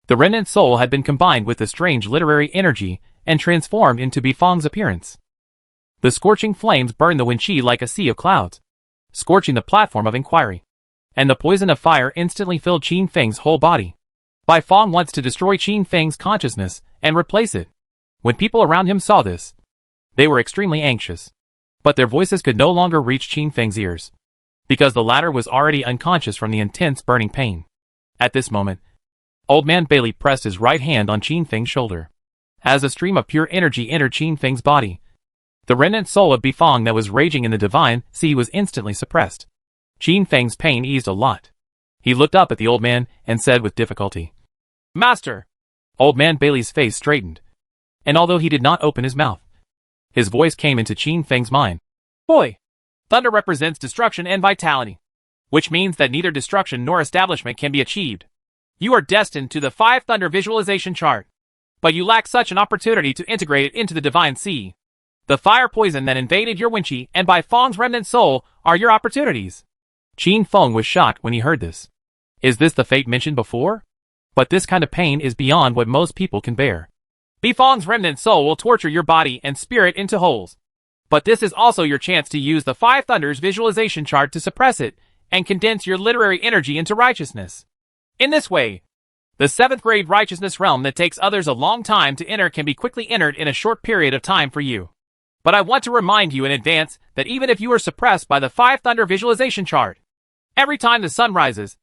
the remnant soul had been combined with the strange literary energy and transformed into Bifang's appearance. The scorching flames burned the Wenqi like a sea of clouds, scorching the platform of inquiry, and the poison of fire instantly filled Qin Feng's whole body. Bifang wants to destroy Qin Feng's consciousness and replace it. When people around him saw this, they were extremely anxious, but their voices could no longer reach Qin Feng's ears, because the latter was already unconscious from the intense burning pain. At this moment, Old Man Bailey pressed his right hand on Qin Feng's shoulder. As a stream of pure energy entered Qin Feng's body, the remnant soul of Bifang that was raging in the divine sea was instantly suppressed. Qin Feng's pain eased a lot. He looked up at the old man and said with difficulty, Master! Old Man Bailey's face straightened, and although he did not open his mouth, his voice came into Qin Feng's mind. Boy! Thunder represents destruction and vitality, which means that neither destruction nor establishment can be achieved. You are destined to the Five Thunder visualization chart, but you lack such an opportunity to integrate it into the divine sea. The fire poison that invaded your Wenqi and Bifang's remnant soul are your opportunities. Qin Feng was shocked when he heard this. Is this the fate mentioned before? But this kind of pain is beyond what most people can bear. Bifang's remnant soul will torture your body and spirit into holes. But this is also your chance to use the Five Thunders visualization chart to suppress it and condense your literary energy into righteousness. In this way, the 7th grade righteousness realm that takes others a long time to enter can be quickly entered in a short period of time for you. But I want to remind you in advance that even if you are suppressed by the Five Thunder visualization chart, every time the sun rises,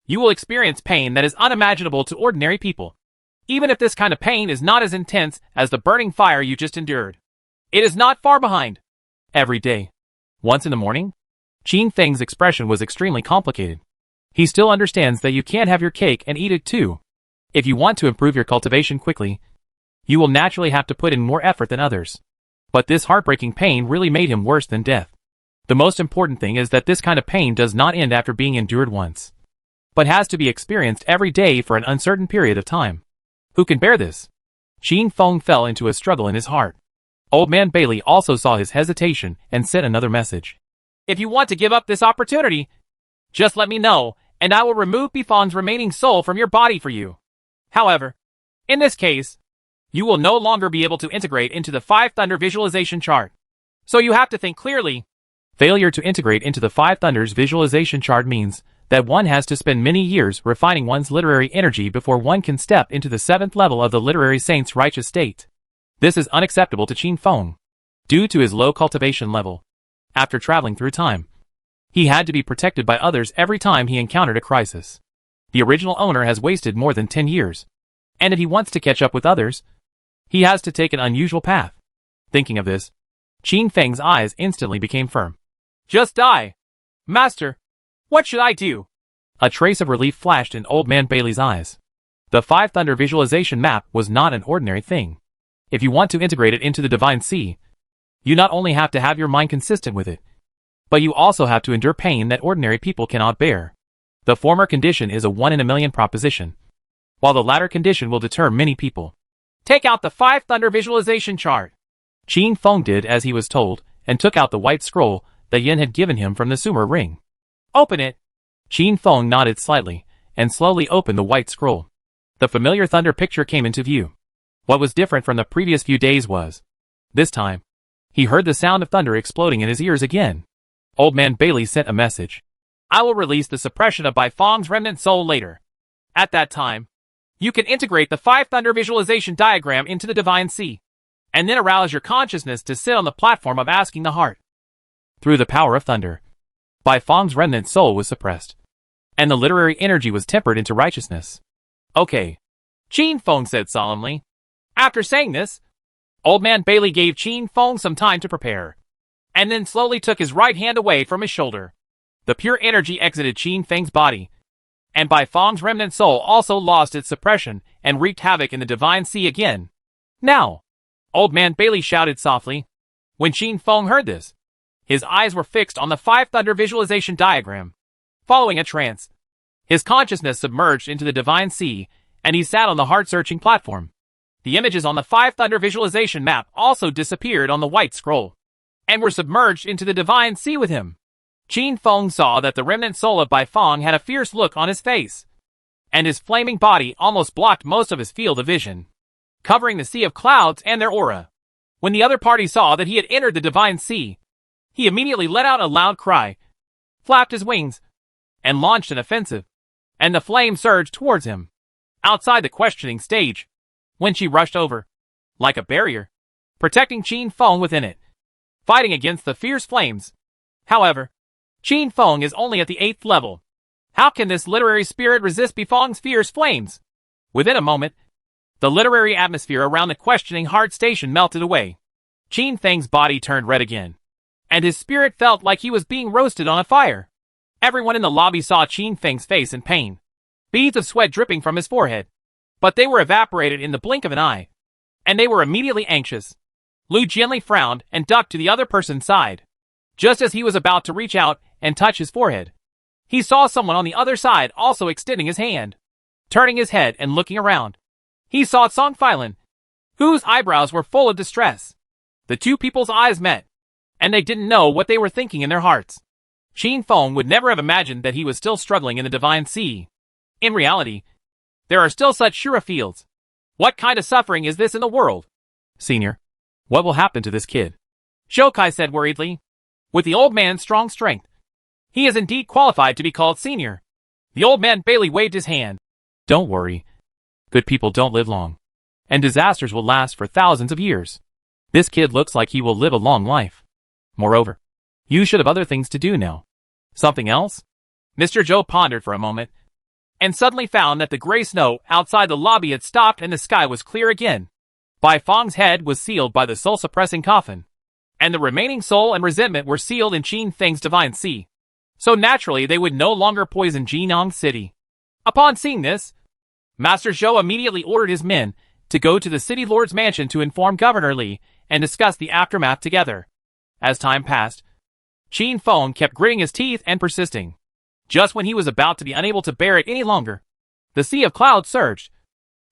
you will experience pain that is unimaginable to ordinary people. Even if this kind of pain is not as intense as the burning fire you just endured, it is not far behind. Every day, once in the morning, Qin Feng's expression was extremely complicated. He still understands that you can't have your cake and eat it too. If you want to improve your cultivation quickly, you will naturally have to put in more effort than others. But this heartbreaking pain really made him worse than death. The most important thing is that this kind of pain does not end after being endured once, but has to be experienced every day for an uncertain period of time. Who can bear this? Qin Feng fell into a struggle in his heart. Old Man Bailey also saw his hesitation and sent another message. If you want to give up this opportunity, just let me know, and I will remove Bifang's remaining soul from your body for you. However, in this case, you will no longer be able to integrate into the Five Thunder visualization chart. So you have to think clearly. Failure to integrate into the Five Thunders visualization chart means that one has to spend many years refining one's literary energy before one can step into the 7th level of the literary saint's righteous state. This is unacceptable to Qin Feng, due to his low cultivation level. After traveling through time, he had to be protected by others every time he encountered a crisis. The original owner has wasted more than 10 years, and if he wants to catch up with others, he has to take an unusual path. Thinking of this, Qin Feng's eyes instantly became firm. Just die. Master, what should I do? A trace of relief flashed in Old Man Bailey's eyes. The Five Thunder visualization map was not an ordinary thing. If you want to integrate it into the Divine Sea, you not only have to have your mind consistent with it, but you also have to endure pain that ordinary people cannot bear. The former condition is a 1 in a million proposition, while the latter condition will deter many people. Take out the Five Thunder visualization chart. Qin Feng did as he was told, and took out the white scroll that Yin had given him from the Sumer ring. Open it. Qin Feng nodded slightly, and slowly opened the white scroll. The familiar thunder picture came into view. What was different from the previous few days was, this time, he heard the sound of thunder exploding in his ears again. Old Man Bailey sent a message. I will release the suppression of Bai Feng's remnant soul later. At that time, you can integrate the Five Thunder visualization diagram into the Divine Sea, and then arouse your consciousness to sit on the platform of asking the heart. Through the power of thunder, Bai Feng's remnant soul was suppressed, and the literary energy was tempered into righteousness. Okay, Qin Feng said solemnly. After saying this, Old Man Bailey gave Qin Feng some time to prepare, and then slowly took his right hand away from his shoulder. The pure energy exited Qin Feng's body, and Bai Feng's remnant soul also lost its suppression and wreaked havoc in the Divine Sea again. Now, Old Man Bailey shouted softly. When Qin Feng heard this, his eyes were fixed on the Five Thunder visualization diagram. Following a trance, his consciousness submerged into the Divine Sea, and he sat on the heart-searching platform. The images on the Five Thunder visualization map also disappeared on the white scroll, and were submerged into the Divine Sea with him. Qin Feng saw that the remnant soul of Bai Feng had a fierce look on his face, and his flaming body almost blocked most of his field of vision, covering the sea of clouds and their aura. When the other party saw that he had entered the Divine Sea, he immediately let out a loud cry, flapped his wings, and launched an offensive, and the flame surged towards him. Outside the questioning stage, when she rushed over, like a barrier, protecting Qin Feng within it, fighting against the fierce flames. However, Qin Feng is only at the 8th level. How can this literary spirit resist Bai Feng's fierce flames? Within a moment, the literary atmosphere around the questioning heart station melted away. Qin Feng's body turned red again, and his spirit felt like he was being roasted on a fire. Everyone in the lobby saw Qin Feng's face in pain, beads of sweat dripping from his forehead, but they were evaporated in the blink of an eye, and they were immediately anxious. Lu Jianli frowned and ducked to the other person's side. Just as he was about to reach out and touch his forehead, he saw someone on the other side also extending his hand. Turning his head and looking around, he saw Song Feilin, whose eyebrows were full of distress. The two people's eyes met, and they didn't know what they were thinking in their hearts. Qin Feng would never have imagined that he was still struggling in the Divine Sea. In reality, there are still such Shura fields. What kind of suffering is this in the world? Senior, what will happen to this kid? Zhou Kai said worriedly. With the old man's strong strength, he is indeed qualified to be called senior. The old man Bailey waved his hand. Don't worry. Good people don't live long, and disasters will last for thousands of years. This kid looks like he will live a long life. Moreover, you should have other things to do now. Something else? Mr. Zhou pondered for a moment, and suddenly found that the gray snow outside the lobby had stopped and the sky was clear again. Bai Feng's head was sealed by the soul-suppressing coffin, and the remaining soul and resentment were sealed in Qin Feng's Divine Sea. So naturally they would no longer poison Jinong City. Upon seeing this, Master Zhou immediately ordered his men to go to the city lord's mansion to inform Governor Li and discuss the aftermath together. As time passed, Qin Feng kept gritting his teeth and persisting. Just when he was about to be unable to bear it any longer, the sea of clouds surged,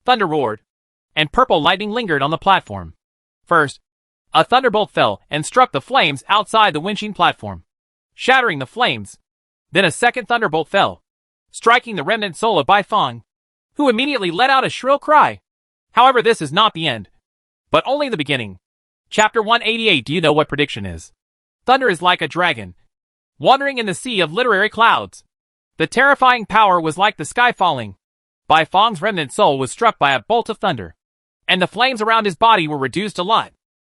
thunder roared, and purple lightning lingered on the platform. First, a thunderbolt fell and struck the flames outside the Wenqing platform, shattering the flames. Then a second thunderbolt fell, striking the remnant soul of Bai Feng, who immediately let out a shrill cry. However, this is not the end, but only the beginning. Chapter 188. Do you know what prediction is? Thunder is like a dragon, wandering in the sea of literary clouds. The terrifying power was like the sky falling. Bai Feng's remnant soul was struck by a bolt of thunder, and the flames around his body were reduced a lot,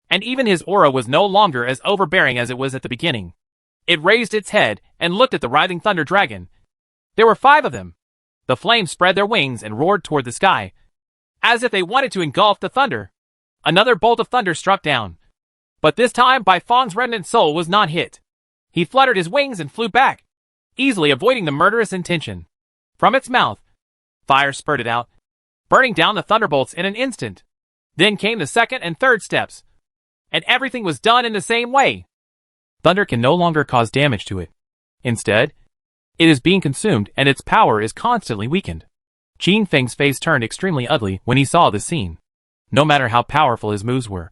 and even his aura was no longer as overbearing as it was at the beginning. It raised its head and looked at the writhing thunder dragon. There were 5 of them. The flames spread their wings and roared toward the sky, as if they wanted to engulf the thunder. Another bolt of thunder struck down, but this time Bai Feng's remnant soul was not hit. He fluttered his wings and flew back, easily avoiding the murderous intention. From its mouth, fire spurted out, burning down the thunderbolts in an instant. Then came the second and third steps, and everything was done in the same way. Thunder can no longer cause damage to it. Instead, it is being consumed and its power is constantly weakened. Qin Feng's face turned extremely ugly when he saw this scene. No matter how powerful his moves were,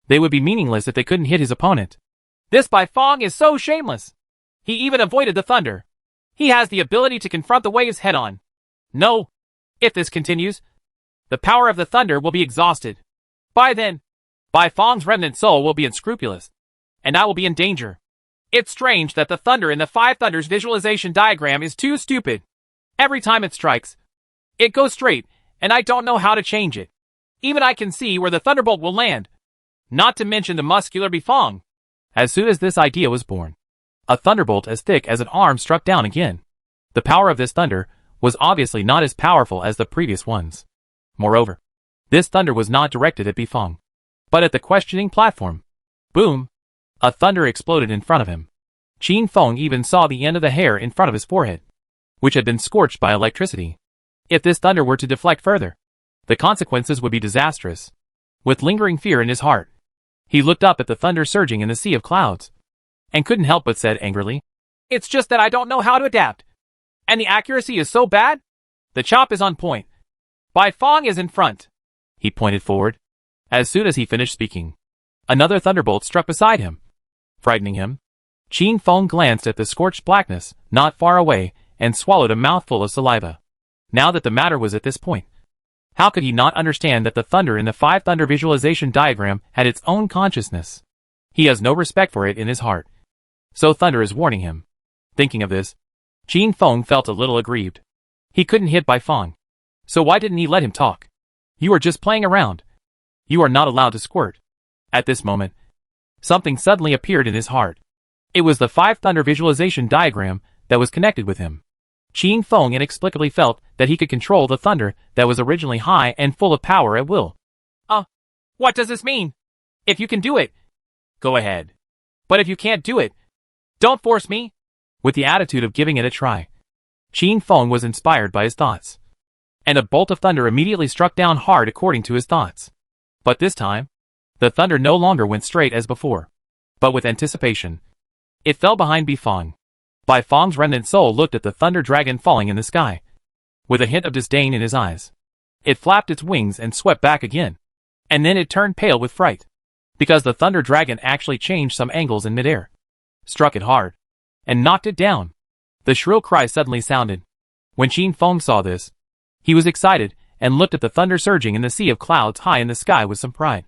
they would be meaningless if they couldn't hit his opponent. This Bai Fong is so shameless. He even avoided the thunder. He has the ability to confront the waves head-on. No. If this continues, the power of the thunder will be exhausted. By then, Bai Fong's remnant soul will be unscrupulous, and I will be in danger. It's strange that the thunder in the Five Thunders visualization diagram is too stupid. Every time it strikes, it goes straight, and I don't know how to change it. Even I can see where the thunderbolt will land. Not to mention the muscular Bai Fong. As soon as this idea was born, a thunderbolt as thick as an arm struck down again. The power of this thunder was obviously not as powerful as the previous ones. Moreover, this thunder was not directed at Bai Fong, but at the questioning platform. Boom! A thunder exploded in front of him. Qin Feng even saw the end of the hair in front of his forehead, which had been scorched by electricity. If this thunder were to deflect further, the consequences would be disastrous. With lingering fear in his heart, he looked up at the thunder surging in the sea of clouds, and couldn't help but said angrily, "It's just that I don't know how to adapt. And the accuracy is so bad. The chop is on point. Bai Fong is in front." He pointed forward. As soon as he finished speaking, another thunderbolt struck beside him, frightening him. Qin Feng glanced at the scorched blackness not far away and swallowed a mouthful of saliva. Now that the matter was at this point, how could he not understand that the thunder in the Five Thunder visualization diagram had its own consciousness? He has no respect for it in his heart. So thunder is warning him. Thinking of this, Qin Feng felt a little aggrieved. He couldn't hit Bai Fong. So why didn't he let him talk? You are just playing around. You are not allowed to squirt. At this moment, something suddenly appeared in his heart. It was the Five Thunder visualization diagram that was connected with him. Qin Feng inexplicably felt that he could control the thunder that was originally high and full of power at will. What does this mean? If you can do it, go ahead. But if you can't do it, don't force me. With the attitude of giving it a try, Qin Feng was inspired by his thoughts, and a bolt of thunder immediately struck down hard according to his thoughts. But this time, the thunder no longer went straight as before, but with anticipation. It fell behind Bai Fong. Bai Fong's remnant soul looked at the thunder dragon falling in the sky, with a hint of disdain in his eyes. It flapped its wings and swept back again, and then it turned pale with fright, because the thunder dragon actually changed some angles in midair, struck it hard, and knocked it down. The shrill cry suddenly sounded. When Qin Feng saw this, he was excited and looked at the thunder surging in the sea of clouds high in the sky with some pride.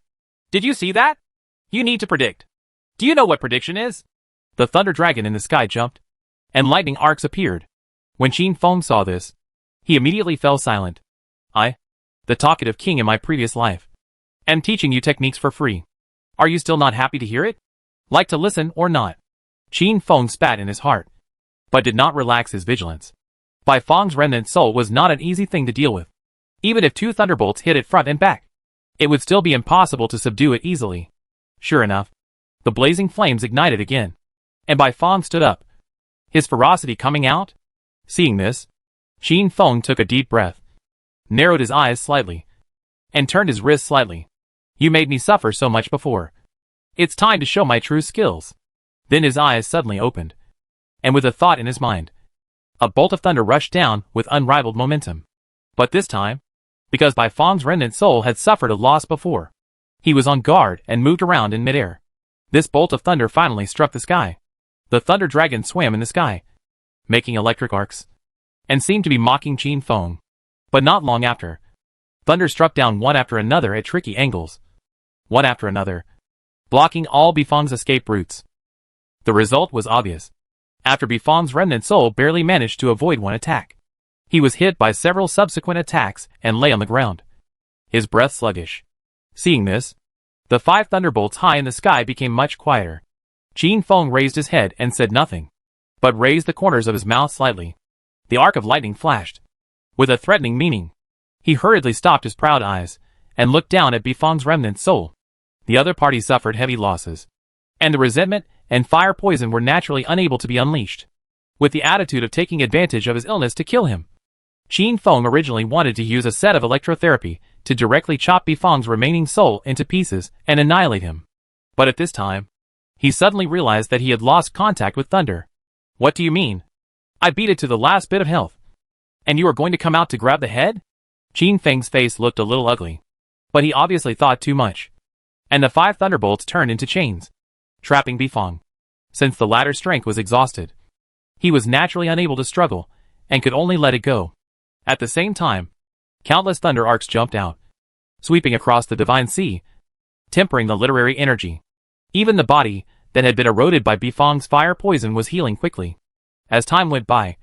Did you see that? You need to predict. Do you know what prediction is? The thunder dragon in the sky jumped, and lightning arcs appeared. When Qin Feng saw this, he immediately fell silent. I, the talkative king in my previous life, am teaching you techniques for free. Are you still not happy to hear it? Like to listen or not? Qin Feng spat in his heart, but did not relax his vigilance. Bai Fong's remnant soul was not an easy thing to deal with. Even if two thunderbolts hit it front and back, it would still be impossible to subdue it easily. Sure enough, the blazing flames ignited again, and Bai Fong stood up, his ferocity coming out. Seeing this, Qin Feng took a deep breath, narrowed his eyes slightly, and turned his wrist slightly. You made me suffer so much before. It's time to show my true skills. Then his eyes suddenly opened, and with a thought in his mind, a bolt of thunder rushed down with unrivaled momentum. But this time, because Bai Fong's remnant soul had suffered a loss before, he was on guard and moved around in midair. This bolt of thunder finally struck the sky. The thunder dragon swam in the sky, making electric arcs, and seemed to be mocking Qin Feng. But not long after, thunder struck down one after another at tricky angles, one after another, blocking all Bai Fong's escape routes. The result was obvious. After Bai Fong's remnant soul barely managed to avoid one attack, he was hit by several subsequent attacks and lay on the ground, his breath sluggish. Seeing this, the five thunderbolts high in the sky became much quieter. Qin Feng raised his head and said nothing, but raised the corners of his mouth slightly. The arc of lightning flashed, with a threatening meaning. He hurriedly stopped his proud eyes, and looked down at Bai Fong's remnant soul. The other party suffered heavy losses, and the resentment and fire poison were naturally unable to be unleashed, with the attitude of taking advantage of his illness to kill him. Qin Feng originally wanted to use a set of electrotherapy to directly chop Bifang's remaining soul into pieces and annihilate him. But at this time, he suddenly realized that he had lost contact with thunder. What do you mean? I beat it to the last bit of health. And you are going to come out to grab the head? Qin Feng's face looked a little ugly. But he obviously thought too much. And the 5 thunderbolts turned into chains, trapping Bifang. Since the latter's strength was exhausted, he was naturally unable to struggle, and could only let it go. At the same time, countless thunder arcs jumped out, sweeping across the divine sea, tempering the literary energy. Even the body that had been eroded by Bifang's fire poison was healing quickly. As time went by,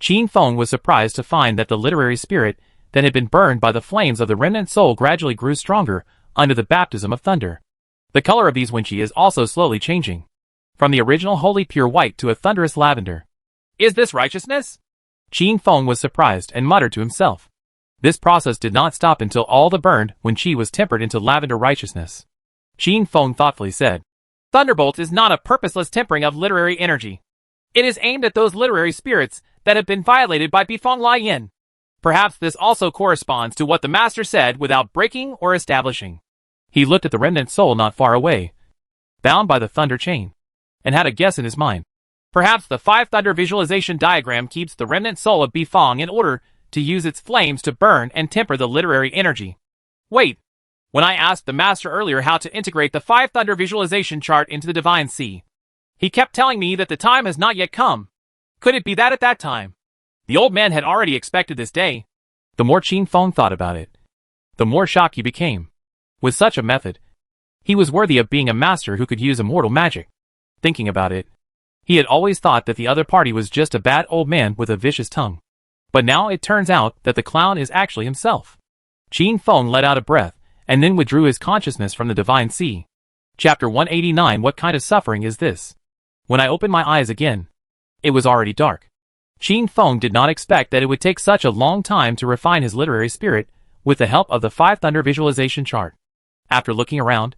Qin Feng was surprised to find that the literary spirit that had been burned by the flames of the remnant soul gradually grew stronger under the baptism of thunder. The color of these Wenqi is also slowly changing, from the original wholly pure white to a thunderous lavender. Is this righteousness? Qin Feng was surprised and muttered to himself. This process did not stop until all the burned Wenqi was tempered into lavender righteousness. Qin Feng thoughtfully said, Thunderbolt is not a purposeless tempering of literary energy. It is aimed at those literary spirits that have been violated by Bifang Laiyan. Perhaps this also corresponds to what the master said without breaking or establishing. He looked at the remnant soul not far away, bound by the thunder chain, and had a guess in his mind. Perhaps the 5 thunder visualization diagram keeps the remnant soul of Bifang in order to use its flames to burn and temper the literary energy. Wait, when I asked the master earlier how to integrate the 5 thunder visualization chart into the divine sea, he kept telling me that the time has not yet come. Could it be that at that time, the old man had already expected this day? The more Qin Feng thought about it, the more shocked he became. With such a method, he was worthy of being a master who could use immortal magic. Thinking about it, he had always thought that the other party was just a bad old man with a vicious tongue. But now it turns out that the clown is actually himself. Qin Feng let out a breath, and then withdrew his consciousness from the divine sea. Chapter 189. What kind of suffering is this? When I opened my eyes again, it was already dark. Qin Feng did not expect that it would take such a long time to refine his literary spirit with the help of the 5 thunder visualization chart. After looking around,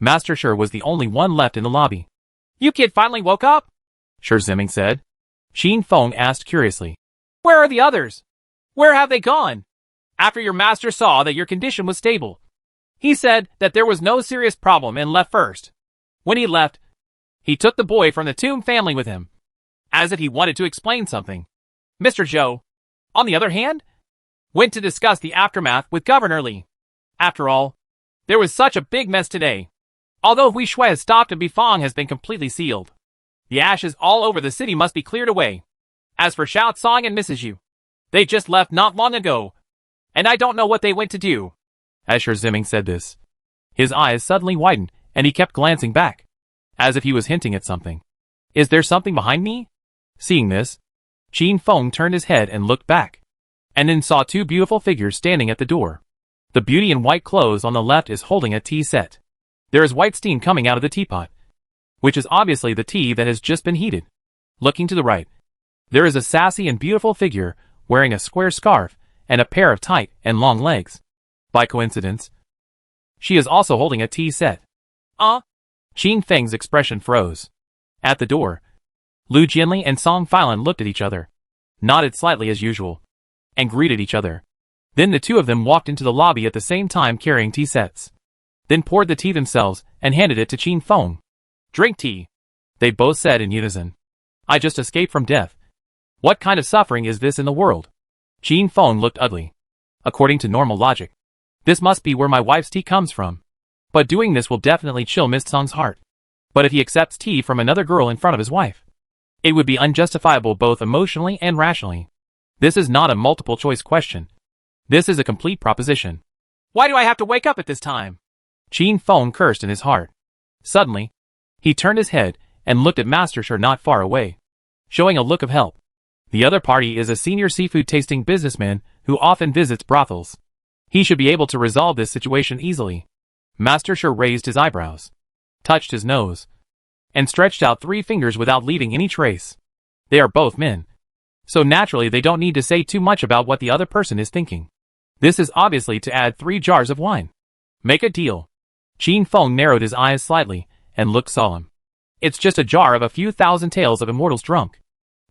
Master Shi was the only one left in the lobby. You kid finally woke up? Shi Ziming said. Qin Feng asked curiously. Where are the others? Where have they gone? After your master saw that your condition was stable, he said that there was no serious problem and left first. When he left, he took the boy from the Tomb family with him, as if he wanted to explain something. Mr. Zhou, on the other hand, went to discuss the aftermath with Governor Li. After all, there was such a big mess today. Although Hui Shui has stopped and Bifang has been completely sealed, the ashes all over the city must be cleared away. As for Xiao Tsang and Mrs. Yu, they just left not long ago, and I don't know what they went to do. As Shi Ziming said this, his eyes suddenly widened, and he kept glancing back, as if he was hinting at something. Is there something behind me? Seeing this, Qin Feng turned his head and looked back, and then saw 2 beautiful figures standing at the door. The beauty in white clothes on the left is holding a tea set. There is white steam coming out of the teapot, which is obviously the tea that has just been heated. Looking to the right, there is a sassy and beautiful figure wearing a square scarf and a pair of tight and long legs. By coincidence, she is also holding a tea set. Qin Feng's expression froze. At the door, Lu Jianli and Song Filan looked at each other, nodded slightly as usual, and greeted each other. Then the 2 of them walked into the lobby at the same time carrying tea sets. Then poured the tea themselves and handed it to Qin Feng. Drink tea, they both said in unison. I just escaped from death. What kind of suffering is this in the world? Qin Feng looked ugly. According to normal logic, this must be where my wife's tea comes from. But doing this will definitely chill Miss Tsang's heart. But if he accepts tea from another girl in front of his wife, it would be unjustifiable both emotionally and rationally. This is not a multiple choice question. This is a complete proposition. Why do I have to wake up at this time? Qin Feng cursed in his heart. Suddenly, he turned his head and looked at Master Shi not far away, showing a look of help. The other party is a senior seafood tasting businessman who often visits brothels. He should be able to resolve this situation easily. Master Shi raised his eyebrows, touched his nose, and stretched out 3 fingers without leaving any trace. They are both men, so naturally they don't need to say too much about what the other person is thinking. This is obviously to add 3 jars of wine. Make a deal. Qin Feng narrowed his eyes slightly and looked solemn. It's just a jar of a few thousand tales of immortals drunk.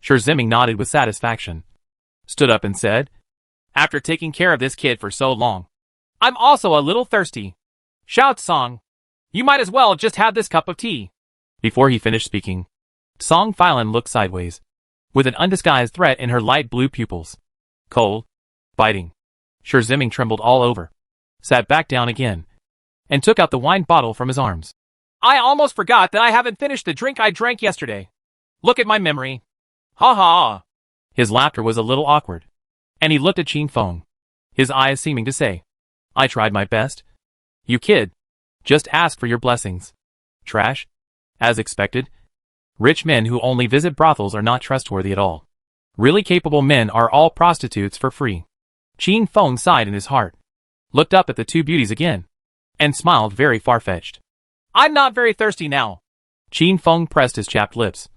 Shi Ziming nodded with satisfaction, stood up and said, After taking care of this kid for so long. I'm also a little thirsty. Shouts Song. You might as well just have this cup of tea. Before he finished speaking, Song Filan looked sideways, with an undisguised threat in her light blue pupils. Cold, biting. Sure Zimming trembled all over, sat back down again, and took out the wine bottle from his arms. I almost forgot that I haven't finished the drink I drank yesterday. Look at my memory. Ha ha. His laughter was a little awkward, and he looked at Qin Feng, his eyes seeming to say, I tried my best. You kid. Just ask for your blessings. Trash. As expected. Rich men who only visit brothels are not trustworthy at all. Really capable men are all prostitutes for free. Qin Feng sighed in his heart, looked up at the two beauties again, and smiled very far-fetched. I'm not very thirsty now. Qin Feng pressed his chapped lips.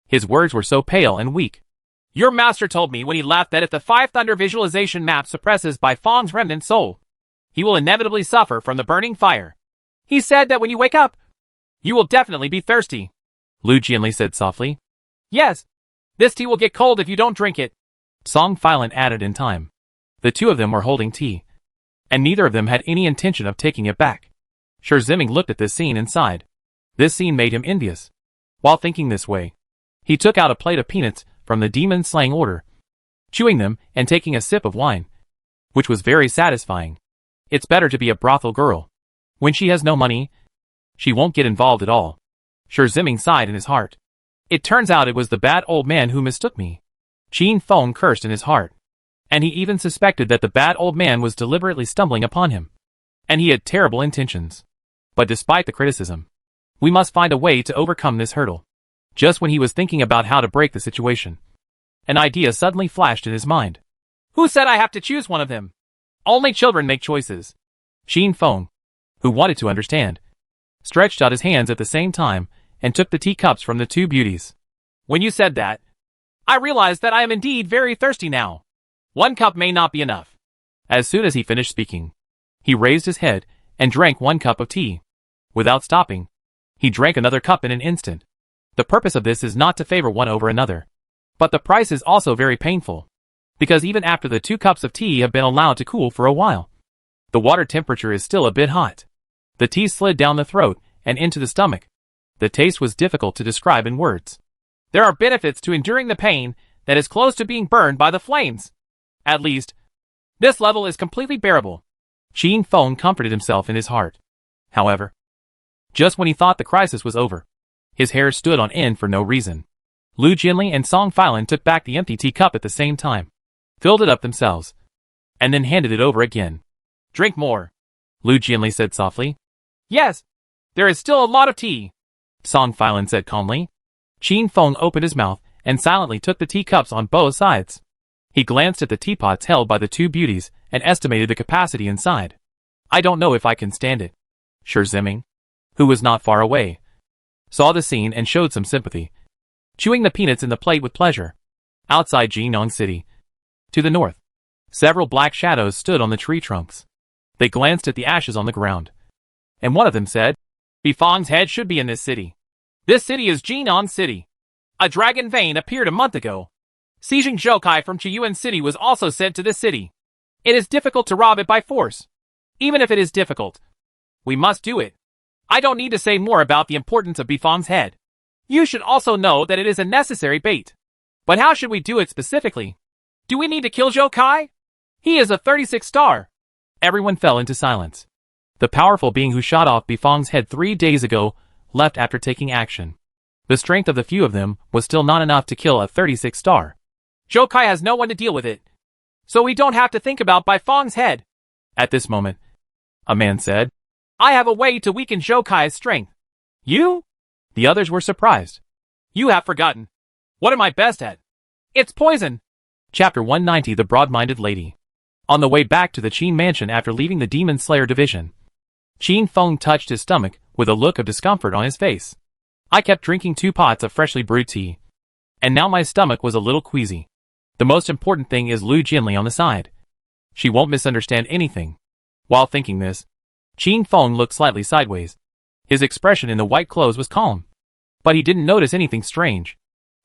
His words were so pale and weak. Your master told me when he laughed that if the Five Thunder visualization map suppresses Bai Feng's remnant soul, he will inevitably suffer from the burning fire. He said that when you wake up, you will definitely be thirsty. Lu Jianli said softly. Yes. This tea will get cold if you don't drink it. Song Filan added in time. The two of them were holding tea, and neither of them had any intention of taking it back. Sure Zimming looked at this scene and sighed. This scene made him envious. While thinking this way, he took out a plate of peanuts from the demon-slaying order, chewing them and taking a sip of wine, which was very satisfying. It's better to be a brothel girl. When she has no money, she won't get involved at all. Sure Zimming sighed in his heart. It turns out it was the bad old man who mistook me. Qin Feng cursed in his heart, and he even suspected that the bad old man was deliberately stumbling upon him. And he had terrible intentions. But despite the criticism, we must find a way to overcome this hurdle. Just when he was thinking about how to break the situation, an idea suddenly flashed in his mind. Who said I have to choose one of them? Only children make choices. Qin Feng, who wanted to understand, stretched out his hands at the same time and took the teacups from the two beauties. When you said that, I realized that I am indeed very thirsty now. 1 cup may not be enough. As soon as he finished speaking, he raised his head and drank 1 cup of tea. Without stopping, he drank another cup in an instant. The purpose of this is not to favor one over another, but the price is also very painful, because even after the 2 cups of tea have been allowed to cool for a while, the water temperature is still a bit hot. The tea slid down the throat and into the stomach. The taste was difficult to describe in words. There are benefits to enduring the pain that is close to being burned by the flames. At least, this level is completely bearable. Qin Feng comforted himself in his heart. However, just when he thought the crisis was over, his hair stood on end for no reason. Lu Jianli and Song Filan took back the empty teacup at the same time, filled it up themselves, and then handed it over again. Drink more, Lu Jianli said softly. Yes, there is still a lot of tea, Song Filan said calmly. Qin Feng opened his mouth and silently took the teacups on both sides. He glanced at the teapots held by the two beauties and estimated the capacity inside. I don't know if I can stand it. Sure Zimming, who was not far away, saw the scene and showed some sympathy, chewing the peanuts in the plate with pleasure. Outside Jinnong City, to the north, several black shadows stood on the tree trunks. They glanced at the ashes on the ground, and one of them said, Bai Feng's head should be in this city. This city is Jinnong City. A dragon vein appeared a month ago. Sijing Zhoukai from Chiyuan City was also sent to this city. It is difficult to rob it by force. Even if it is difficult, we must do it. I don't need to say more about the importance of Bai Feng's head. You should also know that it is a necessary bait. But how should we do it specifically? Do we need to kill Zhoukai? He is a 36 star. Everyone fell into silence. The powerful being who shot off Bai Feng's head 3 days ago left after taking action. The strength of the few of them was still not enough to kill a 36 star. Zhoukai has no one to deal with it, so we don't have to think about Bai Feng's head. At this moment, a man said, I have a way to weaken Zhoukai's strength. You? The others were surprised. You have forgotten. What am I best at? It's poison. Chapter 190 The Broad-Minded Lady. On the way back to the Qin mansion after leaving the Demon Slayer division, Qin Feng touched his stomach with a look of discomfort on his face. I kept drinking 2 pots of freshly brewed tea, and now my stomach was a little queasy. The most important thing is Lu Jianli on the side. She won't misunderstand anything. While thinking this, Qin Feng looked slightly sideways. His expression in the white clothes was calm, but he didn't notice anything strange.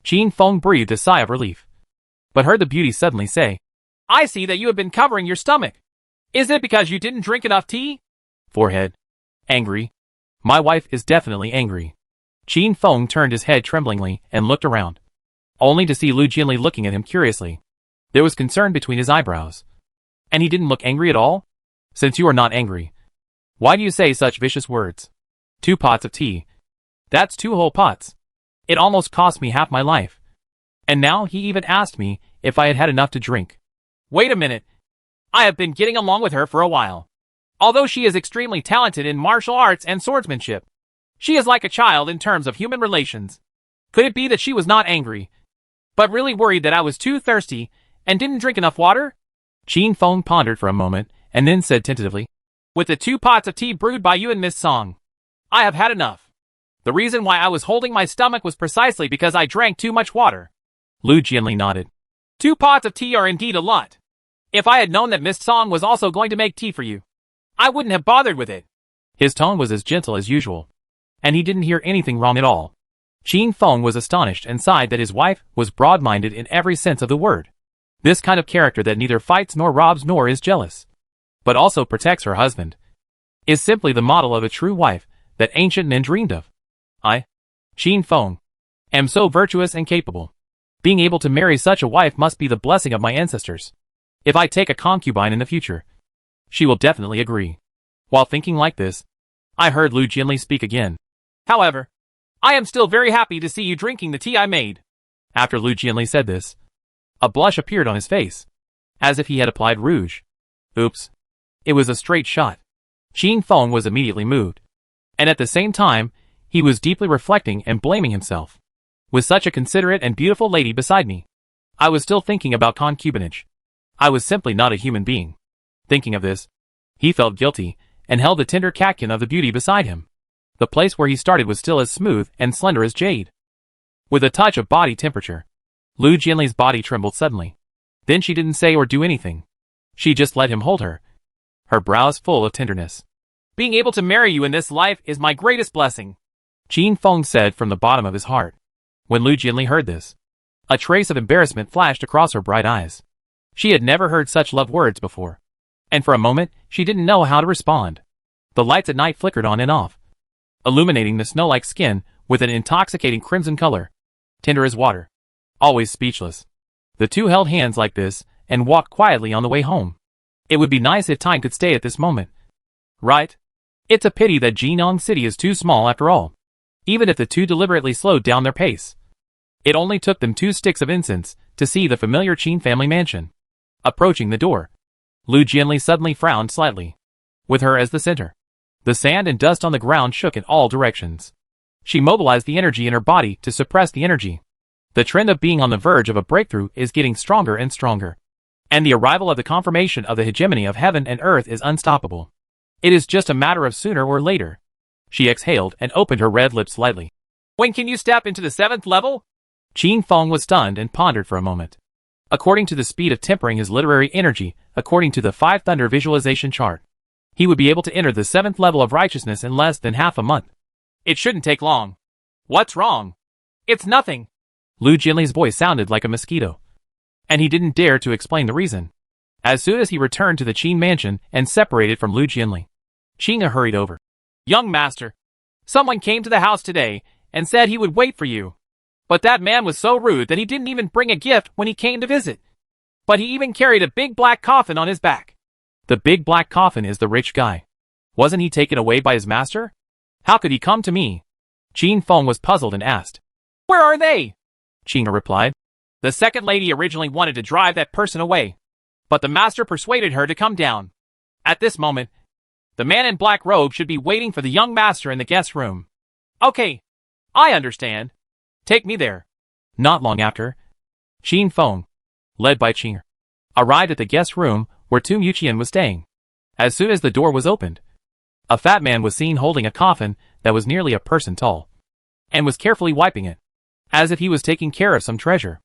Qin Feng breathed a sigh of relief, but heard the beauty suddenly say, I see that you have been covering your stomach. Is it because you didn't drink enough tea? Forehead. Angry. My wife is definitely angry. Qin Feng turned his head tremblingly and looked around, only to see Lu Jianli looking at him curiously. There was concern between his eyebrows. And he didn't look angry at all? Since you are not angry, why do you say such vicious words? 2 pots of tea. That's 2 whole pots. It almost cost me half my life. And now he even asked me if I had had enough to drink. Wait a minute. I have been getting along with her for a while. Although she is extremely talented in martial arts and swordsmanship, she is like a child in terms of human relations. Could it be that she was not angry, but really worried that I was too thirsty and didn't drink enough water? Qin Feng pondered for a moment and then said tentatively, With the 2 pots of tea brewed by you and Miss Song, I have had enough. The reason why I was holding my stomach was precisely because I drank too much water. Lu Jianli nodded. 2 pots of tea are indeed a lot. If I had known that Miss Song was also going to make tea for you, I wouldn't have bothered with it. His tone was as gentle as usual, and he didn't hear anything wrong at all. Qin Feng was astonished and sighed that his wife was broad-minded in every sense of the word. This kind of character that neither fights nor robs nor is jealous, but also protects her husband, is simply the model of a true wife that ancient men dreamed of. I, Qin Feng, am so virtuous and capable. Being able to marry such a wife must be the blessing of my ancestors. If I take a concubine in the future, she will definitely agree. While thinking like this, I heard Lu Jianli speak again. However, I am still very happy to see you drinking the tea I made. After Lu Jianli said this, a blush appeared on his face, as if he had applied rouge. Oops. It was a straight shot. Qin Feng was immediately moved, and at the same time, he was deeply reflecting and blaming himself. With such a considerate and beautiful lady beside me, I was still thinking about concubinage. I was simply not a human being. Thinking of this, he felt guilty and held the tender catkin of the beauty beside him. The place where he started was still as smooth and slender as jade. With a touch of body temperature, Lu Jianli's body trembled suddenly. Then she didn't say or do anything. She just let him hold her, her brows full of tenderness. Being able to marry you in this life is my greatest blessing, Qin Feng said from the bottom of his heart. When Lu Jianli heard this, a trace of embarrassment flashed across her bright eyes. She had never heard such love words before, and for a moment she didn't know how to respond. The lights at night flickered on and off, illuminating the snow-like skin with an intoxicating crimson color, tender as water. Always speechless, the two held hands like this and walked quietly on the way home. It would be nice if time could stay at this moment. Right? It's a pity that Jinong City is too small after all. Even if the two deliberately slowed down their pace, it only took them 2 sticks of incense to see the familiar Qin family mansion. Approaching the door, Lu Jianli suddenly frowned slightly. With her as the center, the sand and dust on the ground shook in all directions. She mobilized the energy in her body to suppress the energy. The trend of being on the verge of a breakthrough is getting stronger and stronger, and the arrival of the confirmation of the hegemony of heaven and earth is unstoppable. It is just a matter of sooner or later. She exhaled and opened her red lips slightly. When can you step into the 7th level? Qin Feng was stunned and pondered for a moment. According to the speed of tempering his literary energy, according to the 5 Thunder visualization chart, he would be able to enter the 7th level of righteousness in less than half a month. It shouldn't take long. What's wrong? It's nothing. Lu Jianli's voice sounded like a mosquito, and he didn't dare to explain the reason. As soon as he returned to the Qin mansion and separated from Lu Jianli, Qing'e hurried over. Young master, someone came to the house today and said he would wait for you. But that man was so rude that he didn't even bring a gift when he came to visit. But he even carried a big black coffin on his back. The big black coffin is the rich guy. Wasn't he taken away by his master? How could he come to me? Qin Feng was puzzled and asked. Where are they? Qing'e replied. The second lady originally wanted to drive that person away, but the master persuaded her to come down. At this moment, the man in black robe should be waiting for the young master in the guest room. Okay, I understand. Take me there. Not long after, Qin Feng, led by Qing'e, arrived at the guest room where Tung Yuqian was staying. As soon as the door was opened, a fat man was seen holding a coffin that was nearly a person tall, and was carefully wiping it, as if he was taking care of some treasure.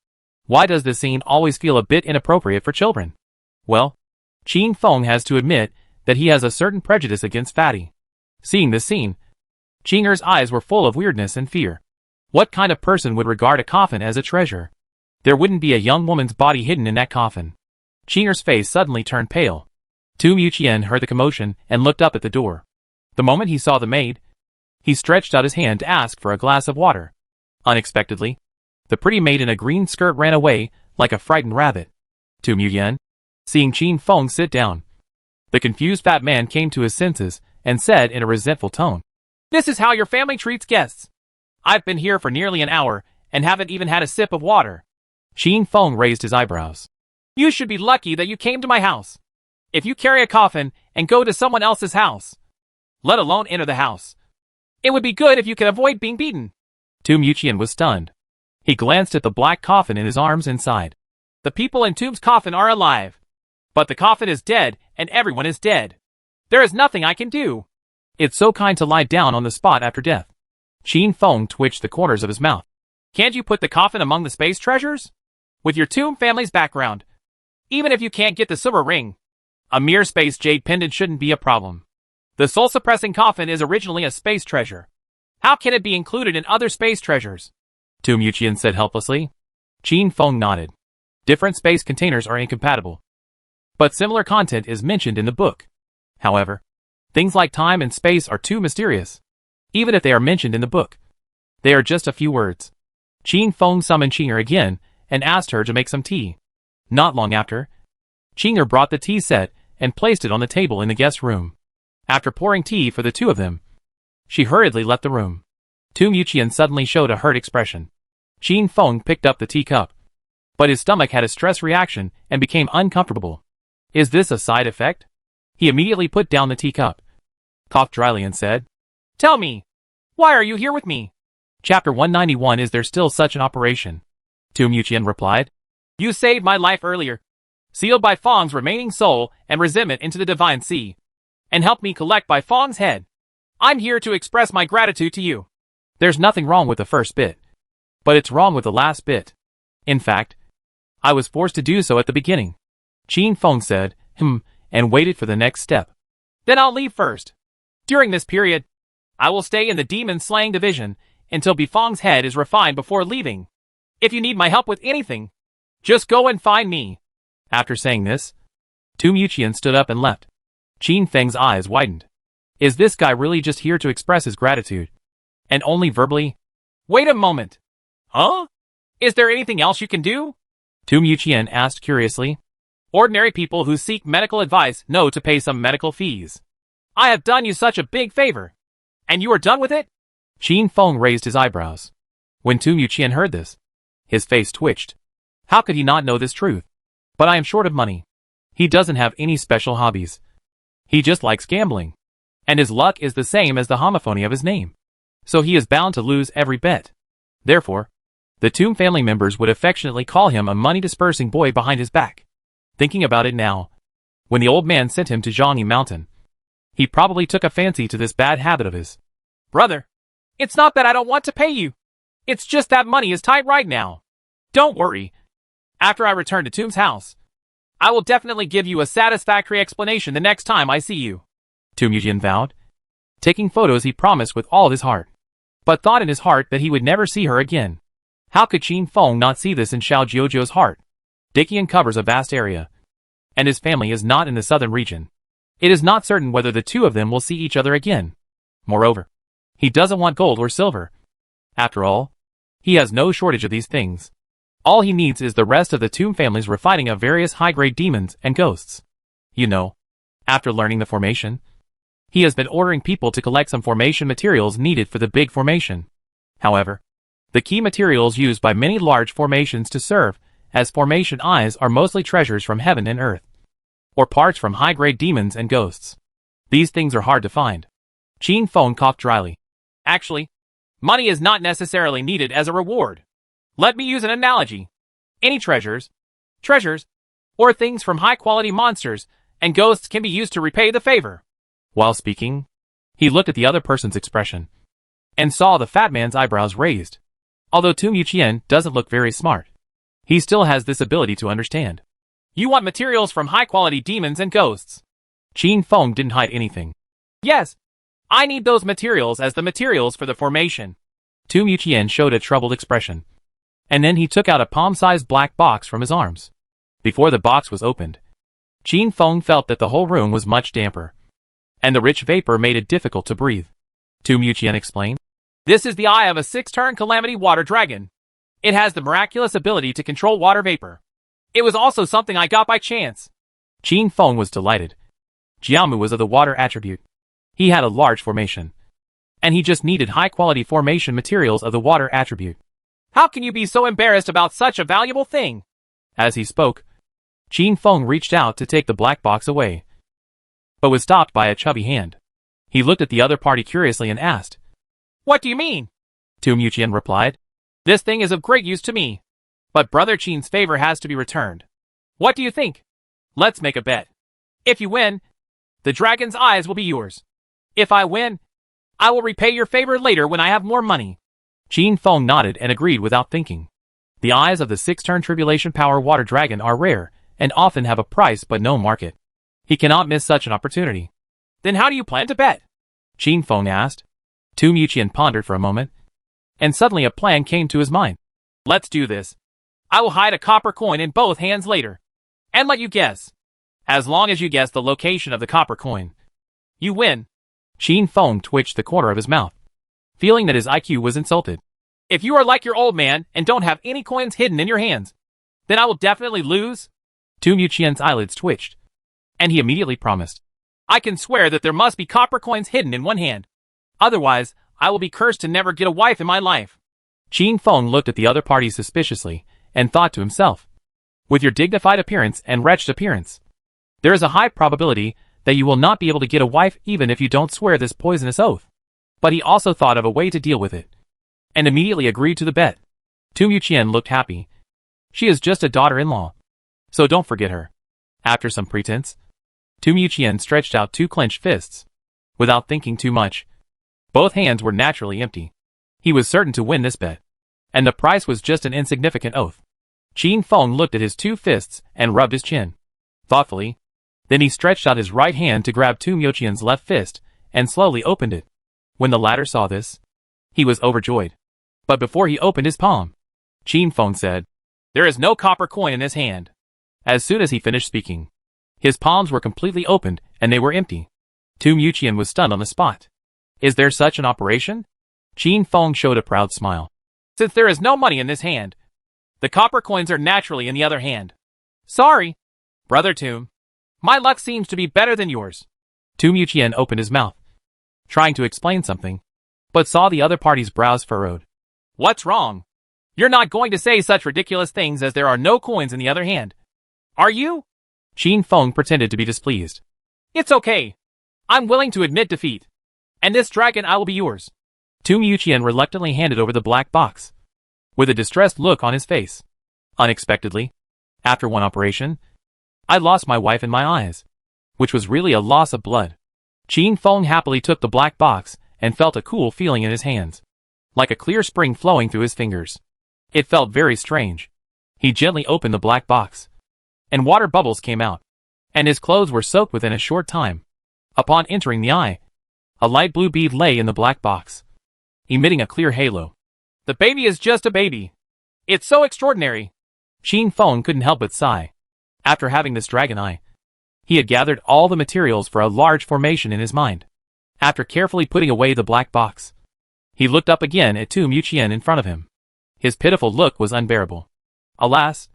Why does this scene always feel a bit inappropriate for children? Well, Qin Feng has to admit that he has a certain prejudice against fatty. Seeing this scene, Qing'er's eyes were full of weirdness and fear. What kind of person would regard a coffin as a treasure? There wouldn't be a young woman's body hidden in that coffin. Qing'er's face suddenly turned pale. Tu Muqian heard the commotion and looked up at the door. The moment he saw the maid, he stretched out his hand to ask for a glass of water. Unexpectedly, the pretty maid in a green skirt ran away like a frightened rabbit. Tu Muqian, seeing Qin Feng sit down, the confused fat man came to his senses and said in a resentful tone, "This is how your family treats guests. I've been here for nearly an hour and haven't even had a sip of water." Qin Feng raised his eyebrows. "You should be lucky that you came to my house. If you carry a coffin and go to someone else's house, let alone enter the house, it would be good if you could avoid being beaten." Tu Muqian was stunned. He glanced at the black coffin in his arms inside. "The people in Tomb's coffin are alive, but the coffin is dead and everyone is dead. There is nothing I can do." "It's so kind to lie down on the spot after death." Qin Feng twitched the corners of his mouth. "Can't you put the coffin among the space treasures? With your Tomb family's background, even if you can't get the silver ring, a mere space jade pendant shouldn't be a problem. The soul-suppressing coffin is originally a space treasure. How can it be included in other space treasures?" Tu Muqian said helplessly. Qin Feng nodded. "Different space containers are incompatible, but similar content is mentioned in the book. However, things like time and space are too mysterious. Even if they are mentioned in the book, they are just a few words." Qin Feng summoned Qing'er again and asked her to make some tea. Not long after, Qing'er brought the tea set and placed it on the table in the guest room. After pouring tea for the two of them, she hurriedly left the room. Tu Muqian suddenly showed a hurt expression. Qin Feng picked up the teacup, but his stomach had a stress reaction and became uncomfortable. "Is this a side effect?" He immediately put down the teacup, coughed dryly and said, "Tell me, why are you here with me?" Chapter 191. Is there still such an operation? Tu Muqian replied. "You saved my life earlier, sealed Bai Feng's remaining soul and resentment into the Divine Sea, and helped me collect Bai Feng's head. I'm here to express my gratitude to you." "There's nothing wrong with the first bit, but it's wrong with the last bit. In fact, I was forced to do so at the beginning." Qin Feng said, and waited for the next step. "Then I'll leave first. During this period, I will stay in the demon-slaying division until Bai Feng's head is refined before leaving. If you need my help with anything, just go and find me." After saying this, Tu Muqian stood up and left. Qin Feng's eyes widened. Is this guy really just here to express his gratitude? And only verbally? "Wait a moment. Huh? Is there anything else you can do?" Tu Muqian asked curiously. "Ordinary people who seek medical advice know to pay some medical fees. I have done you such a big favor, and you are done with it?" Qin Feng raised his eyebrows. When Tu Muqian heard this, his face twitched. How could he not know this truth? "But I am short of money." He doesn't have any special hobbies. He just likes gambling. And his luck is the same as the homophony of his name. So he is bound to lose every bet. Therefore, the Tomb family members would affectionately call him a money-dispersing boy behind his back. Thinking about it now, when the old man sent him to Zhangyi Mountain, he probably took a fancy to this bad habit of his. "Brother, it's not that I don't want to pay you. It's just that money is tight right now. Don't worry. After I return to Tomb's house, I will definitely give you a satisfactory explanation the next time I see you." Tu Muqian vowed. Taking photos he promised with all his heart, but thought in his heart that he would never see her again. How could Qin Feng not see this in Xiao Jiuzhou's heart? Daqian covers a vast area, and his family is not in the southern region. It is not certain whether the two of them will see each other again. Moreover, he doesn't want gold or silver. After all, he has no shortage of these things. All he needs is the rest of the Tomb family's refining of various high-grade demons and ghosts. You know, after learning the formation, he has been ordering people to collect some formation materials needed for the big formation. However, the key materials used by many large formations to serve as formation eyes are mostly treasures from heaven and earth, or parts from high-grade demons and ghosts. These things are hard to find. Qin Feng coughed dryly. "Actually, money is not necessarily needed as a reward. Let me use an analogy. Any treasures, or things from high-quality monsters and ghosts can be used to repay the favor." While speaking, he looked at the other person's expression, and saw the fat man's eyebrows raised. Although Tu Muqian doesn't look very smart, he still has this ability to understand. "You want materials from high-quality demons and ghosts?" Qin Feng didn't hide anything. "Yes. I need those materials as the materials for the formation." Tu Muqian showed a troubled expression, and then he took out a palm-sized black box from his arms. Before the box was opened, Qin Feng felt that the whole room was much damper, and the rich vapor made it difficult to breathe. Tu Muqian explained. This is the eye of a 6-turn Calamity Water Dragon. It has the miraculous ability to control water vapor. It was also something I got by chance. Qin Feng was delighted. Jiamu was of the water attribute. He had a large formation, and he just needed high-quality formation materials of the water attribute. How can you be so embarrassed about such a valuable thing? As he spoke, Qin Feng reached out to take the black box away, but was stopped by a chubby hand. He looked at the other party curiously and asked, What do you mean? Tu Muqian replied. This thing is of great use to me, but Brother Qin's favor has to be returned. What do you think? Let's make a bet. If you win, the dragon's eyes will be yours. If I win, I will repay your favor later when I have more money. Qin Feng nodded and agreed without thinking. The eyes of the 6-turn Tribulation Power Water Dragon are rare and often have a price but no market. He cannot miss such an opportunity. Then how do you plan to bet? Qin Feng asked. Tu Muqian pondered for a moment, and suddenly a plan came to his mind. Let's do this. I will hide a copper coin in both hands later, and let you guess. As long as you guess the location of the copper coin, you win. Qin Feng twitched the corner of his mouth, feeling that his IQ was insulted. If you are like your old man and don't have any coins hidden in your hands, then I will definitely lose. Tu Muqian's eyelids twitched, and he immediately promised. I can swear that there must be copper coins hidden in one hand. Otherwise, I will be cursed to never get a wife in my life. Qin Feng looked at the other party suspiciously and thought to himself, with your dignified appearance and wretched appearance, there is a high probability that you will not be able to get a wife even if you don't swear this poisonous oath. But he also thought of a way to deal with it, and immediately agreed to the bet. Tu Muqian looked happy. She is just a daughter-in-law, so don't forget her. After some pretense, Tu Muqian stretched out 2 clenched fists. Without thinking too much, both hands were naturally empty. He was certain to win this bet, and the price was just an insignificant oath. Qin Feng looked at his 2 fists and rubbed his chin, thoughtfully. Then he stretched out his right hand to grab Tu Muqian's left fist and slowly opened it. When the latter saw this, he was overjoyed. But before he opened his palm, Qin Feng said, There is no copper coin in this hand. As soon as he finished speaking, his palms were completely opened and they were empty. Tu Muqian was stunned on the spot. Is there such an operation? Qin Feng showed a proud smile. Since there is no money in this hand, the copper coins are naturally in the other hand. Sorry, Brother Tomb. My luck seems to be better than yours. Tu Muqian opened his mouth, trying to explain something, but saw the other party's brows furrowed. What's wrong? You're not going to say such ridiculous things as there are no coins in the other hand, are you? Qin Feng pretended to be displeased. It's okay. I'm willing to admit defeat. And this dragon I will be yours. Tu Muqian reluctantly handed over the black box, with a distressed look on his face. Unexpectedly, after one operation, I lost my wife in my eyes, which was really a loss of blood. Qin Feng happily took the black box and felt a cool feeling in his hands, like a clear spring flowing through his fingers. It felt very strange. He gently opened the black box, and water bubbles came out, and his clothes were soaked within a short time. Upon entering the eye, a light blue bead lay in the black box, emitting a clear halo. The baby is just a baby. It's so extraordinary. Qin Feng couldn't help but sigh. After having this dragon eye, he had gathered all the materials for a large formation in his mind. After carefully putting away the black box, he looked up again at Tu Muqian in front of him. His pitiful look was unbearable. Alas,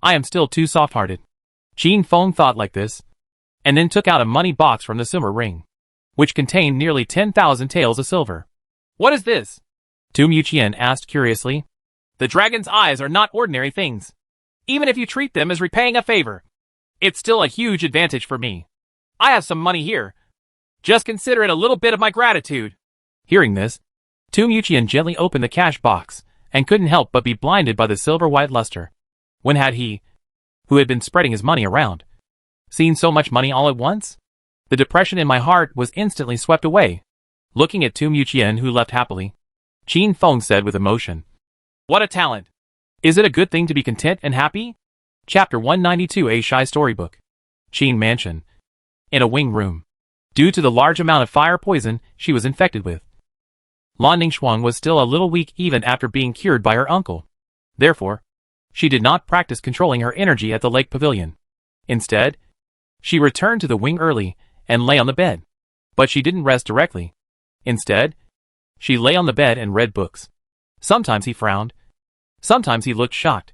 I am still too soft-hearted. Qin Feng thought like this, and then took out a money box from the Sumer ring, which contained nearly 10,000 taels of silver. What is this? Tu Muqian asked curiously. The dragon's eyes are not ordinary things. Even if you treat them as repaying a favor, it's still a huge advantage for me. I have some money here. Just consider it a little bit of my gratitude. Hearing this, Tu Muqian gently opened the cash box and couldn't help but be blinded by the silver-white luster. When had he, who had been spreading his money around, seen so much money all at once? The depression in my heart was instantly swept away. Looking at Tu Muqian, who left happily, Qin Feng said with emotion, What a talent! Is it a good thing to be content and happy? Chapter 192 A Shy Storybook. Qin Mansion. In a wing room. Due to the large amount of fire poison she was infected with, Lan Ningxuang was still a little weak even after being cured by her uncle. Therefore, She did not practice controlling her energy at the lake pavilion. Instead, she returned to the wing early and lay on the bed. But she didn't rest directly. Instead, she lay on the bed and read books. Sometimes he frowned. Sometimes he looked shocked.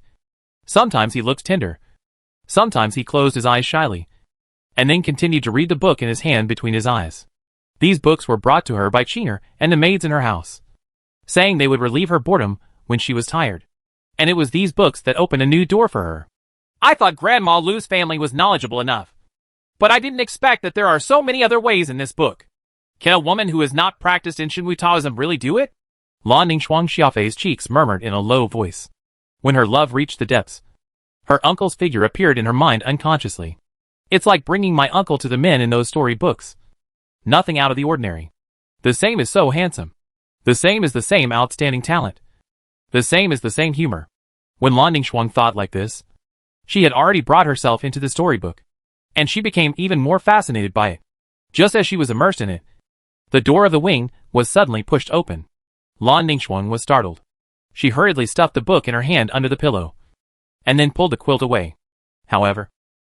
Sometimes he looked tender. Sometimes he closed his eyes shyly, and then continued to read the book in his hand between his eyes. These books were brought to her by Chiner and the maids in her house, saying they would relieve her boredom when she was tired. And it was these books that opened a new door for her. I thought Grandma Lu's family was knowledgeable enough. But I didn't expect that there are so many other ways in this book. Can a woman who has not practiced in Shinwu Taoism really do it? Lan Ningxuang Xiaofei's cheeks murmured in a low voice. When her love reached the depths, her uncle's figure appeared in her mind unconsciously. It's like bringing my uncle to the men in those story books. Nothing out of the ordinary. The same is so handsome. The same is the same outstanding talent. The same is the same humor. When Lan Ningxuang thought like this, she had already brought herself into the storybook, and she became even more fascinated by it. Just as she was immersed in it, the door of the wing was suddenly pushed open. Lan Ningxuang was startled. She hurriedly stuffed the book in her hand under the pillow, and then pulled the quilt away. However,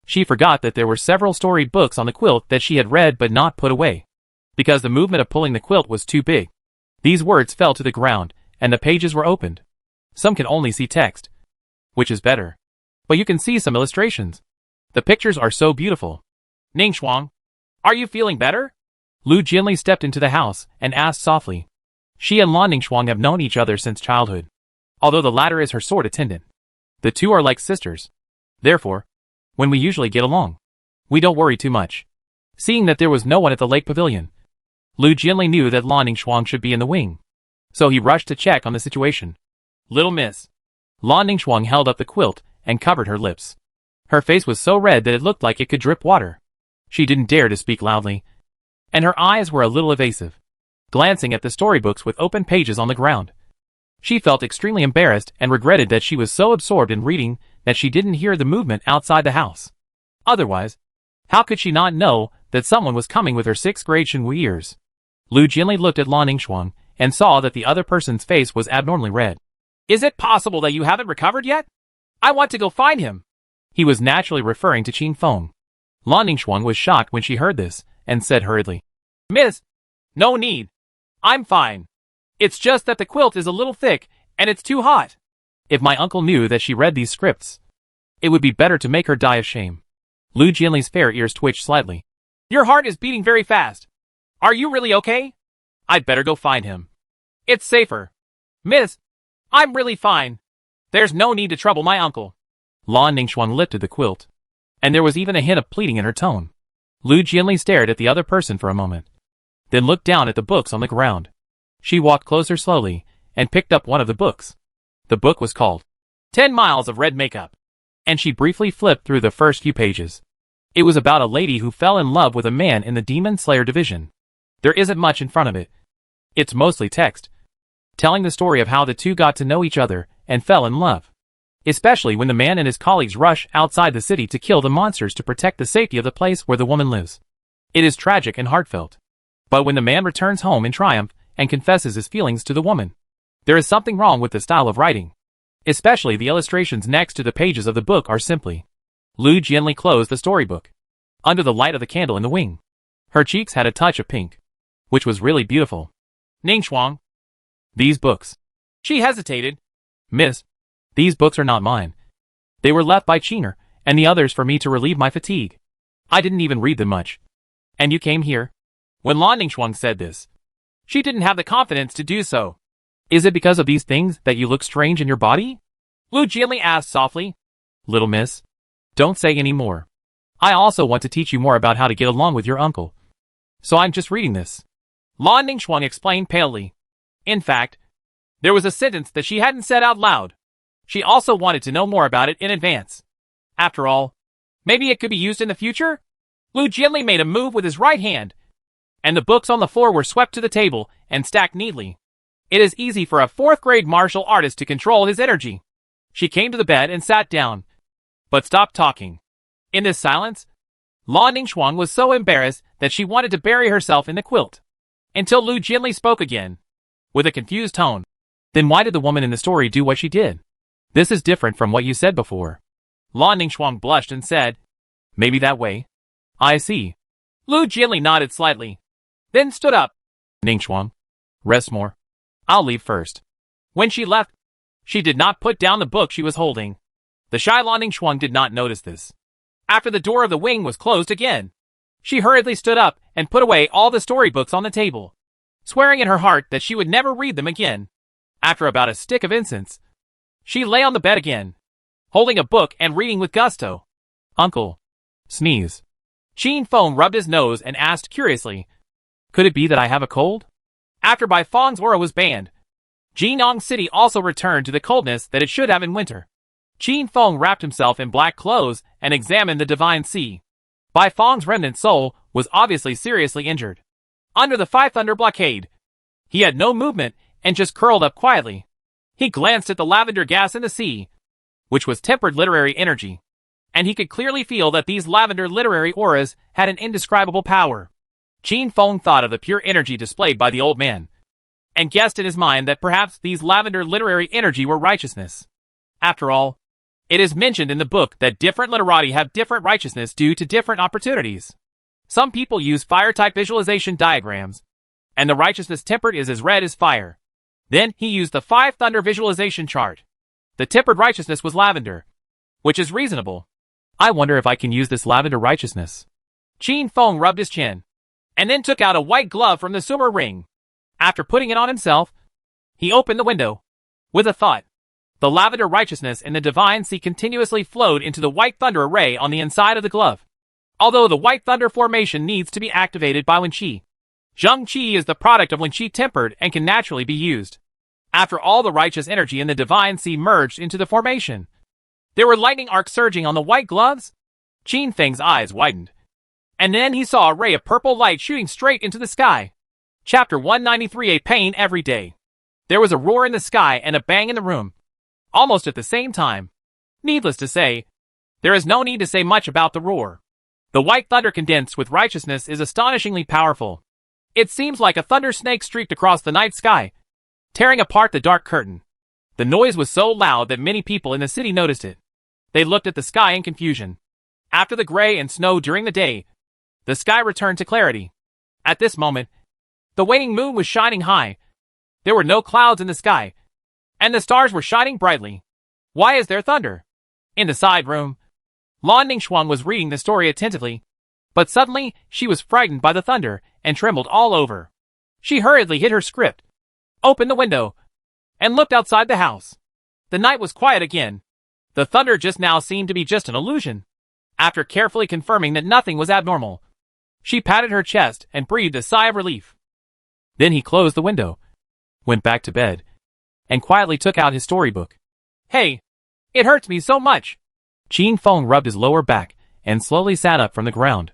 she forgot that there were several storied books on the quilt that she had read but not put away, because the movement of pulling the quilt was too big. These words fell to the ground, and the pages were opened. Some can only see text, which is better, but you can see some illustrations. The pictures are so beautiful. Ningxuang, are you feeling better? Lu Jinli stepped into the house and asked softly. She and Lan Ningxuang have known each other since childhood, although the latter is her sword attendant. The two are like sisters. Therefore, when we usually get along, we don't worry too much. Seeing that there was no one at the lake pavilion, Lu Jinli knew that Lan Ningxuang should be in the wing, so he rushed to check on the situation. Little miss. Lan Ningxuang held up the quilt and covered her lips. Her face was so red that it looked like it could drip water. She didn't dare to speak loudly, and her eyes were a little evasive, glancing at the storybooks with open pages on the ground. She felt extremely embarrassed and regretted that she was so absorbed in reading that she didn't hear the movement outside the house. Otherwise, how could she not know that someone was coming with her 6th grade Shinwu ears? Lu Jinli looked at Lan Ningxuang and saw that the other person's face was abnormally red. Is it possible that you haven't recovered yet? I want to go find him. He was naturally referring to Qin Feng. Lan Ningxuang was shocked when she heard this, and said hurriedly, Miss, no need. I'm fine. It's just that the quilt is a little thick, and it's too hot. If my uncle knew that she read these scripts, it would be better to make her die of shame. Lu Jinli's fair ears twitched slightly. Your heart is beating very fast. Are you really okay? I'd better go find him. It's safer. Miss, I'm really fine. There's no need to trouble my uncle. Lan Ningxuang lifted the quilt, and there was even a hint of pleading in her tone. Lu Jinli stared at the other person for a moment, then looked down at the books on the ground. She walked closer slowly and picked up one of the books. The book was called 10 Miles of Red Makeup, and she briefly flipped through the first few pages. It was about a lady who fell in love with a man in the Demon Slayer division. There isn't much in front of it. It's mostly text, telling the story of how the two got to know each other and fell in love, especially when the man and his colleagues rush outside the city to kill the monsters to protect the safety of the place where the woman lives. It is tragic and heartfelt. But when the man returns home in triumph and confesses his feelings to the woman, there is something wrong with the style of writing. Especially the illustrations next to the pages of the book are simply. Lu Jinli closed the storybook. Under the light of the candle in the wing, her cheeks had a touch of pink, which was really beautiful. Ningxuang. These books. She hesitated. Miss, these books are not mine. They were left by Chiner and the others for me to relieve my fatigue. I didn't even read them much. And you came here? When Lan Ningxuang said this, she didn't have the confidence to do so. Is it because of these things that you look strange in your body? Lu Jinli asked softly. Little miss, don't say any more. I also want to teach you more about how to get along with your uncle. So I'm just reading this. Lan Ningxuang explained palely. In fact, there was a sentence that she hadn't said out loud. She also wanted to know more about it in advance. After all, maybe it could be used in the future? Lu Jinli made a move with his right hand, and the books on the floor were swept to the table and stacked neatly. It is easy for a 4th grade martial artist to control his energy. She came to the bed and sat down, but stopped talking. In this silence, Lan Ningxuang was so embarrassed that she wanted to bury herself in the quilt. Until Lu Jinli spoke again, with a confused tone. Then why did the woman in the story do what she did? This is different from what you said before. Lan Ningxuang blushed and said, Maybe that way. I see. Lu Jianli nodded slightly, then stood up. Ningxuang, rest more. I'll leave first. When she left, she did not put down the book she was holding. The shy Lan Ningxuang did not notice this. After the door of the wing was closed again, she hurriedly stood up and put away all the storybooks on the table, swearing in her heart that she would never read them again. After about a stick of incense, she lay on the bed again, holding a book and reading with gusto. Uncle. Sneeze. Qin Feng rubbed his nose and asked curiously, Could it be that I have a cold? After Bai Feng's aura was banned, Jinong City also returned to the coldness that it should have in winter. Qin Feng wrapped himself in black clothes and examined the divine sea. Bai Feng's remnant soul was obviously seriously injured. Under the Five Thunder blockade, he had no movement and just curled up quietly. He glanced at the lavender gas in the sea, which was tempered literary energy, and he could clearly feel that these lavender literary auras had an indescribable power. Qin Feng thought of the pure energy displayed by the old man, and guessed in his mind that perhaps these lavender literary energy were righteousness. After all, it is mentioned in the book that different literati have different righteousness due to different opportunities. Some people use fire-type visualization diagrams, and the righteousness tempered is as red as fire. Then he used the Five Thunder visualization chart. The tempered righteousness was lavender, which is reasonable. I wonder if I can use this lavender righteousness. Qin Feng rubbed his chin, and then took out a white glove from the Sumer ring. After putting it on himself, he opened the window. With a thought, the lavender righteousness in the divine sea continuously flowed into the white thunder array on the inside of the glove. Although the white thunder formation needs to be activated by Wen Qi. Zheng Qi is the product of Wen Qi tempered and can naturally be used. After all the righteous energy in the divine sea merged into the formation, there were lightning arcs surging on the white gloves. Qin Feng's eyes widened, and then he saw a ray of purple light shooting straight into the sky. Chapter 193: A Pain Every Day. There was a roar in the sky and a bang in the room, almost at the same time. Needless to say, there is no need to say much about the roar. The white thunder condensed with righteousness is astonishingly powerful. It seems like a thunder snake streaked across the night sky, tearing apart the dark curtain. The noise was so loud that many people in the city noticed it. They looked at the sky in confusion. After the gray and snow during the day, the sky returned to clarity. At this moment, the waning moon was shining high. There were no clouds in the sky, and the stars were shining brightly. Why is there thunder? In the side room, Lan Ningxuang was reading the story attentively, but suddenly she was frightened by the thunder and trembled all over. She hurriedly hid her script, opened the window, and looked outside the house. The night was quiet again. The thunder just now seemed to be just an illusion. After carefully confirming that nothing was abnormal, she patted her chest and breathed a sigh of relief. Then he closed the window, went back to bed, and quietly took out his storybook. Hey, it hurts me so much. Qin Feng rubbed his lower back and slowly sat up from the ground.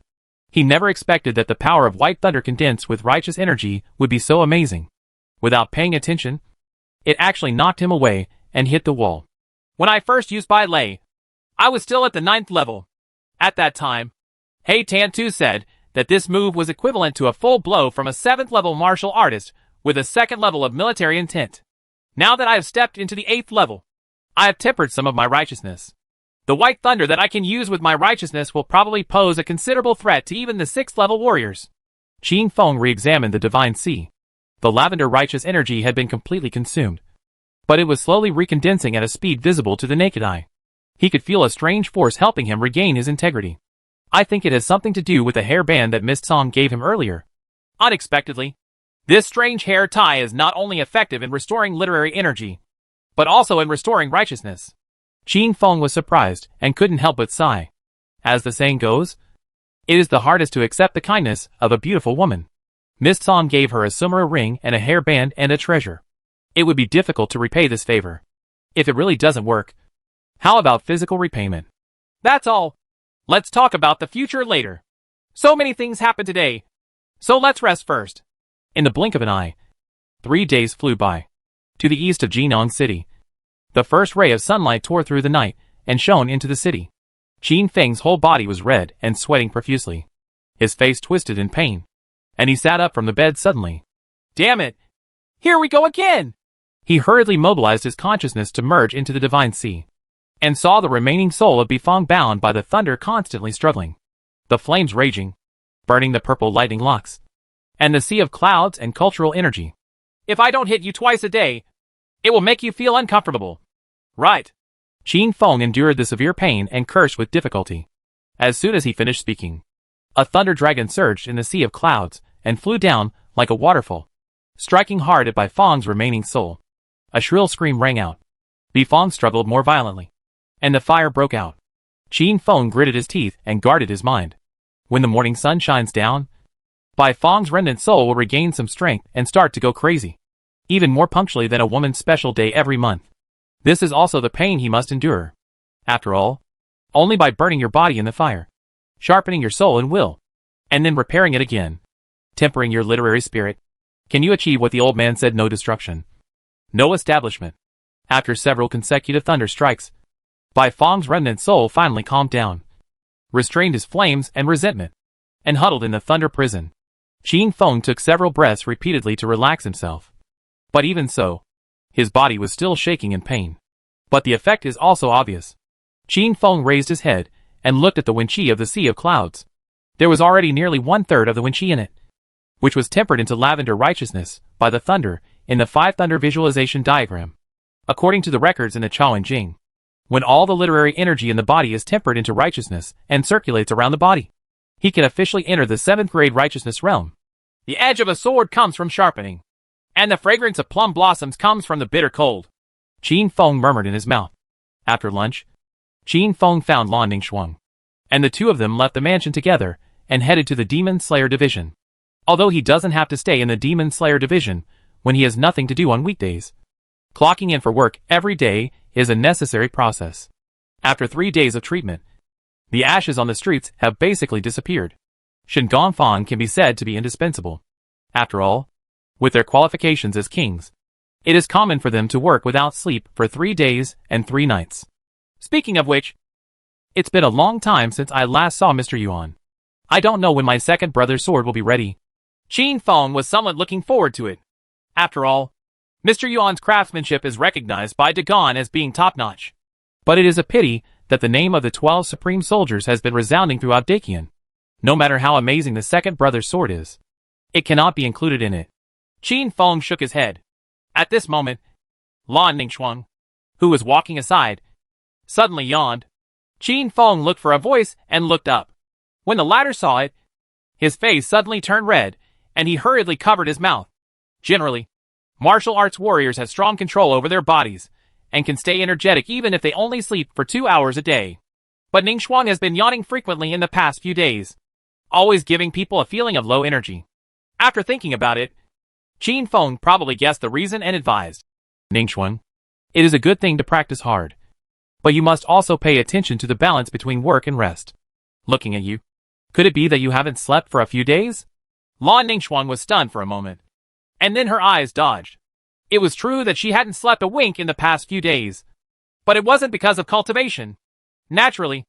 He never expected that the power of white thunder condensed with righteous energy would be so amazing. Without paying attention, it actually knocked him away and hit the wall. When I first used Bai Lei, I was still at the 9th level. At that time, He Tantu said that this move was equivalent to a full blow from a 7th level martial artist with a 2nd level of military intent. Now that I have stepped into the 8th level, I have tempered some of my righteousness. The white thunder that I can use with my righteousness will probably pose a considerable threat to even the 6th level warriors. Qin Feng re-examined the divine sea. The lavender righteous energy had been completely consumed, but it was slowly recondensing at a speed visible to the naked eye. He could feel a strange force helping him regain his integrity. I think it has something to do with the hairband that Mist Song gave him earlier. Unexpectedly, this strange hair tie is not only effective in restoring literary energy, but also in restoring righteousness. Qin Feng was surprised and couldn't help but sigh. As the saying goes, it is the hardest to accept the kindness of a beautiful woman. Mist Song gave her a Sumera ring and a hairband and a treasure. It would be difficult to repay this favor. If it really doesn't work, how about physical repayment? That's all. Let's talk about the future later. So many things happened today, so let's rest first. In the blink of an eye, 3 days flew by. To the east of Jinong City, the first ray of sunlight tore through the night and shone into the city. Qin Feng's whole body was red and sweating profusely. His face twisted in pain, and he sat up from the bed suddenly. Damn it! Here we go again! He hurriedly mobilized his consciousness to merge into the divine sea, and saw the remaining soul of Bifong bound by the thunder constantly struggling, the flames raging, burning the purple lightning locks, and the sea of clouds and cultural energy. If I don't hit you twice a day, it will make you feel uncomfortable. Right. Qin Feng endured the severe pain and cursed with difficulty. As soon as he finished speaking, a thunder dragon surged in the sea of clouds and flew down like a waterfall, striking hard at Bifong's remaining soul. A shrill scream rang out. Bifong struggled more violently, and the fire broke out. Qin Feng gritted his teeth and guarded his mind. When the morning sun shines down, Bifong's remnant soul will regain some strength and start to go crazy, even more punctually than a woman's special day every month. This is also the pain he must endure. After all, only by burning your body in the fire, sharpening your soul and will, and then repairing it again, tempering your literary spirit, can you achieve what the old man said: no destruction, no establishment. After several consecutive thunder strikes, Bifong's remnant soul finally calmed down, restrained his flames and resentment, and huddled in the thunder prison. Qin Feng took several breaths repeatedly to relax himself. But even so, his body was still shaking in pain. But the effect is also obvious. Qin Feng raised his head and looked at the Wenqi of the Sea of Clouds. There was already nearly 1/3 of the Wenqi in it, which was tempered into lavender righteousness by the thunder in the 5 thunder visualization diagram. According to the records in the Chaoan Jing, when all the literary energy in the body is tempered into righteousness and circulates around the body, he can officially enter the 7th grade righteousness realm. The edge of a sword comes from sharpening, and the fragrance of plum blossoms comes from the bitter cold. Qin Feng murmured in his mouth. After lunch, Qin Feng found Lan Ningxuang, and the two of them left the mansion together and headed to the Demon Slayer Division. Although he doesn't have to stay in the Demon Slayer Division when he has nothing to do on weekdays, clocking in for work every day is a necessary process. After 3 days of treatment, the ashes on the streets have basically disappeared. Shen Gongfang can be said to be indispensable. After all, with their qualifications as kings, it is common for them to work without sleep for 3 days and 3 nights. Speaking of which, it's been a long time since I last saw Mr. Yuan. I don't know when my second brother's sword will be ready. Qin Feng was somewhat looking forward to it. After all, Mr. Yuan's craftsmanship is recognized by Dagon as being top-notch. But it is a pity that the name of the 12 supreme soldiers has been resounding throughout Dakian. No matter how amazing the second brother's sword is, it cannot be included in it. Qin Feng shook his head. At this moment, Lan Ningxuang, who was walking aside, suddenly yawned. Qin Feng looked for a voice and looked up. When the latter saw it, his face suddenly turned red, and he hurriedly covered his mouth. Generally, martial arts warriors have strong control over their bodies, and can stay energetic even if they only sleep for 2 hours a day. But Ningxuang has been yawning frequently in the past few days, always giving people a feeling of low energy. After thinking about it, Qin Feng probably guessed the reason and advised. Ningxuang, it is a good thing to practice hard, but you must also pay attention to the balance between work and rest. Looking at you, could it be that you haven't slept for a few days? Lan Ningxuang was stunned for a moment, and then her eyes dodged. It was true that she hadn't slept a wink in the past few days, but it wasn't because of cultivation. Naturally,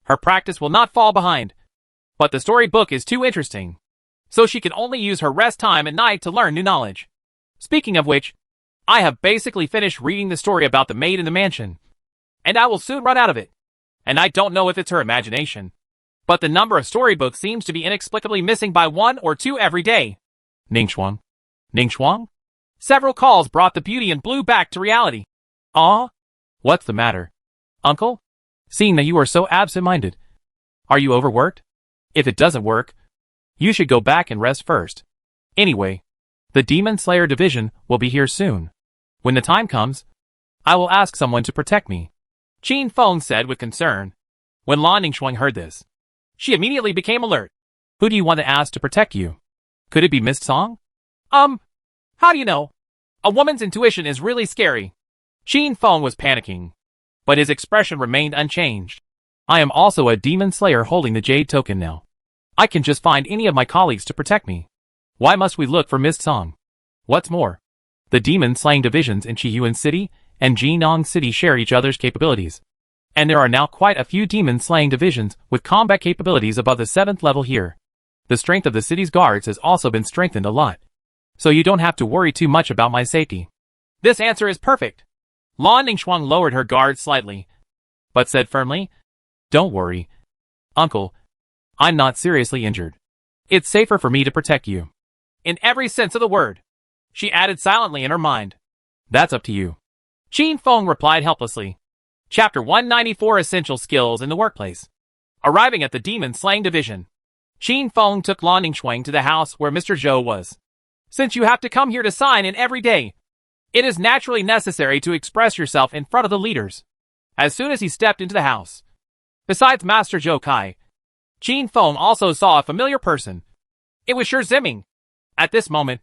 her practice will not fall behind. But the storybook is too interesting, so she can only use her rest time at night to learn new knowledge. Speaking of which, I have basically finished reading the story about the maid in the mansion, and I will soon run out of it. And I don't know if it's her imagination, but the number of storybooks seems to be inexplicably missing by 1 or 2 every day. Ningxuang? Ningxuang? Several calls brought the beauty in blue back to reality. Ah? What's the matter? Uncle? Seeing that you are so absent-minded, are you overworked? If it doesn't work, you should go back and rest first. Anyway, the Demon Slayer Division will be here soon. When the time comes, I will ask someone to protect me, Qin Feng said with concern. When Lan Ningxuang heard this, she immediately became alert. Who do you want to ask to protect you? Could it be Mist Song? How do you know? A woman's intuition is really scary. Qin Feng was panicking, but his expression remained unchanged. I am also a demon slayer holding the Jade Token now. I can just find any of my colleagues to protect me. Why must we look for Mist Song? What's more, the demon slaying divisions in Qiyuan City and Jinong City share each other's capabilities. And there are now quite a few demon slaying divisions with combat capabilities above the 7th level here. The strength of the city's guards has also been strengthened a lot, so you don't have to worry too much about my safety. This answer is perfect. Lan Ningxuang lowered her guard slightly, but said firmly, Don't worry, uncle. I'm not seriously injured. It's safer for me to protect you. In every sense of the word, she added silently in her mind. That's up to you. Qin Feng replied helplessly. Chapter 194 Essential Skills in the Workplace. Arriving at the Demon Slaying Division, Qin Feng took Lan Ningxuang to the house where Mr. Zhou was. Since you have to come here to sign in every day, it is naturally necessary to express yourself in front of the leaders. As soon as he stepped into the house, besides Master Zhou Kai, Qin Feng also saw a familiar person. It was Shi Ziming. At this moment,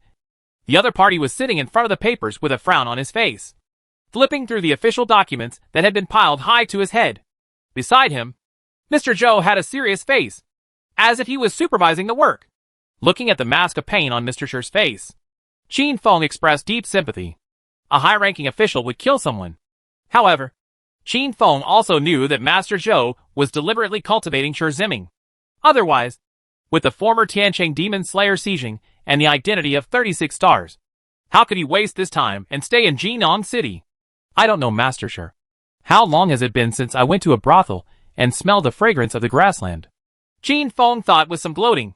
the other party was sitting in front of the papers with a frown on his face, flipping through the official documents that had been piled high to his head. Beside him, Mr. Zhou had a serious face, as if he was supervising the work. Looking at the mask of pain on Mr. Shi's face, Qin Feng expressed deep sympathy. A high-ranking official would kill someone. However, Qin Feng also knew that Master Zhou was deliberately cultivating Shi Ziming. Otherwise, with the former Tiancheng Demon Slayer sieging and the identity of 36 stars, how could he waste this time and stay in Jinong City? I don't know, Master Shi. How long has it been since I went to a brothel and smelled the fragrance of the grassland? Qin Feng thought with some gloating.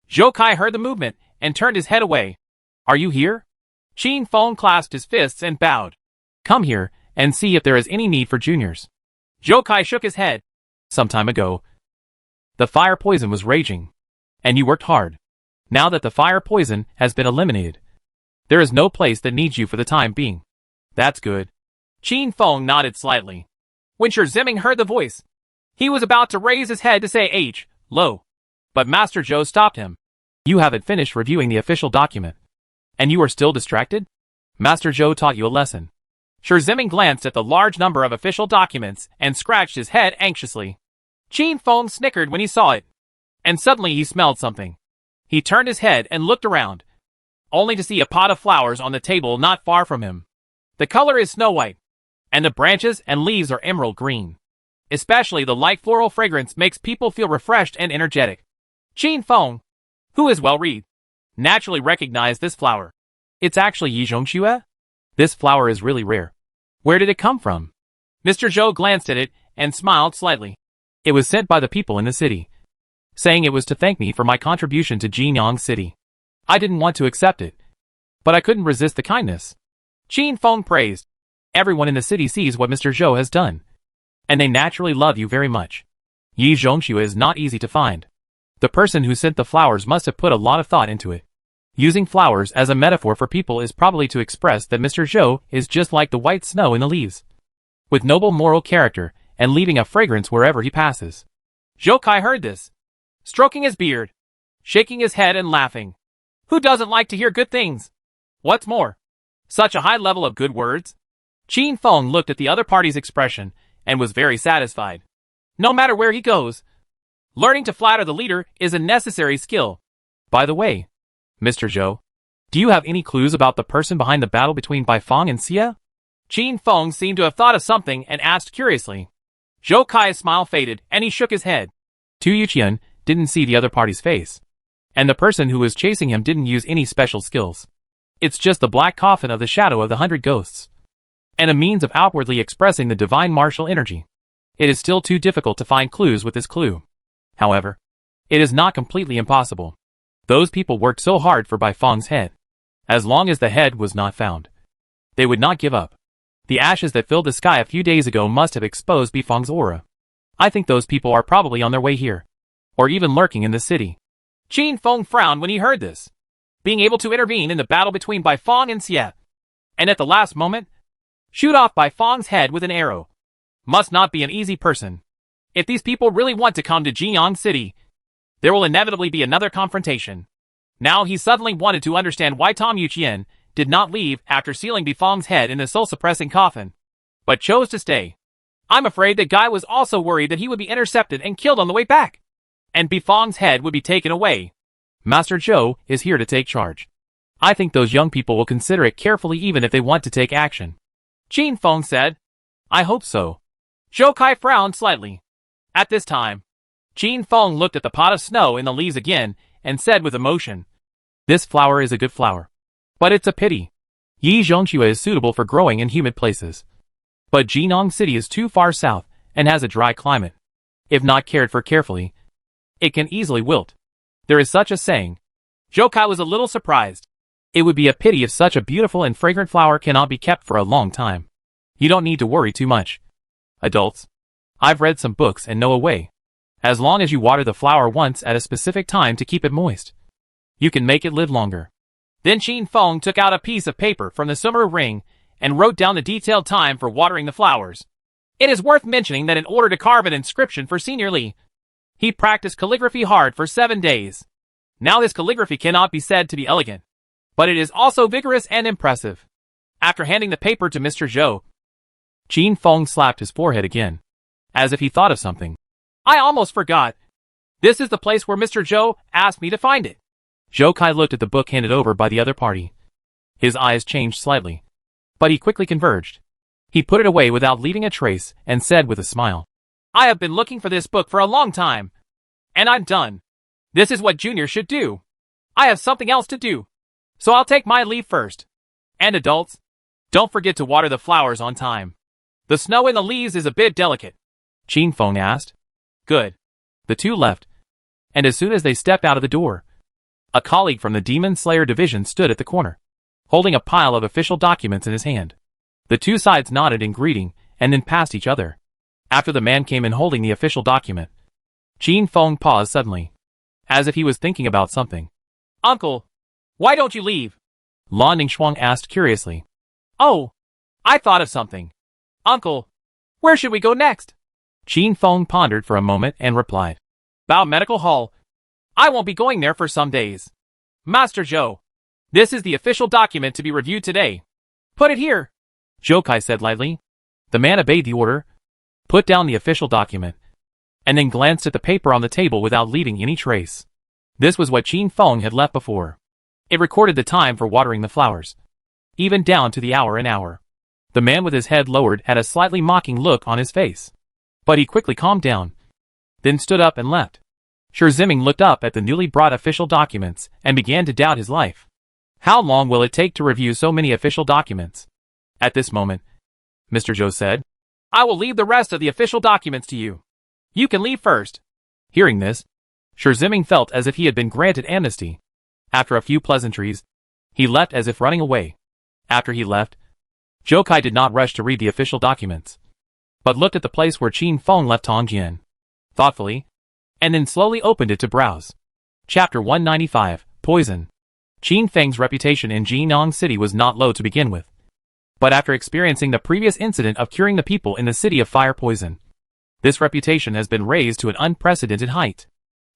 Zhou Kai heard the movement and turned his head away. Are you here? Qin Feng clasped his fists and bowed. Come here and see if there is any need for juniors. Zhou Kai shook his head. Some time ago, the fire poison was raging, and you worked hard. Now that the fire poison has been eliminated, there is no place that needs you for the time being. That's good. Qin Feng nodded slightly. When Shi Ziming heard the voice, he was about to raise his head to say Lo. But Master Zhou stopped him. You haven't finished reviewing the official document, and you are still distracted? Master Zhou taught you a lesson. Shi Ziming glanced at the large number of official documents and scratched his head anxiously. Qin Feng snickered when he saw it, and suddenly he smelled something. He turned his head and looked around, only to see a pot of flowers on the table not far from him. The color is snow white, and the branches and leaves are emerald green. Especially the light floral fragrance makes people feel refreshed and energetic. Qin Feng, who is well-read, naturally recognized this flower. It's actually Yizhongxue? This flower is really rare. Where did it come from? Mr. Zhou glanced at it and smiled slightly. It was sent by the people in the city, saying it was to thank me for my contribution to Jinong City. I didn't want to accept it, but I couldn't resist the kindness. Qin Feng praised. Everyone in the city sees what Mr. Zhou has done, and they naturally love you very much. Yi Zhongxue is not easy to find. The person who sent the flowers must have put a lot of thought into it. Using flowers as a metaphor for people is probably to express that Mr. Zhou is just like the white snow in the leaves, with noble moral character and leaving a fragrance wherever he passes. Zhou Kai heard this, stroking his beard, shaking his head and laughing. Who doesn't like to hear good things? What's more, such a high level of good words? Qin Feng looked at the other party's expression and was very satisfied. No matter where he goes, learning to flatter the leader is a necessary skill. By the way, Mr. Zhou, do you have any clues about the person behind the battle between Baifeng and Xie? Qin Feng seemed to have thought of something and asked curiously. Zhou Kai's smile faded and he shook his head. Tu Yuqian didn't see the other party's face, and the person who was chasing him didn't use any special skills. It's just the black coffin of the shadow of the 100 ghosts, and a means of outwardly expressing the divine martial energy. It is still too difficult to find clues with this clue. However, it is not completely impossible. Those people worked so hard for Baifeng's head. As long as the head was not found, they would not give up. The ashes that filled the sky a few days ago must have exposed Baifeng's aura. I think those people are probably on their way here, or even lurking in the city. Qin Feng frowned when he heard this. Being able to intervene in the battle between Baifeng and Xie, and at the last moment, shoot off Baifeng's head with an arrow, must not be an easy person. If these people really want to come to Jinong City, there will inevitably be another confrontation. Now he suddenly wanted to understand why Tom Yuqian did not leave after sealing Baifeng's head in the soul-suppressing coffin, but chose to stay. I'm afraid that Guy was also worried that he would be intercepted and killed on the way back, and Baifeng's head would be taken away. Master Zhou is here to take charge. I think those young people will consider it carefully even if they want to take action. Qin Feng said. I hope so. Zhou Kai frowned slightly. At this time, Qin Feng looked at the pot of snow in the leaves again and said with emotion, This flower is a good flower, but it's a pity Yi Zhongxue is suitable for growing in humid places. But Jinan City is too far south and has a dry climate. If not cared for carefully, it can easily wilt. There is such a saying. Zhou Kai was a little surprised. It would be a pity if such a beautiful and fragrant flower cannot be kept for a long time. You don't need to worry too much. Adults, I've read some books and know a way. As long as you water the flower once at a specific time to keep it moist, you can make it live longer. Then Qin Feng took out a piece of paper from the summer ring and wrote down the detailed time for watering the flowers. It is worth mentioning that in order to carve an inscription for Senior Li, he practiced calligraphy hard for 7 days. Now this calligraphy cannot be said to be elegant, but it is also vigorous and impressive. After handing the paper to Mr. Zhou, Qin Feng slapped his forehead again, as if he thought of something. I almost forgot. This is the place where Mr. Zhou asked me to find it. Zhou Kai looked at the book handed over by the other party. His eyes changed slightly, but he quickly converged. He put it away without leaving a trace and said with a smile, I have been looking for this book for a long time. And I'm done. This is what Junior should do. I have something else to do. So I'll take my leave first. And adults, don't forget to water the flowers on time. The snow in the leaves is a bit delicate. Qin Feng asked. Good. The two left, and as soon as they stepped out of the door, a colleague from the Demon Slayer division stood at the corner, holding a pile of official documents in his hand. The two sides nodded in greeting and then passed each other. After the man came in holding the official document, Qin Feng paused suddenly, as if he was thinking about something. Uncle, why don't you leave? Lan Ningxuang asked curiously. Oh, I thought of something. Uncle, where should we go next? Qin Feng pondered for a moment and replied. Bao Medical Hall. I won't be going there for some days. Master Zhou, this is the official document to be reviewed today. Put it here. Zhou Kai said lightly. The man obeyed the order, put down the official document, and then glanced at the paper on the table without leaving any trace. This was what Qin Feng had left before. It recorded the time for watering the flowers, even down to the hour and hour. The man with his head lowered had a slightly mocking look on his face, but he quickly calmed down, then stood up and left. Shi Ziming looked up at the newly brought official documents and began to doubt his life. How long will it take to review so many official documents? At this moment, Mr. Zhou said, I will leave the rest of the official documents to you. You can leave first. Hearing this, Shi Ziming felt as if he had been granted amnesty. After a few pleasantries, he left as if running away. After he left, Zhou Kai did not rush to read the official documents, but looked at the place where Qin Feng left Tong Jian, thoughtfully, and then slowly opened it to browse. Chapter 195, Poison. Qin Feng's reputation in Jinan City was not low to begin with. But after experiencing the previous incident of curing the people in the city of fire poison, this reputation has been raised to an unprecedented height.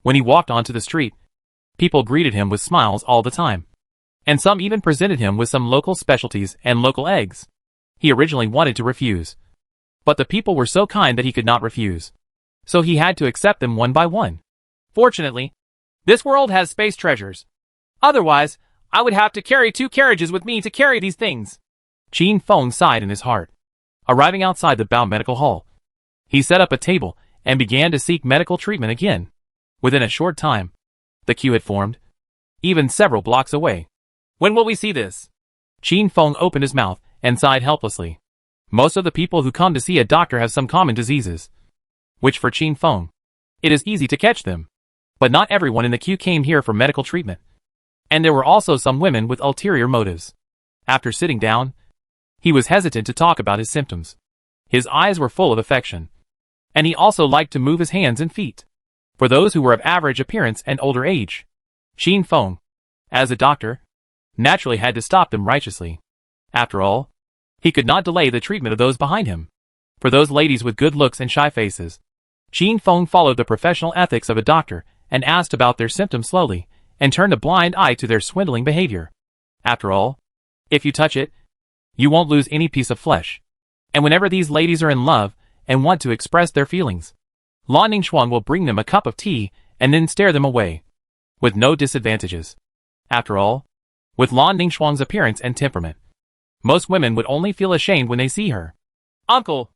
When he walked onto the street, people greeted him with smiles all the time, and some even presented him with some local specialties and local eggs. He originally wanted to refuse, but the people were so kind that he could not refuse, so he had to accept them one by one. Fortunately, this world has space treasures. Otherwise, I would have to carry 2 carriages with me to carry these things. Qin Feng sighed in his heart. Arriving outside the Bao Medical Hall, he set up a table and began to seek medical treatment again. Within a short time, the queue had formed, even several blocks away. When will we see this? Qin Feng opened his mouth and sighed helplessly. Most of the people who come to see a doctor have some common diseases, which for Qin Feng, it is easy to catch them. But not everyone in the queue came here for medical treatment. And there were also some women with ulterior motives. After sitting down, he was hesitant to talk about his symptoms. His eyes were full of affection, and he also liked to move his hands and feet. For those who were of average appearance and older age, Qin Feng, as a doctor, naturally had to stop them righteously. After all, he could not delay the treatment of those behind him. For those ladies with good looks and shy faces, Qin Feng followed the professional ethics of a doctor and asked about their symptoms slowly and turned a blind eye to their swindling behavior. After all, if you touch it, you won't lose any piece of flesh. And whenever these ladies are in love and want to express their feelings, Lan Ningxuang will bring them a cup of tea and then stare them away, with no disadvantages. After all, with Lan Ningxuang's appearance and temperament, most women would only feel ashamed when they see her. Uncle,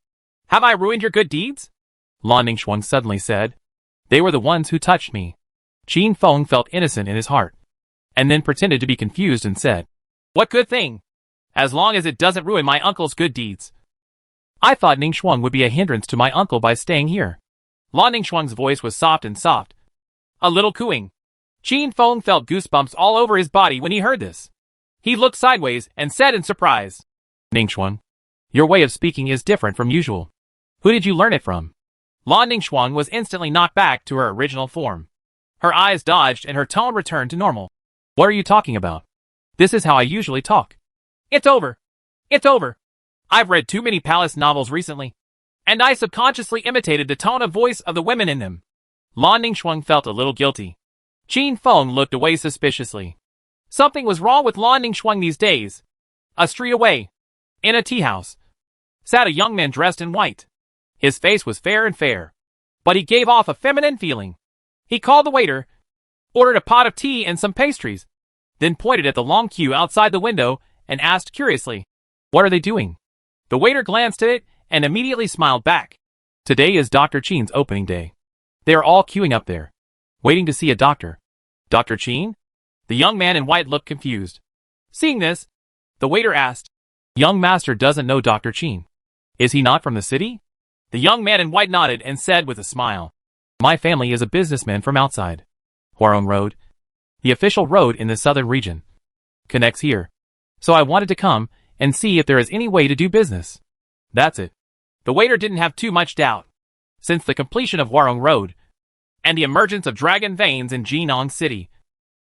have I ruined your good deeds? Lan Ningxuang suddenly said. They were the ones who touched me. Qin Feng felt innocent in his heart, and then pretended to be confused and said, What good thing as long as it doesn't ruin my uncle's good deeds. I thought Ning Shuang would be a hindrance to my uncle by staying here. Lan Ning Shuang's voice was soft and soft, a little cooing. Qin Feng felt goosebumps all over his body when he heard this. He looked sideways and said in surprise, Ning Shuang, your way of speaking is different from usual. Who did you learn it from? Lan Ning Shuang was instantly knocked back to her original form. Her eyes dodged and her tone returned to normal. What are you talking about? This is how I usually talk. It's over. It's over. I've read too many palace novels recently, and I subconsciously imitated the tone of voice of the women in them. Lan Ning Shuang felt a little guilty. Qin Feng looked away suspiciously. Something was wrong with Lan Ning Shuang these days. A street away, in a tea house, sat a young man dressed in white. His face was fair and fair, but he gave off a feminine feeling. He called the waiter, ordered a pot of tea and some pastries, then pointed at the long queue outside the window and asked curiously, What are they doing? The waiter glanced at it and immediately smiled back. Today is Dr. Qin's opening day. They are all queuing up there, waiting to see a doctor. Dr. Qin? The young man in white looked confused. Seeing this, the waiter asked, Young master doesn't know Dr. Qin. Is he not from the city? The young man in white nodded and said with a smile, My family is a businessman from outside. Huarong Road, the official road in the southern region, connects here. So I wanted to come and see if there is any way to do business. That's it. The waiter didn't have too much doubt. Since the completion of Huarong Road and the emergence of dragon veins in Jinong City,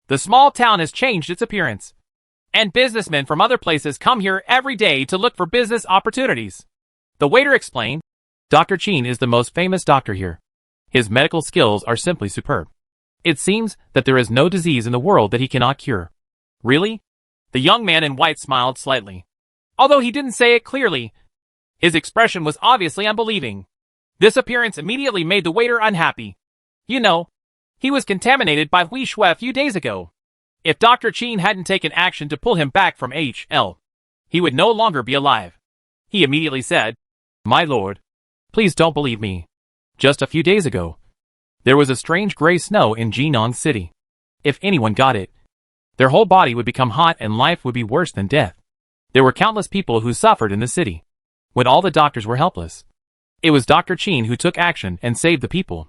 the small town has changed its appearance. And businessmen from other places come here every day to look for business opportunities. The waiter explained, Dr. Qin is the most famous doctor here. His medical skills are simply superb. It seems that there is no disease in the world that he cannot cure. Really? The young man in white smiled slightly. Although he didn't say it clearly, his expression was obviously unbelieving. This appearance immediately made the waiter unhappy. You know, he was contaminated by Hui Shui a few days ago. If Dr. Qin hadn't taken action to pull him back from HL, he would no longer be alive. He immediately said, My lord, please don't believe me. Just a few days ago, there was a strange gray snow in Jinong City. If anyone got it, their whole body would become hot and life would be worse than death. There were countless people who suffered in the city, when all the doctors were helpless. It was Dr. Qin who took action and saved the people.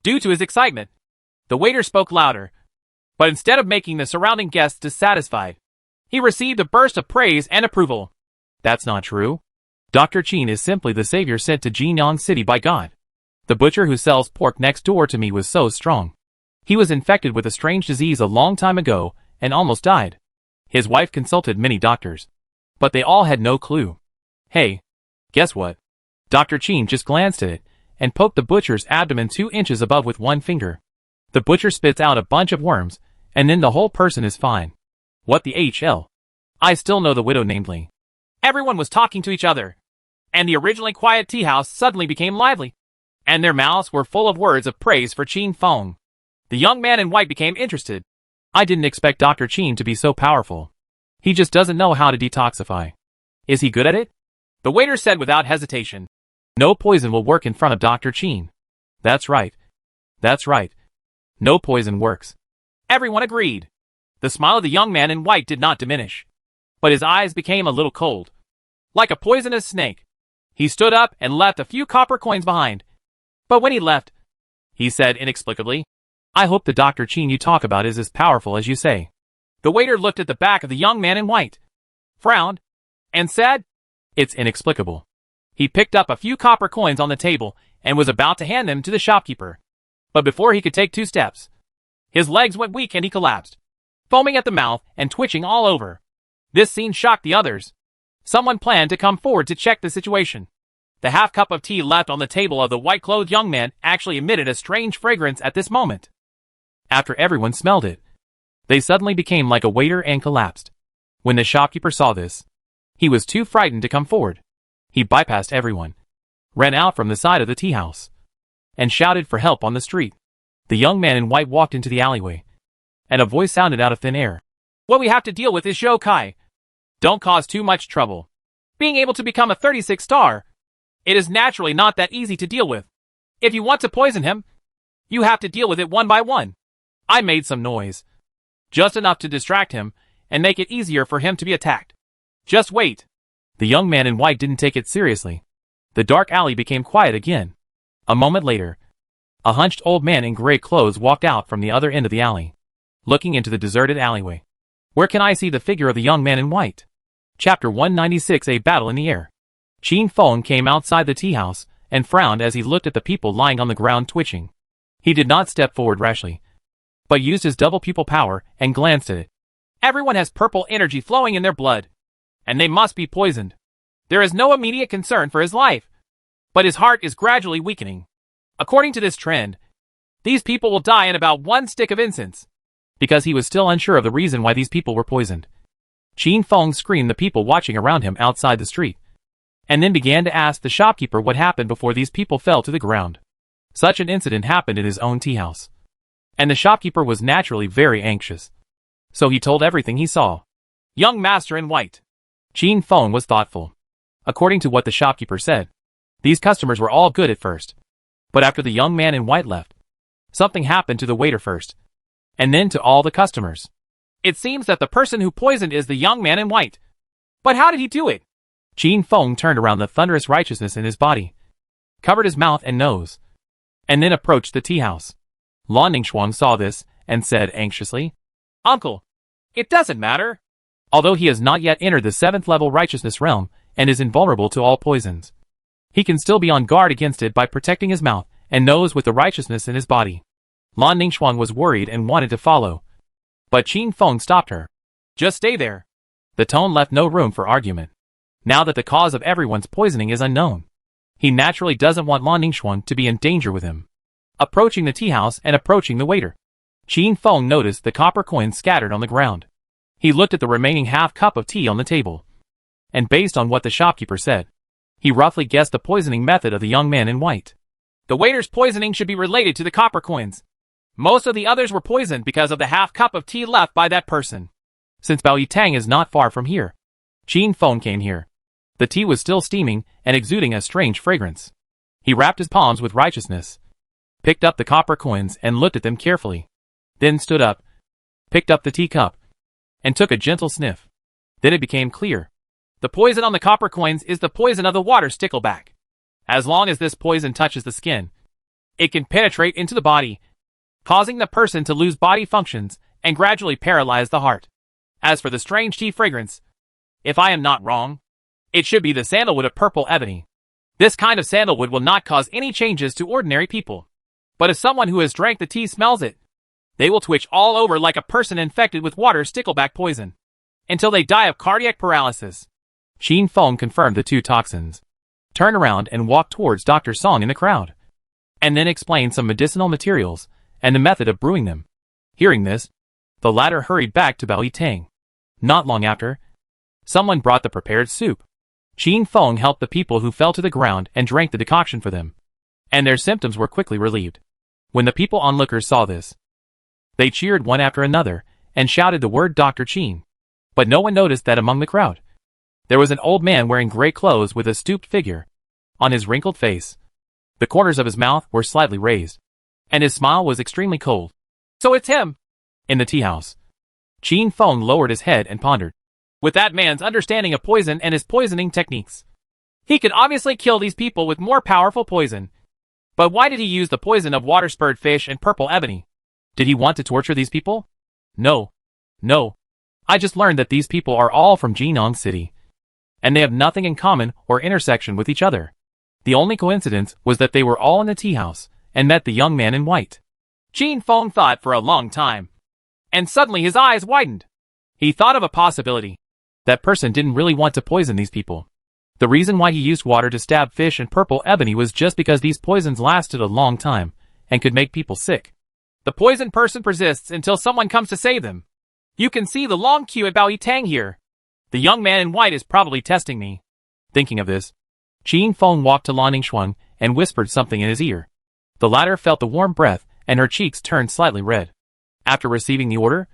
Due to his excitement, the waiter spoke louder, but instead of making the surrounding guests dissatisfied, he received a burst of praise and approval. That's not true. Dr. Qin is simply the savior sent to Jinong City by God. The butcher who sells pork next door to me was so strong. He was infected with a strange disease a long time ago and almost died. His wife consulted many doctors, but they all had no clue. Hey, guess what? Dr. Qin just glanced at it and poked the butcher's abdomen 2 inches above with one finger. The butcher spits out a bunch of worms, and then the whole person is fine. What the HL? I still know the widow named Li. Everyone was talking to each other, and the originally quiet tea house suddenly became lively, and their mouths were full of words of praise for Qin Feng. The young man in white became interested. I didn't expect Dr. Qin to be so powerful. He just doesn't know how to detoxify. Is he good at it? The waiter said without hesitation. No poison will work in front of Dr. Qin. That's right. That's right. No poison works. Everyone agreed. The smile of the young man in white did not diminish, but his eyes became a little cold. Like a poisonous snake, he stood up and left a few copper coins behind. But when he left, he said inexplicably, I hope the Dr. Qin you talk about is as powerful as you say. The waiter looked at the back of the young man in white, frowned, and said, It's inexplicable. He picked up a few copper coins on the table and was about to hand them to the shopkeeper. But before he could take 2 steps, his legs went weak and he collapsed, foaming at the mouth and twitching all over. This scene shocked the others. Someone planned to come forward to check the situation. The half cup of tea left on the table of the white-clothed young man actually emitted a strange fragrance at this moment. After everyone smelled it, they suddenly became like a waiter and collapsed. When the shopkeeper saw this, he was too frightened to come forward. He bypassed everyone, ran out from the side of the tea house, and shouted for help on the street. The young man in white walked into the alleyway, and a voice sounded out of thin air. What we have to deal with is Zhou Kai. Don't cause too much trouble. Being able to become a 36 star, it is naturally not that easy to deal with. If you want to poison him, you have to deal with it one by one. I made some noise, just enough to distract him and make it easier for him to be attacked. Just wait. The young man in white didn't take it seriously. The dark alley became quiet again. A moment later, a hunched old man in gray clothes walked out from the other end of the alley, looking into the deserted alleyway. Where can I see the figure of the young man in white? Chapter 196. A Battle in the Air. Qin Feng came outside the tea house and frowned as he looked at the people lying on the ground twitching. He did not step forward rashly, but used his double pupil power and glanced at it. Everyone has purple energy flowing in their blood, and they must be poisoned. There is no immediate concern for his life, but his heart is gradually weakening. According to this trend, these people will die in about one stick of incense. Because he was still unsure of the reason why these people were poisoned, Qin Feng screened the people watching around him outside the street, and then began to ask the shopkeeper what happened before these people fell to the ground. Such an incident happened in his own tea house, and the shopkeeper was naturally very anxious. So he told everything he saw. Young master in white. Qin Feng was thoughtful. According to what the shopkeeper said, these customers were all good at first. But after the young man in white left, something happened to the waiter first, and then to all the customers. It seems that the person who poisoned is the young man in white. But how did he do it? Qin Feng turned around the thunderous righteousness in his body, covered his mouth and nose, and then approached the tea house. Lan Ningxuan saw this and said anxiously, Uncle, it doesn't matter. Although he has not yet entered the 7th level righteousness realm and is invulnerable to all poisons, he can still be on guard against it by protecting his mouth and nose with the righteousness in his body. Lan Ningxuan was worried and wanted to follow, but Qin Feng stopped her. Just stay there. The tone left no room for argument. Now that the cause of everyone's poisoning is unknown, he naturally doesn't want Lan Ningxuan to be in danger with him. Approaching the tea house and approaching the waiter, Qin Feng noticed the copper coins scattered on the ground. He looked at the remaining half cup of tea on the table, and based on what the shopkeeper said, he roughly guessed the poisoning method of the young man in white. The waiter's poisoning should be related to the copper coins. Most of the others were poisoned because of the half cup of tea left by that person. Since Bao Yitang is not far from here, Qin Feng came here. The tea was still steaming and exuding a strange fragrance. He wrapped his palms with righteousness, picked up the copper coins and looked at them carefully, then stood up, picked up the teacup, and took a gentle sniff. Then it became clear. The poison on the copper coins is the poison of the water stickleback. As long as this poison touches the skin, it can penetrate into the body, causing the person to lose body functions and gradually paralyze the heart. As for the strange tea fragrance, if I am not wrong, it should be the sandalwood of purple ebony. This kind of sandalwood will not cause any changes to ordinary people. But if someone who has drank the tea smells it, they will twitch all over like a person infected with water stickleback poison, until they die of cardiac paralysis. Qin Feng confirmed the 2 toxins, turned around and walked towards Dr. Song in the crowd, and then explained some medicinal materials and the method of brewing them. Hearing this, the latter hurried back to Bao Yitang. Not long after, someone brought the prepared soup. Qin Feng helped the people who fell to the ground and drank the decoction for them, and their symptoms were quickly relieved. When the people onlookers saw this, they cheered one after another and shouted the word Dr. Qin. But no one noticed that among the crowd, there was an old man wearing gray clothes with a stooped figure. On his wrinkled face, the corners of his mouth were slightly raised, and his smile was extremely cold. So it's him! In the tea house, Qin Feng lowered his head and pondered. With that man's understanding of poison and his poisoning techniques, he could obviously kill these people with more powerful poison. But why did he use the poison of water-spurred fish and purple ebony? Did he want to torture these people? No. I just learned that these people are all from Jinan City, and they have nothing in common or intersection with each other. The only coincidence was that they were all in the tea house and met the young man in white. Qin Feng thought for a long time, and suddenly his eyes widened. He thought of a possibility. That person didn't really want to poison these people. The reason why he used water to stab fish and purple ebony was just because these poisons lasted a long time and could make people sick. The poisoned person persists until someone comes to save them. You can see the long queue at Bao Yitang here. The young man in white is probably testing me. Thinking of this, Qin Feng walked to Lan Ningxuan and whispered something in his ear. The latter felt the warm breath and her cheeks turned slightly red. After receiving the order,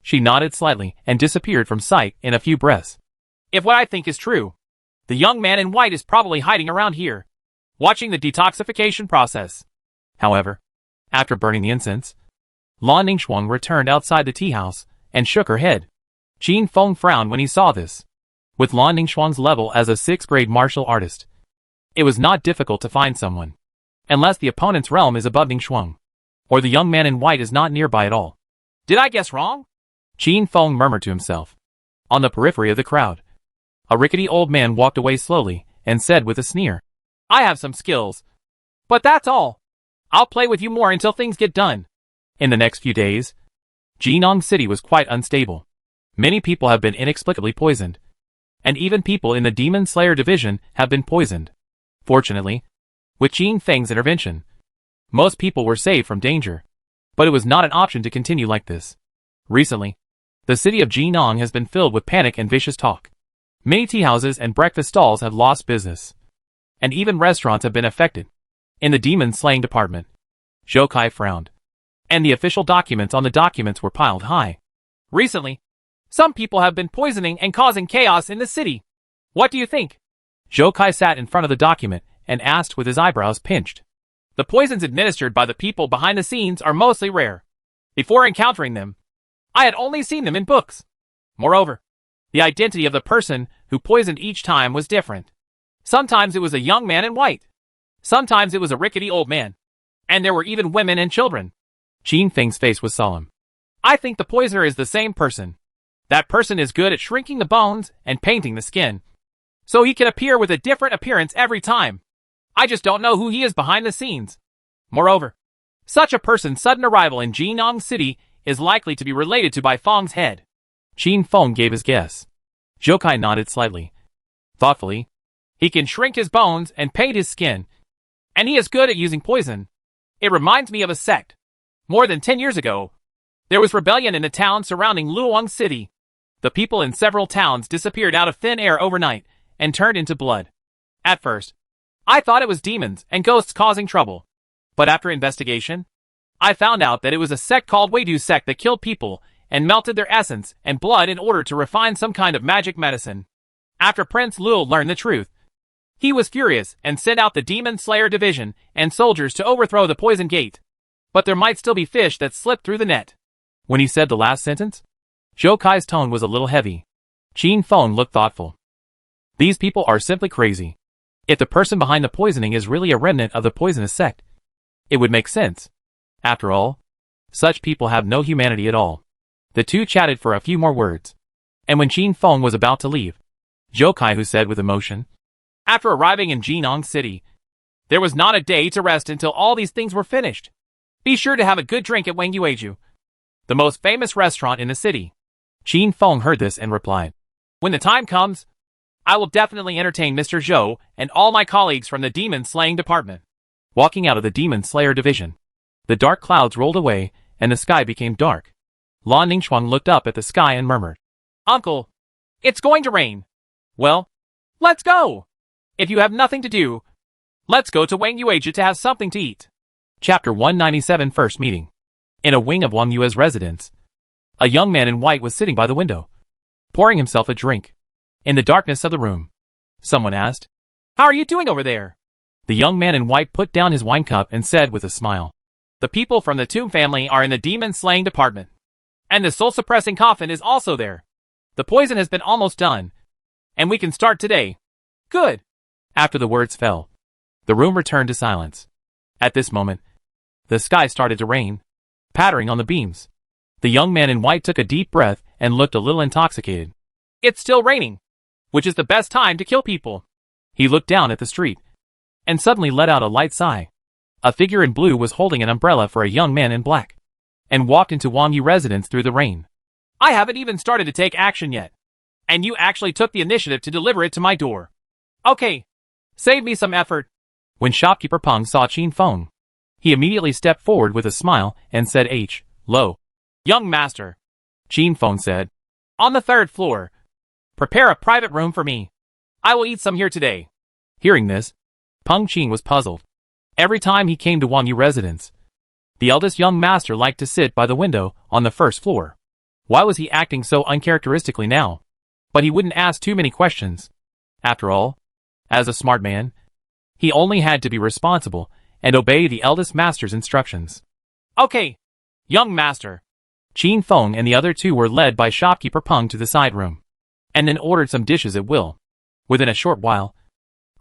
she nodded slightly and disappeared from sight in a few breaths. If what I think is true, the young man in white is probably hiding around here, watching the detoxification process. However, after burning the incense, Lan Ningxuan returned outside the tea house and shook her head. Qin Feng frowned when he saw this. with Lan Ningxuang's level as a 6th grade martial artist. It was not difficult to find someone. Unless the opponent's realm is above Ningxuang. Or the young man in white is not nearby at all. Did I guess wrong? Qin Feng murmured to himself. On the periphery of the crowd, a rickety old man walked away slowly and said with a sneer, I have some skills. But that's all. I'll play with you more until things get done. In the next few days, Jinong City was quite unstable. Many people have been inexplicably poisoned. And even people in the Demon Slayer division have been poisoned. Fortunately, with Qin Feng's intervention, most people were saved from danger. But it was not an option to continue like this. Recently, the city of Jinong has been filled with panic and vicious talk. Many tea houses and breakfast stalls have lost business. And even restaurants have been affected. In the demon slaying department, Zhou Kai frowned. And the official documents on the documents were piled high. Recently, some people have been poisoning and causing chaos in the city. What do you think? Zhou Kai sat in front of the document and asked with his eyebrows pinched. The poisons administered by the people behind the scenes are mostly rare. Before encountering them, I had only seen them in books. Moreover, the identity of the person who poisoned each time was different. Sometimes it was a young man in white. Sometimes it was a rickety old man. And there were even women and children. Qin Feng's face was solemn. I think the poisoner is the same person. That person is good at shrinking the bones and painting the skin, so he can appear with a different appearance every time. I just don't know who he is behind the scenes. Moreover, such a person's sudden arrival in Jinong City is likely to be related to Bai Feng's head. Qin Feng gave his guess. Zhou Kai nodded slightly. Thoughtfully, he can shrink his bones and paint his skin, and he is good at using poison. It reminds me of a sect. More than 10 years ago, there was rebellion in the town surrounding Luoyang City. The people in several towns disappeared out of thin air overnight and turned into blood. At first, I thought it was demons and ghosts causing trouble. But after investigation, I found out that it was a sect called Weidu sect that killed people and melted their essence and blood in order to refine some kind of magic medicine. After Prince Luo learned the truth, he was furious and sent out the Demon Slayer division and soldiers to overthrow the poison gate. But there might still be fish that slipped through the net. When he said the last sentence, Zhou Kai's tone was a little heavy. Qin Feng looked thoughtful. These people are simply crazy. If the person behind the poisoning is really a remnant of the poisonous sect, it would make sense. After all, such people have no humanity at all. The two chatted for a few more words. And when Qin Feng was about to leave, Zhou Kai who said with emotion, After arriving in Jinong City, there was not a day to rest until all these things were finished. Be sure to have a good drink at Wang Yueju, the most famous restaurant in the city. Qin Feng heard this and replied, When the time comes, I will definitely entertain Mr. Zhou and all my colleagues from the Demon Slaying Department. Walking out of the Demon Slayer division, the dark clouds rolled away and the sky became dark. Lan Ningxuang looked up at the sky and murmured, Uncle, it's going to rain. Well, let's go. If you have nothing to do, let's go to Wang Yueju to have something to eat. Chapter 197 First Meeting. In a wing of Wang Yue's residence, a young man in white was sitting by the window, pouring himself a drink. In the darkness of the room, someone asked, How are you doing over there? The young man in white put down his wine cup and said with a smile, The people from the Tomb family are in the Demon Slaying Department. And the soul-suppressing coffin is also there. The poison has been almost done, and we can start today. Good. After the words fell, the room returned to silence. At this moment, the sky started to rain, pattering on the beams. The young man in white took a deep breath and looked a little intoxicated. It's still raining, which is the best time to kill people. He looked down at the street, and suddenly let out a light sigh. A figure in blue was holding an umbrella for a young man in black, and walked into Wang Yu residence through the rain. I haven't even started to take action yet, and you actually took the initiative to deliver it to my door. Okay, save me some effort. When shopkeeper Peng saw Qin Feng, he immediately stepped forward with a smile and said Lo. Young master, Qin Feng said, on the 3rd floor. Prepare a private room for me. I will eat some here today. Hearing this, Peng Qin was puzzled. Every time he came to Wang Yu residence, the eldest young master liked to sit by the window on the 1st floor. Why was he acting so uncharacteristically now? But he wouldn't ask too many questions. After all, as a smart man, he only had to be responsible and obey the eldest master's instructions. Okay, young master. Qin Feng and the other two were led by shopkeeper Peng to the side room. and then ordered some dishes at will. Within a short while,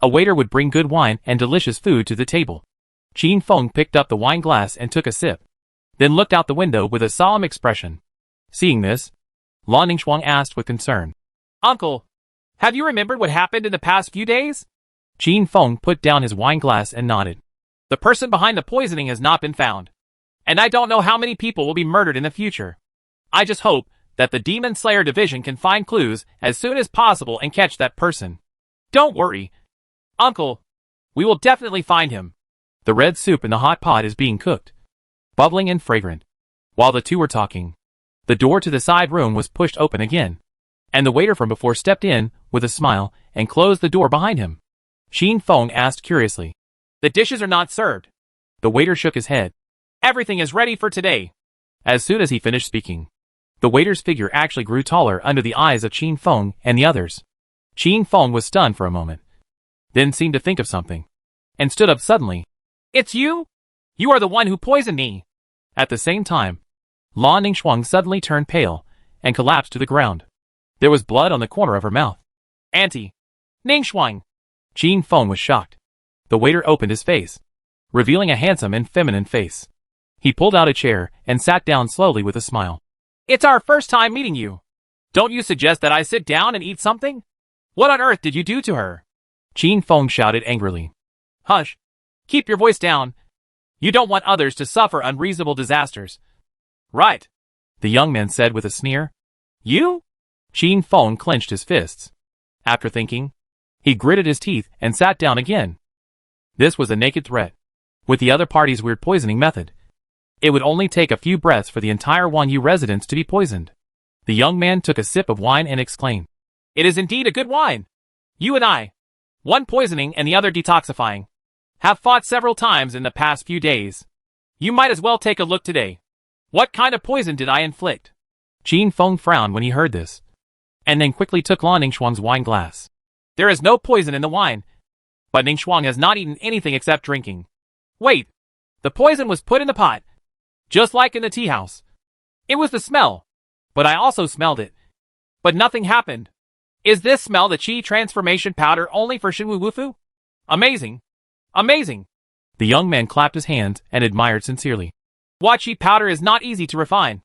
a waiter would bring good wine and delicious food to the table. Qin Feng picked up the wine glass and took a sip, then looked out the window with a solemn expression. Seeing this, Lan Ningxuang asked with concern, Uncle, have you remembered what happened in the past few days? Qin Feng put down his wine glass and nodded. The person behind the poisoning has not been found, and I don't know how many people will be murdered in the future. I just hope that the Demon Slayer division can find clues as soon as possible and catch that person. Don't worry, Uncle. We will definitely find him. The red soup in the hot pot is being cooked, bubbling and fragrant. While the two were talking, the door to the side room was pushed open again, and the waiter from before stepped in with a smile and closed the door behind him. Qin Feng asked curiously, The dishes are not served. The waiter shook his head. Everything is ready for today. As soon as he finished speaking, the waiter's figure actually grew taller under the eyes of Qin Feng and the others. Qin Feng was stunned for a moment, then seemed to think of something, and stood up suddenly. It's you? You are the one who poisoned me. At the same time, Lan Ningxuang suddenly turned pale and collapsed to the ground. There was blood on the corner of her mouth. Auntie. Ningxuang. Qin Feng was shocked. The waiter opened his face, revealing a handsome and feminine face. He pulled out a chair and sat down slowly with a smile. It's our first time meeting you. Don't you suggest that I sit down and eat something? What on earth did you do to her? Qin Feng shouted angrily. Hush. Keep your voice down. You don't want others to suffer unreasonable disasters. Right, the young man said with a sneer. You? Qin Feng clenched his fists. After thinking, he gritted his teeth and sat down again. This was a naked threat. With the other party's weird poisoning method, it would only take a few breaths for the entire Wanyu residence to be poisoned. The young man took a sip of wine and exclaimed, It is indeed a good wine. You and I, one poisoning and the other detoxifying, have fought several times in the past few days. You might as well take a look today. What kind of poison did I inflict? Qin Feng frowned when he heard this, and then quickly took Lan Ningxuang's wine glass. There is no poison in the wine, but Ningxuang has not eaten anything except drinking. Wait, the poison was put in the pot, just like in the tea house. It was the smell, but I also smelled it. But nothing happened. Is this smell the Qi transformation powder only for Shinwu Wufu? Amazing. Amazing. The young man clapped his hands and admired sincerely. Qi powder is not easy to refine.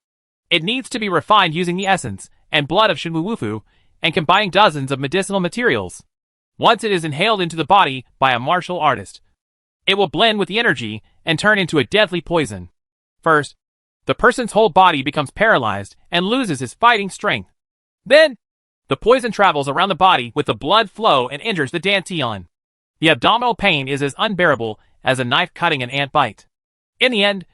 It needs to be refined using the essence and blood of Shinwu Wufu and combining dozens of medicinal materials. Once it is inhaled into the body by a martial artist, it will blend with the energy and turn into a deadly poison. First, the person's whole body becomes paralyzed and loses his fighting strength. Then, the poison travels around the body with the blood flow and injures the dantian. The abdominal pain is as unbearable as a knife cutting an ant bite. In the end,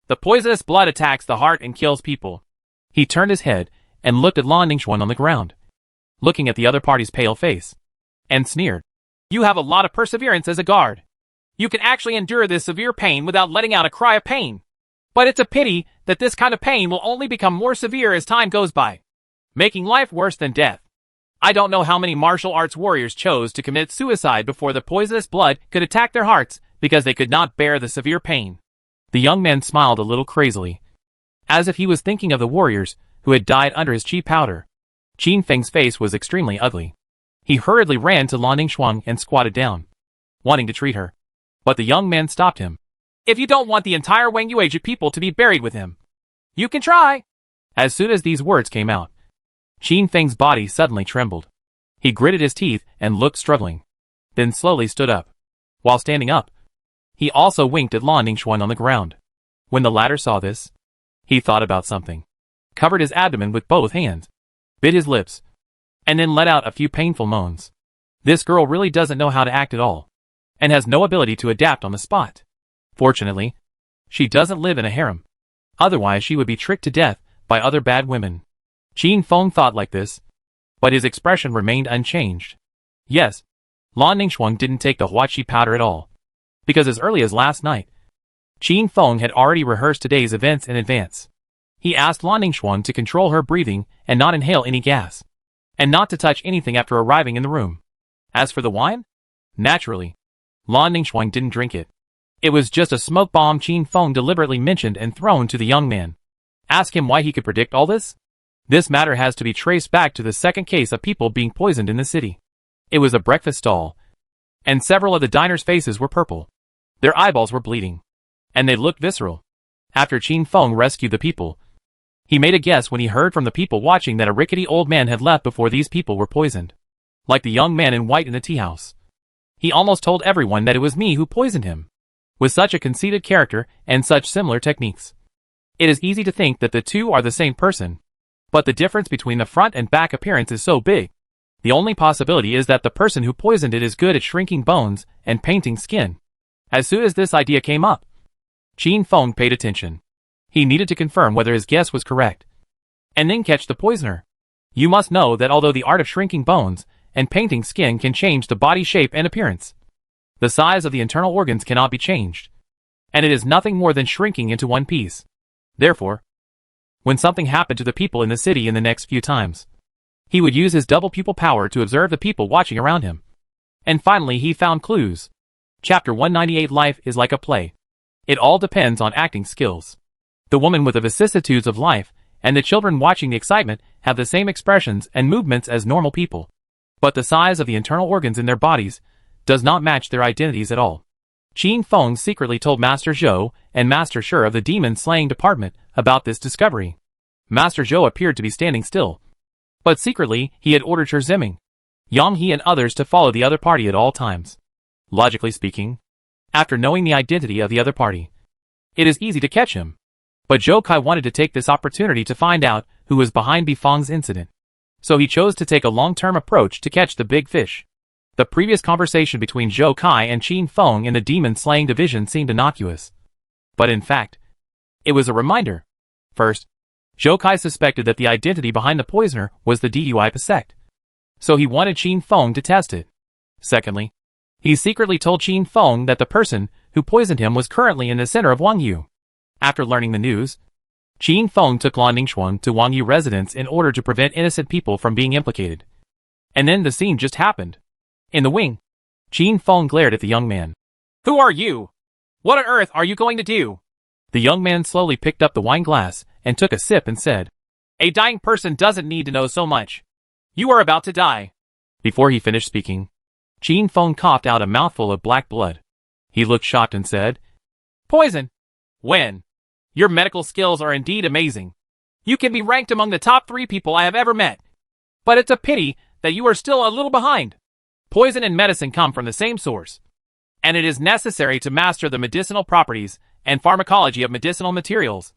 the poisonous blood attacks the heart and kills people. He turned his head and looked at Lan Ningxuan on the ground, looking at the other party's pale face, and sneered. You have a lot of perseverance as a guard. You can actually endure this severe pain without letting out a cry of pain. But it's a pity that this kind of pain will only become more severe as time goes by, making life worse than death. I don't know how many martial arts warriors chose to commit suicide before the poisonous blood could attack their hearts because they could not bear the severe pain. The young man smiled a little crazily, as if he was thinking of the warriors who had died under his Qi powder. Qin Feng's face was extremely ugly. He hurriedly ran to Lan Ningxuang and squatted down, wanting to treat her. But the young man stopped him. If you don't want the entire Wang Yueji people to be buried with him, you can try. As soon as these words came out, Qin Feng's body suddenly trembled. He gritted his teeth and looked struggling, then slowly stood up. While standing up, he also winked at Lan Ningxuan on the ground. When the latter saw this, he thought about something, covered his abdomen with both hands, bit his lips, and then let out a few painful moans. This girl really doesn't know how to act at all, and has no ability to adapt on the spot. Fortunately, she doesn't live in a harem. Otherwise she would be tricked to death by other bad women. Qin Feng thought like this, but his expression remained unchanged. Yes, Lan Ningxuan didn't take the Huachi powder at all, because as early as last night, Qin Feng had already rehearsed today's events in advance. He asked Lan Ningxuan to control her breathing and not inhale any gas, and not to touch anything after arriving in the room. As for the wine, naturally, Lan Ningxuan didn't drink it. It was just a smoke bomb Qin Feng deliberately mentioned and thrown to the young man. Ask him why he could predict all this? This matter has to be traced back to the second case of people being poisoned in the city. It was a breakfast stall, and several of the diners' faces were purple. Their eyeballs were bleeding, and they looked visceral. After Qin Feng rescued the people, he made a guess when he heard from the people watching that a rickety old man had left before these people were poisoned. Like the young man in white in the tea house. He almost told everyone that it was me who poisoned him. With such a conceited character and such similar techniques, it is easy to think that the two are the same person. But the difference between the front and back appearance is so big. The only possibility is that the person who poisoned it is good at shrinking bones and painting skin. As soon as this idea came up, Qin Feng paid attention. He needed to confirm whether his guess was correct, and then catch the poisoner. You must know that although the art of shrinking bones and painting skin can change the body shape and appearance, the size of the internal organs cannot be changed, and it is nothing more than shrinking into one piece. Therefore, when something happened to the people in the city in the next few times, he would use his double pupil power to observe the people watching around him. And finally he found clues. Chapter 198 Life is like a play. It all depends on acting skills. The woman with the vicissitudes of life and the children watching the excitement have the same expressions and movements as normal people. But the size of the internal organs in their bodies does not match their identities at all. Qin Feng secretly told Master Zhou and Master Shi of the demon slaying department about this discovery. Master Zhou appeared to be standing still, but secretly he had ordered Shi Ziming, Yang He and others to follow the other party at all times. Logically speaking, after knowing the identity of the other party, it is easy to catch him. But Zhou Kai wanted to take this opportunity to find out who was behind Bifang's incident. So he chose to take a long-term approach to catch the big fish. The previous conversation between Zhou Kai and Qin Feng in the demon-slaying division seemed innocuous. But in fact, it was a reminder. First, Zhou Kai suspected that the identity behind the poisoner was the Dui sect. So he wanted Qin Feng to test it. Secondly, he secretly told Qin Feng that the person who poisoned him was currently in the center of Wangyu. After learning the news, Qin Feng took Lan Ningxuan to Wangyu residence in order to prevent innocent people from being implicated. And then the scene just happened. In the wing, Qin Feng glared at the young man. Who are you? What on earth are you going to do? The young man slowly picked up the wine glass and took a sip and said, A dying person doesn't need to know so much. You are about to die. Before he finished speaking, Qin Feng coughed out a mouthful of black blood. He looked shocked and said, Poison? When? Your medical skills are indeed amazing. You can be ranked among the top 3 people I have ever met. But it's a pity that you are still a little behind. Poison and medicine come from the same source, and it is necessary to master the medicinal properties and pharmacology of medicinal materials.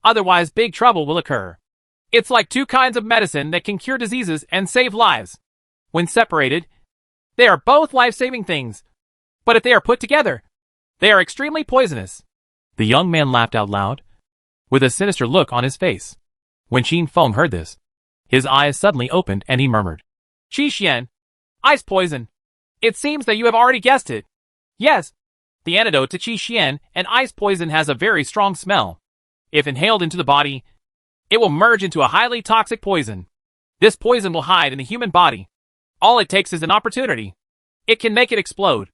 Otherwise, big trouble will occur. It's like 2 kinds of medicine that can cure diseases and save lives. When separated, they are both life-saving things. But if they are put together, they are extremely poisonous. The young man laughed out loud, with a sinister look on his face. When Qin Feng heard this, his eyes suddenly opened and he murmured, Qi Xian. Ice poison. It seems that you have already guessed it. Yes, the antidote to Qi Xian and ice poison has a very strong smell. If inhaled into the body, it will merge into a highly toxic poison. This poison will hide in the human body. All it takes is an opportunity. It can make it explode.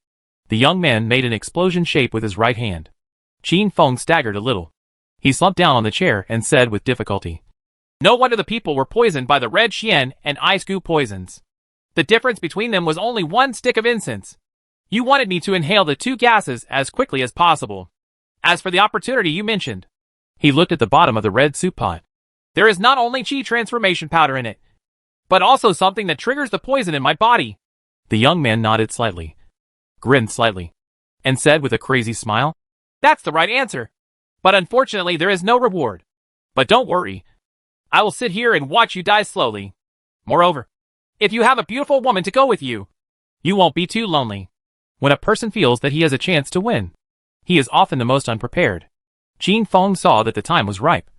The young man made an explosion shape with his right hand. Qin Feng staggered a little. He slumped down on the chair and said with difficulty, No wonder the people were poisoned by the red Xian and ice goo poisons. The difference between them was only 1 stick of incense. You wanted me to inhale the 2 gases as quickly as possible. As for the opportunity you mentioned, he looked at the bottom of the red soup pot. There is not only Qi transformation powder in it, but also something that triggers the poison in my body. The young man nodded slightly, grinned slightly, and said with a crazy smile, That's the right answer. But unfortunately there is no reward. But don't worry. I will sit here and watch you die slowly. Moreover, if you have a beautiful woman to go with you, you won't be too lonely. When a person feels that he has a chance to win, he is often the most unprepared. Qin Feng saw that the time was ripe.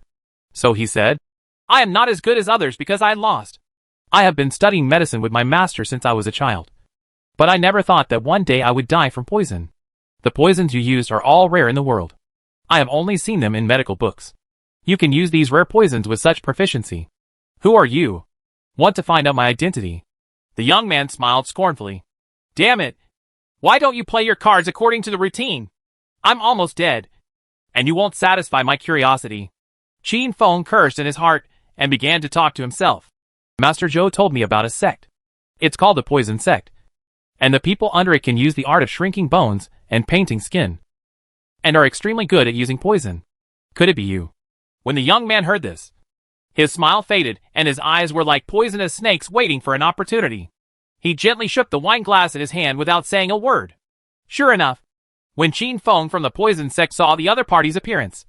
So he said, I am not as good as others because I lost. I have been studying medicine with my master since I was a child. But I never thought that one day I would die from poison. The poisons you used are all rare in the world. I have only seen them in medical books. You can use these rare poisons with such proficiency. Who are you? Want to find out my identity? The young man smiled scornfully. Damn it. Why don't you play your cards according to the routine? I'm almost dead, and you won't satisfy my curiosity. Qin Feng cursed in his heart and began to talk to himself. Master Zhou told me about a sect. It's called the Poison Sect. And the people under it can use the art of shrinking bones and painting skin. And are extremely good at using poison. Could it be you? When the young man heard this, his smile faded and his eyes were like poisonous snakes waiting for an opportunity. He gently shook the wine glass in his hand without saying a word. Sure enough, when Qin Feng from the Poison Sect saw the other party's appearance,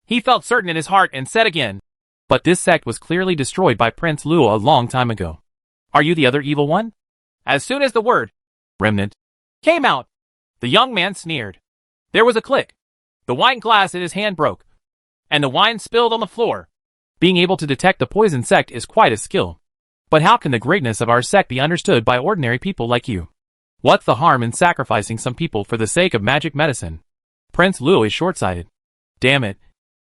he felt certain in his heart and said again, "But this sect was clearly destroyed by Prince Luo a long time ago. Are you the other evil one?" As soon as the word remnant came out, the young man sneered. There was a click. The wine glass in his hand broke, and the wine spilled on the floor. Being able to detect the Poison Sect is quite a skill. But how can the greatness of our sect be understood by ordinary people like you? What's the harm in sacrificing some people for the sake of magic medicine? Prince Luo is short-sighted. Damn it.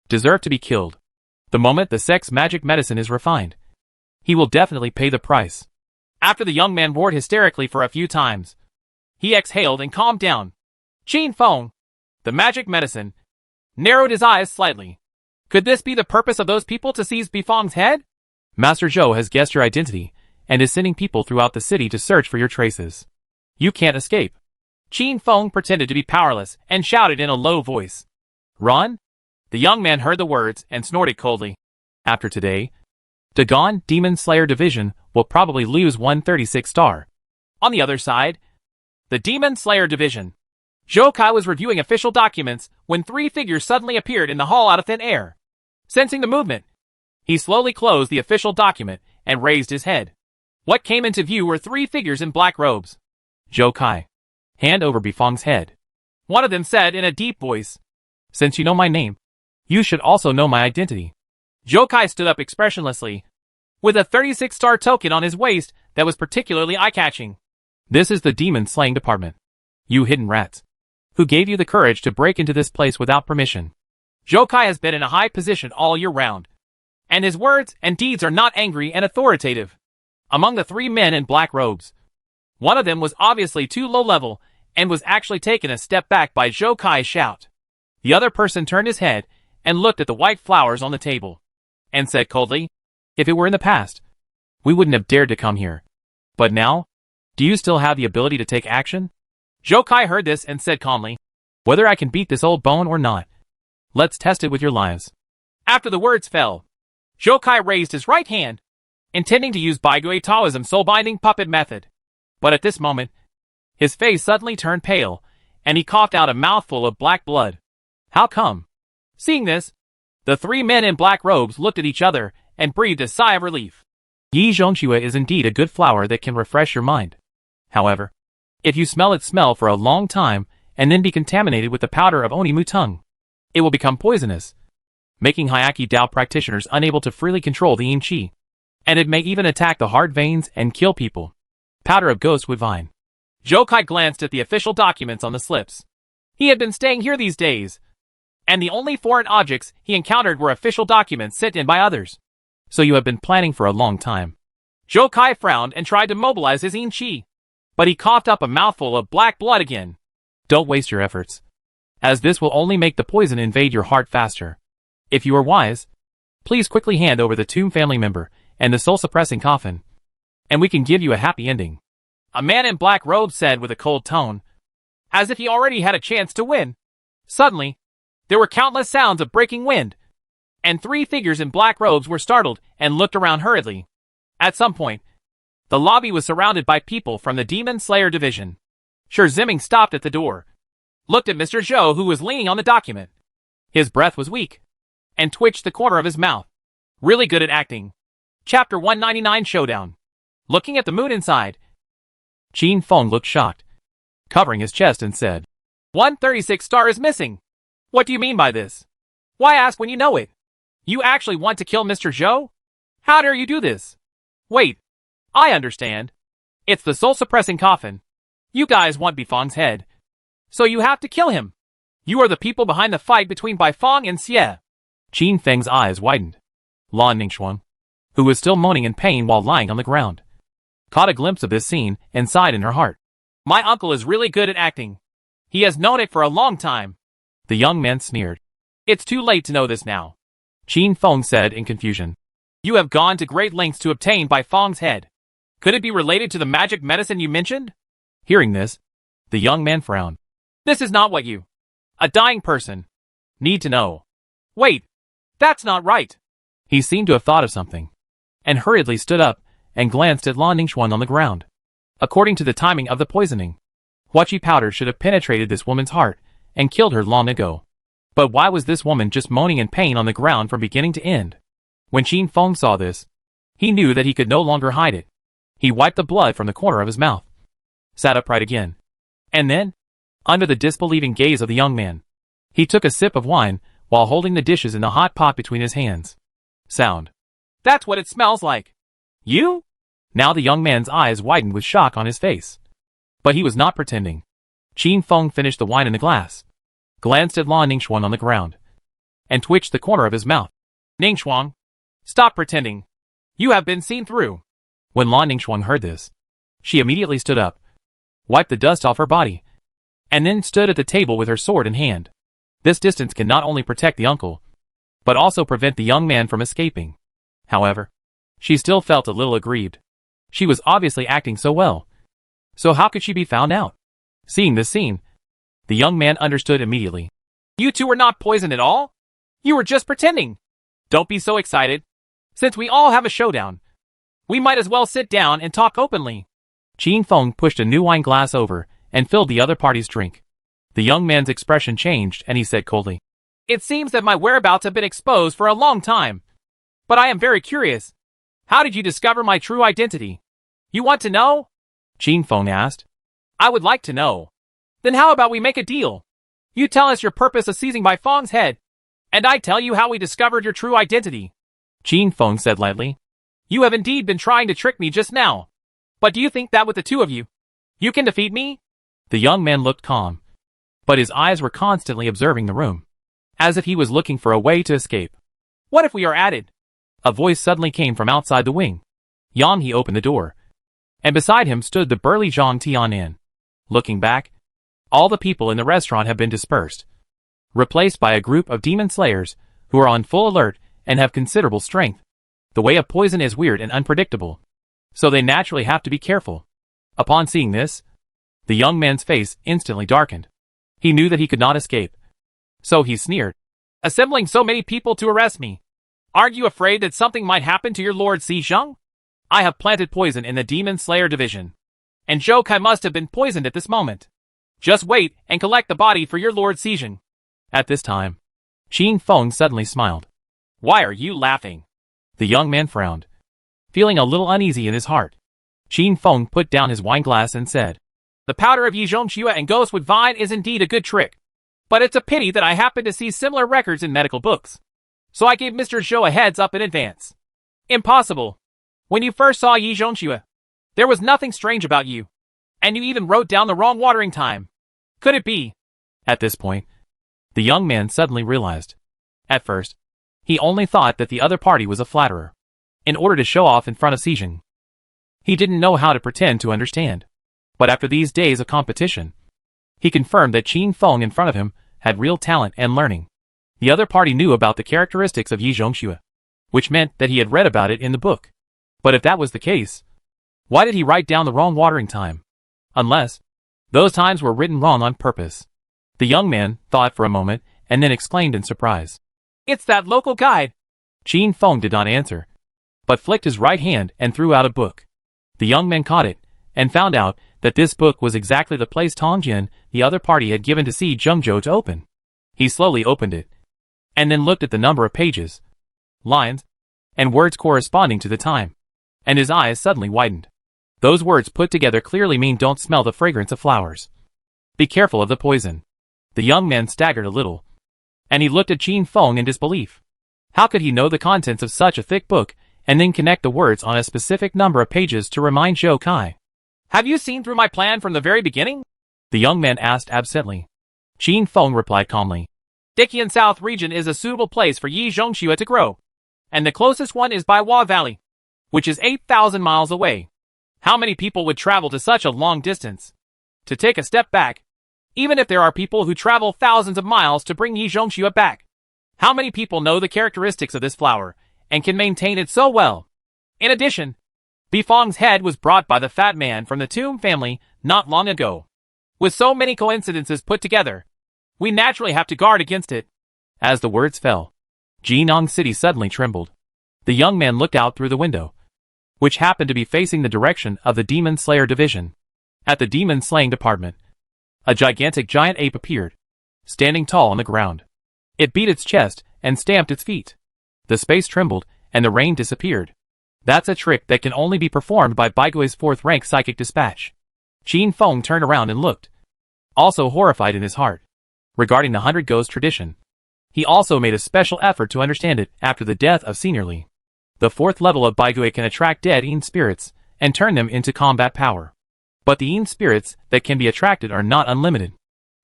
Deserve to be killed. The moment the sect's magic medicine is refined, he will definitely pay the price. After the young man roared hysterically for a few times, he exhaled and calmed down. Qin Feng, the magic medicine, narrowed his eyes slightly. Could this be the purpose of those people to seize Bifang's head? Master Zhou has guessed your identity and is sending people throughout the city to search for your traces. You can't escape. Qin Feng pretended to be powerless and shouted in a low voice. Run? The young man heard the words and snorted coldly. After today, Dagon Demon Slayer Division will probably lose 136 star. On the other side, the Demon Slayer Division. Zhou Kai was reviewing official documents when three figures suddenly appeared in the hall out of thin air. Sensing the movement, he slowly closed the official document and raised his head. What came into view were three figures in black robes. Zhou Kai, hand over Bifang's head. One of them said in a deep voice. Since you know my name, you should also know my identity. Zhou Kai stood up expressionlessly, with a 36-star token on his waist that was particularly eye-catching. This is the demon slaying department. You hidden rats. Who gave you the courage to break into this place without permission? Zhou Kai has been in a high position all year round, and his words and deeds are not angry and authoritative. Among the three men in black robes, one of them was obviously too low level and was actually taken a step back by Zhou Kai's shout. The other person turned his head and looked at the white flowers on the table, and said coldly, "If it were in the past, we wouldn't have dared to come here. But now, do you still have the ability to take action?" Zhou Kai heard this and said calmly, "Whether I can beat this old bone or not, let's test it with your lives." After the words fell, Zhou Kai raised his right hand, intending to use Baigui Taoism soul-binding puppet method. But at this moment, his face suddenly turned pale, and he coughed out a mouthful of black blood. How come? Seeing this, the three men in black robes looked at each other and breathed a sigh of relief. Yi Zhongxue is indeed a good flower that can refresh your mind. However, if you smell its smell for a long time and then be contaminated with the powder of Oni Mutong, it will become poisonous, making Hyaki Dao practitioners unable to freely control the Yin Qi, and it may even attack the heart veins and kill people. Powder of Ghostwood Vine. Zhou Kai glanced at the official documents on the slips. He had been staying here these days, and the only foreign objects he encountered were official documents sent in by others. So you have been planning for a long time. Zhou Kai frowned and tried to mobilize his Yin Qi, but he coughed up a mouthful of black blood again. Don't waste your efforts, as this will only make the poison invade your heart faster. If you are wise, please quickly hand over the tomb family member and the soul-suppressing coffin, and we can give you a happy ending. A man in black robes said with a cold tone, as if he already had a chance to win. Suddenly, there were countless sounds of breaking wind, and three figures in black robes were startled and looked around hurriedly. At some point, the lobby was surrounded by people from the Demon Slayer Division. Shi Ziming stopped at the door, looked at Mr. Zhou who was leaning on the document. His breath was weak, and twitched the corner of his mouth. Really good at acting. Chapter 199 Showdown. Looking at the moon inside, Qin Feng looked shocked, covering his chest and said, 136 star is missing. What do you mean by this? Why ask when you know it? You actually want to kill Mr. Zhou? How dare you do this? Wait, I understand. It's the soul-suppressing coffin. You guys want Bifang's head, so you have to kill him. You are the people behind the fight between Bifang and Xie. Qin Feng's eyes widened. Lan Ningxuan, who was still moaning in pain while lying on the ground, caught a glimpse of this scene and sighed in her heart. My uncle is really good at acting. He has known it for a long time. The young man sneered. It's too late to know this now. Qin Feng said in confusion. you have gone to great lengths to obtain Bai Feng's head. Could it be related to the magic medicine you mentioned? Hearing this, the young man frowned. This is not what you, a dying person, need to know. Wait, that's not right. He seemed to have thought of something, and hurriedly stood up and glanced at Lan Ningxuan on the ground. According to the timing of the poisoning, Huachi powder should have penetrated this woman's heart and killed her long ago. But why was this woman just moaning in pain on the ground from beginning to end? When Qin Feng saw this, he knew that he could no longer hide it. He wiped the blood from the corner of his mouth, sat upright again, and then, under the disbelieving gaze of the young man, he took a sip of wine while holding the dishes in the hot pot between his hands. Sound. That's what it smells like. You? Now the young man's eyes widened with shock on his face. But he was not pretending. Qin Feng finished the wine in the glass, glanced at Lan Ningxuan on the ground, and twitched the corner of his mouth. Ningxuan, stop pretending. You have been seen through. When Lan Ningxuan heard this, she immediately stood up, wiped the dust off her body, and then stood at the table with her sword in hand. This distance can not only protect the uncle, but also prevent the young man from escaping. However, she still felt a little aggrieved. She was obviously acting so well. So how could she be found out? Seeing this scene, the young man understood immediately. You two were not poisoned at all? You were just pretending. Don't be so excited. Since we all have a showdown, we might as well sit down and talk openly. Qin Feng pushed a new wine glass over and filled the other party's drink. The young man's expression changed and he said coldly, It seems that my whereabouts have been exposed for a long time. But I am very curious. How did you discover my true identity? You want to know? Qin Feng asked. I would like to know. Then how about we make a deal? You tell us your purpose of seizing Bai Feng's head, and I tell you how we discovered your true identity. Qin Feng said lightly. You have indeed been trying to trick me just now. But do you think that with the two of you, you can defeat me? The young man looked calm, but his eyes were constantly observing the room, as if he was looking for a way to escape. What if we are added? A voice suddenly came from outside the wing. Yang He opened the door, and beside him stood the burly Zhang Tianan. Looking back, all the people in the restaurant have been dispersed, replaced by a group of demon slayers who are on full alert and have considerable strength. The way of poison is weird and unpredictable, so they naturally have to be careful. Upon seeing this, the young man's face instantly darkened. He knew that he could not escape, so he sneered. Assembling so many people to arrest me. Aren't you afraid that something might happen to your Lord Xizheng? I have planted poison in the Demon Slayer division, and Zhou Kai must have been poisoned at this moment. Just wait and collect the body for your Lord Xizheng. At this time, Qin Feng suddenly smiled. Why are you laughing? The young man frowned, feeling a little uneasy in his heart. Qin Feng put down his wine glass and said, The powder of Yizhongxue and Ghostwood Vine is indeed a good trick, but it's a pity that I happen to see similar records in medical books. So I gave Mr. Zhou a heads up in advance. Impossible. When you first saw Yizhongxue, there was nothing strange about you, and you even wrote down the wrong watering time. Could it be? At this point, the young man suddenly realized. At first, he only thought that the other party was a flatterer, in order to show off in front of Xizheng. He didn't know how to pretend to understand. But after these days of competition, he confirmed that Qin Feng in front of him had real talent and learning. The other party knew about the characteristics of Yizhongxue, which meant that he had read about it in the book. But if that was the case, why did he write down the wrong watering time? Unless those times were written wrong on purpose. The young man thought for a moment and then exclaimed in surprise. It's that local guide. Qin Feng did not answer, but flicked his right hand and threw out a book. The young man caught it and found out that this book was exactly the place Tongjian, the other party, had given to see Zhengzhou to open. He slowly opened it, and then looked at the number of pages, lines, and words corresponding to the time, and his eyes suddenly widened. Those words put together clearly mean don't smell the fragrance of flowers. Be careful of the poison. The young man staggered a little, and he looked at Qin Feng in disbelief. How could he know the contents of such a thick book, and then connect the words on a specific number of pages to remind Zhou Kai? Have you seen through my plan from the very beginning? The young man asked absently. Qin Feng replied calmly. Dikian South region is a suitable place for Yizhongxue to grow, and the closest one is Baiwa Valley, which is 8,000 miles away. How many people would travel to such a long distance? To take a step back, even if there are people who travel thousands of miles to bring Yizhongxue back, how many people know the characteristics of this flower and can maintain it so well. In addition, Bifong's head was brought by the fat man from the Tomb family not long ago. With so many coincidences put together, we naturally have to guard against it. As the words fell, Jinong City suddenly trembled. The young man looked out through the window, which happened to be facing the direction of the Demon Slayer division. At the Demon Slaying department, a gigantic giant ape appeared, standing tall on the ground. It beat its chest and stamped its feet. The space trembled, and the rain disappeared. That's a trick that can only be performed by Baigui's 4th rank psychic dispatch. Qin Feng turned around and looked, also horrified in his heart. Regarding the 100 Ghost tradition, he also made a special effort to understand it after the death of Senior Li. The 4th level of Baigui can attract dead Yin spirits and turn them into combat power. But the Yin spirits that can be attracted are not unlimited.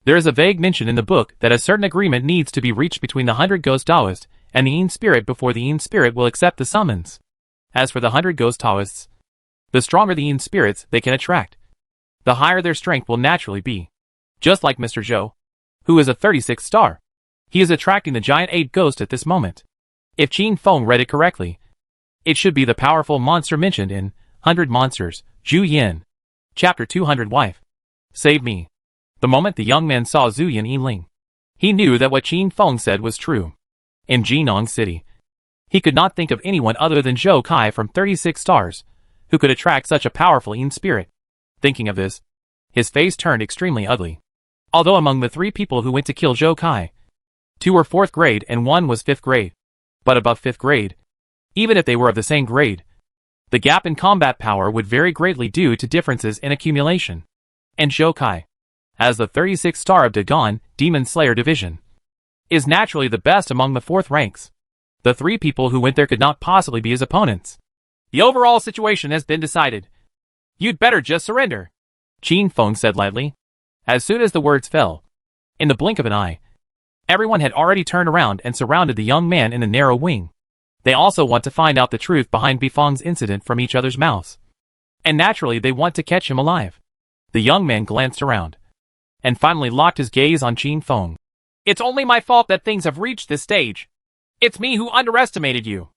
There is a vague mention in the book that a certain agreement needs to be reached between the 100 Ghost Taoists and the Yin spirit before the Yin spirit will accept the summons. As for the 100 Ghost Taoists, the stronger the Yin spirits they can attract, the higher their strength will naturally be. Just like Mr. Zhou, who is a 36 star. He is attracting the giant 8 ghost at this moment. If Qin Feng read it correctly, it should be the powerful monster mentioned in 100 Monsters, Zhu Yin. Chapter 200 Wife. Save me. The moment the young man saw Zhu Yin Yiling, he knew that what Qin Feng said was true. In Jinong City, he could not think of anyone other than Zhou Kai from 36 stars, who could attract such a powerful Yin spirit. Thinking of this, his face turned extremely ugly. Although among the 3 people who went to kill Zhou Kai, 2 were 4th grade and 1 was 5th grade. But above 5th grade, even if they were of the same grade, the gap in combat power would vary greatly due to differences in accumulation. And Zhou Kai, as the 36th star of Dagon Demon Slayer division, is naturally the best among the 4th ranks. The 3 people who went there could not possibly be his opponents. The overall situation has been decided. You'd better just surrender, Qin Feng said lightly. As soon as the words fell, in the blink of an eye, everyone had already turned around and surrounded the young man in the narrow wing. They also want to find out the truth behind Bifong's incident from each other's mouths. And naturally they want to catch him alive. The young man glanced around, and finally locked his gaze on Qin Feng. It's only my fault that things have reached this stage. It's me who underestimated you.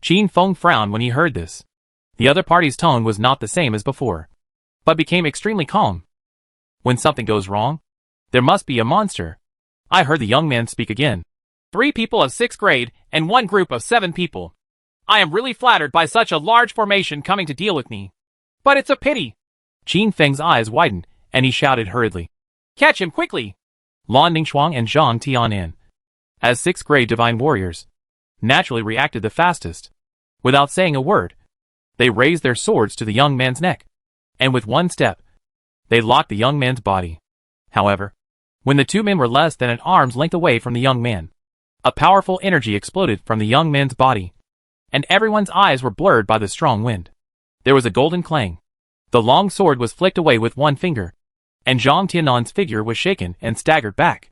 Qin Feng frowned when he heard this. The other party's tone was not the same as before, but became extremely calm. When something goes wrong, there must be a monster. I heard the young man speak again. 3 people of 6th grade and 1 group of 7 people. I am really flattered by such a large formation coming to deal with me. But it's a pity. Qin Feng's eyes widened, and he shouted hurriedly. Catch him quickly! Lan Ningxuang and Zhang Tianan, as 6th grade divine warriors, naturally reacted the fastest. Without saying a word, they raised their swords to the young man's neck, and with one step, they locked the young man's body. However, when the 2 men were less than an arm's length away from the young man, a powerful energy exploded from the young man's body, and everyone's eyes were blurred by the strong wind. There was a golden clang. The long sword was flicked away with one finger, and Zhang Tianan's figure was shaken and staggered back.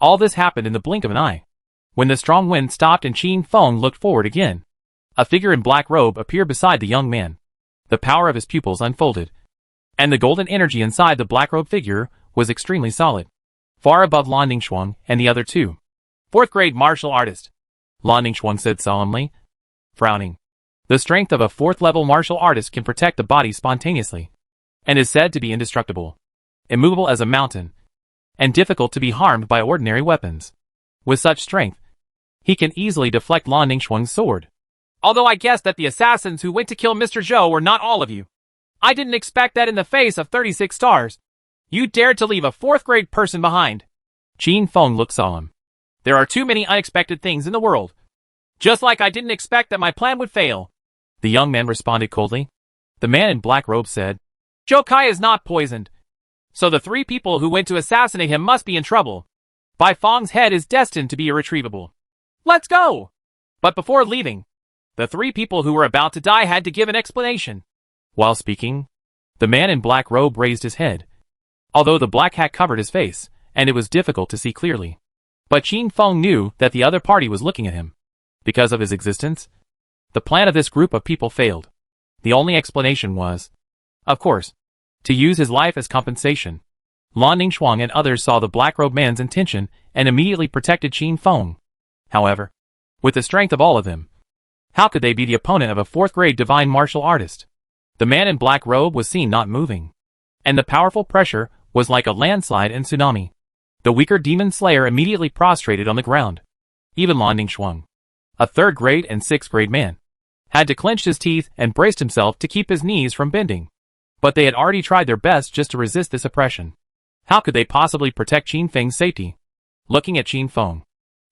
All this happened in the blink of an eye. When the strong wind stopped and Qin Feng looked forward again, a figure in black robe appeared beside the young man. The power of his pupils unfolded, and the golden energy inside the black robe figure was extremely solid, far above Lan Ningxuang and the other 2. 4th grade martial artist, Lan Ningxuang said solemnly, frowning. The strength of a 4th level martial artist can protect the body spontaneously, and is said to be indestructible, immovable as a mountain, and difficult to be harmed by ordinary weapons. With such strength, he can easily deflect Lan Ningxuang's sword. Although I guessed that the assassins who went to kill Mr. Zhou were not all of you. I didn't expect that in the face of 36 stars. You dared to leave a 4th grade person behind. Qin Feng looked solemn. There are too many unexpected things in the world. Just like I didn't expect that my plan would fail. The young man responded coldly. The man in black robe said, Zhou Kai is not poisoned. So the 3 people who went to assassinate him must be in trouble. Bifong's head is destined to be irretrievable. Let's go! But before leaving, the 3 people who were about to die had to give an explanation. While speaking, the man in black robe raised his head, although the black hat covered his face, and it was difficult to see clearly. But Qin Feng knew that the other party was looking at him. Because of his existence, the plan of this group of people failed. The only explanation was, of course, to use his life as compensation. Lan Ningxuang and others saw the black-robed man's intention and immediately protected Qin Feng. However, with the strength of all of them, How could they be the opponent of a fourth-grade divine martial artist? The man in black robe was seen not moving, and the powerful pressure was like a landslide and tsunami. The weaker demon slayer immediately prostrated on the ground. Even Lan Ningxuang, a third-grade and sixth-grade man, had to clench his teeth and braced himself to keep his knees from bending. But they had already tried their best just to resist this oppression. How could they possibly protect Qin Feng's safety? Looking at Qin Feng,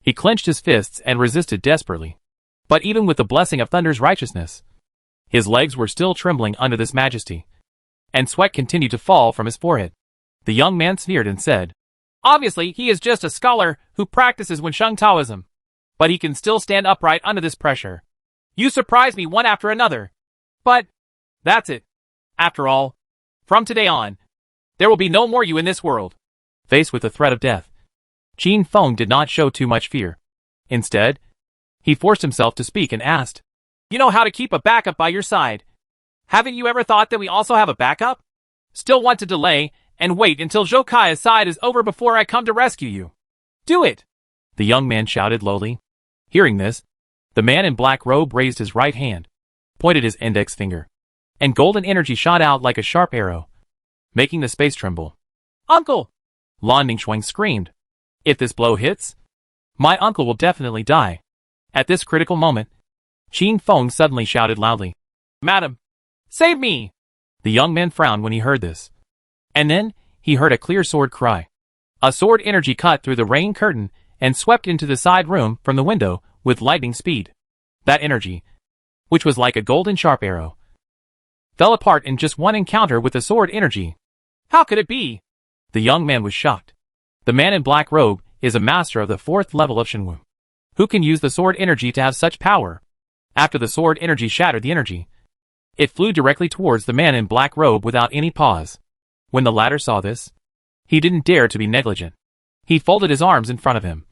he clenched his fists and resisted desperately. But even with the blessing of Thunder's righteousness, his legs were still trembling under this majesty, and sweat continued to fall from his forehead. The young man sneered and said, "Obviously, he is just a scholar who practices Wensheng Taoism, but he can still stand upright under this pressure. You surprise me one after another. But that's it. After all, from today on, there will be no more you in this world." Faced with the threat of death, Qin Feng did not show too much fear. Instead, he forced himself to speak and asked, "You know how to keep a backup by your side. Haven't you ever thought that we also have a backup? Still want to delay and wait until Zhou Kai's side is over before I come to rescue you? Do it!" the young man shouted lowly. Hearing this, the man in black robe raised his right hand, pointed his index finger, and golden energy shot out like a sharp arrow, making the space tremble. "Uncle!" Lan Ningxuang screamed. "If this blow hits, my uncle will definitely die." At this critical moment, Qin Feng suddenly shouted loudly, "Madam, save me!" The young man frowned when he heard this. And then, he heard a clear sword cry. A sword energy cut through the rain curtain and swept into the side room from the window with lightning speed. That energy, which was like a golden sharp arrow, fell apart in just one encounter with the sword energy. How could it be? The young man was shocked. The man in black robe is a master of the 4th level of Shenwu, who can use the sword energy to have such power. After the sword energy shattered the energy, it flew directly towards the man in black robe without any pause. When the latter saw this, he didn't dare to be negligent. He folded his arms in front of him,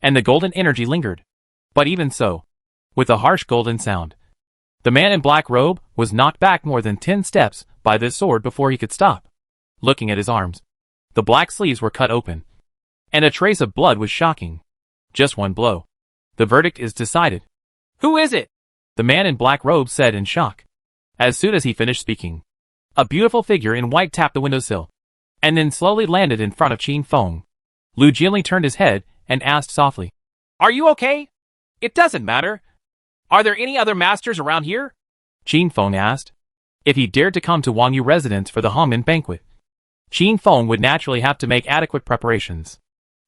and the golden energy lingered. But even so, with a harsh golden sound, the man in black robe was knocked back more than 10 steps by this sword before he could stop. Looking at his arms, the black sleeves were cut open, and a trace of blood was shocking. Just one blow. The verdict is decided. "Who is it?" the man in black robe said in shock. As soon as he finished speaking, a beautiful figure in white tapped the windowsill, and then slowly landed in front of Qin Feng. Lu Jianli turned his head and asked softly, "Are you okay? It doesn't matter. Are there any other masters around here?" Qin Feng asked. If he dared to come to Wang Yu residence for the Hongmen banquet, Qin Feng would naturally have to make adequate preparations.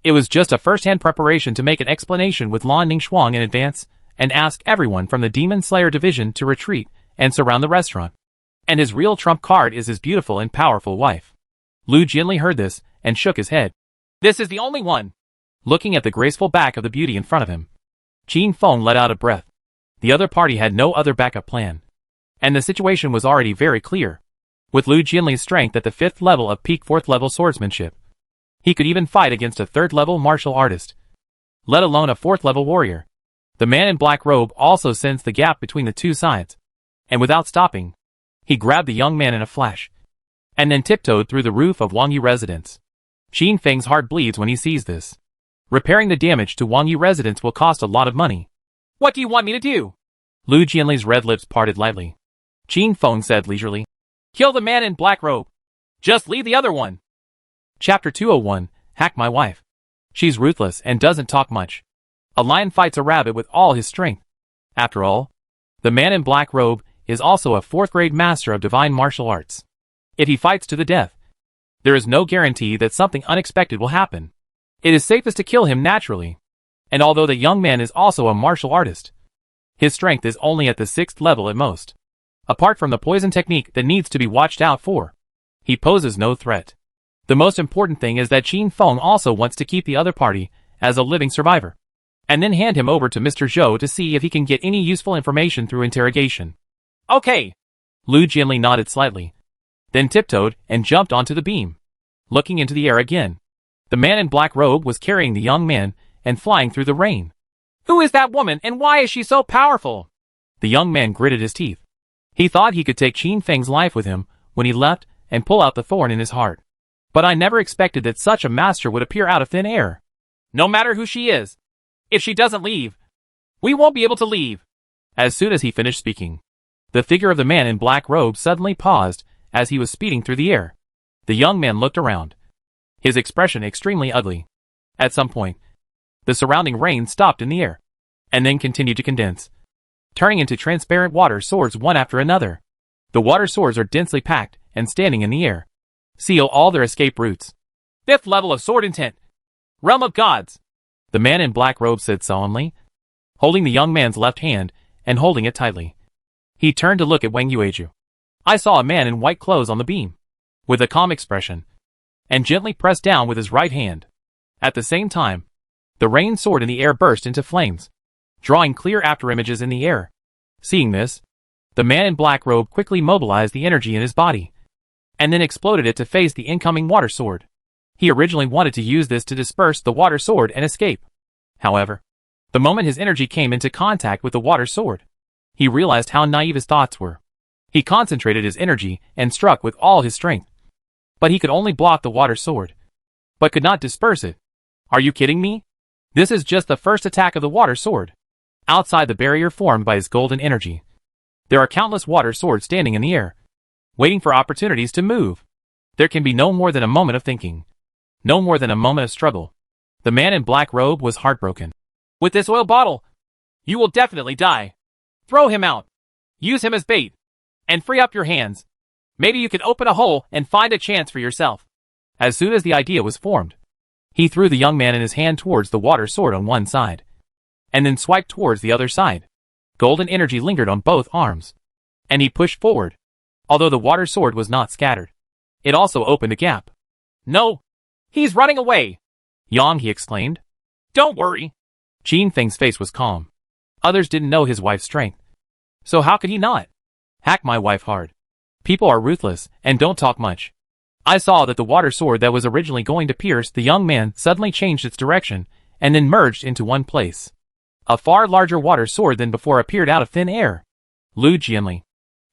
It was just a first-hand preparation to make an explanation with Lan Ningxuang in advance and ask everyone from the Demon Slayer division to retreat and surround the restaurant. And his real trump card is his beautiful and powerful wife. Lu Jianli heard this and shook his head. "This is the only one." Looking at the graceful back of the beauty in front of him, Qin Feng let out a breath. The other party had no other backup plan, and the situation was already very clear. With Lu Jianli's strength at the 5th level of peak 4th level swordsmanship, he could even fight against a 3rd level martial artist, let alone a 4th level warrior. The man in black robe also sensed the gap between the two sides, and without stopping, he grabbed the young man in a flash, and then tiptoed through the roof of Wang Yu residence. Qin Feng's heart bleeds when he sees this. Repairing the damage to Wang Yu residence will cost a lot of money. "What do you want me to do?" Lu Jianli's red lips parted lightly. Qin Feng said leisurely, "Kill the man in black robe. Just leave the other one." Chapter 201, Hack My Wife. She's ruthless and doesn't talk much. A lion fights a rabbit with all his strength. After all, the man in black robe is also a 4th-grade master of divine martial arts. If he fights to the death, there is no guarantee that something unexpected will happen. It is safest to kill him naturally. And although the young man is also a martial artist, his strength is only at the 6th level at most. Apart from the poison technique that needs to be watched out for, he poses no threat. The most important thing is that Qin Feng also wants to keep the other party as a living survivor, and then hand him over to Mr. Zhou to see if he can get any useful information through interrogation. "Okay." Lu Jianli nodded slightly, then tiptoed and jumped onto the beam. Looking into the air again, the man in black robe was carrying the young man and flying through the rain. "Who is that woman and why is she so powerful?" The young man gritted his teeth. He thought he could take Qin Feng's life with him when he left and pull out the thorn in his heart. But I never expected that such a master would appear out of thin air. "No matter who she is, if she doesn't leave, we won't be able to leave." As soon as he finished speaking, the figure of the man in black robe suddenly paused as he was speeding through the air. The young man looked around, his expression extremely ugly. At some point, the surrounding rain stopped in the air, and then continued to condense, turning into transparent water swords one after another. The water swords are densely packed and standing in the air, seal all their escape routes. 5th level of sword intent. Realm of gods. The man in black robe said solemnly, holding the young man's left hand and holding it tightly. He turned to look at Wang Yueju. I saw a man in white clothes on the beam, with a calm expression, and gently pressed down with his right hand. At the same time, the rain sword in the air burst into flames, drawing clear afterimages in the air. Seeing this, the man in black robe quickly mobilized the energy in his body, and then exploded it to face the incoming water sword. He originally wanted to use this to disperse the water sword and escape. However, the moment his energy came into contact with the water sword, he realized how naive his thoughts were. He concentrated his energy and struck with all his strength. But he could only block the water sword, but could not disperse it. Are you kidding me? This is just the first attack of the water sword. Outside the barrier formed by his golden energy, there are countless water swords standing in the air, waiting for opportunities to move. There can be no more than a moment of thinking, no more than a moment of struggle. The man in black robe was heartbroken. With this oil bottle, you will definitely die. Throw him out. Use him as bait. And free up your hands. Maybe you can open a hole and find a chance for yourself. As soon as the idea was formed, he threw the young man in his hand towards the water sword on one side, and then swiped towards the other side. Golden energy lingered on both arms, and he pushed forward. Although the water sword was not scattered, it also opened a gap. No! He's running away! Yang, he exclaimed. Don't worry. Qin Feng's face was calm. Others didn't know his wife's strength, so how could he not? Hack my wife hard. People are ruthless and don't talk much. I saw that the water sword that was originally going to pierce the young man suddenly changed its direction and then merged into one place. A far larger water sword than before appeared out of thin air. Lu Jianli,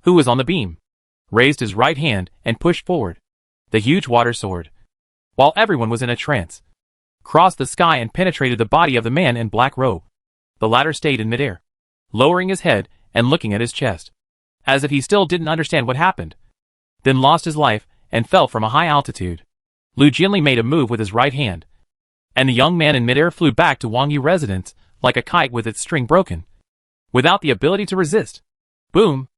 who was on the beam, raised his right hand and pushed forward. The huge water sword, while everyone was in a trance, crossed the sky and penetrated the body of the man in black robe. The latter stayed in midair, lowering his head and looking at his chest, as if he still didn't understand what happened, then lost his life and fell from a high altitude. Lu Jianli made a move with his right hand, and the young man in midair flew back to Wang Yu residence like a kite with its string broken, without the ability to resist. Boom!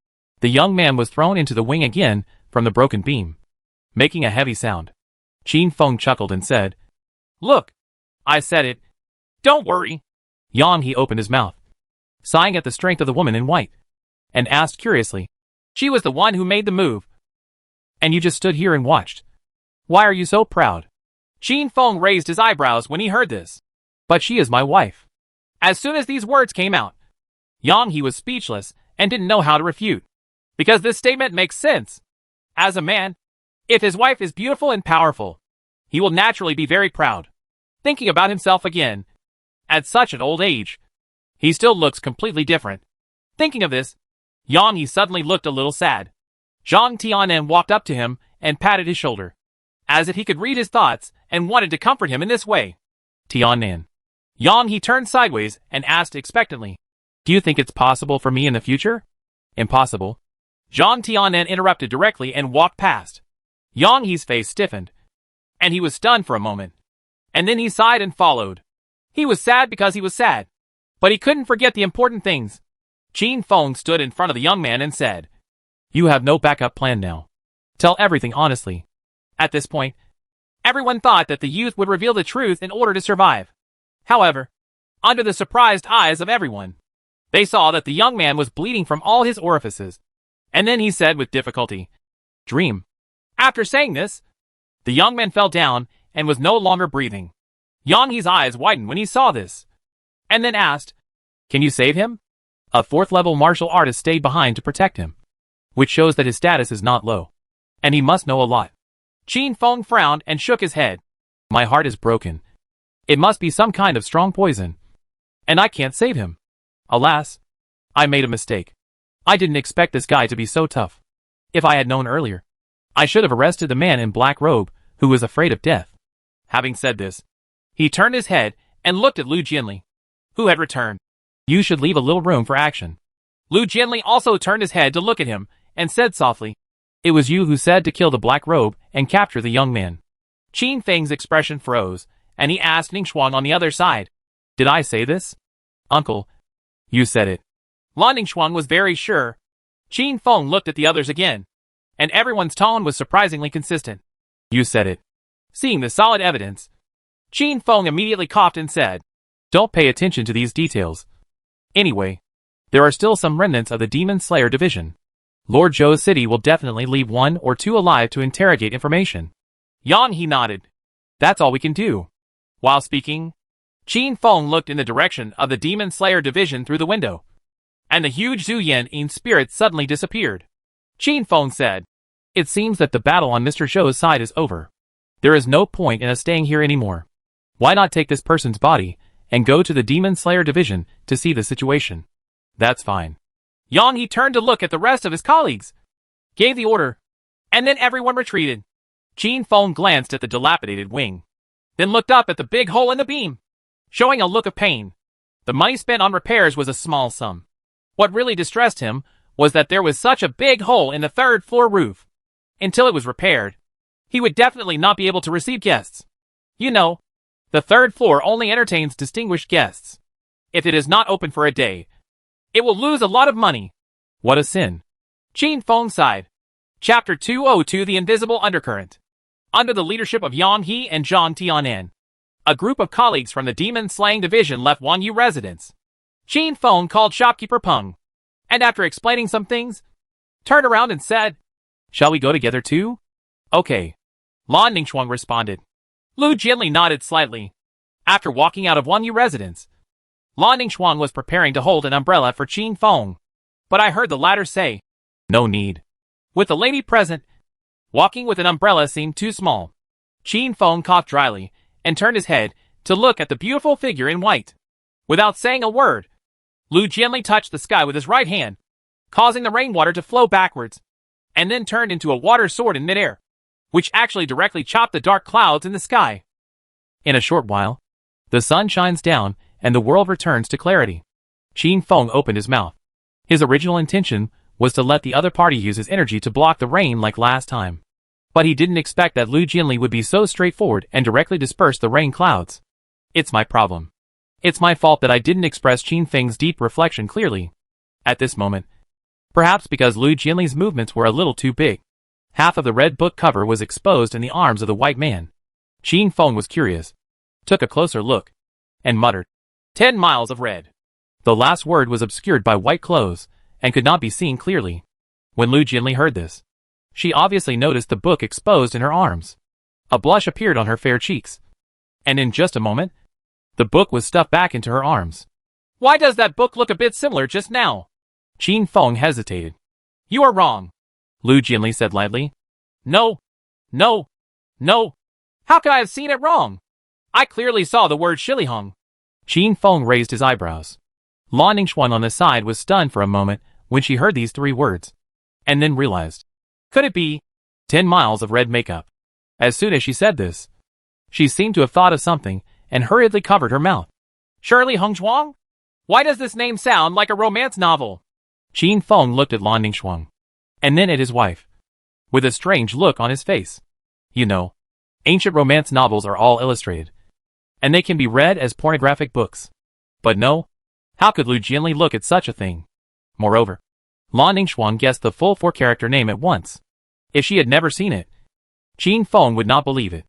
The young man was thrown into the wing again from the broken beam, making a heavy sound. Qin Feng chuckled and said, Look! I said it. Don't worry. Yang, he opened his mouth, sighing at the strength of the woman in white, and asked curiously, She was the one who made the move. And you just stood here and watched. Why are you so proud? Qin Feng raised his eyebrows when he heard this. But she is my wife. As soon as these words came out, Yang he was speechless and didn't know how to refute. Because this statement makes sense. As a man, if his wife is beautiful and powerful, he will naturally be very proud. Thinking about himself again, at such an old age, he still looks completely different. Thinking of this, Yang he suddenly looked a little sad. Zhang Tianen walked up to him and patted his shoulder, as if he could read his thoughts and wanted to comfort him in this way. Tianen. Yang he turned sideways and asked expectantly, Do you think it's possible for me in the future? Impossible. Zhang Tianen interrupted directly and walked past. Yang He's face stiffened, and he was stunned for a moment. And then he sighed and followed. He was sad because he was sad, but he couldn't forget the important things. Qin Feng stood in front of the young man and said, You have no backup plan now. Tell everything honestly. At this point, everyone thought that the youth would reveal the truth in order to survive. However, under the surprised eyes of everyone, they saw that the young man was bleeding from all his orifices. And then he said with difficulty, Dream. After saying this, the young man fell down and was no longer breathing. Yang He's eyes widened when he saw this, and then asked, Can you save him? A 4th level martial artist stayed behind to protect him, which shows that his status is not low, and he must know a lot. Qin Feng frowned and shook his head. My heart is broken. It must be some kind of strong poison, and I can't save him. Alas, I made a mistake. I didn't expect this guy to be so tough. If I had known earlier, I should have arrested the man in black robe who was afraid of death. Having said this, he turned his head and looked at Lu Jianli, who had returned. You should leave a little room for action. Lu Jianli also turned his head to look at him, and said softly, It was you who said to kill the black robe and capture the young man. Qin Feng's expression froze, and he asked Ningxuang on the other side, Did I say this? Uncle, you said it. Lan Ningxuang was very sure. Qin Feng looked at the others again, and everyone's tone was surprisingly consistent. You said it. Seeing the solid evidence, Qin Feng immediately coughed and said, Don't pay attention to these details. Anyway, there are still some remnants of the Demon Slayer division. Lord Zhou's city will definitely leave 1 or 2 alive to interrogate information. Yang He nodded. That's all we can do. While speaking, Qin Feng looked in the direction of the Demon Slayer division through the window, and the huge Zhu Yan spirit suddenly disappeared. Qin Feng said, It seems that the battle on Mr. Zhou's side is over. There is no point in us staying here anymore. Why not take this person's body and go to the Demon Slayer division to see the situation? That's fine. Yang He turned to look at the rest of his colleagues, gave the order, and then everyone retreated. Qin Feng glanced at the dilapidated wing, then looked up at the big hole in the beam, showing a look of pain. The money spent on repairs was a small sum. What really distressed him was that there was such a big hole in the 3rd floor roof. Until it was repaired, he would definitely not be able to receive guests. You know, the 3rd floor only entertains distinguished guests. If it is not open for a day, it will lose a lot of money. What a sin. Qin Feng sighed. Chapter 202 The Invisible Undercurrent. Under the leadership of Yang He and Zhang Tianan, a group of colleagues from the Demon Slaying Division left Wanyu residence. Qin Feng called shopkeeper Peng, and after explaining some things, turned around and said, Shall we go together too? Okay. Lan Ningxuang responded. Lu Jianli nodded slightly. After walking out of Wanyu residence, Lan Ningxuang was preparing to hold an umbrella for Qin Feng, but I heard the latter say, No need. With the lady present, walking with an umbrella seemed too small. Qin Feng coughed dryly and turned his head to look at the beautiful figure in white. Without saying a word, Lu Jianli touched the sky with his right hand, causing the rainwater to flow backwards, and then turned into a water sword in midair, which actually directly chopped the dark clouds in the sky. In a short while, the sun shines down and the world returns to clarity. Qin Feng opened his mouth. His original intention was to let the other party use his energy to block the rain like last time. But he didn't expect that Lu Jianli would be so straightforward and directly disperse the rain clouds. It's my problem. It's my fault that I didn't express Qin Feng's deep reflection clearly. At this moment, perhaps because Lu Jianli's movements were a little too big, half of the red book cover was exposed in the arms of the white man. Qin Feng was curious, took a closer look, and muttered, 10 miles of red. The last word was obscured by white clothes and could not be seen clearly. When Lu Jianli heard this, she obviously noticed the book exposed in her arms. A blush appeared on her fair cheeks, and in just a moment, the book was stuffed back into her arms. Why does that book look a bit similar just now? Qin Feng hesitated. You are wrong, Lu Jianli said lightly. No. How could I have seen it wrong? I clearly saw the word Shilihong. Qin Feng raised his eyebrows. Lan Ningxuan on the side was stunned for a moment when she heard these 3 words, and then realized. Could it be 10 miles of red makeup? As soon as she said this, she seemed to have thought of something and hurriedly covered her mouth. Shirley Hongzhuang? Why does this name sound like a romance novel? Qin Feng looked at Lan Ningxuan, and then at his wife, with a strange look on his face. You know, ancient romance novels are all illustrated, and they can be read as pornographic books. But no, how could Lu Jianli look at such a thing? Moreover, Lan Ningxuan guessed the full 4-character name at once. If she had never seen it, Qin Feng would not believe it.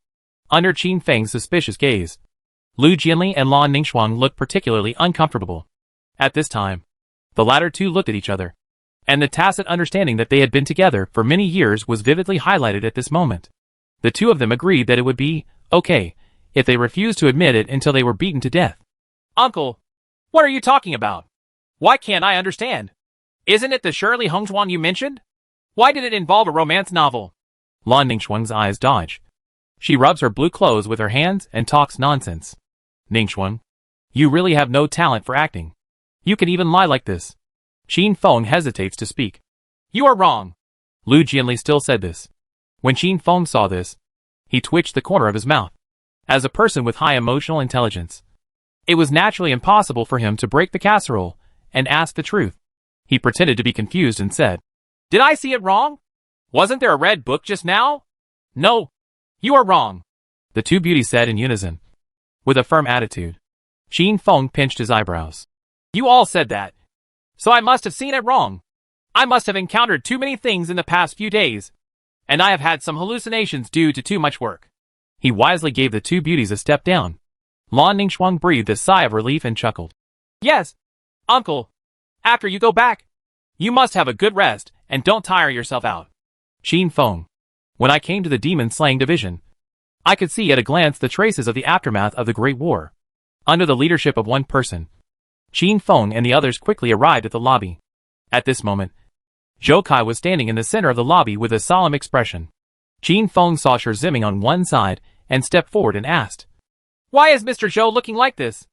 Under Qin Feng's suspicious gaze, Lu Jianli and Lan Ningxuan looked particularly uncomfortable. At this time, the latter two looked at each other, and the tacit understanding that they had been together for many years was vividly highlighted at this moment. The two of them agreed that it would be okay if they refused to admit it until they were beaten to death. Uncle, what are you talking about? Why can't I understand? Isn't it the Shirley Hongzhuang you mentioned? Why did it involve a romance novel? Lan Ningxuan's eyes dodged. She rubs her blue clothes with her hands and talks nonsense. Ningxuan, you really have no talent for acting. You can even lie like this. Qin Feng hesitates to speak. You are wrong. Lu Jianli still said this. When Qin Feng saw this, he twitched the corner of his mouth. As a person with high emotional intelligence, it was naturally impossible for him to break the casserole and ask the truth. He pretended to be confused and said, Did I see it wrong? Wasn't there a red book just now? No. You are wrong. The two beauties said in unison. With a firm attitude. Qin Feng pinched his eyebrows. You all said that. So I must have seen it wrong. I must have encountered too many things in the past few days. And I have had some hallucinations due to too much work. He wisely gave the two beauties a step down. Lan Ningxuang breathed a sigh of relief and chuckled. Yes, uncle. After you go back, you must have a good rest and don't tire yourself out. Qin Feng. When I came to the demon-slaying division, I could see at a glance the traces of the aftermath of the Great War. Under the leadership of one person, Qin Feng and the others quickly arrived at the lobby. At this moment, Zhou Kai was standing in the center of the lobby with a solemn expression. Qin Feng saw Shi Ziming on one side and stepped forward and asked, Why is Mr. Zhou looking like this?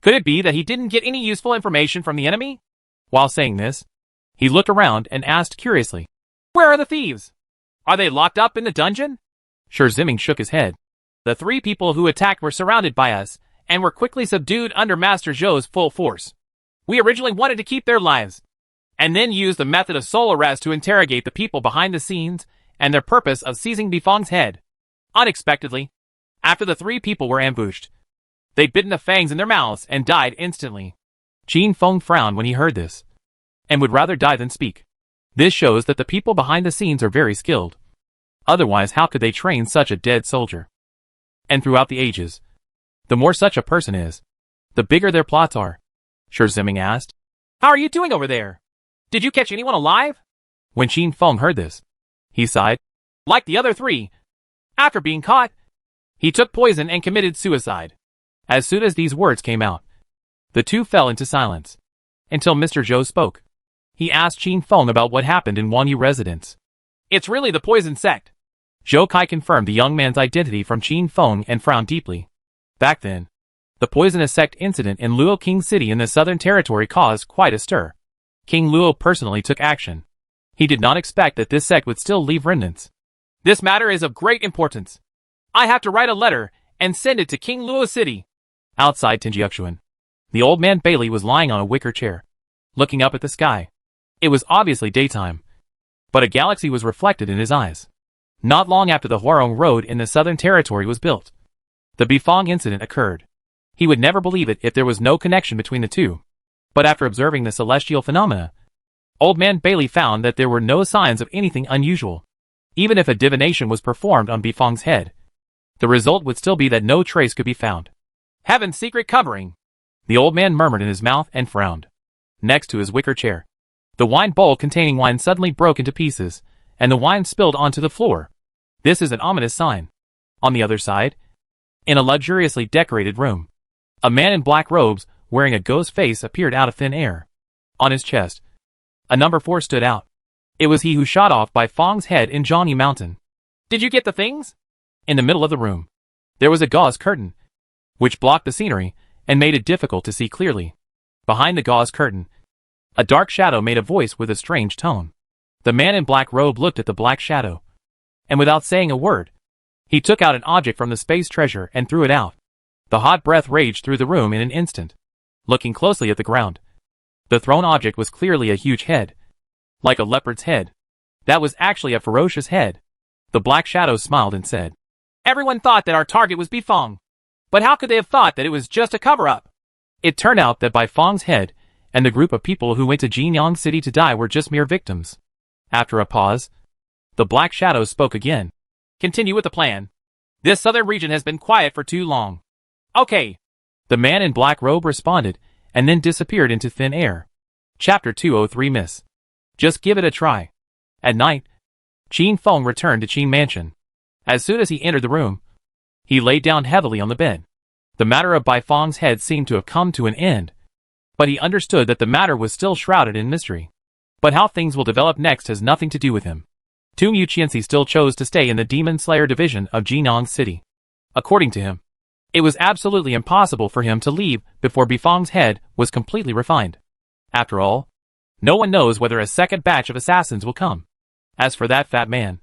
Could it be that he didn't get any useful information from the enemy? While saying this, he looked around and asked curiously, Where are the thieves? Are they locked up in the dungeon? Shi Ziming shook his head. The three people who attacked were surrounded by us, and were quickly subdued under Master Zhou's full force. We originally wanted to keep their lives, and then used the method of soul arrest to interrogate the people behind the scenes and their purpose of seizing Bifang's head. Unexpectedly, after the three people were ambushed, they bitten the fangs in their mouths and died instantly. Qin Feng frowned when he heard this, and would rather die than speak. This shows that the people behind the scenes are very skilled. Otherwise, how could they train such a dead soldier? And throughout the ages, the more such a person is, the bigger their plots are. Shi Ziming asked, How are you doing over there? Did you catch anyone alive? When Qin Feng heard this, he sighed. Like the other three. After being caught, he took poison and committed suicide. As soon as these words came out, the two fell into silence, until Mr. Zhou spoke. He asked Qin Feng about what happened in Wanyu residence. It's really the poison sect. Zhou Kai confirmed the young man's identity from Qin Feng and frowned deeply. Back then, the poisonous sect incident in Luo King City in the Southern Territory caused quite a stir. King Luo personally took action. He did not expect that this sect would still leave remnants. This matter is of great importance. I have to write a letter and send it to King Luo City. Outside Tinjiuxuan, the old man Bailey was lying on a wicker chair, looking up at the sky. It was obviously daytime, but a galaxy was reflected in his eyes. Not long after the Huarong Road in the Southern Territory was built, the Bifang incident occurred. He would never believe it if there was no connection between the two. But after observing the celestial phenomena, Old Man Bailey found that there were no signs of anything unusual. Even if a divination was performed on Bifang's head, the result would still be that no trace could be found. Heaven's secret covering, the old man murmured in his mouth and frowned. Next to his wicker chair, the wine bowl containing wine suddenly broke into pieces, and the wine spilled onto the floor. This is an ominous sign. On the other side, in a luxuriously decorated room, a man in black robes, wearing a ghost face, appeared out of thin air. On his chest, a number 4 stood out. It was he who shot off Bifang's head in Zhangyi Mountain. Did you get the things? In the middle of the room, there was a gauze curtain, which blocked the scenery and made it difficult to see clearly. Behind the gauze curtain, a dark shadow made a voice with a strange tone. The man in black robe looked at the black shadow, and without saying a word, he took out an object from the space treasure and threw it out. The hot breath raged through the room in an instant. Looking closely at the ground, the thrown object was clearly a huge head, like a leopard's head. That was actually a ferocious head. The black shadow smiled and said, Everyone thought that our target was Bifang. But how could they have thought that it was just a cover-up? It turned out that Bifang's head and the group of people who went to Jinyang City to die were just mere victims. After a pause, the black shadow spoke again. Continue with the plan. This southern region has been quiet for too long. Okay. The man in black robe responded, and then disappeared into thin air. Chapter 203 Miss. Just give it a try. At night, Qin Feng returned to Qin Mansion. As soon as he entered the room, he lay down heavily on the bed. The matter of Bifang's head seemed to have come to an end, but he understood that the matter was still shrouded in mystery. But how things will develop next has nothing to do with him. Tung Yuqiansi still chose to stay in the Demon Slayer division of Jinyang City. According to him, it was absolutely impossible for him to leave before Bifang's head was completely refined. After all, no one knows whether a second batch of assassins will come. As for that fat man,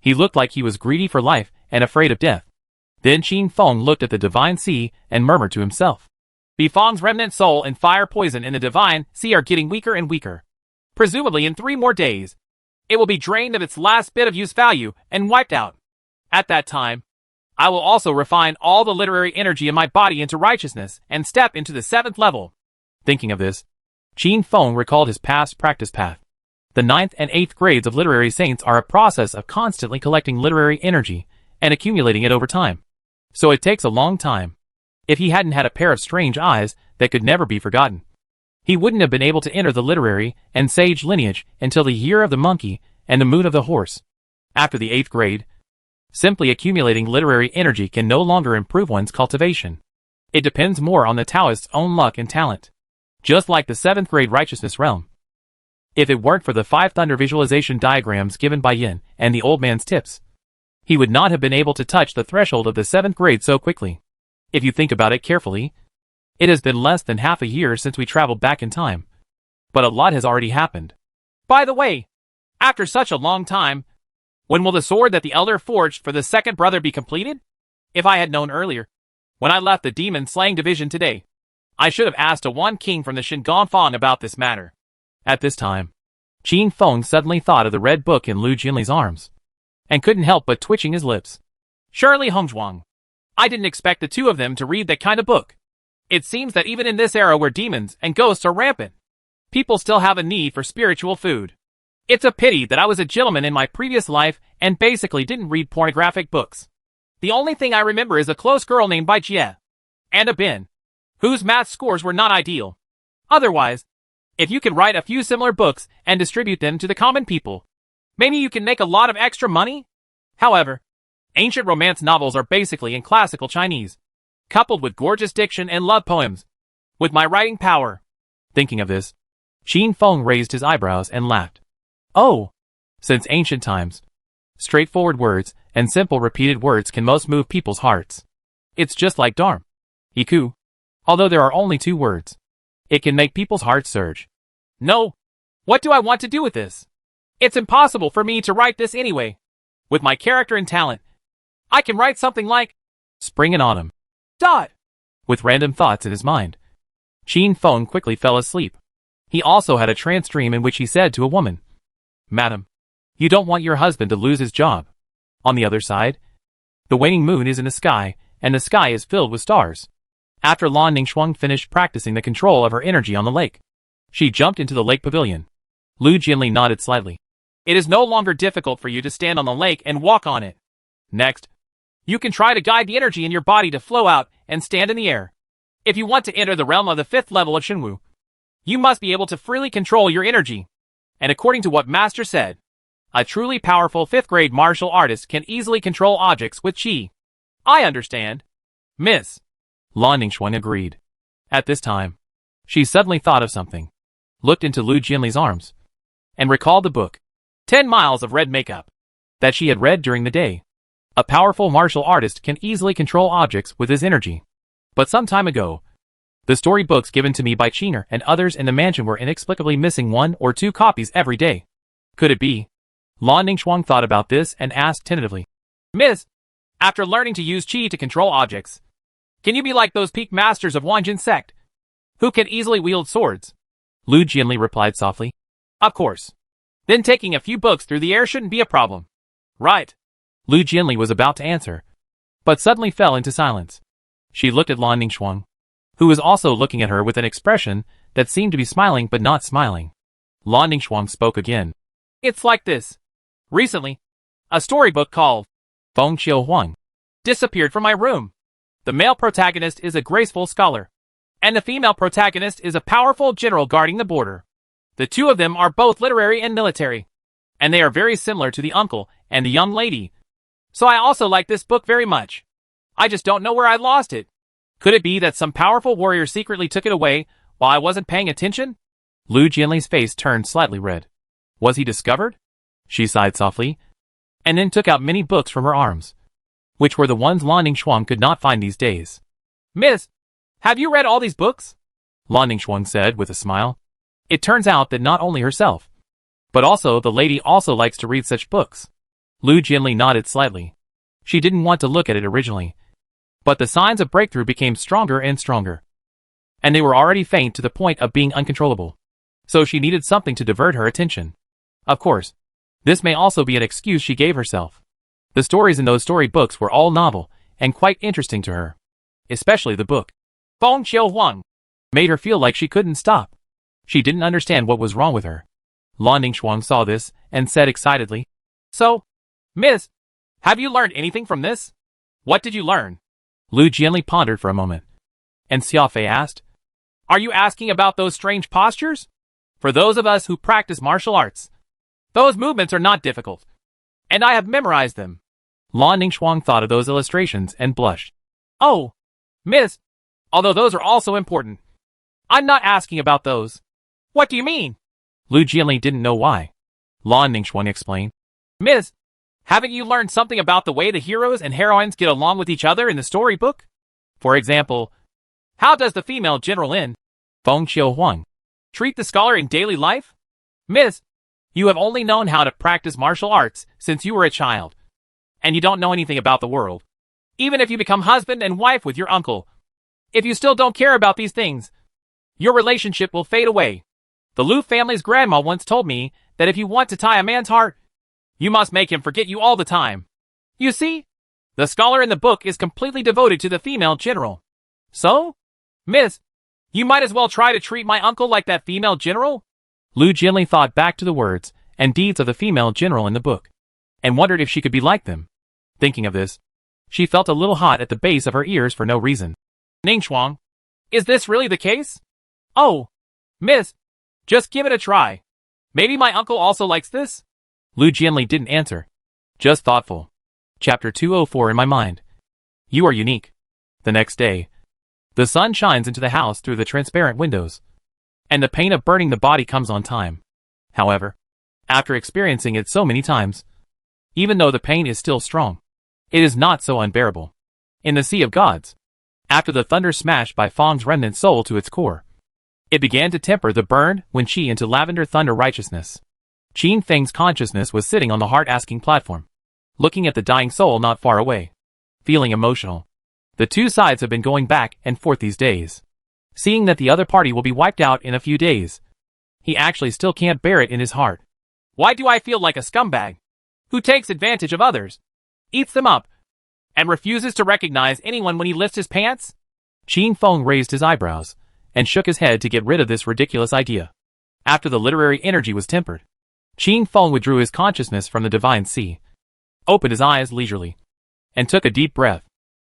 he looked like he was greedy for life and afraid of death. Then Qin Feng looked at the Divine Sea and murmured to himself. Bifang's remnant soul and fire poison in the Divine Sea are getting weaker and weaker. Presumably in 3 more days, it will be drained of its last bit of use value and wiped out. At that time, I will also refine all the literary energy in my body into righteousness and step into the 7th level. Thinking of this, Qin Feng recalled his past practice path. The 9th and 8th grades of literary saints are a process of constantly collecting literary energy and accumulating it over time. So it takes a long time. If he hadn't had a pair of strange eyes that could never be forgotten, he wouldn't have been able to enter the literary and sage lineage until the year of the monkey and the moon of the horse. After the 8th grade, simply accumulating literary energy can no longer improve one's cultivation. It depends more on the Taoist's own luck and talent. Just like the 7th grade righteousness realm. If it weren't for the 5 thunder visualization diagrams given by Yin and the old man's tips, he would not have been able to touch the threshold of the 7th grade so quickly. If you think about it carefully, it has been less than half a year since we traveled back in time. But a lot has already happened. By the way, after such a long time, when will the sword that the elder forged for the 2nd brother be completed? If I had known earlier, when I left the demon slaying division today, I should have asked a one king from the Shingon Fang about this matter. At this time, Qin Feng suddenly thought of the red book in Lu Jinli's arms, and couldn't help but twitching his lips. Surely Hongzhuang. I didn't expect the two of them to read that kind of book. It seems that even in this era where demons and ghosts are rampant, people still have a need for spiritual food. It's a pity that I was a gentleman in my previous life and basically didn't read pornographic books. The only thing I remember is a close girl named Bai Jie, and a Bin, whose math scores were not ideal. Otherwise, if you could write a few similar books and distribute them to the common people, maybe you can make a lot of extra money? However, ancient romance novels are basically in classical Chinese, coupled with gorgeous diction and love poems. With my writing power. Thinking of this, Qin Feng raised his eyebrows and laughed. Oh! Since ancient times, straightforward words and simple repeated words can most move people's hearts. It's just like Dharm. Iku. Although there are only 2 words, it can make people's hearts surge. No. What do I want to do with this? It's impossible for me to write this anyway. With my character and talent, I can write something like Spring and Autumn. Dot. With random thoughts in his mind, Qin Feng quickly fell asleep. He also had a trance dream in which he said to a woman, Madam, you don't want your husband to lose his job. On the other side, the waning moon is in the sky, and the sky is filled with stars. After Lan Ningxuang finished practicing the control of her energy on the lake, she jumped into the lake pavilion. Lu Jinli nodded slightly. It is no longer difficult for you to stand on the lake and walk on it. Next, you can try to guide the energy in your body to flow out and stand in the air. If you want to enter the realm of the 5th level of Shenwu, you must be able to freely control your energy. And according to what Master said, a truly powerful 5th grade martial artist can easily control objects with qi. I understand. Miss. Lan Ningxuang agreed. At this time, she suddenly thought of something, looked into Lu Jinli's arms, and recalled the book, 10 Miles of Red Makeup, that she had read during the day. A powerful martial artist can easily control objects with his energy. But some time ago, the story books given to me by Qiner and others in the mansion were inexplicably missing 1 or 2 copies every day. Could it be? Lan Ningxuang thought about this and asked tentatively. Miss, after learning to use qi to control objects, can you be like those peak masters of Wanjin sect, who can easily wield swords? Lu Jinli replied softly. Of course. Then taking a few books through the air shouldn't be a problem. Right. Lu Jinli was about to answer, but suddenly fell into silence. She looked at Lan Ningxuang, who was also looking at her with an expression that seemed to be smiling but not smiling. Lan Ningxuang spoke again. It's like this. Recently, a storybook called Feng Qiu Huang disappeared from my room. The male protagonist is a graceful scholar, and the female protagonist is a powerful general guarding the border. The two of them are both literary and military, and they are very similar to the uncle and the young lady. So I also like this book very much. I just don't know where I lost it. Could it be that some powerful warrior secretly took it away while I wasn't paying attention? Lu Jinli's face turned slightly red. Was he discovered? She sighed softly, and then took out many books from her arms, which were the ones Lan Ningxuang could not find these days. Miss, have you read all these books? Lan Ningxuang said with a smile. It turns out that not only herself, but also the lady also likes to read such books. Lu Jinli nodded slightly. She didn't want to look at it originally, but the signs of breakthrough became stronger and stronger, and they were already faint to the point of being uncontrollable. so she needed something to divert her attention. Of course, this may also be an excuse she gave herself. The stories in those storybooks were all novel and quite interesting to her. Especially the book. Feng Qiuhuang Made her feel like she couldn't stop. She didn't understand what was wrong with her. Lan Ningxuang saw this and said excitedly, So, Miss, have you learned anything from this? What did you learn? Lu Jianli pondered for a moment. And Xiaofei asked, Are you asking about those strange postures? For those of us who practice martial arts, those movements are not difficult. And I have memorized them. Lan Ningxuang thought of those illustrations and blushed. Oh, Miss, although those are also important, I'm not asking about those. What do you mean? Lu Jianli didn't know why. Lan Ningxuang explained. Miss, haven't you learned something about the way the heroes and heroines get along with each other in the storybook? For example, how does the female general in Feng Qiuhuang treat the scholar in daily life? Miss, you have only known how to practice martial arts since you were a child. And you don't know anything about the world. Even if you become husband and wife with your uncle, if you still don't care about these things, your relationship will fade away. The Lu family's grandma once told me that if you want to tie a man's heart, you must make him forget you all the time. You see, the scholar in the book is completely devoted to the female general. So, Miss, you might as well try to treat my uncle like that female general. Lu Jianli thought back to the words and deeds of the female general in the book, and wondered if she could be like them. Thinking of this, she felt a little hot at the base of her ears for no reason. Ningxuang, is this really the case? Oh, Miss, just give it a try. Maybe my uncle also likes this? Lu Jianli didn't answer. Just thoughtful. Chapter 204 in my mind. You are unique. The next day, the sun shines into the house through the transparent windows, and the pain of burning the body comes on time. However, after experiencing it so many times, even though the pain is still strong, it is not so unbearable. In the Sea of Gods, after the thunder smashed by Feng's remnant soul to its core, it began to temper the burned when Qi into lavender thunder righteousness. Qin Feng's consciousness was sitting on the heart-asking platform, looking at the dying soul not far away, feeling emotional. The two sides have been going back and forth these days. Seeing that the other party will be wiped out in a few days, he actually still can't bear it in his heart. Why do I feel like a scumbag who takes advantage of others, eats them up, and refuses to recognize anyone when he lifts his pants? Qin Feng raised his eyebrows and shook his head to get rid of this ridiculous idea. After the literary energy was tempered, Qin Feng withdrew his consciousness from the divine sea, opened his eyes leisurely, and took a deep breath.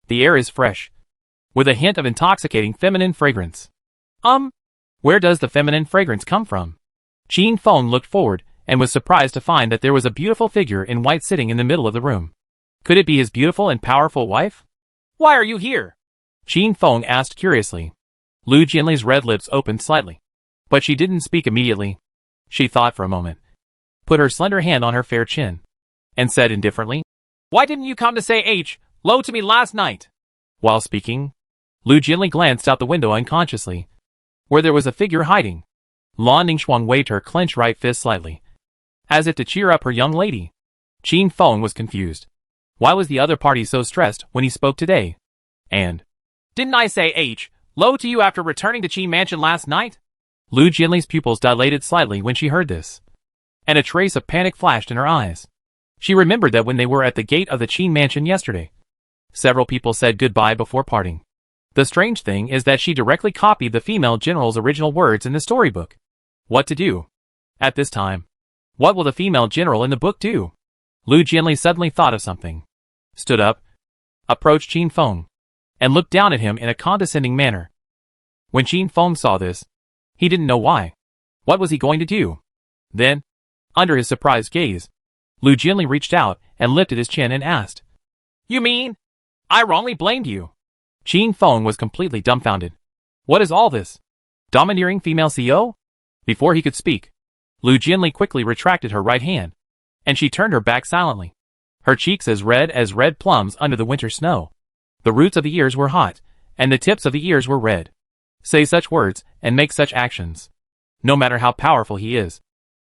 The air is fresh, with a hint of intoxicating feminine fragrance. Where does the feminine fragrance come from? Qin Feng looked forward and was surprised to find that there was a beautiful figure in white sitting in the middle of the room. Could it be his beautiful and powerful wife? Why are you here? Qin Feng asked curiously. Lu Jianli's red lips opened slightly, but she didn't speak immediately. She thought for a moment, put her slender hand on her fair chin, and said indifferently, Why didn't you come to say hello to me last night? While speaking, Lu Jianli glanced out the window unconsciously, where there was a figure hiding. Lan Ningxuang waved her clenched right fist slightly, as if to cheer up her young lady. Qin Feng was confused. Why was the other party so stressed when he spoke today? And, didn't I say hello to you after returning to Qi Mansion last night? Lu Jianli's pupils dilated slightly when she heard this, and a trace of panic flashed in her eyes. She remembered that when they were at the gate of the Qin Mansion yesterday, several people said goodbye before parting. The strange thing is that she directly copied the female general's original words in the storybook. What to do? At this time, what will the female general in the book do? Lu Jianli suddenly thought of something, stood up, approached Qin Feng, and looked down at him in a condescending manner. When Qin Feng saw this, he didn't know why. What was he going to do? Then, under his surprised gaze, Lu Jianli reached out and lifted his chin and asked, You mean I wrongly blamed you? Qin Feng was completely dumbfounded. What is all this? Domineering female CEO? Before he could speak, Lu Jianli quickly retracted her right hand, and she turned her back silently, her cheeks as red plums under the winter snow. The roots of the ears were hot, and the tips of the ears were red. Say such words and make such actions. No matter how powerful he is,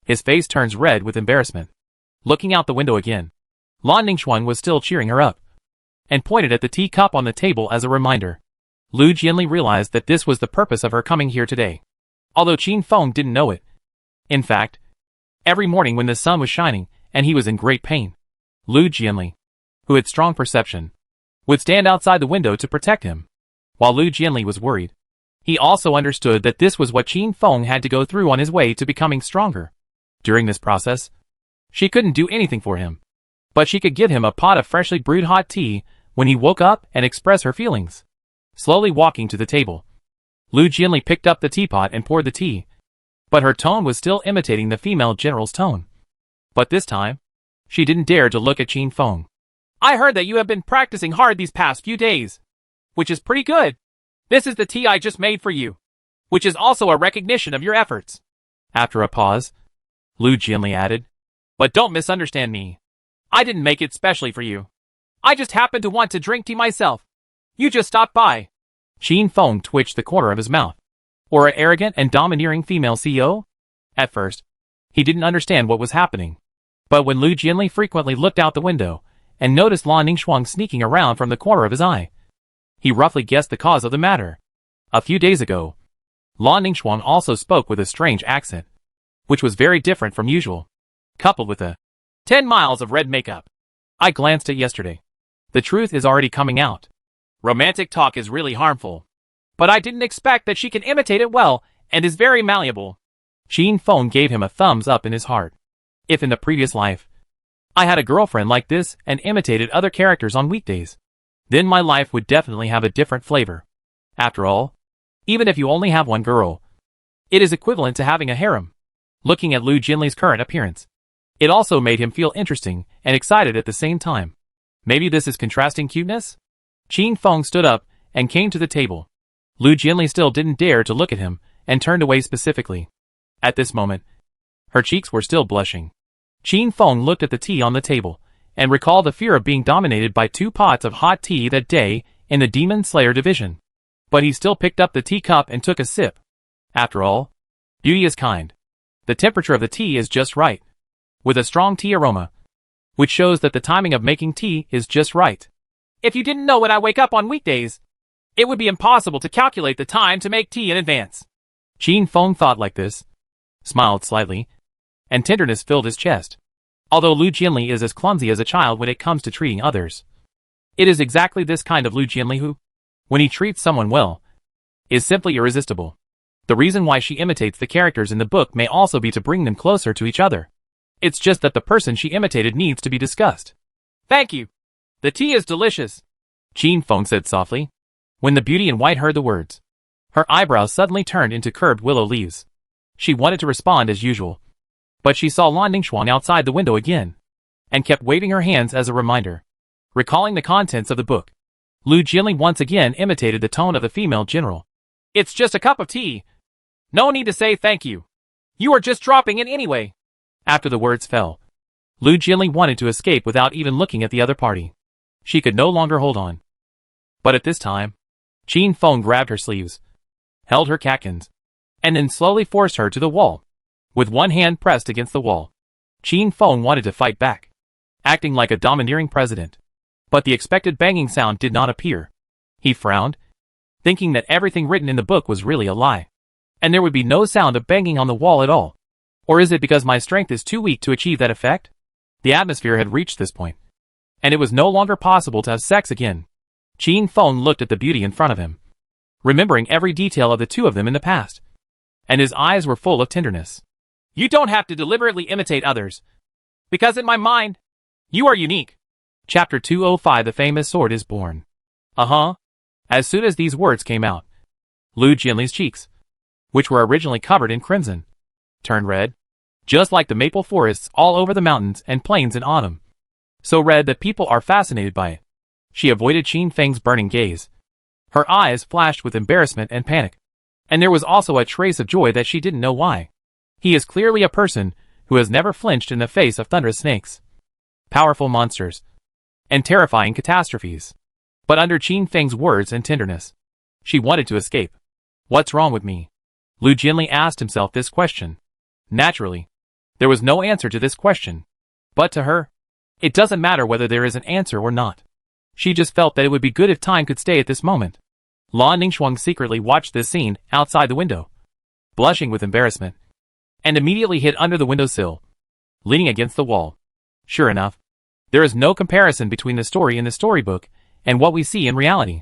his face turns red with embarrassment. Looking out the window again, Lan Ningxuan was still cheering her up, and pointed at the teacup on the table as a reminder. Lu Jianli realized that this was the purpose of her coming here today. Although Qin Feng didn't know it, In fact, every morning when the sun was shining and he was in great pain, Lu Jianli, who had strong perception, would stand outside the window to protect him. While Lu Jianli was worried, he also understood that this was what Qin Feng had to go through on his way to becoming stronger. During this process, she couldn't do anything for him, but she could give him a pot of freshly brewed hot tea when he woke up and express her feelings. Slowly walking to the table, Lu Jianli picked up the teapot and poured the tea, but her tone was still imitating the female general's tone. But this time, she didn't dare to look at Qin Feng. I heard that you have been practicing hard these past few days, which is pretty good. This is the tea I just made for you, which is also a recognition of your efforts. After a pause, Lu Jianli added, But don't misunderstand me. I didn't make it specially for you. I just happened to want to drink tea myself. You just stopped by. Qin Feng twitched the corner of his mouth. Or an arrogant and domineering female CEO? At first, he didn't understand what was happening. But when Lu Jianli frequently looked out the window and noticed Lan Ningxuang sneaking around from the corner of his eye, he roughly guessed the cause of the matter. A few days ago, Lan Ningxuang also spoke with a strange accent, which was very different from usual, coupled with a 10 miles of red makeup. I glanced at yesterday. The truth is already coming out. Romantic talk is really harmful. But I didn't expect that she can imitate it well and is very malleable. Qin Feng gave him a thumbs up in his heart. If in the previous life, I had a girlfriend like this and imitated other characters on weekdays, then my life would definitely have a different flavor. After all, even if you only have one girl, it is equivalent to having a harem. Looking at Lu Jianli's current appearance, it also made him feel interesting and excited at the same time. Maybe this is contrasting cuteness? Qin Feng stood up and came to the table. Lu Jianli still didn't dare to look at him and turned away specifically. At this moment, her cheeks were still blushing. Qin Feng looked at the tea on the table and recalled the fear of being dominated by 2 pots of hot tea that day in the Demon Slayer division. But he still picked up the teacup and took a sip. After all, beauty is kind. The temperature of the tea is just right, with a strong tea aroma, which shows that the timing of making tea is just right. If you didn't know when I wake up on weekdays, it would be impossible to calculate the time to make tea in advance. Qin Feng thought like this, smiled slightly, and tenderness filled his chest. Although Lu Jianli is as clumsy as a child when it comes to treating others, it is exactly this kind of Lu Jianli who, when he treats someone well, is simply irresistible. The reason why she imitates the characters in the book may also be to bring them closer to each other. It's just that the person she imitated needs to be discussed. Thank you. The tea is delicious, Qin Feng said softly. When the beauty in white heard the words, her eyebrows suddenly turned into curved willow leaves. She wanted to respond as usual, but she saw Lan Ningxuang outside the window again, and kept waving her hands as a reminder. Recalling the contents of the book, Lu Jianli once again imitated the tone of the female general. It's just a cup of tea. No need to say thank you. You are just dropping in anyway. After the words fell, Lu Jianli wanted to escape without even looking at the other party. She could no longer hold on. But at this time, Qin Feng grabbed her sleeves, held her catkins, and then slowly forced her to the wall. With one hand pressed against the wall, Qin Feng wanted to fight back, acting like a domineering president. But the expected banging sound did not appear. He frowned, thinking that everything written in the book was really a lie, and there would be no sound of banging on the wall at all. Or is it because my strength is too weak to achieve that effect? The atmosphere had reached this point, and it was no longer possible to have sex again. Qin Feng looked at the beauty in front of him, remembering every detail of the two of them in the past, and his eyes were full of tenderness. You don't have to deliberately imitate others, because in my mind, you are unique. Chapter 205 The Famous Sword is Born. As soon as these words came out, Lu Jianli's cheeks, which were originally covered in crimson, turned red, just like the maple forests all over the mountains and plains in autumn. So red that people are fascinated by it. She avoided Qin Feng's burning gaze. Her eyes flashed with embarrassment and panic, and there was also a trace of joy that she didn't know why. He is clearly a person who has never flinched in the face of thunderous snakes, powerful monsters, and terrifying catastrophes. But under Qin Feng's words and tenderness, she wanted to escape. What's wrong with me? Lu Jianli asked himself this question. Naturally, there was no answer to this question. But to her, it doesn't matter whether there is an answer or not. She just felt that it would be good if time could stay at this moment. Lan Ningxuang secretly watched this scene outside the window, blushing with embarrassment, and immediately hid under the windowsill, leaning against the wall. Sure enough, there is no comparison between the story in the storybook and what we see in reality.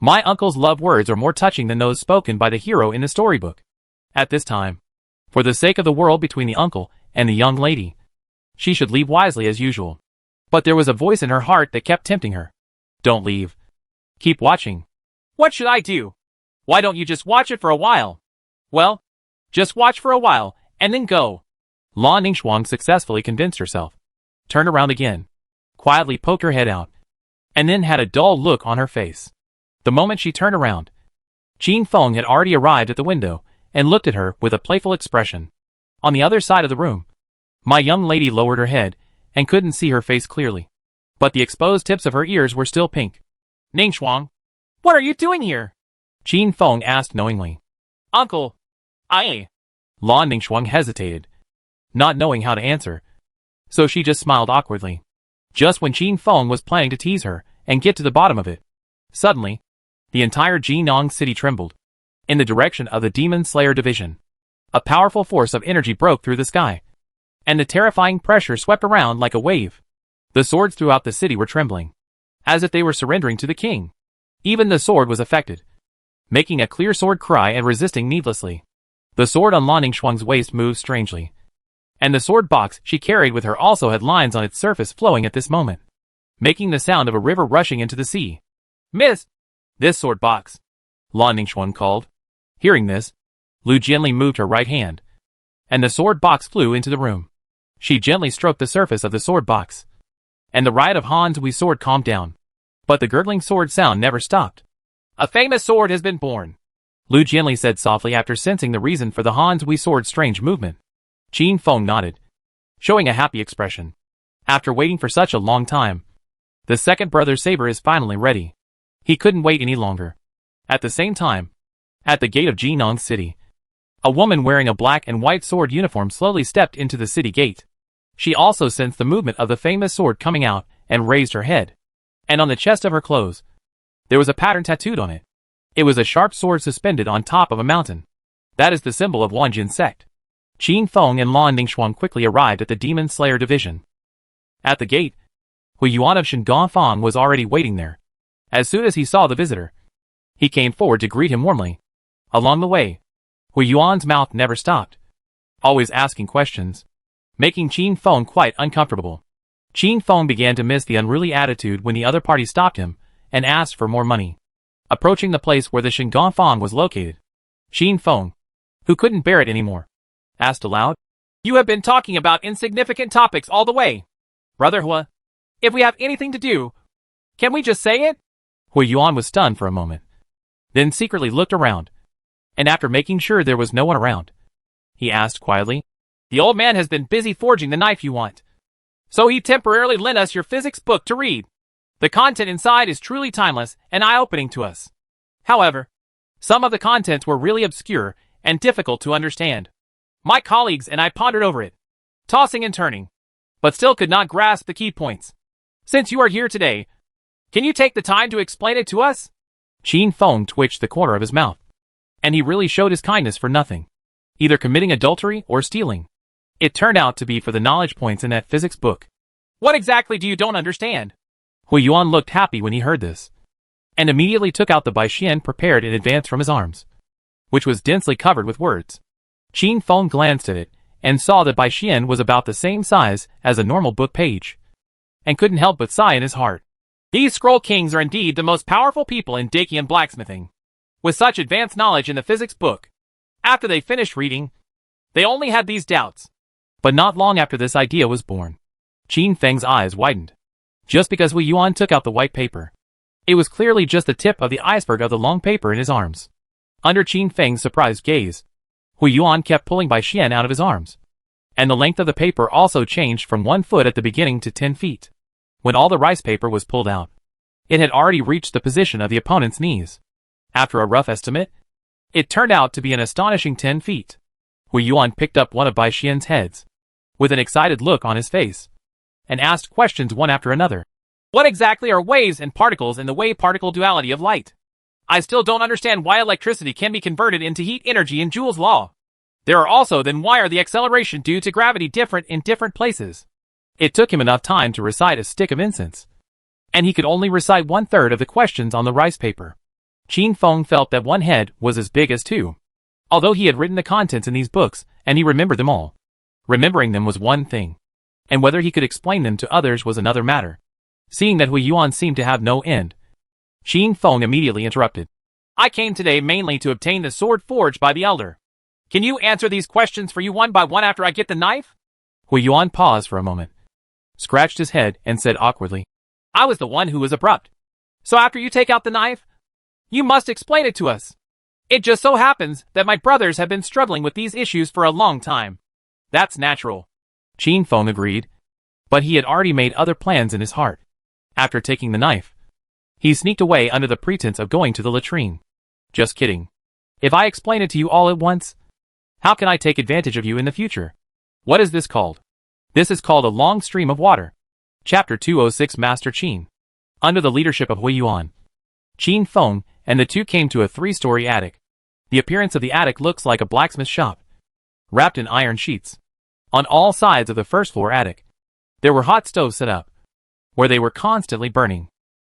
My uncle's love words are more touching than those spoken by the hero in the storybook. At this time, for the sake of the world between the uncle and the young lady, she should leave wisely as usual. But there was a voice in her heart that kept tempting her. Don't leave. Keep watching. What should I do? Why don't you just watch it for a while? Well, just watch for a while, and then go. Lan Ningxuang successfully convinced herself, turned around again, quietly poked her head out, and then had a dull look on her face. The moment she turned around, Qin Feng had already arrived at the window and looked at her with a playful expression. On the other side of the room, my young lady lowered her head and couldn't see her face clearly, but the exposed tips of her ears were still pink. Ningxuang, what are you doing here? Qin Feng asked knowingly. Uncle, Lan Ningxuang hesitated, not knowing how to answer, so she just smiled awkwardly. Just when Qin Feng was planning to tease her and get to the bottom of it, suddenly, the entire Jinong city trembled. In the direction of the Demon Slayer division, a powerful force of energy broke through the sky, and the terrifying pressure swept around like a wave. The swords throughout the city were trembling, as if they were surrendering to the king. Even the sword was affected, making a clear sword cry and resisting needlessly. The sword on Lan Ningxuang's waist moved strangely, and the sword box she carried with her also had lines on its surface flowing at this moment, making the sound of a river rushing into the sea. Miss, this sword box, Lan Ningxuang called. Hearing this, Lu gently moved her right hand, and the sword box flew into the room. She gently stroked the surface of the sword box, and the riot of Han's Wei sword calmed down. But the gurgling sword sound never stopped. A famous sword has been born, Lu gently said softly after sensing the reason for the Han's Wei sword's strange movement. Qin Feng nodded, showing a happy expression. After waiting for such a long time, the second brother's saber is finally ready. He couldn't wait any longer. At the same time, at the gate of Jinong City, a woman wearing a black and white sword uniform slowly stepped into the city gate. She also sensed the movement of the famous sword coming out and raised her head. And on the chest of her clothes, there was a pattern tattooed on it. It was a sharp sword suspended on top of a mountain. That is the symbol of Wanjin sect. Qin Feng and Lan Ningxuang quickly arrived at the Demon Slayer division. At the gate, Hui Yuan of Shengongfang was already waiting there. As soon as he saw the visitor, he came forward to greet him warmly. Along the way, Hui Yuan's mouth never stopped, always asking questions, making Qin Feng quite uncomfortable. Qin Feng began to miss the unruly attitude when the other party stopped him and asked for more money. Approaching the place where the Shengongfang was located, Qin Feng, who couldn't bear it anymore, asked aloud, You have been talking about insignificant topics all the way. Brother Hua, if we have anything to do, can we just say it? Hui Yuan was stunned for a moment, then secretly looked around, and after making sure there was no one around, he asked quietly, The old man has been busy forging the knife you want, so he temporarily lent us your physics book to read. The content inside is truly timeless and eye-opening to us. However, some of the contents were really obscure and difficult to understand. My colleagues and I pondered over it, tossing and turning, but still could not grasp the key points. Since you are here today, can you take the time to explain it to us? Qin Feng twitched the corner of his mouth, and he really showed his kindness for nothing, either committing adultery or stealing. It turned out to be for the knowledge points in that physics book. What exactly do you don't understand? Hui Yuan looked happy when he heard this, and immediately took out the Baixian prepared in advance from his arms, which was densely covered with words. Qin Feng glanced at it, and saw that Baixian was about the same size as a normal book page, and couldn't help but sigh in his heart. These scroll kings are indeed the most powerful people in Dakian blacksmithing. With such advanced knowledge in the physics book, after they finished reading, they only had these doubts. But not long after this idea was born, Qin Feng's eyes widened. Just because Hui Yuan took out the white paper, it was clearly just the tip of the iceberg of the long paper in his arms. Under Qin Feng's surprised gaze, Hui Yuan kept pulling Baixian out of his arms, and the length of the paper also changed from 1 foot at the beginning to 10 feet. When all the rice paper was pulled out, it had already reached the position of the opponent's knees. After a rough estimate, it turned out to be an astonishing 10 feet. Hui Yuan picked up one of Baixian's heads, with an excited look on his face, and asked questions one after another. What exactly are waves and particles in the wave-particle duality of light? I still don't understand why electricity can be converted into heat energy in Joule's law. There are also then why are the acceleration due to gravity different in different places? It took him enough time to recite a stick of incense, and he could only recite 1/3 of the questions on the rice paper. Qin Feng felt that one head was as big as two. Although he had written the contents in these books, and he remembered them all. Remembering them was one thing, and whether he could explain them to others was another matter. Seeing that Hui Yuan seemed to have no end, Qin Feng immediately interrupted. I came today mainly to obtain the sword forged by the elder. Can you answer these questions for you one by one after I get the knife? Hui Yuan paused for a moment, scratched his head, and said awkwardly, I was the one who was abrupt. So after you take out the knife, you must explain it to us. It just so happens that my brothers have been struggling with these issues for a long time. That's natural. Qin Feng agreed, but he had already made other plans in his heart. After taking the knife, he sneaked away under the pretense of going to the latrine. Just kidding. If I explain it to you all at once, how can I take advantage of you in the future? What is this called? This is called a long stream of water. Chapter 206 Master Qin. Under the leadership of Hui Yuan, Qin Feng and the two came to a 3-story attic. The appearance of the attic looks like a blacksmith shop, wrapped in iron sheets. On all sides of the first-floor attic, there were hot stoves set up, where they were constantly burning.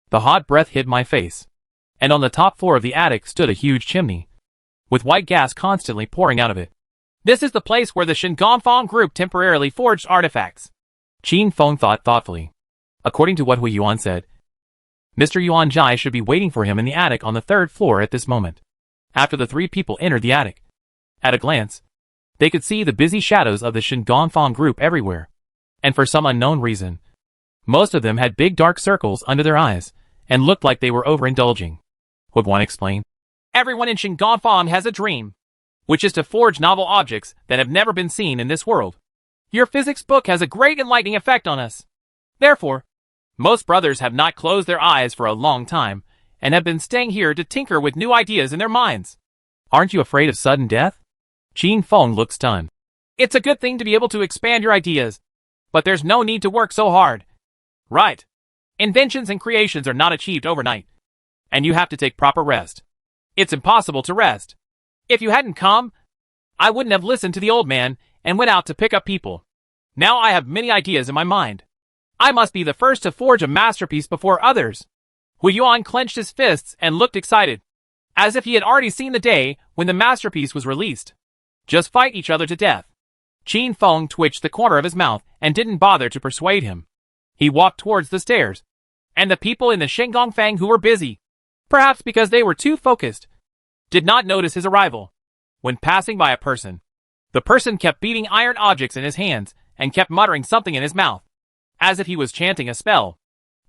The hot breath hit my face, and on the top floor of the attic stood a huge chimney, with white gas constantly pouring out of it. This is the place where the Shingonfang group temporarily forged artifacts. Qin Feng thought thoughtfully. According to what Hui Yuan said, Mr. Yuan Jai should be waiting for him in the attic on the 3rd floor at this moment. After the 3 people entered the attic, at a glance, they could see the busy shadows of the Shingonfang group everywhere, and for some unknown reason, most of them had big dark circles under their eyes, and looked like they were overindulging. Would one explain? Everyone in Shingonfang has a dream, which is to forge novel objects that have never been seen in this world. Your physics book has a great enlightening effect on us. Therefore, most brothers have not closed their eyes for a long time, and have been staying here to tinker with new ideas in their minds. Aren't you afraid of sudden death? Qin Feng looked stunned. It's a good thing to be able to expand your ideas, but there's no need to work so hard. Right. Inventions and creations are not achieved overnight, and you have to take proper rest. It's impossible to rest. If you hadn't come, I wouldn't have listened to the old man and went out to pick up people. Now I have many ideas in my mind. I must be the first to forge a masterpiece before others. Hui Yuan clenched his fists and looked excited, as if he had already seen the day when the masterpiece was released. Just fight each other to death. Qin Feng twitched the corner of his mouth and didn't bother to persuade him. He walked towards the stairs, and the people in the Shingonfang who were busy, perhaps because they were too focused, did not notice his arrival. When passing by a person, the person kept beating iron objects in his hands and kept muttering something in his mouth, as if he was chanting a spell.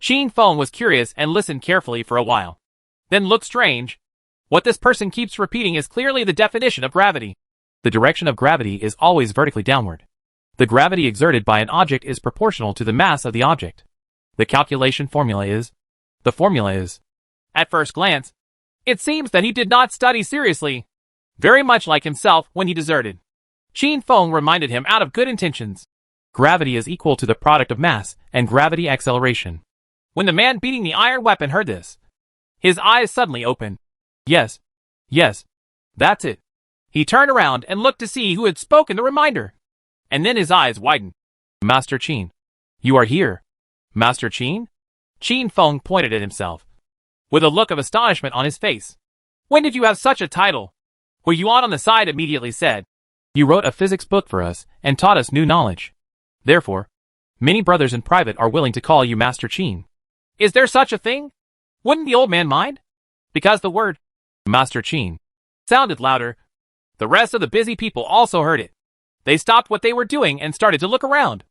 Qin Feng was curious and listened carefully for a while, then looked strange. What this person keeps repeating is clearly the definition of gravity. The direction of gravity is always vertically downward. The gravity exerted by an object is proportional to the mass of the object. The calculation formula is... The formula is... At first glance, it seems that he did not study seriously, very much like himself when he deserted. Qin Feng reminded him out of good intentions. Gravity is equal to the product of mass and gravity acceleration. When the man beating the iron weapon heard this, his eyes suddenly opened. Yes. Yes. That's it. He turned around and looked to see who had spoken the reminder. And then his eyes widened. Master Qin. You are here. Master Qin? Qin Feng pointed at himself, with a look of astonishment on his face. When did you have such a title? Hui Yuan on the side immediately said. You wrote a physics book for us and taught us new knowledge. Therefore, many brothers in private are willing to call you Master Qin. Is there such a thing? Wouldn't the old man mind? Because the word Master Qin sounded louder. The rest of the busy people also heard it. They stopped what they were doing and started to look around.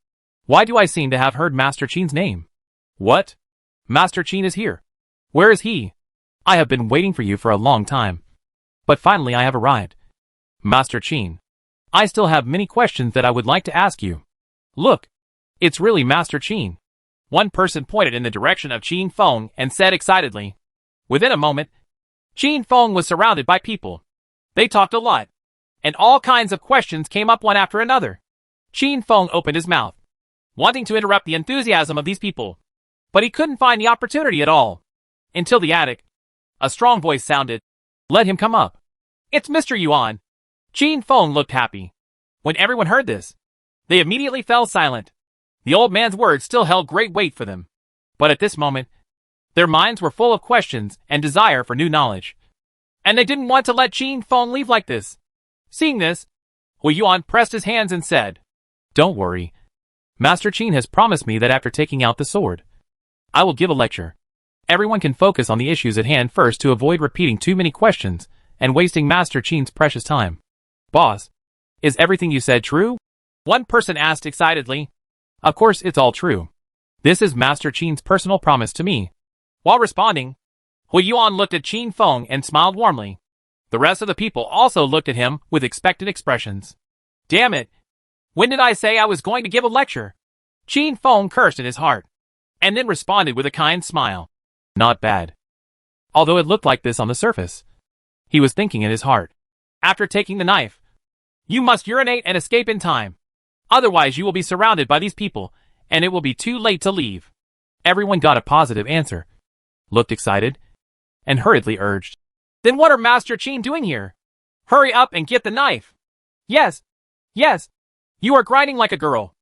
Why do I seem to have heard Master Qin's name? What? Master Qin is here. Where is he? I have been waiting for you for a long time. But finally I have arrived. Master Qin, I still have many questions that I would like to ask you. Look, it's really Master Qin. One person pointed in the direction of Qin Feng and said excitedly. Within a moment, Qin Feng was surrounded by people. They talked a lot, and all kinds of questions came up one after another. Qin Feng opened his mouth, wanting to interrupt the enthusiasm of these people, but he couldn't find the opportunity at all. Until the attic, a strong voice sounded. Let him come up. It's Mr. Yuan. Qin Feng looked happy. When everyone heard this, they immediately fell silent. The old man's words still held great weight for them. But at this moment, their minds were full of questions and desire for new knowledge. And they didn't want to let Qin Feng leave like this. Seeing this, Hui Yuan pressed his hands and said, "Don't worry. Master Qin has promised me that after taking out the sword, I will give a lecture. Everyone can focus on the issues at hand first to avoid repeating too many questions and wasting Master Qin's precious time." "Boss, is everything you said true?" one person asked excitedly. "Of course it's all true. This is Master Qin's personal promise to me." While responding, Hui Yuan looked at Qin Feng and smiled warmly. The rest of the people also looked at him with expectant expressions. Damn it! When did I say I was going to give a lecture? Qin Feng cursed in his heart, and then responded with a kind smile. Not bad. Although it looked like this on the surface. He was thinking in his heart. After taking the knife, you must urinate and escape in time. Otherwise you will be surrounded by these people, and it will be too late to leave. Everyone got a positive answer, looked excited, and hurriedly urged, "Then what are Master Qin doing here? Hurry up and get the knife." "Yes, yes, you are grinding like a girl.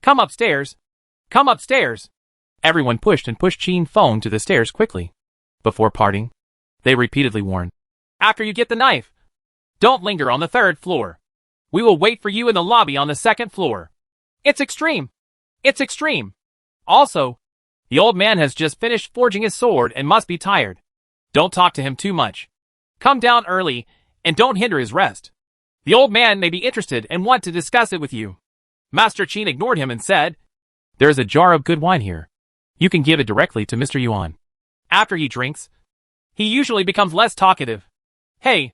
Come upstairs. Come upstairs." Everyone pushed Qin Feng to the stairs quickly. Before parting, they repeatedly warned, "After you get the knife, don't linger on the 3rd floor. We will wait for you in the lobby on the 2nd floor. It's extreme. It's extreme. Also, the old man has just finished forging his sword and must be tired. Don't talk to him too much. Come down early and don't hinder his rest. The old man may be interested and want to discuss it with you." Master Qin ignored him and said, "There is a jar of good wine here. You can give it directly to Mr. Yuan." After he drinks, he usually becomes less talkative. "Hey,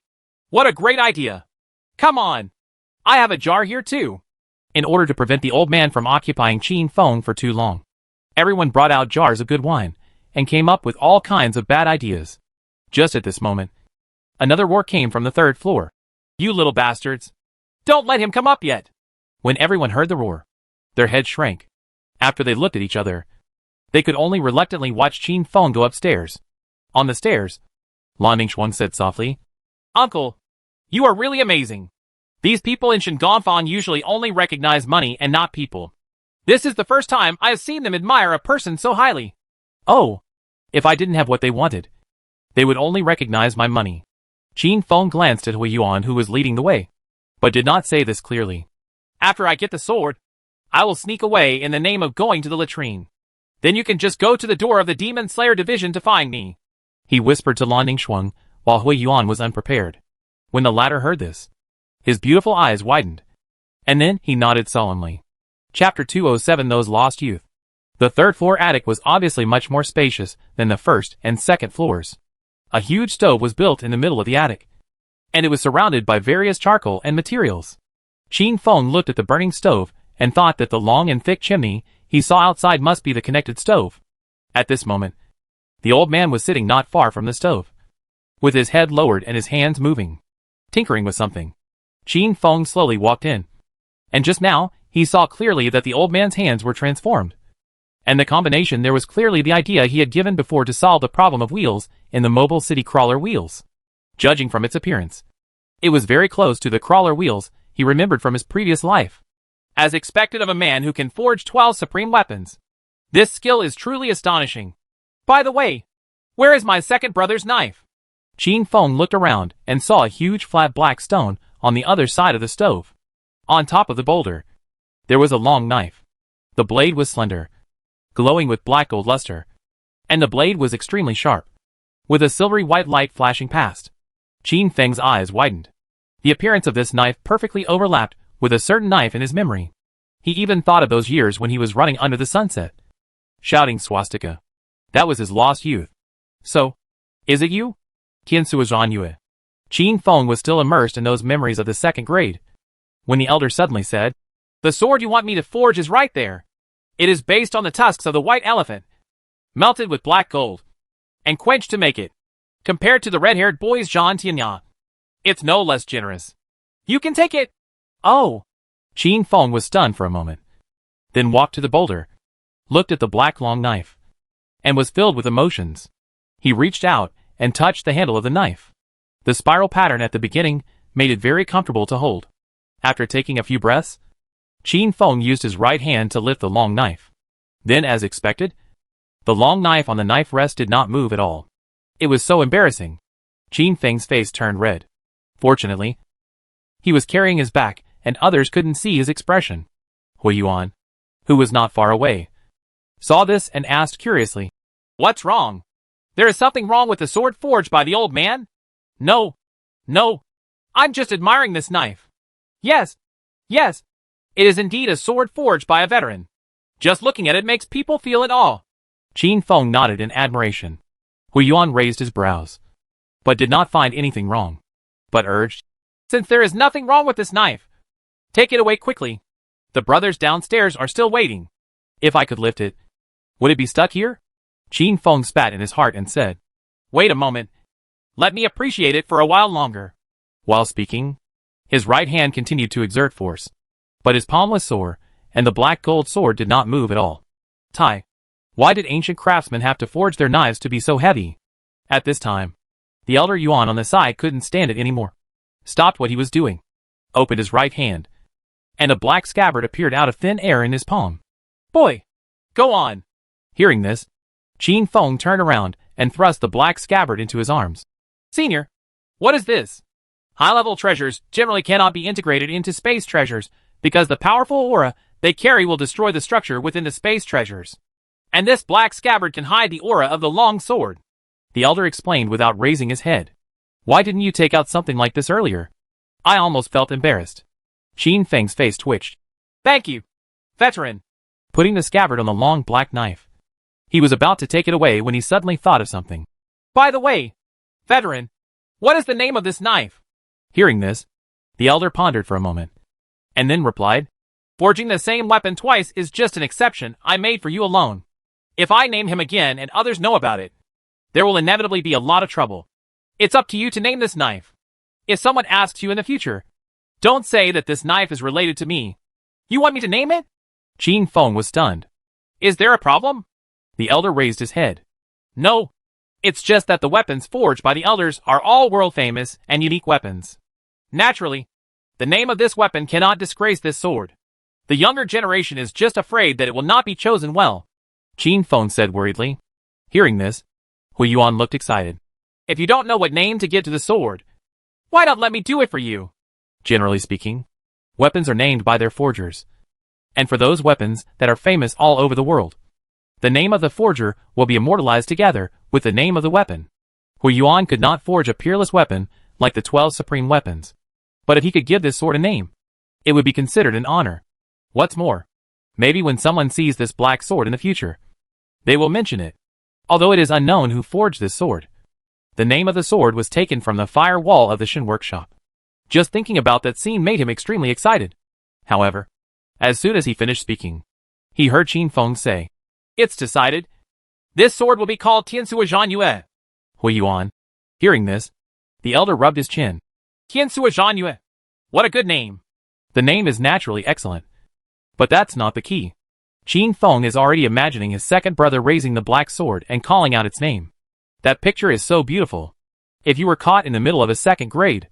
what a great idea. Come on. I have a jar here too." In order to prevent the old man from occupying Qin Feng for too long, everyone brought out jars of good wine and came up with all kinds of bad ideas. Just at this moment, another roar came from the 3rd floor. "You little bastards. Don't let him come up yet." When everyone heard the roar, their heads shrank. After they looked at each other, they could only reluctantly watch Qin Feng go upstairs. On the stairs, Lan Ningxuan said softly, "Uncle, you are really amazing. These people in Shengonfan usually only recognize money and not people. This is the first time I have seen them admire a person so highly." "Oh, if I didn't have what they wanted, they would only recognize my money." Qin Feng glanced at Hui Yuan, who was leading the way, but did not say this clearly. "After I get the sword, I will sneak away in the name of going to the latrine. Then you can just go to the door of the Demon Slayer division to find me," he whispered to Lan Ningxuan while Hui Yuan was unprepared. When the latter heard this, his beautiful eyes widened, and then he nodded solemnly. Chapter 207 Those Lost Youth. The 3rd floor attic was obviously much more spacious than the 1st and 2nd floors. A huge stove was built in the middle of the attic, and it was surrounded by various charcoal and materials. Qin Feng looked at the burning stove and thought that the long and thick chimney he saw outside must be the connected stove. At this moment, the old man was sitting not far from the stove, with his head lowered and his hands moving, tinkering with something. Qin Feng slowly walked in, and just now, he saw clearly that the old man's hands were transformed. And the combination there was clearly the idea he had given before to solve the problem of wheels in the Mobile City Crawler wheels. Judging from its appearance, it was very close to the crawler wheels he remembered from his previous life. As expected of a man who can forge 12 supreme weapons, this skill is truly astonishing. By the way, where is my second brother's knife? Qin Feng looked around and saw a huge flat black stone on the other side of the stove. On top of the boulder, there was a long knife. The blade was slender, glowing with black gold luster, and the blade was extremely sharp, with a silvery white light flashing past. Qin Feng's eyes widened. The appearance of this knife perfectly overlapped with a certain knife in his memory. He even thought of those years when he was running under the sunset, shouting swastika. That was his lost youth. So, is it you? Qian Suozhan Yue. Qin Feng was still immersed in those memories of the 2nd grade, when the elder suddenly said, "The sword you want me to forge is right there. It is based on the tusks of the white elephant, melted with black gold, and quenched to make it. Compared to the red-haired boy's Zhan Tianya, it's no less generous. You can take it." "Oh!" Qin Feng was stunned for a moment, then walked to the boulder, looked at the black long knife, and was filled with emotions. He reached out and touched the handle of the knife. The spiral pattern at the beginning made it very comfortable to hold. After taking a few breaths, Qin Feng used his right hand to lift the long knife. Then, as expected, the long knife on the knife rest did not move at all. It was so embarrassing. Qin Feng's face turned red. Fortunately, he was carrying his back, and others couldn't see his expression. Hui Yuan, who was not far away, saw this and asked curiously, "What's wrong? There is something wrong with the sword forged by the old man?" No. I'm just admiring this knife. Yes. It is indeed a sword forged by a veteran. Just looking at it makes people feel in awe." Qin Feng nodded in admiration. Hui Yuan raised his brows, but did not find anything wrong, but urged, "Since there is nothing wrong with this knife, take it away quickly. The brothers downstairs are still waiting." "If I could lift it, would it be stuck here?" Qin Feng spat in his heart and said, "Wait a moment. Let me appreciate it for a while longer." While speaking, his right hand continued to exert force, but his palm was sore, and the black gold sword did not move at all. Tai, why did ancient craftsmen have to forge their knives to be so heavy? At this time, the elder Yuan on the side couldn't stand it anymore, stopped what he was doing, opened his right hand, and a black scabbard appeared out of thin air in his palm. "Boy, go on." Hearing this, Qin Feng turned around and thrust the black scabbard into his arms. "Senior, what is this? High-level treasures generally cannot be integrated into space treasures because the powerful aura they carry will destroy the structure within the space treasures. And this black scabbard can hide the aura of the long sword," the elder explained without raising his head. "Why didn't you take out something like this earlier?" I almost felt embarrassed. Qin Feng's face twitched. "Thank you, veteran." Putting the scabbard on the long black knife, he was about to take it away when he suddenly thought of something. "By the way, veteran, what is the name of this knife?" Hearing this, the elder pondered for a moment, and then replied, "Forging the same weapon twice is just an exception I made for you alone. If I name him again and others know about it, there will inevitably be a lot of trouble. It's up to you to name this knife. If someone asks you in the future, don't say that this knife is related to me. You want me to name it?" Qin Feng was stunned. "Is there a problem?" The elder raised his head. "No. It's just that the weapons forged by the elders are all world-famous and unique weapons. Naturally, the name of this weapon cannot disgrace this sword. The younger generation is just afraid that it will not be chosen well," Qin Feng said worriedly. Hearing this, Hui Yuan looked excited. "If you don't know what name to give to the sword, why not let me do it for you?" Generally speaking, weapons are named by their forgers. And for those weapons that are famous all over the world, the name of the forger will be immortalized together with the name of the weapon. Hui Yuan could not forge a peerless weapon like the 12 supreme weapons. But if he could give this sword a name, it would be considered an honor. What's more, maybe when someone sees this black sword in the future, they will mention it. Although it is unknown who forged this sword, the name of the sword was taken from the fire wall of the Shin workshop. Just thinking about that scene made him extremely excited. However, as soon as he finished speaking, he heard Qin Feng say, "It's decided. This sword will be called Tiansua Zhan Yue." Hui Yuan. Hearing this, the elder rubbed his chin. "Tiansua Zhan Yue. What a good name." The name is naturally excellent. But that's not the key. Qin Feng is already imagining his second brother raising the black sword and calling out its name. That picture is so beautiful. If you were caught in the middle of a second grade,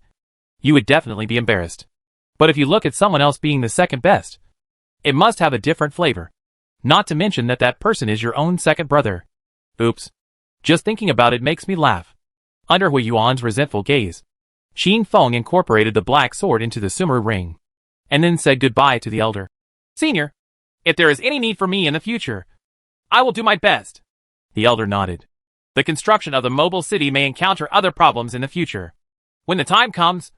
you would definitely be embarrassed. But if you look at someone else being the second best, it must have a different flavor. Not to mention that that person is your own second brother. Oops. Just thinking about it makes me laugh. Under Hui Yuan's resentful gaze, Qin Feng incorporated the black sword into the Sumeru ring, and then said goodbye to the elder. "Senior, if there is any need for me in the future, I will do my best." The elder nodded. "The construction of the mobile city may encounter other problems in the future. When the time comes,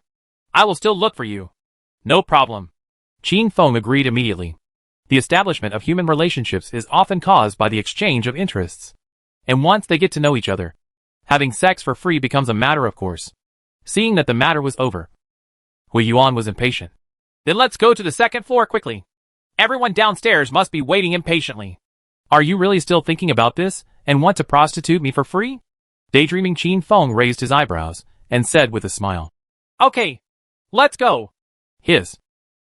I will still look for you." "No problem." Qin Feng agreed immediately. The establishment of human relationships is often caused by the exchange of interests. And once they get to know each other, having sex for free becomes a matter of course. Seeing that the matter was over, Hui Yuan was impatient. "Then let's go to the second floor quickly. Everyone downstairs must be waiting impatiently." "Are you really still thinking about this and want to prostitute me for free?" Daydreaming Qin Feng raised his eyebrows and said with a smile. "Okay, let's go."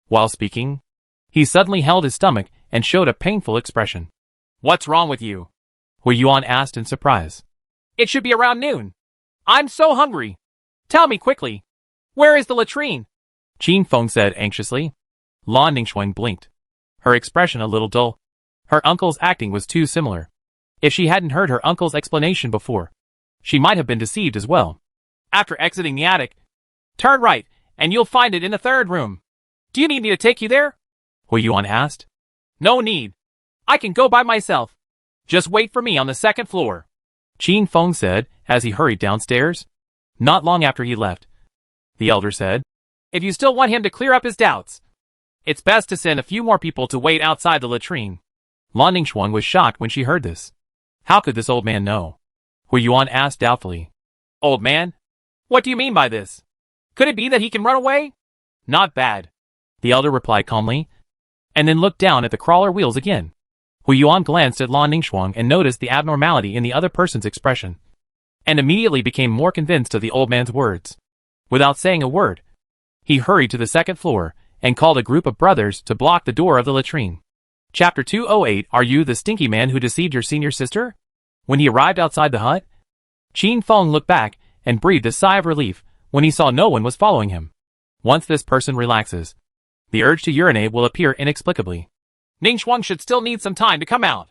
While speaking, he suddenly held his stomach and showed a painful expression. "What's wrong with you?" Hui Yuan asked in surprise. "It should be around noon. I'm so hungry. Tell me quickly." Where is the latrine? Qin Feng said anxiously. Lan Ningxuan blinked, her expression a little dull. Her uncle's acting was too similar. If she hadn't heard her uncle's explanation before, she might have been deceived as well. After exiting the attic, turn right, and you'll find it in the third room. Do you need me to take you there? Hui Yuan asked. No need. I can go by myself. Just wait for me on the second floor. Qin Feng said as he hurried downstairs. Not long after he left, the elder said, If you still want him to clear up his doubts, it's best to send a few more people to wait outside the latrine. Lan Ningxuan was shocked when she heard this. How could this old man know? Hui Yuan asked doubtfully. Old man? What do you mean by this? Could it be that he can run away? Not bad, the elder replied calmly, and then looked down at the crawler wheels again. Hui Yuan glanced at Lan Ningxuan and noticed the abnormality in the other person's expression, and immediately became more convinced of the old man's words. Without saying a word, he hurried to the second floor and called a group of brothers to block the door of the latrine. Chapter 208. Are you the stinky man who deceived your senior sister? When he arrived outside the hut, Qin Feng looked back and breathed a sigh of relief when he saw no one was following him. Once this person relaxes, the urge to urinate will appear inexplicably. Ningxuan should still need some time to come out.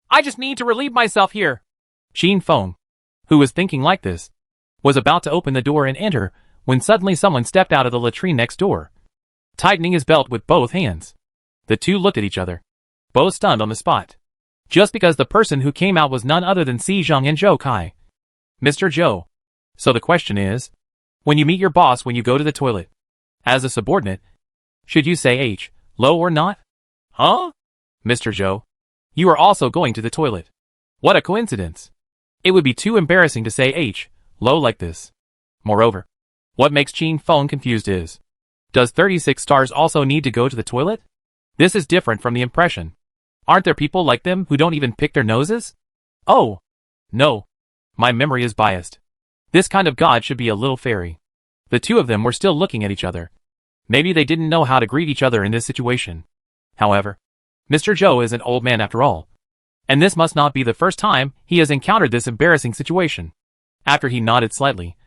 I just need to relieve myself here. Qin Feng, who was thinking like this, was about to open the door and enter when suddenly someone stepped out of the latrine next door, tightening his belt with both hands. The two looked at each other, both stunned on the spot. Just because the person who came out was none other than Si Zhang and Zhou Kai. Mr. Zhou. So the question is, when you meet your boss when you go to the toilet, as a subordinate, should you say H, low or not? Huh? Mr. Zhou, you are also going to the toilet. What a coincidence. It would be too embarrassing to say H, low like this. Moreover, what makes Qin Feng confused is, does 36 stars also need to go to the toilet? This is different from the impression. Aren't there people like them who don't even pick their noses? Oh, no. My memory is biased. This kind of god should be a little fairy. The two of them were still looking at each other. Maybe they didn't know how to greet each other in this situation. However, Mr. Zhou is an old man after all, and this must not be the first time he has encountered this embarrassing situation. After he nodded slightly,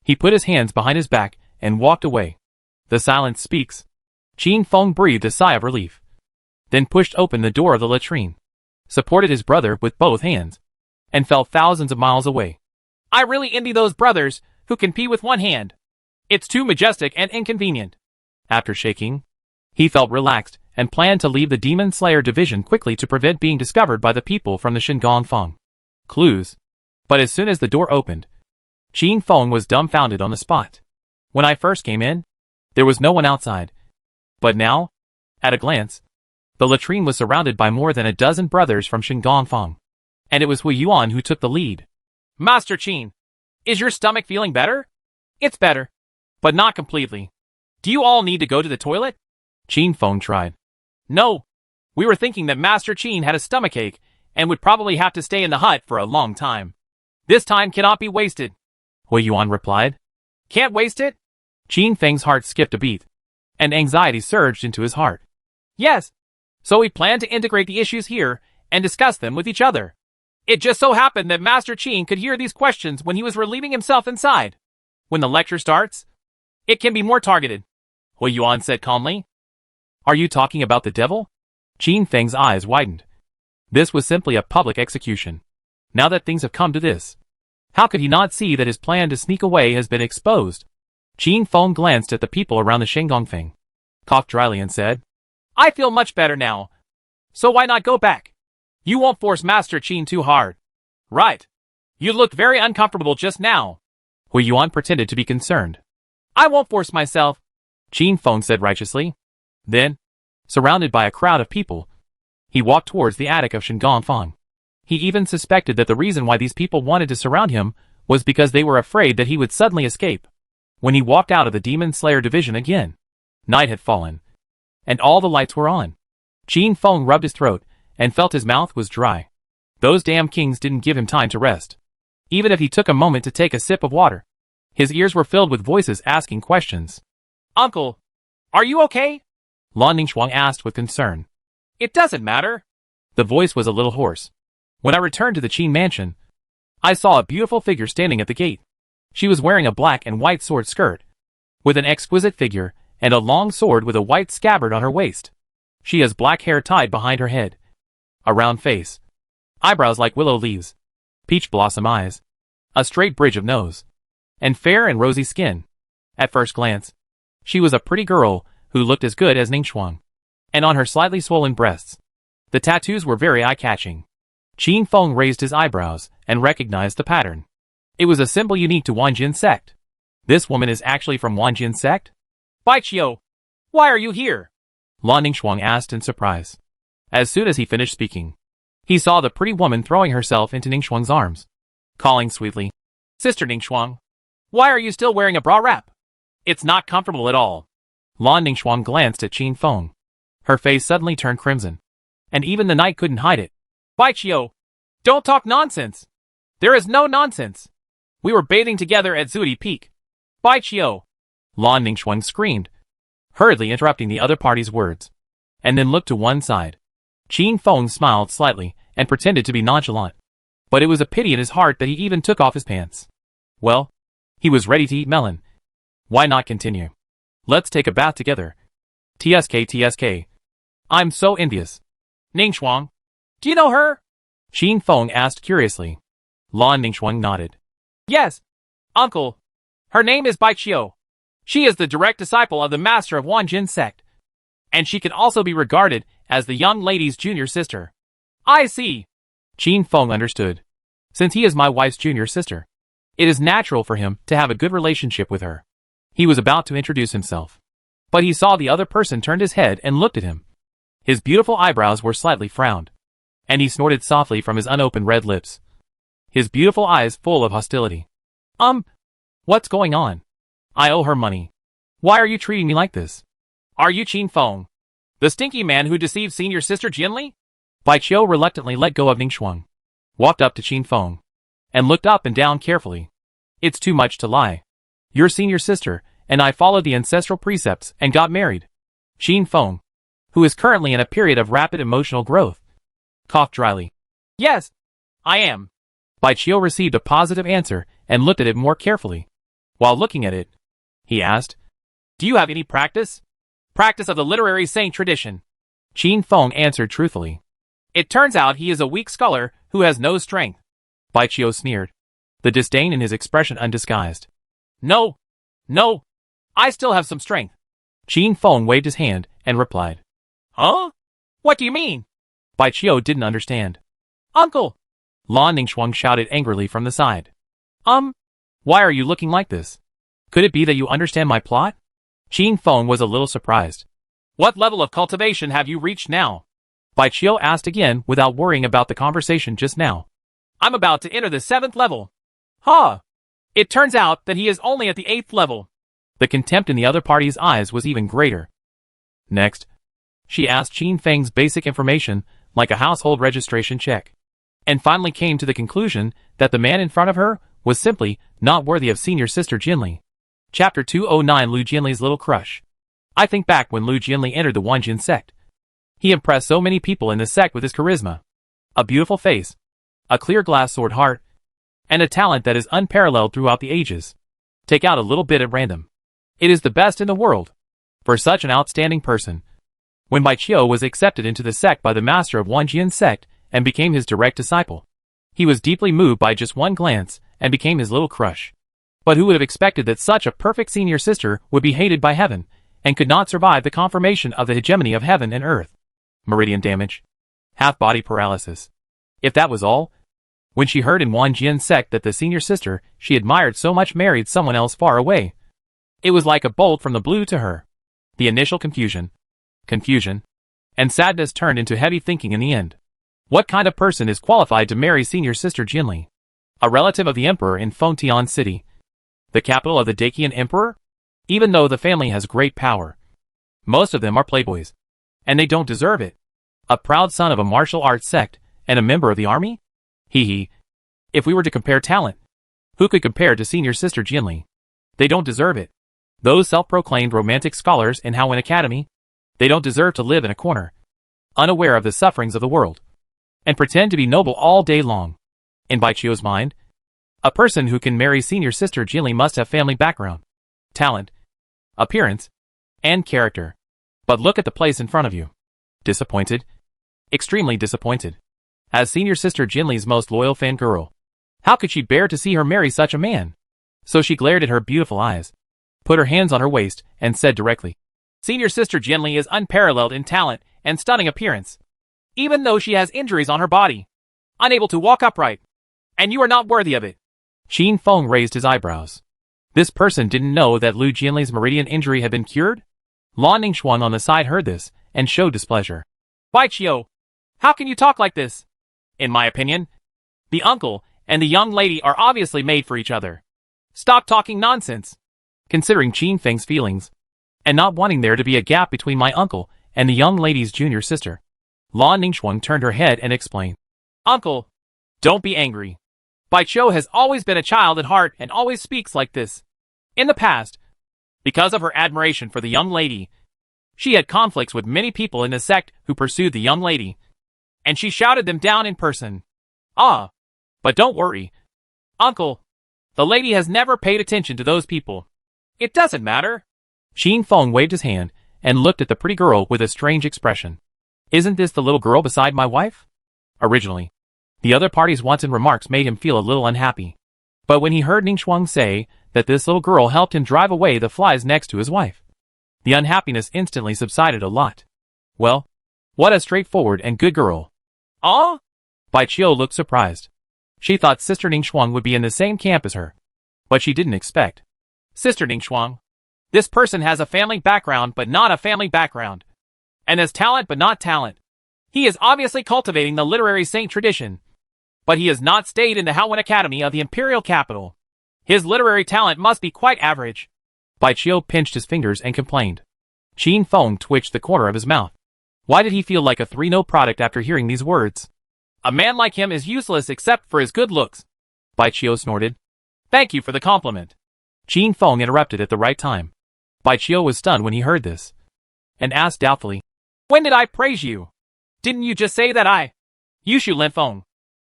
he put his hands behind his back and walked away. The silence speaks. Qin Feng breathed a sigh of relief, then pushed open the door of the latrine, supported his brother with both hands, and fell thousands of miles away. I really envy those brothers who can pee with one hand. It's too majestic and inconvenient. After shaking, he felt relaxed and planned to leave the Demon Slayer division quickly to prevent being discovered by the people from the Shingon Feng clues. But as soon as the door opened, Qin Feng was dumbfounded on the spot. When I first came in, there was no one outside. But now, at a glance, the latrine was surrounded by more than a dozen brothers from Shingon Feng, and it was Hui Yuan who took the lead. Master Qin, is your stomach feeling better? It's better, but not completely. Do you all need to go to the toilet? Qin Feng tried. No. We were thinking that Master Qin had a stomachache and would probably have to stay in the hut for a long time. This time cannot be wasted. Hui Yuan replied. Can't waste it? Qin Feng's heart skipped a beat, and anxiety surged into his heart. Yes. So we plan to integrate the issues here and discuss them with each other. It just so happened that Master Qin could hear these questions when he was relieving himself inside. When the lecture starts, it can be more targeted, Hui Yuan said calmly. Are you talking about the devil? Qin Feng's eyes widened. This was simply a public execution. Now that things have come to this, how could he not see that his plan to sneak away has been exposed? Qin Feng glanced at the people around the Shingon Feng, coughed dryly and said, I feel much better now. So why not go back? You won't force Master Qin too hard. Right. You looked very uncomfortable just now. Hui Yuan pretended to be concerned. I won't force myself, Qin Feng said righteously. Then, surrounded by a crowd of people, he walked towards the attic of Shingon Feng. He even suspected that the reason why these people wanted to surround him was because they were afraid that he would suddenly escape. When he walked out of the Demon Slayer division again, night had fallen, and all the lights were on. Qin Feng rubbed his throat and felt his mouth was dry. Those damn kings didn't give him time to rest. Even if he took a moment to take a sip of water, his ears were filled with voices asking questions. Uncle, are you okay? Lan Ningxuan asked with concern. It doesn't matter. The voice was a little hoarse. When I returned to the Qin mansion, I saw a beautiful figure standing at the gate. She was wearing a black and white sword skirt, with an exquisite figure and a long sword with a white scabbard on her waist. She has black hair tied behind her head, a round face, eyebrows like willow leaves, peach blossom eyes, a straight bridge of nose, and fair and rosy skin. At first glance, she was a pretty girl who looked as good as Ningxuang. And on her slightly swollen breasts, the tattoos were very eye-catching. Qin Feng raised his eyebrows and recognized the pattern. It was a symbol unique to Wanjin sect. This woman is actually from Wanjin sect? Baiqiu, why are you here? Lan Ningxuang asked in surprise. As soon as he finished speaking, he saw the pretty woman throwing herself into Ningxuang's arms, calling sweetly, Sister Ningxuang, why are you still wearing a bra wrap? It's not comfortable at all. Lan Ningxuang glanced at Qin Feng. Her face suddenly turned crimson, and even the night couldn't hide it. Baiqiu, don't talk nonsense. There is no nonsense. We were bathing together at Zudi Peak. Baiqiu. Lan Ningxuang screamed, hurriedly interrupting the other party's words, and then looked to one side. Qin Feng smiled slightly and pretended to be nonchalant, but it was a pity in his heart that he even took off his pants. Well, he was ready to eat melon. Why not continue? Let's take a bath together. TSK. I'm so envious. Ningxuang, do you know her? Qin Feng asked curiously. Lan Ningxuang nodded. Yes, uncle. Her name is Baiqiu. She is the direct disciple of the master of Wanjin sect, and she can also be regarded as the young lady's junior sister. I see. Qin Feng understood. Since he is my wife's junior sister, it is natural for him to have a good relationship with her. He was about to introduce himself, but he saw the other person turned his head and looked at him. His beautiful eyebrows were slightly frowned, and he snorted softly from his unopened red lips, his beautiful eyes full of hostility. What's going on? I owe her money. Why are you treating me like this? Are you Qin Feng, the stinky man who deceived senior sister Jinli? Baiqiu reluctantly let go of Ningxuang, walked up to Qin Feng, and looked up and down carefully. It's too much to lie. Your senior sister and I followed the ancestral precepts and got married. Qin Feng, who is currently in a period of rapid emotional growth, coughed dryly. Yes, I am. Baiqiu received a positive answer and looked at it more carefully. While looking at it, he asked, Do you have any practice? Practice of the literary saint tradition. Qin Feng answered truthfully. It turns out he is a weak scholar who has no strength. Baiqiu sneered, the disdain in his expression undisguised. No, I still have some strength. Qin Feng waved his hand and replied. Huh? What do you mean? Baiqiu didn't understand. Uncle! Lan Ningxuang shouted angrily from the side. Why are you looking like this? Could it be that you understand my plot? Qin Feng was a little surprised. What level of cultivation have you reached now? Baiqiu asked again without worrying about the conversation just now. I'm about to enter the 7th level. Huh. It turns out that he is only at the 8th level. The contempt in the other party's eyes was even greater. Next, she asked Qin Feng's basic information like a household registration check, and finally came to the conclusion that the man in front of her was simply not worthy of senior sister Jinli. Chapter 209 Lu Jinli's Little Crush. I think back when Lu Jinli entered the Wanjin sect. He impressed so many people in the sect with his charisma, a beautiful face, a clear glass sword heart, and a talent that is unparalleled throughout the ages. Take out a little bit at random. It is the best in the world for such an outstanding person. When Baiqiu was accepted into the sect by the master of Wanjin sect and became his direct disciple, he was deeply moved by just one glance and became his little crush. But who would have expected that such a perfect senior sister would be hated by heaven and could not survive the confirmation of the hegemony of heaven and earth? Meridian damage. Half-body paralysis. If that was all, when she heard in Wanjin sect that the senior sister she admired so much married someone else far away, it was like a bolt from the blue to her. The initial confusion, and sadness turned into heavy thinking in the end. What kind of person is qualified to marry senior sister Jinli? A relative of the emperor in Fengtian City, the capital of the Dacian emperor? Even though the family has great power, most of them are playboys, and they don't deserve it. A proud son of a martial arts sect and a member of the army? Hee. If we were to compare talent, who could compare to senior sister Jinli? They don't deserve it. Those self-proclaimed romantic scholars in Howin Academy, they don't deserve to live in a corner, unaware of the sufferings of the world, and pretend to be noble all day long. In Baiqiu's mind, a person who can marry senior sister Jinli must have family background, talent, appearance, and character. But look at the place in front of you. Disappointed? Extremely disappointed. As senior sister Jinli's most loyal fangirl, how could she bear to see her marry such a man? So she glared at her beautiful eyes, put her hands on her waist, and said directly, Senior sister Jinli is unparalleled in talent and stunning appearance. Even though she has injuries on her body, unable to walk upright, and you are not worthy of it. Qin Feng raised his eyebrows. This person didn't know that Lu Jinli's meridian injury had been cured? Lan Ningxuan on the side heard this, and showed displeasure. Baiqiu, how can you talk like this? In my opinion, the uncle and the young lady are obviously made for each other. Stop talking nonsense. Considering Qin Feng's feelings, and not wanting there to be a gap between my uncle and the young lady's junior sister, Lan Ningxuan turned her head and explained. Uncle, don't be angry. Baiqiu has always been a child at heart and always speaks like this. In the past, because of her admiration for the young lady, she had conflicts with many people in the sect who pursued the young lady, and she shouted them down in person. But don't worry, Uncle. The lady has never paid attention to those people. It doesn't matter. Qin Feng waved his hand and looked at the pretty girl with a strange expression. Isn't this the little girl beside my wife? Originally, the other party's wanton remarks made him feel a little unhappy. But when he heard Ningxuan say that this little girl helped him drive away the flies next to his wife, the unhappiness instantly subsided a lot. Well, what a straightforward and good girl. Baiqiu looked surprised. She thought Sister Ningxuan would be in the same camp as her, but she didn't expect. Sister Ningxuan, this person has a family background but not a family background, and has talent but not talent. He is obviously cultivating the literary saint tradition, but he has not stayed in the Haowen Academy of the imperial capital. His literary talent must be quite average. Baiqiu pinched his fingers and complained. Qin Feng twitched the corner of his mouth. Why did he feel like a 3-0 product after hearing these words? A man like him is useless except for his good looks. Baiqiu snorted. Thank you for the compliment. Qin Feng interrupted at the right time. Baiqiu was stunned when he heard this, and asked doubtfully, When did I praise you? Didn't you just say that I, Yushu Linfeng,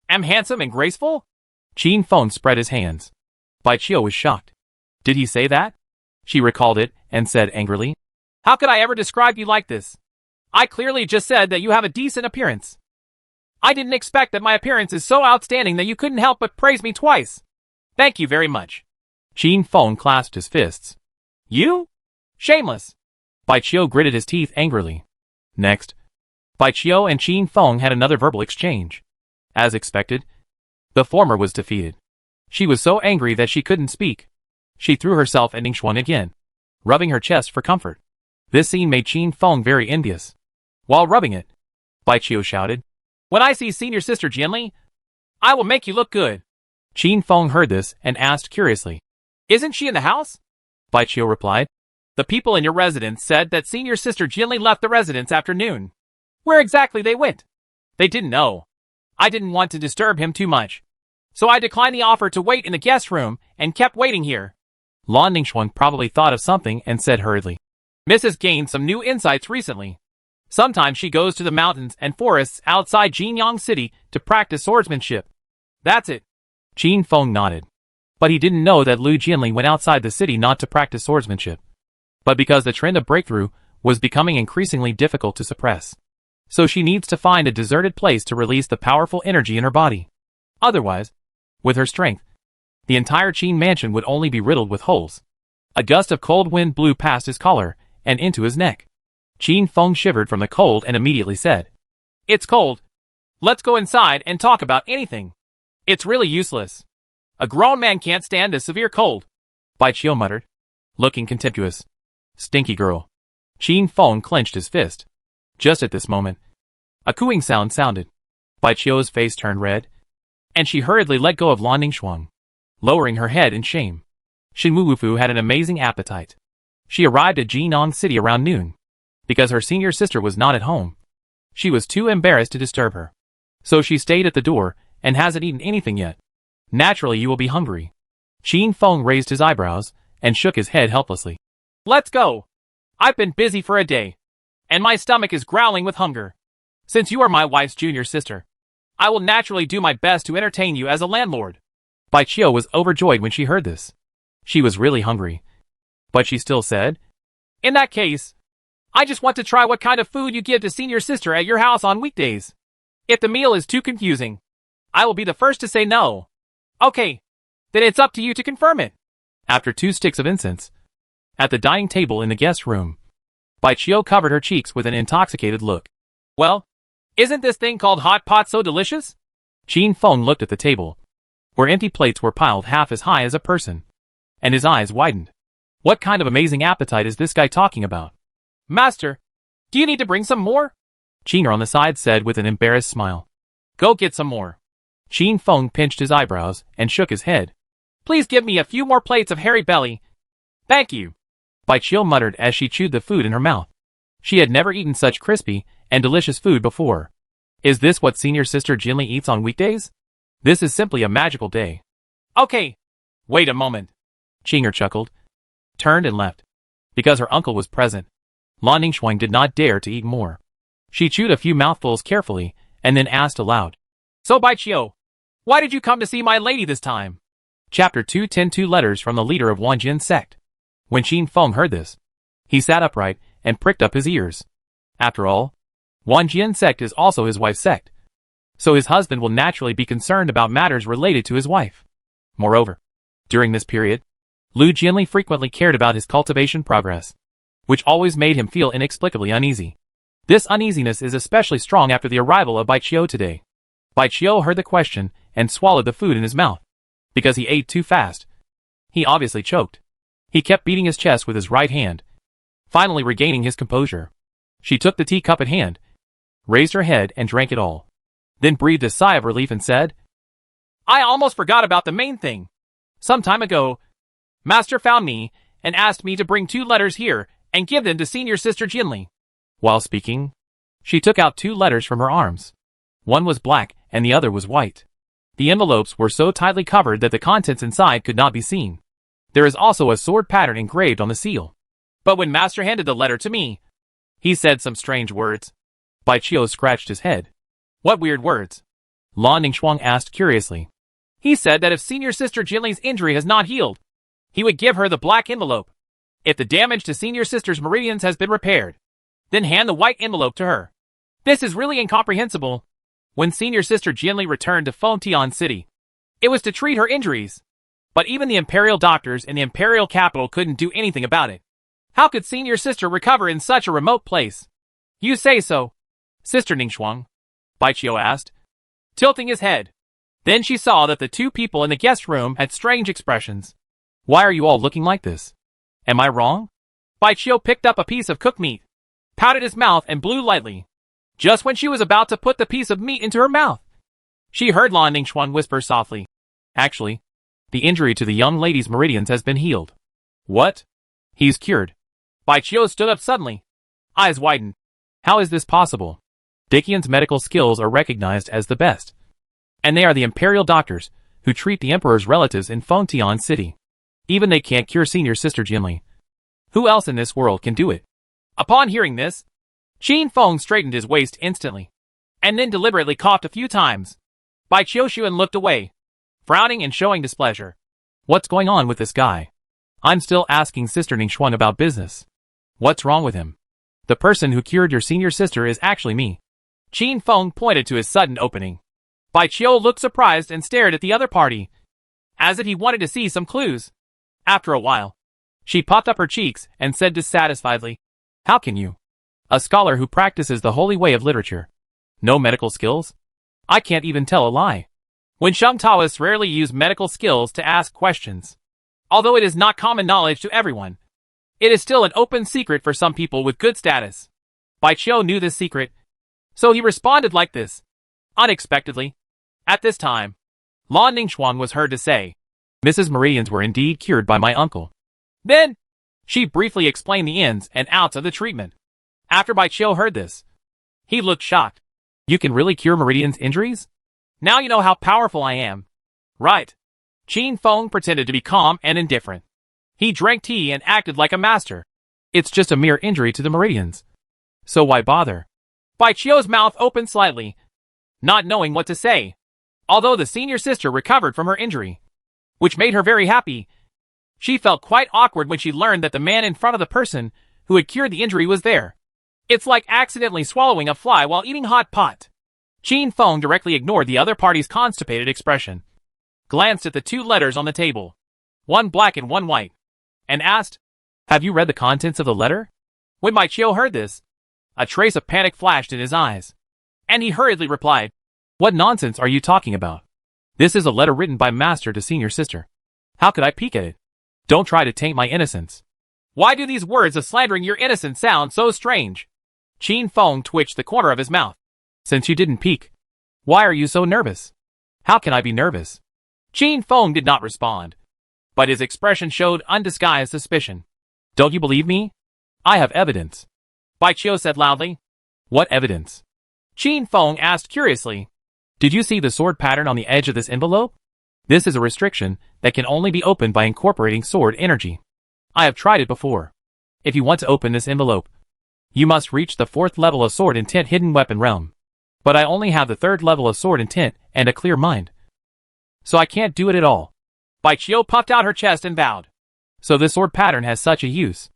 am handsome and graceful? Qin Feng spread his hands. Baiqiu was shocked. Did he say that? She recalled it, and said angrily, How could I ever describe you like this? I clearly just said that you have a decent appearance. I didn't expect that my appearance is so outstanding that you couldn't help but praise me twice. Thank you very much. Qin Feng clasped his fists. You? Shameless. Baiqiu gritted his teeth angrily. Next, Baiqiu and Qin Feng had another verbal exchange. As expected, the former was defeated. She was so angry that she couldn't speak. She threw herself at Ningxuan again, rubbing her chest for comfort. This scene made Qin Feng very envious. While rubbing it, Baiqiu shouted, When I see senior sister Jinli, I will make you look good. Qin Feng heard this and asked curiously, Isn't she in the house? Baiqiu replied, The people in your residence said that senior sister Jinli left the residence after noon. Where exactly they went? They didn't know. I didn't want to disturb him too much, so I declined the offer to wait in the guest room and kept waiting here. Lan Ningxuan probably thought of something and said hurriedly, Mrs. gained some new insights recently. Sometimes she goes to the mountains and forests outside Jinyang City to practice swordsmanship. That's it. Qin Feng nodded. But he didn't know that Lu Jinli went outside the city not to practice swordsmanship, but because the trend of breakthrough was becoming increasingly difficult to suppress. So she needs to find a deserted place to release the powerful energy in her body. Otherwise, with her strength, the entire Qin mansion would only be riddled with holes. A gust of cold wind blew past his collar and into his neck. Qin Feng shivered from the cold and immediately said, It's cold. Let's go inside and talk about anything. It's really useless. A grown man can't stand a severe cold. Baiqiu muttered, looking contemptuous. Stinky girl. Qin Feng clenched his fist. Just at this moment, a cooing sound sounded. Baiqiu's face turned red, and she hurriedly let go of Lan Ningxuan, lowering her head in shame. Shin Wufu had an amazing appetite. She arrived at Jinyang City around noon. Because her senior sister was not at home, she was too embarrassed to disturb her. So she stayed at the door and hasn't eaten anything yet. Naturally you will be hungry. Qin Feng raised his eyebrows and shook his head helplessly. Let's go. I've been busy for a day, and my stomach is growling with hunger. Since you are my wife's junior sister, I will naturally do my best to entertain you as a landlord. Baiqiu was overjoyed when she heard this. She was really hungry. But she still said, In that case, I just want to try what kind of food you give to senior sister at your house on weekdays. If the meal is too confusing, I will be the first to say no. Okay, then it's up to you to confirm it. After 2 sticks of incense, at the dining table in the guest room, Baichio covered her cheeks with an intoxicated look. Well, isn't this thing called hot pot so delicious? Qin Feng looked at the table, where empty plates were piled half as high as a person, and his eyes widened. What kind of amazing appetite is this guy talking about? Master, do you need to bring some more? Qin on the side said with an embarrassed smile. Go get some more. Qin Feng pinched his eyebrows and shook his head. Please give me a few more plates of hairy belly. Thank you. Baichio muttered as she chewed the food in her mouth. She had never eaten such crispy and delicious food before. Is this what senior sister Jinli eats on weekdays? This is simply a magical day. Okay. Wait a moment. Qing'er chuckled, turned and left. Because her uncle was present, Lan Ningxuan did not dare to eat more. She chewed a few mouthfuls carefully and then asked aloud. So Baichio, why did you come to see my lady this time? Chapter 2:10 Letters from the leader of Wanjin sect. When Qin Feng heard this, he sat upright and pricked up his ears. After all, Wanjin sect is also his wife's sect, so his husband will naturally be concerned about matters related to his wife. Moreover, during this period, Lu Jinli frequently cared about his cultivation progress, which always made him feel inexplicably uneasy. This uneasiness is especially strong after the arrival of Baichio today. Baichio heard the question and swallowed the food in his mouth. Because he ate too fast, he obviously choked. He kept beating his chest with his right hand, finally regaining his composure. She took the teacup at hand, raised her head and drank it all. Then breathed a sigh of relief and said, I almost forgot about the main thing. Some time ago, Master found me and asked me to bring 2 letters here and give them to senior sister Jinli. While speaking, she took out 2 letters from her arms. One was black and the other was white. The envelopes were so tightly covered that the contents inside could not be seen. There is also a sword pattern engraved on the seal. But when Master handed the letter to me, he said some strange words. Baichio scratched his head. What weird words? Lan Ningxuan asked curiously. He said that if senior sister Jinli's injury has not healed, he would give her the black envelope. If the damage to senior sister's meridians has been repaired, then hand the white envelope to her. This is really incomprehensible. When senior sister Jinli returned to Fengtian City, it was to treat her injuries. But even the imperial doctors in the imperial capital couldn't do anything about it. How could senior sister recover in such a remote place? You say so, Sister Ningxuan, Baichio asked, tilting his head. Then she saw that the 2 people in the guest room had strange expressions. Why are you all looking like this? Am I wrong? Baichio picked up a piece of cooked meat, pouted his mouth and blew lightly. Just when she was about to put the piece of meat into her mouth, she heard Lan Ningxuan whisper softly. Actually, the injury to the young lady's meridians has been healed. What? He's cured. Baichio stood up suddenly, eyes widened. How is this possible? Dakian's medical skills are recognized as the best, and they are the imperial doctors who treat the emperor's relatives in Fengtian City. Even they can't cure senior sister Jinli. Who else in this world can do it? Upon hearing this, Qin Feng straightened his waist instantly, and then deliberately coughed a few times. Baichio Xuan looked away, frowning and showing displeasure. What's going on with this guy? I'm still asking Sister Ningxuan about business. What's wrong with him? The person who cured your senior sister is actually me. Qin Feng pointed to his sudden opening. Baichio looked surprised and stared at the other party, as if he wanted to see some clues. After a while, she puffed up her cheeks and said dissatisfiedly, How can you? A scholar who practices the holy way of literature. No medical skills? I can't even tell a lie. When Sheng Taoists rarely use medical skills to ask questions. Although it is not common knowledge to everyone, it is still an open secret for some people with good status. Baichio knew this secret, so he responded like this. Unexpectedly, at this time, Lan Ningxuan was heard to say, Mrs. Meridians were indeed cured by my uncle. Then, she briefly explained the ins and outs of the treatment. After Baichio heard this, he looked shocked. You can really cure Meridian's injuries? Now you know how powerful I am. Right. Qin Feng pretended to be calm and indifferent. He drank tea and acted like a master. It's just a mere injury to the Meridians. So why bother? Baichio's mouth opened slightly, not knowing what to say. Although the senior sister recovered from her injury, which made her very happy, she felt quite awkward when she learned that the man in front of the person who had cured the injury was there. It's like accidentally swallowing a fly while eating hot pot. Qin Feng directly ignored the other party's constipated expression, glanced at the two letters on the table, one black and one white, and asked, "Have you read the contents of the letter?" When Baiqiu heard this, a trace of panic flashed in his eyes, and he hurriedly replied, "What nonsense are you talking about? This is a letter written by Master to Senior Sister. How could I peek at it? Don't try to taint my innocence." Why do these words of slandering your innocence sound so strange? Qin Feng twitched the corner of his mouth. Since you didn't peek, why are you so nervous? How can I be nervous? Qin Feng did not respond, but his expression showed undisguised suspicion. Don't you believe me? I have evidence. Baiqiu said loudly. What evidence? Qin Feng asked curiously. Did you see the sword pattern on the edge of this envelope? This is a restriction that can only be opened by incorporating sword energy. I have tried it before. If you want to open this envelope, you must reach the 4th level of sword intent hidden weapon realm. But I only have the 3rd level of sword intent and a clear mind, so I can't do it at all. Baiqiu puffed out her chest and bowed. So this sword pattern has such a use.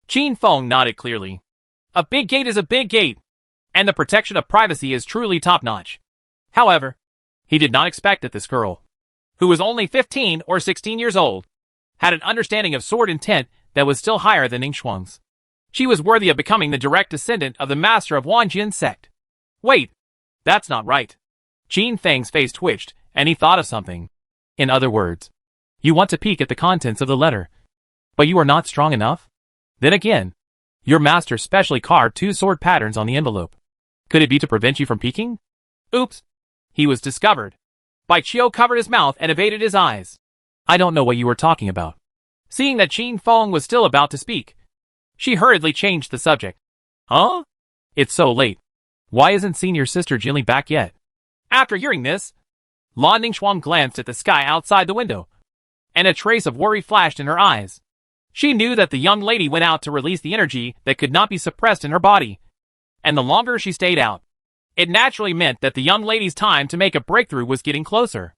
Qin Feng nodded clearly. A big gate is a big gate, and the protection of privacy is truly top-notch. However, he did not expect that this girl, who was only 15 or 16 years old, had an understanding of sword intent that was still higher than Ning Shuang's. She was worthy of becoming the direct descendant of the master of Wanjian sect. Wait, that's not right. Qin Feng's face twitched, and he thought of something. In other words, you want to peek at the contents of the letter, but you are not strong enough? Then again, your master specially carved 2 sword patterns on the envelope. Could it be to prevent you from peeking? Oops. He was discovered. Baiqiu covered his mouth and evaded his eyes. I don't know what you were talking about. Seeing that Qin Feng was still about to speak, she hurriedly changed the subject. Huh? It's so late. Why isn't Senior Sister Jinli back yet? After hearing this, Lan Ningxuang glanced at the sky outside the window, and a trace of worry flashed in her eyes. She knew that the young lady went out to release the energy that could not be suppressed in her body, and the longer she stayed out, it naturally meant that the young lady's time to make a breakthrough was getting closer.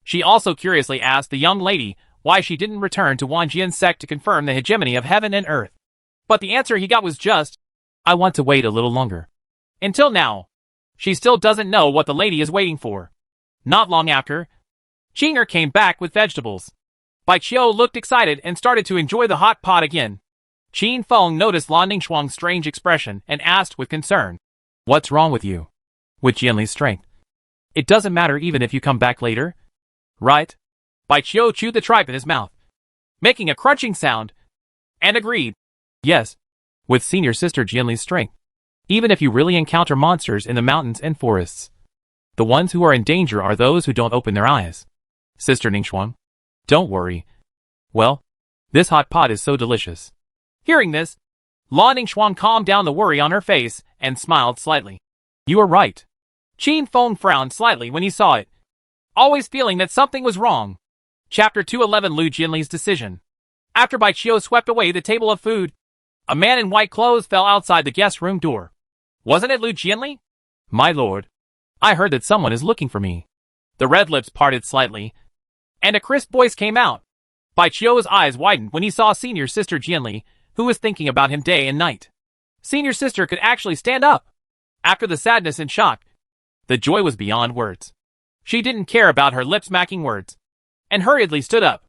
She also curiously asked the young lady why she didn't return to Wanjian sect to confirm the hegemony of heaven and earth. But the answer he got was just, I want to wait a little longer. Until now, she still doesn't know what the lady is waiting for. Not long after, Jing'er came back with vegetables. Baiqiu looked excited and started to enjoy the hot pot again. Qin Feng noticed Lan Ningxuang's strange expression and asked with concern, What's wrong with you? With Jianli's strength, it doesn't matter even if you come back later, right? Baiqiu chewed the tripe in his mouth, making a crunching sound, and agreed. Yes, with Senior Sister Jianli's strength, even if you really encounter monsters in the mountains and forests, the ones who are in danger are those who don't open their eyes. Sister Ningxuang, don't worry. Well, this hot pot is so delicious. Hearing this, Lan Ningxuang calmed down the worry on her face and smiled slightly. You are right. Qin Feng frowned slightly when he saw it, always feeling that something was wrong. Chapter 211 Lu Jinli's Decision. After Baiqiu swept away the table of food, a man in white clothes fell outside the guest room door. Wasn't it Lu Jinli? My lord, I heard that someone is looking for me. The red lips parted slightly, and a crisp voice came out. Baiqiu's eyes widened when he saw Senior Sister Jinli, who was thinking about him day and night. Senior Sister could actually stand up. After the sadness and shock, the joy was beyond words. She didn't care about her lip-smacking words, and hurriedly stood up,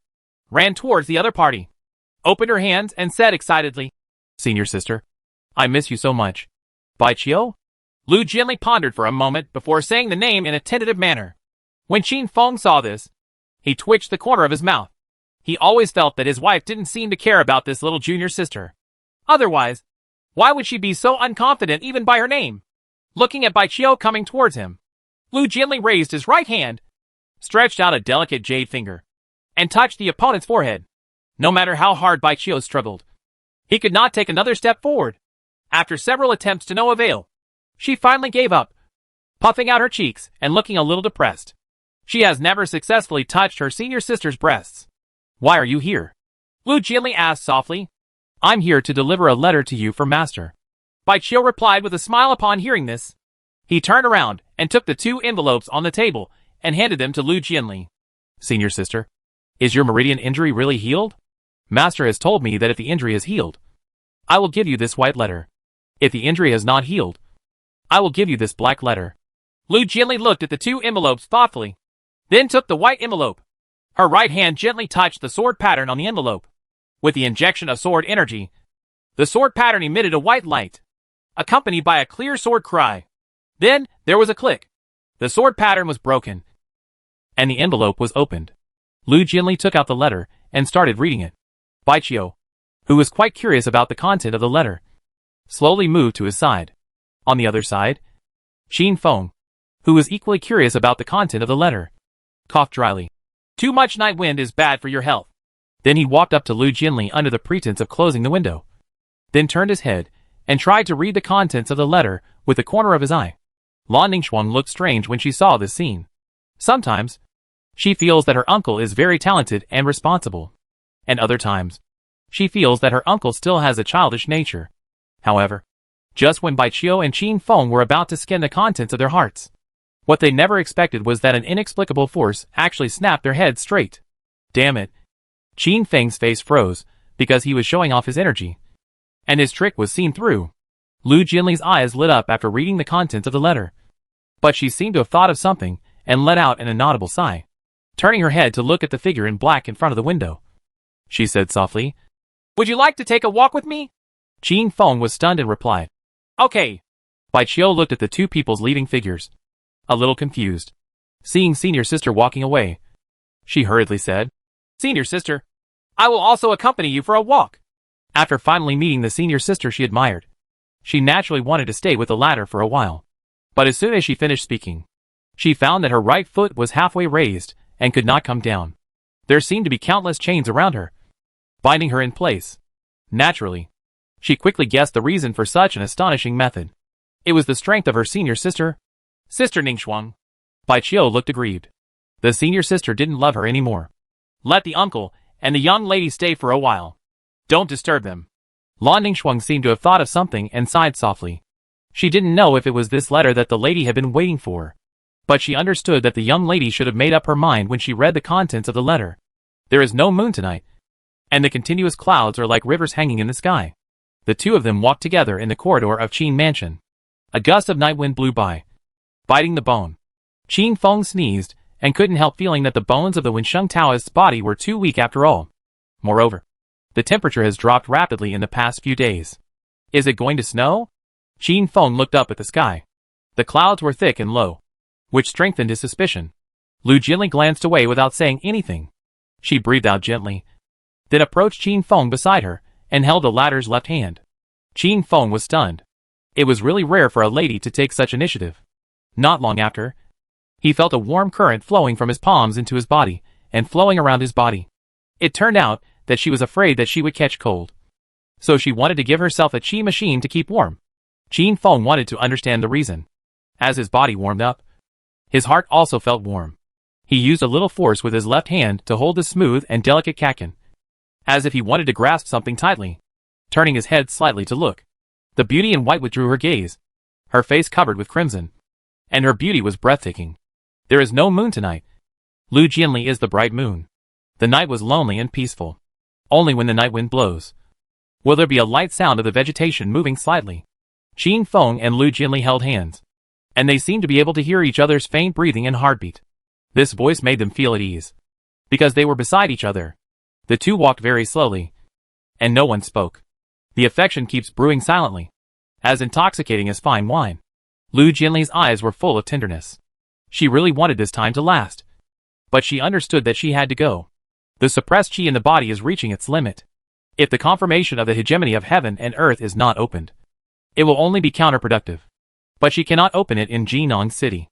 ran towards the other party, opened her hands and said excitedly, Senior Sister, I miss you so much. Baiqiu? Lu Jinli pondered for a moment before saying the name in a tentative manner. When Qin Feng saw this, he twitched the corner of his mouth. He always felt that his wife didn't seem to care about this little junior sister. Otherwise, why would she be so unconfident even by her name? Looking at Baiqiu coming towards him, Lu Jinli raised his right hand, stretched out a delicate jade finger, and touched the opponent's forehead. No matter how hard Baiqiu struggled, he could not take another step forward. After several attempts to no avail, she finally gave up, puffing out her cheeks and looking a little depressed. She has never successfully touched her senior sister's breasts. Why are you here? Lu Jinli asked softly. I'm here to deliver a letter to you from Master. Baiqiu replied with a smile upon hearing this. He turned around and took the 2 envelopes on the table and handed them to Lu Jinli. Senior Sister, is your meridian injury really healed? Master has told me that if the injury is healed, I will give you this white letter. If the injury has not healed, I will give you this black letter. Lu Jianli looked at the two envelopes thoughtfully, then took the white envelope. Her right hand gently touched the sword pattern on the envelope. With the injection of sword energy, the sword pattern emitted a white light, accompanied by a clear sword cry. Then, there was a click. The sword pattern was broken, and the envelope was opened. Lu Jianli took out the letter and started reading it. Baiqiu, who was quite curious about the content of the letter, slowly moved to his side. On the other side, Qin Feng, who was equally curious about the content of the letter, coughed dryly. Too much night wind is bad for your health. Then he walked up to Lu Jianli under the pretense of closing the window, then turned his head and tried to read the contents of the letter with the corner of his eye. Lan Ningxuang looked strange when she saw this scene. Sometimes, she feels that her uncle is very talented and responsible, and other times, she feels that her uncle still has a childish nature. However, just when Baiqiu and Qin Feng were about to skim the contents of their hearts, what they never expected was that an inexplicable force actually snapped their heads straight. Damn it. Qin Feng's face froze, because he was showing off his energy, and his trick was seen through. Lu Jianli's eyes lit up after reading the contents of the letter, but she seemed to have thought of something and let out an inaudible sigh. Turning her head to look at the figure in black in front of the window, she said softly, "Would you like to take a walk with me?" Qin Feng was stunned and replied, "Okay." Baiqiu looked at the two people's leading figures, a little confused. Seeing senior sister walking away, she hurriedly said, "Senior sister, I will also accompany you for a walk." After finally meeting the senior sister she admired, she naturally wanted to stay with the latter for a while. But as soon as she finished speaking, she found that her right foot was halfway raised and could not come down. There seemed to be countless chains around her, binding her in place. Naturally, she quickly guessed the reason for such an astonishing method. It was the strength of her senior sister, Sister Ningxuang. Baiqiu looked aggrieved. The senior sister didn't love her anymore. Let the uncle and the young lady stay for a while. Don't disturb them. Lan Ningxuang seemed to have thought of something and sighed softly. She didn't know if it was this letter that the lady had been waiting for, but she understood that the young lady should have made up her mind when she read the contents of the letter. There is no moon tonight, and the continuous clouds are like rivers hanging in the sky. The two of them walked together in the corridor of Qin Mansion. A gust of night wind blew by, biting the bone. Qin Feng sneezed and couldn't help feeling that the bones of the Wensheng Taoist's body were too weak after all. Moreover, the temperature has dropped rapidly in the past few days. Is it going to snow? Qin Feng looked up at the sky. The clouds were thick and low, which strengthened his suspicion. Lu Jianli glanced away without saying anything. She breathed out gently, then approached Qin Feng beside her and held the latter's left hand. Qin Feng was stunned. It was really rare for a lady to take such initiative. Not long after, he felt a warm current flowing from his palms into his body and flowing around his body. It turned out that she was afraid that she would catch cold, so she wanted to give herself a qi machine to keep warm. Qin Feng wanted to understand the reason. As his body warmed up, his heart also felt warm. He used a little force with his left hand to hold the smooth and delicate catkin, as if he wanted to grasp something tightly. Turning his head slightly to look, the beauty in white withdrew her gaze, her face covered with crimson, and her beauty was breathtaking. There is no moon tonight. Lu Jianli is the bright moon. The night was lonely and peaceful. Only when the night wind blows will there be a light sound of the vegetation moving slightly. Qin Feng and Lu Jianli held hands, and they seemed to be able to hear each other's faint breathing and heartbeat. This voice made them feel at ease, because they were beside each other. The two walked very slowly, and no one spoke. The affection keeps brewing silently, as intoxicating as fine wine. Lu Jianli's eyes were full of tenderness. She really wanted this time to last, but she understood that she had to go. The suppressed qi in the body is reaching its limit. If the confirmation of the hegemony of heaven and earth is not opened, it will only be counterproductive. But she cannot open it in Jinnong City.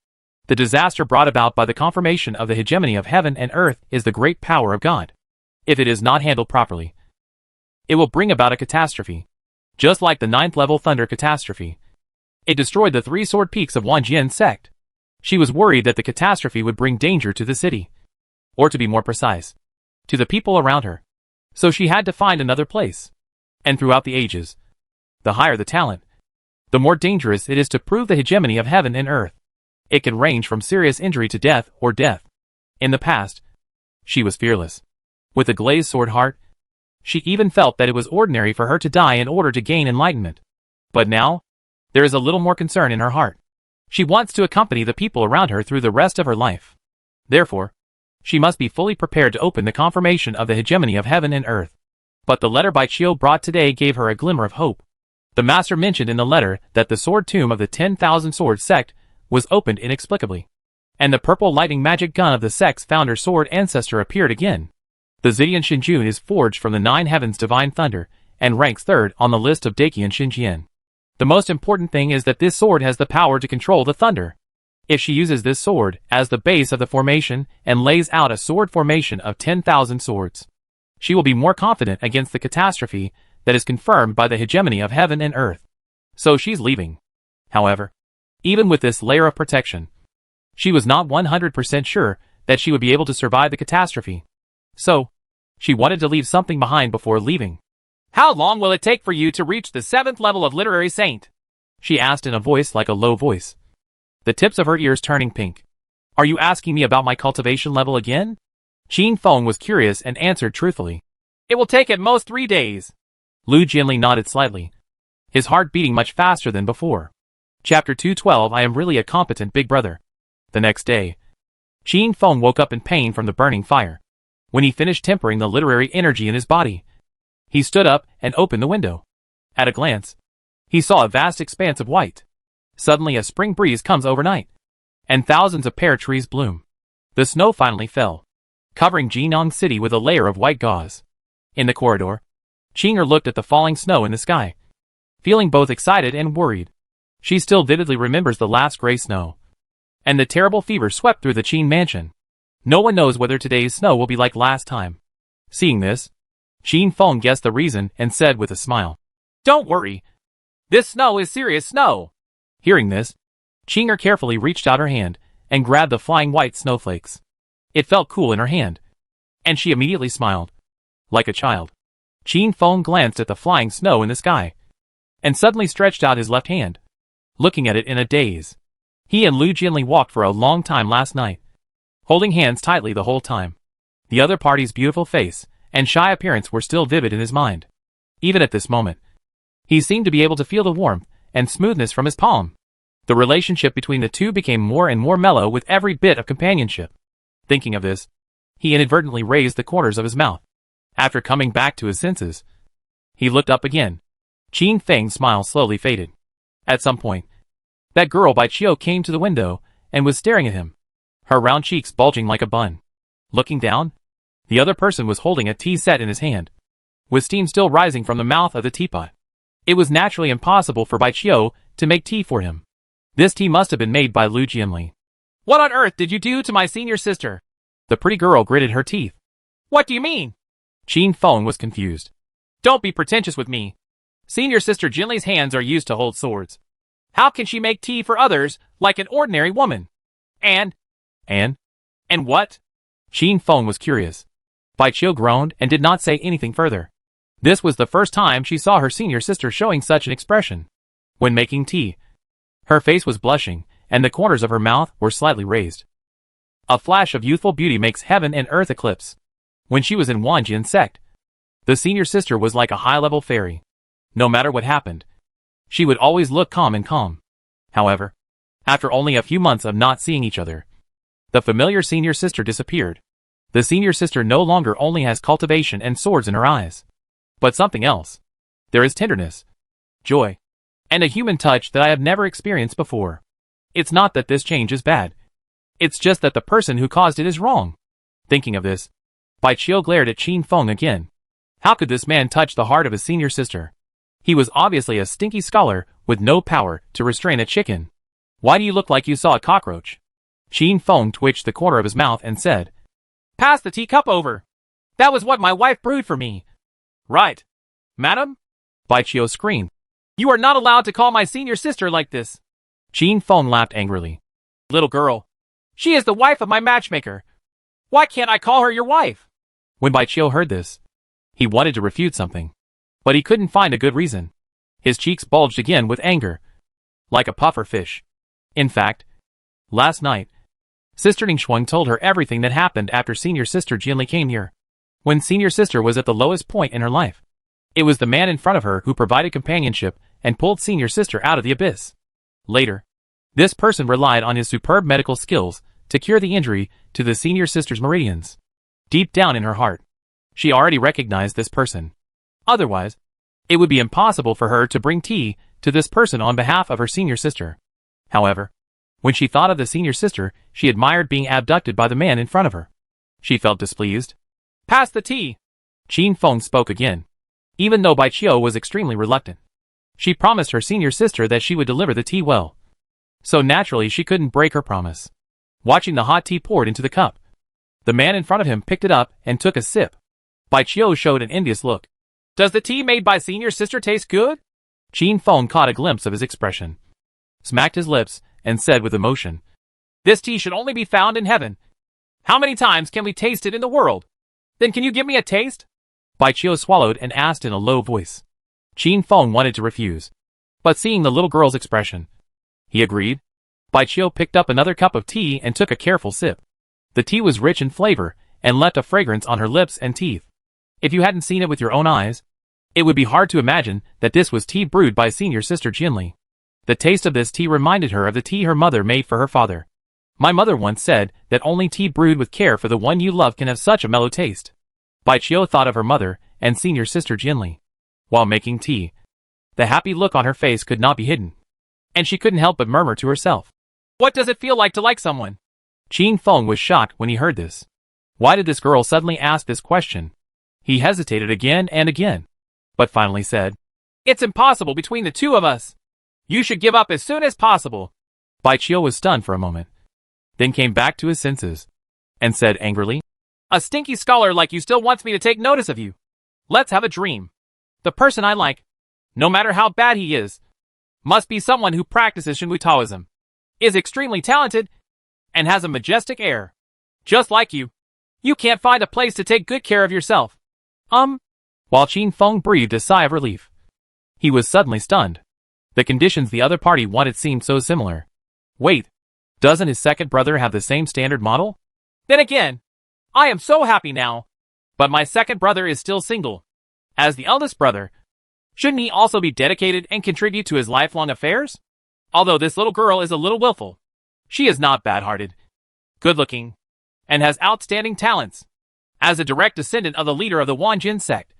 The disaster brought about by the confirmation of the hegemony of heaven and earth is the great power of God. If it is not handled properly, it will bring about a catastrophe. Just like the 9th level thunder catastrophe, it destroyed the 3 sword peaks of Wanjian sect. She was worried that the catastrophe would bring danger to the city, or to be more precise, to the people around her. So she had to find another place. And throughout the ages, the higher the talent, the more dangerous it is to prove the hegemony of heaven and earth. It can range from serious injury to death or death. In the past, she was fearless. With a glazed sword heart, She even felt that it was ordinary for her to die in order to gain enlightenment. But now, there is a little more concern in her heart. She wants to accompany the people around her through the rest of her life. Therefore, she must be fully prepared to open the confirmation of the hegemony of heaven and earth. But the letter Baiqiu brought today gave her a glimmer of hope. The master mentioned in the letter that the sword tomb of the 10,000 Sword sect was opened inexplicably, and the purple lightning magic gun of the sect's founder sword ancestor appeared again. The Zidian Shinjun is forged from the 9 heavens divine thunder, and ranks 3rd on the list of Dakian Shinjian. The most important thing is that this sword has the power to control the thunder. If she uses this sword as the base of the formation and lays out a sword formation of 10,000 swords, she will be more confident against the catastrophe that is confirmed by the hegemony of heaven and earth. So she's leaving. However, even with this layer of protection, she was not 100% sure that she would be able to survive the catastrophe. So, she wanted to leave something behind before leaving. How long will it take for you to reach the 7th level of Literary Saint? She asked in a voice like a low voice, the tips of her ears turning pink. Are you asking me about my cultivation level again? Qin Feng was curious and answered truthfully. It will take at most 3 days. Lu Jianli nodded slightly, his heart beating much faster than before. Chapter 212 I am really a competent big brother. The next day, Qin Feng woke up in pain from the burning fire. When he finished tempering the literary energy in his body, he stood up and opened the window. At a glance, he saw a vast expanse of white. Suddenly a spring breeze comes overnight, and thousands of pear trees bloom. The snow finally fell, covering Jinyang City with a layer of white gauze. In the corridor, Qinger looked at the falling snow in the sky, feeling both excited and worried. She still vividly remembers the last gray snow, and the terrible fever swept through the Qin mansion. No one knows whether today's snow will be like last time. Seeing this, Qin Feng guessed the reason and said with a smile, Don't worry. This snow is serious snow. Hearing this, Qinger carefully reached out her hand and grabbed the flying white snowflakes. It felt cool in her hand, and she immediately smiled. Like a child, Qin Feng glanced at the flying snow in the sky, and suddenly stretched out his left hand, looking at it in a daze. He and Lu Jianli walked for a long time last night, holding hands tightly the whole time. The other party's beautiful face and shy appearance were still vivid in his mind. Even at this moment, he seemed to be able to feel the warmth and smoothness from his palm. The relationship between the two became more and more mellow with every bit of companionship. Thinking of this, he inadvertently raised the corners of his mouth. After coming back to his senses, he looked up again. Qin Feng's smile slowly faded. At some point, that girl Baiqiu came to the window and was staring at him, her round cheeks bulging like a bun. Looking down, the other person was holding a tea set in his hand, with steam still rising from the mouth of the teapot. It was naturally impossible for Baiqiu to make tea for him. This tea must have been made by Lu Jianli. What on earth did you do to my senior sister? The pretty girl gritted her teeth. What do you mean? Qin Feng was confused. Don't be pretentious with me. Senior sister Jinli's hands are used to hold swords. How can she make tea for others like an ordinary woman? And what? Qin Feng was curious. Baiqiu groaned and did not say anything further. This was the first time she saw her senior sister showing such an expression. When making tea, her face was blushing, and the corners of her mouth were slightly raised. A flash of youthful beauty makes heaven and earth eclipse. When she was in Wanjian sect, the senior sister was like a high-level fairy. No matter what happened, she would always look calm and calm. However, after only a few months of not seeing each other, the familiar senior sister disappeared. The senior sister no longer only has cultivation and swords in her eyes, but something else. There is tenderness, joy, and a human touch that I have never experienced before. It's not that this change is bad. It's just that the person who caused it is wrong. Thinking of this, Baiqiu glared at Qin Feng again. How could this man touch the heart of his senior sister? He was obviously a stinky scholar with no power to restrain a chicken. Why do you look like you saw a cockroach? Qin Feng twitched the corner of his mouth and said, Pass the teacup over. That was what my wife brewed for me. Right. Madam? Baiqiu screamed. You are not allowed to call my senior sister like this. Qin Feng laughed angrily. Little girl. She is the wife of my matchmaker. Why can't I call her your wife? When Baiqiu heard this, he wanted to refute something, but he couldn't find a good reason. His cheeks bulged again with anger, like a puffer fish. In fact, last night, Sister Ningxuang told her everything that happened after senior sister Jinli came here. when senior sister was at the lowest point in her life. It was the man in front of her who provided companionship and pulled senior sister out of the abyss. Later, this person relied on his superb medical skills to cure the injury to the senior sister's meridians. Deep down in her heart, she already recognized this person. Otherwise, it would be impossible for her to bring tea to this person on behalf of her senior sister. However, when she thought of the senior sister, she admired being abducted by the man in front of her. She felt displeased. Pass the tea. Qin Feng spoke again. Even though Bai Qiu was extremely reluctant, she promised her senior sister that she would deliver the tea well. So naturally she couldn't break her promise. Watching the hot tea poured into the cup, the man in front of him picked it up and took a sip. Bai Qiu showed an envious look. Does the tea made by senior sister taste good? Qin Feng caught a glimpse of his expression, smacked his lips, and said with emotion, This tea should only be found in heaven. How many times can we taste it in the world? Then can you give me a taste? Bai Qiu swallowed and asked in a low voice. Qin Feng wanted to refuse, but seeing the little girl's expression, he agreed. Bai Qiu picked up another cup of tea and took a careful sip. The tea was rich in flavor and left a fragrance on her lips and teeth. If you hadn't seen it with your own eyes, it would be hard to imagine that this was tea brewed by senior sister Jinli. The taste of this tea reminded her of the tea her mother made for her father. My mother once said that only tea brewed with care for the one you love can have such a mellow taste. Bai Qiu thought of her mother and senior sister Jinli while making tea. The happy look on her face could not be hidden, and she couldn't help but murmur to herself, What does it feel like to like someone? Qin Feng was shocked when he heard this. Why did this girl suddenly ask this question? He hesitated again and again, but finally said, It's impossible between the two of us. You should give up as soon as possible. Bai Qiu was stunned for a moment, then came back to his senses, and said angrily, A stinky scholar like you still wants me to take notice of you. Let's have a dream. The person I like, no matter how bad he is, must be someone who practices Shinhui Taoism, is extremely talented, and has a majestic air. Just like you. You can't find a place to take good care of yourself. While Qin Feng breathed a sigh of relief, he was suddenly stunned. The conditions the other party wanted seemed so similar. Wait, doesn't his second brother have the same standard model? Then again, I am so happy now. But my second brother is still single. As the eldest brother, shouldn't he also be dedicated and contribute to his lifelong affairs? Although this little girl is a little willful, she is not bad-hearted, good-looking, and has outstanding talents. As a direct descendant of the leader of the Wanjin sect,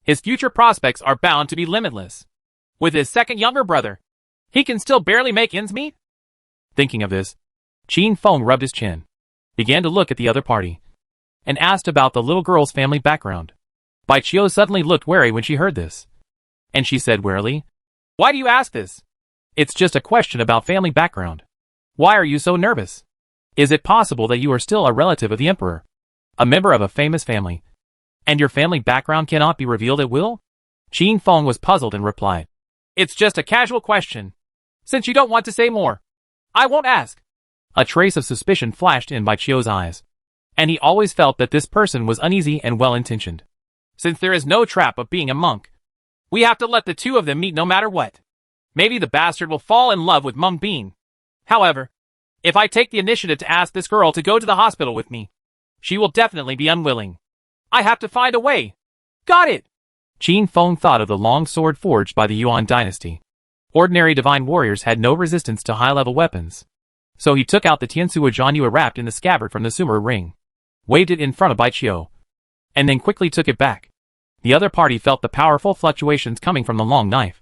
his future prospects are bound to be limitless. With his second younger brother, he can still barely make ends meet? Thinking of this, Qin Feng rubbed his chin, began to look at the other party, and asked about the little girl's family background. Bai Qiu suddenly looked wary when she heard this, and she said warily, Why do you ask this? It's just a question about family background. Why are you so nervous? Is it possible that you are still a relative of the emperor, a member of a famous family, and your family background cannot be revealed at will? Qin Feng was puzzled and replied, It's just a casual question. Since you don't want to say more, I won't ask. A trace of suspicion flashed in Bai Qiu's eyes, and he always felt that this person was uneasy and well-intentioned. Since there is no trap of being a monk, we have to let the two of them meet no matter what. Maybe the bastard will fall in love with Meng Bean. However, if I take the initiative to ask this girl to go to the hospital with me, she will definitely be unwilling. I have to find a way. Got it! Qin Feng thought of the long sword forged by the Yuan dynasty. Ordinary divine warriors had no resistance to high-level weapons. So he took out the Tiansuo Zhanyue wrapped in the scabbard from the sumer ring, waved it in front of Bai Qiu, and then quickly took it back. The other party felt the powerful fluctuations coming from the long knife.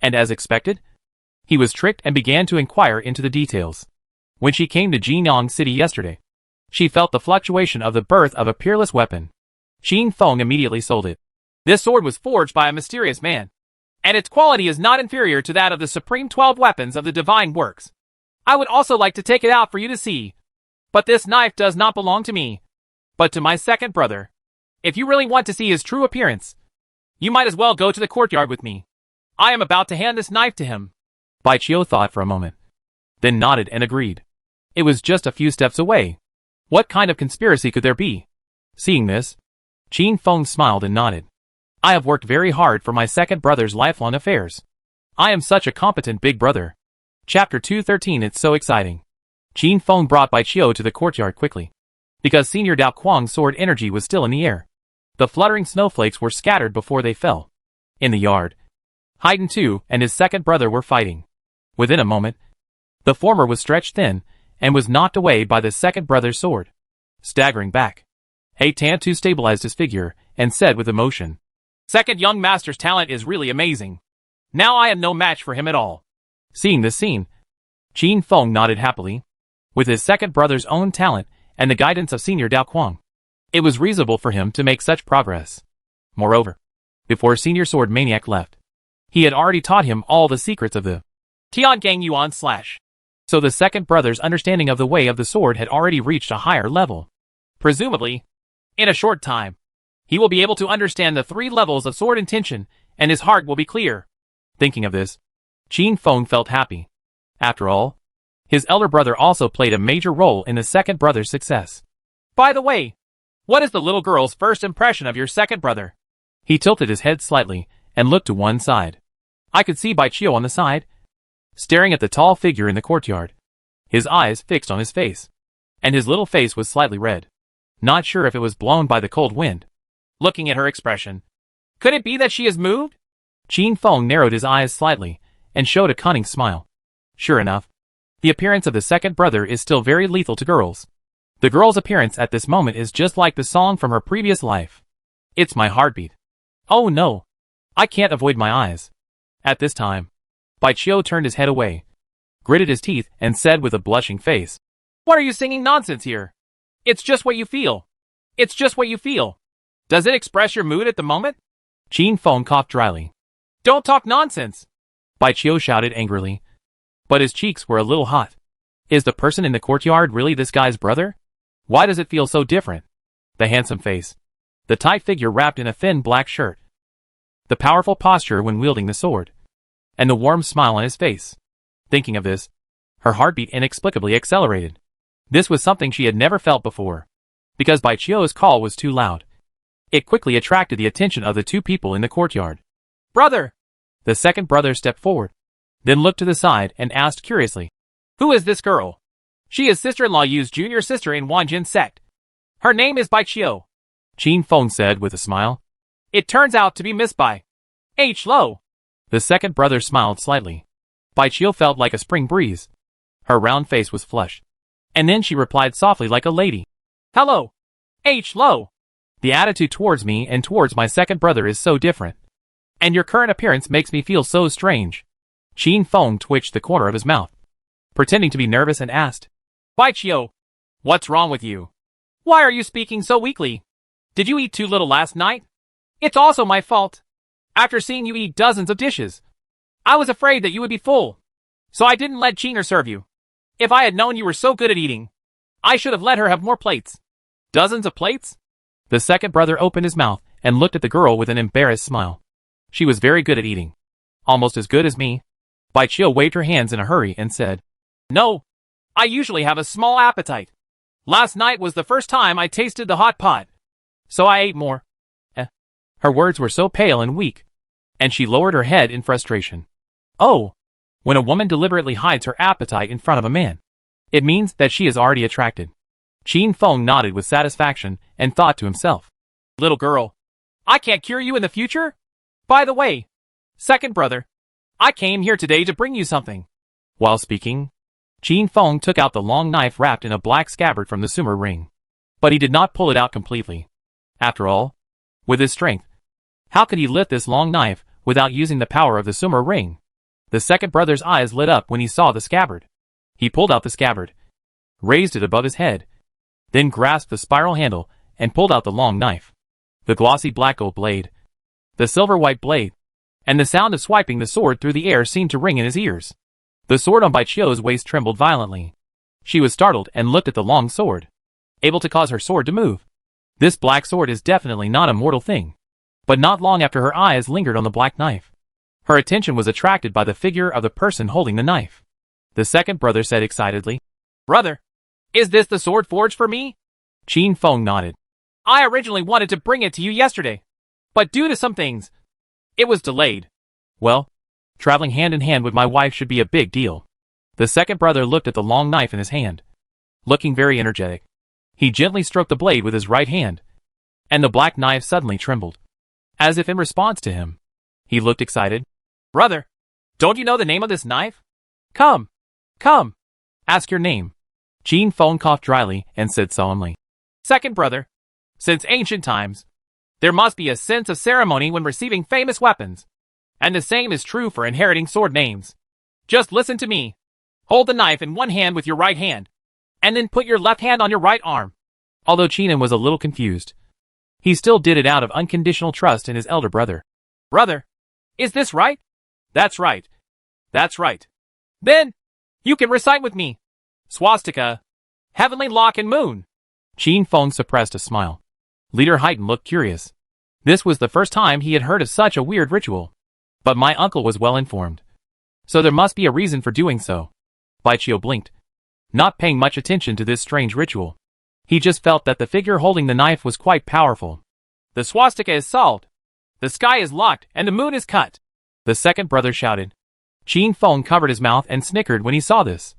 And as expected, he was tricked and began to inquire into the details. When she came to Jinyang City yesterday, she felt the fluctuation of the birth of a peerless weapon. Qin Feng immediately sold it. This sword was forged by a mysterious man, and its quality is not inferior to that of the supreme 12 weapons of the divine works. I would also like to take it out for you to see. But this knife does not belong to me, but to my second brother. If you really want to see his true appearance, you might as well go to the courtyard with me. I am about to hand this knife to him. Bai Qiu thought for a moment, then nodded and agreed. It was just a few steps away. What kind of conspiracy could there be? Seeing this, Qin Feng smiled and nodded. I have worked very hard for my second brother's lifelong affairs. I am such a competent big brother. Chapter 213. It's so exciting. Qin Feng brought Bai Qiu to the courtyard quickly, because Senior Dao Quang's sword energy was still in the air. The fluttering snowflakes were scattered before they fell. In the yard, Haydn too and his second brother were fighting. Within a moment, the former was stretched thin and was knocked away by the second brother's sword. Staggering back, Haydn too stabilized his figure and said with emotion, "Second young master's talent is really amazing. Now I am no match for him at all." Seeing this scene, Qin Feng nodded happily. With his second brother's own talent and the guidance of Senior Dao Kuang, it was reasonable for him to make such progress. Moreover, before Senior Sword Maniac left, he had already taught him all the secrets of the Tiangang Yuan / So the second brother's understanding of the way of the sword had already reached a higher level. Presumably, in a short time, he will be able to understand the 3 levels of sword intention, and his heart will be clear. Thinking of this, Qin Feng felt happy. After all, his elder brother also played a major role in the second brother's success. By the way, what is the little girl's first impression of your second brother? He tilted his head slightly and looked to one side. I could see Baiqiu on the side, staring at the tall figure in the courtyard, his eyes fixed on his face, and his little face was slightly red, not sure if it was blown by the cold wind. Looking at her expression, could it be that she is moved? Qin Feng narrowed his eyes slightly and showed a cunning smile. Sure enough, the appearance of the second brother is still very lethal to girls. The girl's appearance at this moment is just like the song from her previous life. It's my heartbeat. Oh no, I can't avoid my eyes. At this time, Baiqiu turned his head away, gritted his teeth, and said with a blushing face, "What are you singing nonsense here? It's just what you feel. It's just what you feel. Does it express your mood at the moment?" Qin Feng coughed dryly. "Don't talk nonsense!" Baiqiu shouted angrily, but his cheeks were a little hot. Is the person in the courtyard really this guy's brother? Why does it feel so different? The handsome face, the tight figure wrapped in a thin black shirt, the powerful posture when wielding the sword, and the warm smile on his face. Thinking of this, her heartbeat inexplicably accelerated. This was something she had never felt before, because Baiqiu's call was too loud. It quickly attracted the attention of the 2 people in the courtyard. "Brother!" The second brother stepped forward, then looked to the side and asked curiously, "Who is this girl?" "She is sister-in-law Yu's junior sister in Wanjin sect. Her name is Baiqiu," Qin Feng said with a smile. "It turns out to be Miss Bai H. Lo." The second brother smiled slightly. Baiqiu felt like a spring breeze. Her round face was flushed. And then she replied softly like a lady. "Hello, H. Lo. The attitude towards me and towards my second brother is so different. And your current appearance makes me feel so strange." Qin Feng twitched the corner of his mouth, pretending to be nervous, and asked, "Baiqiu, what's wrong with you? Why are you speaking so weakly? Did you eat too little last night? It's also my fault. After seeing you eat dozens of dishes, I was afraid that you would be full, so I didn't let Qing'er serve you. If I had known you were so good at eating, I should have let her have more plates." "Dozens of plates?" The second brother opened his mouth and looked at the girl with an embarrassed smile. She was very good at eating. Almost as good as me. Baiqiu waved her hands in a hurry and said, "No, I usually have a small appetite. Last night was the first time I tasted the hot pot, so I ate more." Her words were so pale and weak, and she lowered her head in frustration. Oh, when a woman deliberately hides her appetite in front of a man, it means that she is already attracted. Qin Feng nodded with satisfaction and thought to himself, "Little girl, I can't cure you in the future? By the way, second brother, I came here today to bring you something." While speaking, Qin Feng took out the long knife wrapped in a black scabbard from the sumo ring. But he did not pull it out completely. After all, with his strength, how could he lift this long knife without using the power of the sumo ring? The second brother's eyes lit up when he saw the scabbard. He pulled out the scabbard, raised it above his head, then grasped the spiral handle and pulled out the long knife. The glossy black gold blade, the silver white blade, and the sound of swiping the sword through the air seemed to ring in his ears. The sword on Baiqiu's waist trembled violently. She was startled and looked at the long sword, able to cause her sword to move. This black sword is definitely not a mortal thing. But not long after her eyes lingered on the black knife, her attention was attracted by the figure of the person holding the knife. The second brother said excitedly, "Brother, is this the sword forged for me?" Qin Feng nodded. "I originally wanted to bring it to you yesterday, but due to some things, it was delayed." "Well, traveling hand in hand with my wife should be a big deal." The second brother looked at the long knife in his hand. Looking very energetic, he gently stroked the blade with his right hand, and the black knife suddenly trembled, as if in response to him. He looked excited. Brother, don't you know the name of this knife? Come, come, ask your name. Qin Feng coughed dryly and said solemnly. Second brother, since ancient times, there must be a sense of ceremony when receiving famous weapons, and the same is true for inheriting sword names. Just listen to me. Hold the knife in one hand with your right hand, and then put your left hand on your right arm. Although Qinan was a little confused, he still did it out of unconditional trust in his elder brother. Brother, is this right? That's right. That's right. Then, you can recite with me. Swastika, Heavenly Lock and Moon. Qin Feng suppressed a smile. Leader Haiten looked curious. This was the first time he had heard of such a weird ritual. But my uncle was well informed. So there must be a reason for doing so. Baiqiu blinked, not paying much attention to this strange ritual. He just felt that the figure holding the knife was quite powerful. The swastika is solved. The sky is locked and the moon is cut. The second brother shouted. Qin Feng covered his mouth and snickered when he saw this.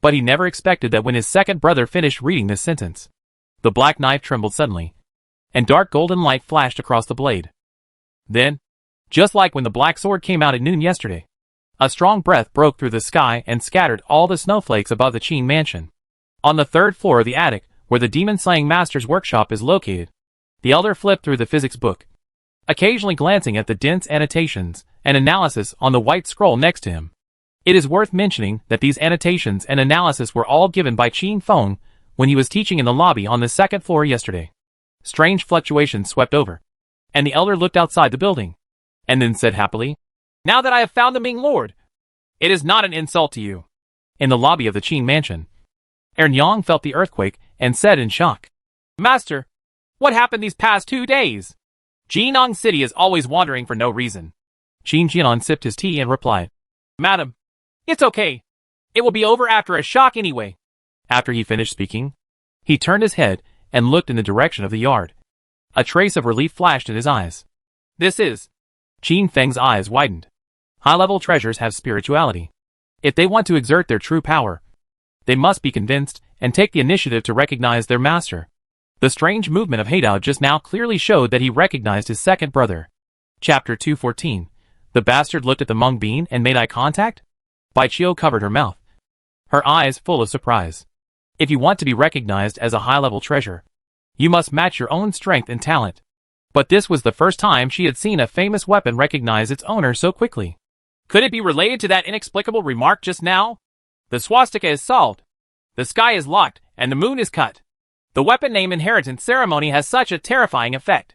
But he never expected that when his second brother finished reading this sentence, the black knife trembled suddenly, and dark golden light flashed across the blade. Then, just like when the black sword came out at noon yesterday, a strong breath broke through the sky and scattered all the snowflakes above the Qin mansion. On the third floor of the attic, where the demon-slaying master's workshop is located, the elder flipped through the physics book, occasionally glancing at the dense annotations and analysis on the white scroll next to him. It is worth mentioning that these annotations and analysis were all given by Qin Feng when he was teaching in the lobby on the second floor yesterday. Strange fluctuations swept over, and the elder looked outside the building, and then said happily, Now that I have found the Ming Lord, it is not an insult to you. In the lobby of the Qin mansion, Ernyang felt the earthquake and said in shock, Master, what happened these past 2 days? Jinong City is always wandering for no reason. Qin Jianan sipped his tea and replied, Madam, it's okay. It will be over after a shock anyway. After he finished speaking, he turned his head and looked in the direction of the yard. A trace of relief flashed in his eyes. This is... Qin Feng's eyes widened. High-level treasures have spirituality. If they want to exert their true power, they must be convinced and take the initiative to recognize their master. The strange movement of Heidao just now clearly showed that he recognized his second brother. Chapter 214. The bastard looked at the Meng Bean and made eye contact? Baiqiu covered her mouth, her eyes full of surprise. If you want to be recognized as a high-level treasure, you must match your own strength and talent. But this was the first time she had seen a famous weapon recognize its owner so quickly. Could it be related to that inexplicable remark just now? The swastika is solved. The sky is locked, and the moon is cut. The weapon name inheritance ceremony has such a terrifying effect.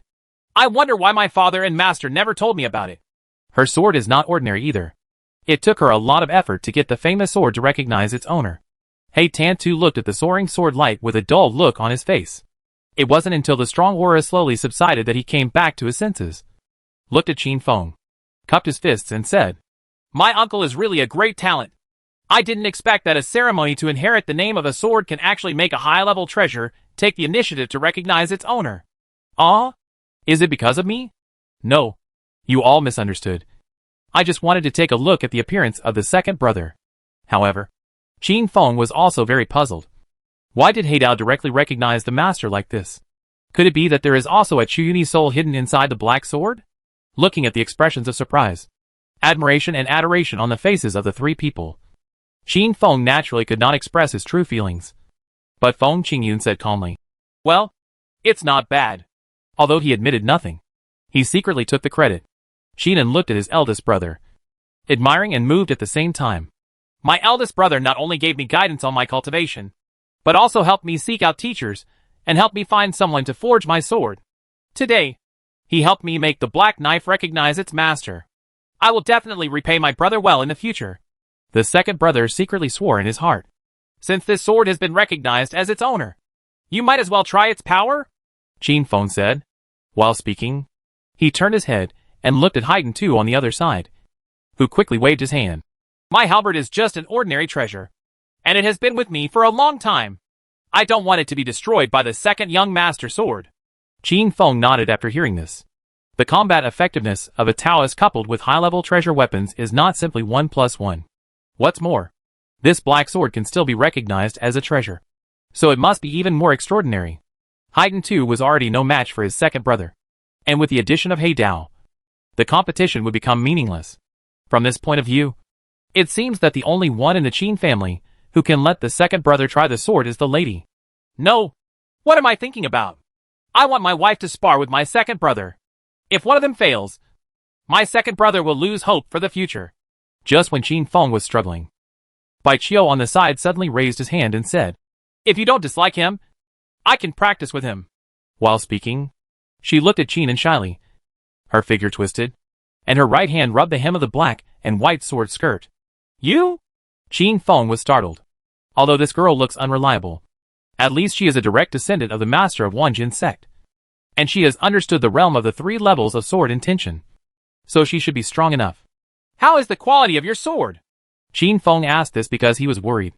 I wonder why my father and master never told me about it. Her sword is not ordinary either. It took her a lot of effort to get the famous sword to recognize its owner. He Tan too looked at the soaring sword light with a dull look on his face. It wasn't until the strong aura slowly subsided that he came back to his senses. Looked at Qin Feng, cupped his fists and said, My uncle is really a great talent. I didn't expect that a ceremony to inherit the name of a sword can actually make a high-level treasure take the initiative to recognize its owner. Ah? Is it because of me? No. You all misunderstood. I just wanted to take a look at the appearance of the second brother. However, Qin Feng was also very puzzled. Why did Heidao directly recognize the master like this? Could it be that there is also a Chuyuni soul hidden inside the black sword? Looking at the expressions of surprise, admiration and adoration on the faces of the three people, Qin Feng naturally could not express his true feelings. But Feng Qingyun said calmly, Well, it's not bad. Although he admitted nothing, he secretly took the credit. Qinan looked at his eldest brother, admiring and moved at the same time. My eldest brother not only gave me guidance on my cultivation, but also helped me seek out teachers and helped me find someone to forge my sword. Today, he helped me make the black knife recognize its master. I will definitely repay my brother well in the future. The second brother secretly swore in his heart. Since this sword has been recognized as its owner, you might as well try its power, Qin Feng said. While speaking, he turned his head and looked at Haiten too on the other side, who quickly waved his hand. My halberd is just an ordinary treasure, and it has been with me for a long time. I don't want it to be destroyed by the second young master sword. Qin Feng nodded after hearing this. The combat effectiveness of a Taoist coupled with high-level treasure weapons is not simply 1+1. What's more, this black sword can still be recognized as a treasure. So it must be even more extraordinary. Haiden too was already no match for his second brother. And with the addition of He Dao, the competition would become meaningless. From this point of view, it seems that the only one in the Qin family who can let the second brother try the sword is the lady. No. What am I thinking about? I want my wife to spar with my second brother. If one of them fails, my second brother will lose hope for the future. Just when Qin Feng was struggling, Bai Qiu on the side suddenly raised his hand and said, If you don't dislike him, I can practice with him. While speaking, she looked at Qin and shyly. Her figure twisted, and her right hand rubbed the hem of the black and white sword skirt. You? Qin Feng was startled. Although this girl looks unreliable, at least she is a direct descendant of the master of Wanjin sect. And she has understood the realm of the 3 levels of sword intention. So she should be strong enough. How is the quality of your sword? Qin Feng asked this because he was worried.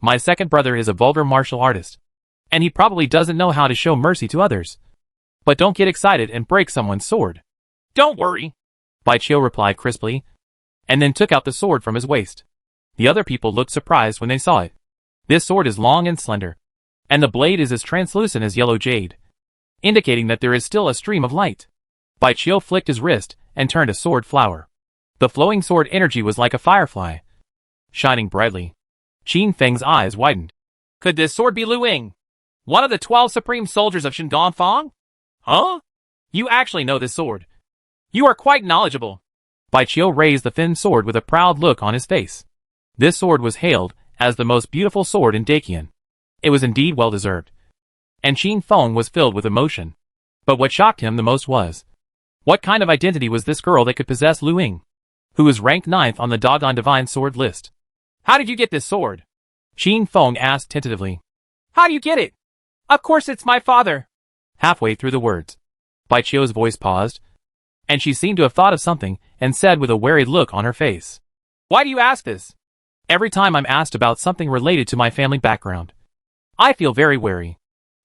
My second brother is a vulgar martial artist, and he probably doesn't know how to show mercy to others. But don't get excited and break someone's sword. Don't worry, Bai Qiu replied crisply, and then took out the sword from his waist. The other people looked surprised when they saw it. This sword is long and slender, and the blade is as translucent as yellow jade, indicating that there is still a stream of light. Bai Qiu flicked his wrist and turned a sword flower. The flowing sword energy was like a firefly, shining brightly. Qin Feng's eyes widened. Could this sword be Lu Ying, one of the 12 supreme soldiers of Shingon Fang? Huh? You actually know this sword. You are quite knowledgeable. Bai Qiu raised the thin sword with a proud look on his face. This sword was hailed as the most beautiful sword in Dakian. It was indeed well-deserved. And Qin Feng was filled with emotion. But what shocked him the most was, what kind of identity was this girl that could possess Lu Ying, who was ranked 9th on the Dagon Divine Sword list? How did you get this sword? Qin Feng asked tentatively. How do you get it? Of course it's my father. Halfway through the words, Bai Qiu's voice paused, and she seemed to have thought of something and said with a worried look on her face. Why do you ask this? Every time I'm asked about something related to my family background, I feel very wary.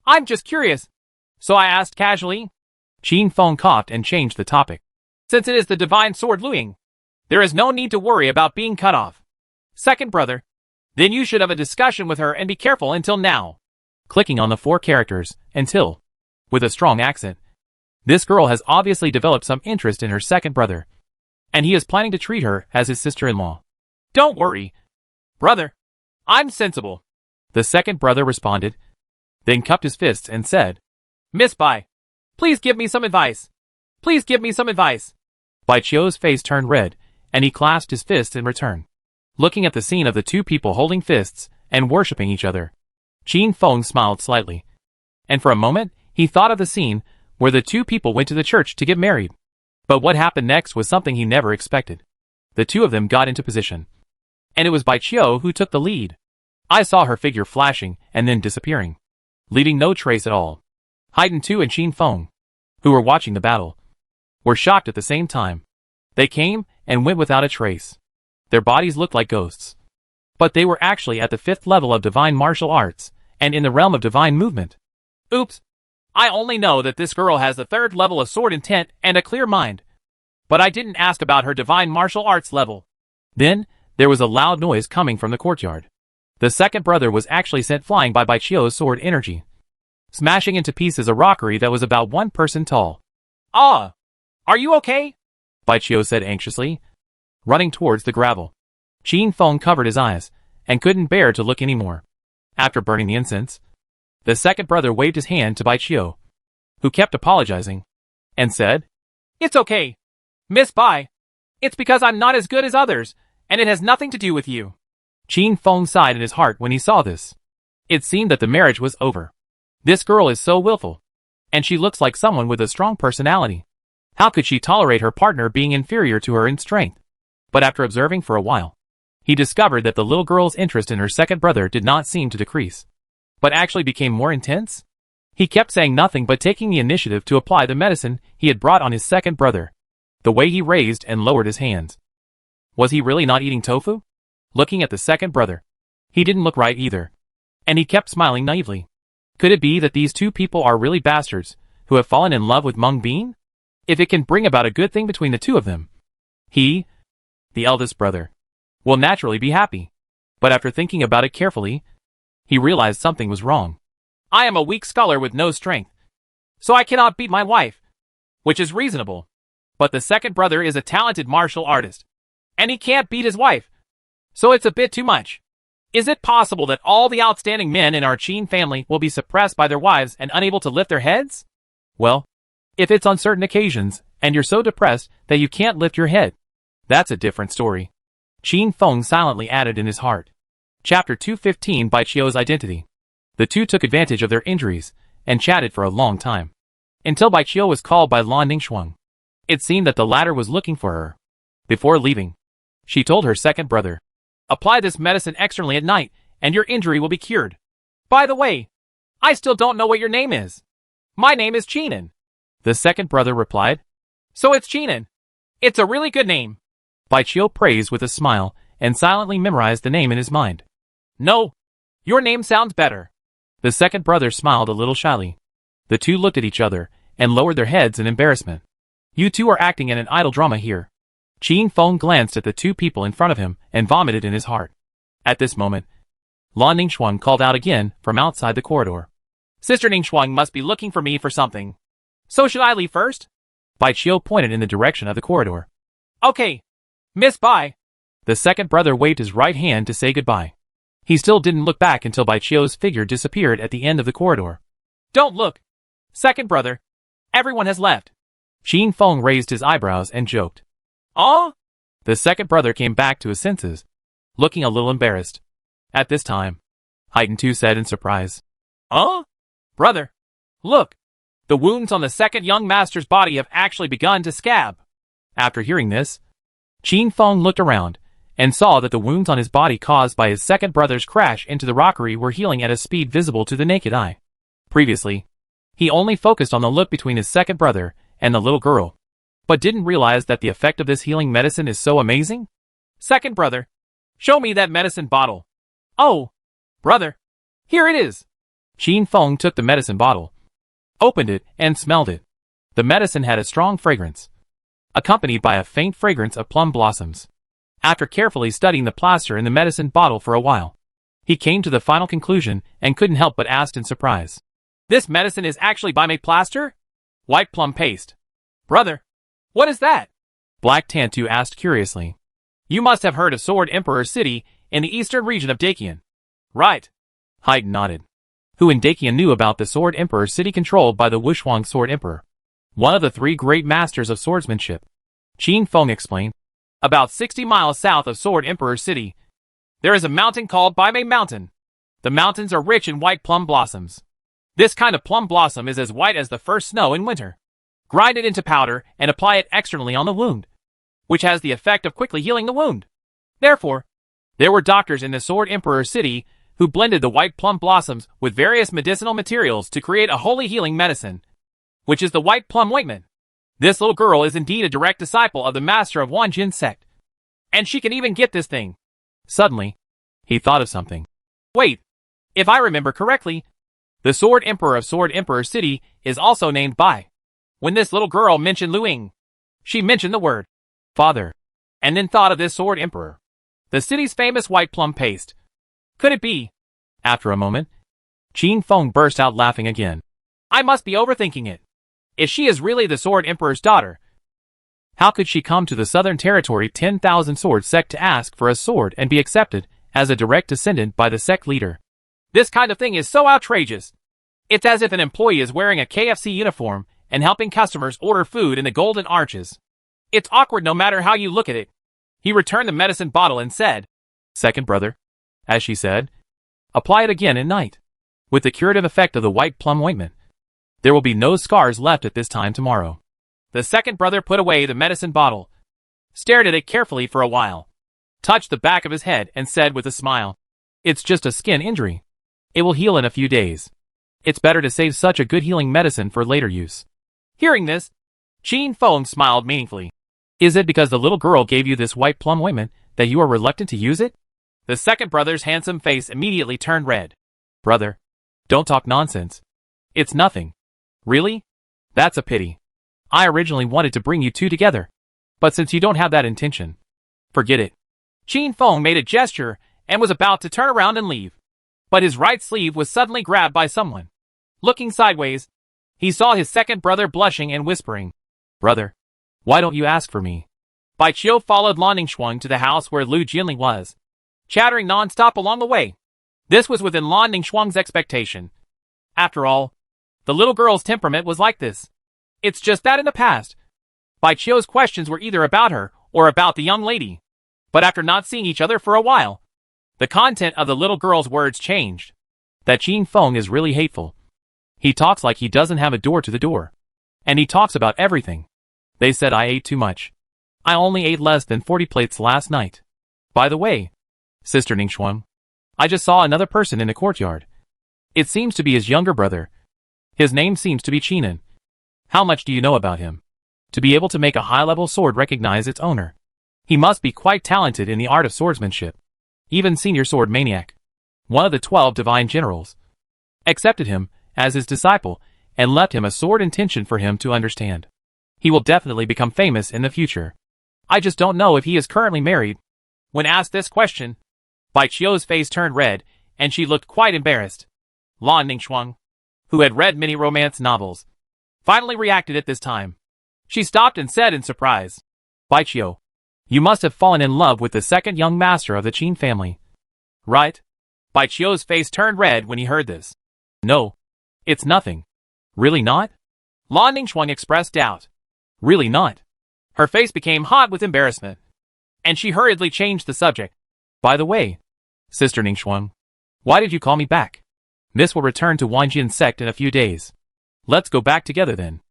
I'm just curious. So I asked casually. Qin Feng coughed and changed the topic. Since it is the divine sword Lu Ying, there is no need to worry about being cut off. Second brother, then you should have a discussion with her and be careful until now. Clicking on the 4 characters, until, with a strong accent. This girl has obviously developed some interest in her second brother, and he is planning to treat her as his sister-in-law. Don't worry, brother. I'm sensible. The second brother responded, then cupped his fists and said, Miss Bai, please give me some advice. Please give me some advice. Bai Qiu's face turned red, and he clasped his fists in return. Looking at the scene of the 2 people holding fists and worshipping each other, Qin Feng smiled slightly. And for a moment, he thought of the scene where the 2 people went to the church to get married. But what happened next was something he never expected. The 2 of them got into position, and it was Bai Qiu who took the lead. I saw her figure flashing and then disappearing, leaving no trace at all. Haiden too and Qin Feng, who were watching the battle, were shocked at the same time. They came and went without a trace. Their bodies looked like ghosts. But they were actually at the 5th level of divine martial arts, and in the realm of divine movement. Oops. I only know that this girl has the 3rd level of sword intent and a clear mind. But I didn't ask about her divine martial arts level. Then, there was a loud noise coming from the courtyard. The second brother was actually sent flying by Bai Qiu's sword energy, smashing into pieces a rockery that was about 1 person tall. Ah! Are you okay? Bai Qiu said anxiously, running towards the gravel. Qin Feng covered his eyes, and couldn't bear to look anymore. After burning the incense, the second brother waved his hand to Bai Qiu, who kept apologizing, and said, It's okay, Miss Bai. It's because I'm not as good as others, and it has nothing to do with you. Qin Feng sighed in his heart when he saw this. It seemed that the marriage was over. This girl is so willful, and she looks like someone with a strong personality. How could she tolerate her partner being inferior to her in strength? But after observing for a while, he discovered that the little girl's interest in her second brother did not seem to decrease, but actually became more intense. He kept saying nothing but taking the initiative to apply the medicine he had brought on his second brother. The way he raised and lowered his hands. Was he really not eating tofu? Looking at the second brother, he didn't look right either, and he kept smiling naively. Could it be that these 2 people are really bastards who have fallen in love with Meng Bean? If it can bring about a good thing between the 2 of them, he, the eldest brother, will naturally be happy. But after thinking about it carefully, he realized something was wrong. I am a weak scholar with no strength, so I cannot beat my wife, which is reasonable. But the second brother is a talented martial artist, and he can't beat his wife, so it's a bit too much. Is it possible that all the outstanding men in our Qin family will be suppressed by their wives and unable to lift their heads? Well, if it's on certain occasions, and you're so depressed that you can't lift your head, that's a different story. Qin Feng silently added in his heart. Chapter 215 Bai Qiu's Identity. The two took advantage of their injuries, and chatted for a long time. Until Bai Qiu was called by Lan Ningxuang. It seemed that the latter was looking for her. Before leaving, she told her second brother, "Apply this medicine externally at night, and your injury will be cured. By the way, I still don't know what your name is." "My name is Qinan," the second brother replied. "So it's Qinan. It's a really good name." Bai Qiu praised with a smile, and silently memorized the name in his mind. "No, your name sounds better." The second brother smiled a little shyly. The two looked at each other, and lowered their heads in embarrassment. "You two are acting in an idle drama here." Qin Feng glanced at the two people in front of him, and vomited in his heart. At this moment, Lan Ningxuang called out again from outside the corridor. "Sister Ningxuang must be looking for me for something. So should I leave first?" Bai Qiu pointed in the direction of the corridor. "Okay, Miss Bai." The second brother waved his right hand to say goodbye. He still didn't look back until Bai Qiu's figure disappeared at the end of the corridor. "Don't look, second brother. Everyone has left." Qin Feng raised his eyebrows and joked. "Oh?" The second brother came back to his senses, looking a little embarrassed. At this time, Haiten too said in surprise. "Oh? Brother, look. The wounds on the second young master's body have actually begun to scab." After hearing this, Qin Feng looked around, and saw that the wounds on his body caused by his second brother's crash into the rockery were healing at a speed visible to the naked eye. Previously, he only focused on the look between his second brother and the little girl, but didn't realize that the effect of this healing medicine is so amazing. "Second brother, show me that medicine bottle." "Oh, brother, here it is." Qin Feng took the medicine bottle, opened it, and smelled it. The medicine had a strong fragrance, accompanied by a faint fragrance of plum blossoms. After carefully studying the plaster in the medicine bottle for a while, he came to the final conclusion and couldn't help but ask in surprise. "This medicine is actually Baimei plaster? White plum paste. Brother, what is that?" Black Tantu asked curiously. "You must have heard of Sword Emperor City in the eastern region of Dakian." "Right." Haiten nodded. Who in Dakian knew about the Sword Emperor City controlled by the Wushuang Sword Emperor, one of the three great masters of swordsmanship? Qin Feng explained. "About 60 miles south of Sword Emperor City, there is a mountain called Baimei Mountain. The mountains are rich in white plum blossoms. This kind of plum blossom is as white as the first snow in winter. Grind it into powder and apply it externally on the wound, which has the effect of quickly healing the wound. Therefore, there were doctors in the Sword Emperor City who blended the white plum blossoms with various medicinal materials to create a holy healing medicine, which is the white plum ointment. This little girl is indeed a direct disciple of the master of Wanjin sect, and she can even get this thing." Suddenly, he thought of something. "Wait, if I remember correctly, the Sword Emperor of Sword Emperor City is also named Bai. When this little girl mentioned Luing, she mentioned the word father, and then thought of this Sword Emperor, the city's famous white plum paste. Could it be?" After a moment, Qin Feng burst out laughing again. "I must be overthinking it. If she is really the Sword Emperor's daughter, how could she come to the Southern Territory 10,000 Sword sect to ask for a sword and be accepted as a direct descendant by the sect leader? This kind of thing is so outrageous. It's as if an employee is wearing a KFC uniform and helping customers order food in the Golden Arches. It's awkward no matter how you look at it." He returned the medicine bottle and said, "Second brother, as she said, apply it again at night. With the curative effect of the white plum ointment, there will be no scars left at this time tomorrow." The second brother put away the medicine bottle, stared at it carefully for a while, touched the back of his head and said with a smile, "It's just a skin injury. It will heal in a few days. It's better to save such a good healing medicine for later use." Hearing this, Qin Feng smiled meaningfully. "Is it because the little girl gave you this white plum ointment that you are reluctant to use it?" The second brother's handsome face immediately turned red. "Brother, don't talk nonsense. It's nothing. Really? That's a pity. I originally wanted to bring you two together. But since you don't have that intention, forget it." Qin Feng made a gesture and was about to turn around and leave. But his right sleeve was suddenly grabbed by someone. Looking sideways, he saw his second brother blushing and whispering, Brother, why don't you ask for me? Bai Qiu followed Lan Ningxuang to the house where Lu Jinli was, chattering non-stop along the way. This was within Lan Ningxuang's expectation. After all, the little girl's temperament was like this. It's just that in the past, Bai Qiu's questions were either about her or about the young lady. But after not seeing each other for a while, the content of the little girl's words changed. That Qin Feng is really hateful. He talks like he doesn't have a door to the door. And he talks about everything. They said I ate too much. I only ate less than 40 plates last night. By the way, Sister Ningxuang, I just saw another person in the courtyard. It seems to be his younger brother. His name seems to be Qinan. How much do you know about him? To be able to make a high-level sword recognize its owner. He must be quite talented in the art of swordsmanship. Even Senior Sword Maniac, one of the 12 divine generals, accepted him as his disciple and left him a sword intention for him to understand. He will definitely become famous in the future. I just don't know if he is currently married. When asked this question, Bai Qiu's face turned red, and she looked quite embarrassed. Lan Ningxuang, who had read many romance novels, finally reacted at this time. She stopped and said in surprise, Bai Qiu, you must have fallen in love with the second young master of the Qin family. Right? Bai Qiu's face turned red when he heard this. No. It's nothing. Really not? Lan Ningxuang expressed doubt. Really not. Her face became hot with embarrassment, and she hurriedly changed the subject. By the way, Sister Ningxuang, why did you call me back? Miss will return to Wanjian sect in a few days. Let's go back together then.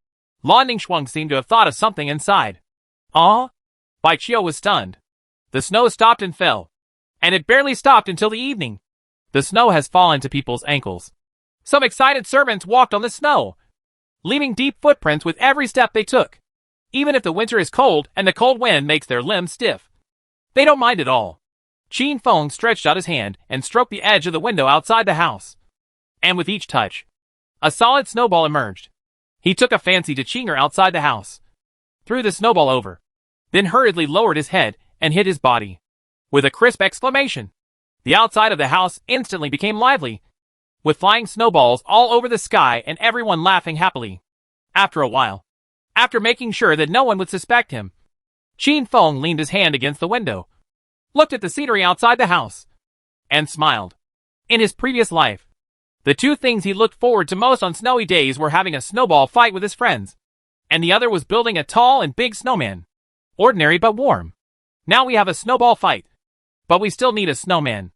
Lan Ningxuang seemed to have thought of something inside. Ah? Bai Qiu was stunned. The snow stopped and fell, and it barely stopped until the evening. The snow has fallen to people's ankles. Some excited servants walked on the snow, leaving deep footprints with every step they took. Even if the winter is cold and the cold wind makes their limbs stiff, they don't mind at all. Qin Feng stretched out his hand and stroked the edge of the window outside the house. And with each touch, a solid snowball emerged. He took a fancy to Qinger outside the house, threw the snowball over, then hurriedly lowered his head and hit his body. With a crisp exclamation, the outside of the house instantly became lively, with flying snowballs all over the sky and everyone laughing happily. After a while, after making sure that no one would suspect him, Qin Feng leaned his hand against the window, looked at the scenery outside the house, and smiled. In his previous life, the two things he looked forward to most on snowy days were having a snowball fight with his friends, and the other was building a tall and big snowman. Ordinary but warm. Now we have a snowball fight, but we still need a snowman.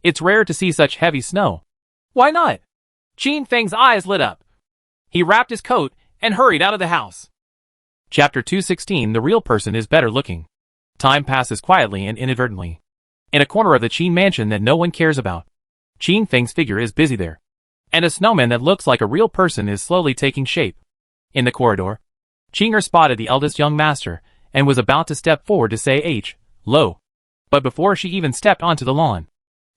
It's rare to see such heavy snow. Why not? Qin Feng's eyes lit up. He wrapped his coat and hurried out of the house. Chapter 216. The real person is better looking. Time passes quietly and inadvertently. In a corner of the Qin mansion that no one cares about, Qin Feng's figure is busy there, and a snowman that looks like a real person is slowly taking shape. In the corridor, Qinger spotted the eldest young master and was about to step forward to say hello. But before she even stepped onto the lawn,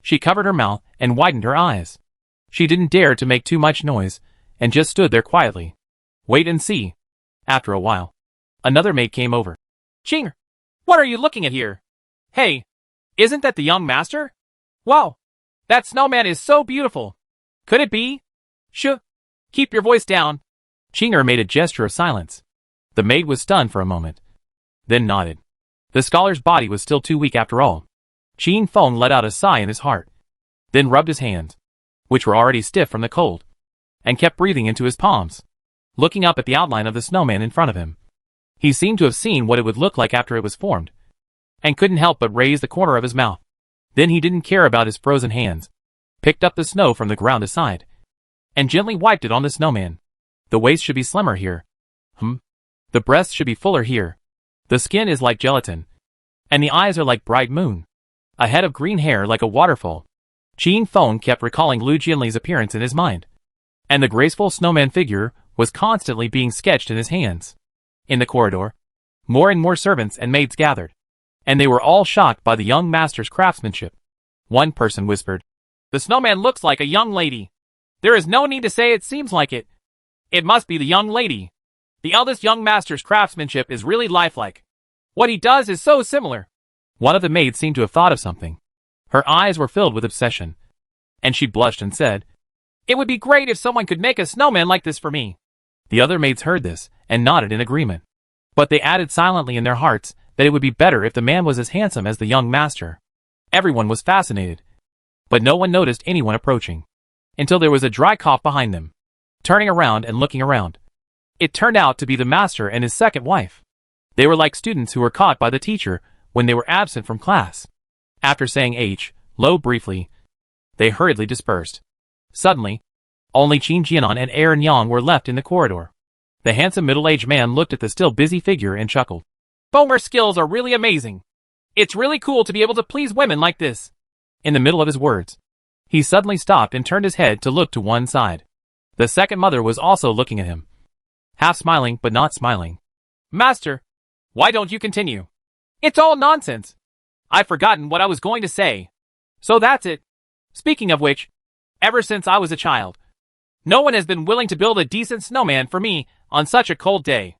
she covered her mouth and widened her eyes. She didn't dare to make too much noise and just stood there quietly. Wait and see. After a while, another maid came over. Qinger, what are you looking at here? Hey, isn't that the young master? Wow, that snowman is so beautiful. Could it be? Shh, keep your voice down. Qinger made a gesture of silence. The maid was stunned for a moment, then nodded. The scholar's body was still too weak after all. Qin Feng let out a sigh in his heart, then rubbed his hands, which were already stiff from the cold, and kept breathing into his palms, looking up at the outline of the snowman in front of him. He seemed to have seen what it would look like after it was formed, and couldn't help but raise the corner of his mouth. Then he didn't care about his frozen hands, picked up the snow from the ground aside, and gently wiped it on the snowman. The waist should be slimmer here. The breasts should be fuller here. The skin is like gelatin, and the eyes are like bright moon. A head of green hair like a waterfall. Qin Feng kept recalling Lu Jinli's appearance in his mind, and the graceful snowman figure was constantly being sketched in his hands. In the corridor, more and more servants and maids gathered, and they were all shocked by the young master's craftsmanship. One person whispered, "The snowman looks like a young lady. There is no need to say it seems like it. It must be the young lady. The eldest young master's craftsmanship is really lifelike. What he does is so similar." One of the maids seemed to have thought of something. Her eyes were filled with obsession, and she blushed and said, It would be great if someone could make a snowman like this for me. The other maids heard this and nodded in agreement. But they added silently in their hearts that it would be better if the man was as handsome as the young master. Everyone was fascinated, but no one noticed anyone approaching, until there was a dry cough behind them. Turning around and looking around, it turned out to be the master and his second wife. They were like students who were caught by the teacher when they were absent from class. After saying hello briefly, they hurriedly dispersed. Suddenly, only Qin Jianan and Aaron Yang were left in the corridor. The handsome middle-aged man looked at the still busy figure and chuckled. Foamer skills are really amazing. It's really cool to be able to please women like this. In the middle of his words, he suddenly stopped and turned his head to look to one side. The second mother was also looking at him, half smiling but not smiling. Master, why don't you continue? It's all nonsense. I've forgotten what I was going to say. So that's it. Speaking of which, ever since I was a child, no one has been willing to build a decent snowman for me on such a cold day.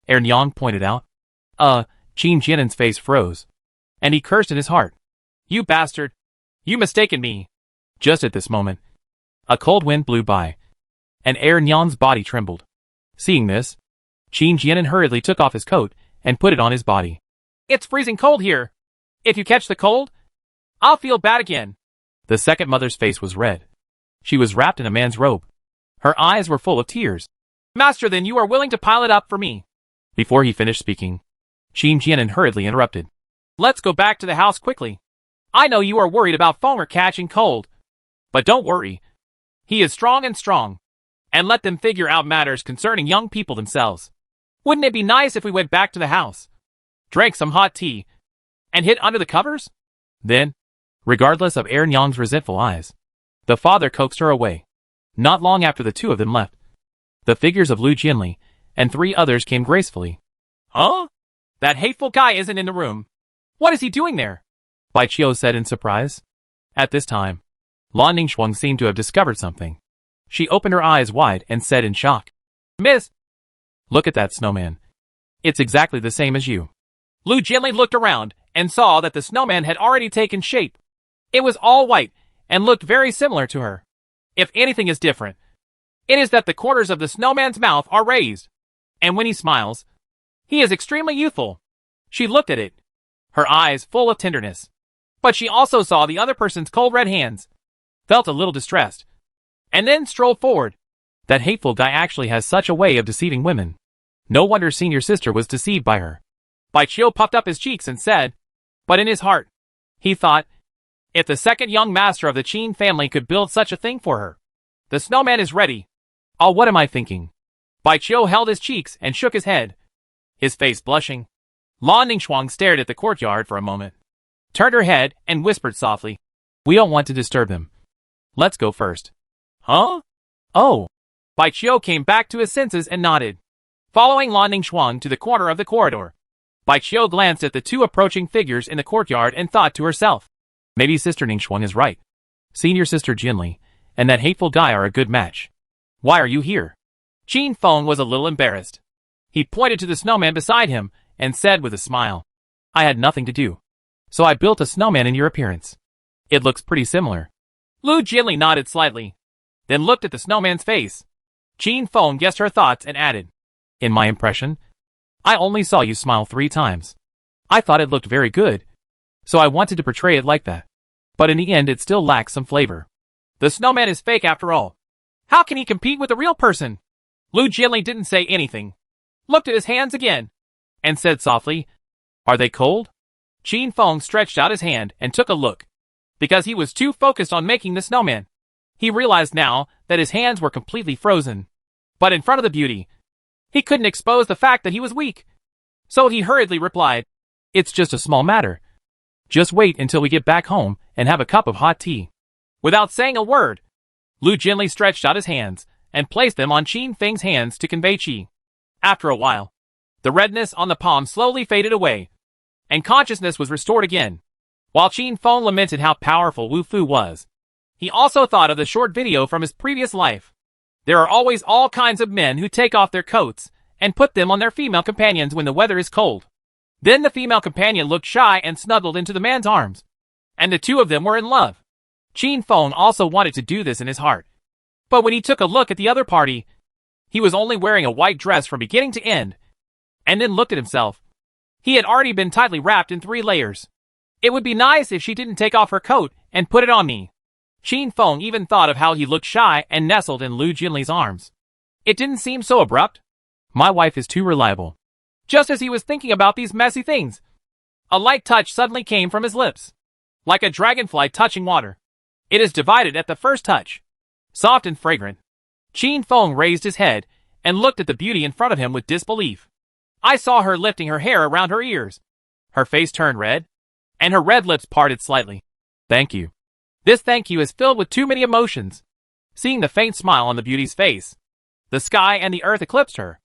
Aaron Yang pointed out. Qin Jianan's face froze, and he cursed in his heart. You bastard! You mistaken me. Just at this moment, a cold wind blew by, and Aaron Yang's body trembled. Seeing this, Qin Jianan hurriedly took off his coat and put it on his body. It's freezing cold here. If you catch the cold, I'll feel bad again. The second mother's face was red. She was wrapped in a man's robe. Her eyes were full of tears. Master, then you are willing to pile it up for me. Before he finished speaking, Qin Jianan hurriedly interrupted. Let's go back to the house quickly. I know you are worried about Foamer catching cold. But don't worry. He is strong and strong. And let them figure out matters concerning young people themselves. Wouldn't it be nice if we went back to the house, drank some hot tea, and hid under the covers? Then, regardless of Aaron Yang's resentful eyes, the father coaxed her away. Not long after the two of them left, the figures of Lu Jianli and 3 others came gracefully. Huh? That hateful guy isn't in the room. What is he doing there? Bai Qiu said in surprise. At this time, Lan Ningxuang seemed to have discovered something. She opened her eyes wide and said in shock, Miss, look at that snowman. It's exactly the same as you. Lu Jianli looked around and saw that the snowman had already taken shape. It was all white and looked very similar to her. If anything is different, it is that the corners of the snowman's mouth are raised, and when he smiles, he is extremely youthful. She looked at it, her eyes full of tenderness. But she also saw the other person's cold red hands, felt a little distressed, and then strolled forward. That hateful guy actually has such a way of deceiving women. No wonder senior sister was deceived by her. Bai Qiu puffed up his cheeks and said, but in his heart, he thought, if the second young master of the Qin family could build such a thing for her, the snowman is ready. Oh, what am I thinking? Bai Qiu held his cheeks and shook his head, his face blushing. Lan Ningxuang stared at the courtyard for a moment, turned her head and whispered softly, we don't want to disturb him. Let's go first. Huh? Oh. Bai Qiu came back to his senses and nodded, following Lan Ningxuang to the corner of the corridor. Bai Qiu glanced at the 2 approaching figures in the courtyard and thought to herself, maybe Sister Ningxuang is right. Senior Sister Jinli and that hateful guy are a good match. Why are you here? Qin Feng was a little embarrassed. He pointed to the snowman beside him and said with a smile, I had nothing to do, so I built a snowman in your appearance. It looks pretty similar. Lu Jianli nodded slightly, then looked at the snowman's face. Qin Feng guessed her thoughts and added, in my impression, I only saw you smile 3 times. I thought it looked very good, so I wanted to portray it like that. But in the end it still lacks some flavor. The snowman is fake after all. How can he compete with a real person? Lu Jianli didn't say anything, looked at his hands again, and said softly, are they cold? Qin Feng stretched out his hand and took a look. Because he was too focused on making the snowman, he realized now that his hands were completely frozen. But in front of the beauty, he couldn't expose the fact that he was weak. So he hurriedly replied, it's just a small matter. Just wait until we get back home and have a cup of hot tea. Without saying a word, Lu Jianli stretched out his hands and placed them on Qin Feng's hands to convey qi. After a while, the redness on the palm slowly faded away, and consciousness was restored again. While Qin Feng lamented how powerful Wu Fu was, he also thought of the short video from his previous life. There are always all kinds of men who take off their coats and put them on their female companions when the weather is cold. Then the female companion looked shy and snuggled into the man's arms, and the 2 of them were in love. Qin Feng also wanted to do this in his heart. But when he took a look at the other party, he was only wearing a white dress from beginning to end, and then looked at himself. He had already been tightly wrapped in 3 layers. It would be nice if she didn't take off her coat and put it on me. Qin Feng even thought of how he looked shy and nestled in Lu Jinli's arms. It didn't seem so abrupt. My wife is too reliable. Just as he was thinking about these messy things, a light touch suddenly came from his lips, like a dragonfly touching water. It is divided at the first touch. Soft and fragrant. Qin Feng raised his head and looked at the beauty in front of him with disbelief. I saw her lifting her hair around her ears. Her face turned red, and her red lips parted slightly. Thank you. This thank you is filled with too many emotions. Seeing the faint smile on the beauty's face, the sky and the earth eclipsed her,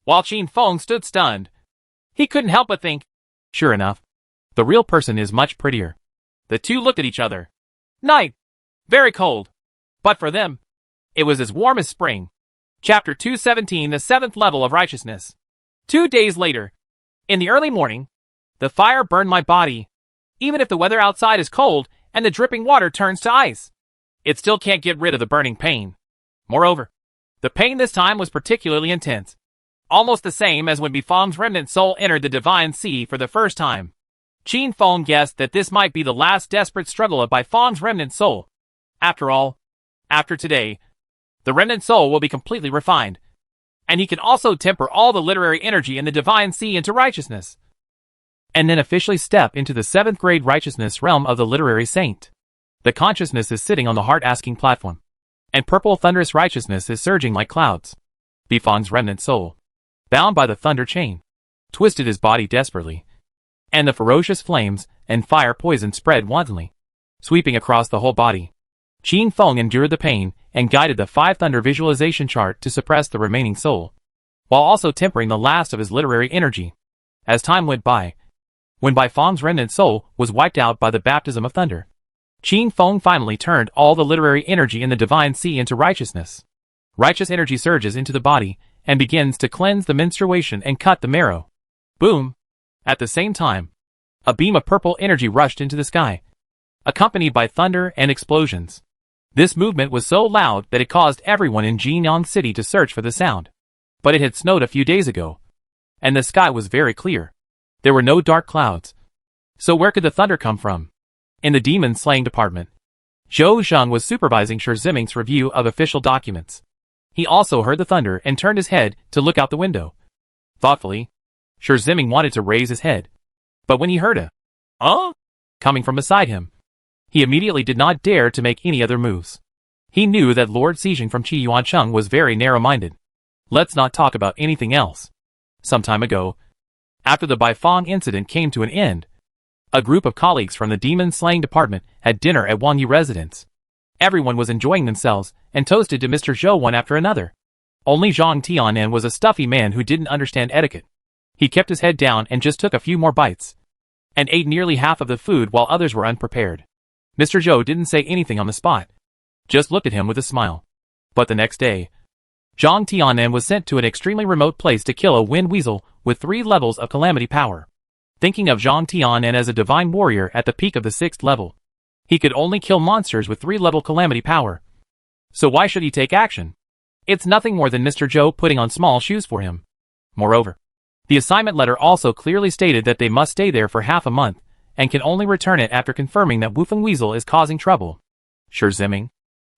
while Qin Feng stood stunned. He couldn't help but think, sure enough, the real person is much prettier. The two looked at each other. Night. Very cold. But for them, it was as warm as spring. Chapter 217, the 7th level of righteousness. 2 days later, in the early morning, the fire burned my body. Even if the weather outside is cold and the dripping water turns to ice, it still can't get rid of the burning pain. Moreover, the pain this time was particularly intense. Almost the same as when Bifang's remnant soul entered the Divine Sea for the first time. Qin Feng guessed that this might be the last desperate struggle of Bifang's remnant soul. After all, after today, the remnant soul will be completely refined, and he can also temper all the literary energy in the Divine Sea into righteousness, and then officially step into the 7th grade righteousness realm of the literary saint. The consciousness is sitting on the heart-asking platform, and purple thunderous righteousness is surging like clouds. Bifang's remnant soul, bound by the thunder chain, twisted his body desperately, and the ferocious flames and fire poison spread wantonly, sweeping across the whole body. Qin Feng endured the pain and guided the 5 thunder visualization chart to suppress the remaining soul, while also tempering the last of his literary energy. As time went by, when Bifang's remnant soul was wiped out by the baptism of thunder, Qin Feng finally turned all the literary energy in the Divine Sea into righteousness. Righteous energy surges into the body and begins to cleanse the menstruation and cut the marrow. Boom! At the same time, a beam of purple energy rushed into the sky, accompanied by thunder and explosions. This movement was so loud that it caused everyone in Jinyang City to search for the sound. But it had snowed a few days ago, and the sky was very clear. There were no dark clouds. So where could the thunder come from? In the demon slaying department, Zhou Zheng was supervising Shi Ziming's review of official documents. He also heard the thunder and turned his head to look out the window. Thoughtfully, Shi Ziming wanted to raise his head, but when he heard a coming from beside him, he immediately did not dare to make any other moves. He knew that Lord Xijing from Qi Yuancheng was very narrow-minded. Let's not talk about anything else. Some time ago, after the Bifang incident came to an end, a group of colleagues from the demon slaying department had dinner at Wang Yi residence. Everyone was enjoying themselves and toasted to Mr. Zhou one after another. Only Zhang Tianen was a stuffy man who didn't understand etiquette. He kept his head down and just took a few more bites, and ate nearly half of the food while others were unprepared. Mr. Zhou didn't say anything on the spot, just looked at him with a smile. But the next day, Zhang Tianen was sent to an extremely remote place to kill a wind weasel with 3 levels of calamity power. Thinking of Zhang Tianen as a divine warrior at the peak of the 6th level, he could only kill monsters with 3-level calamity power. So why should he take action? It's nothing more than Mr. Zhou putting on small shoes for him. Moreover, the assignment letter also clearly stated that they must stay there for half a month, and can only return it after confirming that Wufeng Weasel is causing trouble. Shi Ziming,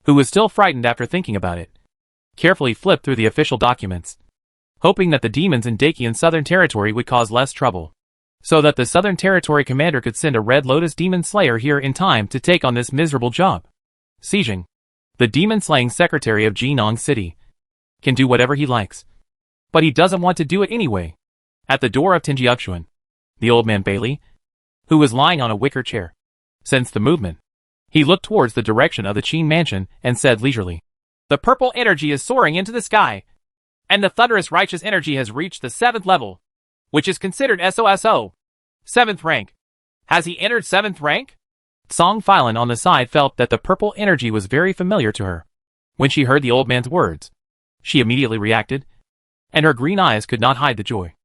who was still frightened after thinking about it, carefully flipped through the official documents, hoping that the demons in Dakian Southern Territory would cause less trouble, so that the Southern Territory commander could send a Red Lotus Demon Slayer here in time to take on this miserable job. Xijing, the demon-slaying secretary of Jinyang City, can do whatever he likes, but he doesn't want to do it anyway. At the door of Tinjiuxuan, the old man Bailey, who was lying on a wicker chair, sensed the movement. He looked towards the direction of the Qin mansion and said leisurely, "The purple energy is soaring into the sky, and the thunderous righteous energy has reached the 7th level, which is considered SOSO, 7th rank. Has he entered 7th rank?" Song Filan on the side felt that the purple energy was very familiar to her. When she heard the old man's words, she immediately reacted, and her green eyes could not hide the joy.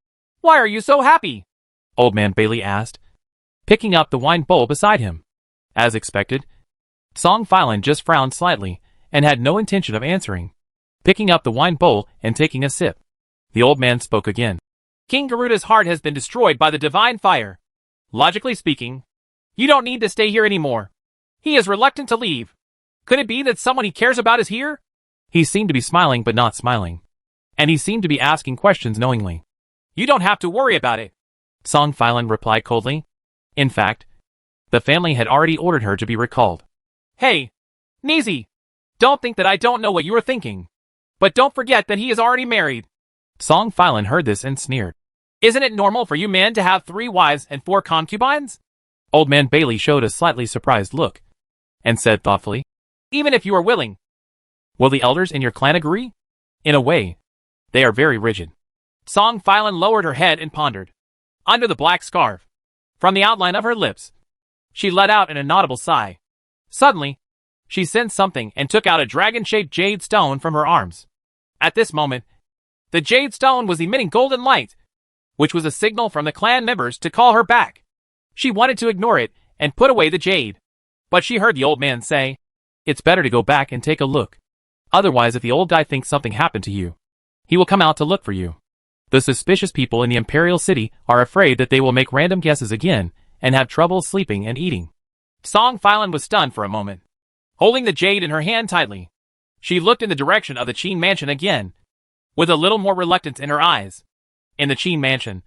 "Why are you so happy?" Old man Bailey asked, picking up the wine bowl beside him. As expected, Song Filan just frowned slightly and had no intention of answering. Picking up the wine bowl and taking a sip, the old man spoke again. King Garuda's heart has been destroyed by the divine fire. Logically speaking, you don't need to stay here anymore. He is reluctant to leave. Could it be that someone he cares about is here? He seemed to be smiling but not smiling. And he seemed to be asking questions knowingly. You don't have to worry about it, Song Filan replied coldly. In fact, the family had already ordered her to be recalled. Hey, Nizi, don't think that I don't know what you are thinking. But don't forget that he is already married. Song Filan heard this and sneered. Isn't it normal for you men to have 3 wives and 4 concubines? Old man Bailey showed a slightly surprised look and said thoughtfully, Even if you are willing. Will the elders in your clan agree? In a way, they are very rigid. Song Filan lowered her head and pondered. Under the black scarf, from the outline of her lips, she let out an inaudible sigh. Suddenly, she sensed something and took out a dragon-shaped jade stone from her arms. At this moment, the jade stone was emitting golden light, which was a signal from the clan members to call her back. She wanted to ignore it and put away the jade. But she heard the old man say, It's better to go back and take a look. Otherwise, if the old guy thinks something happened to you, he will come out to look for you. The suspicious people in the Imperial City are afraid that they will make random guesses again and have trouble sleeping and eating. Song Filan was stunned for a moment. Holding the jade in her hand tightly, she looked in the direction of the Qin mansion again, with a little more reluctance in her eyes. In the Qin mansion,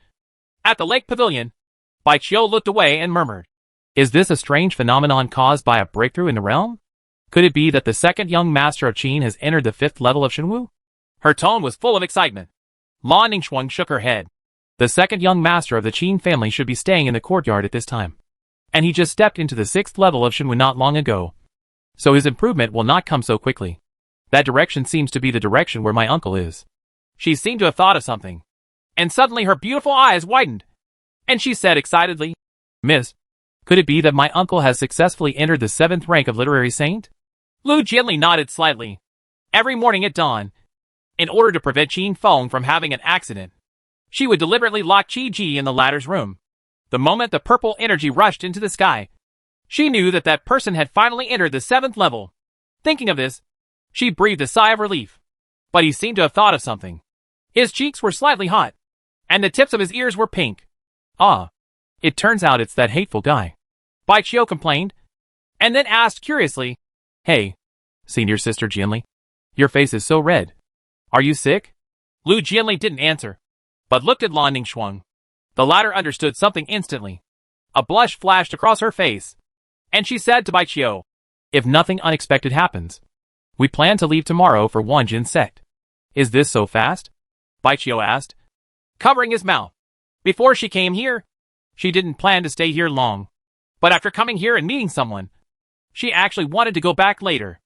at the lake pavilion, Bai Qiu looked away and murmured, Is this a strange phenomenon caused by a breakthrough in the realm? Could it be that the second young master of Qin has entered the 5th level of Shenwu? Her tone was full of excitement. Lan Ningxuang shook her head. The second young master of the Qin family should be staying in the courtyard at this time. And he just stepped into the 6th level of Shenwu not long ago. So his improvement will not come so quickly. That direction seems to be the direction where my uncle is. She seemed to have thought of something. And suddenly her beautiful eyes widened. And she said excitedly, Miss, could it be that my uncle has successfully entered the 7th rank of literary saint? Lu Jianli nodded slightly. Every morning at dawn, in order to prevent Qin Feng from having an accident, she would deliberately lock Qi Ji in the latter's room. The moment the purple energy rushed into the sky, she knew that that person had finally entered the 7th level. Thinking of this, she breathed a sigh of relief. But he seemed to have thought of something. His cheeks were slightly hot, and the tips of his ears were pink. Ah, it turns out it's that hateful guy, Bai Qiu complained, and then asked curiously, Hey, senior sister Jianli, your face is so red. Are you sick? Lu Jianli didn't answer, but looked at Lan Ningxuang. The latter understood something instantly. A blush flashed across her face, and she said to Bai Qiu, If nothing unexpected happens, we plan to leave tomorrow for Wanjin sect. Is this so fast? Bai Qiu asked, covering his mouth. Before she came here, she didn't plan to stay here long. But after coming here and meeting someone, she actually wanted to go back later.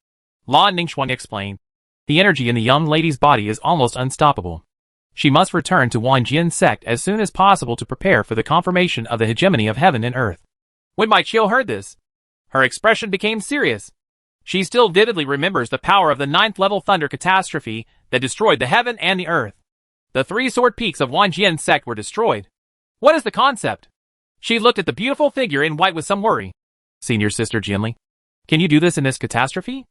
Lan Ningxuang explained. The energy in the young lady's body is almost unstoppable. She must return to Wanjin sect as soon as possible to prepare for the confirmation of the hegemony of heaven and earth. When Bai Qiu heard this, her expression became serious. She still vividly remembers the power of the 9th level thunder catastrophe that destroyed the heaven and the earth. The 3 sword peaks of Wanjin sect were destroyed. What is the concept? She looked at the beautiful figure in white with some worry. Senior sister Jianli, can you do this in this catastrophe?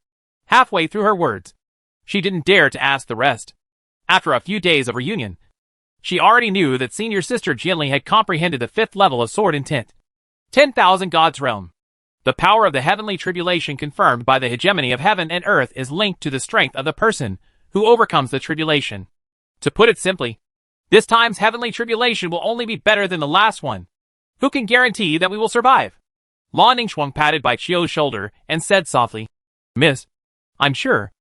Halfway through her words, she didn't dare to ask the rest. After a few days of reunion, she already knew that senior sister Jianli had comprehended the 5th level of sword intent. 10,000 Gods Realm. The power of the heavenly tribulation confirmed by the hegemony of heaven and earth is linked to the strength of the person who overcomes the tribulation. To put it simply, this time's heavenly tribulation will only be better than the last one. Who can guarantee that we will survive? Lan Ningxuang patted Bai Qiu's shoulder and said softly, Miss, I'm sure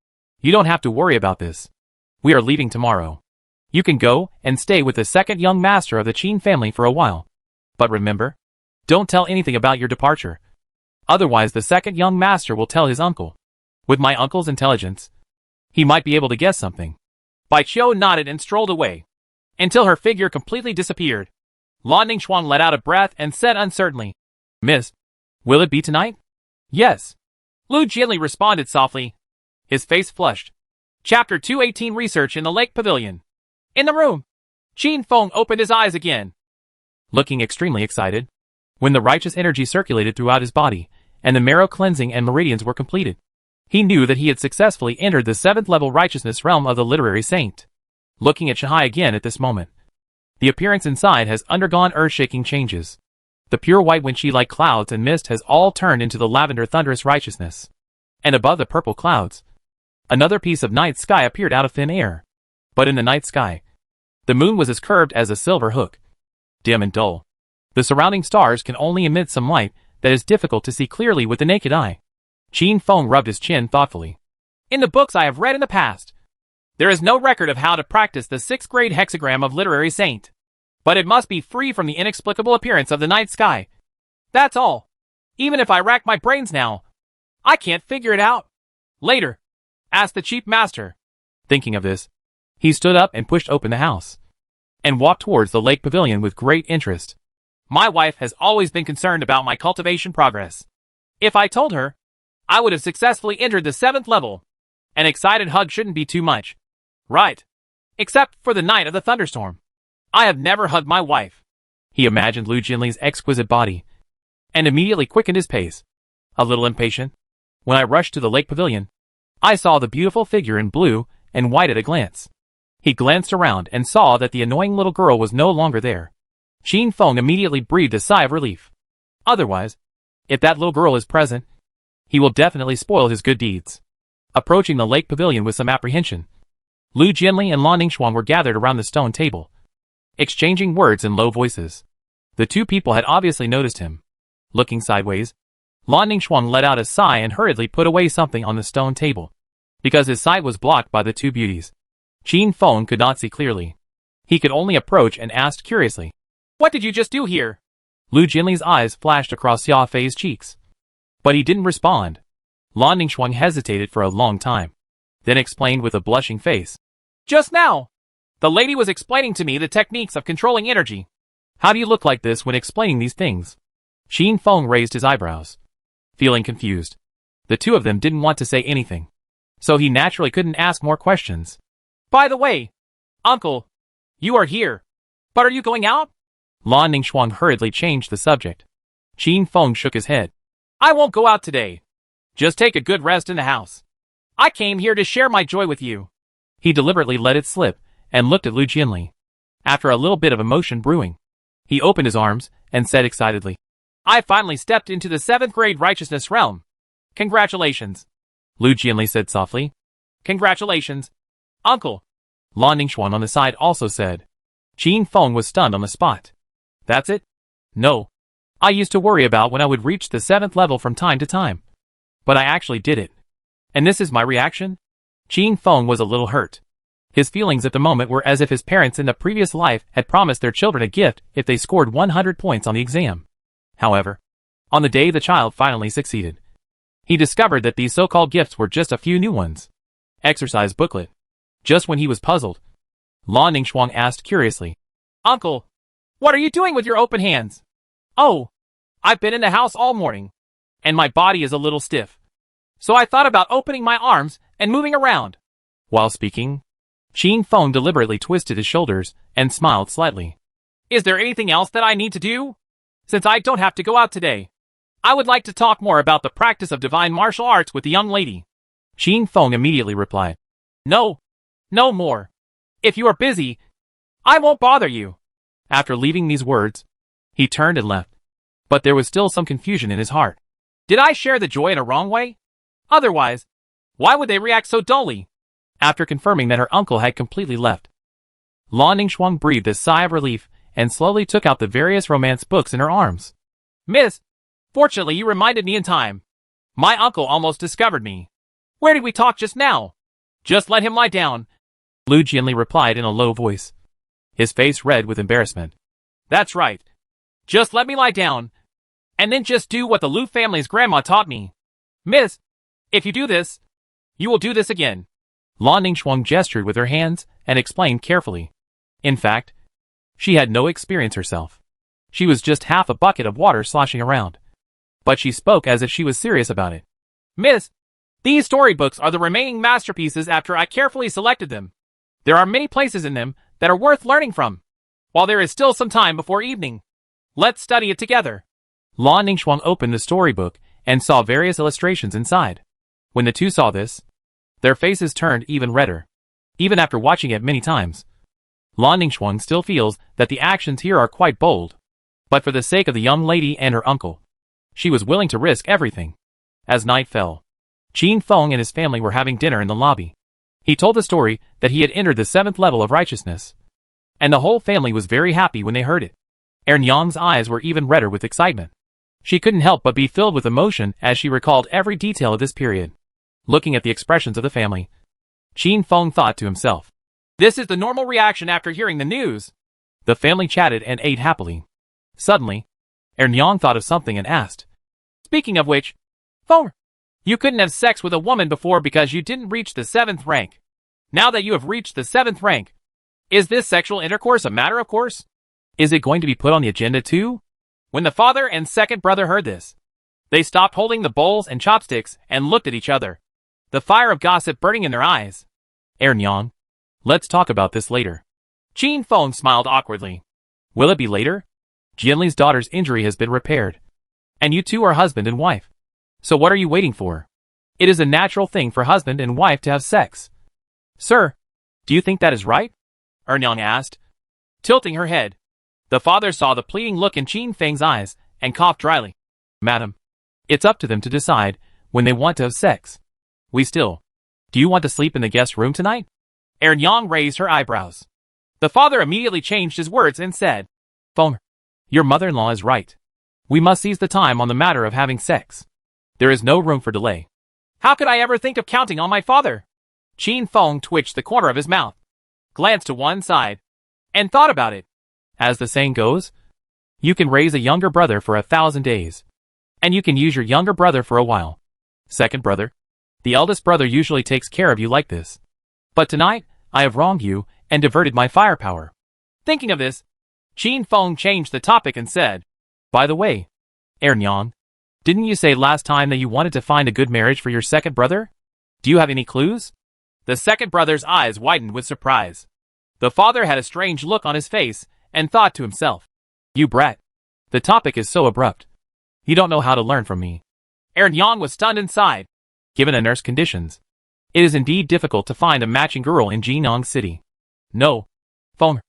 you don't have to worry about this. We are leaving tomorrow. You can go and stay with the second young master of the Qin family for a while. But remember, don't tell anything about your departure. Otherwise the second young master will tell his uncle. With my uncle's intelligence, he might be able to guess something. Bai Qiu nodded and strolled away, until her figure completely disappeared. Lan Ningxuang let out a breath and said uncertainly, Miss, will it be tonight? Yes. Lu Jianli responded softly. His face flushed. Chapter 218 Research in the Lake Pavilion. In the room, Qin Feng opened his eyes again, looking extremely excited, when the righteous energy circulated throughout his body, and the marrow cleansing and meridians were completed. He knew that he had successfully entered the 7th level righteousness realm of the literary saint. Looking at Shahai again at this moment, the appearance inside has undergone earth-shaking changes. The pure white windchi-like clouds and mist has all turned into the lavender thunderous righteousness. And above the purple clouds, another piece of night sky appeared out of thin air. But in the night sky, the moon was as curved as a silver hook, dim and dull. The surrounding stars can only emit some light that is difficult to see clearly with the naked eye. Qin Feng rubbed his chin thoughtfully. In the books I have read in the past, there is no record of how to practice the 6th grade hexagram of literary saint. But it must be free from the inexplicable appearance of the night sky. That's all. Even if I rack my brains now, I can't figure it out. Later, asked the chief master. Thinking of this, he stood up and pushed open the house, and walked towards the lake pavilion with great interest. My wife has always been concerned about my cultivation progress. If I told her, I would have successfully entered the 7th level. An excited hug shouldn't be too much. Right. Except for the night of the thunderstorm. I have never hugged my wife. He imagined Lu Jinli's exquisite body, and immediately quickened his pace. A little impatient, when I rushed to the lake pavilion, I saw the beautiful figure in blue and white at a glance. He glanced around and saw that the annoying little girl was no longer there. Qin Feng immediately breathed a sigh of relief. Otherwise, if that little girl is present, he will definitely spoil his good deeds. Approaching the lake pavilion with some apprehension, Lu Jinli and Lan Ningxuan were gathered around the stone table, exchanging words in low voices. The two people had obviously noticed him. Looking sideways, Lan Ningxuan let out a sigh and hurriedly put away something on the stone table, because his sight was blocked by the two beauties. Qin Feng could not see clearly. He could only approach and asked curiously, "What did you just do here?" Lu Jinli's eyes flashed across Xia Fei's cheeks, but he didn't respond. Lan Ningxuan hesitated for a long time, then explained with a blushing face. "Just now, the lady was explaining to me the techniques of controlling energy." "How do you look like this when explaining these things?" Qin Feng raised his eyebrows, feeling confused. The two of them didn't want to say anything, so he naturally couldn't ask more questions. "By the way, uncle, you are here, but are you going out?" Lan Ningxuan hurriedly changed the subject. Qin Feng shook his head. "I won't go out today. Just take a good rest in the house. I came here to share my joy with you." He deliberately let it slip and looked at Lu Jinli. After a little bit of emotion brewing, he opened his arms and said excitedly, "I finally stepped into the 7th grade righteousness realm. Congratulations." Lu Jinli said softly. "Congratulations, uncle." Lan Ningxuan on the side also said. Qin Feng was stunned on the spot. "That's it? No. I used to worry about when I would reach the 7th level from time to time. But I actually did it. And this is my reaction?" Qin Feng was a little hurt. His feelings at the moment were as if his parents in the previous life had promised their children a gift if they scored 100 points on the exam. However, on the day the child finally succeeded, he discovered that these so-called gifts were just a few new ones. Exercise booklet. Just when he was puzzled, Lan Ningxuan asked curiously, "Uncle, what are you doing with your open hands?" "Oh, I've been in the house all morning, and my body is a little stiff. So I thought about opening my arms and moving around." While speaking, Qin Feng deliberately twisted his shoulders and smiled slightly. "Is there anything else that I need to do? Since I don't have to go out today, I would like to talk more about the practice of divine martial arts with the young lady." Qin Feng immediately replied, No more. If you are busy, I won't bother you." After leaving these words, he turned and left. But there was still some confusion in his heart. Did I share the joy in a wrong way? Otherwise, why would they react so dully? After confirming that her uncle had completely left, Lan Ningxuan breathed a sigh of relief and slowly took out the various romance books in her arms. "Miss, fortunately you reminded me in time. My uncle almost discovered me. Where did we talk just now?" "Just let him lie down," Lu Jinli replied in a low voice, his face red with embarrassment. "That's right. Just let me lie down, and then just do what the Lu family's grandma taught me. Miss, if you do this, you will do this again." Lan Ningxuan gestured with her hands and explained carefully. In fact, she had no experience herself. She was just half a bucket of water sloshing around. But she spoke as if she was serious about it. "Miss, these storybooks are the remaining masterpieces after I carefully selected them. There are many places in them that are worth learning from. While there is still some time before evening, let's study it together." Lan Ningxuan opened the storybook and saw various illustrations inside. When the two saw this, their faces turned even redder. Even after watching it many times, Lan Ningxuan still feels that the actions here are quite bold. But for the sake of the young lady and her uncle, she was willing to risk everything. As night fell, Qin Feng and his family were having dinner in the lobby. He told the story that he had entered the 7th level of righteousness, and the whole family was very happy when they heard it. Ernyang's eyes were even redder with excitement. She couldn't help but be filled with emotion as she recalled every detail of this period. Looking at the expressions of the family, Qin Feng thought to himself, "This is the normal reaction after hearing the news." The family chatted and ate happily. Suddenly, Ernyang thought of something and asked, "Speaking of which, Feng, you couldn't have sex with a woman before because you didn't reach the 7th rank. Now that you have reached the 7th rank, is this sexual intercourse a matter of course? Is it going to be put on the agenda too?" When the father and second brother heard this, they stopped holding the bowls and chopsticks and looked at each other, the fire of gossip burning in their eyes. "Ernyang, let's talk about this later." Qin Feng smiled awkwardly. "Will it be later? Jianli's daughter's injury has been repaired, and you two are husband and wife. So what are you waiting for? It is a natural thing for husband and wife to have sex." "Sir, do you think that is right?" Ernyang asked, tilting her head. The father saw the pleading look in Qin Feng's eyes and coughed dryly. "Madam, it's up to them to decide when they want to have sex. Do you want to sleep in the guest room tonight?" Ernyang raised her eyebrows. The father immediately changed his words and said, "Feng, your mother-in-law is right. We must seize the time on the matter of having sex. There is no room for delay." "How could I ever think of counting on my father?" Qin Feng twitched the corner of his mouth, glanced to one side, and thought about it. As the saying goes, you can raise a younger brother for 1,000 days, and you can use your younger brother for a while. Second brother, the eldest brother usually takes care of you like this. But tonight, I have wronged you and diverted my firepower." Thinking of this, Qin Feng changed the topic and said, "By the way, Ernyang, didn't you say last time that you wanted to find a good marriage for your second brother? Do you have any clues?" The second brother's eyes widened with surprise. The father had a strange look on his face and thought to himself, "You brat. The topic is so abrupt. You don't know how to learn from me." Ernyang was stunned and sighed. "Given a nurse conditions, it is indeed difficult to find a matching girl in Jinyang City. No, Feng,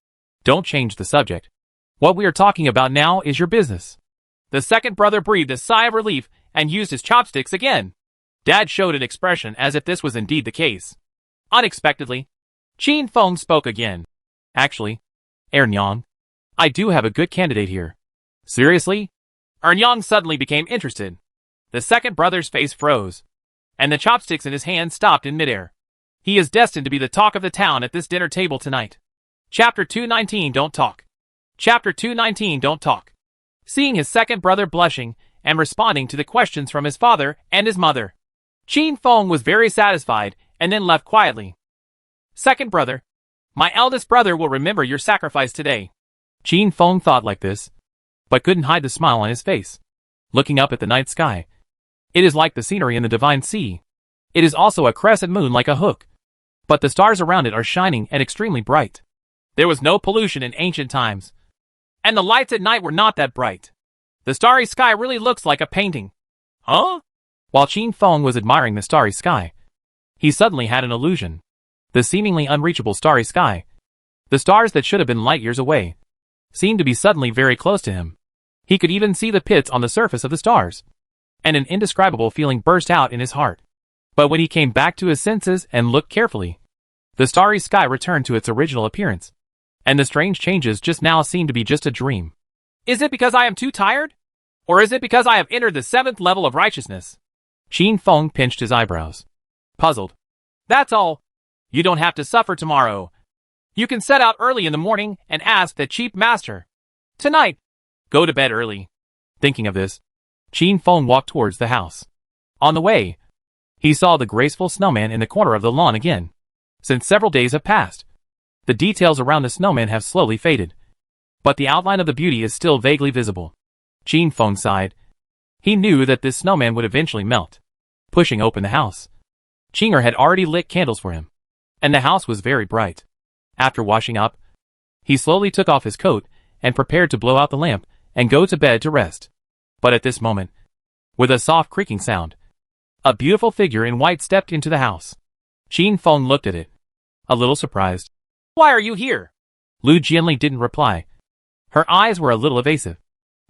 don't change the subject. What we are talking about now is your business." The second brother breathed a sigh of relief and used his chopsticks again. Dad showed an expression as if this was indeed the case. Unexpectedly, Qin Feng spoke again. "Actually, Ernyang, I do have a good candidate here." "Seriously?" Ernyang suddenly became interested. The second brother's face froze, and the chopsticks in his hand stopped in midair. He is destined to be the talk of the town at this dinner table tonight. Chapter 219 Don't Talk. Chapter 219 Don't Talk. Seeing his second brother blushing and responding to the questions from his father and his mother, Qin Feng was very satisfied and then left quietly. "Second brother, my eldest brother will remember your sacrifice today." Qin Feng thought like this, but couldn't hide the smile on his face. Looking up at the night sky, it is like the scenery in the Divine Sea. It is also a crescent moon like a hook, but the stars around it are shining and extremely bright. There was no pollution in ancient times, and the lights at night were not that bright. The starry sky really looks like a painting. Huh? While Qin Feng was admiring the starry sky, he suddenly had an illusion. The seemingly unreachable starry sky, the stars that should have been light years away, seemed to be suddenly very close to him. He could even see the pits on the surface of the stars, and an indescribable feeling burst out in his heart. But when he came back to his senses and looked carefully, the starry sky returned to its original appearance, and the strange changes just now seemed to be just a dream. Is it because I am too tired? Or is it because I have entered the 7th level of righteousness? Qin Feng pinched his eyebrows, puzzled. That's all. You don't have to suffer tomorrow. You can set out early in the morning and ask the chief master. Tonight, go to bed early. Thinking of this, Qin Feng walked towards the house. On the way, he saw the graceful snowman in the corner of the lawn again. Since several days have passed, the details around the snowman have slowly faded, but the outline of the beauty is still vaguely visible. Qin Feng sighed. He knew that this snowman would eventually melt. Pushing open the house, Qinger had already lit candles for him, and the house was very bright. After washing up, he slowly took off his coat and prepared to blow out the lamp and go to bed to rest. But at this moment, with a soft creaking sound, A beautiful figure in white stepped into the house. Qin Feng looked at it, a little surprised. Why are you here? Lu Jianli didn't reply. Her eyes were a little evasive,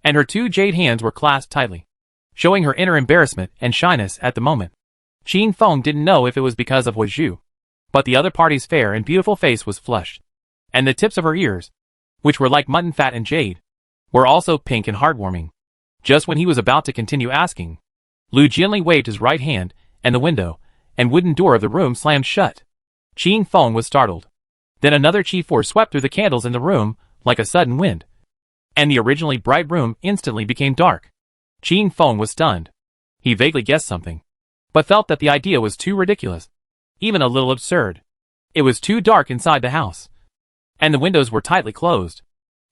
and her two jade hands were clasped tightly, showing her inner embarrassment and shyness at the moment. Qin Feng didn't know if it was because of Hu Zhu, but the other party's fair and beautiful face was flushed, and the tips of her ears, which were like mutton fat and jade, were also pink and heartwarming. Just when he was about to continue asking, Lu Jianli waved his right hand, and the window and wooden door of the room slammed shut. Qin Feng was startled. Then another chi force swept through the candles in the room like a sudden wind, and the originally bright room instantly became dark. Qin Feng was stunned. He vaguely guessed something, but felt that the idea was too ridiculous, even a little absurd. It was too dark inside the house, and the windows were tightly closed,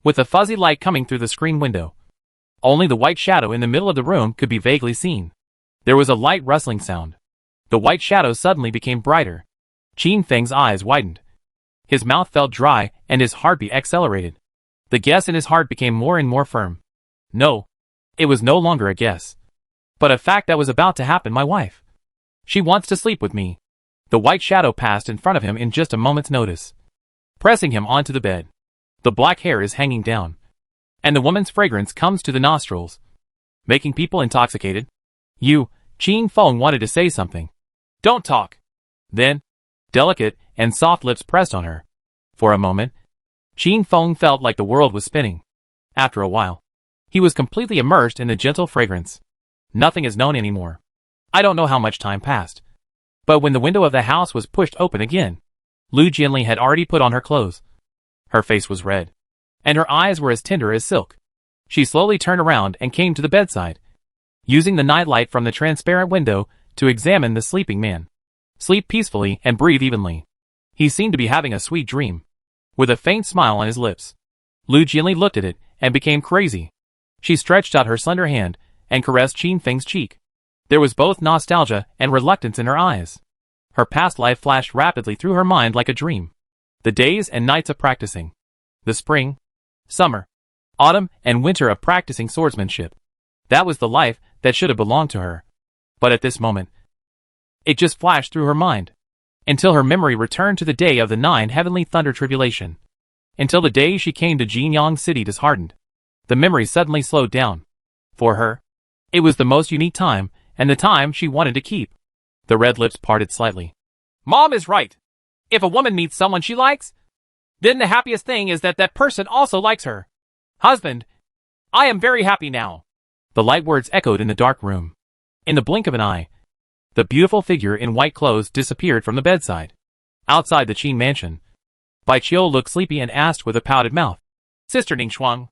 with a fuzzy light coming through the screen window. Only the white shadow in the middle of the room could be vaguely seen. There was a light rustling sound. The white shadow suddenly became brighter. Qin Feng's eyes widened. His mouth felt dry and his heartbeat accelerated. The guess in his heart became more and more firm. No, it was no longer a guess, but a fact that was about to happen. My wife. She wants to sleep with me. The white shadow passed in front of him in just a moment's notice, pressing him onto the bed. The black hair is hanging down, and the woman's fragrance comes to the nostrils, making people intoxicated. Qin Feng wanted to say something. Don't talk. Then, delicate and soft lips pressed on her. For a moment, Qin Feng felt like the world was spinning. After a while, he was completely immersed in the gentle fragrance. Nothing is known anymore. I don't know how much time passed, but when the window of the house was pushed open again, Lu Jianli had already put on her clothes. Her face was red, and her eyes were as tender as silk. She slowly turned around and came to the bedside, using the nightlight from the transparent window to examine the sleeping man. Sleep peacefully and breathe evenly. He seemed to be having a sweet dream, with a faint smile on his lips. Lu Jianli looked at it and became crazy. She stretched out her slender hand and caressed Qin Feng's cheek. There was both nostalgia and reluctance in her eyes. Her past life flashed rapidly through her mind like a dream. The days and nights of practicing. The spring, summer, autumn, and winter of practicing swordsmanship. That was the life that should have belonged to her. But at this moment, it just flashed through her mind, until her memory returned to the day of the 9 heavenly thunder tribulation. Until the day she came to Jinyang City disheartened. The memory suddenly slowed down. For her, it was the most unique time, and the time she wanted to keep. The red lips parted slightly. Mom is right. If a woman meets someone she likes, then the happiest thing is that that person also likes her. Husband, I am very happy now. The light words echoed in the dark room. In the blink of an eye, the beautiful figure in white clothes disappeared from the bedside. Outside the Qin mansion, Bai Qiu looked sleepy and asked with a pouted mouth, Sister Ningxuang,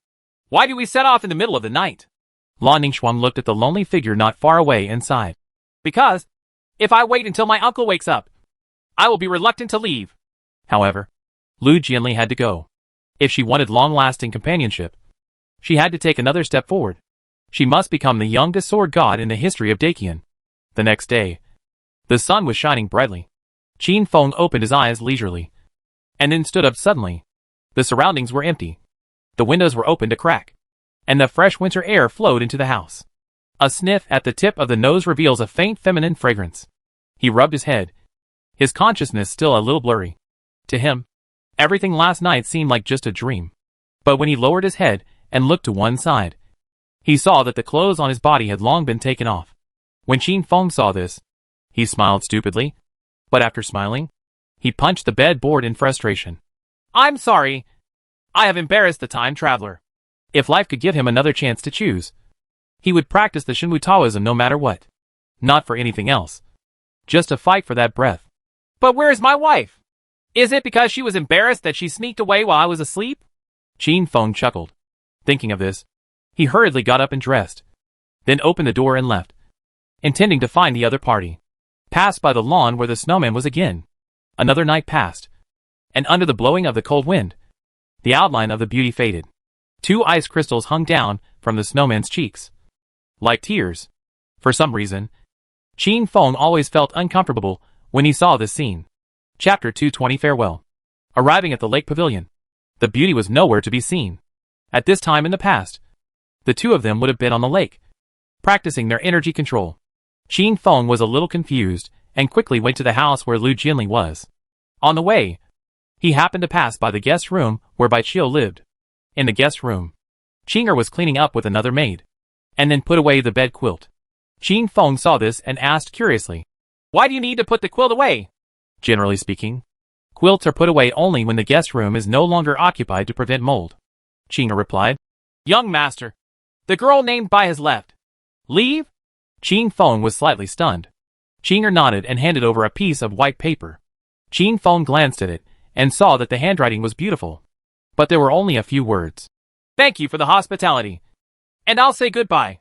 why do we set off in the middle of the night? La Ningxuang looked at the lonely figure not far away and sighed. Because, if I wait until my uncle wakes up, I will be reluctant to leave. However, Lu Jianli had to go. If she wanted long-lasting companionship, she had to take another step forward. She must become the youngest sword god in the history of Dakian. The next day, the sun was shining brightly. Qin Feng opened his eyes leisurely, and then stood up suddenly. The surroundings were empty. The windows were opened a crack, and the fresh winter air flowed into the house. A sniff at the tip of the nose reveals a faint feminine fragrance. He rubbed his head, his consciousness still a little blurry. To him, everything last night seemed like just a dream. But when he lowered his head and looked to one side, he saw that the clothes on his body had long been taken off. When Qin Feng saw this, he smiled stupidly, but after smiling, he punched the bed board in frustration. I'm sorry. I have embarrassed the time traveler. If life could give him another chance to choose, he would practice the Shinwu Taoism no matter what. Not for anything else. Just to fight for that breath. But where is my wife? Is it because she was embarrassed that she sneaked away while I was asleep? Qin Feng chuckled. Thinking of this, he hurriedly got up and dressed, then opened the door and left, intending to find the other party. Passed by the lawn where the snowman was again. Another night passed, and under the blowing of the cold wind, the outline of the beauty faded. 2 ice crystals hung down from the snowman's cheeks, like tears. For some reason, Qin Feng always felt uncomfortable when he saw this scene. Chapter 220 Farewell. Arriving at the lake pavilion, the beauty was nowhere to be seen. At this time in the past, the two of them would have been on the lake, practicing their energy control. Qin Feng was a little confused and quickly went to the house where Lu Jinli was. On the way, he happened to pass by the guest room where Bai Qiu lived. In the guest room, Qing'er was cleaning up with another maid, and then put away the bed quilt. Qin Feng saw this and asked curiously, "Why do you need to put the quilt away?" "Generally speaking, quilts are put away only when the guest room is no longer occupied to prevent mold," Qing'er replied. "Young master, the girl named Bai has left. Leave?" Qin Feng was slightly stunned. Qing'er nodded and handed over a piece of white paper. Qin Feng glanced at it and saw that the handwriting was beautiful, but there were only a few words. "Thank you for the hospitality. And I'll say goodbye.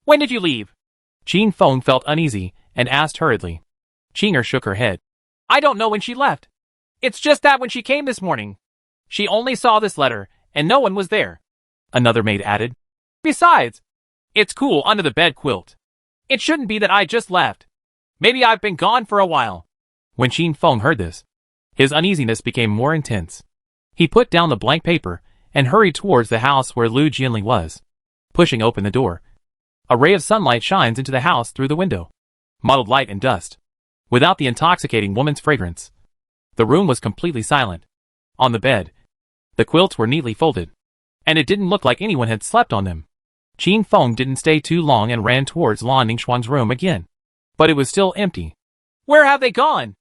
When did you leave?" Qin Feng felt uneasy and asked hurriedly. Qing'er shook her head. "I don't know when she left. It's just that when she came this morning, she only saw this letter, and no one was there," another maid added. "Besides, it's cool under the bed quilt. It shouldn't be that I just left. Maybe I've been gone for a while." When Qin Feng heard this, his uneasiness became more intense. He put down the blank paper and hurried towards the house where Lu Jinli was. Pushing open the door, a ray of sunlight shines into the house through the window. Mottled light and dust, without the intoxicating woman's fragrance. The room was completely silent. On the bed, the quilts were neatly folded, and it didn't look like anyone had slept on them. Qin Feng didn't stay too long and ran towards Lan Ningxuang's room again, but it was still empty. "Where have they gone?"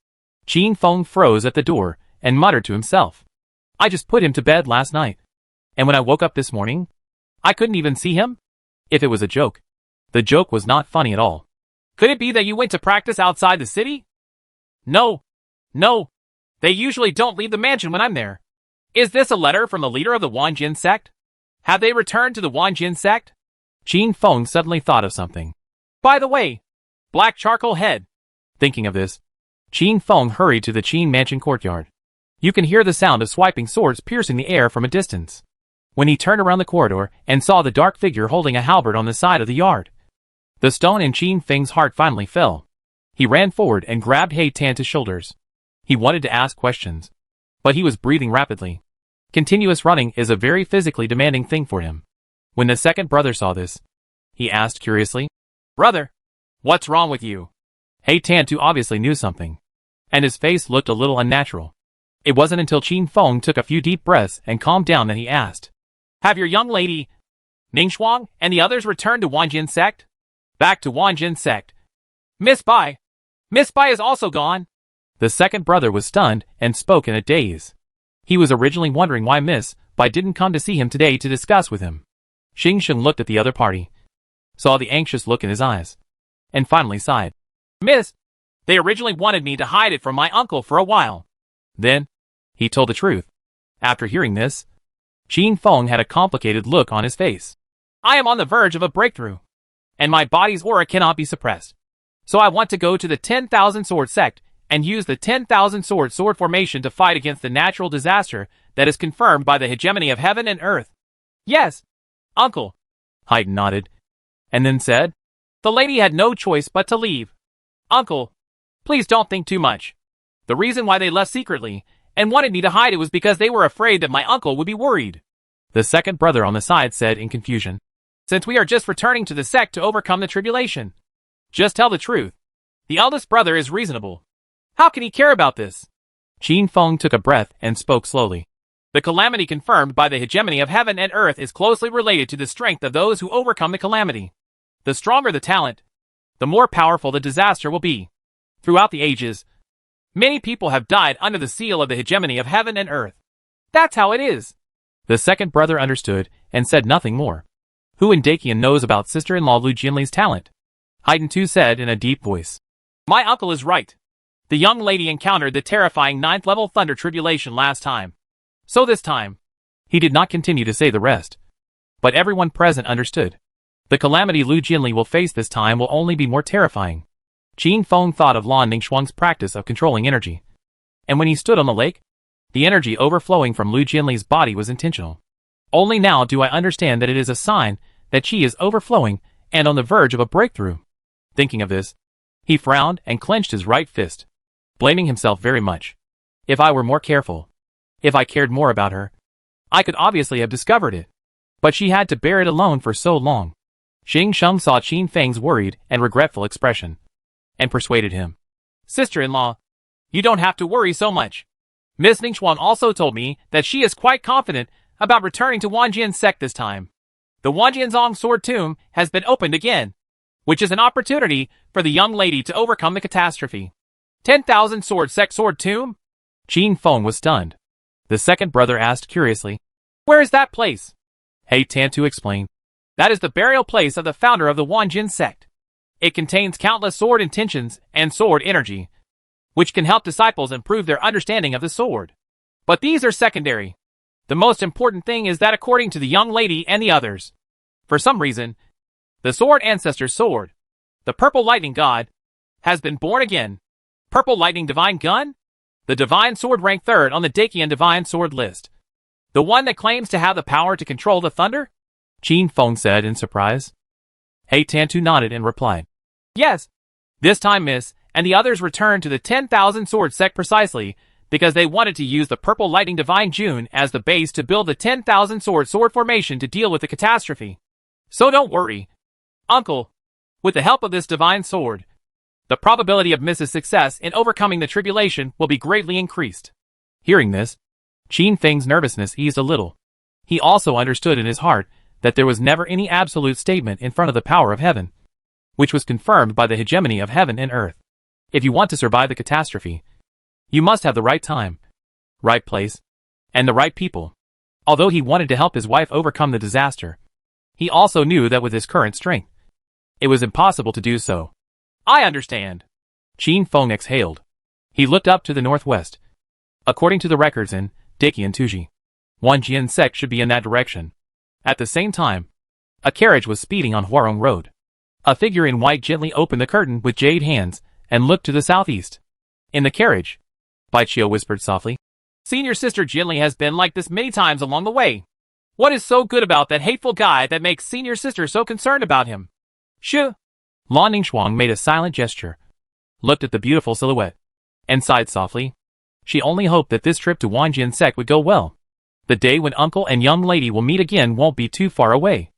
Qin Feng froze at the door and muttered to himself. "I just put him to bed last night, and when I woke up this morning, I couldn't even see him? If it was a joke, the joke was not funny at all." "Could it be that you went to practice outside the city?" No. They usually don't leave the mansion when I'm there. Is this a letter from the leader of the Wanjin sect? Have they returned to the Wanjin sect?" Qin Feng suddenly thought of something. "By the way, black charcoal head." Thinking of this, Qin Feng hurried to the Qin mansion courtyard. You can hear the sound of swiping swords piercing the air from a distance. When he turned around the corridor and saw the dark figure holding a halberd on the side of the yard, the stone in Qin Feng's heart finally fell. He ran forward and grabbed He Tan's shoulders. He wanted to ask questions, but he was breathing rapidly. Continuous running is a very physically demanding thing for him. When the second brother saw this, he asked curiously, "Brother, what's wrong with you?" He Tan too obviously knew something, and his face looked a little unnatural. It wasn't until Qin Feng took a few deep breaths and calmed down that he asked, "Have your young lady, Ningxuang, and the others returned to Wanjin sect?" "Back to Wanjin sect." Miss Bai is also gone." The second brother was stunned and spoke in a daze. He was originally wondering why Miss Bai didn't come to see him today to discuss with him. Xing Sheng looked at the other party, saw the anxious look in his eyes, and finally sighed. "Miss, they originally wanted me to hide it from my uncle for a while." Then, he told the truth. After hearing this, Qin Feng had a complicated look on his face. "I am on the verge of a breakthrough, and my body's aura cannot be suppressed. So I want to go to the 10,000 Sword sect and use the 10,000 sword formation to fight against the natural disaster that is confirmed by the hegemony of heaven and earth." "Yes, uncle," Haydn nodded, and then said, "The lady had no choice but to leave. Uncle, please don't think too much. The reason why they left secretly and wanted me to hide it was because they were afraid that my uncle would be worried." The second brother on the side said in confusion, "Since we are just returning to the sect to overcome the tribulation, just tell the truth. The eldest brother is reasonable. How can he care about this?" Qin Feng took a breath and spoke slowly. "The calamity confirmed by the hegemony of heaven and earth is closely related to the strength of those who overcome the calamity. The stronger the talent, the more powerful the disaster will be. Throughout the ages, many people have died under the seal of the hegemony of heaven and earth. That's how it is." The second brother understood and said nothing more. Who in Dakian knows about sister-in-law Lu Jinli's talent? Haydn too said in a deep voice. "My uncle is right. The young lady encountered the terrifying 9th level thunder tribulation last time. So this time." He did not continue to say the rest, but everyone present understood. The calamity Lu Jinli will face this time will only be more terrifying. Qin Feng thought of Lan Ningxuang's practice of controlling energy, and when he stood on the lake, the energy overflowing from Lu Jinli's body was intentional. Only now do I understand that it is a sign that she is overflowing and on the verge of a breakthrough. Thinking of this, he frowned and clenched his right fist, blaming himself very much. If I were more careful, if I cared more about her, I could obviously have discovered it. But she had to bear it alone for so long. Xing Sheng saw Qin Feng's worried and regretful expression. and persuaded him. Sister-in-law, you don't have to worry so much. Miss Ningxuan also told me that she is quite confident about returning to Wanjian's sect this time. The Wanjianzong Sword Tomb has been opened again, which is an opportunity for the young lady to overcome the catastrophe. 10,000 Sword Sect Sword Tomb? Qin Feng was stunned. The second brother asked curiously, Where is that place? He Tantu explained. That is the burial place of the founder of the Wanjin sect. It contains countless sword intentions and sword energy, which can help disciples improve their understanding of the sword. But these are secondary. The most important thing is that according to the young lady and the others, for some reason, the sword ancestor's sword, the Purple Lightning God, has been born again. Purple Lightning Divine Gun? The Divine Sword ranked 3rd on the Dakian Divine Sword list. The one that claims to have the power to control the thunder? Qin Feng said in surprise. He Tantu nodded and replied, Yes. This time Miss and the others returned to the 10,000 Sword Sect precisely because they wanted to use the Purple Lightning Divine June as the base to build the 10,000 sword formation to deal with the catastrophe. So don't worry, Uncle. With the help of this divine sword, the probability of Mrs. success in overcoming the tribulation will be greatly increased. Hearing this, Qin Feng's nervousness eased a little. He also understood in his heart that there was never any absolute statement in front of the power of heaven, which was confirmed by the hegemony of heaven and earth. If you want to survive the catastrophe, you must have the right time, right place, and the right people. Although he wanted to help his wife overcome the disaster, he also knew that with his current strength, it was impossible to do so. I understand. Qin Feng exhaled. He looked up to the northwest. According to the records in Dakian Tuji, Wanjian sect should be in that direction. At the same time, a carriage was speeding on Huarong Road. A figure in white gently opened the curtain with jade hands and looked to the southeast. In the carriage, Baiqiu whispered softly, Senior Sister Jinli has been like this many times along the way. What is so good about that hateful guy that makes Senior Sister so concerned about him? Shoo! Lan Ningxuang made a silent gesture, looked at the beautiful silhouette, and sighed softly. She only hoped that this trip to Wanjian sect would go well. The day when uncle and young lady will meet again won't be too far away.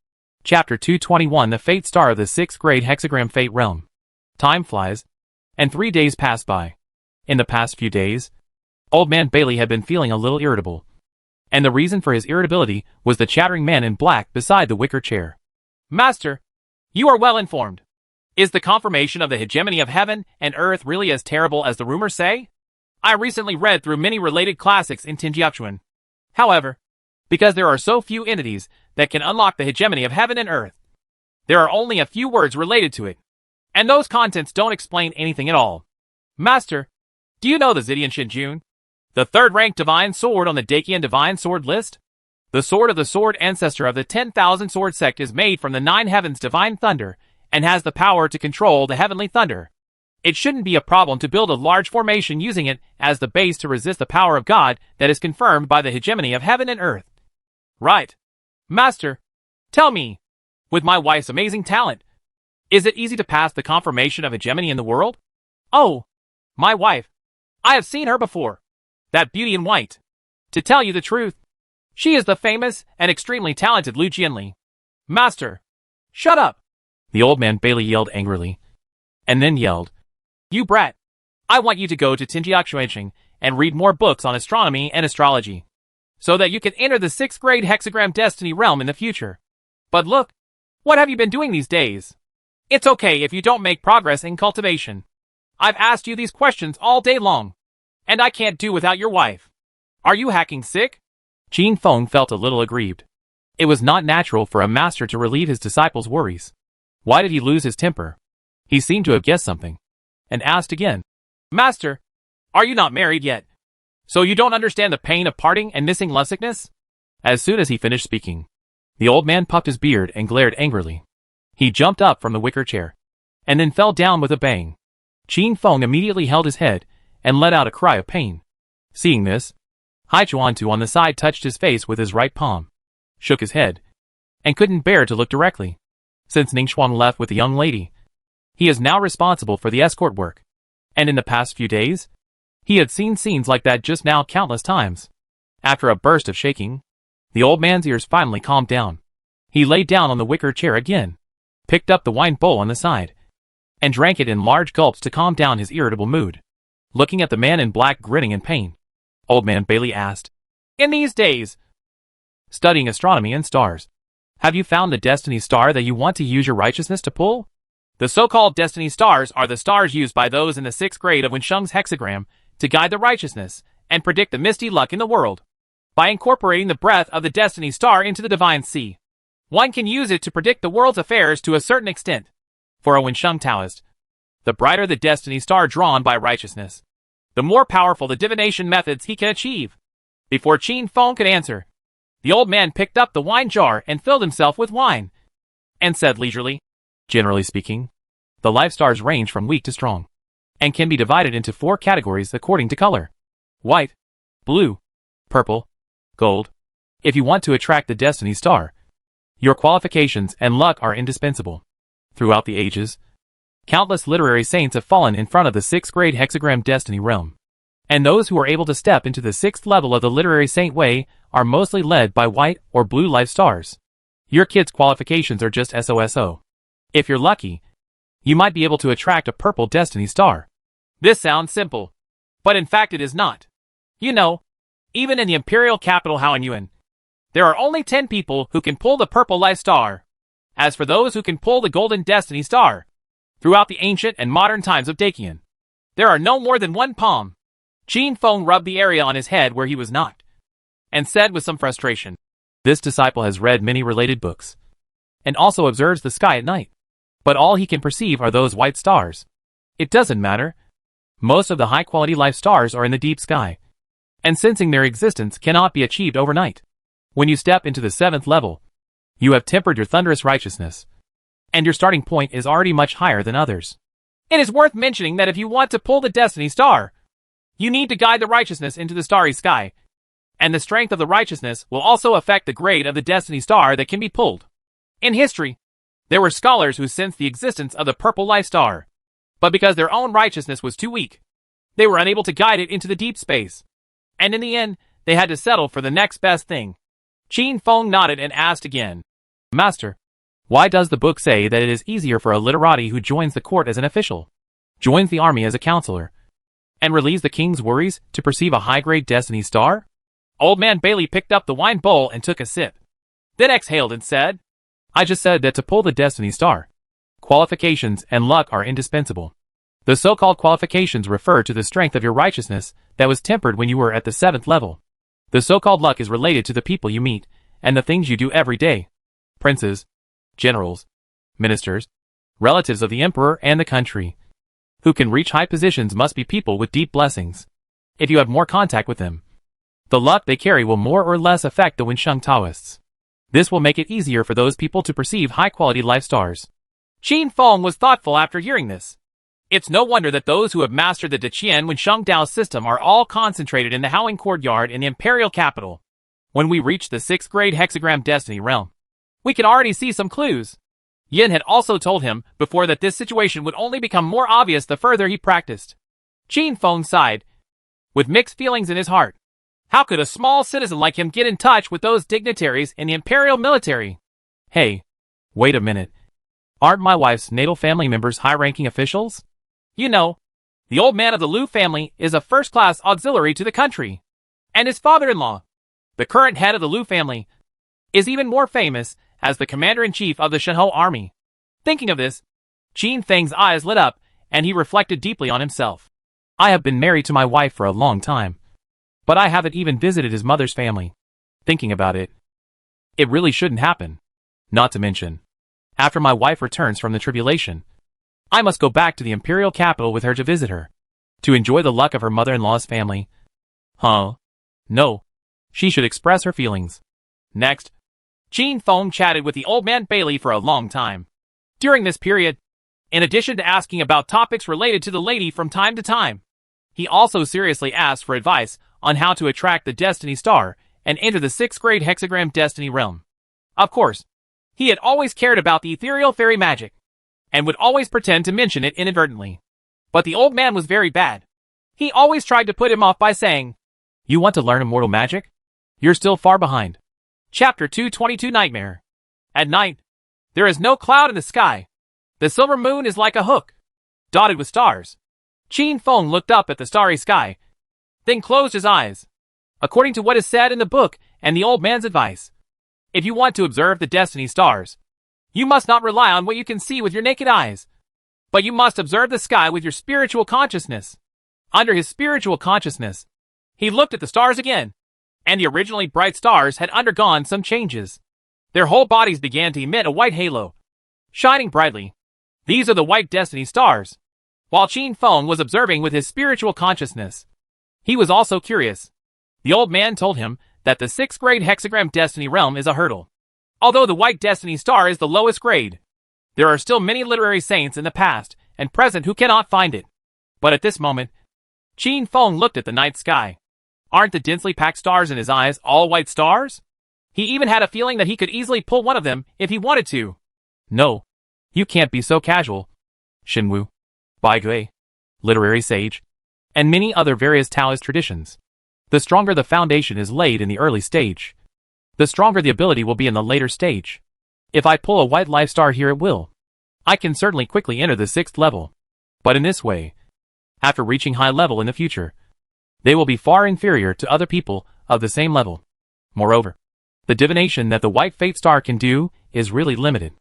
Chapter 221 The Fate Star of the 6th Grade Hexagram Fate Realm. Time flies, and 3 days pass by. In the past few days, Old Man Bailey had been feeling a little irritable. And the reason for his irritability was the chattering man in black beside the wicker chair. Master, you are well informed. Is the confirmation of the hegemony of heaven and earth really as terrible as the rumors say? I recently read through many related classics in Tinjiachuan. However, because there are so few entities that can unlock the hegemony of heaven and earth, there are only a few words related to it, and those contents don't explain anything at all. Master, do you know the Zidian Shinjun? The 3rd-ranked divine sword on the Dakian divine sword list? The sword of the sword ancestor of the 10,000 sword sect is made from the 9 heavens divine thunder and has the power to control the heavenly thunder. It shouldn't be a problem to build a large formation using it as the base to resist the power of God that is confirmed by the hegemony of heaven and earth. Right. Master, tell me, with my wife's amazing talent, is it easy to pass the confirmation of hegemony in the world? Oh, my wife. I have seen her before. That beauty in white. To tell you the truth, she is the famous and extremely talented Lu Jianli. Master, shut up. The old man Bailey yelled angrily, and then yelled, You brat. I want you to go to Tinjiachuanqing and read more books on astronomy and astrology, so that you can enter the 6th grade hexagram destiny realm in the future. But look, what have you been doing these days? It's okay if you don't make progress in cultivation. I've asked you these questions all day long, and I can't do without your wife. Are you hacking sick? Qin Feng felt a little aggrieved. It was not natural for a master to relieve his disciples' worries. Why did he lose his temper? He seemed to have guessed something, and asked again, Master, are you not married yet? So you don't understand the pain of parting and missing lovesickness? As soon as he finished speaking, the old man puffed his beard and glared angrily. He jumped up from the wicker chair, and then fell down with a bang. Qin Feng immediately held his head and let out a cry of pain. Seeing this, Hai Chuantu on the side touched his face with his right palm, shook his head, and couldn't bear to look directly. Since Ningxuan left with the young lady, he is now responsible for the escort work, and in the past few days, he had seen scenes like that just now countless times. After a burst of shaking, the old man's ears finally calmed down. He lay down on the wicker chair again, picked up the wine bowl on the side, and drank it in large gulps to calm down his irritable mood. Looking at the man in black grinning in pain, Old Man Bailey asked, "In these days, studying astronomy and stars, have you found the destiny star that you want to use your righteousness to pull?" The so-called destiny stars are the stars used by those in the 6th grade of Wensheng's hexagram to guide the righteousness and predict the misty luck in the world. By incorporating the breath of the destiny star into the divine sea, one can use it to predict the world's affairs to a certain extent. For a Wensheng Taoist, the brighter the destiny star drawn by righteousness, the more powerful the divination methods he can achieve. Before Qin Feng could answer, the old man picked up the wine jar and filled himself with wine, and said leisurely, "Generally speaking, the life stars range from weak to strong, and can be divided into 4 categories according to color: white, blue, purple, gold. If you want to attract the destiny star, your qualifications and luck are indispensable. Throughout the ages, countless literary saints have fallen in front of the 6th grade hexagram destiny realm, and those who are able to step into the 6th level of the literary saint way are mostly led by white or blue life stars. Your kid's qualifications are just SOSO. If you're lucky, you might be able to attract a purple destiny star." This sounds simple, but in fact it is not. You know, even in the imperial capital Haoyuan, there are only 10 people who can pull the purple life star. As for those who can pull the golden destiny star, throughout the ancient and modern times of Dakian, there are no more than 1 palm. Qin Feng rubbed the area on his head where he was knocked, and said with some frustration, "This disciple has read many related books, and also observes the sky at night, but all he can perceive are those white stars. It doesn't matter. Most of the high-quality life stars are in the deep sky, and sensing their existence cannot be achieved overnight. When you step into the 7th level, you have tempered your thunderous righteousness, and your starting point is already much higher than others." It is worth mentioning that if you want to pull the destiny star, you need to guide the righteousness into the starry sky, and the strength of the righteousness will also affect the grade of the destiny star that can be pulled. In history, there were scholars who sensed the existence of the purple life star, but because their own righteousness was too weak, they were unable to guide it into the deep space, and in the end, they had to settle for the next best thing. Qin Feng nodded and asked again, "Master, why does the book say that it is easier for a literati who joins the court as an official, joins the army as a counselor, and relieves the king's worries to perceive a high-grade destiny star?" Old Man Bailey picked up the wine bowl and took a sip, then exhaled and said, "I just said that to pull the destiny star, qualifications and luck are indispensable. The so-called qualifications refer to the strength of your righteousness that was tempered when you were at the 7th level. The so-called luck is related to the people you meet and the things you do every day. Princes, generals, ministers, relatives of the emperor and the country, who can reach high positions must be people with deep blessings. If you have more contact with them, the luck they carry will more or less affect the Wensheng Taoists. This will make it easier for those people to perceive high-quality life stars." Qin Feng was thoughtful after hearing this. It's no wonder that those who have mastered the Deqian Wensheng Dao system are all concentrated in the Howling Courtyard in the imperial capital. When we reach the 6th grade hexagram destiny realm, we can already see some clues. Yin had also told him before that this situation would only become more obvious the further he practiced. Qin Feng sighed, with mixed feelings in his heart. How could a small citizen like him get in touch with those dignitaries in the imperial military? "Hey, wait a minute. Aren't my wife's natal family members high-ranking officials?" You know, the old man of the Liu family is a first-class auxiliary to the country, and his father-in-law, the current head of the Liu family, is even more famous as the commander-in-chief of the Shenhou army. Thinking of this, Qin Feng's eyes lit up, and he reflected deeply on himself. "I have been married to my wife for a long time, but I haven't even visited his mother's family. Thinking about it, it really shouldn't happen. Not to mention, after my wife returns from the tribulation, I must go back to the imperial capital with her to visit her, to enjoy the luck of her mother-in-law's family. Huh? No. She should express her feelings." Next, Qin Feng chatted with the old man Bailey for a long time. During this period, in addition to asking about topics related to the lady from time to time, he also seriously asked for advice on how to attract the destiny star and enter the 6th grade hexagram destiny realm. Of course, he had always cared about the ethereal fairy magic, and would always pretend to mention it inadvertently. But the old man was very bad. He always tried to put him off by saying, "You want to learn immortal magic? You're still far behind." Chapter 222 Nightmare. At night, there is no cloud in the sky. The silver moon is like a hook, dotted with stars. Qin Feng looked up at the starry sky, then closed his eyes. According to what is said in the book and the old man's advice, if you want to observe the destiny stars, you must not rely on what you can see with your naked eyes, but you must observe the sky with your spiritual consciousness. Under his spiritual consciousness, he looked at the stars again, and the originally bright stars had undergone some changes. Their whole bodies began to emit a white halo, shining brightly. These are the white destiny stars. While Qin Feng was observing with his spiritual consciousness, he was also curious. The old man told him that the 6th grade hexagram destiny realm is a hurdle. Although the white destiny star is the lowest grade, there are still many literary saints in the past and present who cannot find it. But at this moment, Qin Feng looked at the night sky. Aren't the densely packed stars in his eyes all white stars? He even had a feeling that he could easily pull one of them if he wanted to. No, you can't be so casual. Xinwu, Bai Gui, literary sage, and many other various Taoist traditions. The stronger the foundation is laid in the early stage, the stronger the ability will be in the later stage. If I pull a white life star here, it will. I can certainly quickly enter the 6th level. But in this way, after reaching high level in the future, they will be far inferior to other people of the same level. Moreover, the divination that the white fate star can do is really limited.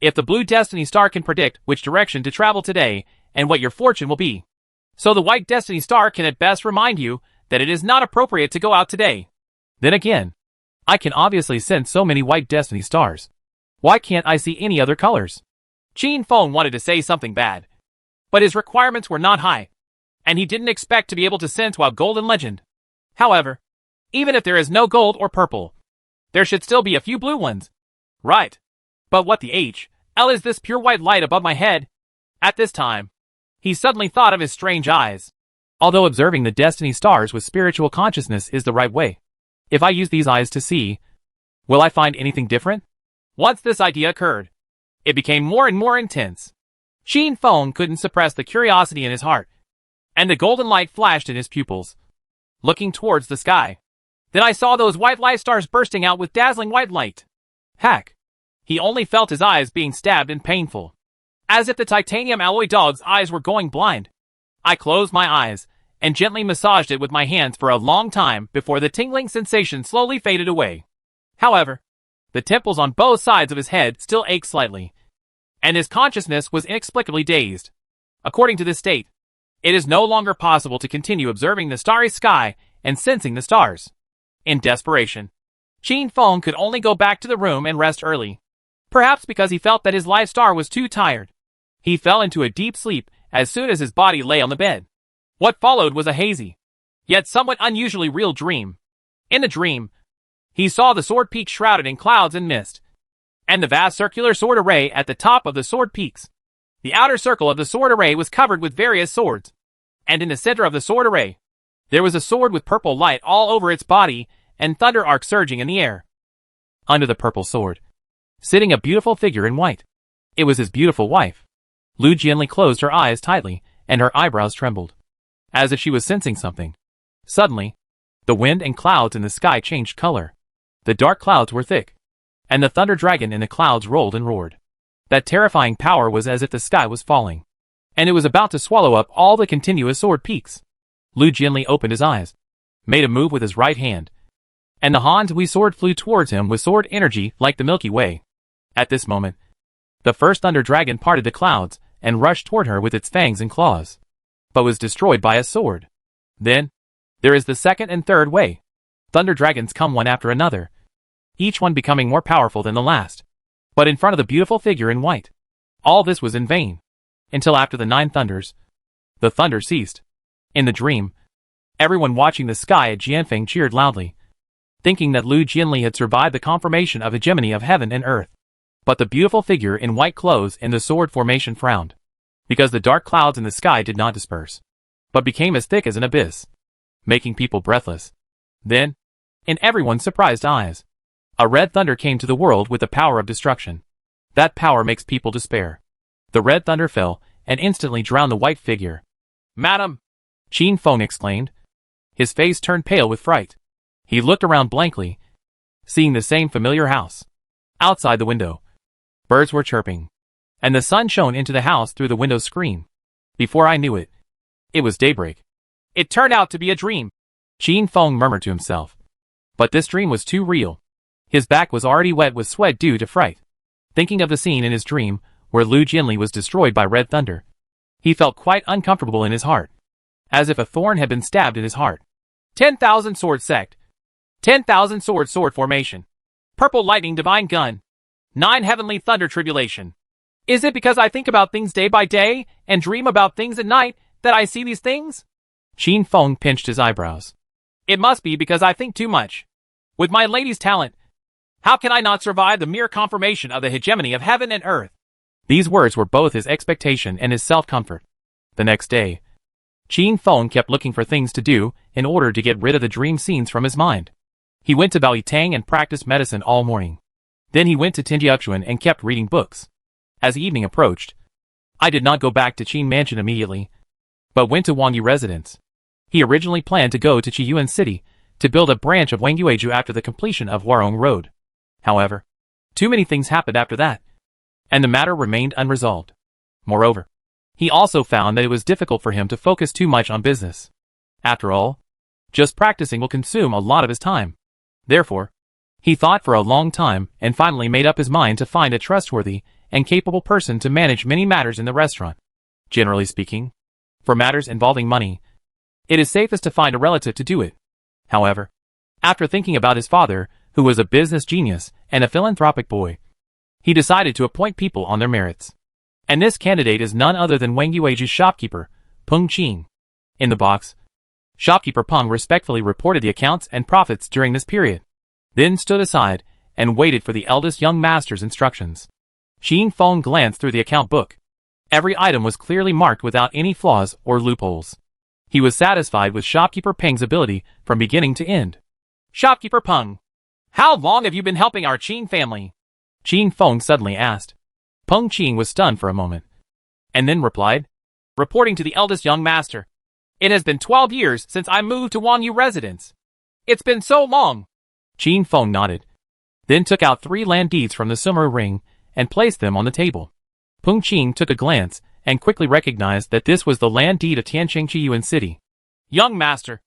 If the blue destiny star can predict which direction to travel today and what your fortune will be, so the white destiny star can at best remind you that it is not appropriate to go out today. Then again, I can obviously sense so many white destiny stars. Why can't I see any other colors? Qin Feng wanted to say something bad, but his requirements were not high, and he didn't expect to be able to sense while golden legend. However, even if there is no gold or purple, there should still be a few blue ones. Right. But what the H.L. is this pure white light above my head? At this time, he suddenly thought of his strange eyes. Although observing the destiny stars with spiritual consciousness is the right way, if I use these eyes to see, will I find anything different? Once this idea occurred, it became more and more intense. Qin Feng couldn't suppress the curiosity in his heart, and the golden light flashed in his pupils, looking towards the sky. Then I saw those white light stars bursting out with dazzling white light. Heck! He only felt his eyes being stabbed and painful, as if the titanium alloy dog's eyes were going blind. I closed my eyes and gently massaged it with my hands for a long time before the tingling sensation slowly faded away. However, the temples on both sides of his head still ached slightly, and his consciousness was inexplicably dazed. According to this state, it is no longer possible to continue observing the starry sky and sensing the stars. In desperation, Qin Feng could only go back to the room and rest early. Perhaps because he felt that his life star was too tired, he fell into a deep sleep as soon as his body lay on the bed. What followed was a hazy, yet somewhat unusually real dream. In the dream, he saw the sword peak shrouded in clouds and mist, and the vast circular sword array at the top of the sword peaks. The outer circle of the sword array was covered with various swords, and in the center of the sword array, there was a sword with purple light all over its body and thunder arc surging in the air. Under the purple sword, sitting a beautiful figure in white. It was his beautiful wife. Lu Jianli closed her eyes tightly, and her eyebrows trembled, as if she was sensing something. Suddenly, the wind and clouds in the sky changed color. The dark clouds were thick, and the thunder dragon in the clouds rolled and roared. That terrifying power was as if the sky was falling, and it was about to swallow up all the continuous sword peaks. Lu Jianli opened his eyes, made a move with his right hand, and the Han Tui sword flew towards him with sword energy like the Milky Way. At this moment, the first thunder dragon parted the clouds and rushed toward her with its fangs and claws, but was destroyed by a sword. Then, there is the second and third way. Thunder dragons come one after another, each one becoming more powerful than the last, but in front of the beautiful figure in white. All this was in vain, until after the 9 thunders, the thunder ceased. In the dream, everyone watching the sky at Jianfeng cheered loudly, thinking that Lu Jianli had survived the confirmation of hegemony of heaven and earth. But the beautiful figure in white clothes in the sword formation frowned, because the dark clouds in the sky did not disperse, but became as thick as an abyss, making people breathless. Then, in everyone's surprised eyes, a red thunder came to the world with the power of destruction. That power makes people despair. The red thunder fell and instantly drowned the white figure. "Madam!" Qin Feng exclaimed. His face turned pale with fright. He looked around blankly, seeing the same familiar house. Outside the window, birds were chirping, and the sun shone into the house through the window screen. Before I knew it, it was daybreak. It turned out to be a dream. Qin Feng murmured to himself. But this dream was too real. His back was already wet with sweat due to fright. Thinking of the scene in his dream, where Lu Jinli was destroyed by Red Thunder, he felt quite uncomfortable in his heart. As if a thorn had been stabbed in his heart. 10,000 Sword Sect. 10,000 Sword Formation. Purple Lightning Divine Gun. 9 Heavenly Thunder Tribulation. Is it because I think about things day by day, and dream about things at night, that I see these things? Qin Feng pinched his eyebrows. It must be because I think too much. With my lady's talent, how can I not survive the mere confirmation of the hegemony of heaven and earth? These words were both his expectation and his self-comfort. The next day, Qin Feng kept looking for things to do in order to get rid of the dream scenes from his mind. He went to Baoyutang and practiced medicine all morning. Then he went to Tinjiachuan and kept reading books. As evening approached, I did not go back to Qin Mansion immediately, but went to Wangyu residence. He originally planned to go to Qiyuan City to build a branch of Wangyueju after the completion of Huarong Road. However, too many things happened after that, and the matter remained unresolved. Moreover, he also found that it was difficult for him to focus too much on business. After all, just practicing will consume a lot of his time. Therefore, he thought for a long time and finally made up his mind to find a trustworthy and capable person to manage many matters in the restaurant. Generally speaking, for matters involving money, it is safest to find a relative to do it. However, after thinking about his father, who was a business genius and a philanthropic boy, he decided to appoint people on their merits. And this candidate is none other than Wangyueju's shopkeeper, Peng Qing. In the box, shopkeeper Peng respectfully reported the accounts and profits during this period, then stood aside and waited for the eldest young master's instructions. Qin Feng glanced through the account book. Every item was clearly marked without any flaws or loopholes. He was satisfied with shopkeeper Peng's ability from beginning to end. Shopkeeper Peng, how long have you been helping our Qin family? Qin Feng suddenly asked. Peng Qing was stunned for a moment, and then replied, reporting to the eldest young master. It has been 12 years since I moved to Wangyu residence. It's been so long. Qin Feng nodded, then took out 3 land deeds from the Sumeru ring and placed them on the table. Peng Qing took a glance and quickly recognized that this was the land deed of Tiancheng Qiyuan City. Young master.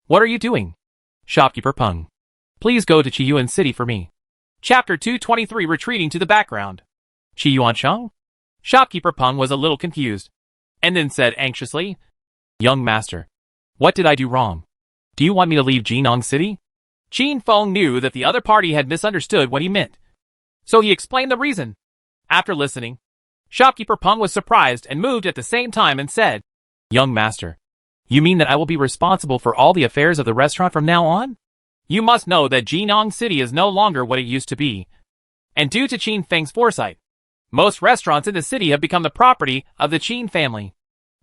What are you doing? Shopkeeper Peng. Please go to Qiyuan City for me. Chapter 223 Retreating to the background. Qiyuancheng? Shopkeeper Peng was a little confused, and then said anxiously, Young master, what did I do wrong? Do you want me to leave Jinong City? Qin Feng knew that the other party had misunderstood what he meant, so he explained the reason. After listening, Shopkeeper Peng was surprised and moved at the same time and said, Young master, you mean that I will be responsible for all the affairs of the restaurant from now on? You must know that Jinong City is no longer what it used to be, and due to Qin Feng's foresight, most restaurants in the city have become the property of the Qin family.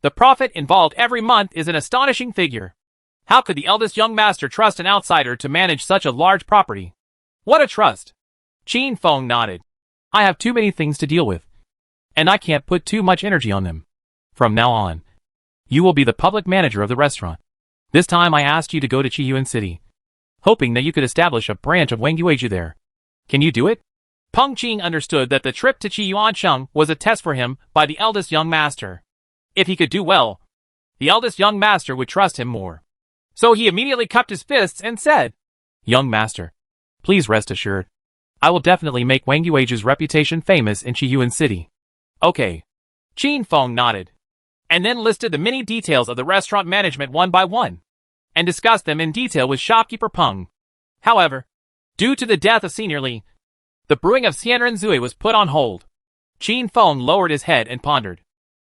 The profit involved every month is an astonishing figure. How could the eldest young master trust an outsider to manage such a large property? What a trust! Qin Feng nodded. I have too many things to deal with, and I can't put too much energy on them. From now on, you will be the public manager of the restaurant. This time I asked you to go to Qiyuan City, hoping that you could establish a branch of Wangyueju there. Can you do it? Peng Qing understood that the trip to Qiyuancheng was a test for him by the eldest young master. If he could do well, the eldest young master would trust him more. So he immediately cupped his fists and said, Young master, please rest assured, I will definitely make Wangyueju's reputation famous in Qiyuan City. Okay. Qin Feng nodded, and then listed the many details of the restaurant management one by one, and discussed them in detail with shopkeeper Peng. However, due to the death of Senior Li, the brewing of Xianren Zui was put on hold. Qin Feng lowered his head and pondered.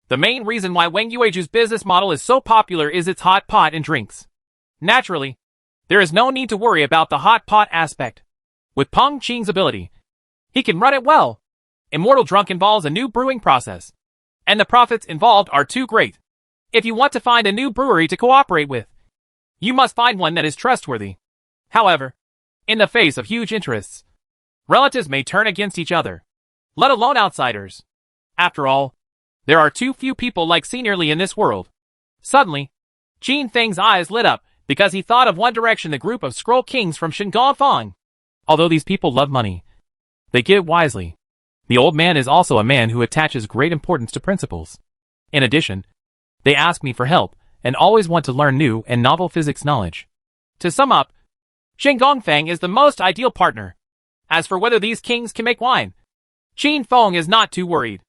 The main reason why Wangyueju's business model is so popular is its hot pot and drinks. Naturally, there is no need to worry about the hot pot aspect. With Peng Qing's ability, he can run it well. Immortal Drunk involves a new brewing process, and the profits involved are too great. If you want to find a new brewery to cooperate with, you must find one that is trustworthy. However, in the face of huge interests, relatives may turn against each other, let alone outsiders. After all, there are too few people like Senior Li in this world. Suddenly, Qin Feng's eyes lit up because he thought of One Direction, the group of Scroll Kings from Shingon Fang. Although these people love money, they get it wisely. The old man is also a man who attaches great importance to principles. In addition, They ask me for help, and always want to learn new and novel physics knowledge. To sum up, Shen Gongfang is the most ideal partner. As for whether these kings can make wine, Qin Feng is not too worried.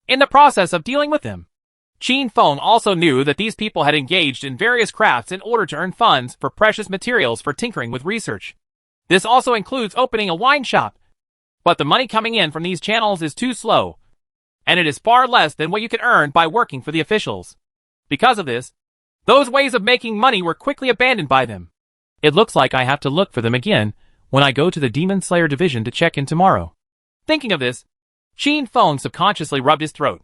In the process of dealing with them, Qin Feng also knew that these people had engaged in various crafts in order to earn funds for precious materials for tinkering with research. This also includes opening a wine shop. But the money coming in from these channels is too slow, and it is far less than what you can earn by working for the officials. Because of this, those ways of making money were quickly abandoned by them. It looks like I have to look for them again when I go to the Demon Slayer division to check in tomorrow. Thinking of this, Qin Feng subconsciously rubbed his throat.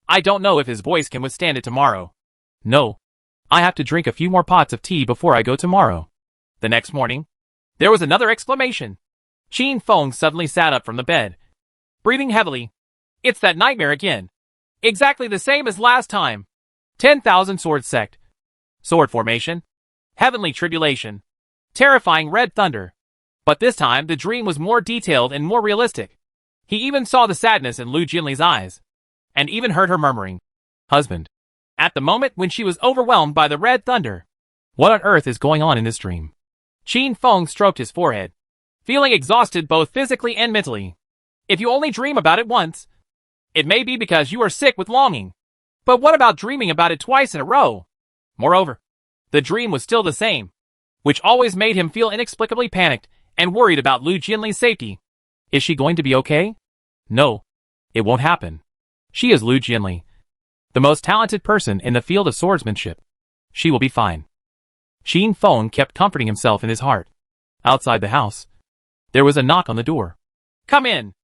I don't know if his voice can withstand it tomorrow. No. I have to drink a few more pots of tea before I go tomorrow. The next morning, there was another exclamation. Qin Feng suddenly sat up from the bed, breathing heavily. It's that nightmare again. Exactly the same as last time. 10,000 sword sect. Sword formation. Heavenly tribulation. Terrifying red thunder. But this time the dream was more detailed and more realistic. He even saw the sadness in Lu Jinli's eyes. And even heard her murmuring, "Husband." At the moment when she was overwhelmed by the red thunder. What on earth is going on in this dream? Qin Feng stroked his forehead, feeling exhausted both physically and mentally. If you only dream about it once, it may be because you are sick with longing. But what about dreaming about it twice in a row? Moreover, the dream was still the same, which always made him feel inexplicably panicked and worried about Lu Jinli's safety. Is she going to be okay? No. It won't happen. She is Lu Jinli, the most talented person in the field of swordsmanship. She will be fine. Qin Feng kept comforting himself in his heart. Outside the house, there was a knock on the door. Come in,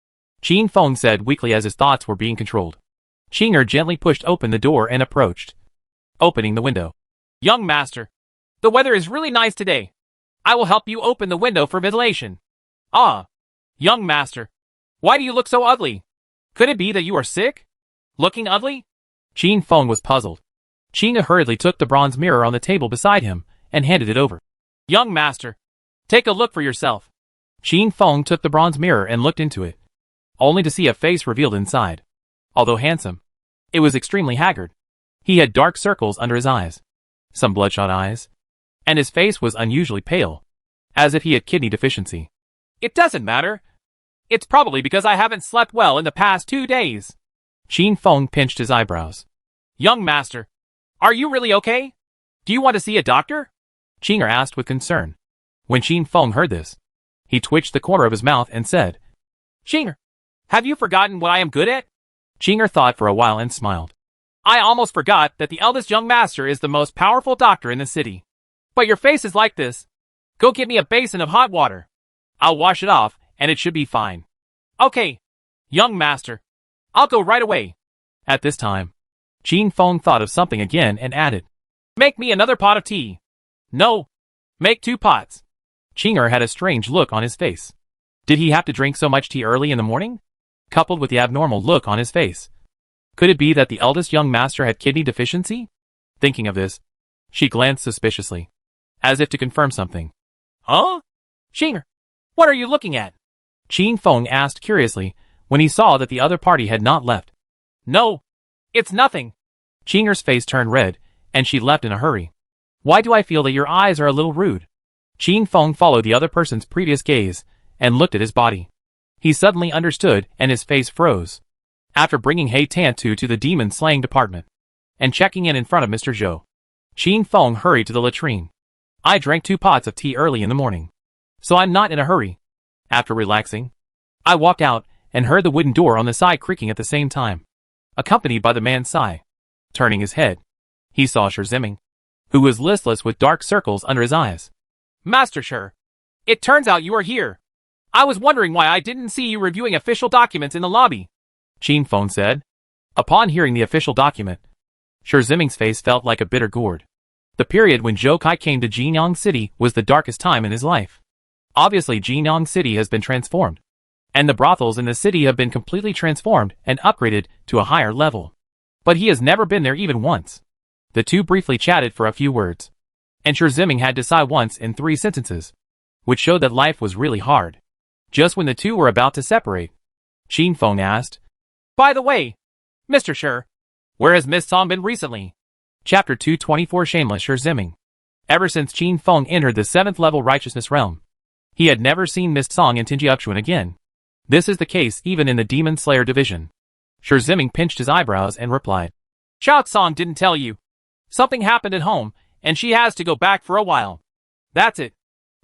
Qin Feng said weakly as his thoughts were being controlled. Qinger gently pushed open the door and approached, opening the window. Young master, the weather is really nice today. I will help you open the window for ventilation. Ah, young master, why do you look so ugly? Could it be that you are sick? Looking ugly? Qin Feng was puzzled. Qinger hurriedly took the bronze mirror on the table beside him and handed it over. Young master, take a look for yourself. Qin Feng took the bronze mirror and looked into it, only to see a face revealed inside. Although handsome, it was extremely haggard. He had dark circles under his eyes, some bloodshot eyes, and his face was unusually pale, as if he had kidney deficiency. It doesn't matter. It's probably because I haven't slept well in the past 2 days. Qin Feng pinched his eyebrows. Young master, are you really okay? Do you want to see a doctor? Qinger asked with concern. When Qin Feng heard this, he twitched the corner of his mouth and said, Qinger, have you forgotten what I am good at? Qinger thought for a while and smiled. I almost forgot that the eldest young master is the most powerful doctor in the city. But your face is like this. Go get me a basin of hot water. I'll wash it off, and it should be fine. Okay, young master. I'll go right away. At this time, Qin Feng thought of something again and added, Make me another pot of tea. No, make 2 pots. Qinger had a strange look on his face. Did he have to drink so much tea early in the morning? Coupled with the abnormal look on his face, could it be that the eldest young master had kidney deficiency? Thinking of this, she glanced suspiciously, as if to confirm something. Huh? Qinger, what are you looking at? Qin Feng asked curiously when he saw that the other party had not left. No, it's nothing. Qinger's face turned red, and she left in a hurry. Why do I feel that your eyes are a little rude? Qin Feng followed the other person's previous gaze and looked at his body. He suddenly understood and his face froze. After bringing He Tantu to the demon slaying department and checking in front of Mr. Zhou, Qin Feng hurried to the latrine. I drank 2 pots of tea early in the morning, so I'm not in a hurry. After relaxing, I walked out and heard the wooden door on the side creaking at the same time, accompanied by the man's sigh. Turning his head, he saw Shirziming, who was listless with dark circles under his eyes. Master Shir, it turns out you are here. I was wondering why I didn't see you reviewing official documents in the lobby, Qin Feng said. Upon hearing the official document, Shirziming's face felt like a bitter gourd. The period when Zhou Kai came to Jinyang City was the darkest time in his life. Obviously Jinyang City has been transformed, and the brothels in the city have been completely transformed and upgraded to a higher level. But he has never been there even once. The two briefly chatted for a few words, and Shirziming had to sigh once in 3 sentences, which showed that life was really hard. Just when the two were about to separate, Qin Feng asked, By the way, Mr. Shir, where has Miss Song been recently? Chapter 224 Shameless Shirziming. Ever since Qin Feng entered the 7th level righteousness realm, he had never seen Mist Song and Tinjiuxuan again. This is the case even in the Demon Slayer division. Shirziming pinched his eyebrows and replied, Xiao Tsong didn't tell you. Something happened at home, and she has to go back for a while. That's it.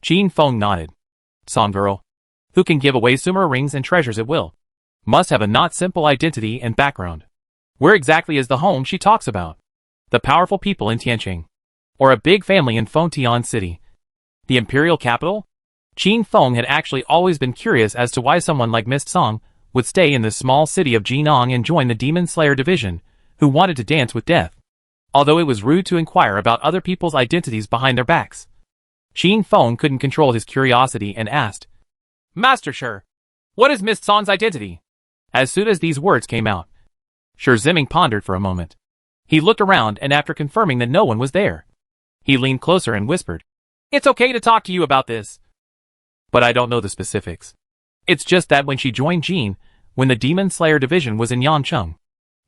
Qin Feng nodded. Song girl, who can give away sumo rings and treasures at will, must have a not simple identity and background. Where exactly is the home she talks about? The powerful people in Tianqing, or a big family in Fengtian City? The imperial capital? Qin Feng had actually always been curious as to why someone like Mist Song would stay in the small city of Jinong and join the Demon Slayer division, who wanted to dance with death. Although it was rude to inquire about other people's identities behind their backs, Qin Feng couldn't control his curiosity and asked, Master Shi, what is Mist Song's identity? As soon as these words came out, Shirziming pondered for a moment. He looked around and after confirming that no one was there, he leaned closer and whispered, It's okay to talk to you about this, but I don't know the specifics. It's just that when she joined Jin, when the Demon Slayer division was in Yancheng,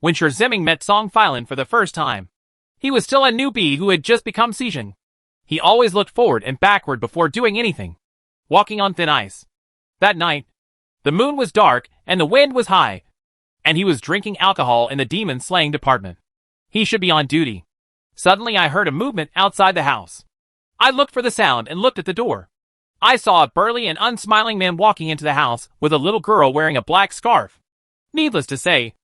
when Shirziming met Song Filan for the first time, he was still a newbie who had just become Sijin. He always looked forward and backward before doing anything, walking on thin ice. That night, the moon was dark and the wind was high, and he was drinking alcohol in the demon slaying department. He should be on duty. Suddenly I heard a movement outside the house. I looked for the sound and looked at the door. I saw a burly and unsmiling man walking into the house with a little girl wearing a black scarf. Needless to say,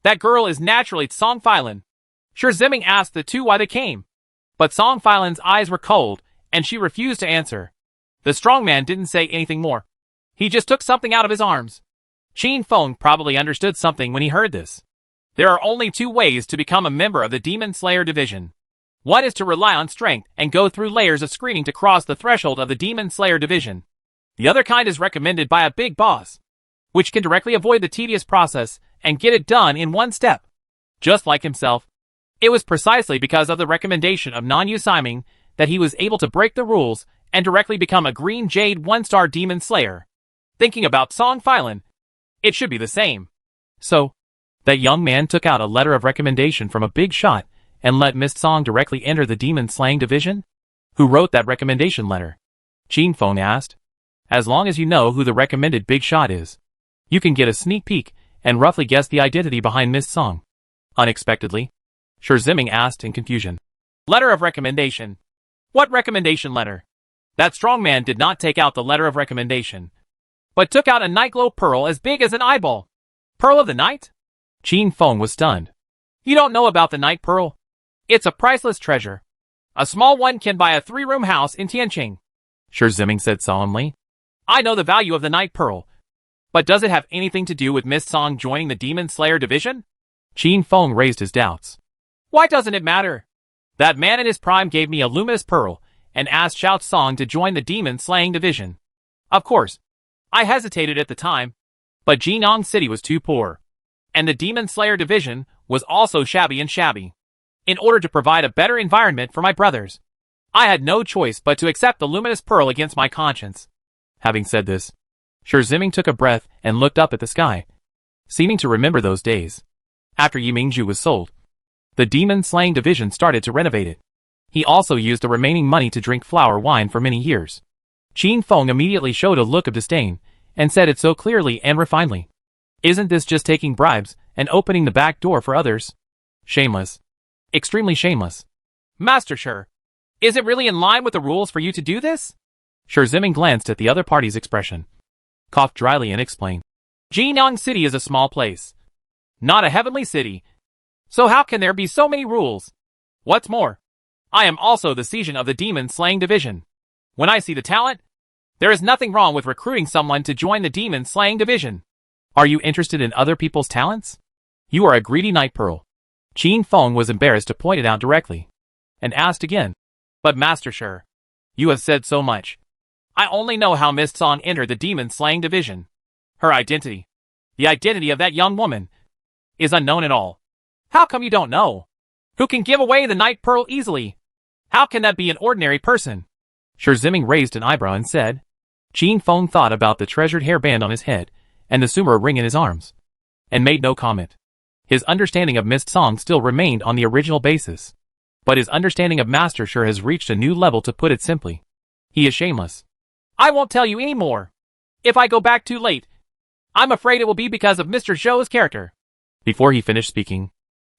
that girl is naturally Song Filan. Shirziming asked the two why they came, but Song Filan's eyes were cold, and she refused to answer. The strong man didn't say anything more. He just took something out of his arms. Qin Feng probably understood something when he heard this. There are only two ways to become a member of the Demon Slayer division. One is to rely on strength and go through layers of screening to cross the threshold of the Demon Slayer division. The other kind is recommended by a big boss, which can directly avoid the tedious process and get it done in one step. Just like himself, it was precisely because of the recommendation of Non Yu Siming that he was able to break the rules and directly become a Green Jade 1-star Demon Slayer. Thinking about Song Filan, it should be the same. So, that young man took out a letter of recommendation from a big shot and let Mist Song directly enter the Demon Slaying division? Who wrote that recommendation letter? Qin Feng asked. As long as you know who the recommended big shot is, you can get a sneak peek and roughly guess the identity behind Mist Song. Unexpectedly, Shirziming asked in confusion. Letter of recommendation? What recommendation letter? That strong man did not take out the letter of recommendation, but took out a Nightglow pearl as big as an eyeball. Pearl of the Night? Qin Feng was stunned. You don't know about the Night Pearl? It's a priceless treasure. A small one can buy a 3-room house in Tianqing. Shirziming said solemnly. I know the value of the Night Pearl, but does it have anything to do with Mist Song joining the Demon Slayer division? Qin Feng raised his doubts. Why doesn't it matter? That man in his prime gave me a luminous pearl and asked Xiao Tsong to join the Demon Slaying division. Of course, I hesitated at the time, but Jinong City was too poor, and the Demon Slayer division was also shabby and shabby. In order to provide a better environment for my brothers, I had no choice but to accept the luminous pearl against my conscience. Having said this, Shirziming took a breath and looked up at the sky, seeming to remember those days. After Yimingju was sold, the Demon Slaying division started to renovate it. He also used the remaining money to drink flower wine for many years. Qin Feng immediately showed a look of disdain and said it so clearly and refinedly. Isn't this just taking bribes and opening the back door for others? Shameless. Extremely shameless. Master Shi, is it really in line with the rules for you to do this? Shirziming glanced at the other party's expression, coughed dryly and explained. Jinong City is a small place, not a heavenly city. So how can there be so many rules? What's more, I am also the Sijin of the Demon Slaying division. When I see the talent, there is nothing wrong with recruiting someone to join the Demon Slaying division. Are you interested in other people's talents? You are a greedy Night Pearl. Qin Feng was embarrassed to point it out directly, and asked again. But Master Shi, you have said so much. I only know how Mist Song entered the Demon Slaying division. Her identity, the identity of that young woman, is unknown at all. How come you don't know? Who can give away the Night Pearl easily? How can that be an ordinary person? Shirziming raised an eyebrow and said. Qin Feng thought about the treasured hairband on his head and the sumo ring in his arms, and made no comment. His understanding of Mist Song still remained on the original basis. But his understanding of Master Sure has reached a new level, to put it simply. He is shameless. I won't tell you any more. If I go back too late, I'm afraid it will be because of Mr. Zhou's character. Before he finished speaking,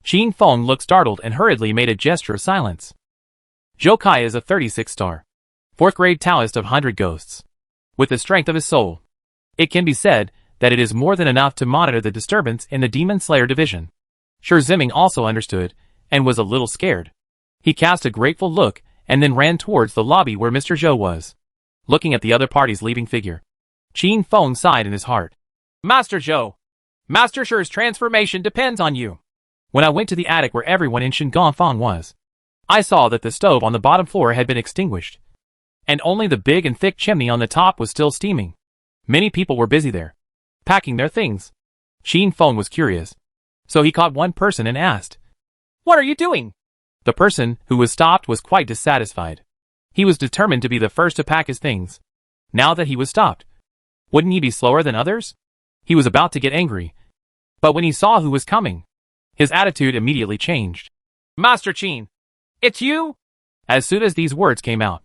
Qin Feng looked startled and hurriedly made a gesture of silence. Zhou Kai is a 36-star, 4th grade Taoist of 100 ghosts. With the strength of his soul, it can be said that it is more than enough to monitor the disturbance in the Demon Slayer division. Shi Ziming also understood, and was a little scared. He cast a grateful look, and then ran towards the lobby where Mr. Zhou was. Looking at the other party's leaving figure, Qin Feng sighed in his heart. Master Zhou, Master Shi's transformation depends on you. When I went to the attic where everyone in Shingonfang was, I saw that the stove on the bottom floor had been extinguished, and only the big and thick chimney on the top was still steaming. Many people were busy there, packing their things. Qin Feng was curious, so he caught one person and asked, "What are you doing?" The person who was stopped was quite dissatisfied. He was determined to be the first to pack his things. Now that he was stopped, wouldn't he be slower than others? He was about to get angry, but when he saw who was coming, his attitude immediately changed. Master Qin, it's you? As soon as these words came out,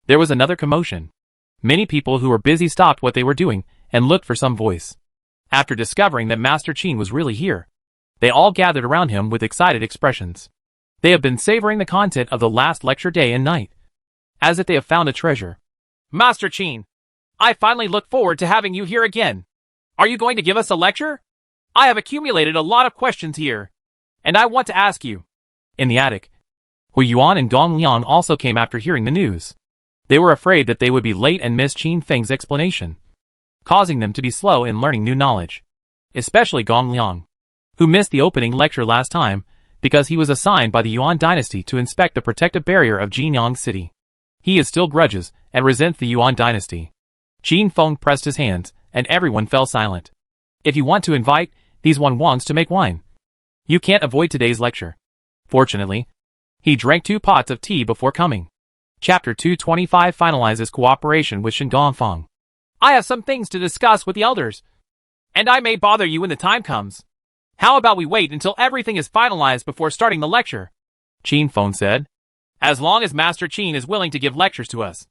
there was another commotion. Many people who were busy stopped what they were doing and looked for some voice. After discovering that Master Qin was really here, they all gathered around him with excited expressions. They have been savoring the content of the last lecture day and night, as if they have found a treasure. Master Qin, I finally look forward to having you here again. Are you going to give us a lecture? I have accumulated a lot of questions here, and I want to ask you. In the attic, Hu Yuan and Gong Liang also came after hearing the news. They were afraid that they would be late and miss Qin Feng's explanation, causing them to be slow in learning new knowledge. Especially Gong Liang, who missed the opening lecture last time because he was assigned by the Yuan dynasty to inspect the protective barrier of Jinyang City. He is still grudges and resents the Yuan dynasty. Qin Feng pressed his hands, and everyone fell silent. If you want to invite these Wangs to make wine, you can't avoid today's lecture. Fortunately, he drank 2 pots of tea before coming. Chapter 225 finalizes cooperation with Shingonfang. I have some things to discuss with the elders, and I may bother you when the time comes. How about we wait until everything is finalized before starting the lecture? Qin Feng said. As long as Master Qin is willing to give lectures to us.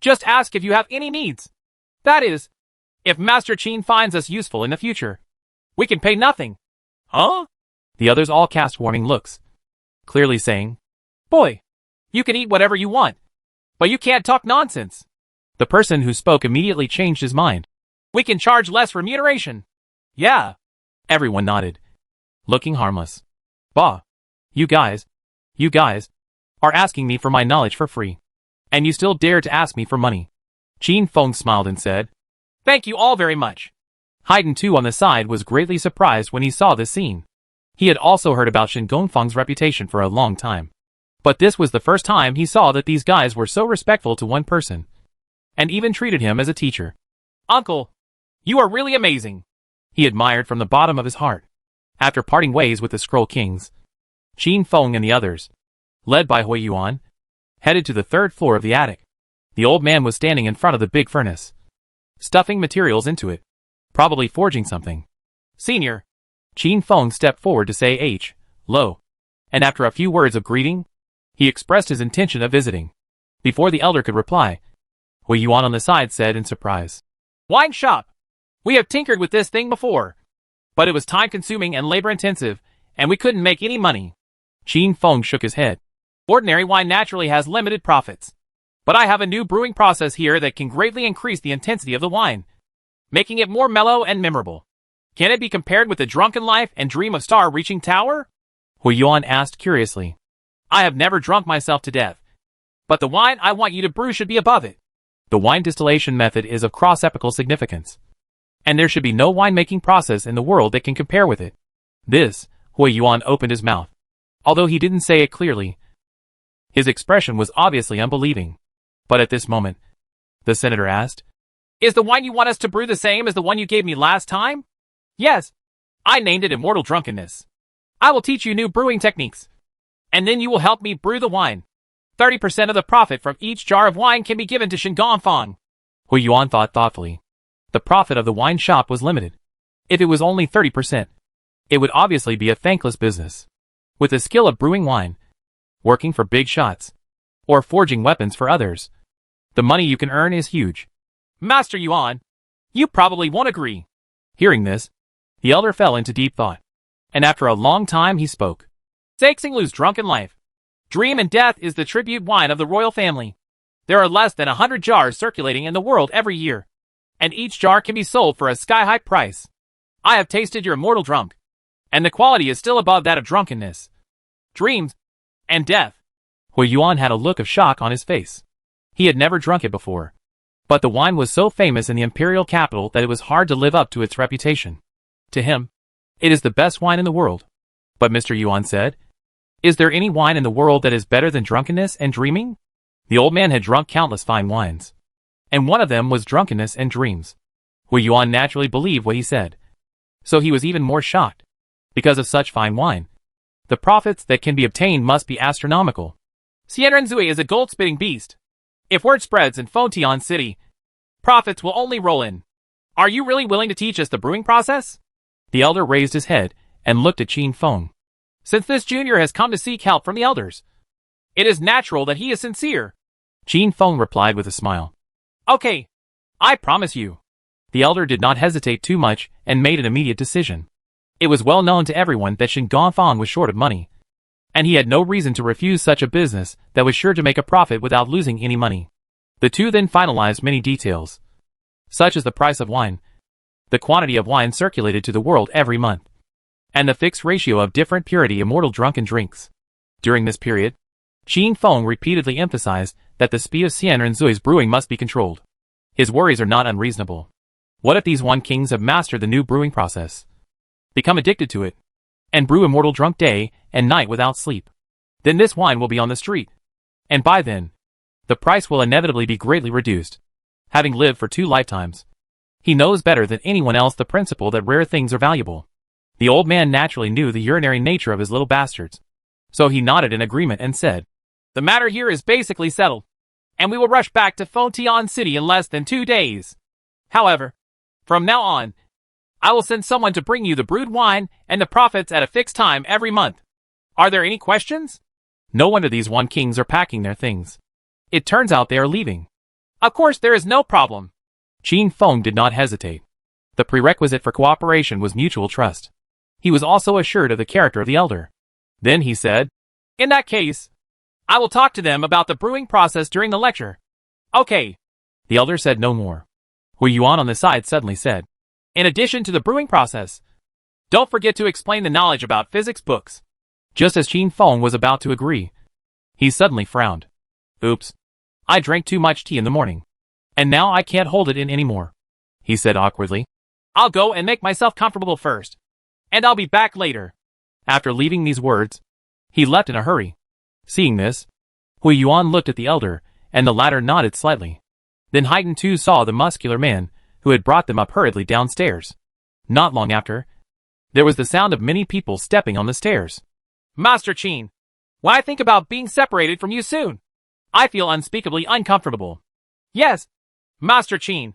Just ask if you have any needs. That is, if Master Qin finds us useful in the future. We can pay nothing. Huh? The others all cast warning looks, clearly saying, Boy, you can eat whatever you want, but you can't talk nonsense. The person who spoke immediately changed his mind. We can charge less remuneration. Yeah. Everyone nodded, looking harmless. Bah. You guys are asking me for my knowledge for free, and you still dare to ask me for money. Qin Feng smiled and said, Thank you all very much. Haiden too on the side was greatly surprised when he saw this scene. He had also heard about Shingonfang's reputation for a long time, but this was the first time he saw that these guys were so respectful to one person, and even treated him as a teacher. Uncle, you are really amazing, he admired from the bottom of his heart. After parting ways with the Scroll Kings, Qin Feng and the others, led by Hui Yuan, headed to the 3rd floor of the attic. The old man was standing in front of the big furnace, stuffing materials into it, probably forging something. Senior, Qin Feng stepped forward to say hello, and after a few words of greeting, he expressed his intention of visiting. Before the elder could reply, Hui Yuan on the side said in surprise, Wine shop. We have tinkered with this thing before, but it was time-consuming and labor-intensive, and we couldn't make any money. Qin Feng shook his head. Ordinary wine naturally has limited profits, but I have a new brewing process here that can greatly increase the intensity of the wine, making it more mellow and memorable. Can it be compared with the drunken life and dream of star-reaching tower? Hui Yuan asked curiously. I have never drunk myself to death, but the wine I want you to brew should be above it. The wine distillation method is of cross-epochal significance, and there should be no winemaking process in the world that can compare with it. This, Hui Yuan opened his mouth. Although he didn't say it clearly, his expression was obviously unbelieving. But at this moment, the senator asked, Is the wine you want us to brew the same as the one you gave me last time? Yes. I named it Immortal Drunkenness. I will teach you new brewing techniques, and then you will help me brew the wine. 30% of the profit from each jar of wine can be given to Shingonfang. Hui Yuan thought thoughtfully. The profit of the wine shop was limited. If it was only 30%, it would obviously be a thankless business. With the skill of brewing wine, working for big shots, or forging weapons for others. The money you can earn is huge. Master Yuan, you probably won't agree. Hearing this, the elder fell into deep thought, and after a long time he spoke. Saxinglu's drunken life. Dream and Death is the tribute wine of the royal family. There are less than 100 jars circulating in the world every year, and each jar can be sold for a sky-high price. I have tasted your immortal drunk, and the quality is still above that of drunkenness. Dreams and Death. Hui Yuan had a look of shock on his face. He had never drunk it before, but the wine was so famous in the imperial capital that it was hard to live up to its reputation. To him, it is the best wine in the world. But Mr. Yuan said, "Is there any wine in the world that is better than drunkenness and dreaming?" The old man had drunk countless fine wines, and one of them was drunkenness and dreams. Hui Yuan naturally believed what he said, so he was even more shocked. Because of such fine wine, the profits that can be obtained must be astronomical. Xianrenzui is a gold-spitting beast. If word spreads in Fontian City, profits will only roll in. Are you really willing to teach us the brewing process? The elder raised his head and looked at Qin Feng. Since this junior has come to seek help from the elders, it is natural that he is sincere. Qin Feng replied with a smile. Okay, I promise you. The elder did not hesitate too much and made an immediate decision. It was well known to everyone that Shen Gongfang was short of money, and he had no reason to refuse such a business that was sure to make a profit without losing any money. The two then finalized many details, such as the price of wine, the quantity of wine circulated to the world every month, and the fixed ratio of different purity immortal drunken drinks. During this period, Qin Feng repeatedly emphasized that the speed of Xianrenzui's brewing must be controlled. His worries are not unreasonable. What if these Wan Kings have mastered the new brewing process, become addicted to it, and brew immortal drunk day and night without sleep? Then this wine will be on the street, and by then, the price will inevitably be greatly reduced. Having lived for 2 lifetimes, he knows better than anyone else the principle that rare things are valuable. The old man naturally knew the urinary nature of his little bastards, so he nodded in agreement and said, "The matter here is basically settled, and we will rush back to Fontian City in less than 2 days. However, from now on, I will send someone to bring you the brewed wine and the profits at a fixed time every month. Are there any questions?" No wonder these Wan Kings are packing their things. It turns out they are leaving. Of course there is no problem. Qin Feng did not hesitate. The prerequisite for cooperation was mutual trust. He was also assured of the character of the elder. Then he said, "In that case, I will talk to them about the brewing process during the lecture." "Okay." The elder said no more. Hui Yuan on the side suddenly said, "In addition to the brewing process, don't forget to explain the knowledge about physics books." Just as Qin Feng was about to agree, he suddenly frowned. "Oops. I drank too much tea in the morning, and now I can't hold it in anymore," he said awkwardly. "I'll go and make myself comfortable first, and I'll be back later." After leaving these words, he left in a hurry. Seeing this, Hui Yuan looked at the elder, and the latter nodded slightly. Then Haiten too saw the muscular man, who had brought them up hurriedly downstairs. Not long after, there was the sound of many people stepping on the stairs. "Master Qin, when I think about being separated from you soon, I feel unspeakably uncomfortable." "Yes, Master Qin,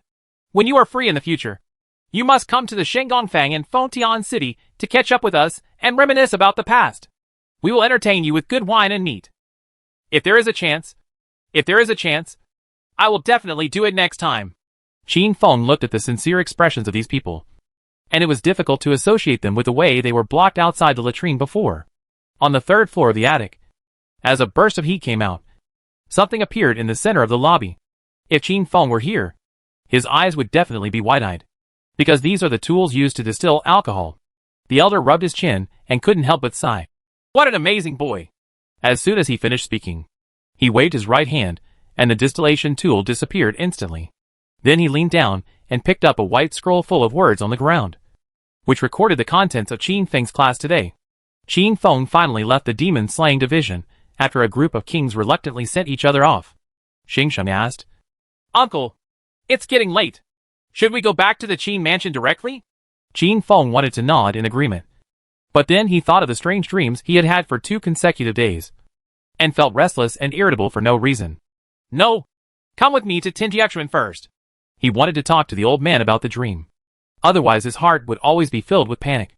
when you are free in the future, you must come to the Shengongfang in Fontian City to catch up with us and reminisce about the past. We will entertain you with good wine and meat. If there is a chance, I will definitely do it next time." Qin Feng looked at the sincere expressions of these people, and it was difficult to associate them with the way they were blocked outside the latrine before. On the 3rd floor of the attic, as a burst of heat came out, something appeared in the center of the lobby. If Qin Feng were here, his eyes would definitely be wide-eyed, because these are the tools used to distill alcohol. The elder rubbed his chin and couldn't help but sigh. "What an amazing boy." As soon as he finished speaking, he waved his right hand, and the distillation tool disappeared instantly. Then he leaned down and picked up a white scroll full of words on the ground, which recorded the contents of Qin Feng's class today. Qin Feng finally left the demon-slaying division after a group of kings reluctantly sent each other off. Xingsheng asked, "Uncle, it's getting late. Should we go back to the Qin mansion directly?" Qin Feng wanted to nod in agreement, but then he thought of the strange dreams he had had for 2 consecutive days, and felt restless and irritable for no reason. "No, come with me to Tinjiachuan first." He wanted to talk to the old man about the dream. Otherwise his heart would always be filled with panic.